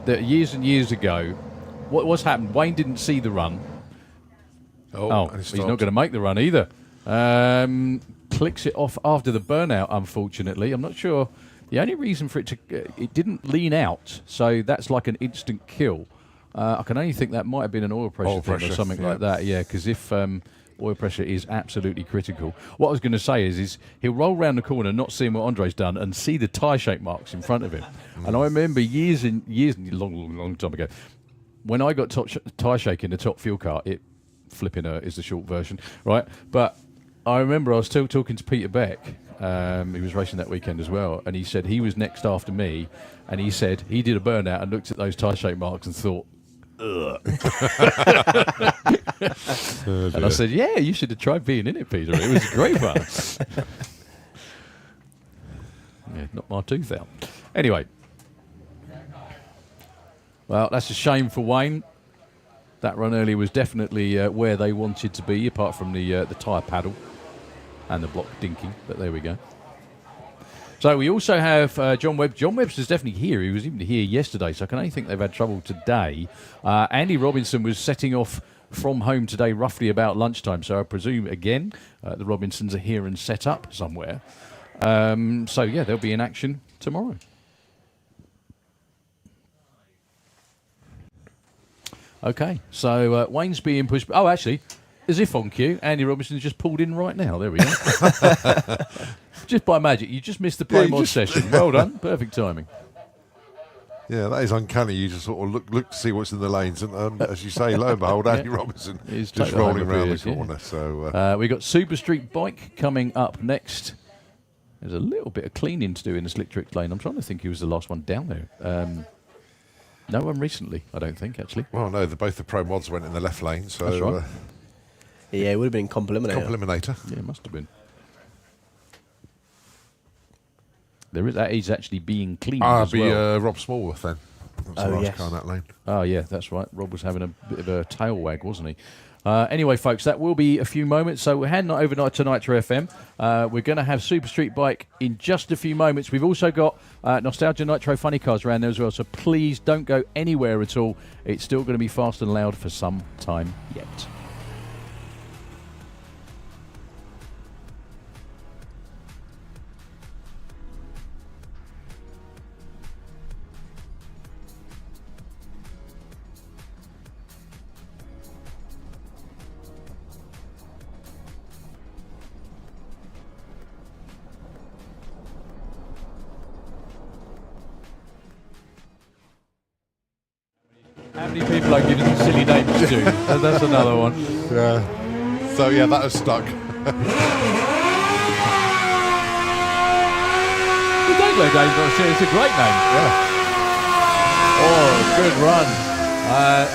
that years and years ago, what's happened? Wayne didn't see the run. He's not going to make the run either. Clicks it off after the burnout, unfortunately. I'm not sure. The only reason for it it didn't lean out, so that's like an instant kill. I can only think that might have been an oil pressure thing or something like that. Yeah, because if oil pressure is absolutely critical. What I was going to say is he'll roll round the corner, not seeing what Andre's done, and see the tyre shake marks in front of him. And I remember years and years, long time ago, when I got tyre shake in the top fuel car, it flipping her is the short version, right? But I remember I was still talking to Peter Beck. He was racing that weekend as well, and he said he was next after me, and he said he did a burnout and looked at those tyre shape marks and thought, ugh. And I said, yeah, you should have tried being in it, Peter. It was great fun. Yeah, knocked my tooth out. Anyway. Well, that's a shame for Wayne. That run earlier was definitely where they wanted to be, apart from the tyre paddle and the block dinking. But there we go. So we also have John Webb. John Webster's definitely here. He was even here yesterday, so I can only think they've had trouble today. Andy Robinson was setting off from home today roughly about lunchtime, so I presume, again, the Robinsons are here and set up somewhere. So, yeah, they'll be in action tomorrow. Okay, so Wayne's being pushed. Oh, actually, as if on cue, Andy Robinson just pulled in right now. There we go. Just by magic. You just missed the Pro Mod session. Well done. Perfect timing. Yeah, that is uncanny. You just sort of look to see what's in the lanes. And as you say, lo and behold, Andy Robinson is just rolling around the corner. Yeah. So we got Super Street Bike coming up next. There's a little bit of cleaning to do in the Slick Tricks lane. I'm trying to think who was the last one down there. No one recently, I don't think, actually. Well, no, both the Pro Mods went in the left lane. So that's right. Yeah, it would have been Eliminator. Yeah, it must have been. That is actually being cleaned as well. Rob Smallworth then. That's the last car in that lane. Oh, yeah, that's right. Rob was having a bit of a tail wag, wasn't he? Anyway, folks, that will be a few moments. So we're heading overnight to Nitro FM. We're going to have Super Street Bike in just a few moments. We've also got Nostalgia Nitro Funny Cars around there as well. So please don't go anywhere at all. It's still going to be fast and loud for some time yet. How many people are giving silly names to? That's another one. Yeah. So, yeah, that was stuck. The Dayglow Days, it's a great name. Yeah. Oh, good run.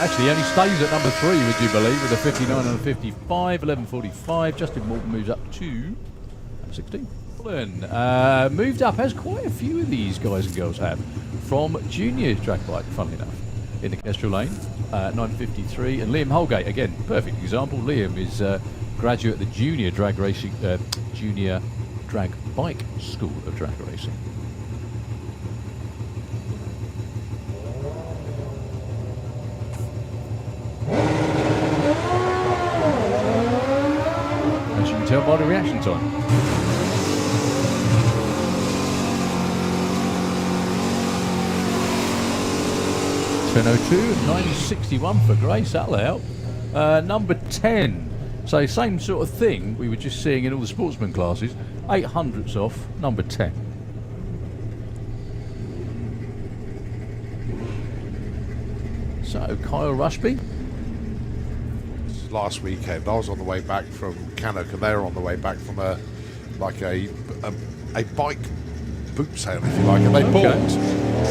Actually, he only stays at number 3, would you believe, with a 59 and a 55, 11.45. Justin Morton moves up to 16. Moved up, as quite a few of these guys and girls have, from junior drag bike, funnily enough, in the Kestrel lane, 9.53. And Liam Holgate, again, perfect example. Liam is a graduate at the junior drag racing, junior drag bike school of drag racing. As you can tell by the reaction time. 10.02, 9.61 for Grace, that'll help. Number 10, so same sort of thing we were just seeing in all the sportsman classes, 800ths off number 10. So Kyle Rushby. Last weekend, I was on the way back from Cannock, and they were on the way back from a bike boot sale, if you like, and they bought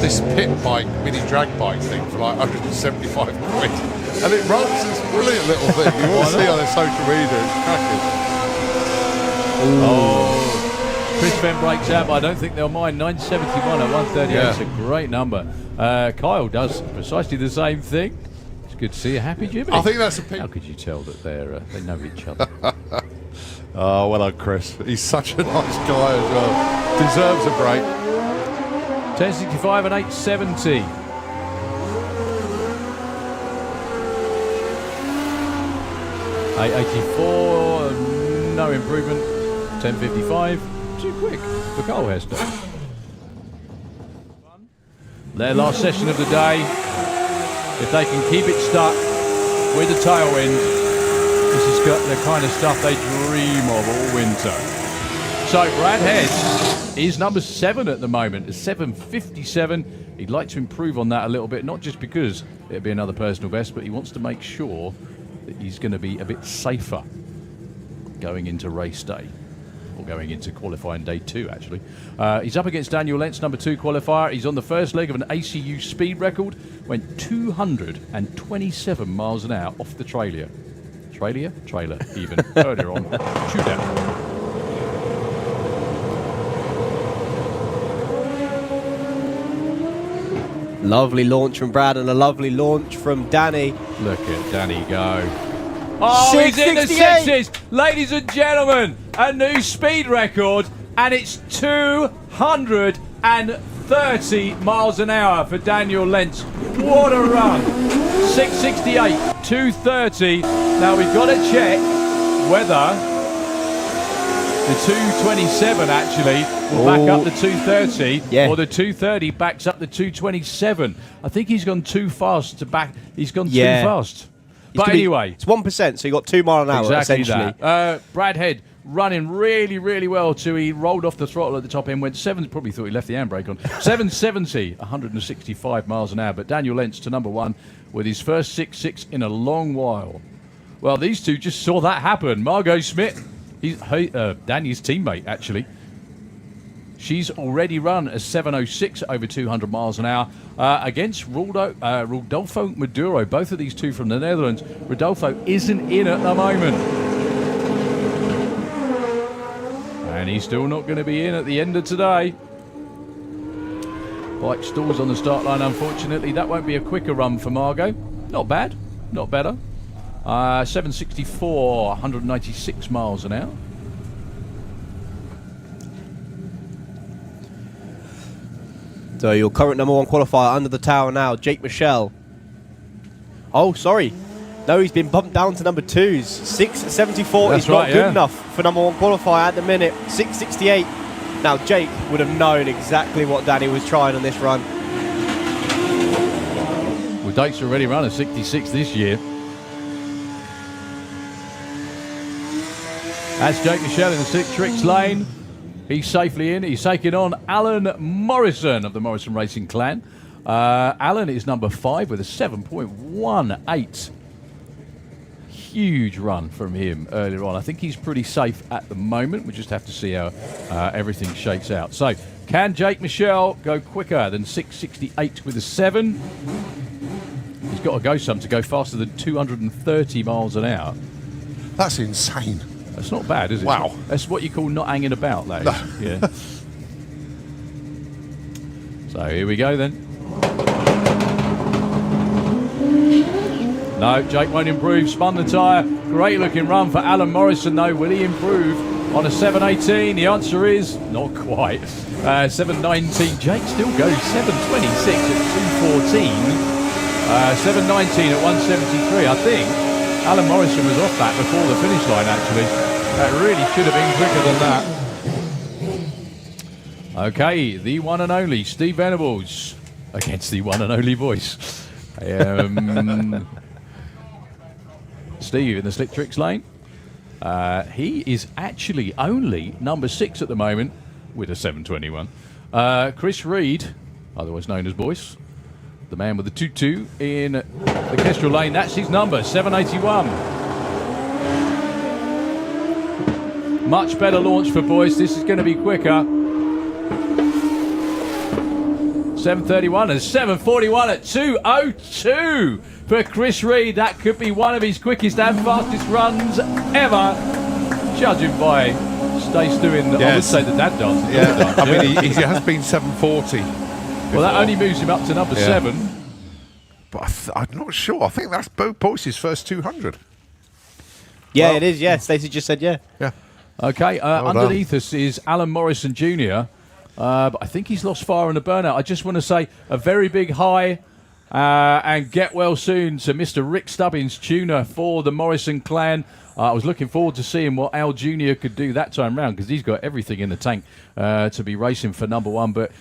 this pit bike, mini drag bike thing for like 175 quid, and it runs this brilliant little thing. You will see on their social media, it's cracking. Oh, Chris Fenn breaks out, but I don't think they'll mind. 971 at 138, yeah. It's a great number. Kyle does precisely the same thing. It's good to see you happy, Jimmy. I think that's a How could you tell that they know each other? Oh, well done, Chris. He's such a nice guy as well. Deserves a break. 10.65 and 8.70. $8.84, no improvement. 10.55, too quick for Cole Hester. Their last session of the day. If they can keep it stuck with the tailwind, this is the kind of stuff they dream of all winter. So Brad Hedge is number 7 at the moment, 7.57. He'd like to improve on that a little bit, not just because it'd be another personal best, but he wants to make sure that he's going to be a bit safer going into race day, or going into qualifying day 2, actually. He's up against Daniel Lentz, number 2 qualifier. He's on the first leg of an ACU speed record. Went 227 miles an hour off the trailer. Trailer, even. Earlier on. Shootout. Lovely launch from Brad and a lovely launch from Danny. Look at Danny go. Oh, he's in the 6s! Ladies and gentlemen, a new speed record, and it's 230 miles an hour for Daniel Lentz. What a run! 668, 230. Now we've got to check whether the 227 actually will back up the 230, or the 230 backs up the 227. I think he's gone too fast to back. He's gone too fast. But anyway, it's 1%, so you got 2 mile an hour essentially. That. Brad Head running really, really well too. He rolled off the throttle at the top end, went 7. Probably thought he left the handbrake on. 770, 165 miles an hour. But Daniel Lentz to number 1 with his first 6.6 in a long while. Well, these two just saw that happen. Margot Smith, Danny's teammate actually. She's already run a 7.06 over 200 miles an hour against Rodolfo Maduro. Both of these two from the Netherlands. Rodolfo isn't in at the moment. And he's still not going to be in at the end of today. Bike stalls on the start line, unfortunately. That won't be a quicker run for Margot. Not bad. Not better. 764, 196 miles an hour. So your current number 1 qualifier under the tower now, Jake Michelle. Oh, sorry. No, he's been bumped down to number 2's. 674 is not good enough for number 1 qualifier at the minute. 668. Now, Jake would have known exactly what Danny was trying on this run. Well, Dake's already run a 66 this year. That's Jake Michelle in the 6 tricks lane. He's safely in. He's taking on Alan Morrison of the Morrison Racing Clan. Alan is number 5 with a 7.18. Huge run from him earlier on. I think he's pretty safe at the moment. We just have to see how everything shakes out. So, can Jake Michelle go quicker than 668 with a 7? He's got to go some to go faster than 230 miles an hour. That's insane. That's not bad, is it? Wow. That's what you call not hanging about, that is. No. Yeah. So here we go then. No, Jake won't improve. Spun the tyre. Great looking run for Alan Morrison though. Will he improve on a 7.18? The answer is not quite. 7.19. Jake still goes 7.26 at 2.14. 7.19 at 1.73. I think Alan Morrison was off that before the finish line, actually. That really should have been quicker than that. Okay, the one and only Steve Venables against the one and only voice. Steve in the slick tricks lane. He is actually only number 6 at the moment with a 7.21. Chris Reed, otherwise known as Boyce, the man with the 2-2 in the Kestrel lane. That's his number, 7.81. Much better launch for Boyce. This is going to be quicker. 7.31 and 7.41 at 2.02 for Chris Reed. That could be one of his quickest and fastest runs ever, judging by Stace doing, I would say, the dad dance. Yeah, I mean, he has been 7.40. Well, that only moves him up to number 7. But I'm not sure. I think that's Boyce's first 200. Yeah, well, it is, yeah. Stacey just said yeah. Yeah. Okay, underneath us is Alan Morrison Jr., but I think he's lost fire in the burnout. I just want to say a very big hi and get well soon to Mr. Rick Stubbins, tuner for the Morrison clan. I was looking forward to seeing what Al Jr. could do that time round, because he's got everything in the tank to be racing for number 1. But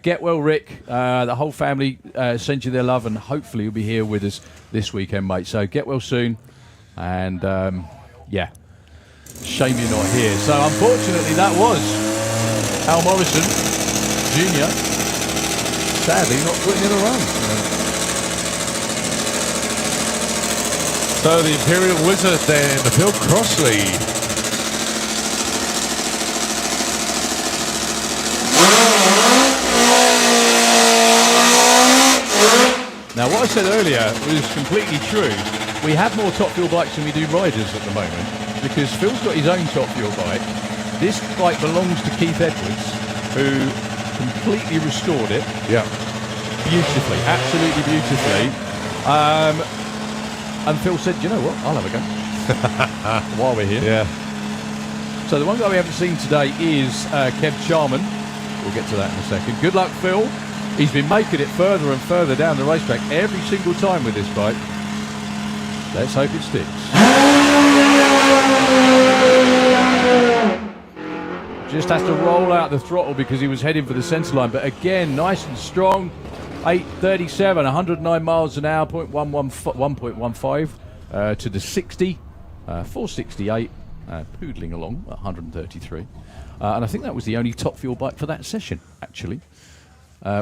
get well, Rick. The whole family send you their love, and hopefully you'll be here with us this weekend, mate. So get well soon. And, yeah, shame you're not here. So unfortunately that was Al Morrison Jr. sadly not putting in a run. So the Imperial Wizard then, Phil Crossley. Now, what I said earlier was completely true. We have more Top Fuel bikes than we do riders at the moment because Phil's got his own Top Fuel bike. This bike belongs to Keith Edwards, who completely restored it. Yeah. Beautifully, absolutely beautifully. And Phil said, you know what, I'll have a go while we're here. Yeah. So the one guy we haven't seen today is Kev Charman. We'll get to that in a second. Good luck, Phil. He's been making it further and further down the racetrack every single time with this bike. Let's hope it sticks. Just has to roll out the throttle because he was heading for the centre line. But again, nice and strong. 837, 109 miles an hour, 1.15 to the 60, 468, poodling along at 133. And I think that was the only Top Fuel bike for that session, actually.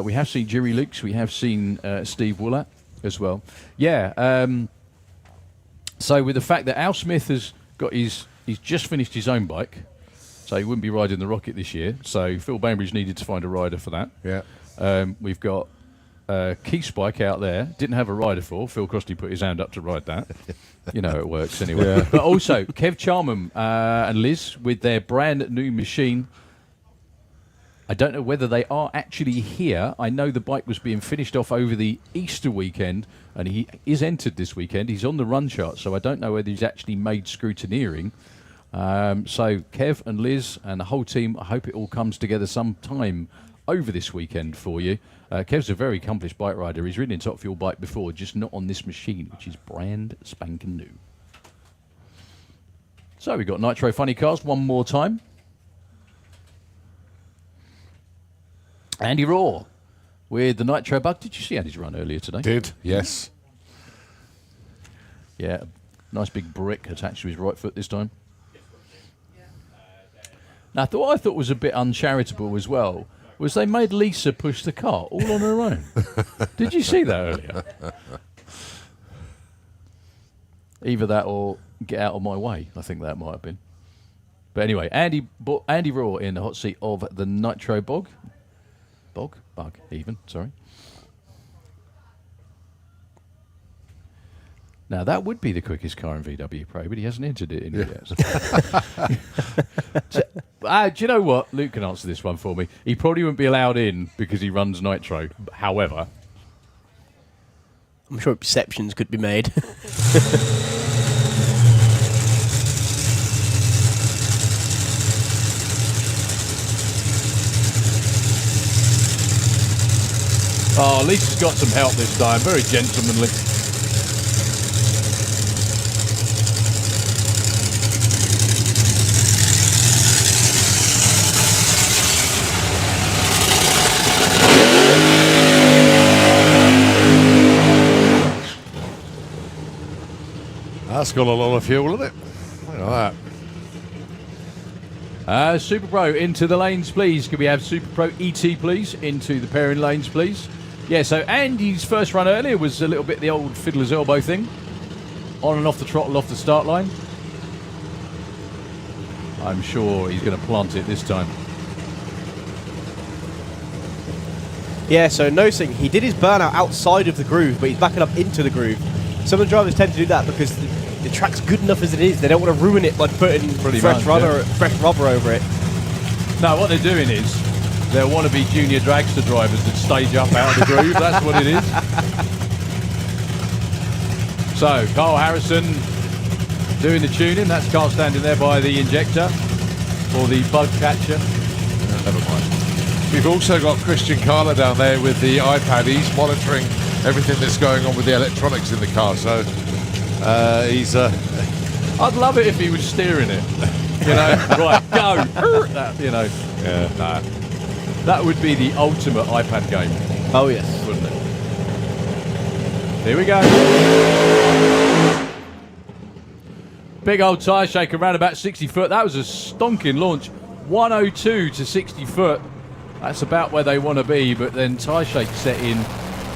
We have seen Jerry Lukes, we have seen Steve Woollett as well. Yeah, so with the fact that Al Smith has got he's just finished his own bike, so he wouldn't be riding the Rocket this year, so Phil Bainbridge needed to find a rider for that. Yeah. We've got Keith's bike out there, didn't have a rider for. Phil Crossley put his hand up to ride that. You know it works anyway. Yeah. But also, Kev Charman and Liz with their brand new machine. I don't know whether they are actually here. I know the bike was being finished off over the Easter weekend, and he is entered this weekend. He's on the run chart, so I don't know whether he's actually made scrutineering. So Kev and Liz and the whole team, I hope it all comes together sometime over this weekend for you. Kev's a very accomplished bike rider. He's ridden a Top Fuel bike before, just not on this machine, which is brand spanking new. So we've got Nitro Funny Cars one more time. Andy Raw with the Nitro Bug. Did you see Andy's run earlier today? Did, yes. Yeah, nice big brick attached to his right foot this time. Now, what I thought was a bit uncharitable as well was they made Lisa push the cart all on her own. Did you see that earlier? Either that or get out of my way, I think that might have been. But anyway, Andy Raw in the hot seat of the Nitro Bug, sorry. Now, that would be the quickest car in VW Pro, but he hasn't entered it in yet. Do you know what? Luke can answer this one for me. He probably wouldn't be allowed in because he runs Nitro. However, I'm sure exceptions could be made. oh, Lisa's got some help this time. Very gentlemanly. That's got a lot of fuel in it. Look at that. Super Pro into the lanes, please. Could we have Super Pro ET, please? Into the pairing lanes, please. Yeah, so Andy's first run earlier was a little bit the old fiddler's elbow thing. On and off the throttle, off the start line. I'm sure he's going to plant it this time. Yeah, so noticing he did his burnout outside of the groove, but he's backing up into the groove. Some of the drivers tend to do that because the track's good enough as it is. They don't want to ruin it by putting fresh rubber over it. No, what they're doing is they'll want to be junior dragster drivers that stage up out of the groove. That's what it is. So, Carl Harrison doing the tuning. That's Carl standing there by the injector for the bug catcher. Never mind. We've also got Christian Carla down there with the iPad. He's monitoring everything that's going on with the electronics in the car. So he's... I'd love it if he was steering it. You know, right, go. That, you know. Yeah. Nah. That would be the ultimate iPad game. Oh, yes. Wouldn't it? Here we go. Big old tyre shake around about 60 foot. That was a stonking launch. 102 to 60 foot. That's about where they want to be, but then tyre shake set in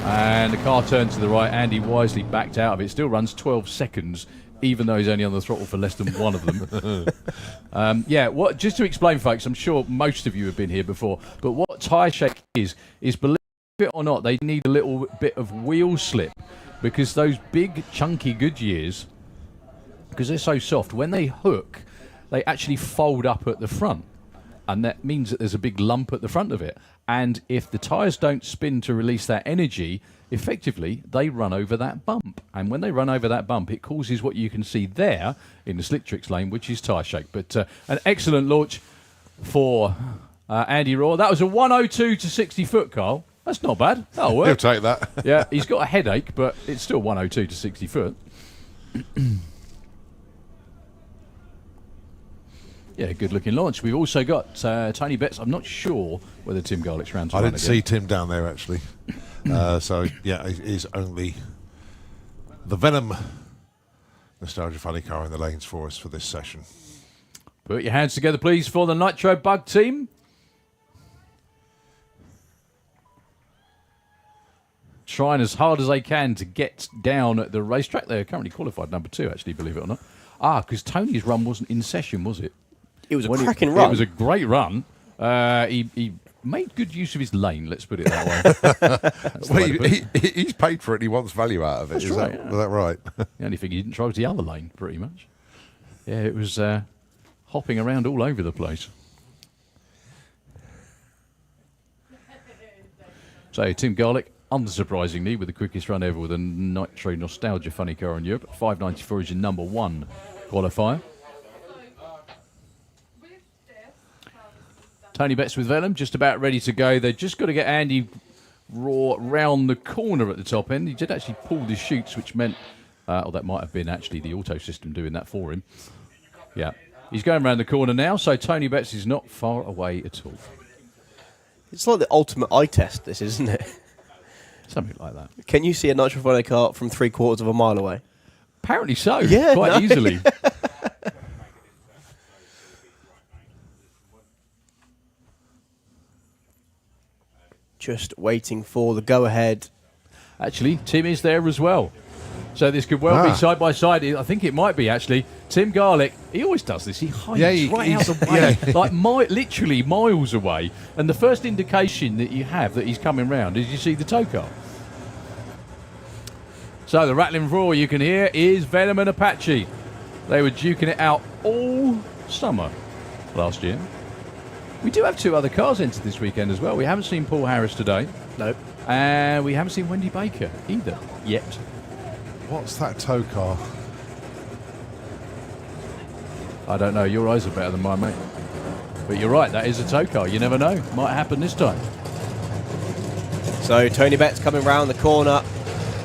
And the car turned to the right. Andy wisely backed out of it. Still runs 12 seconds, even though he's only on the throttle for less than one of them. Just to explain, folks, I'm sure most of you have been here before, but what tyre shake is believe it or not, they need a little bit of wheel slip, because those big, chunky Goodyears, because they're so soft, when they hook, they actually fold up at the front. And that means that there's a big lump at the front of it. And if the tyres don't spin to release that energy, effectively, they run over that bump. And when they run over that bump, it causes what you can see there in the slick tricks lane, which is tyre shake. But an excellent launch for Andy Raw. That was a 102 to 60 foot, Carl. That's not bad. That'll work. He'll take that. Yeah, he's got a headache, but it's still 102 to 60 foot. Yeah, good-looking launch. We've also got Tony Betts. I'm not sure whether Tim Garlick's round to I run didn't again. see Tim down there, actually. So, yeah, it is only the Venom Nostalgia Funny car in the lanes for us for this session. Put your hands together, please, for the Nitro Bug team. Trying as hard as they can to get down at the racetrack. They're currently qualified number 2, actually, believe it or not. Because Tony's run wasn't in session, was it? It was a cracking run. It was a great run. He made good use of his lane, let's put it that way. Well, he's paid for it. He wants value out of it. That's Is right, that right? The only thing he didn't try was the other lane, pretty much. Yeah, it was hopping around all over the place. So, Tim Garlick, unsurprisingly, with the quickest run ever with a Nitro Nostalgia Funny car in Europe. 594 is your number 1 qualifier. Tony Betts with Venom, just about ready to go. They've just got to get Andy Raw round the corner at the top end. He did actually pull the chutes, which meant... that might have been actually the auto system doing that for him. Yeah. He's going around the corner now, so Tony Betts is not far away at all. It's like the ultimate eye test, this, isn't it? Something like that. Can you see a Nitro Funny car from 3/4 of a mile away? Apparently so. Yeah, quite easily. Just waiting for the go-ahead. Actually, Tim is there as well. So this could well be side by side. I think it might be, actually. Tim Garlick, he always does this. He hides right out the way, like literally miles away. And the first indication that you have that he's coming round is you see the tow car. So the rattling roar you can hear is Venom and Apache. They were duking it out all summer last year. We do have 2 other cars entered this weekend as well. We haven't seen Paul Harris today. Nope. And we haven't seen Wendy Baker either, yet. What's that tow car? I don't know. Your eyes are better than mine, mate. But you're right. That is a tow car. You never know. Might happen this time. So Tony Betts coming round the corner.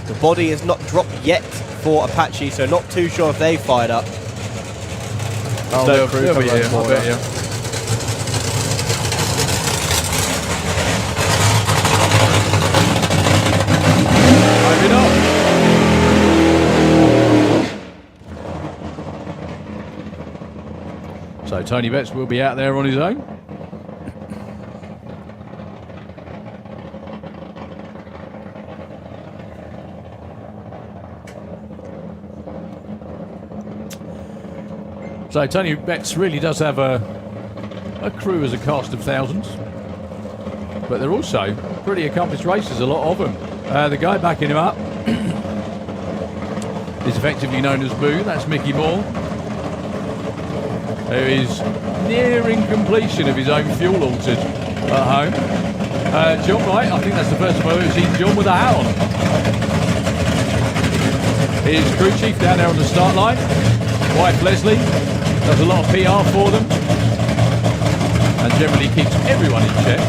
The body is not dropped yet for Apache, so not too sure if they fired up. Oh, Slow they'll be coming here. round the I corner. bet you. Open up. So Tony Betts will be out there on his own. So Tony Betts really does have a crew as a cast of thousands, but they're also pretty accomplished racers, a lot of them. The guy backing him up is effectively known as Boo. That's Mickey Moore, who is nearing completion of his own fuel altered at home. John Wright, I think that's the first time I've ever seen John with a hat on. His crew chief down there on the start line, wife Leslie, does a lot of PR for them and generally keeps everyone in check.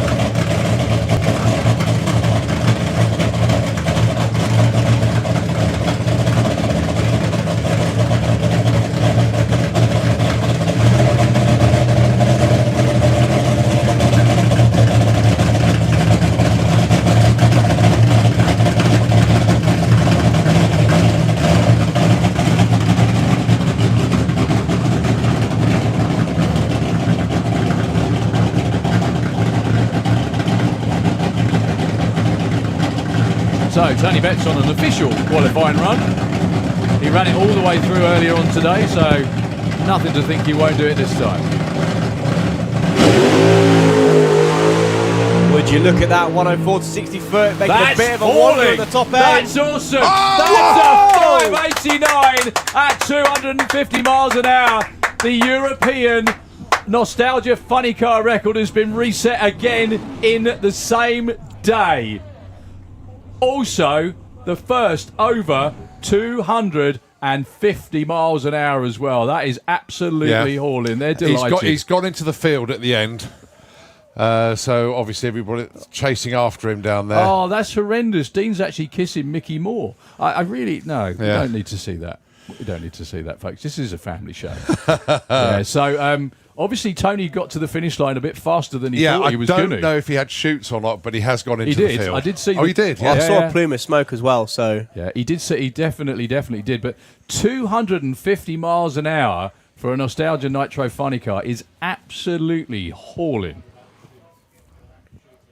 So Tony Betts on an official qualifying run. He ran it all the way through earlier on today, so nothing to think he won't do it this time. Would you look at that 104 to 60 foot, making a bit of a wander at the top end? That's awesome. Oh, That's a 589 at 250 miles an hour. The European Nostalgia Funny Car record has been reset again in the same day. Also, the first over 250 miles an hour as well. That is absolutely hauling. They're delighted. He's gone into the field at the end. So obviously everybody chasing after him down there. Oh, that's horrendous. Dean's actually kissing Mickey Moore. I really, no, we don't need to see that. We don't need to see that, folks. This is a family show. So obviously Tony got to the finish line a bit faster than he thought he was going to. I don't know if he had chutes or not, but he has gone into the field. I did see. Oh, he did? Well, Yeah. I saw a plume of smoke as well, so... Yeah, he did. He definitely did. But 250 miles an hour for a Nostalgia Nitro Funny Car is absolutely hauling.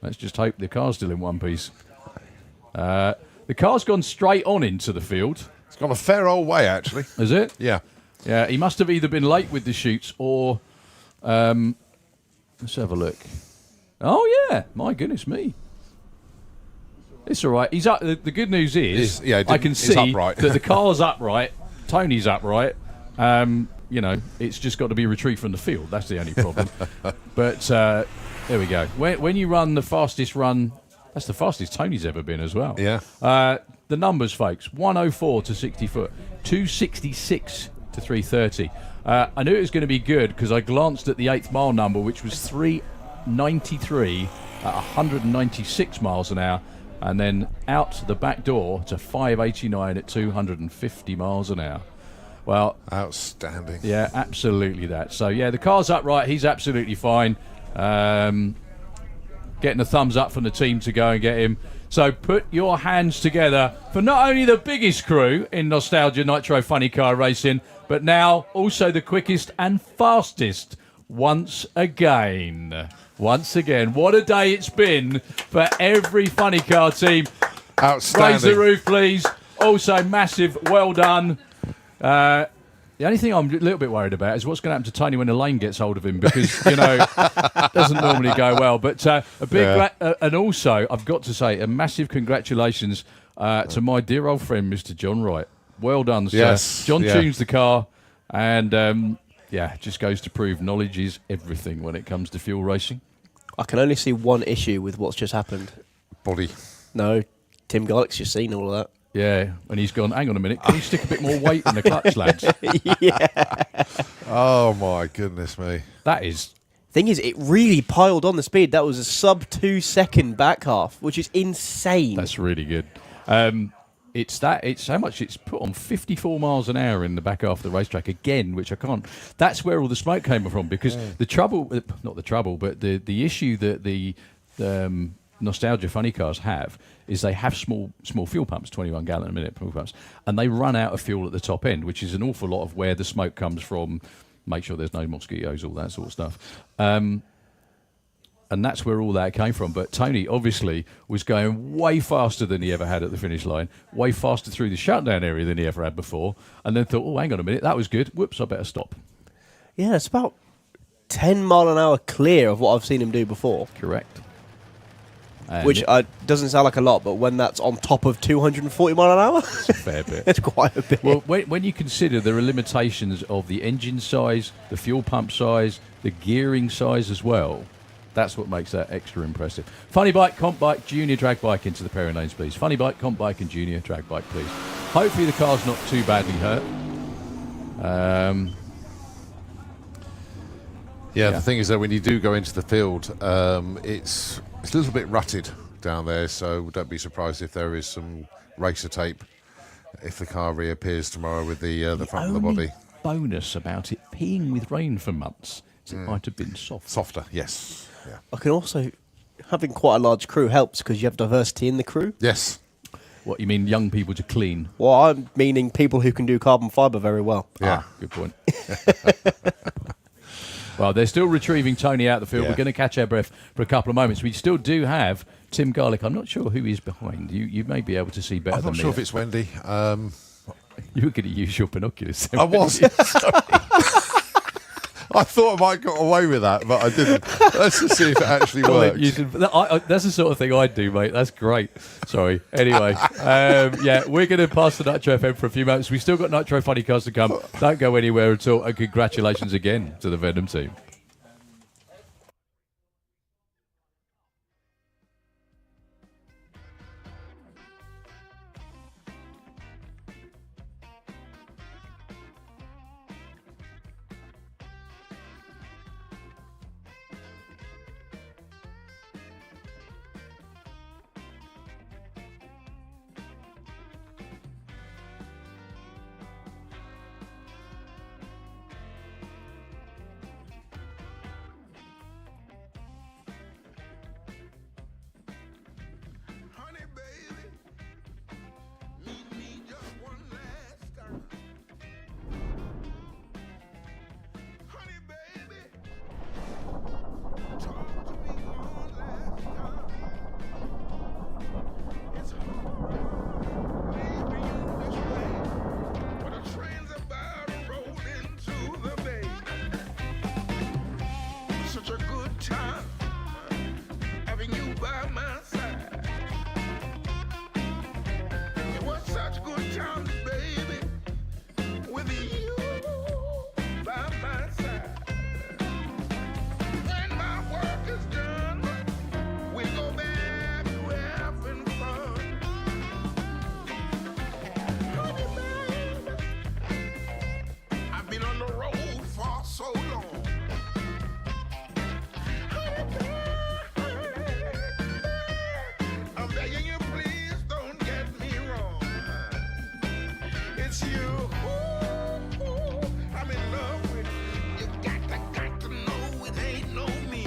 Let's just hope the car's still in one piece. The car's gone straight on into the field. It's gone a fair old way, actually. Is it? Yeah. Yeah, he must have either been late with the shoots or... let's have a look. Oh, yeah. My goodness me. It's all right. He's up. The good news is I can see upright. that the car's upright, Tony's upright. You know, it's just got to be retrieved from the field. That's the only problem. But there we go. When you run the fastest run, that's the fastest Tony's ever been as well. Yeah. The numbers, folks, 104 to 60 foot, 266 to 330. I knew it was going to be good because I glanced at the 8th mile number, which was 393 at 196 miles an hour, and then out the back door to 589 at 250 miles an hour. Well, outstanding. Yeah, absolutely that. So, yeah, the car's upright. He's absolutely fine. Getting a thumbs up from the team to go and get him. So put your hands together for not only the biggest crew in Nostalgia Nitro Funny Car Racing, but now also the quickest and fastest once again. Once again, what a day it's been for every funny car team. Outstanding. Raise the roof, please. Also, massive well done. The only thing I'm a little bit worried about is what's going to happen to Tony when the lane gets hold of him, because, you know, it doesn't normally go well. But a big and also, I've got to say, a massive congratulations to my dear old friend, Mr. John Wright. Well done, sir. Yes. John tunes the car, and, just goes to prove knowledge is everything when it comes to fuel racing. I can only see one issue with what's just happened. Body. No, Tim Garlick's just seen all of that. Yeah, and he's gone, hang on a minute, can you stick a bit more weight in the clutch, lads? Oh, my goodness me. That is... Thing is, it really piled on the speed. That was a sub 2 second back half, which is insane. That's really good. It's how much it's put on 54 miles an hour in the back half of the racetrack again, which I can't. That's where all the smoke came from, because the trouble, not the trouble, but the issue that the Nostalgia Funny Cars have is they have small fuel pumps, 21 gallon a minute fuel pumps, and they run out of fuel at the top end, which is an awful lot of where the smoke comes from. Make sure there's no mosquitoes, all that sort of stuff. And that's where all that came from. But Tony obviously was going way faster than he ever had at the finish line, way faster through the shutdown area than he ever had before, and then thought, oh, hang on a minute, that was good. Whoops, I better stop. Yeah, it's about 10 mile an hour clear of what I've seen him do before. Correct. And Which doesn't sound like a lot, but when that's on top of 240 mile an hour, it's a fair bit. it's quite a bit. Well, when you consider there are limitations of the engine size, the fuel pump size, the gearing size as well, that's what makes that extra impressive. Funny bike, comp bike, junior drag bike into the pair of names, please. Funny bike, comp bike, and junior drag bike, please. Hopefully the car's not too badly hurt. The thing is that when you do go into the field, it's a little bit rutted down there, so don't be surprised if there is some racer tape if the car reappears tomorrow with the front of the body. Bonus about it peeing with rain for months is it might have been soft. Softer, yes. Yeah. I can also, having quite a large crew helps because you have diversity in the crew. Yes. What, you mean young people to clean? Well, I'm meaning people who can do carbon fibre very well. Yeah. Good point. Well, they're still retrieving Tony out of the field. Yeah. We're going to catch our breath for a couple of moments. We still do have Tim Garlick. I'm not sure who is behind. You may be able to see better I'm than not me. sure if it's Wendy. You were going to use your binoculars. I was. I thought I might got away with that, but I didn't. Let's just see if it actually works. That's the sort of thing I'd do, mate. That's great. Sorry. Anyway, yeah, we're going to pass the Nitro FM for a few moments. We've still got Nitro Funny Cars to come. Don't go anywhere at all. And congratulations again to the Venom team. Honey, baby, meet me just one last time. Honey, baby, talk to me one last time. It's hard leaving you this way, but the train's about to roll into the bay. Such a good time having you by my side. It was such good times, baby, with you by my side. When my work is done, we go back to having fun. Honey, baby, I've been on the road for so long. Honey, baby, I'm begging you, please don't get me wrong. It's you I'm in love with. You got to know it ain't no me.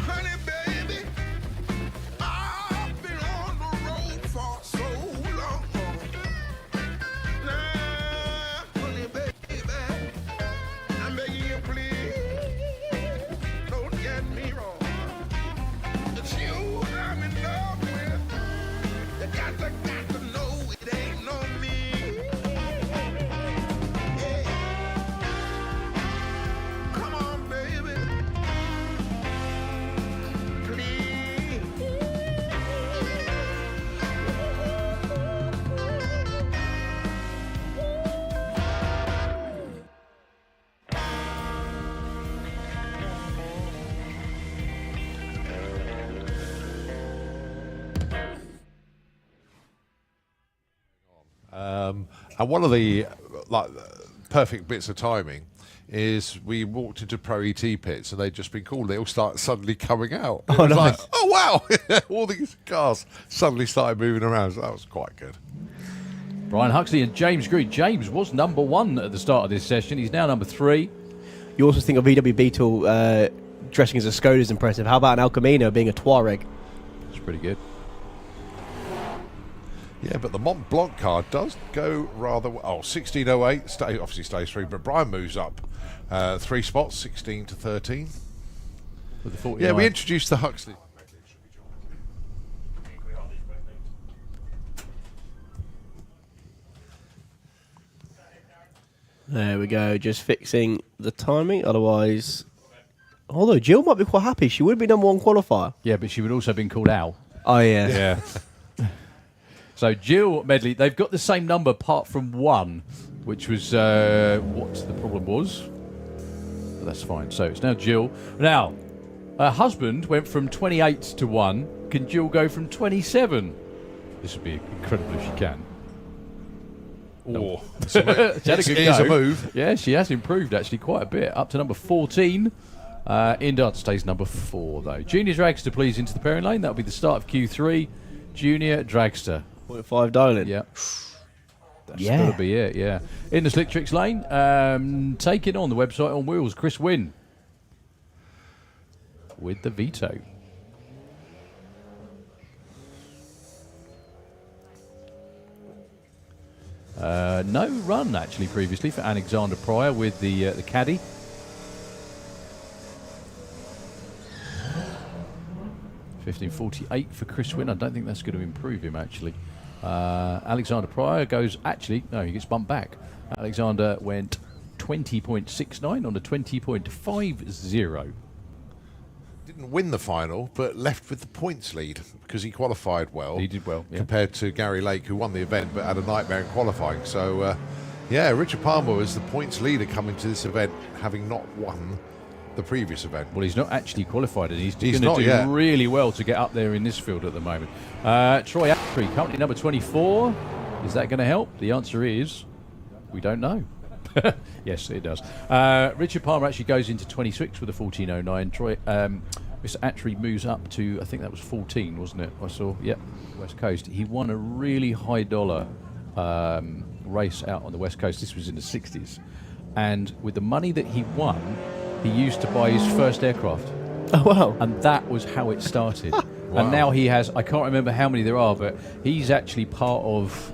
Honey, baby, I've been on the road for so long. Now, honey, baby, I'm begging you, please, don't get me wrong. It's you I'm in love with. You got to know it ain't no me. Yeah. Come on, baby. Please. And one of the perfect bits of timing is we walked into Pro ET pits and they'd just been called. They all started suddenly coming out. It was nice. like, oh wow! All these cars suddenly started moving around. So that was quite good. Brian Huxley and James Green. James was number 1 at the start of this session. He's now number 3. You also think of VW Beetle dressing as a Skoda is impressive. How about an El Camino being a Touareg? It's pretty good. Yeah, but the Mont Blanc car does go rather well. Oh, 1608 obviously stays 3, but Brian moves up 3 spots, 16 to 13. With the 49. Yeah, we introduced the Huxley. There we go, just fixing the timing. Otherwise, although Jill might be quite happy, she would be number 1 qualifier. Yeah, but she would also have been called out. Oh yeah. Yeah. So Jill Medley, they've got the same number apart from 1. which was what the problem was. But that's fine. So it's now Jill. Now, her husband went from 28 to 1. Can Jill go from 27? This would be incredible if she can. Oh, She had a good here's go. a move. Yeah, she has improved actually quite a bit. Up to number 14. Indard stays number 4 though. Junior Dragster, please, into the pairing lane. That'll be the start of Q3. Junior Dragster. 0.5 dialing. Yeah. That's Yeah. got to be it, yeah. In the Slick Tricks lane, taking on the website on wheels, Chris Wynn. With the veto. No run, actually, previously for Alexander Pryor with the caddy. $15.48 for Chris Wynn. I don't think that's going to improve him, actually. Alexander Pryor goes, actually, no, he gets bumped back. Alexander went 20.69 on a 20.50. Didn't win the final, but left with the points lead because he qualified well. He did well, yeah. Compared to Gary Lake, who won the event but had a nightmare in qualifying. So, yeah, Richard Palmer was the points leader coming to this event, having not won the previous event. Well, he's not actually qualified, and he's going to not do yet. really well to get up there in this field at the moment. Troy Attree, currently number 24. Is that going to help? The answer is, we don't know. Yes, it does. Richard Palmer actually goes into 26 with a 14.09. Troy, Mr. Attree moves up to, I think that was 14, wasn't it? I saw, yep, West Coast. He won a really high dollar race out on the West Coast. This was in the 60s. And with the money that he won, he used to buy his first aircraft. Oh, wow. And that was how it started. Wow. And now he has, I can't remember how many there are, but he's actually part of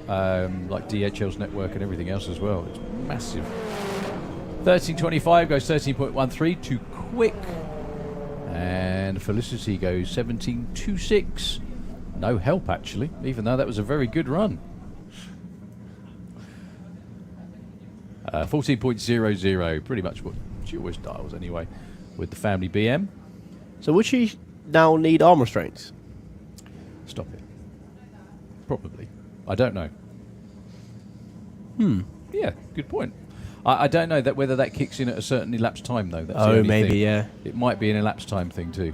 like DHL's network and everything else as well. It's massive. 13.25 goes 13.13, too quick. And Felicity goes 17.26. No help, actually, even though that was a very good run. 14.00, pretty much what she always dials anyway, with the family BM. So would she now need arm restraints? Stop it. Probably. I don't know. Yeah, good point. I don't know that whether that kicks in at a certain elapsed time, though. That's the Oh, only maybe, thing. yeah. It might be an elapsed time thing, too.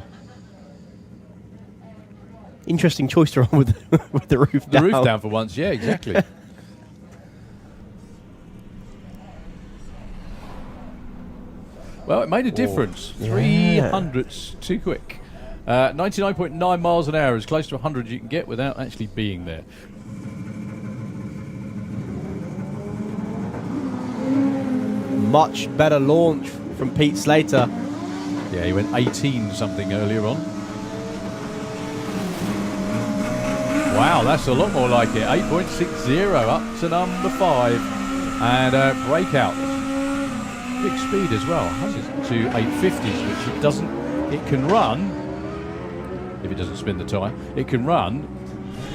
Interesting choice to run with the roof The down. roof down for once, yeah, exactly. Well, it made a difference. Yeah. 300ths too quick. 99.9 miles an hour, as close to 100 you can get without actually being there. Much better launch from Pete Slater. Yeah, he went 18 something earlier on. Wow, that's a lot more like it. 8.60 up to number 5. And breakout. Big speed as well. 100 to 850s, which it doesn't, it can run, if it doesn't spin the tyre, it can run,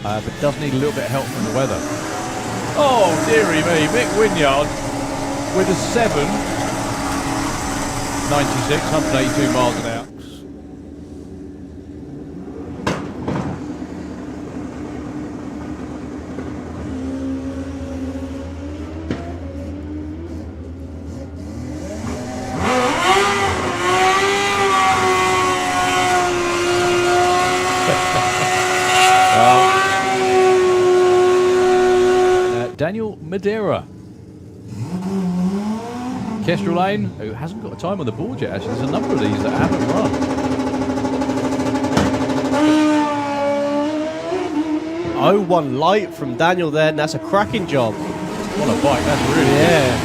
but does need a little bit of help from the weather. Oh, dearie me, Mick Wynyard with a 7. 96, 182 miles an hour. Daniel Madeira. Kestrel Lane, who hasn't got a time on the board yet, actually. There's a number of these that haven't run. Oh, 1 light from Daniel then. That's a cracking job. What a bike, that's really good.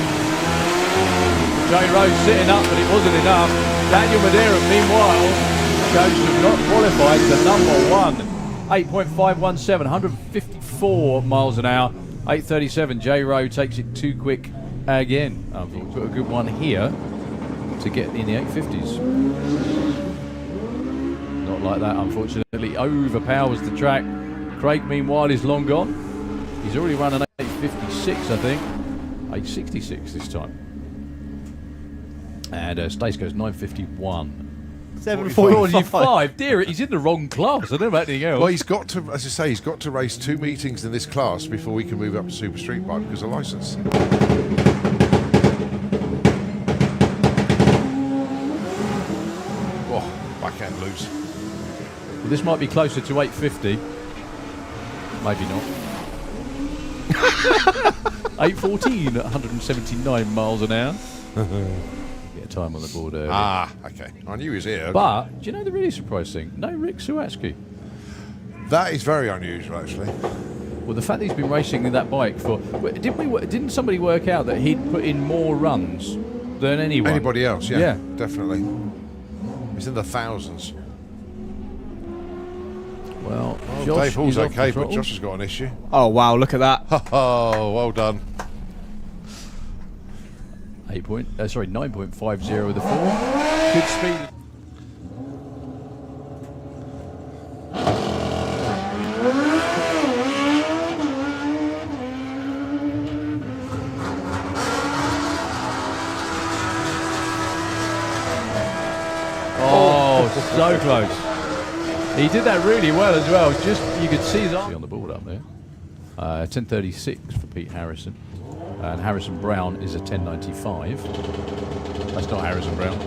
Jane Rose sitting up, but it wasn't enough. Daniel Madeira, meanwhile, goes to not qualify to number 1. 8.517, 154 miles an hour. 8.37, J Rowe takes it too quick again. We've got a good one here to get in the 850s. Not like that, unfortunately. Overpowers the track. Craig, meanwhile, is long gone. He's already run an 8.56, I think. 8.66 this time. And Stace goes 9.51. 7:45. 45. Dear, he's in the wrong class. I don't know about anything else. Well, he's got to, as I say, he's got to race 2 meetings in this class before we can move up to Super Street Bike because of licence. Oh, backhand loose. Well, this might be closer to 850. Maybe not. 8:14 at 179 miles an hour. Get a time on the board early. Ah, okay. I knew he was here. But do you know the really surprising thing? No Rick Suwatsky. That is very unusual, actually. Well, the fact that he's been racing that bike for... Didn't somebody work out that he'd put in more runs than anyone? Anybody else, yeah. Yeah. Definitely. It's in the thousands. Well, Oh, Josh Dave Hall's is off okay, the but throttle. Josh has got an issue. Oh, wow, look at that. Oh, well done. 9.50 with the 4. Good speed. Oh, so close. He did that really well as well. Just you could see his arm on the board up there. 10:36 for Pete Harrison. And Harrison Brown is a 10:95. That's not Harrison Brown.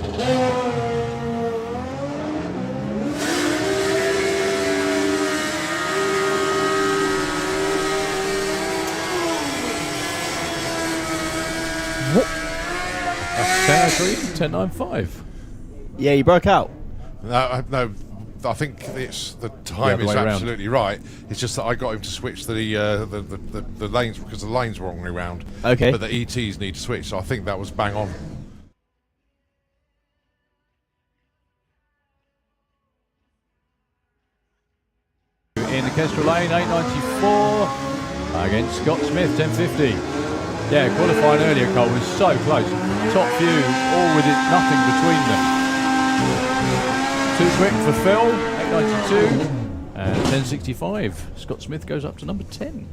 That's 10:03, 10:95. Yeah, you broke out. No, I think it's the time the is way around. absolutely right. It's just that I got him to switch the lanes because the lanes were wrong way round. Okay. But the ETs need to switch, so I think that was bang on. In the Kestrel Lane, 8:94 against Scott Smith, 10:50. Yeah, qualifying earlier, Cole, was so close. Top few, all with it, nothing between them. Too quick for Phil, 8:92 and 10:65. Scott Smith goes up to number 10.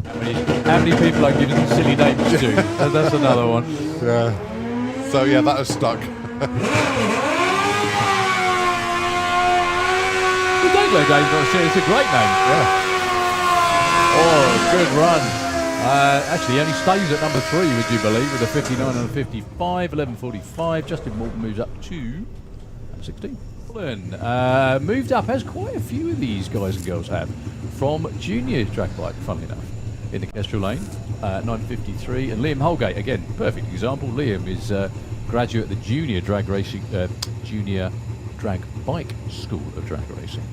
How many people are giving silly names to? That's another one. Yeah. So yeah, that was stuck. The Dayglow Dave's not sure, it's a great name. Yeah. Oh, good run. Actually, he only stays at number 3, would you believe, with a 59 and a 55, 11:45. Justin Morton moves up to 16. Moved up, as quite a few of these guys and girls have, from junior drag bike, funnily enough, in the Kestrel Lane, 9:53. And Liam Holgate, again, perfect example. Liam is a graduate at the junior drag racing, junior drag bike school of drag racing.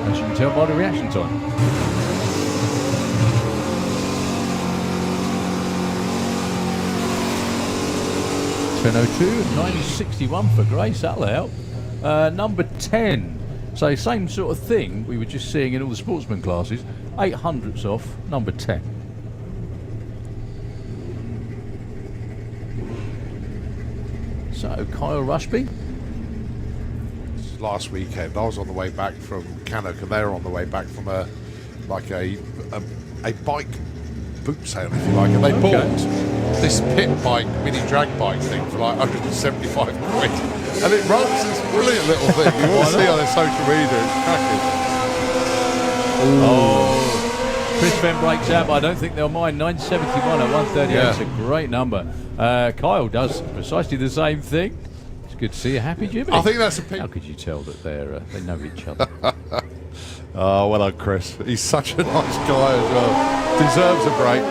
As you can tell by the reaction time. $10:02, 9:61 for Grace, that'll help. Number 10. So same sort of thing we were just seeing in all the sportsman classes. 800ths off, number 10. So Kyle Rushby. Last weekend, I was on the way back from Cannock, and they were on the way back from a bike boot sale, if you like, and they bought this pit bike, mini drag bike thing for like 175 quid, and it runs. It's a brilliant little thing. You want to see on their social media. It's cracking. Oh, Chris Fenn breaks out, but I don't think they'll mind. 971 at 138. Yeah. It's a great number. Kyle does precisely the same thing. It's good to see you happy, Jimmy. I think that's a How could you tell that they know each other? Oh, well done, Chris. He's such a nice guy as well. Deserves a break.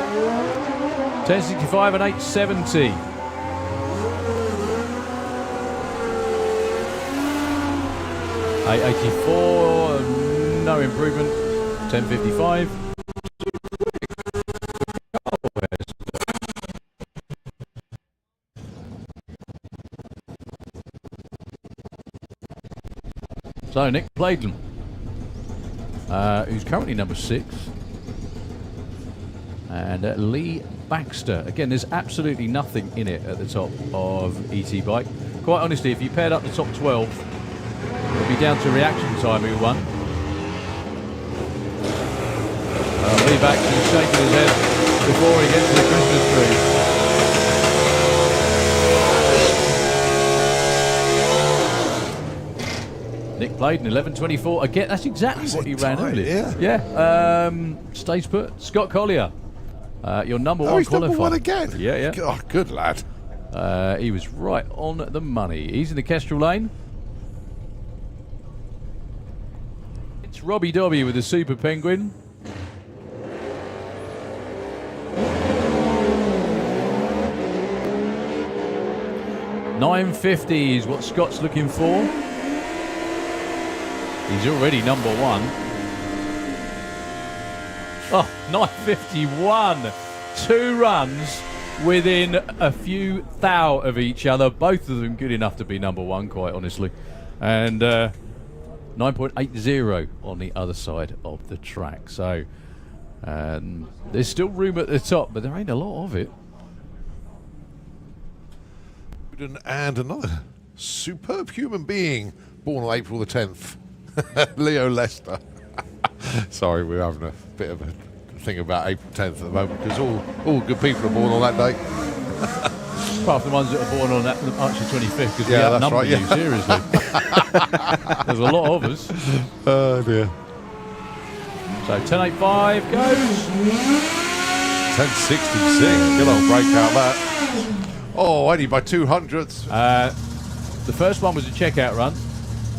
1065 and 870. $884, no improvement. 1055. So Nick Playden, who's currently number 6. And Lee Baxter. Again, there's absolutely nothing in it at the top of ET Bike. Quite honestly, if you paired up the top 12, it would be down to reaction time who won. Lee Baxter's shaking his head before he gets to the Christmas tree. Nick played in 11:24. Again, that's exactly what he ran tight, earlier. yeah. Stays put. Scott Collier, your number one he's qualifier. number one again. Yeah. Oh, good lad. He was right on the money. He's in the Kestrel lane. It's Robbie Dobby with the Super Penguin. $9.50 is what Scott's looking for. He's already number one. Oh, $9.51. 2 runs within a few thou of each other. Both of them good enough to be number one, quite honestly. And 9.80 on the other side of the track. So there's still room at the top, but there ain't a lot of it. And another superb human being born on April the 10th, Leo Lester. Sorry, we're having a bit of a thing about April 10th at the moment because all good people are born on that day. Apart from the ones that are born on that March the 25th, because we Yeah, that's outnumber right, you, yeah. seriously. There's a lot of us. Oh dear. So 10.85 goes. 10.66. Good old breakout that. Oh, only by 200ths. The first one was a checkout run.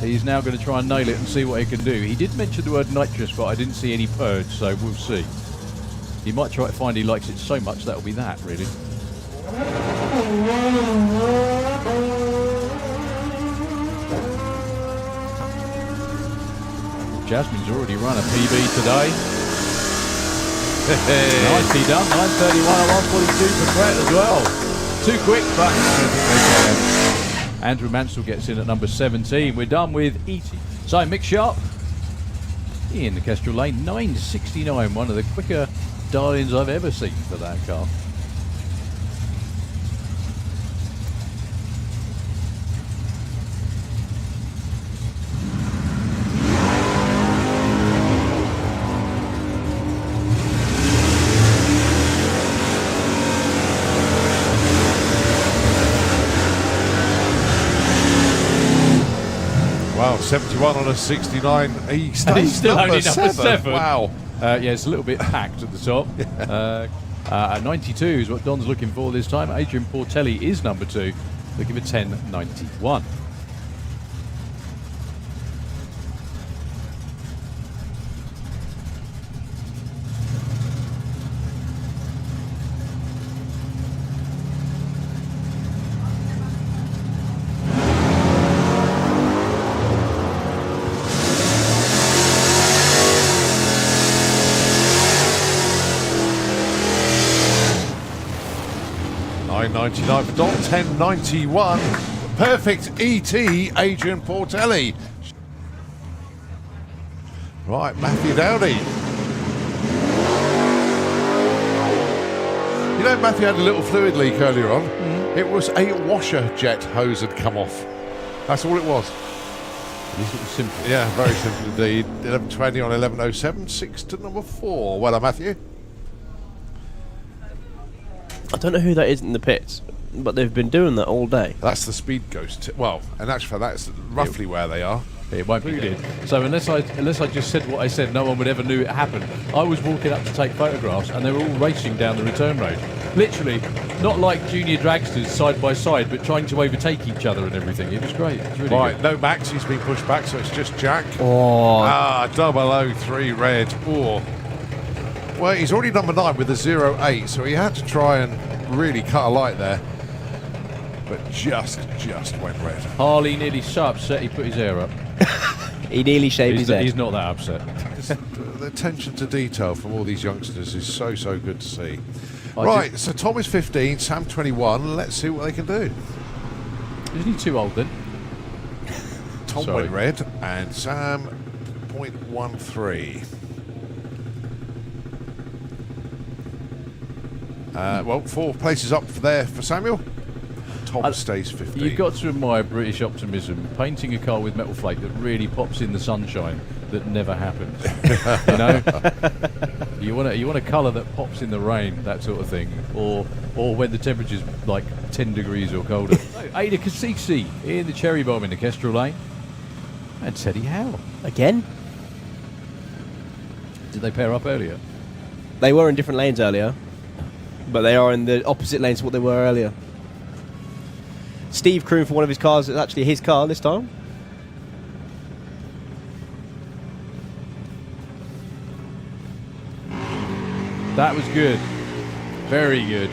He's now going to try and nail it and see what he can do. He did mention the word nitrous, but I didn't see any purge, so we'll see. He might try to find he likes it so much that'll be that, really. Jasmine's already run a PB today. Nicely done. 9.31 and 1.42 for Brett as well. Too quick, but I don't think they can. Andrew Mansell gets in at number 17. We're done with E.T. So, Mick Sharp in the Kestrel lane. 9.69. One of the quicker darlings I've ever seen for that car. Wow, 71 on a 69. He stays He's still number only number 7. Wow. Yeah, it's a little bit packed at the top. 92 is what Don's looking for this time. Adrian Portelli is number 2. Looking for 10.91. $9.99 for Don, 10.91. Perfect ET, Adrian Portelli. Right, Matthew Dowdy. You know, Matthew had a little fluid leak earlier on. It was a washer jet hose had come off. That's all it was. This looks simple. Yeah, very simple indeed. 11.20 on 11.07, 6 to number 4. Well done, Matthew. I don't know who that is in the pits, but they've been doing that all day. That's the Speed Ghost. Well, and actually, that's roughly where they are. It won't be good. So unless I just said what I said, no one would ever knew it happened. I was walking up to take photographs, and they were all racing down the return road. Literally, not like junior dragsters side by side, but trying to overtake each other and everything. It was great. It was really Right, good. no Max, he's been pushed back, so it's just Jack. Oh, 003 red. Oh. Well, he's already number 9 with a 08, so he had to try and really cut a light there. But just went red. Harley nearly so upset he put his hair up. he nearly shaved his head. He's not that upset. The attention to detail from all these youngsters is so good to see. I Right, so Tom is 15, Sam 21. Let's see what they can do. Isn't he too old then? Tom Sorry. went red and Sam 0.13. Well, 4 places up there for Samuel. Tom stays 15. You've got to admire British optimism. Painting a car with metal flake that really pops in the sunshine that never happens. You know, you want a colour that pops in the rain, that sort of thing, or when the temperature's like 10 degrees or colder. Ada Kasiksi in the Cherry Bomb in the Kestrel Lane, and Teddy Howe Again? Did they pair up earlier? They were in different lanes earlier, but they are in the opposite lanes to what they were earlier. Steve crewing for one of his cars. It's actually his car this time. That was good. Very good.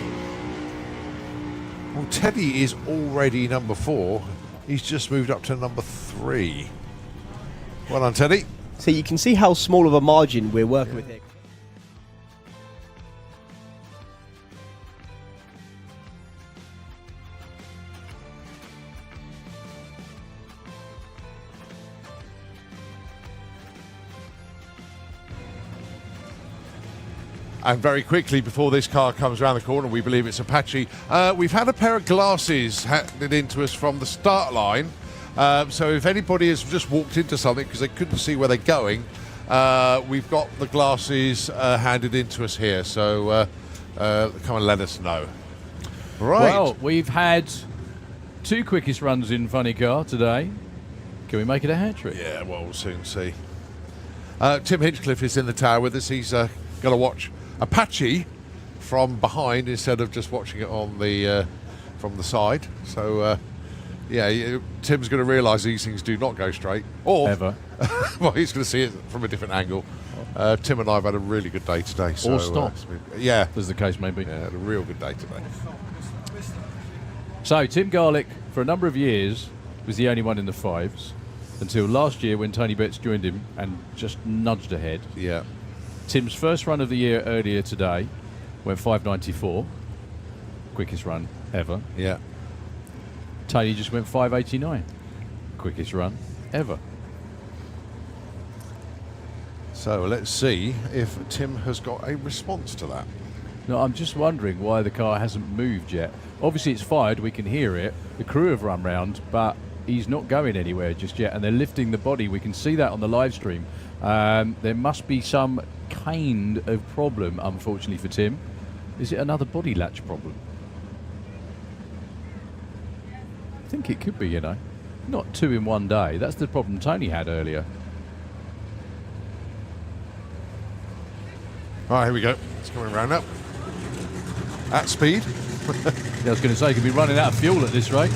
Well, Teddy is already number 4. He's just moved up to number 3. Well done, Teddy. So you can see how small of a margin we're working with here. And very quickly, before this car comes around the corner, we believe it's Apache, we've had a pair of glasses handed into us from the start line. So if anybody has just walked into something because they couldn't see where they're going, we've got the glasses handed into us here. So come and let us know. Right. Well, we've had 2 quickest runs in Funny Car today. Can we make it a hat trick? Yeah, well, we'll soon see. Tim Hinchcliffe is in the tower with us. He's going to watch Apache from behind instead of just watching it on the from the side. So yeah, Tim's going to realise these things do not go straight. Or Ever. well, he's going to see it from a different angle. Tim and I have had a really good day today. So, Or stop. Yeah, As the case may be. yeah, had a real good day today. So Tim Garlick, for a number of years, was the only one in the 5s until last year when Tony Betts joined him and just nudged ahead. Yeah. Tim's first run of the year earlier today went 5.94, quickest run ever. Yeah. Tony just went 5.89, quickest run ever. So let's see if Tim has got a response to that. No, I'm just wondering why the car hasn't moved yet. Obviously it's fired, we can hear it. The crew have run round, but he's not going anywhere just yet, and they're lifting the body. We can see that on the live stream. There must be some kind of problem, unfortunately, for Tim. Is it another body latch problem? I think it could be, you know. Not 2 in one day. That's the problem Tony had earlier. All right, here we go. It's coming round up. At speed. I was going to say, could be running out of fuel at this rate.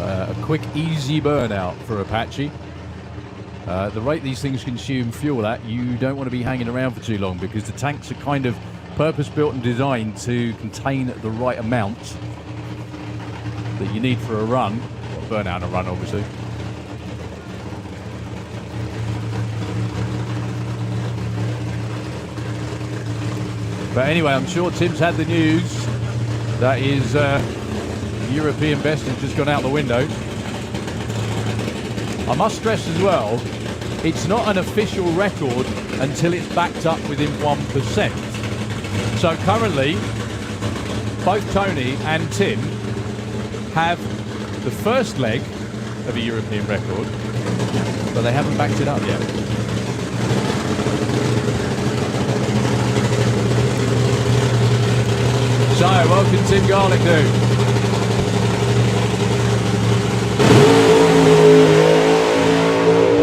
A quick, easy burnout for Apache. The rate these things consume fuel at, you don't want to be hanging around for too long because the tanks are kind of purpose-built and designed to contain the right amount that you need for a run. Well, burnout and a run, obviously. But anyway, I'm sure Tim's had the news that his European best has just gone out the window. I must stress as well, it's not an official record until it's backed up within 1%. So currently, both Tony and Tim have the first leg of a European record, but they haven't backed it up yet. So, welcome Tim Garlick, dude.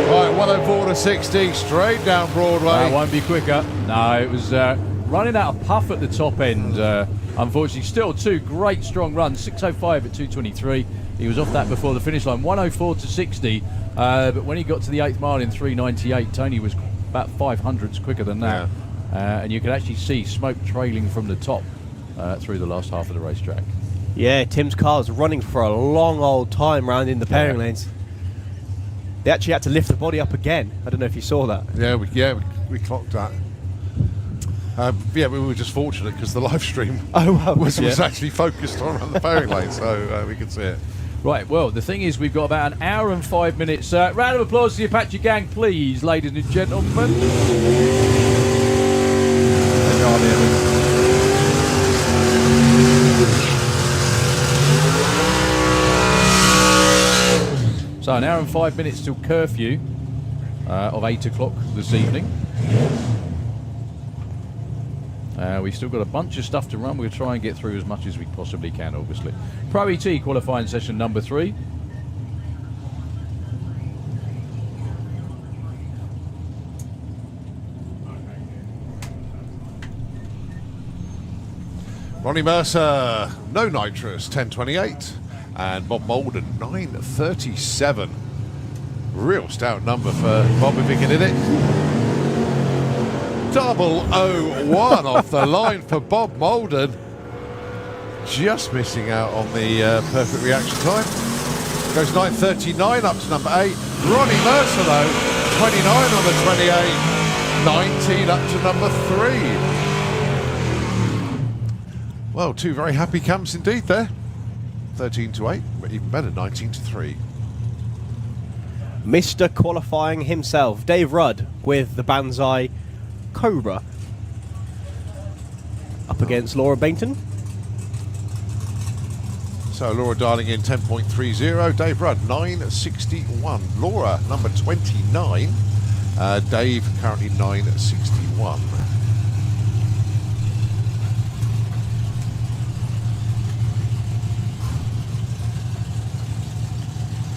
Right, 104 to 60, straight down Broadway. That won't be quicker. No, it was running out of puff at the top end. Unfortunately, still 2 great strong runs. 6:05 at 2:23. He was off that before the finish line. 104 to 60. But when he got to the 8th mile in 3:98, Tony was about 500ths quicker than that. Yeah. And you could actually see smoke trailing from the top through the last half of the racetrack. Yeah, Tim's car was running for a long old time round in the pairing lanes. They actually had to lift the body up again. I don't know if you saw that. Yeah, we clocked that. Yeah, we were just fortunate because the live stream Oh, wow. was Yeah. actually focused on the pairing lane, so we could see it. Right, well, the thing is, we've got about an hour and 5 minutes. Round of applause to the Apache gang, please, ladies and gentlemen. So an hour and 5 minutes till curfew of 8 o'clock this evening. We've still got a bunch of stuff to run. We'll try and get through as much as we possibly can, obviously. Pro ET qualifying session number 3. Ronnie Mercer, no nitrous, 10:28, and Bob Molden, 9:37. Real stout number for Bob if he can hit it. 001 off the line for Bob Molden. Just missing out on the perfect reaction time. Goes 9:39 up to number 8. Ronnie Mercer though, 29 on the 28. 19 up to number 3. Well, two very happy camps indeed there. 13-8, but even better, 19-3. Mr. Qualifying himself, Dave Rudd, with the Banzai Cobra. Up against Laura Bainton. So Laura dialing in 10.30, Dave Rudd 9.61. Laura number 29, Dave currently 9.61.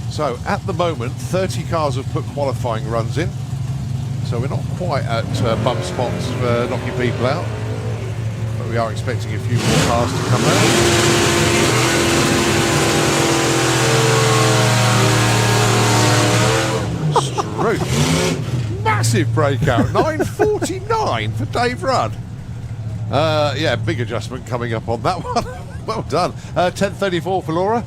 So at the moment 30 cars have put qualifying runs in, so we're not quite at bump spots for knocking people out, but we are expecting a few more cars to come out. Stroke. Massive breakout. 9.49 for Dave Rudd. Yeah, big adjustment coming up on that one. Well done. 10.34 for Laura.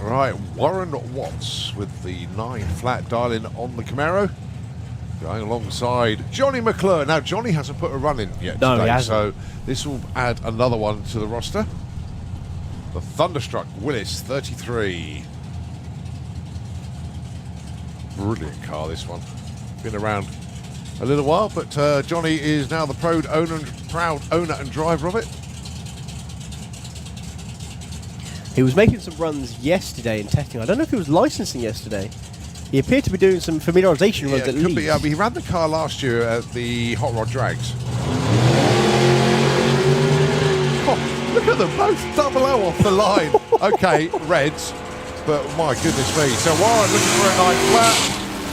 Right, Warren Watts with the 9 flat dial-in on the Camaro. Going alongside Johnny McClure. Now, Johnny hasn't put a run in yet No, today, he hasn't. so this will add another one to the roster. The Thunderstruck Willis 33. Brilliant car, this one. Been around a little while, but Johnny is now the proud owner and driver of it. He was making some runs yesterday in testing. I don't know if he was licensing yesterday. He appeared to be doing some familiarisation runs at could least. be. He ran the car last year at the Hot Rod Drags. Oh, look at them both 00 off the line. Okay, reds, but my goodness me. So Warren looking for a 9 flat,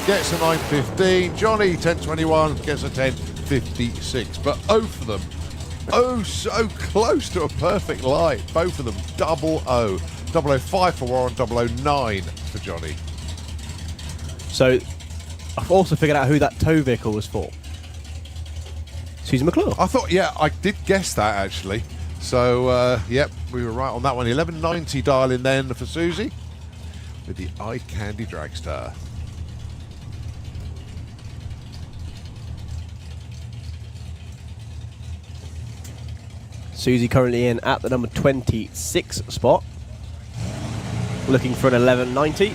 gets a 9.15. Johnny 10.21 gets a 10.56. But for them. Oh, so close to a perfect line. Both of them 00. 005 for Warren, 009 for Johnny. So I've also figured out who that tow vehicle was for. Susan McClure. I thought, yeah, I did guess that actually. So, yep, we were right on that one. 11.90 dial in then for Susie with the Eye Candy Dragster. Susie currently in at the number 26 spot. Looking for an 11.90.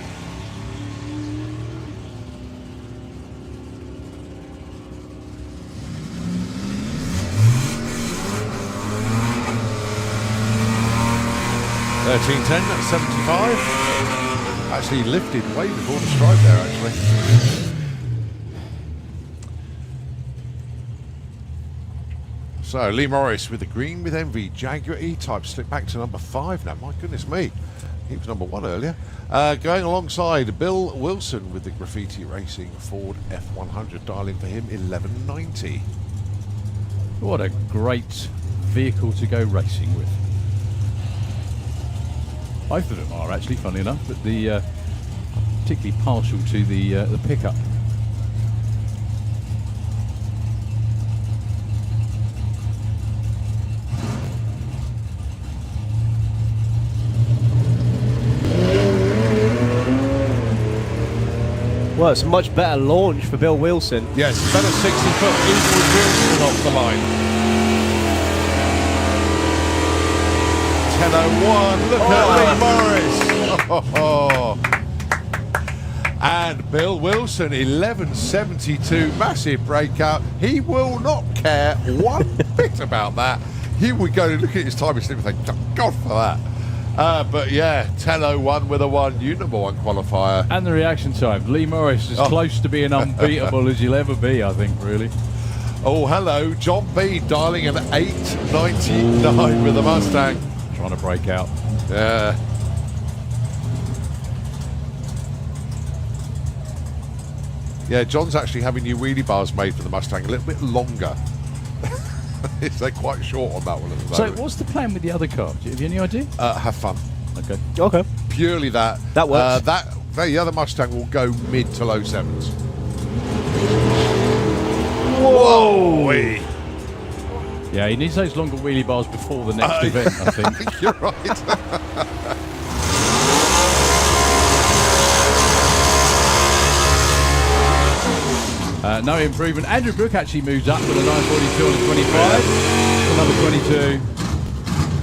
$13.10 at 75. Actually lifted way before the stripe there, actually. So Lee Morris with the green with envy. Jaguar E-Type slipped back to number 5 now. My goodness me. He was number 1 earlier. Going alongside Bill Wilson with the Graffiti Racing Ford F100. Dialing for him 11.90. What a great vehicle to go racing with. Both of them are actually, funny enough, but the particularly partial to the pickup. Well, it's a much better launch for Bill Wilson. Yes, better 60 foot, even with Wilson off the line. 10:01, look at Lee Morris. And Bill Wilson, 11:72, massive breakout. He will not care one bit about that. He would go and look at his time and think, thank God for that. But yeah, 10:01 with a 1, you number 1 qualifier. And the reaction time. Lee Morris is close to being unbeatable as you'll ever be, I think, really. Oh, hello, John B dialing an 8:99 with a Mustang. Trying to break out. Yeah. Yeah, John's actually having new wheelie bars made for the Mustang a little bit longer. They're quite short on that one at the So moment. what's the plan with the other car? Have you any idea? Have fun. Okay. Okay. Purely that. That works. The other Mustang will go mid to low 7s. Whoa! Yeah, he needs those longer wheelie bars before the next event, I think. You're right. No improvement. Andrew Brook actually moves up with a 942 on a 25. Another 22.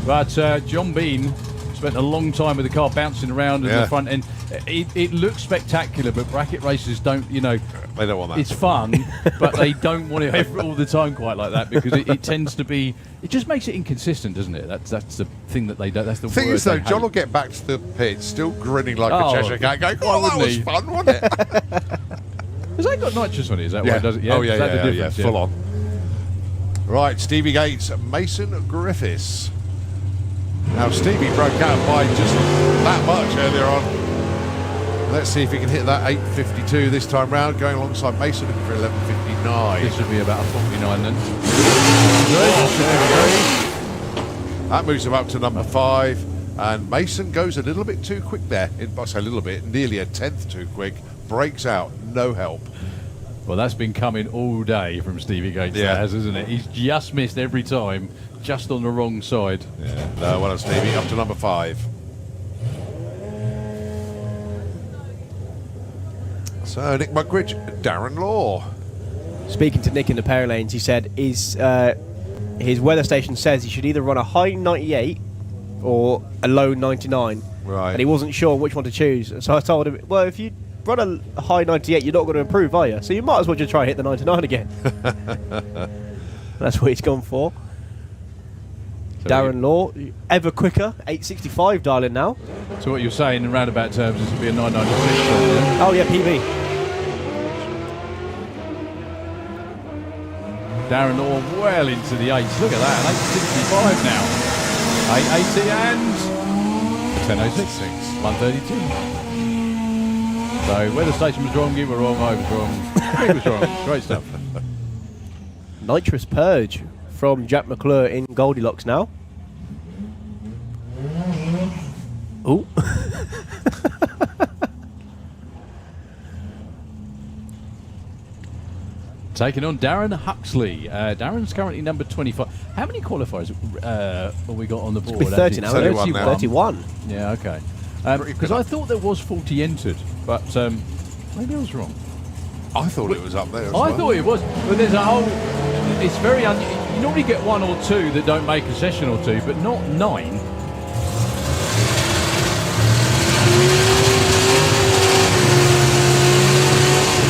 But John Bean spent a long time with the car bouncing around in the front end. It looks spectacular, but bracket racers don't, They don't want that. it's fun, but they don't want it all the time quite like that because it tends to be, it just makes it inconsistent, doesn't it? That's the thing that they don't, that's the thing word is, though, they John hate. will get back to the pit still grinning like Oh, a Cheshire cat going, why oh, that wouldn't was he? fun, wasn't it? Has that got nitrous on it? Is that why it does it? Oh, Is yeah, that the yeah, difference? full on. Right, Stevie Gates, Mason Griffiths. Now, Stevie broke out by just that much earlier on. Let's see if he can hit that 8:52 this time round, going alongside Mason looking for 11:59. This would be about a 49 then. That moves him up to number 5. And Mason goes a little bit too quick there. I say a little bit, nearly a 10th too quick. Breaks out, no help. Well, that's been coming all day from Stevie Gates, Yeah. that has, isn't it? He's just missed every time, just on the wrong side. Yeah, no, well done, Stevie. Up to number 5. So, Nick Mugridge, Darren Law. Speaking to Nick in the power lanes, he said his weather station says he should either run a high 98 or a low 99. Right. And he wasn't sure which one to choose. So I told him, well, if you run a high 98, you're not going to improve, are you? So you might as well just try and hit the 99 again. That's what he's gone for. So Darren Law, ever quicker, 865 dialing now. So what you're saying in roundabout terms is to be a 996. Yeah? Oh yeah, PB. Darren Law well into the 8s. Look at that, 865 now. 880 and 1006. 132. So weather station was wrong, you were wrong, I was wrong. He was wrong. Great stuff. Nitrous Purge from Jack McClure in Goldilocks now. Ooh. Taking on Darren Huxley. Darren's currently number 25. How many qualifiers have we got on the board? Be 30 now. 31 now. 31. Yeah, okay. Pretty Because good. I thought there was 40 entered, but maybe I was wrong. I thought it was up there as I well. thought it was, but there's a whole. It's very. You normally get 1 or 2 that don't make a session or 2, but not 9.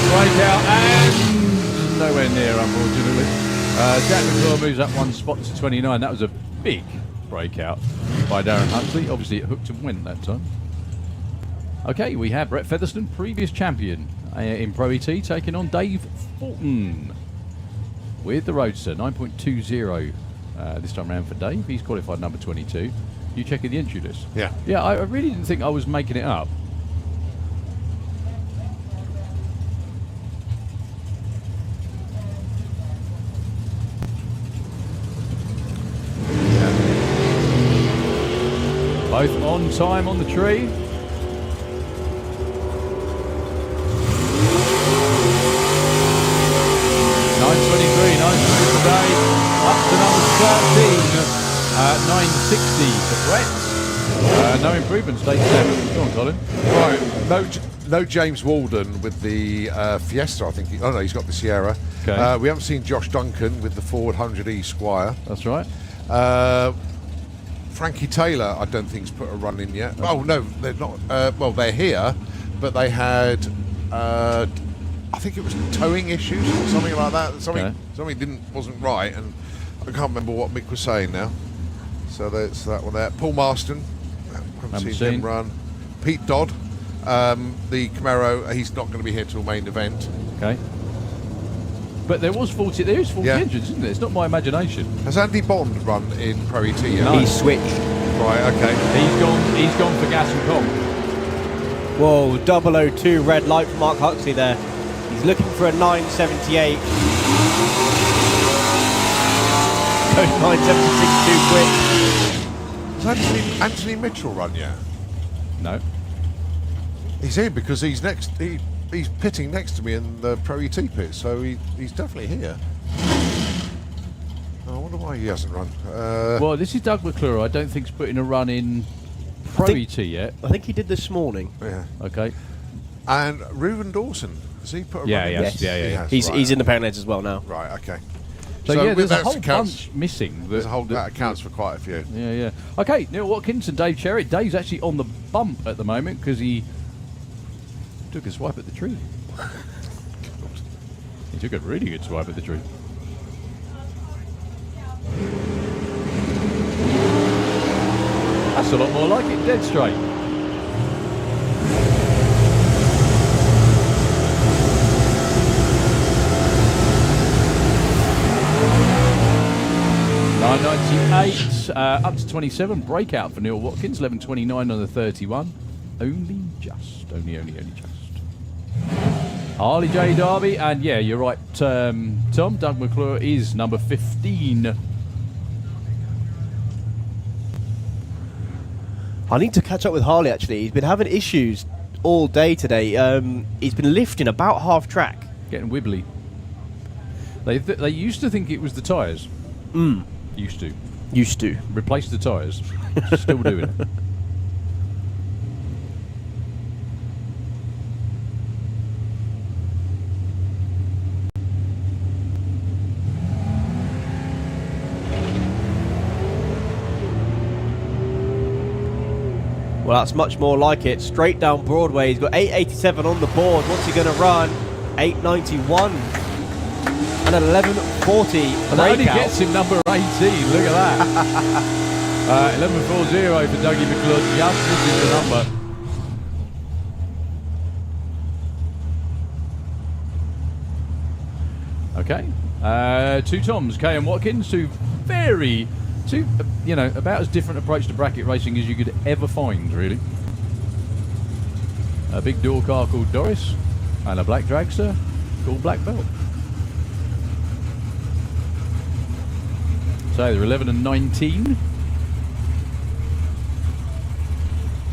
Breakout and nowhere near, unfortunately. Jack McClure moves up 1 spot to 29. That was a big breakout by Darren Huxley. Obviously, it hooked and went that time. Okay, we have Brett Featherstone, previous champion in Pro ET, taking on Dave Fulton with the Roadster, 9.20 this time around for Dave. He's qualified number 22. You checking the entry list? Yeah. Yeah, I really didn't think I was making it up. Both on time on the tree. Nice move today. Up to number 13. 960 for Brett. No improvement, stage 7. Go on, Colin. Right, no James Walden with the Fiesta, I think. Oh no, he's got the Sierra. Okay. We haven't seen Josh Duncan with the Ford 100E Squire. That's right. Frankie Taylor, I don't think's put a run in yet. Oh no, they're not. Well, they're here, but they had, I think it was towing issues or something like that. Something wasn't right, and I can't remember what Mick was saying now. So that's that one there. Paul Marston, haven't seen him run. Pete Dodd, the Camaro, he's not going to be here till main event. Okay. But there is 40 engines, isn't there? It's not my imagination. Has Andy Bond run in Pro ET yet? No. He's switched. Right, okay. He's gone for gas and comp. Whoa, 002 red light for Mark Huxley there. He's looking for a 978. Goes 976 too quick. Has Anthony Mitchell run yet? No. He's here because he's next. He's pitting next to me in the Pro ET pit, so he's definitely here. I wonder why he hasn't run. Well, this is Doug McClure. I don't think he's putting a run in Pro ET yet. I think he did this morning. Yeah. Okay. And Reuben Dawson, has he put a Yeah, run in? yes. Yeah, yeah. He has, He's right. he's in the Paralympics as well now. Right, okay. So yeah, there's a that whole accounts- bunch missing. There's a whole that accounts for quite a few. Yeah, yeah. Okay, Neil Watkins and Dave Cherry. Dave's actually on the bump at the moment because he took a swipe at the tree. He took a really good swipe at the tree. That's a lot more like it, dead straight. $9.98 up to 27. Breakout for Neil Watkins. 11.29 on the 31. Only just. Only just. Harley J. Derby, and yeah, you're right, Tom. Doug McClure is number 15. I need to catch up with Harley actually. He's been having issues all day today. He's been lifting about half track. Getting wibbly. They used to think it was the tyres. Used to. Replace the tyres. Still doing it. Well, that's much more like it. Straight down Broadway. He's got 887 on the board. What's he going to run? 891 and 1140. And that only gets him number 18. Look at that. 1140 for Dougie McClure. Just misses the number. Okay. Two Toms, Kay and Watkins, two about as different approach to bracket racing as you could ever find, really. A big dual car called Doris, and a black dragster called Black Belt. So they're 11 and 19.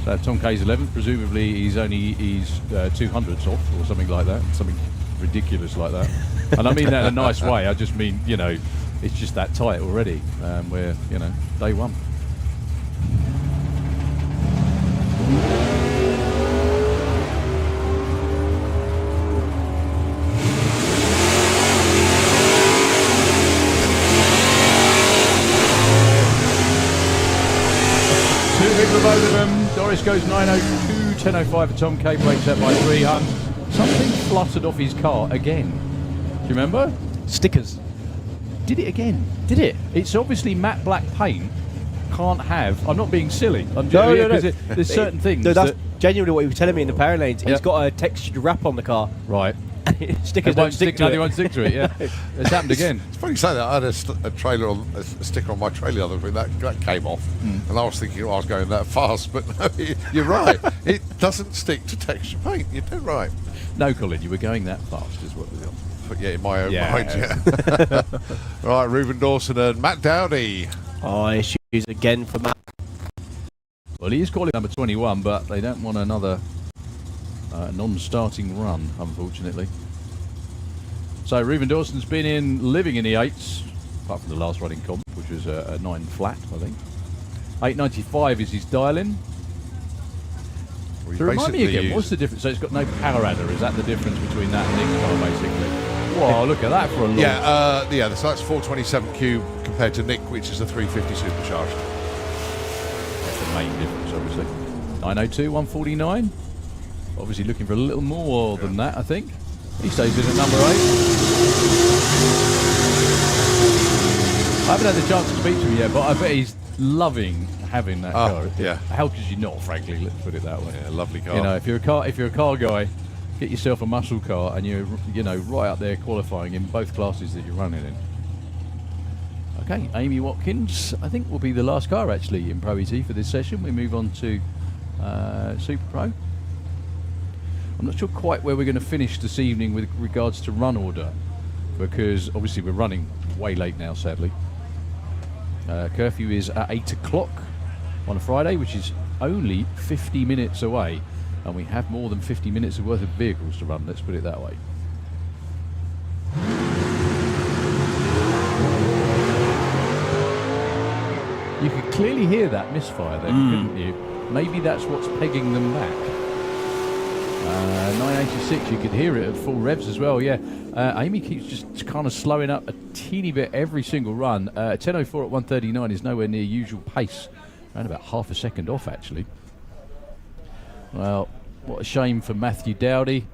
So Tom Kay's 11th, presumably he's 200ths off or something like that, something ridiculous like that. And I mean that in a nice way. I just mean, it's just that tight already. Where, day one. Too big for both of them. Doris goes 902, 1005 for Tom Kay, breaks that by 300. Something fluttered off his car again. Do you remember? Stickers. Did it again? Did it? It's obviously matte black paint. Can't have. I'm not being silly. I'm No. There's certain things. No, that's that, genuinely what he was telling me in the power lanes. He's Yep. got a textured wrap on the car. right. Stickers They don't stick to They it. won't stick to it. Yeah. It's happened again. It's funny you say that. I had a trailer on a sticker on my trailer the other week that came off, and I was thinking I was going that fast, but no, you're right. It doesn't stick to texture paint. You're dead right. No, Colin, you were going that fast, is what we got. But yeah, in my own Yeah. mind, yeah. Right, Reuben Dawson and Matt Dowdy. Oh, issues again for Matt. Well, he is calling number 21, but they don't want another non-starting run, unfortunately. So Reuben Dawson's been living in the 8s, apart from the last running comp, which was a 9 flat, I think. $8.95 is his dial-in. We So remind me basically again, what's the difference? So it's got no power adder. Is that the difference between that and Nick's car, basically? Whoa, look at that for a launch. Yeah, so that's 427 cube compared to Nick, which is a 350 supercharged. That's the main difference, obviously. 902, 149. Obviously looking for a little more than that, I think. He stays in at number 8. I haven't had the chance to speak to him yet, but I bet he's loving having that car. Yeah. How could you not, frankly? Let's put it that way. Yeah, lovely car. You know, if you're a car guy, get yourself a muscle car, and you're right up there qualifying in both classes that you're running in. Okay, Amy Watkins, I think will be the last car actually in Pro ET for this session. We move on to Super Pro. I'm not sure quite where we're going to finish this evening with regards to run order, because obviously we're running way late now, sadly. Curfew is at 8 o'clock on a Friday, which is only 50 minutes away, and we have more than 50 minutes worth of vehicles to run, let's put it that way. You could clearly hear that misfire then, couldn't you? Maybe that's what's pegging them back. 986, you could hear it at full revs as well, yeah. Amy keeps just kind of slowing up a teeny bit every single run. 10.04 at 139 is nowhere near usual pace. Around about half a second off, actually. Well, what a shame for Matthew Dowdy.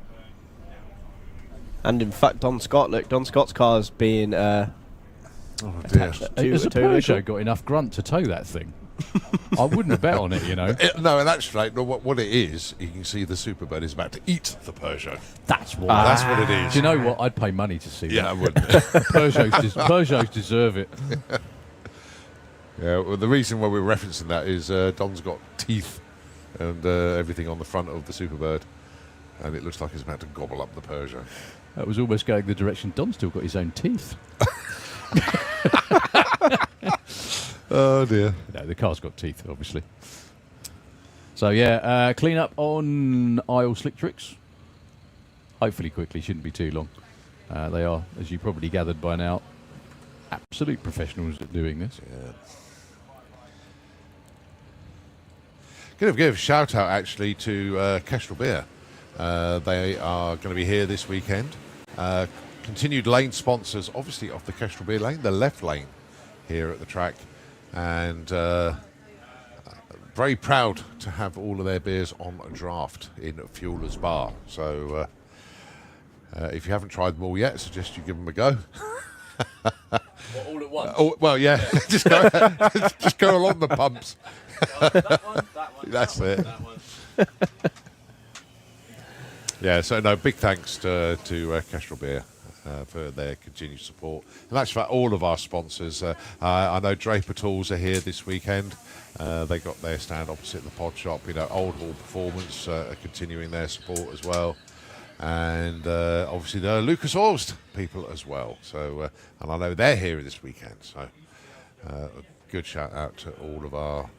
And in fact, Don Scott, look, Don Scott's car's being dear. attached to Has a a tow Peugeot vehicle. got enough grunt to tow that thing? I wouldn't have bet on it, you know. No, and actually, what it is, you can see the Superbird is about to eat the Peugeot. That's what. That's what it is. Do you know what? I'd pay money to see Yeah, I that. would. Peugeots deserve it. Yeah, well, the reason why we're referencing that is Don's got teeth and everything on the front of the Superbird, and it looks like he's about to gobble up the Peugeot. That was almost going the direction Don's still got his own teeth. Oh dear. No, the car's got teeth, obviously. So yeah, clean up on aisle slick tricks. Hopefully quickly, shouldn't be too long. They are, as you probably gathered by now, absolute professionals at doing this. Yeah. Going to give a shout out actually to Kestrel Beer. They are going to be here this weekend. Continued lane sponsors, obviously, of the Kestrel Beer lane, the left lane here at the track. And very proud to have all of their beers on a draft in Fueler's Bar. So if you haven't tried them all yet, I suggest you give them a go. All at once? Oh, well, yeah, just go along the pumps. That one, That's it. Yeah, so no, big thanks to Kestrel Beer for their continued support. And that's for all of our sponsors. I know Draper Tools are here this weekend. They got their stand opposite the pod shop. You know, Old Hall Performance are continuing their support as well. And obviously the Lucas Oils people as well. So, and I know they're here this weekend. So, a good shout out to all of our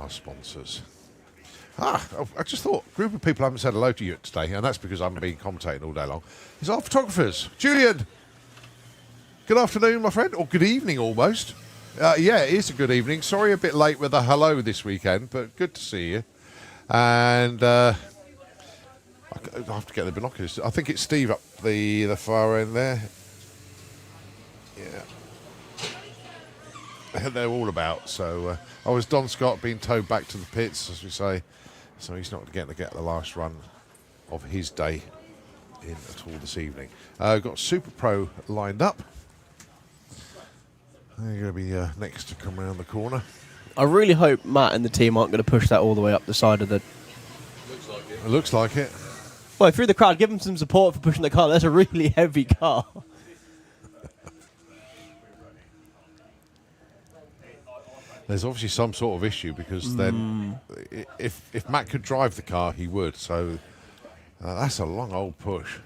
sponsors. I just thought, a group of people I haven't said hello to you today, and that's because I haven't been commentating all day long, is our photographers. Julian, good afternoon, my friend, or good evening almost. Yeah, it is a good evening. Sorry a bit late with a hello this weekend, but good to see you. And I have to get the binoculars. I think it's Steve up the far end there. Yeah. They're all about. So I was Don Scott being towed back to the pits, as we say. So he's not going to get the last run of his day in at all this evening. We've got Super Pro lined up. They're going to be next to come around the corner. I really hope Matt and the team aren't going to push that all the way up the side of the... It looks like it. Well, through the crowd, give them some support for pushing the car. That's a really heavy car. There's obviously some sort of issue because then if Matt could drive the car, he would. So that's a long old push.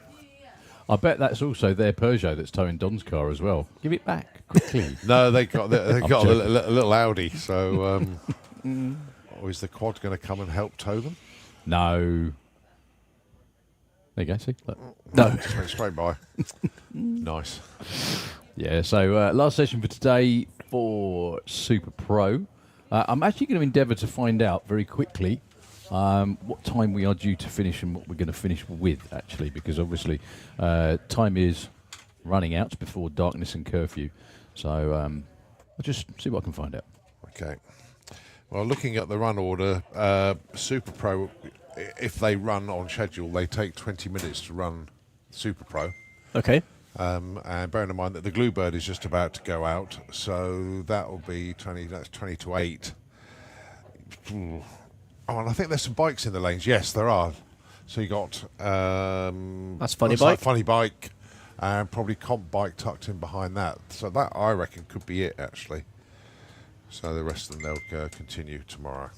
I bet that's also their Peugeot that's towing Don's car as well. Give it back quickly. No, they got a little Audi. So or is the quad going to come and help tow them? No. There you go, see? Look. No. Just went straight by. Nice. Yeah, so last session for today for Super Pro. I'm actually going to endeavour to find out very quickly what time we are due to finish and what we're going to finish with, actually, because obviously time is running out before darkness and curfew. So I'll just see what I can find out. Okay. Well, looking at the run order, Super Pro, if they run on schedule, they take 20 minutes to run Super Pro. Okay. And bearing in mind that the Bluebird is just about to go out, so that will be 20. That's 20 to 8. Oh, and I think there's some bikes in the lanes. Yes, there are. So you got that's Funny looks like Bike. Funny Bike, and probably Comp Bike tucked in behind that. So that, I reckon, could be it actually. So the rest of them they'll continue tomorrow.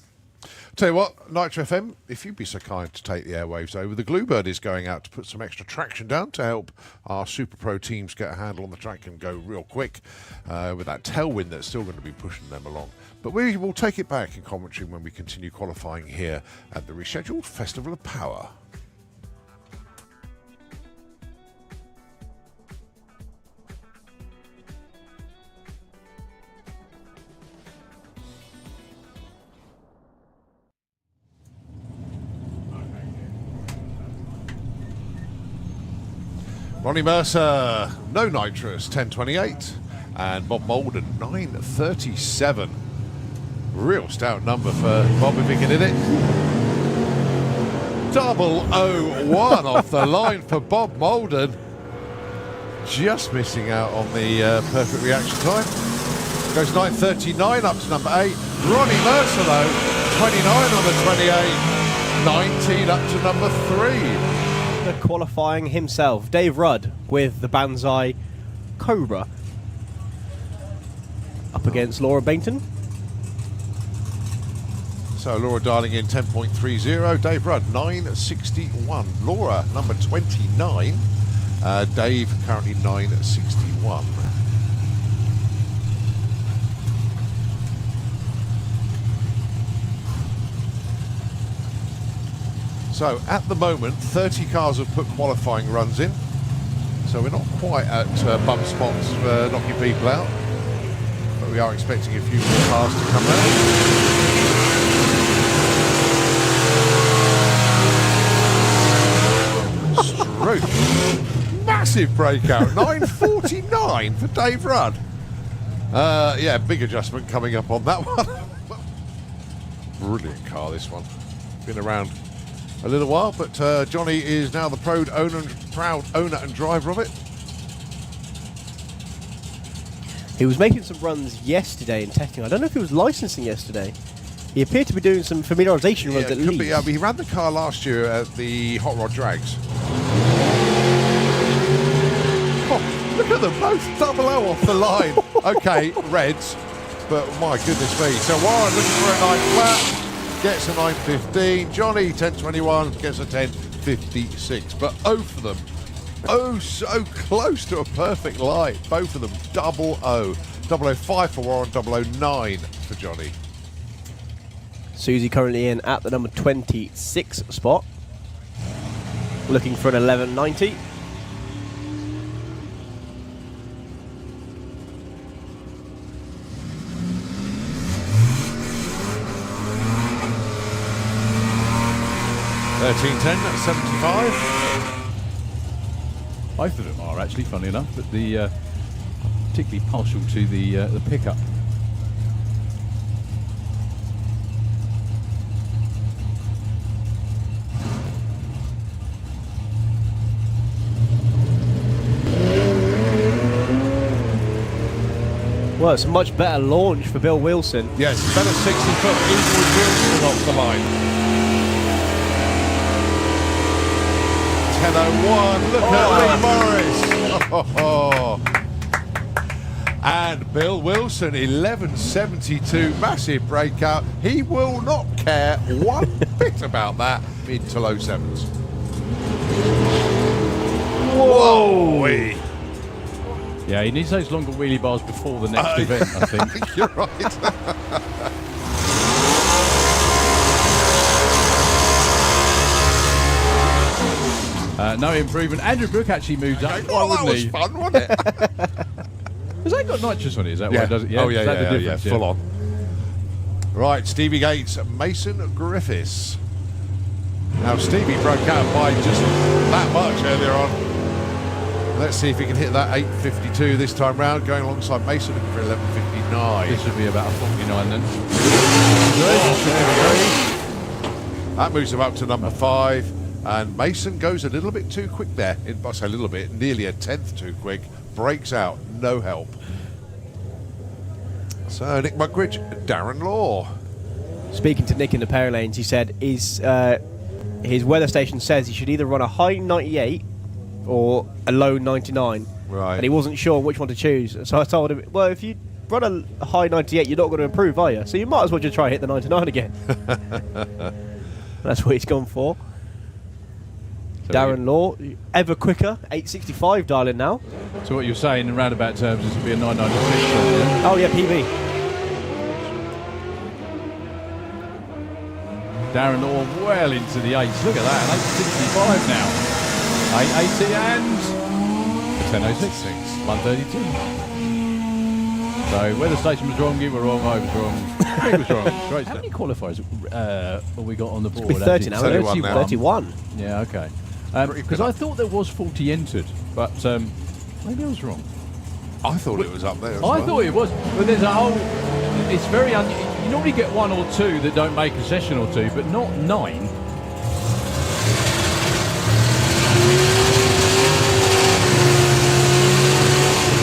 Tell you what, Nitro FM, if you'd be so kind to take the airwaves over, the Bluebird is going out to put some extra traction down to help our Super Pro teams get a handle on the track and go real quick with that tailwind that's still going to be pushing them along. But we will take it back in commentary when we continue qualifying here at the rescheduled Festival of Power. Ronnie Mercer, no nitrous, 10:28, and Bob Molden, 9:37. Real stout number for Bob if he can hit it. 001 off the line for Bob Molden. Just missing out on the perfect reaction time. Goes 9:39 up to number 8. Ronnie Mercer though, 29 on the 28. 19 up to number 3. Qualifying himself, Dave Rudd with the Banzai Cobra up against Laura Bainton. So Laura dialing in 10.30, Dave Rudd 9:61. Laura number 29, Dave currently 9:61. So at the moment, 30 cars have put qualifying runs in. So we're not quite at bump spots for knocking people out. But we are expecting a few more cars to come out. Stroke. Massive breakout. 9:49 for Dave Rudd. Yeah, big adjustment coming up on that one. Brilliant car, this one. Been around a little while, but Johnny is now the proud owner and driver of it. He was making some runs yesterday in testing. I don't know if he was licensing yesterday. He appeared to be doing some familiarisation runs at could least. be, he ran the car last year at the Hot Rod Drags. Oh, look at them both, 00 off the line. Okay, Reds, but my goodness me. So Warren looking for a 9 flat. Gets a 9:15. Johnny 10:21 gets a 10:56. But for them, so close to a perfect light. Both of them 00. 005 for Warren, 009 for Johnny. Susie currently in at the number 26 spot, looking for an 11.90. $13.10 75. Both of them are actually, funny enough, but the particularly partial to the pickup. Well, it's a much better launch for Bill Wilson. Yes, better 60-foot even with Wilson off the line. 10:01. Look at Lee Morris. And Bill Wilson 11:72. Massive breakout. He will not care one bit about that. Mid to low sevens. Whoa! Yeah, he needs those longer wheelie bars before the next event, I think. You're right. No improvement. Andrew Brook actually moved up. Why Well, that wouldn't was he? fun, wasn't it? Has that got nitrous on it? Is that why it does it? Oh, Is that the yeah, difference? full on. Right, Stevie Gates, Mason Griffiths. Now Stevie broke out by just that much earlier on. Let's see if he can hit that 8.52 this time round, going alongside Mason for 11.59. This would be about a 49 then. That moves him up to number 5, and Mason goes a little bit too quick there. I say a little bit, nearly a tenth too quick. Breaks out, no help. So Nick Mugridge, Darren Law. Speaking to Nick in the power lanes, he said his weather station says he should either run a high 98 or a low 99. Right. And he wasn't sure which one to choose. So I told him, well, if you run a high 98, you're not going to improve, are you? So you might as well just try and hit the 99 again. That's what he's gone for. So Darren Law, ever quicker, 865 dialing now. So what you're saying in roundabout terms is to be a 996. Yeah? Oh yeah, PB. Darren Law well into the 8s. Look at that, 865 now. 880 and 1006. 132. So weather station was wrong, you were wrong, I was wrong. It was wrong. Great How stuff. many qualifiers have we got on the board? With 30 now. 31 now. 31. Yeah, okay. Pretty Because good. I thought there was 40 entered, but maybe I was wrong. I thought it was up there as I well. thought it was, but there's a whole. It's very. You normally get 1 or 2 that don't make a session or 2, but not 9.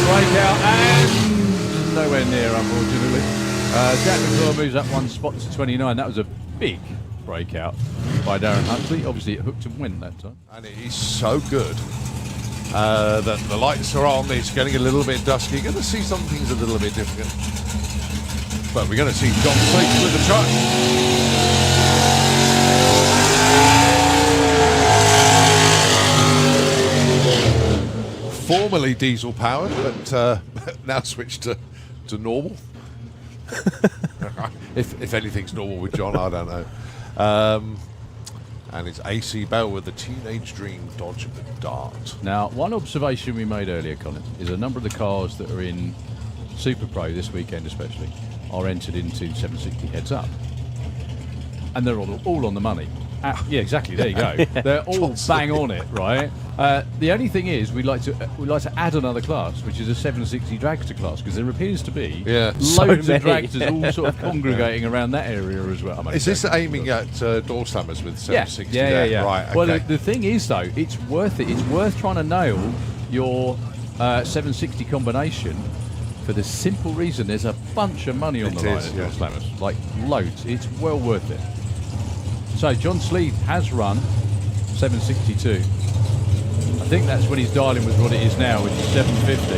Breakout and nowhere near, unfortunately. Jack McClure moves up 1 spot to 29. That was a big breakout by Darren Huxley. Obviously, it hooked and win that time. And it is so good that the lights are on. It's getting a little bit dusky. You're going to see some things a little bit different. But we're going to see John Sleep with the truck. Formerly diesel powered, but now switched to normal. if anything's normal with John, I don't know. And it's AC Bell with the Teenage Dream Dodge Dart. Now, one observation we made earlier, Colin, is a number of the cars that are in Super Pro this weekend especially are entered into 760 heads up. And they're all on the money. Yeah, exactly, there you go. They're all bang on it, right? The only thing is we'd like to add another class, which is a 760 Dragster class, because there appears to be loads of Dragsters all sort of congregating around that area as well. Is this aiming at door slammers with 760? Yeah. Right, okay. Well, the thing is, though, it's worth it. It's worth trying to nail your 760 combination for the simple reason there's a bunch of money on the line at door slammers. Like, loads. It's well worth it. So, John Sleeth has run 762. I think that's when his dialing was what it is now, which is 750.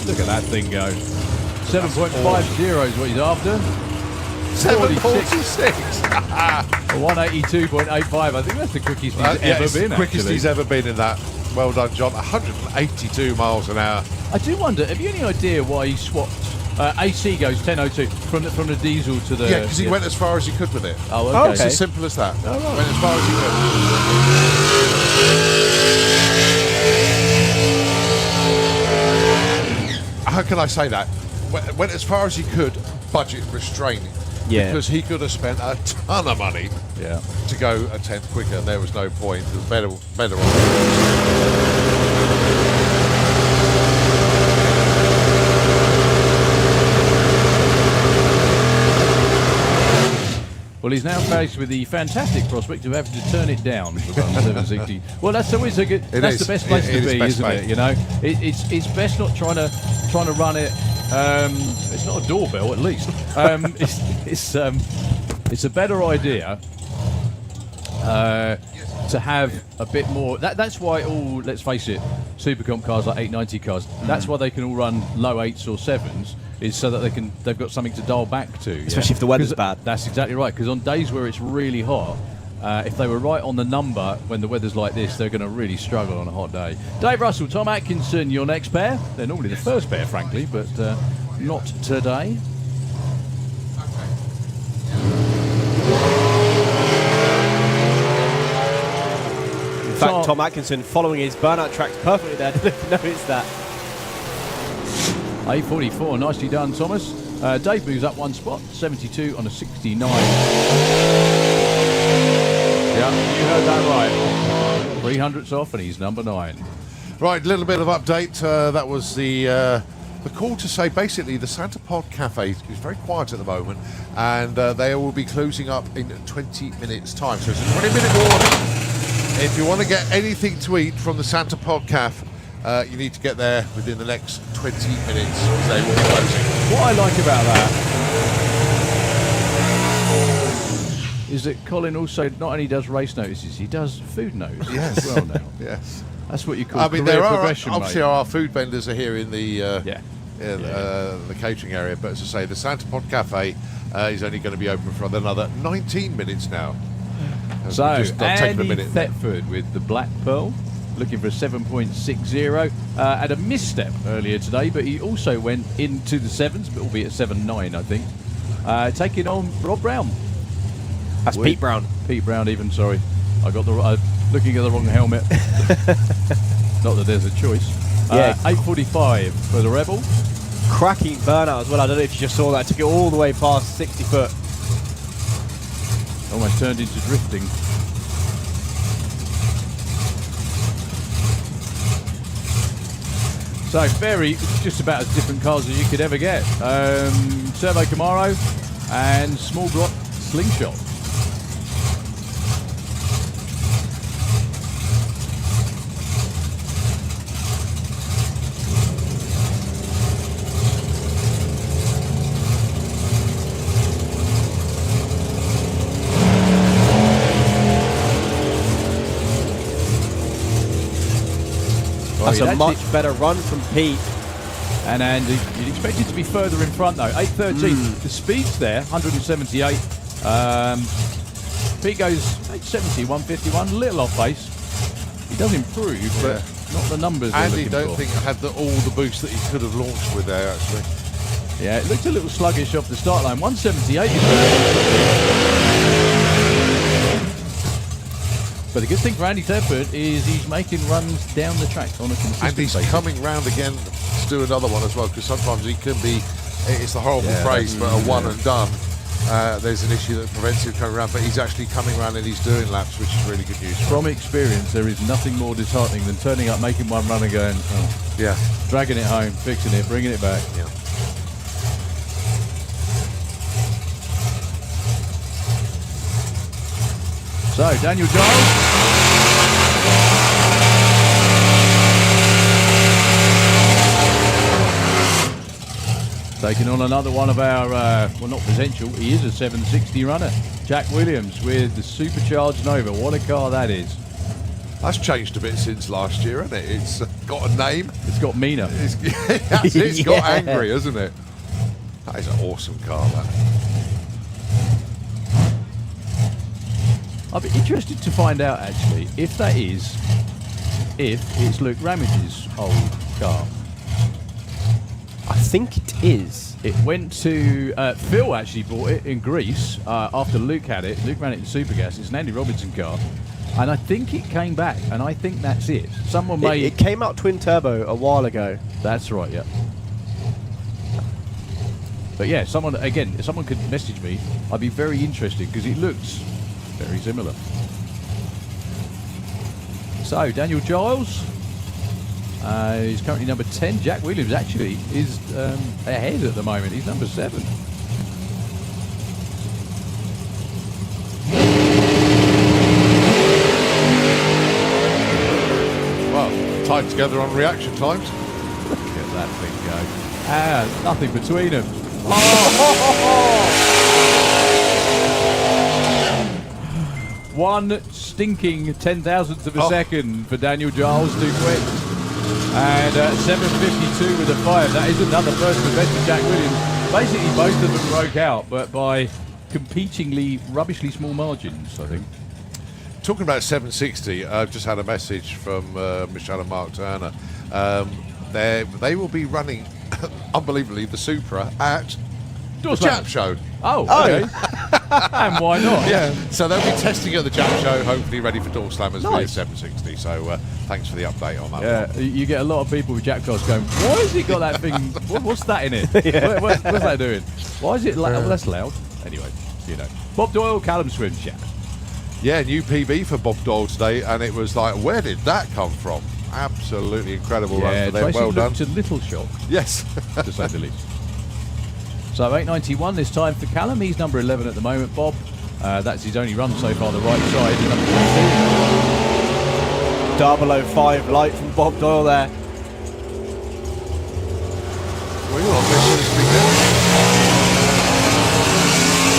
Look at that thing go. 7.50 is what he's after. 746. 182.85. I think that's the quickest he's ever been. Quickest actually. he's ever been in that. Well done, John. 182 miles an hour. I do wonder, have you any idea why he swapped? AC goes 1002 from the diesel to the... Yeah, because he went as far as he could with it. Oh, okay. It's as simple as that. Oh, right. Went as far as he could. How can I say that? Went as far as he could, budget restraining. Yeah. Because he could have spent a ton of money to go a tenth quicker, and there was no point. It was better on. Well, he's now faced with the fantastic prospect of having to turn it down for 760. Well, that's always a good. That's the best place to be, isn't it? You know, it's best not trying to run it. It's not a doorbell, at least. It's a better idea to have a bit more. That's why all, let's face it, Supercomp cars like 890 cars. That's why they can all run low 8s or 7s. Is so that they've got something to dial back to. Especially if the weather's bad. That's exactly right. Because on days where it's really hot, if they were right on the number when the weather's like this, they're going to really struggle on a hot day. Dave Russell, Tom Atkinson, your next pair. They're normally the first pair, frankly, but not today. In fact, Tom Atkinson following his burnout tracks perfectly there. Didn't notice that. 8:44, nicely done, Thomas. Dave moves up one spot, 72 on a 69. Yeah, you heard that right. 300ths off, and he's number 9. Right, a little bit of update. That was the call to say basically the Santa Pod Cafe is very quiet at the moment, and they will be closing up in 20 minutes' time. So it's a 20-minute warning. If you want to get anything to eat from the Santa Pod Cafe, you need to get there within the next 20 minutes. They will be closing. What I like about that is that Colin also not only does race notices, he does food notes as well now. Yes. That's what you call I mean, career there are progression, obviously mate. our food vendors are here in the the catering area, but as I say, the Santa Pod Cafe is only going to be open for another 19 minutes now. So, Just taking a Andy minute there. Thetford with the Black Pearl, looking for a 7.60. Had a misstep earlier today, but he also went into the 7s, but albeit 7.9, I think. Taking on Rob Brown. That's Pete Brown. Pete Brown, even, sorry. I got the looking at the wrong helmet. Not that there's a choice. Yeah. 8:45 for the Rebel. Cracking burnout as well. I don't know if you just saw that. Took it all the way past 60 foot. Almost turned into drifting. So very, just about as different cars as you could ever get. Turbo Camaro and small block Slingshot. That's a much better run from Pete. And Andy, you'd expect it to be further in front though. 8:13. The speed's there, 178. Pete goes 8:70, 151, a little off pace. He does improve, but not the numbers. Andy, don't think had all the boost that he could have launched with there actually. Yeah, it looked a little sluggish off the start line. 178. But the good thing for Andy Thetford is he's making runs down the track on a consistent And he's basis. coming round again to do another one as well, because sometimes he can be, it's the horrible phrase, but a one and done. There's an issue that prevents him coming around, but he's actually coming around and he's doing laps, which is really good news. From experience, there is nothing more disheartening than turning up, making one run and going, Yeah. dragging it home, fixing it, bringing it back. Yeah. So, Daniel Giles. Taking on another one of our, well, not potential, he is a 760 runner. Jack Williams with the supercharged Nova. What a car that is. That's changed a bit since last year, hasn't it? It's got a name. It's got meaner. It's got angry, hasn't it? That is an awesome car, that. I'd be interested to find out, actually, if it's Luke Ramage's old car. I think it is. It went to, Phil actually bought it in Greece after Luke had it. Luke ran it in Supergas. It's an Andy Robinson car. And I think it came back, and I think that's it. Someone may... It came out twin turbo a while ago. That's right, yeah. But yeah, someone, again, if someone could message me, I'd be very interested, because it looks very similar. So, Daniel Giles is currently number 10. Jack Williams actually is ahead at the moment. He's number 7. Well, tied together on reaction times. Look at that thing go. Nothing between them. One stinking 10,000th of a second for Daniel Giles, too quick. And 7:52 with a 5. That is another first event for Jack Williams. Basically, both of them broke out, but by competingly, rubbishly small margins, I think. Talking about 760, I've just had a message from Michelle and Mark Turner. They will be running, unbelievably, the Supra at the Jap Show. Oh, okay. And why not? Yeah, so they'll be testing at the Jam Show, hopefully ready for door slammers Nice. with 760. So thanks for the update on that. Yeah, one. you get a lot of people with jack cars going, why has he got that thing? What's that in it? What's that doing? Why is it well, that's loud? Anyway, you know. Bob Doyle, Callum Swim Chat. Yeah, new PB for Bob Doyle today, and it was like, where did that come from? Absolutely incredible run for them. Tracy Well done. looked a little shocked, Yes. to say the least. So 891 this time for Callum. He's number 11 at the moment. Bob, that's his only run so far, the right side. And number 005 light from Bob Doyle there. Well, you're on mission this weekend.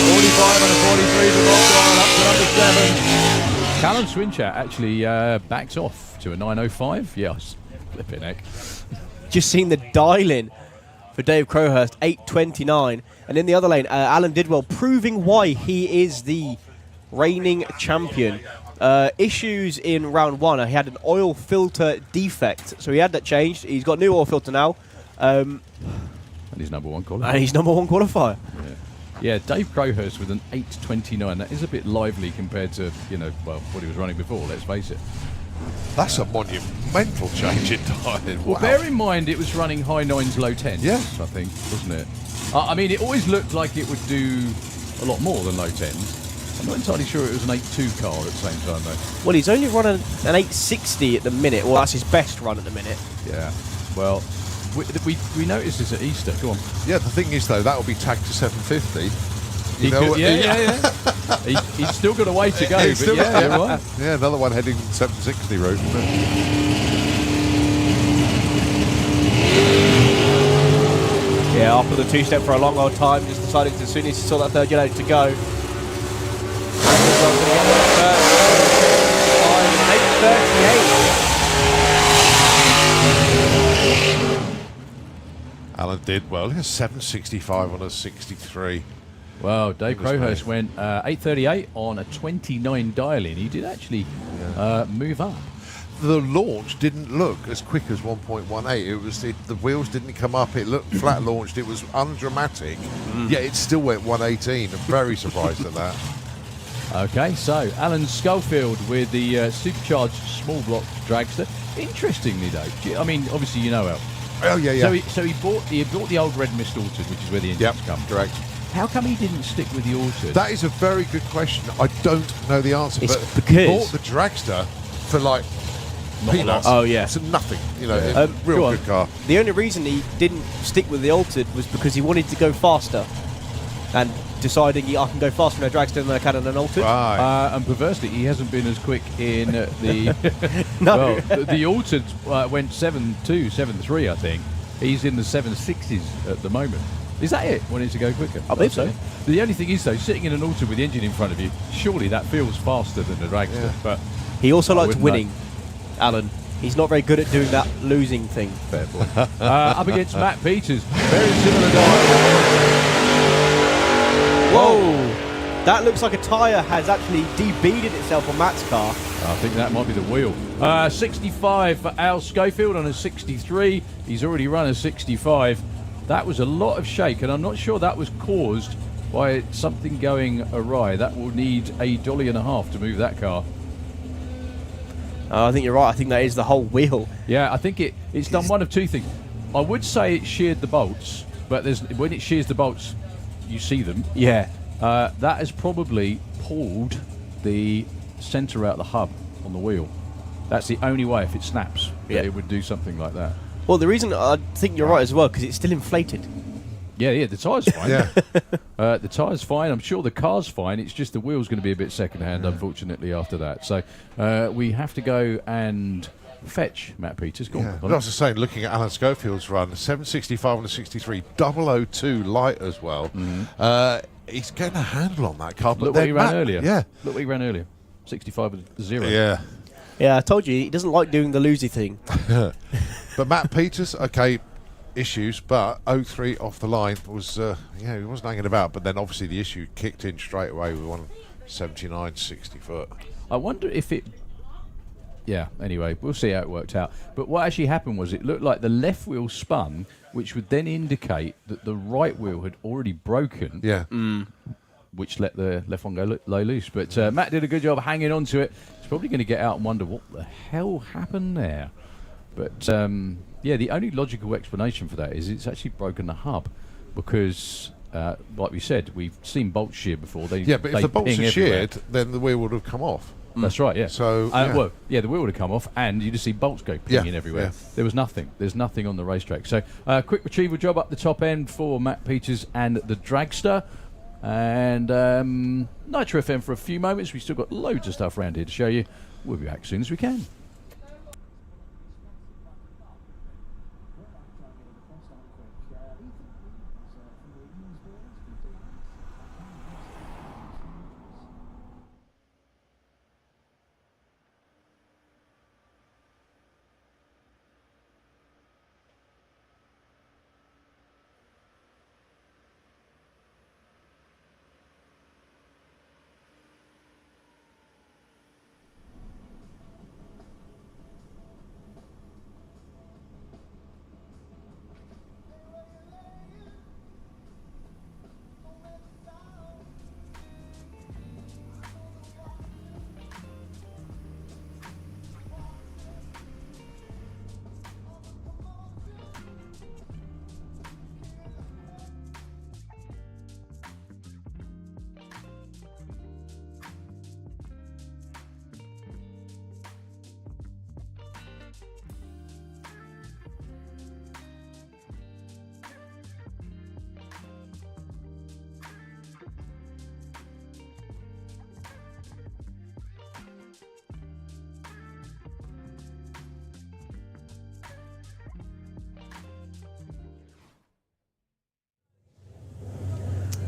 45 and a 43 for Bob Doyle, up to number 7. Callum Swinchat actually backed off to a 905. Yes, flipping heck. Just seen the dial-in for Dave Crowhurst, 8:29. And in the other lane, Alan Didwell proving why he is the reigning champion. Issues in round 1. He had an oil filter defect, so he had that changed. He's got new oil filter now. And he's number 1 qualifier. And he's number 1 qualifier. Yeah, Dave Crowhurst with an 8:29. That is a bit lively compared to, what he was running before, let's face it. That's a monumental change in time. Well, Wow. bear in mind it was running high 9s, low 10s, Yeah. I think, wasn't it? I mean, it always looked like it would do a lot more than low 10s. I'm not entirely sure it was an 8.2 car at the same time, though. Well, he's only running an 860 at the minute. Well, that's his best run at the minute. Yeah. Well, we noticed this at Easter. Go on. Yeah, the thing is, though, that will be tagged to 750. He could, yeah. He's still got a way to go, He's but still got- yeah, you're right. Yeah, another one heading 760 route. Isn't it? Yeah, after the two-step for a long old time, just decided as soon as he saw that third yellow to go. Alan did well. He has 765 on a 63. Well, Dave It was Crowhurst nice. went 8:38 on a 29 dial-in. He did actually move up. The launch didn't look as quick as 1.18. The wheels didn't come up. It looked flat launched. It was undramatic. Yet it still went 118. I'm very surprised at that. Okay, so Alan Schofield with the supercharged small block dragster. Interestingly, though, I mean, obviously you know Al. Oh yeah, yeah. So he bought the old Red Mist Altered, which is where the engines come. correct. How come he didn't stick with the Altered? That is a very good question. I don't know the answer. It's but because- he bought the dragster for like Not a peanuts. lot. Oh, yeah. So nothing. You know, Yeah. real go on. good car. The only reason he didn't stick with the Altered was because he wanted to go faster. And deciding I can go faster in a dragster than I can in an Altered. Right. And perversely, he hasn't been as quick in the. No. Well, the Altered went 7.2, 7.3, I think. He's in the 760s at the moment. Is that it? Wanting to go quicker? I believe so. The only thing is, though, sitting in an Altered with the engine in front of you, surely that feels faster than a dragster. Yeah. But He also I likes wouldn't winning, Alan. He's not very good at doing that losing thing. fair point. Up against Matt Peters, very similar dial. Whoa! That looks like a tyre has actually de-beaded itself on Matt's car. I think that might be the wheel. 65 for Al Schofield on a 63. He's already run a 65. That was a lot of shake, and I'm not sure that was caused by something going awry. That will need $1.50 to move that car. I think you're right. I think that is the whole wheel. Yeah, I think it's done one of two things. I would say it sheared the bolts, but when it shears the bolts, you see them. Yeah. That has probably pulled the centre out of the hub on the wheel. That's the only way, if it snaps, Yeah. that it would do something like that. Well, the reason I think you're right as well, because it's still inflated. Yeah, the tyre's fine. Yeah. The tyre's fine. I'm sure the car's fine. It's just the wheel's going to be a bit second-hand, unfortunately, after that. So we have to go and fetch Matt Peters. Go Yeah. on. But I was just saying, looking at Alan Schofield's run, 765 on a 63, 002 light as well. He's getting a handle on that car. But Look what then he ran Matt- earlier. Yeah. Look what he ran earlier. 65 with 0. Yeah. Yeah, I told you, he doesn't like doing the losey thing. But Matt Peters, okay, issues, but 03 off the line was, he wasn't hanging about. But then obviously the issue kicked in straight away with 179, 60 foot. I wonder if it... Yeah, anyway, we'll see how it worked out. But what actually happened was it looked like the left wheel spun, which would then indicate that the right wheel had already broken. Yeah. which let the left one go lay loose. But Matt did a good job hanging on to it. He's probably going to get out and wonder what the hell happened there. But yeah, the only logical explanation for that is it's actually broken the hub, because like we said, we've seen bolts shear before. But if the bolts are sheared, then the wheel would have come off. That's right, yeah. So, well, yeah, the wheel would have come off, and you just see bolts go pinging everywhere. Yeah. There was nothing. There's nothing on the racetrack. So, quick retrieval job up the top end for Matt Peters and the Dragster. And Nitro FM for a few moments. We've still got loads of stuff around here to show you. We'll be back as soon as we can.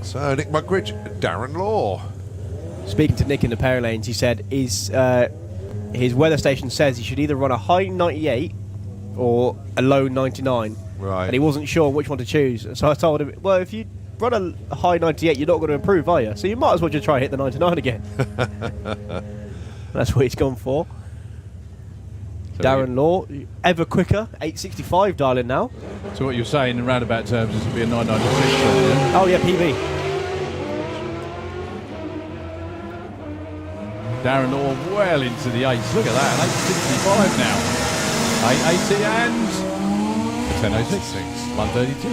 So Nick Mugridge, Darren Law. Speaking to Nick in the power lanes, he said his weather station says he should either run a high 98 or a low 99. Right. And he wasn't sure which one to choose. So I told him, well, if you run a high 98, you're not going to improve, are you? So you might as well just try and hit the 99 again. That's what he's gone for. So Darren Law, ever quicker, 865 dialing now. So what you're saying in roundabout terms is to be a 996. Yeah? Oh yeah, PB. Darren Law well into the 8s. Look at that, an 865 now. 880 and 1006. 132.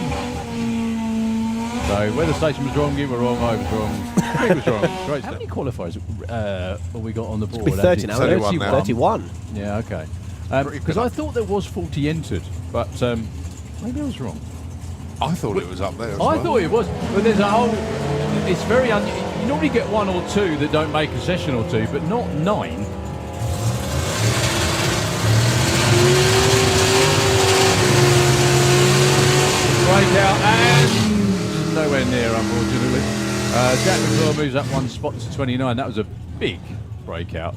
So where the station was wrong, you were wrong, I was wrong. I was wrong. Great. How many qualifiers have we got on the board? It's 30 now. 31 now. 31. Yeah, okay. Because I thought there was 40 entered, but maybe I was wrong. I thought it was up there as I well. thought it was, but there's a whole. It's very you normally get 1 or 2 that don't make a session or 2, but not 9. Breakout and nowhere near, unfortunately. Jack McClure moves up 1 spot to 29. That was a big breakout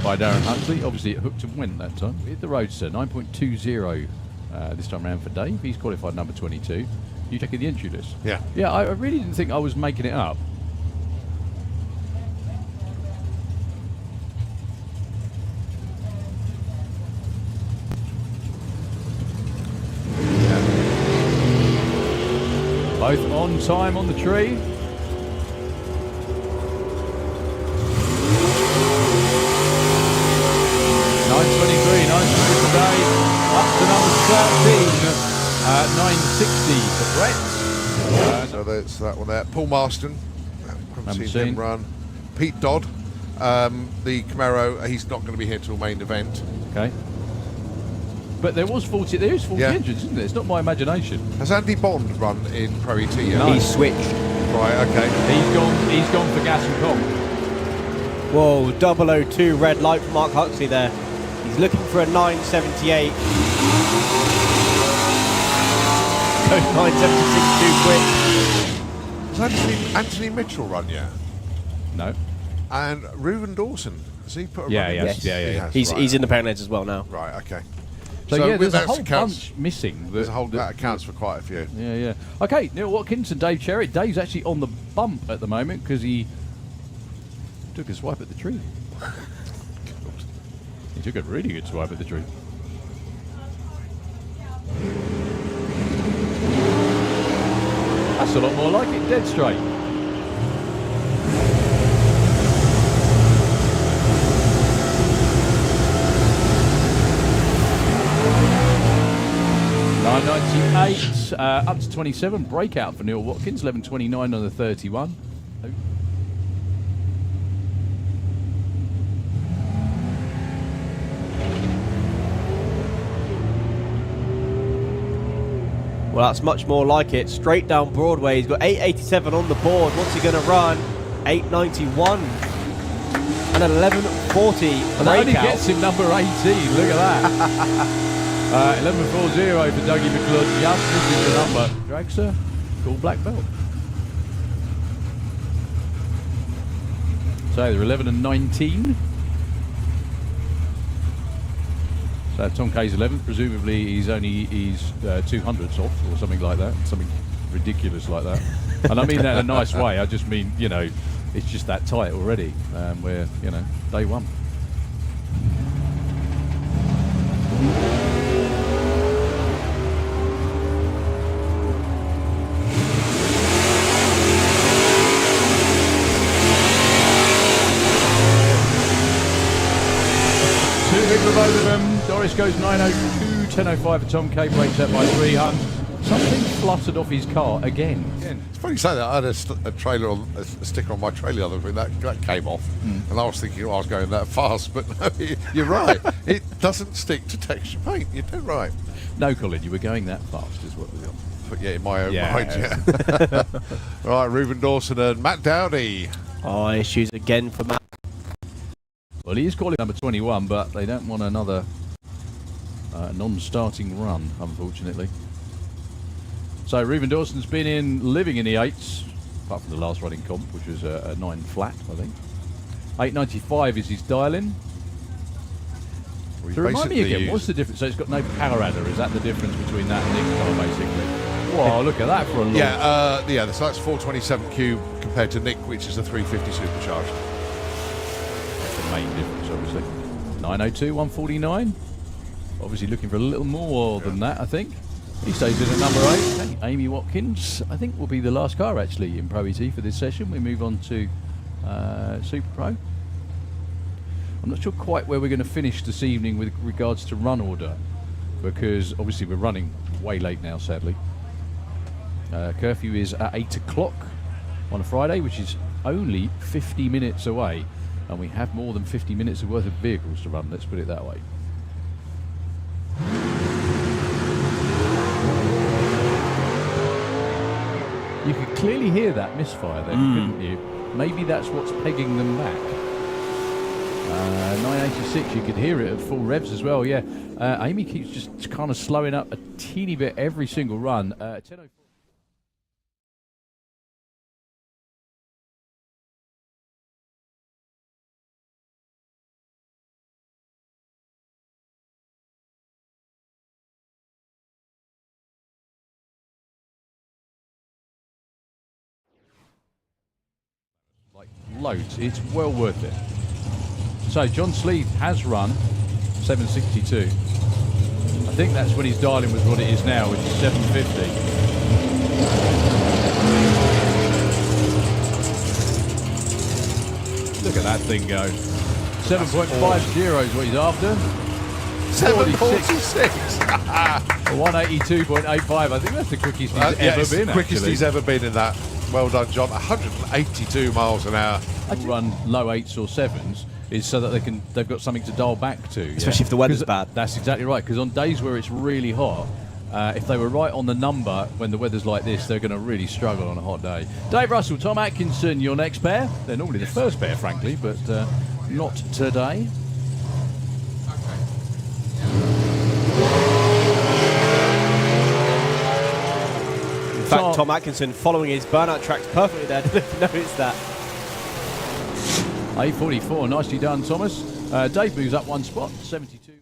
by Darren Huxley. Obviously, it hooked and went that time. We hit the Roadster, 9.20 this time around for Dave. He's qualified number 22. You checking the entry list? Yeah. Yeah, I really didn't think I was making it up. Both on time on the tree. Today, up to number 13, 960 for Brett. So that's that one there. Paul Marston, haven't seen him run. Pete Dodd, the Camaro, he's not going to be here till main event. Okay. But there is 40 engines, isn't there? It's not my imagination. Has Andy Bond run in Pro ET yet? No. He's switched. Right, okay. He's gone for gas and comp. Whoa, 002 red light for Mark Huxley there. He's looking for a 978. Goes 976 too quick. Has Anthony Mitchell run yet? No. And Reuben Dawson, has he put a Yeah, run in? yes. Yeah. He has, He's right. in the Paranoids as well now. Right, okay. So yeah, there's a that whole accounts- bunch missing. There's a whole that accounts for quite a few. Yeah. Okay, Neil Watkins and Dave Cherry. Dave's actually on the bump at the moment because he took a swipe at the tree. He took a really good swipe at the tree. That's a lot more like it, dead straight. 11.28 up to 27. Breakout for Neil Watkins. 11.29 on the 31. Well, that's much more like it. Straight down Broadway. He's got 8.87 on the board. What's he going to run? 8.91 and 11.40. And that only gets him number 18. Look at that. 11.40 for Dougie McLeod. Just misses the number. Dragster, cool black belt. So they're 11 and 19. So Tom K's 11th. Presumably he's 200ths off or something like that. Something ridiculous like that. And I mean that in a nice way. I just mean, you know, it's just that tight already. We're, you know, day one. For both of them. Doris goes 9.02, 10.05 for Tom K, breaks up by 300. Something fluttered off his car again. It's funny you say that. I had a trailer on a sticker on my trailer the other week that came off, and I was thinking, I was going that fast, but no, you're right. It doesn't stick to texture paint. You're dead right. No, Colin, you were going that fast, is what we're on. But yeah, in my own mind. Yeah. Right, Reuben Dawson and Matt Dowdy. Oh, issues again for Matt. Well, he is calling number 21, but they don't want another non-starting run, unfortunately. So Reuben Dawson's been living in the 8s, apart from the last running comp, which was a 9 flat, I think. 8.95 is his dial-in. So remind me again, what's the difference? So it's got no power adder. Is that the difference between that and Nick's car, basically? Wow, look at that for a long... Yeah, so that's 427Q compared to Nick, which is a 350 supercharged. Main difference, obviously. 9.02, 149. Obviously looking for a little more than that, I think. He stays in at number 8. Okay. Amy Watkins, I think, will be the last car actually in Pro ET for this session. We move on to Super Pro. I'm not sure quite where we're going to finish this evening with regards to run order, because obviously we're running way late now, sadly. Curfew is at 8 o'clock on a Friday, which is only 50 minutes away. And we have more than 50 minutes worth of vehicles to run, let's put it that way. You could clearly hear that misfire then, couldn't you? Maybe that's what's pegging them back. 986, you could hear it at full revs as well, yeah. Amy keeps just kind of slowing up a teeny bit every single run. 10.04. Loads. It's well worth it. So John Sleeth has run 762. I think that's when his dialing was what it is now, which is 750. Look at that thing go. 7.50 is what he's after. 746. 182.85. I think that's the quickest he's ever been. Quickest he's ever been in that. Well done, John. 182 miles an hour. Run low 8s or 7s is so that they've got something to dial back to. Especially if the weather's bad. That's exactly right, because on days where it's really hot, if they were right on the number when the weather's like this, they're going to really struggle on a hot day. Dave Russell, Tom Atkinson, your next pair. They're normally the first pair, frankly, but not today. In fact, Tom Atkinson following his burnout tracks perfectly there. I don't know if you noticed that. 8.44, nicely done, Thomas. Dave moves up one spot, 72.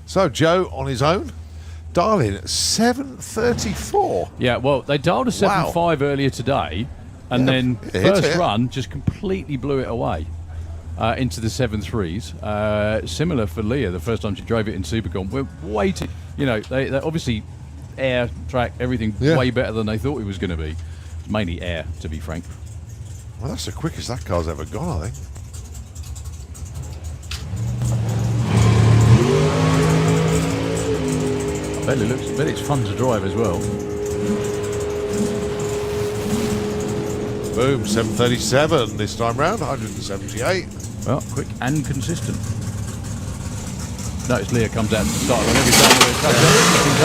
So Joe on his own, dialing 7:34. Yeah, well, they dialed a 7.5 earlier today, and then it hit first it. run just completely blew it away into the 7.3s. Similar for Leah, the first time she drove it in Supercom. We're way too, they obviously air, track, everything way better than they thought it was going to be. Mainly air, to be frank. Well, that's the quickest that car's ever gone, I think. I bet it's fun to drive as well. Boom, 7:37 this time round, 178. Well, quick and consistent. Notice Leah comes out to the start on every time Leah comes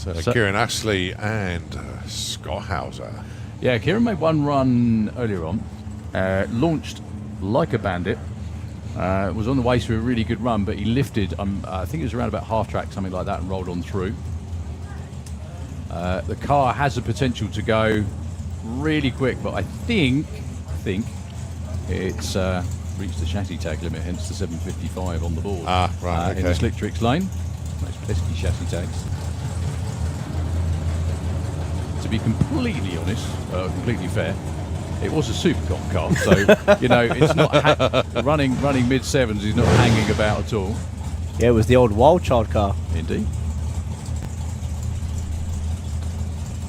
out. So Kieran Ashley and Scott Hauser. Yeah, Kieran made one run earlier on. Launched like a bandit. Was on the way to a really good run, but he lifted, I think it was around about half track, something like that, and rolled on through. The car has the potential to go really quick, but I think it's reached the chassis tag limit, hence the 755 on the board. Ah, right, okay. In the Slick Tricks lane. Those pesky chassis tags. To be completely honest, completely fair, it was a Supercom car, so it's not running mid-sevens. He's not hanging about at all. Yeah, it was the old Wild Child car. Indeed.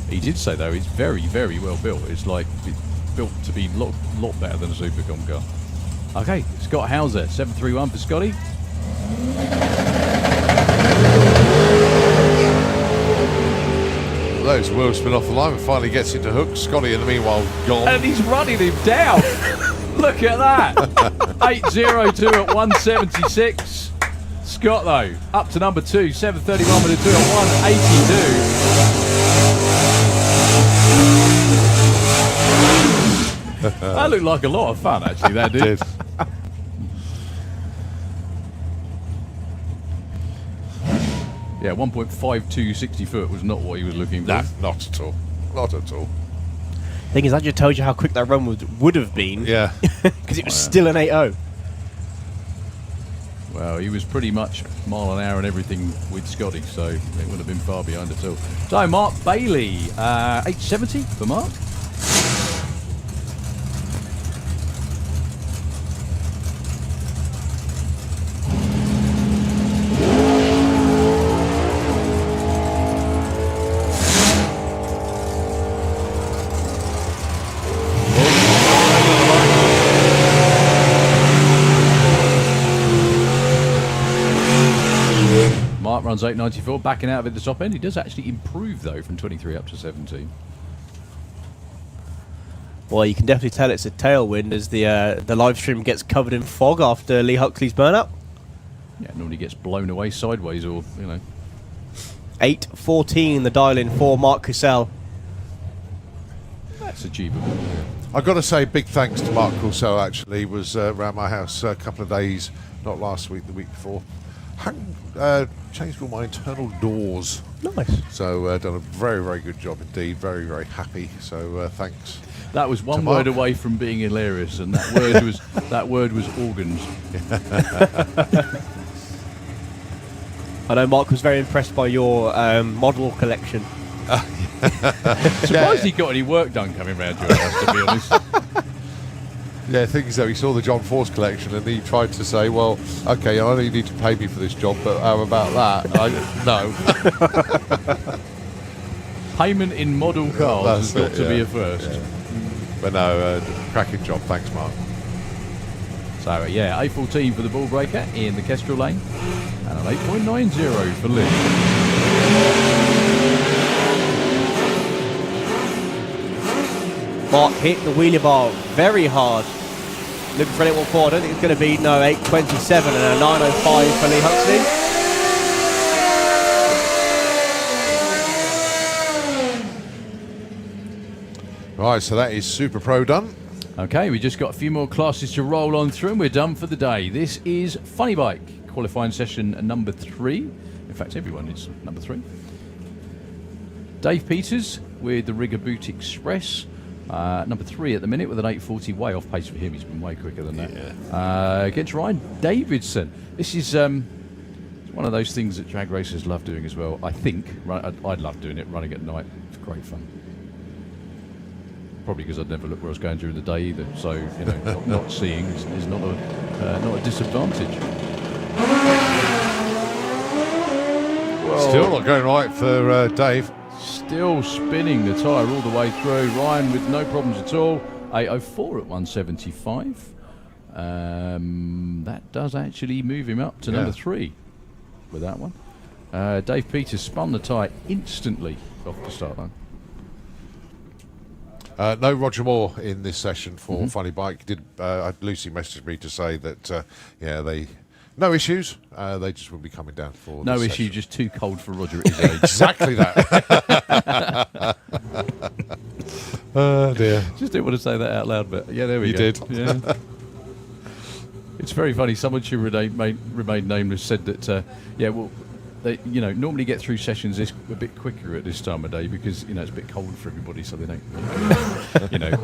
He did say though it's very, very well built. It's like built to be a lot better than a Supercom car. Okay, Scott Hauser, 731 for Scotty. Those wheels spin off the line and finally gets into hook. Scotty, in the meanwhile, gone. And he's running him down. Look at that. 802 at 176. Scott, though, up to number 2. 731 with a 2 at 182. That looked like a lot of fun, actually, that did. Yeah, 1.52 60 foot was not what he was looking for. Nah, not at all. Not at all. Thing is, that just tells you how quick that run would have been. Yeah. Because it was still an 8.0. Well, he was pretty much mile an hour and everything with Scotty, so it would have been far behind at all. So, Mark Bailey, 870 for Mark. Runs 894, backing out of it at the top end. He does actually improve though from 23 up to 17. Well, you can definitely tell it's a tailwind as the live stream gets covered in fog after Lee Huxley's burnout. Yeah, normally gets blown away sideways or 8:14 the dial-in for Mark Cussell. That's achievable. I've got to say big thanks to Mark Coulson, actually. He was around my house a couple of days, not last week, the week before. Changed all my internal doors. Nice. So done a very, very good job indeed. Very, very happy. So thanks. That was one word away from being hilarious, and that word was organs. I know Mark was very impressed by your model collection. Surprised he got any work done coming round your house, to be honest. Yeah, things though, he saw the John Force collection and he tried to say, well, okay, I know you need to pay me for this job, but how about that? No. Payment in model cars has got to be a first. Yeah. But no, cracking job. Thanks, Mark. So, yeah, 814 for the ball breaker in the Kestrel lane and an 8.90 for Lee. Mark hit the wheelie bar very hard. Looking for an 814. I don't think it's going to be, no, 827 and a 905 for Lee Huxley. Right, so that is Super Pro done. Okay, we just got a few more classes to roll on through and we're done for the day. This is Funny Bike, qualifying session number 3. In fact, everyone is number 3. Dave Peters with the Rigger Boot Express. Number 3 at the minute with an 8:40, way off pace for him. He's been way quicker than that. Against Ryan Davidson. This is one of those things that drag racers love doing as well. I think I'd love doing it, running at night. It's great fun. Probably because I'd never look where I was going during the day either. So not seeing is not a disadvantage. Still not going right for Dave. Still spinning the tyre all the way through. Ryan with no problems at all. 8:04 at 175. That does actually move him up to number 3 with that one. Dave Peters spun the tyre instantly off the start line. No Roger Moore in this session for Funny Bike. Lucy messaged me to say that they no issues. They just will be coming down for no this issue, session. just too cold for Roger at his age. Exactly that. Oh dear. Just didn't want to say that out loud, but yeah, there we go. You did. Yeah. It's very funny. Someone who remain nameless said that they normally get through sessions a bit quicker at this time of day because it's a bit cold for everybody, so they don't.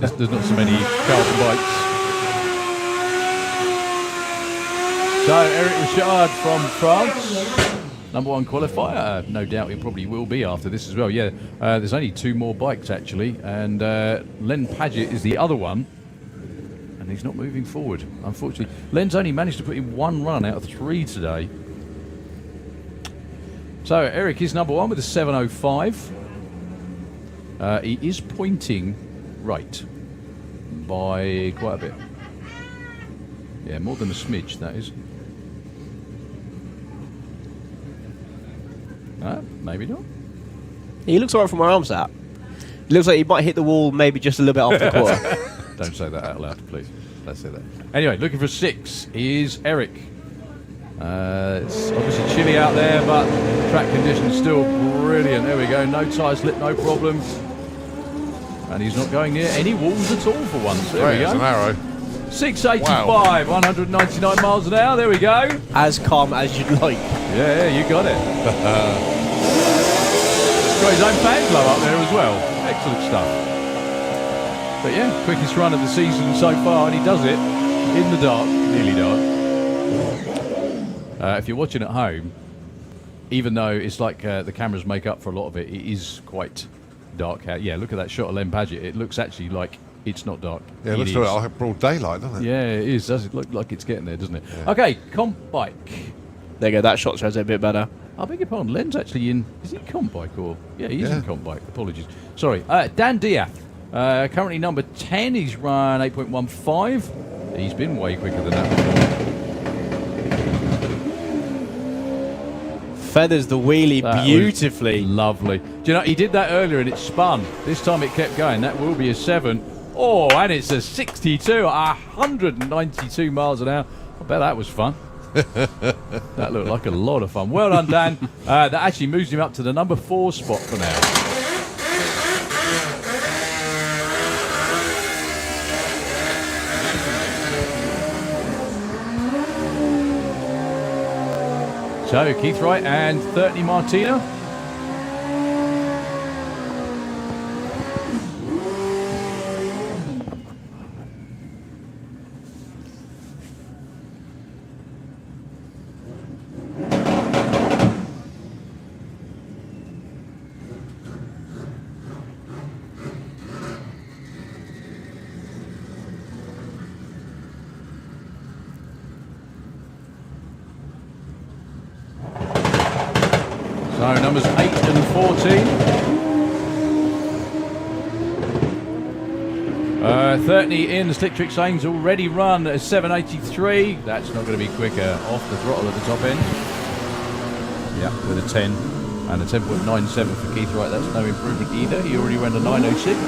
There's not so many carbon bikes. So Eric Richard from France, number 1 qualifier. No doubt he probably will be after this as well. Yeah, there's only 2 more bikes actually, and Len Paget is the other one, and he's not moving forward, unfortunately. Len's only managed to put in 1 run out of 3 today. So Eric is number 1 with a 7:05. He is pointing right by quite a bit. Yeah, more than a smidge, that is. Maybe not. He looks alright from where arms at. He looks like he might hit the wall maybe just a little bit after the quarter. Don't say that out loud, please. Don't say that. Anyway, looking for 6 is Eric. It's obviously chilly out there, but track conditions still brilliant. There we go. No tyre slip, no problems. And he's not going near any walls at all for once. There we go. It's an arrow. 685, 199 miles an hour. There we go. As calm as you'd like. Yeah, you got it. Got his own fan club up there as well. Excellent stuff. But yeah, quickest run of the season so far, and he does it in the dark, nearly dark. If you're watching at home, even though it's like the cameras make up for a lot of it, it is quite dark out. Yeah, look at that shot of Len Paget. It looks actually like it's not dark. Yeah, it looks like broad daylight, doesn't it? Yeah, it is. Does it look like it's getting there, doesn't it? Yeah. Okay, comp bike. There you go, that shot shows it a bit better. I beg your pardon, Len's actually in... Is he comp bike or... Yeah, he is in comp bike. Apologies. Sorry. Dan Diath, currently number 10. He's run 8.15. He's been way quicker than that before. Feathers the wheelie beautifully. Lovely. Do you know, he did that earlier and it spun. This time it kept going. That will be a 7. Oh, and it's a 62, 192 miles an hour. I bet that was fun. That looked like a lot of fun. Well done, Dan. That actually moves him up to the number 4 spot for now. So, Keith Wright and 30 Martina. So numbers 8 and 14. 30 in the Slick Tricks lane's already run at 783. That's not going to be quicker. Off the throttle at the top end. Yeah, with a 10 and a 10.97 for Keith Wright. That's no improvement either. He already ran a 906.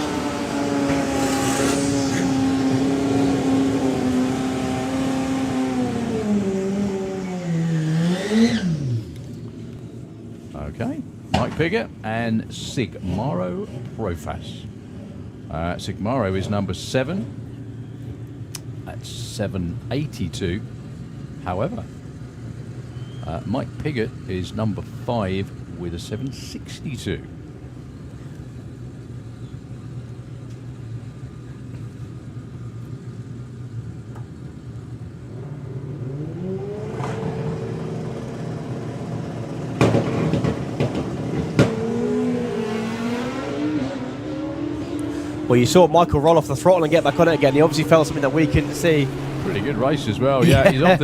Okay, Mike Piggott and Sigmaro Profas. Sigmaro is number 7 at 782. However, Mike Piggott is number 5 with a 762. Well, you saw Michael roll off the throttle and get back on it again. He obviously felt something that we couldn't see. Pretty good race as well. Yeah, he's off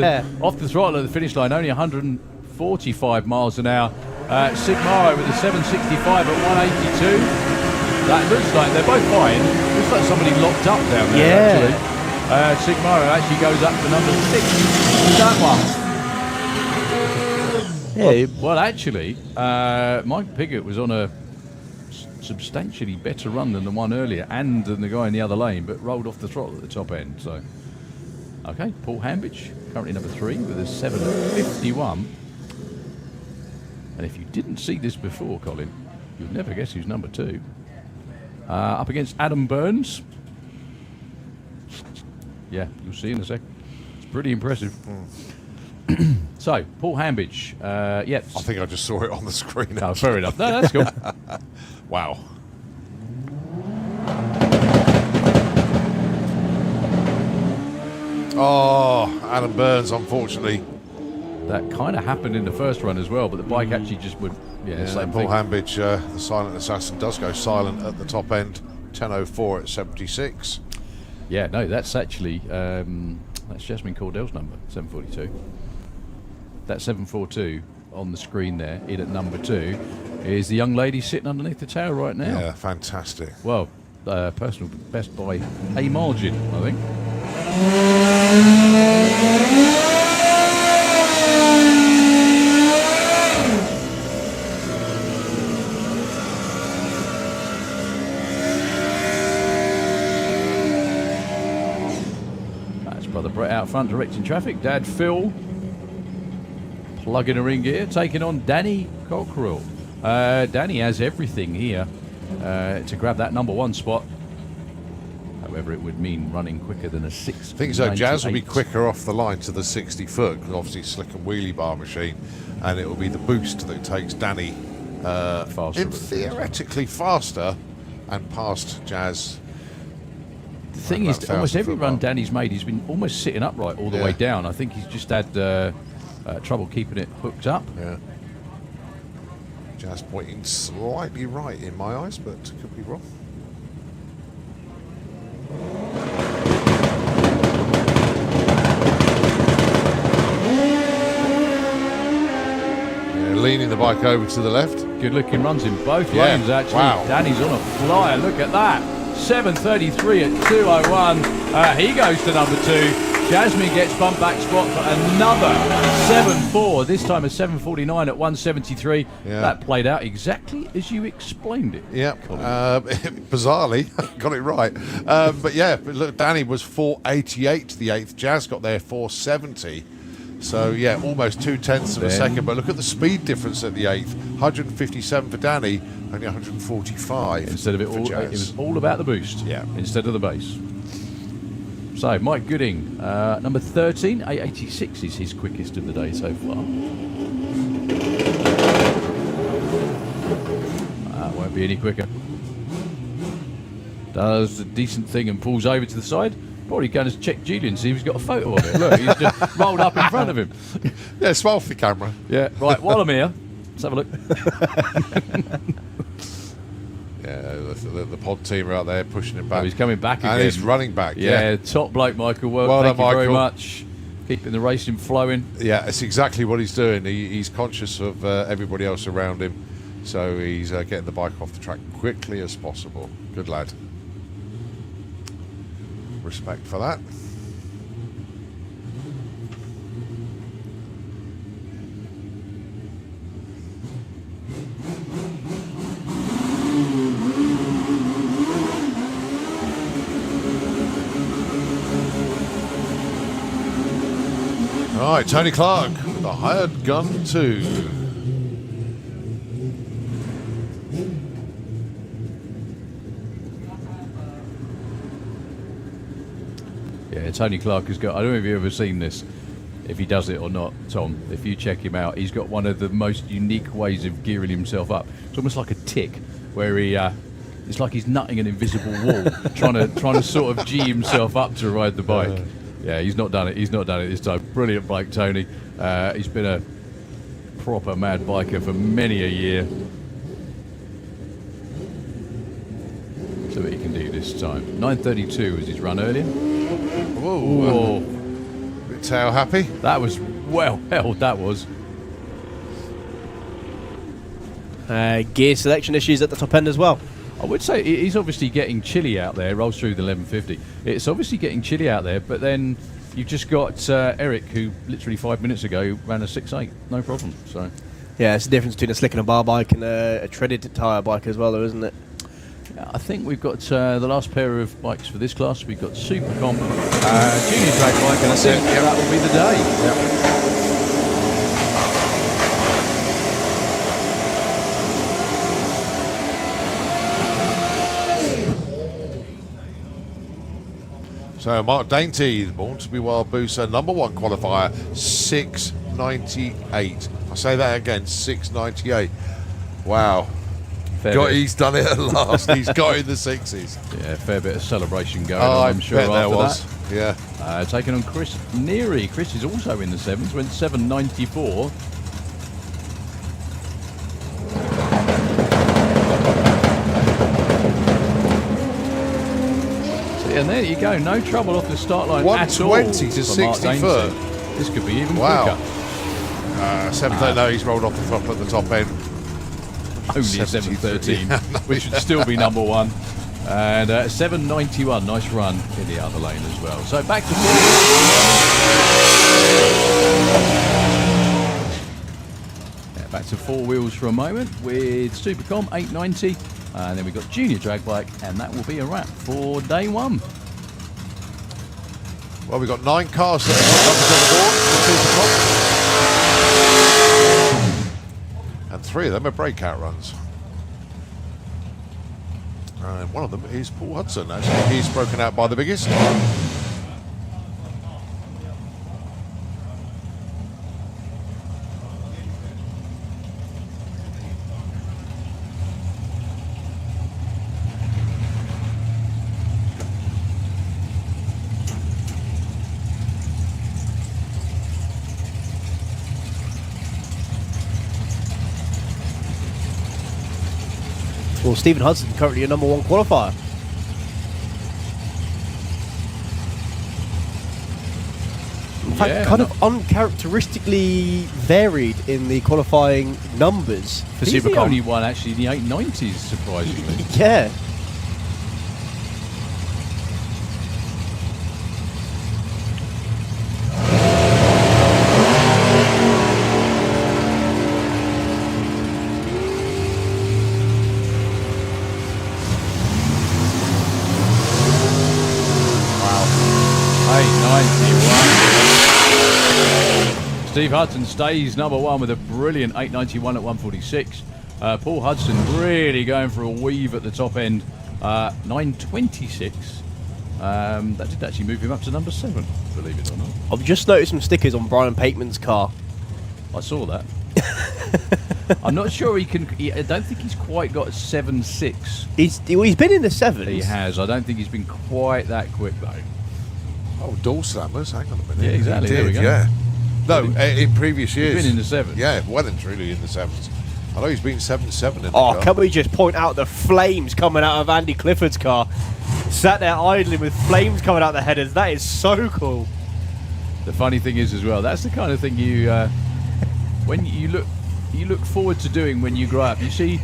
the throttle at the finish line, only 145 miles an hour. Sigmaro with a 765 at 182. That looks like they're both fine. Looks like somebody locked up down there, actually. Sigmaro actually goes up to number 6. That one. Yeah. Well, actually, Mike Piggott was on a substantially better run than the one earlier and than the guy in the other lane, but rolled off the throttle at the top end. So, okay, Paul Hambidge, currently number 3 with a 751. And if you didn't see this before, Colin, you'd never guess who's number 2. Up against Adam Burns. Yeah, you'll see in a sec. It's pretty impressive. So, Paul Hambidge. Yeah. I think I just saw it on the screen. Oh, fair enough. No, that's cool. Wow. Oh, Adam Burns, unfortunately. That kind of happened in the first run as well, but the bike actually just would, same Paul thing. Hambidge, the silent assassin, does go silent at the top end. 10:04 at 76. Yeah, no, that's actually, that's Jasmine Cordell's number, 742. That 742 on the screen there, in at number 2, is the young lady sitting underneath the tower right now. Yeah, fantastic. Well, personal best by a margin, I think. That's Brother Brett out front directing traffic. Dad Phil plugging her in gear, taking on Danny Cockrell. Danny has everything here to grab that number 1 spot. However, it would mean running quicker than a 6. I think so. Jazz will be quicker off the line to the 60 foot, because obviously slick and wheelie bar machine, and it will be the boost that takes Danny Faster. theoretically faster and past Jazz. The thing is, almost every run Danny's made, he's been almost sitting upright all the way down. I think he's just had trouble keeping it hooked up. Yeah. Jazz pointing slightly right in my eyes, but could be wrong. Yeah, leaning the bike over to the left. Good looking runs in both lanes, actually. Wow. Danny's on a flyer, look at that. 7:33 at 2:01. He goes to number 2. Jasmine gets bumped back spot for another 7.4, this time a 7:49 at 1:73. Yeah. That played out exactly as you explained it. Yep. Bizarrely, got it right. But yeah, look, Danny was 4.88 the 8th. Jazz got there 4.70. So yeah, almost 0.2 of a second. But look at the speed difference at the 8th. 157 for Danny, only 145 Instead of it for all, Jazz. it was all about the boost. Yeah. Instead of the base. So Mike Gooding, number 13, 886 is his quickest of the day so far. Won't be any quicker. Does a decent thing and pulls over to the side. Probably going to check Julian, see if he's got a photo of it. Look, he's just rolled up in front of him. Yeah, smile for the camera. Yeah, right, while I'm here, let's have a look. Yeah, the pod team are out there pushing him back. Oh, he's coming back again. And he's running back, Yeah, top bloke, Michael. Well Well thank done, you very Michael. much. Keeping the racing flowing. Yeah, it's exactly what he's doing. He's conscious of everybody else around him, so he's getting the bike off the track quickly as possible. Good lad. Respect for that. All right, Tony Clark with the hired gun 2. Yeah, Tony Clark has got, I don't know if you've ever seen this, if he does it or not, Tom, if you check him out, he's got one of the most unique ways of gearing himself up. It's almost like a tick, where he, it's like he's nutting an invisible wall, trying to sort of G himself up to ride the bike. Yeah, he's not done it this time. Brilliant bike, Tony. He's been a proper mad biker for many a year. So see what he can do this time. 9:32 was his run earlier. Whoa. Whoa. Bit tail happy. That was well held, that was. Gear selection issues at the top end as well. I would say he's obviously getting chilly out there. Rolls through the 1150. It's obviously getting chilly out there, but then you've just got Eric, who literally 5 minutes ago ran a 6.8, no problem. So Yeah, it's the difference between a slick and a bar bike and a treaded tyre bike as well, though, isn't it? I think we've got the last pair of bikes for this class. We've got Super Comp, Junior Drag Bike, and I think that will be the day. So Mark Dainty, born to be wild booster, #1 qualifier, 698. I say that again, 698. Wow. He's done it at last. He's got in the 60s. Yeah, fair bit of celebration going Oh, on, I'm sure. bet there after was. that. Yeah. Taking on Chris Neary. Chris is also in the 7s, went 794. And there you go, no trouble off the start line at all. 120 to for Mark 60 foot. Dainty. This could be even Wow. quicker. 730, he's rolled off the top at the top end. Only 73. 713, which should still be #1. And 791, nice run in the other lane as well. So back to back to four wheels for a moment with Supercom 890. And then we've got Junior Drag Bike, and that will be a wrap for day one. Well, we've got 9 cars that are on the board, and 3 of them are breakout runs. And one of them is Paul Hudson, actually. He's broken out by the biggest. Well, Stephen Hudson currently a #1 qualifier. In fact, kind of uncharacteristically varied in the qualifying numbers for He's the Supercom. only one actually in the 890s, surprisingly. Yeah. Steve Hudson stays #1 with a brilliant 891 at 146. Paul Hudson really going for a weave at the top end, 926. That did actually move him up to #7, believe it or not. I've just noticed some stickers on Brian Pateman's car. I saw that. I'm not sure he can. I don't think he's quite got a 7.6. He's been in the 7s. He has. I don't think he's been quite that quick though. Oh, door slammers, hang on a minute. Yeah, exactly. He There we did, go. yeah. No, in previous years. He's been in the 7s. Yeah, well and truly in the 7s. I know he's been 7.7 in the Oh, car. can we just point out the flames coming out of Andy Clifford's car? Sat there idling with flames coming out the headers. That is so cool. The funny thing is as well, that's the kind of thing you, when you look forward to doing when you grow up. You see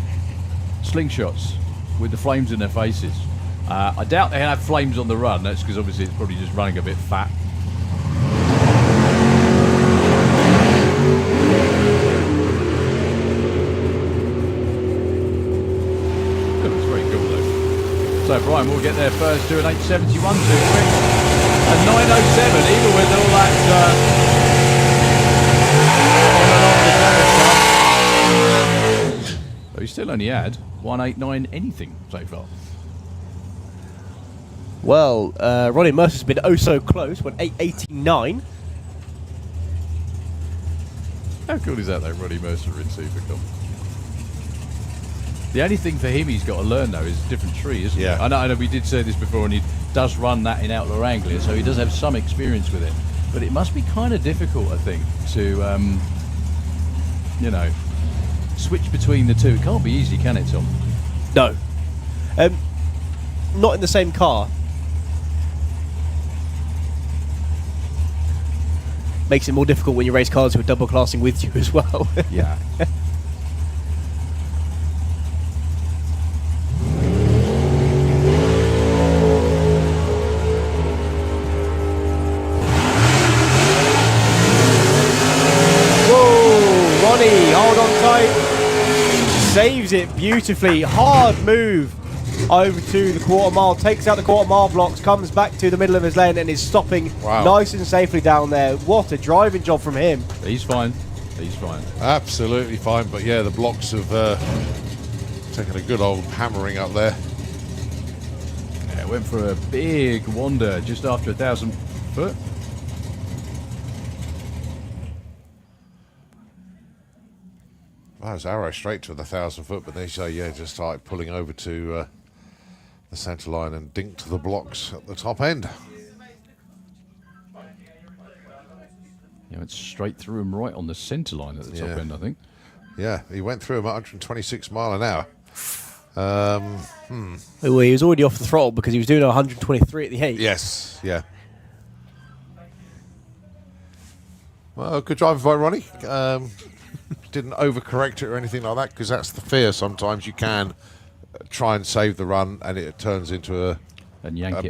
slingshots with the flames in their faces. I doubt they have flames on the run. That's because obviously it's probably just running a bit fat. That looks very cool though. So Brian will get there first, do an 871 too quick. A 907, even with all that so he still only had 189 anything so far. Well, Ronnie Mercer's been oh so close, went 889. How cool is that though, Ronnie Mercer in Supercom? The only thing for him he's got to learn though is a different tree, isn't Yeah. it? I know we did say this before, and he does run that in Outlaw Anglia, so he does have some experience with it. But it must be kind of difficult, I think, to you know, switch between the two. It can't be easy, can it, Tom? No. not in the same car. Makes it more difficult when you race cars who are double classing with you as well. Yeah. Whoa, Ronnie, hold on tight. Saves it beautifully. Hard move over to the quarter mile. Takes out the quarter mile blocks. Comes back to the middle of his lane and is stopping nice and safely down there. What a driving job from him. He's fine. He's fine. Absolutely fine. But yeah, the blocks have taken a good old hammering up there. Yeah, went for a big wander just after 1,000 foot. That was arrow straight to the 1,000 foot, but they say, yeah, just started pulling over to the centre line and dinked to the blocks at the top end. Yeah, went straight through him right on the centre line at the top end, I think. Yeah, he went through him at 126 mile an hour. Well, he was already off the throttle because he was doing 123 at the 8. Yes, yeah. Well, good driving by Ronnie. Didn't overcorrect it or anything like that, because that's the fear. Sometimes you can try and save the run and it turns into a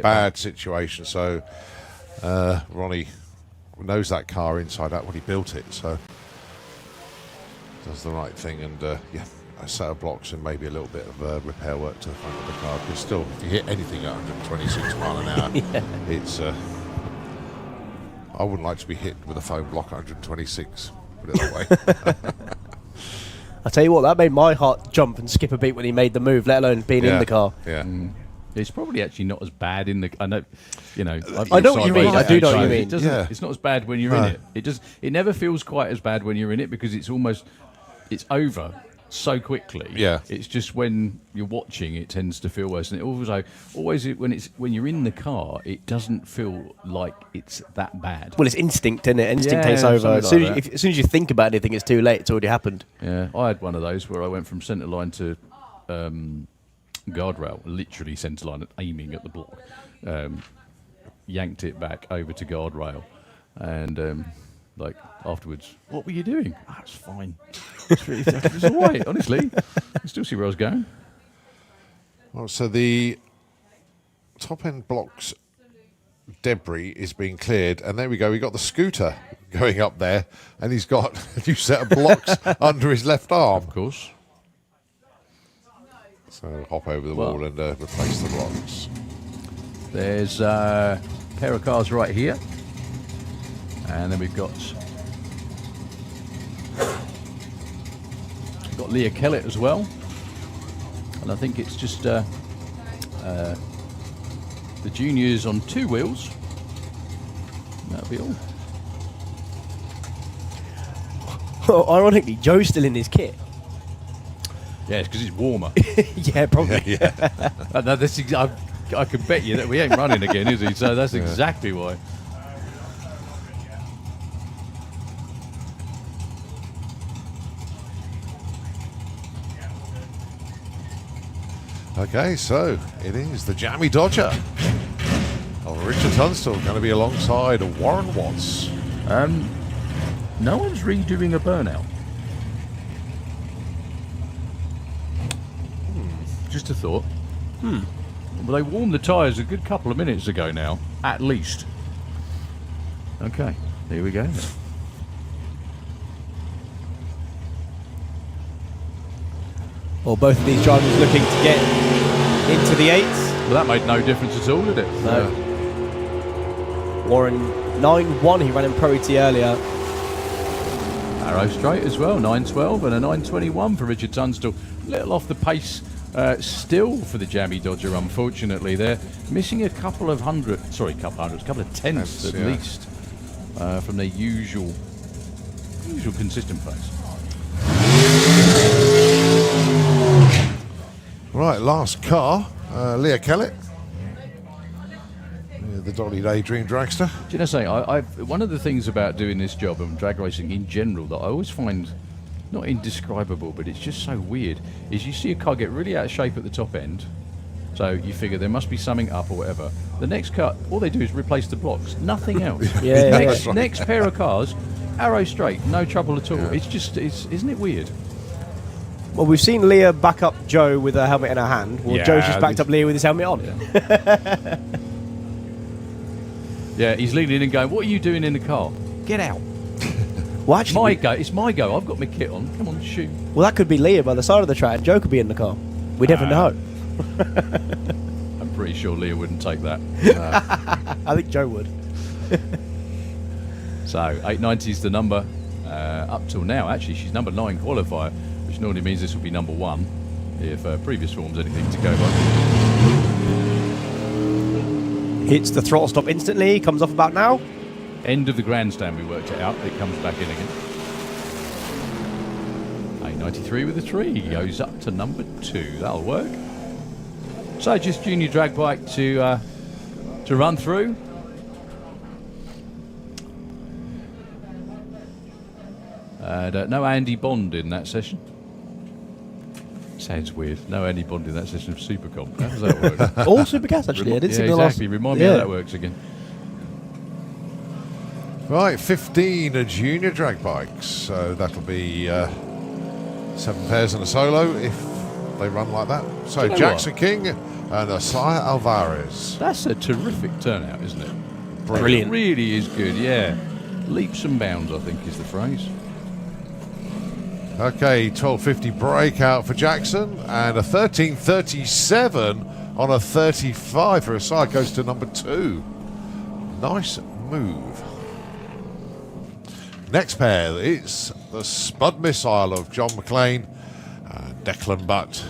bad situation. So Ronnie knows that car inside out when he built it, so does the right thing. And yeah, a set of blocks and maybe a little bit of repair work to the front of the car, because still, if you hit anything at 126 mile an hour, it's I wouldn't like to be hit with a foam block at 126. Put it that way. I tell you what, that made my heart jump and skip a beat when he made the move, let alone being in the car. Yeah. It's probably actually not as bad in the. I know, you know. I know what you mean. I do know what you mean. It doesn't. It's not as bad when you're in it. It never feels quite as bad when you're in it, because it's over so quickly. Yeah. It's just when you're watching, it tends to feel worse, and it always when you're in the car, it doesn't feel like it's that bad. Well, it's instinct, isn't it? Instinct takes over. As soon as you think about anything, it's too late. It's already happened. Yeah, I had one of those where I went from centre line to guardrail, literally centre line, aiming at the block. Yanked it back over to guardrail, and like afterwards, what were you doing? Ah, it's fine. It's all right, honestly. I still see where I was going. Well, so the top end blocks debris is being cleared, and there we go. We got the scooter going up there, and he's got a new set of blocks under his left arm. Of course. So hop over the wall and replace the blocks. There's a pair of cars right here, and then we've got Leah Kellett as well, and I think it's just the juniors on 2 wheels. That'll be all. Well, ironically, Joe's still in his kit. Yeah, it's because it's warmer. Yeah, probably. Yeah. No, I can bet you that we ain't running again, is he? So that's exactly why. Okay, so it is the Jammy Dodger of Richard Tunstall, going to be alongside Warren Watts. No one's redoing a burnout. Just a thought. Well, they warmed the tyres a good couple of minutes ago now, at least. Okay, here we go. Well, both of these drivers looking to get into the 8s. Well, that made no difference at all, did it? No. Warren 9-1, he ran in Pro ET earlier. Arrow straight as well, 9.12 and a 9.21 for Richard Tunstall. Little off the pace still for the Jammy Dodger, unfortunately. They're missing a couple of tenths at least from their usual consistent pace. Right, last car, Leah Kellett, the Dolly Daydream Dragster. Do you know something? One of the things about doing this job and drag racing in general that I always find not indescribable, but it's just so weird, is you see a car get really out of shape at the top end, So you figure there must be something up or whatever. The next cut, all they do is replace the blocks. Nothing else. Yeah, next pair of cars, arrow straight, no trouble at all. Yeah. It's just, isn't it weird? Well, we've seen Leah back up Joe with her helmet in her hand. Well, Yeah, Joe's just backed up Leah with his helmet on. Yeah, he's leaning in and going, what are you doing in the car? Get out. Well, actually, It's my go. I've got my kit on. Come on, shoot. well, that could be Leah by the side of the track. Joe could be in the car. We never know. I'm pretty sure Leah wouldn't take that. I think Joe would. So 890 is the number up till now. Actually, she's number 9 qualifier, which normally means this will be number 1 if previous form's anything to go by. Hits the throttle stop instantly. Comes off about now. End of the grandstand, we worked it out. It comes back in again. 893 with a 3 goes up to number 2. That'll work. So just junior drag bike to run through. No Andy Bond in that session. Sounds weird. No Andy Bond in that session of Supercomp. How does that work? All supercars, actually. I didn't see Yeah, the last. exactly. Remind me how that works again. Right, 15 junior drag bikes. So that'll be 7 pairs and a solo if they run like that. So Do you know Jackson King and Asaya Alvarez. That's a terrific turnout, isn't it? Brilliant. It really is good, yeah. Leaps and bounds, I think, is the phrase. Okay, 1250 breakout for Jackson and a 1337 on a 35 for Asaya goes to number 2. Nice move. Next pair is the Spud Missile of John McLean and Declan Butt.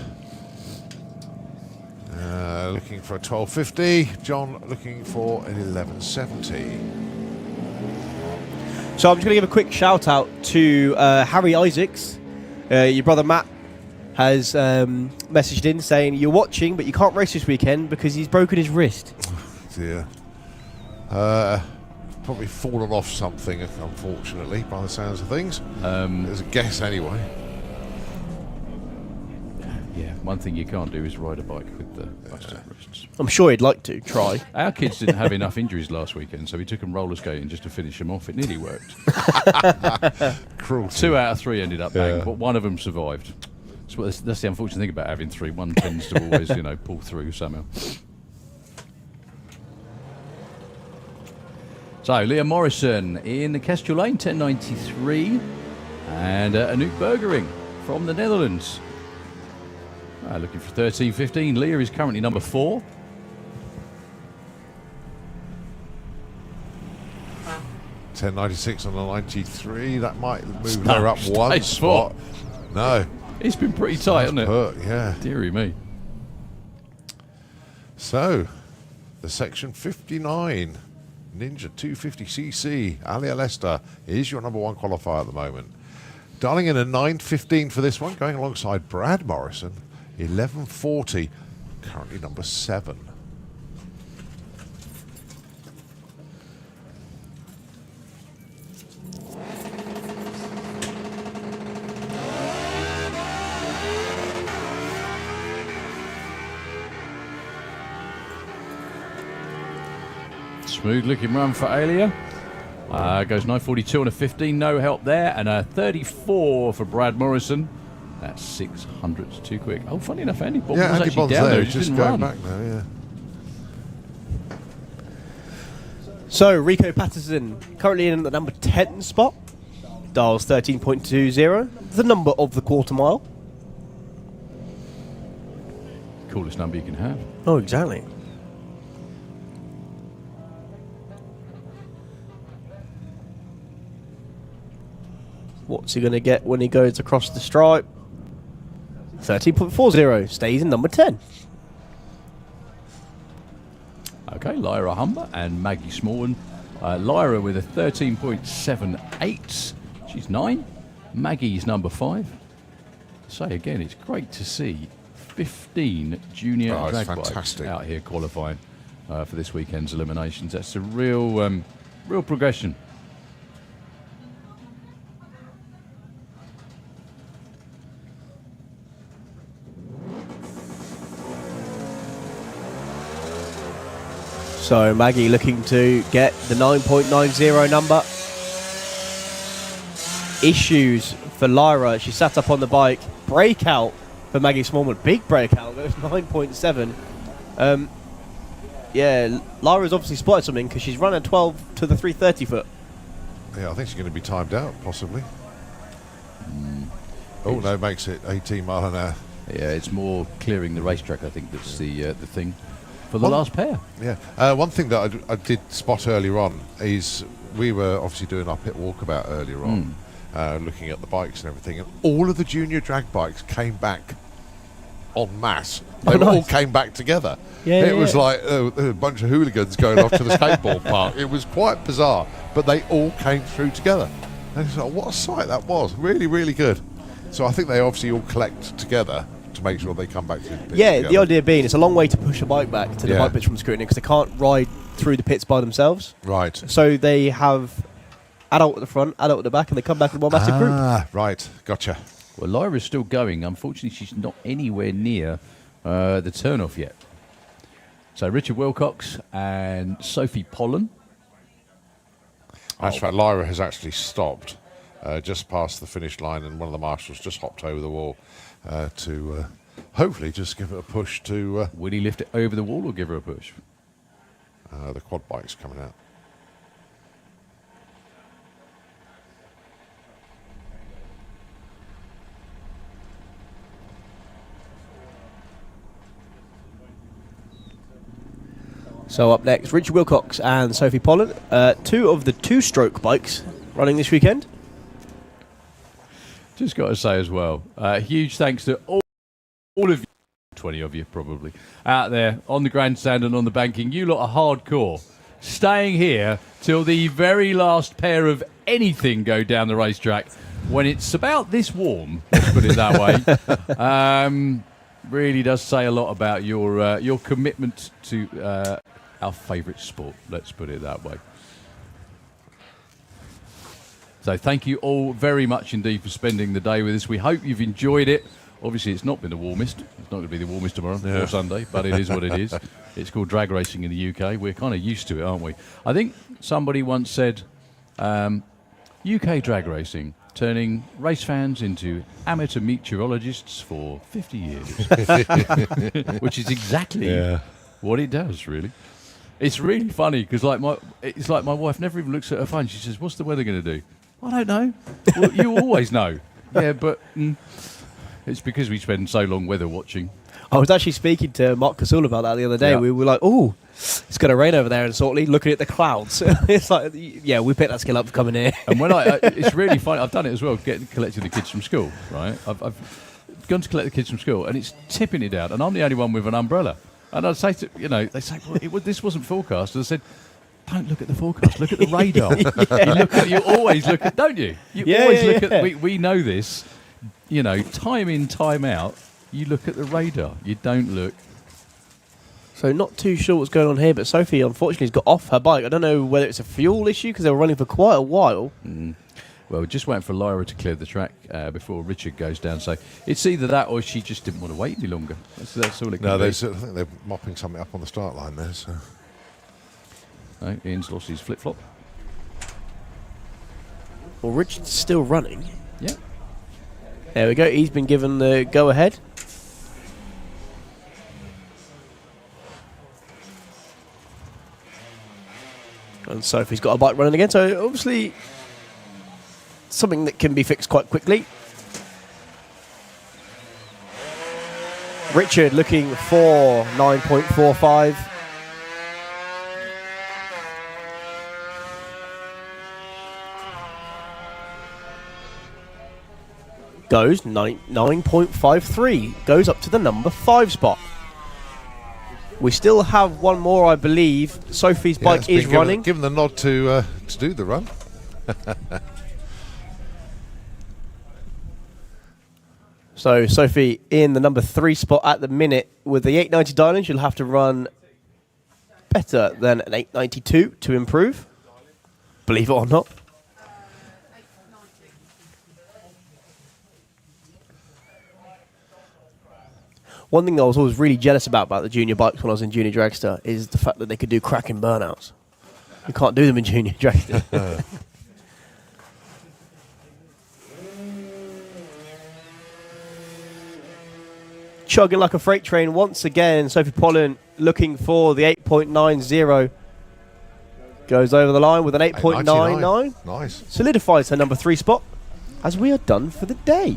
Looking for a 1250. John looking for an 1170. So I'm just going to give a quick shout out to Harry Isaacs. Your brother Matt has messaged in saying you're watching, but you can't race this weekend because he's broken his wrist. Dear. Probably fallen off something, unfortunately, by the sounds of things. There's a guess anyway. Yeah, one thing you can't do is ride a bike with the busted wrists. I'm sure he'd like to try. Our kids didn't have enough injuries last weekend, so we took them roller skating just to finish them off. It nearly worked. Cruel. 2 out of 3 ended up bang, Yeah. but one of them survived. So that's the unfortunate thing about having 3. One tends to always, pull through somehow. So, Leah Morrison in the Kestrel Lane, 1093. And Anouk Bergering from the Netherlands. Looking for 1315. Leah is currently number 4. $10.96 on the 93. That might move No, her up one stay spot. No. It's been pretty tight, hasn't it? Hurt, yeah. Deary me. So, the section 59 Ninja 250cc Alia Leicester is your number 1 qualifier at the moment. Darling in a 9:15 for this one, going alongside Brad Morrison, 11:40, currently number 7. Smooth looking run for Alia. Goes 942 on a 15, no help there, and a 34 for Brad Morrison. That's 600 too quick. Oh, funny enough, Andy Bond was Andy actually Bond's down there, there. he's He just didn't going run. back now, yeah. So Rico Patterson currently in the number 10 spot. Dials 13.20. The number of the quarter mile. Coolest number you can have. Oh, exactly. What's he going to get when he goes across the stripe? 13.40. Stays in number 10. Okay, Lyra Humber and Maggie Smallman. Lyra with a 13.78. She's 9. Maggie's number 5. Say again, it's great to see 15 junior Oh, it's drag bikes fantastic. out here qualifying for this weekend's eliminations. That's a real progression. So Maggie looking to get the 9.90 number. Issues for Lyra. She sat up on the bike. Breakout for Maggie Smallman. Big breakout. Goes 9.7. Yeah, Lyra's obviously spotted something because she's running 12 to the 330 foot. Yeah, I think she's going to be timed out, possibly. Oh, no, makes it 18 mile an hour. Yeah, it's more clearing the racetrack, I think, that's the thing for the last pair. Yeah. One thing that I did spot earlier on is we were obviously doing our pit walkabout earlier on, looking at the bikes and everything, and all of the junior drag bikes came back en masse. They all came back together. It was like a bunch of hooligans going off to the skateboard park. It was quite bizarre, but they all came through together. And it's like, what a sight that was. Really, really good. So I think they obviously all collect together to make sure they come back to the pits together. The idea being it's a long way to push a bike back to the bike pits from scrutiny because they can't ride through the pits by themselves. Right. So they have adult at the front, adult at the back, and they come back in one massive group. Right. Gotcha. Well, Lyra's still going. Unfortunately, she's not anywhere near the turn-off yet. So Richard Wilcox and Sophie Pollen. That's right. Lyra has actually stopped just past the finish line, and one of the marshals just hopped over the wall to hopefully just give it a push to... Would he lift it over the wall or give her a push? the quad bike's coming out. So up next, Richard Wilcox and Sophie Pollen, two of the two-stroke bikes running this weekend. Just got to say as well, huge thanks to all of you, 20 of you probably, out there on the grandstand and on the banking. You lot are hardcore. Staying here till the very last pair of anything go down the racetrack when it's about this warm, let's put it that way. Really does say a lot about your commitment to our favourite sport, let's put it that way. So thank you all very much indeed for spending the day with us. We hope you've enjoyed it. Obviously, it's not been the warmest. It's not going to be the warmest tomorrow or Sunday, but it is what it is. It's called drag racing in the UK. We're kind of used to it, aren't we? I think somebody once said, UK drag racing, turning race fans into amateur meteorologists for 50 years. Which is exactly what it does, really. It's really funny because it's like my wife never even looks at her phone. She says, "What's the weather going to do?" I don't know. Well, you always know. Yeah, but it's because we spend so long weather watching. I was actually speaking to Mark Casul about that the other day. Yeah. We were like, "Oh, it's going to rain over there in Saltley." Looking at the clouds, it's like, yeah, we picked that skill up for coming here. And when it's really funny. I've done it as well. Collecting the kids from school, right? I've gone to collect the kids from school, and it's tipping it down, and I'm the only one with an umbrella. And I'd say to they say, well, this wasn't forecast. And I said, don't look at the forecast. Look at the radar. You always look at, don't you? You always look at. We know this. Time in, time out. You look at the radar. You don't look. So not too sure what's going on here, but Sophie unfortunately has got off her bike. I don't know whether it's a fuel issue because they were running for quite a while. Well, we're just waiting for Lyra to clear the track before Richard goes down. So it's either that or she just didn't want to wait any longer. That's all it can be. I think they're mopping something up on the start line there. So. No, Ian's lost his flip-flop. Well, Richard's still running. Yeah. There we go. He's been given the go-ahead. And Sophie's got a bike running again. So obviously something that can be fixed quite quickly. Richard looking for 9.45. Goes 9.53. Goes up to the number 5 spot. We still have one more, I believe. Sophie's bike is running. Given the nod to do the run. So Sophie in the number 3 spot at the minute. With the 890 dialing, she'll have to run better than an 892 to improve. Believe it or not. One thing I was always really jealous about the junior bikes when I was in junior dragster is the fact that they could do cracking burnouts. You can't do them in junior dragster. Chugging like a freight train once again. Sophie Pollen looking for the 8.90. Goes over the line with an 8.99. Nice. Solidifies her number 3 spot as we are done for the day.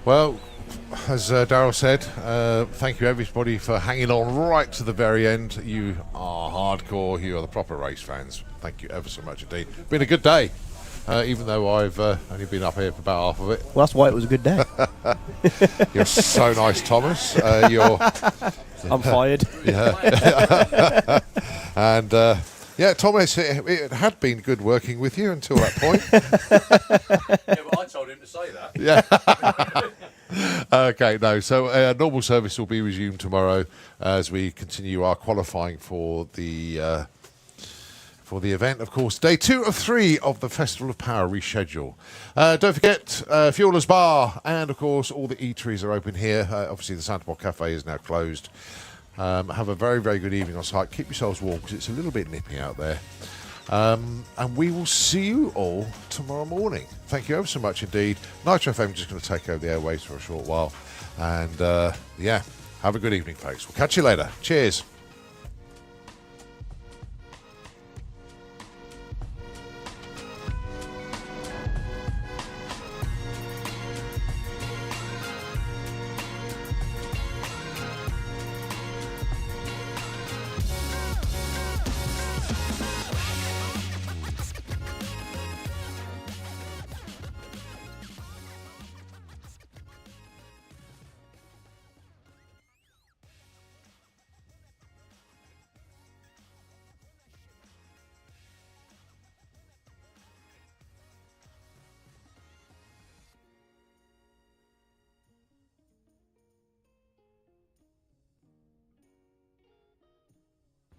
Well, as Daryl said, thank you everybody for hanging on right to the very end. You are hardcore. You are the proper race fans. Thank you ever so much indeed. Been a good day, even though I've only been up here for about half of it. Well, that's why it was a good day. You're so nice, Thomas. I'm fired. Yeah. And yeah, Thomas, it had been good working with you until that point. Yeah, but I told him to say that. Yeah. Okay, no. So normal service will be resumed tomorrow as we continue our qualifying for the event. Of course, day 2 of 3 of the Festival of Power reschedule. Don't forget, Fuelers Bar and, of course, all the eateries are open here. Obviously, the Santa Barbara Cafe is now closed. Have a very, very good evening on site. Keep yourselves warm because it's a little bit nippy out there. And we will see you all tomorrow morning. Thank you ever so much indeed. Nitro FM just going to take over the airwaves for a short while. And, yeah, have a good evening, folks. We'll catch you later. Cheers.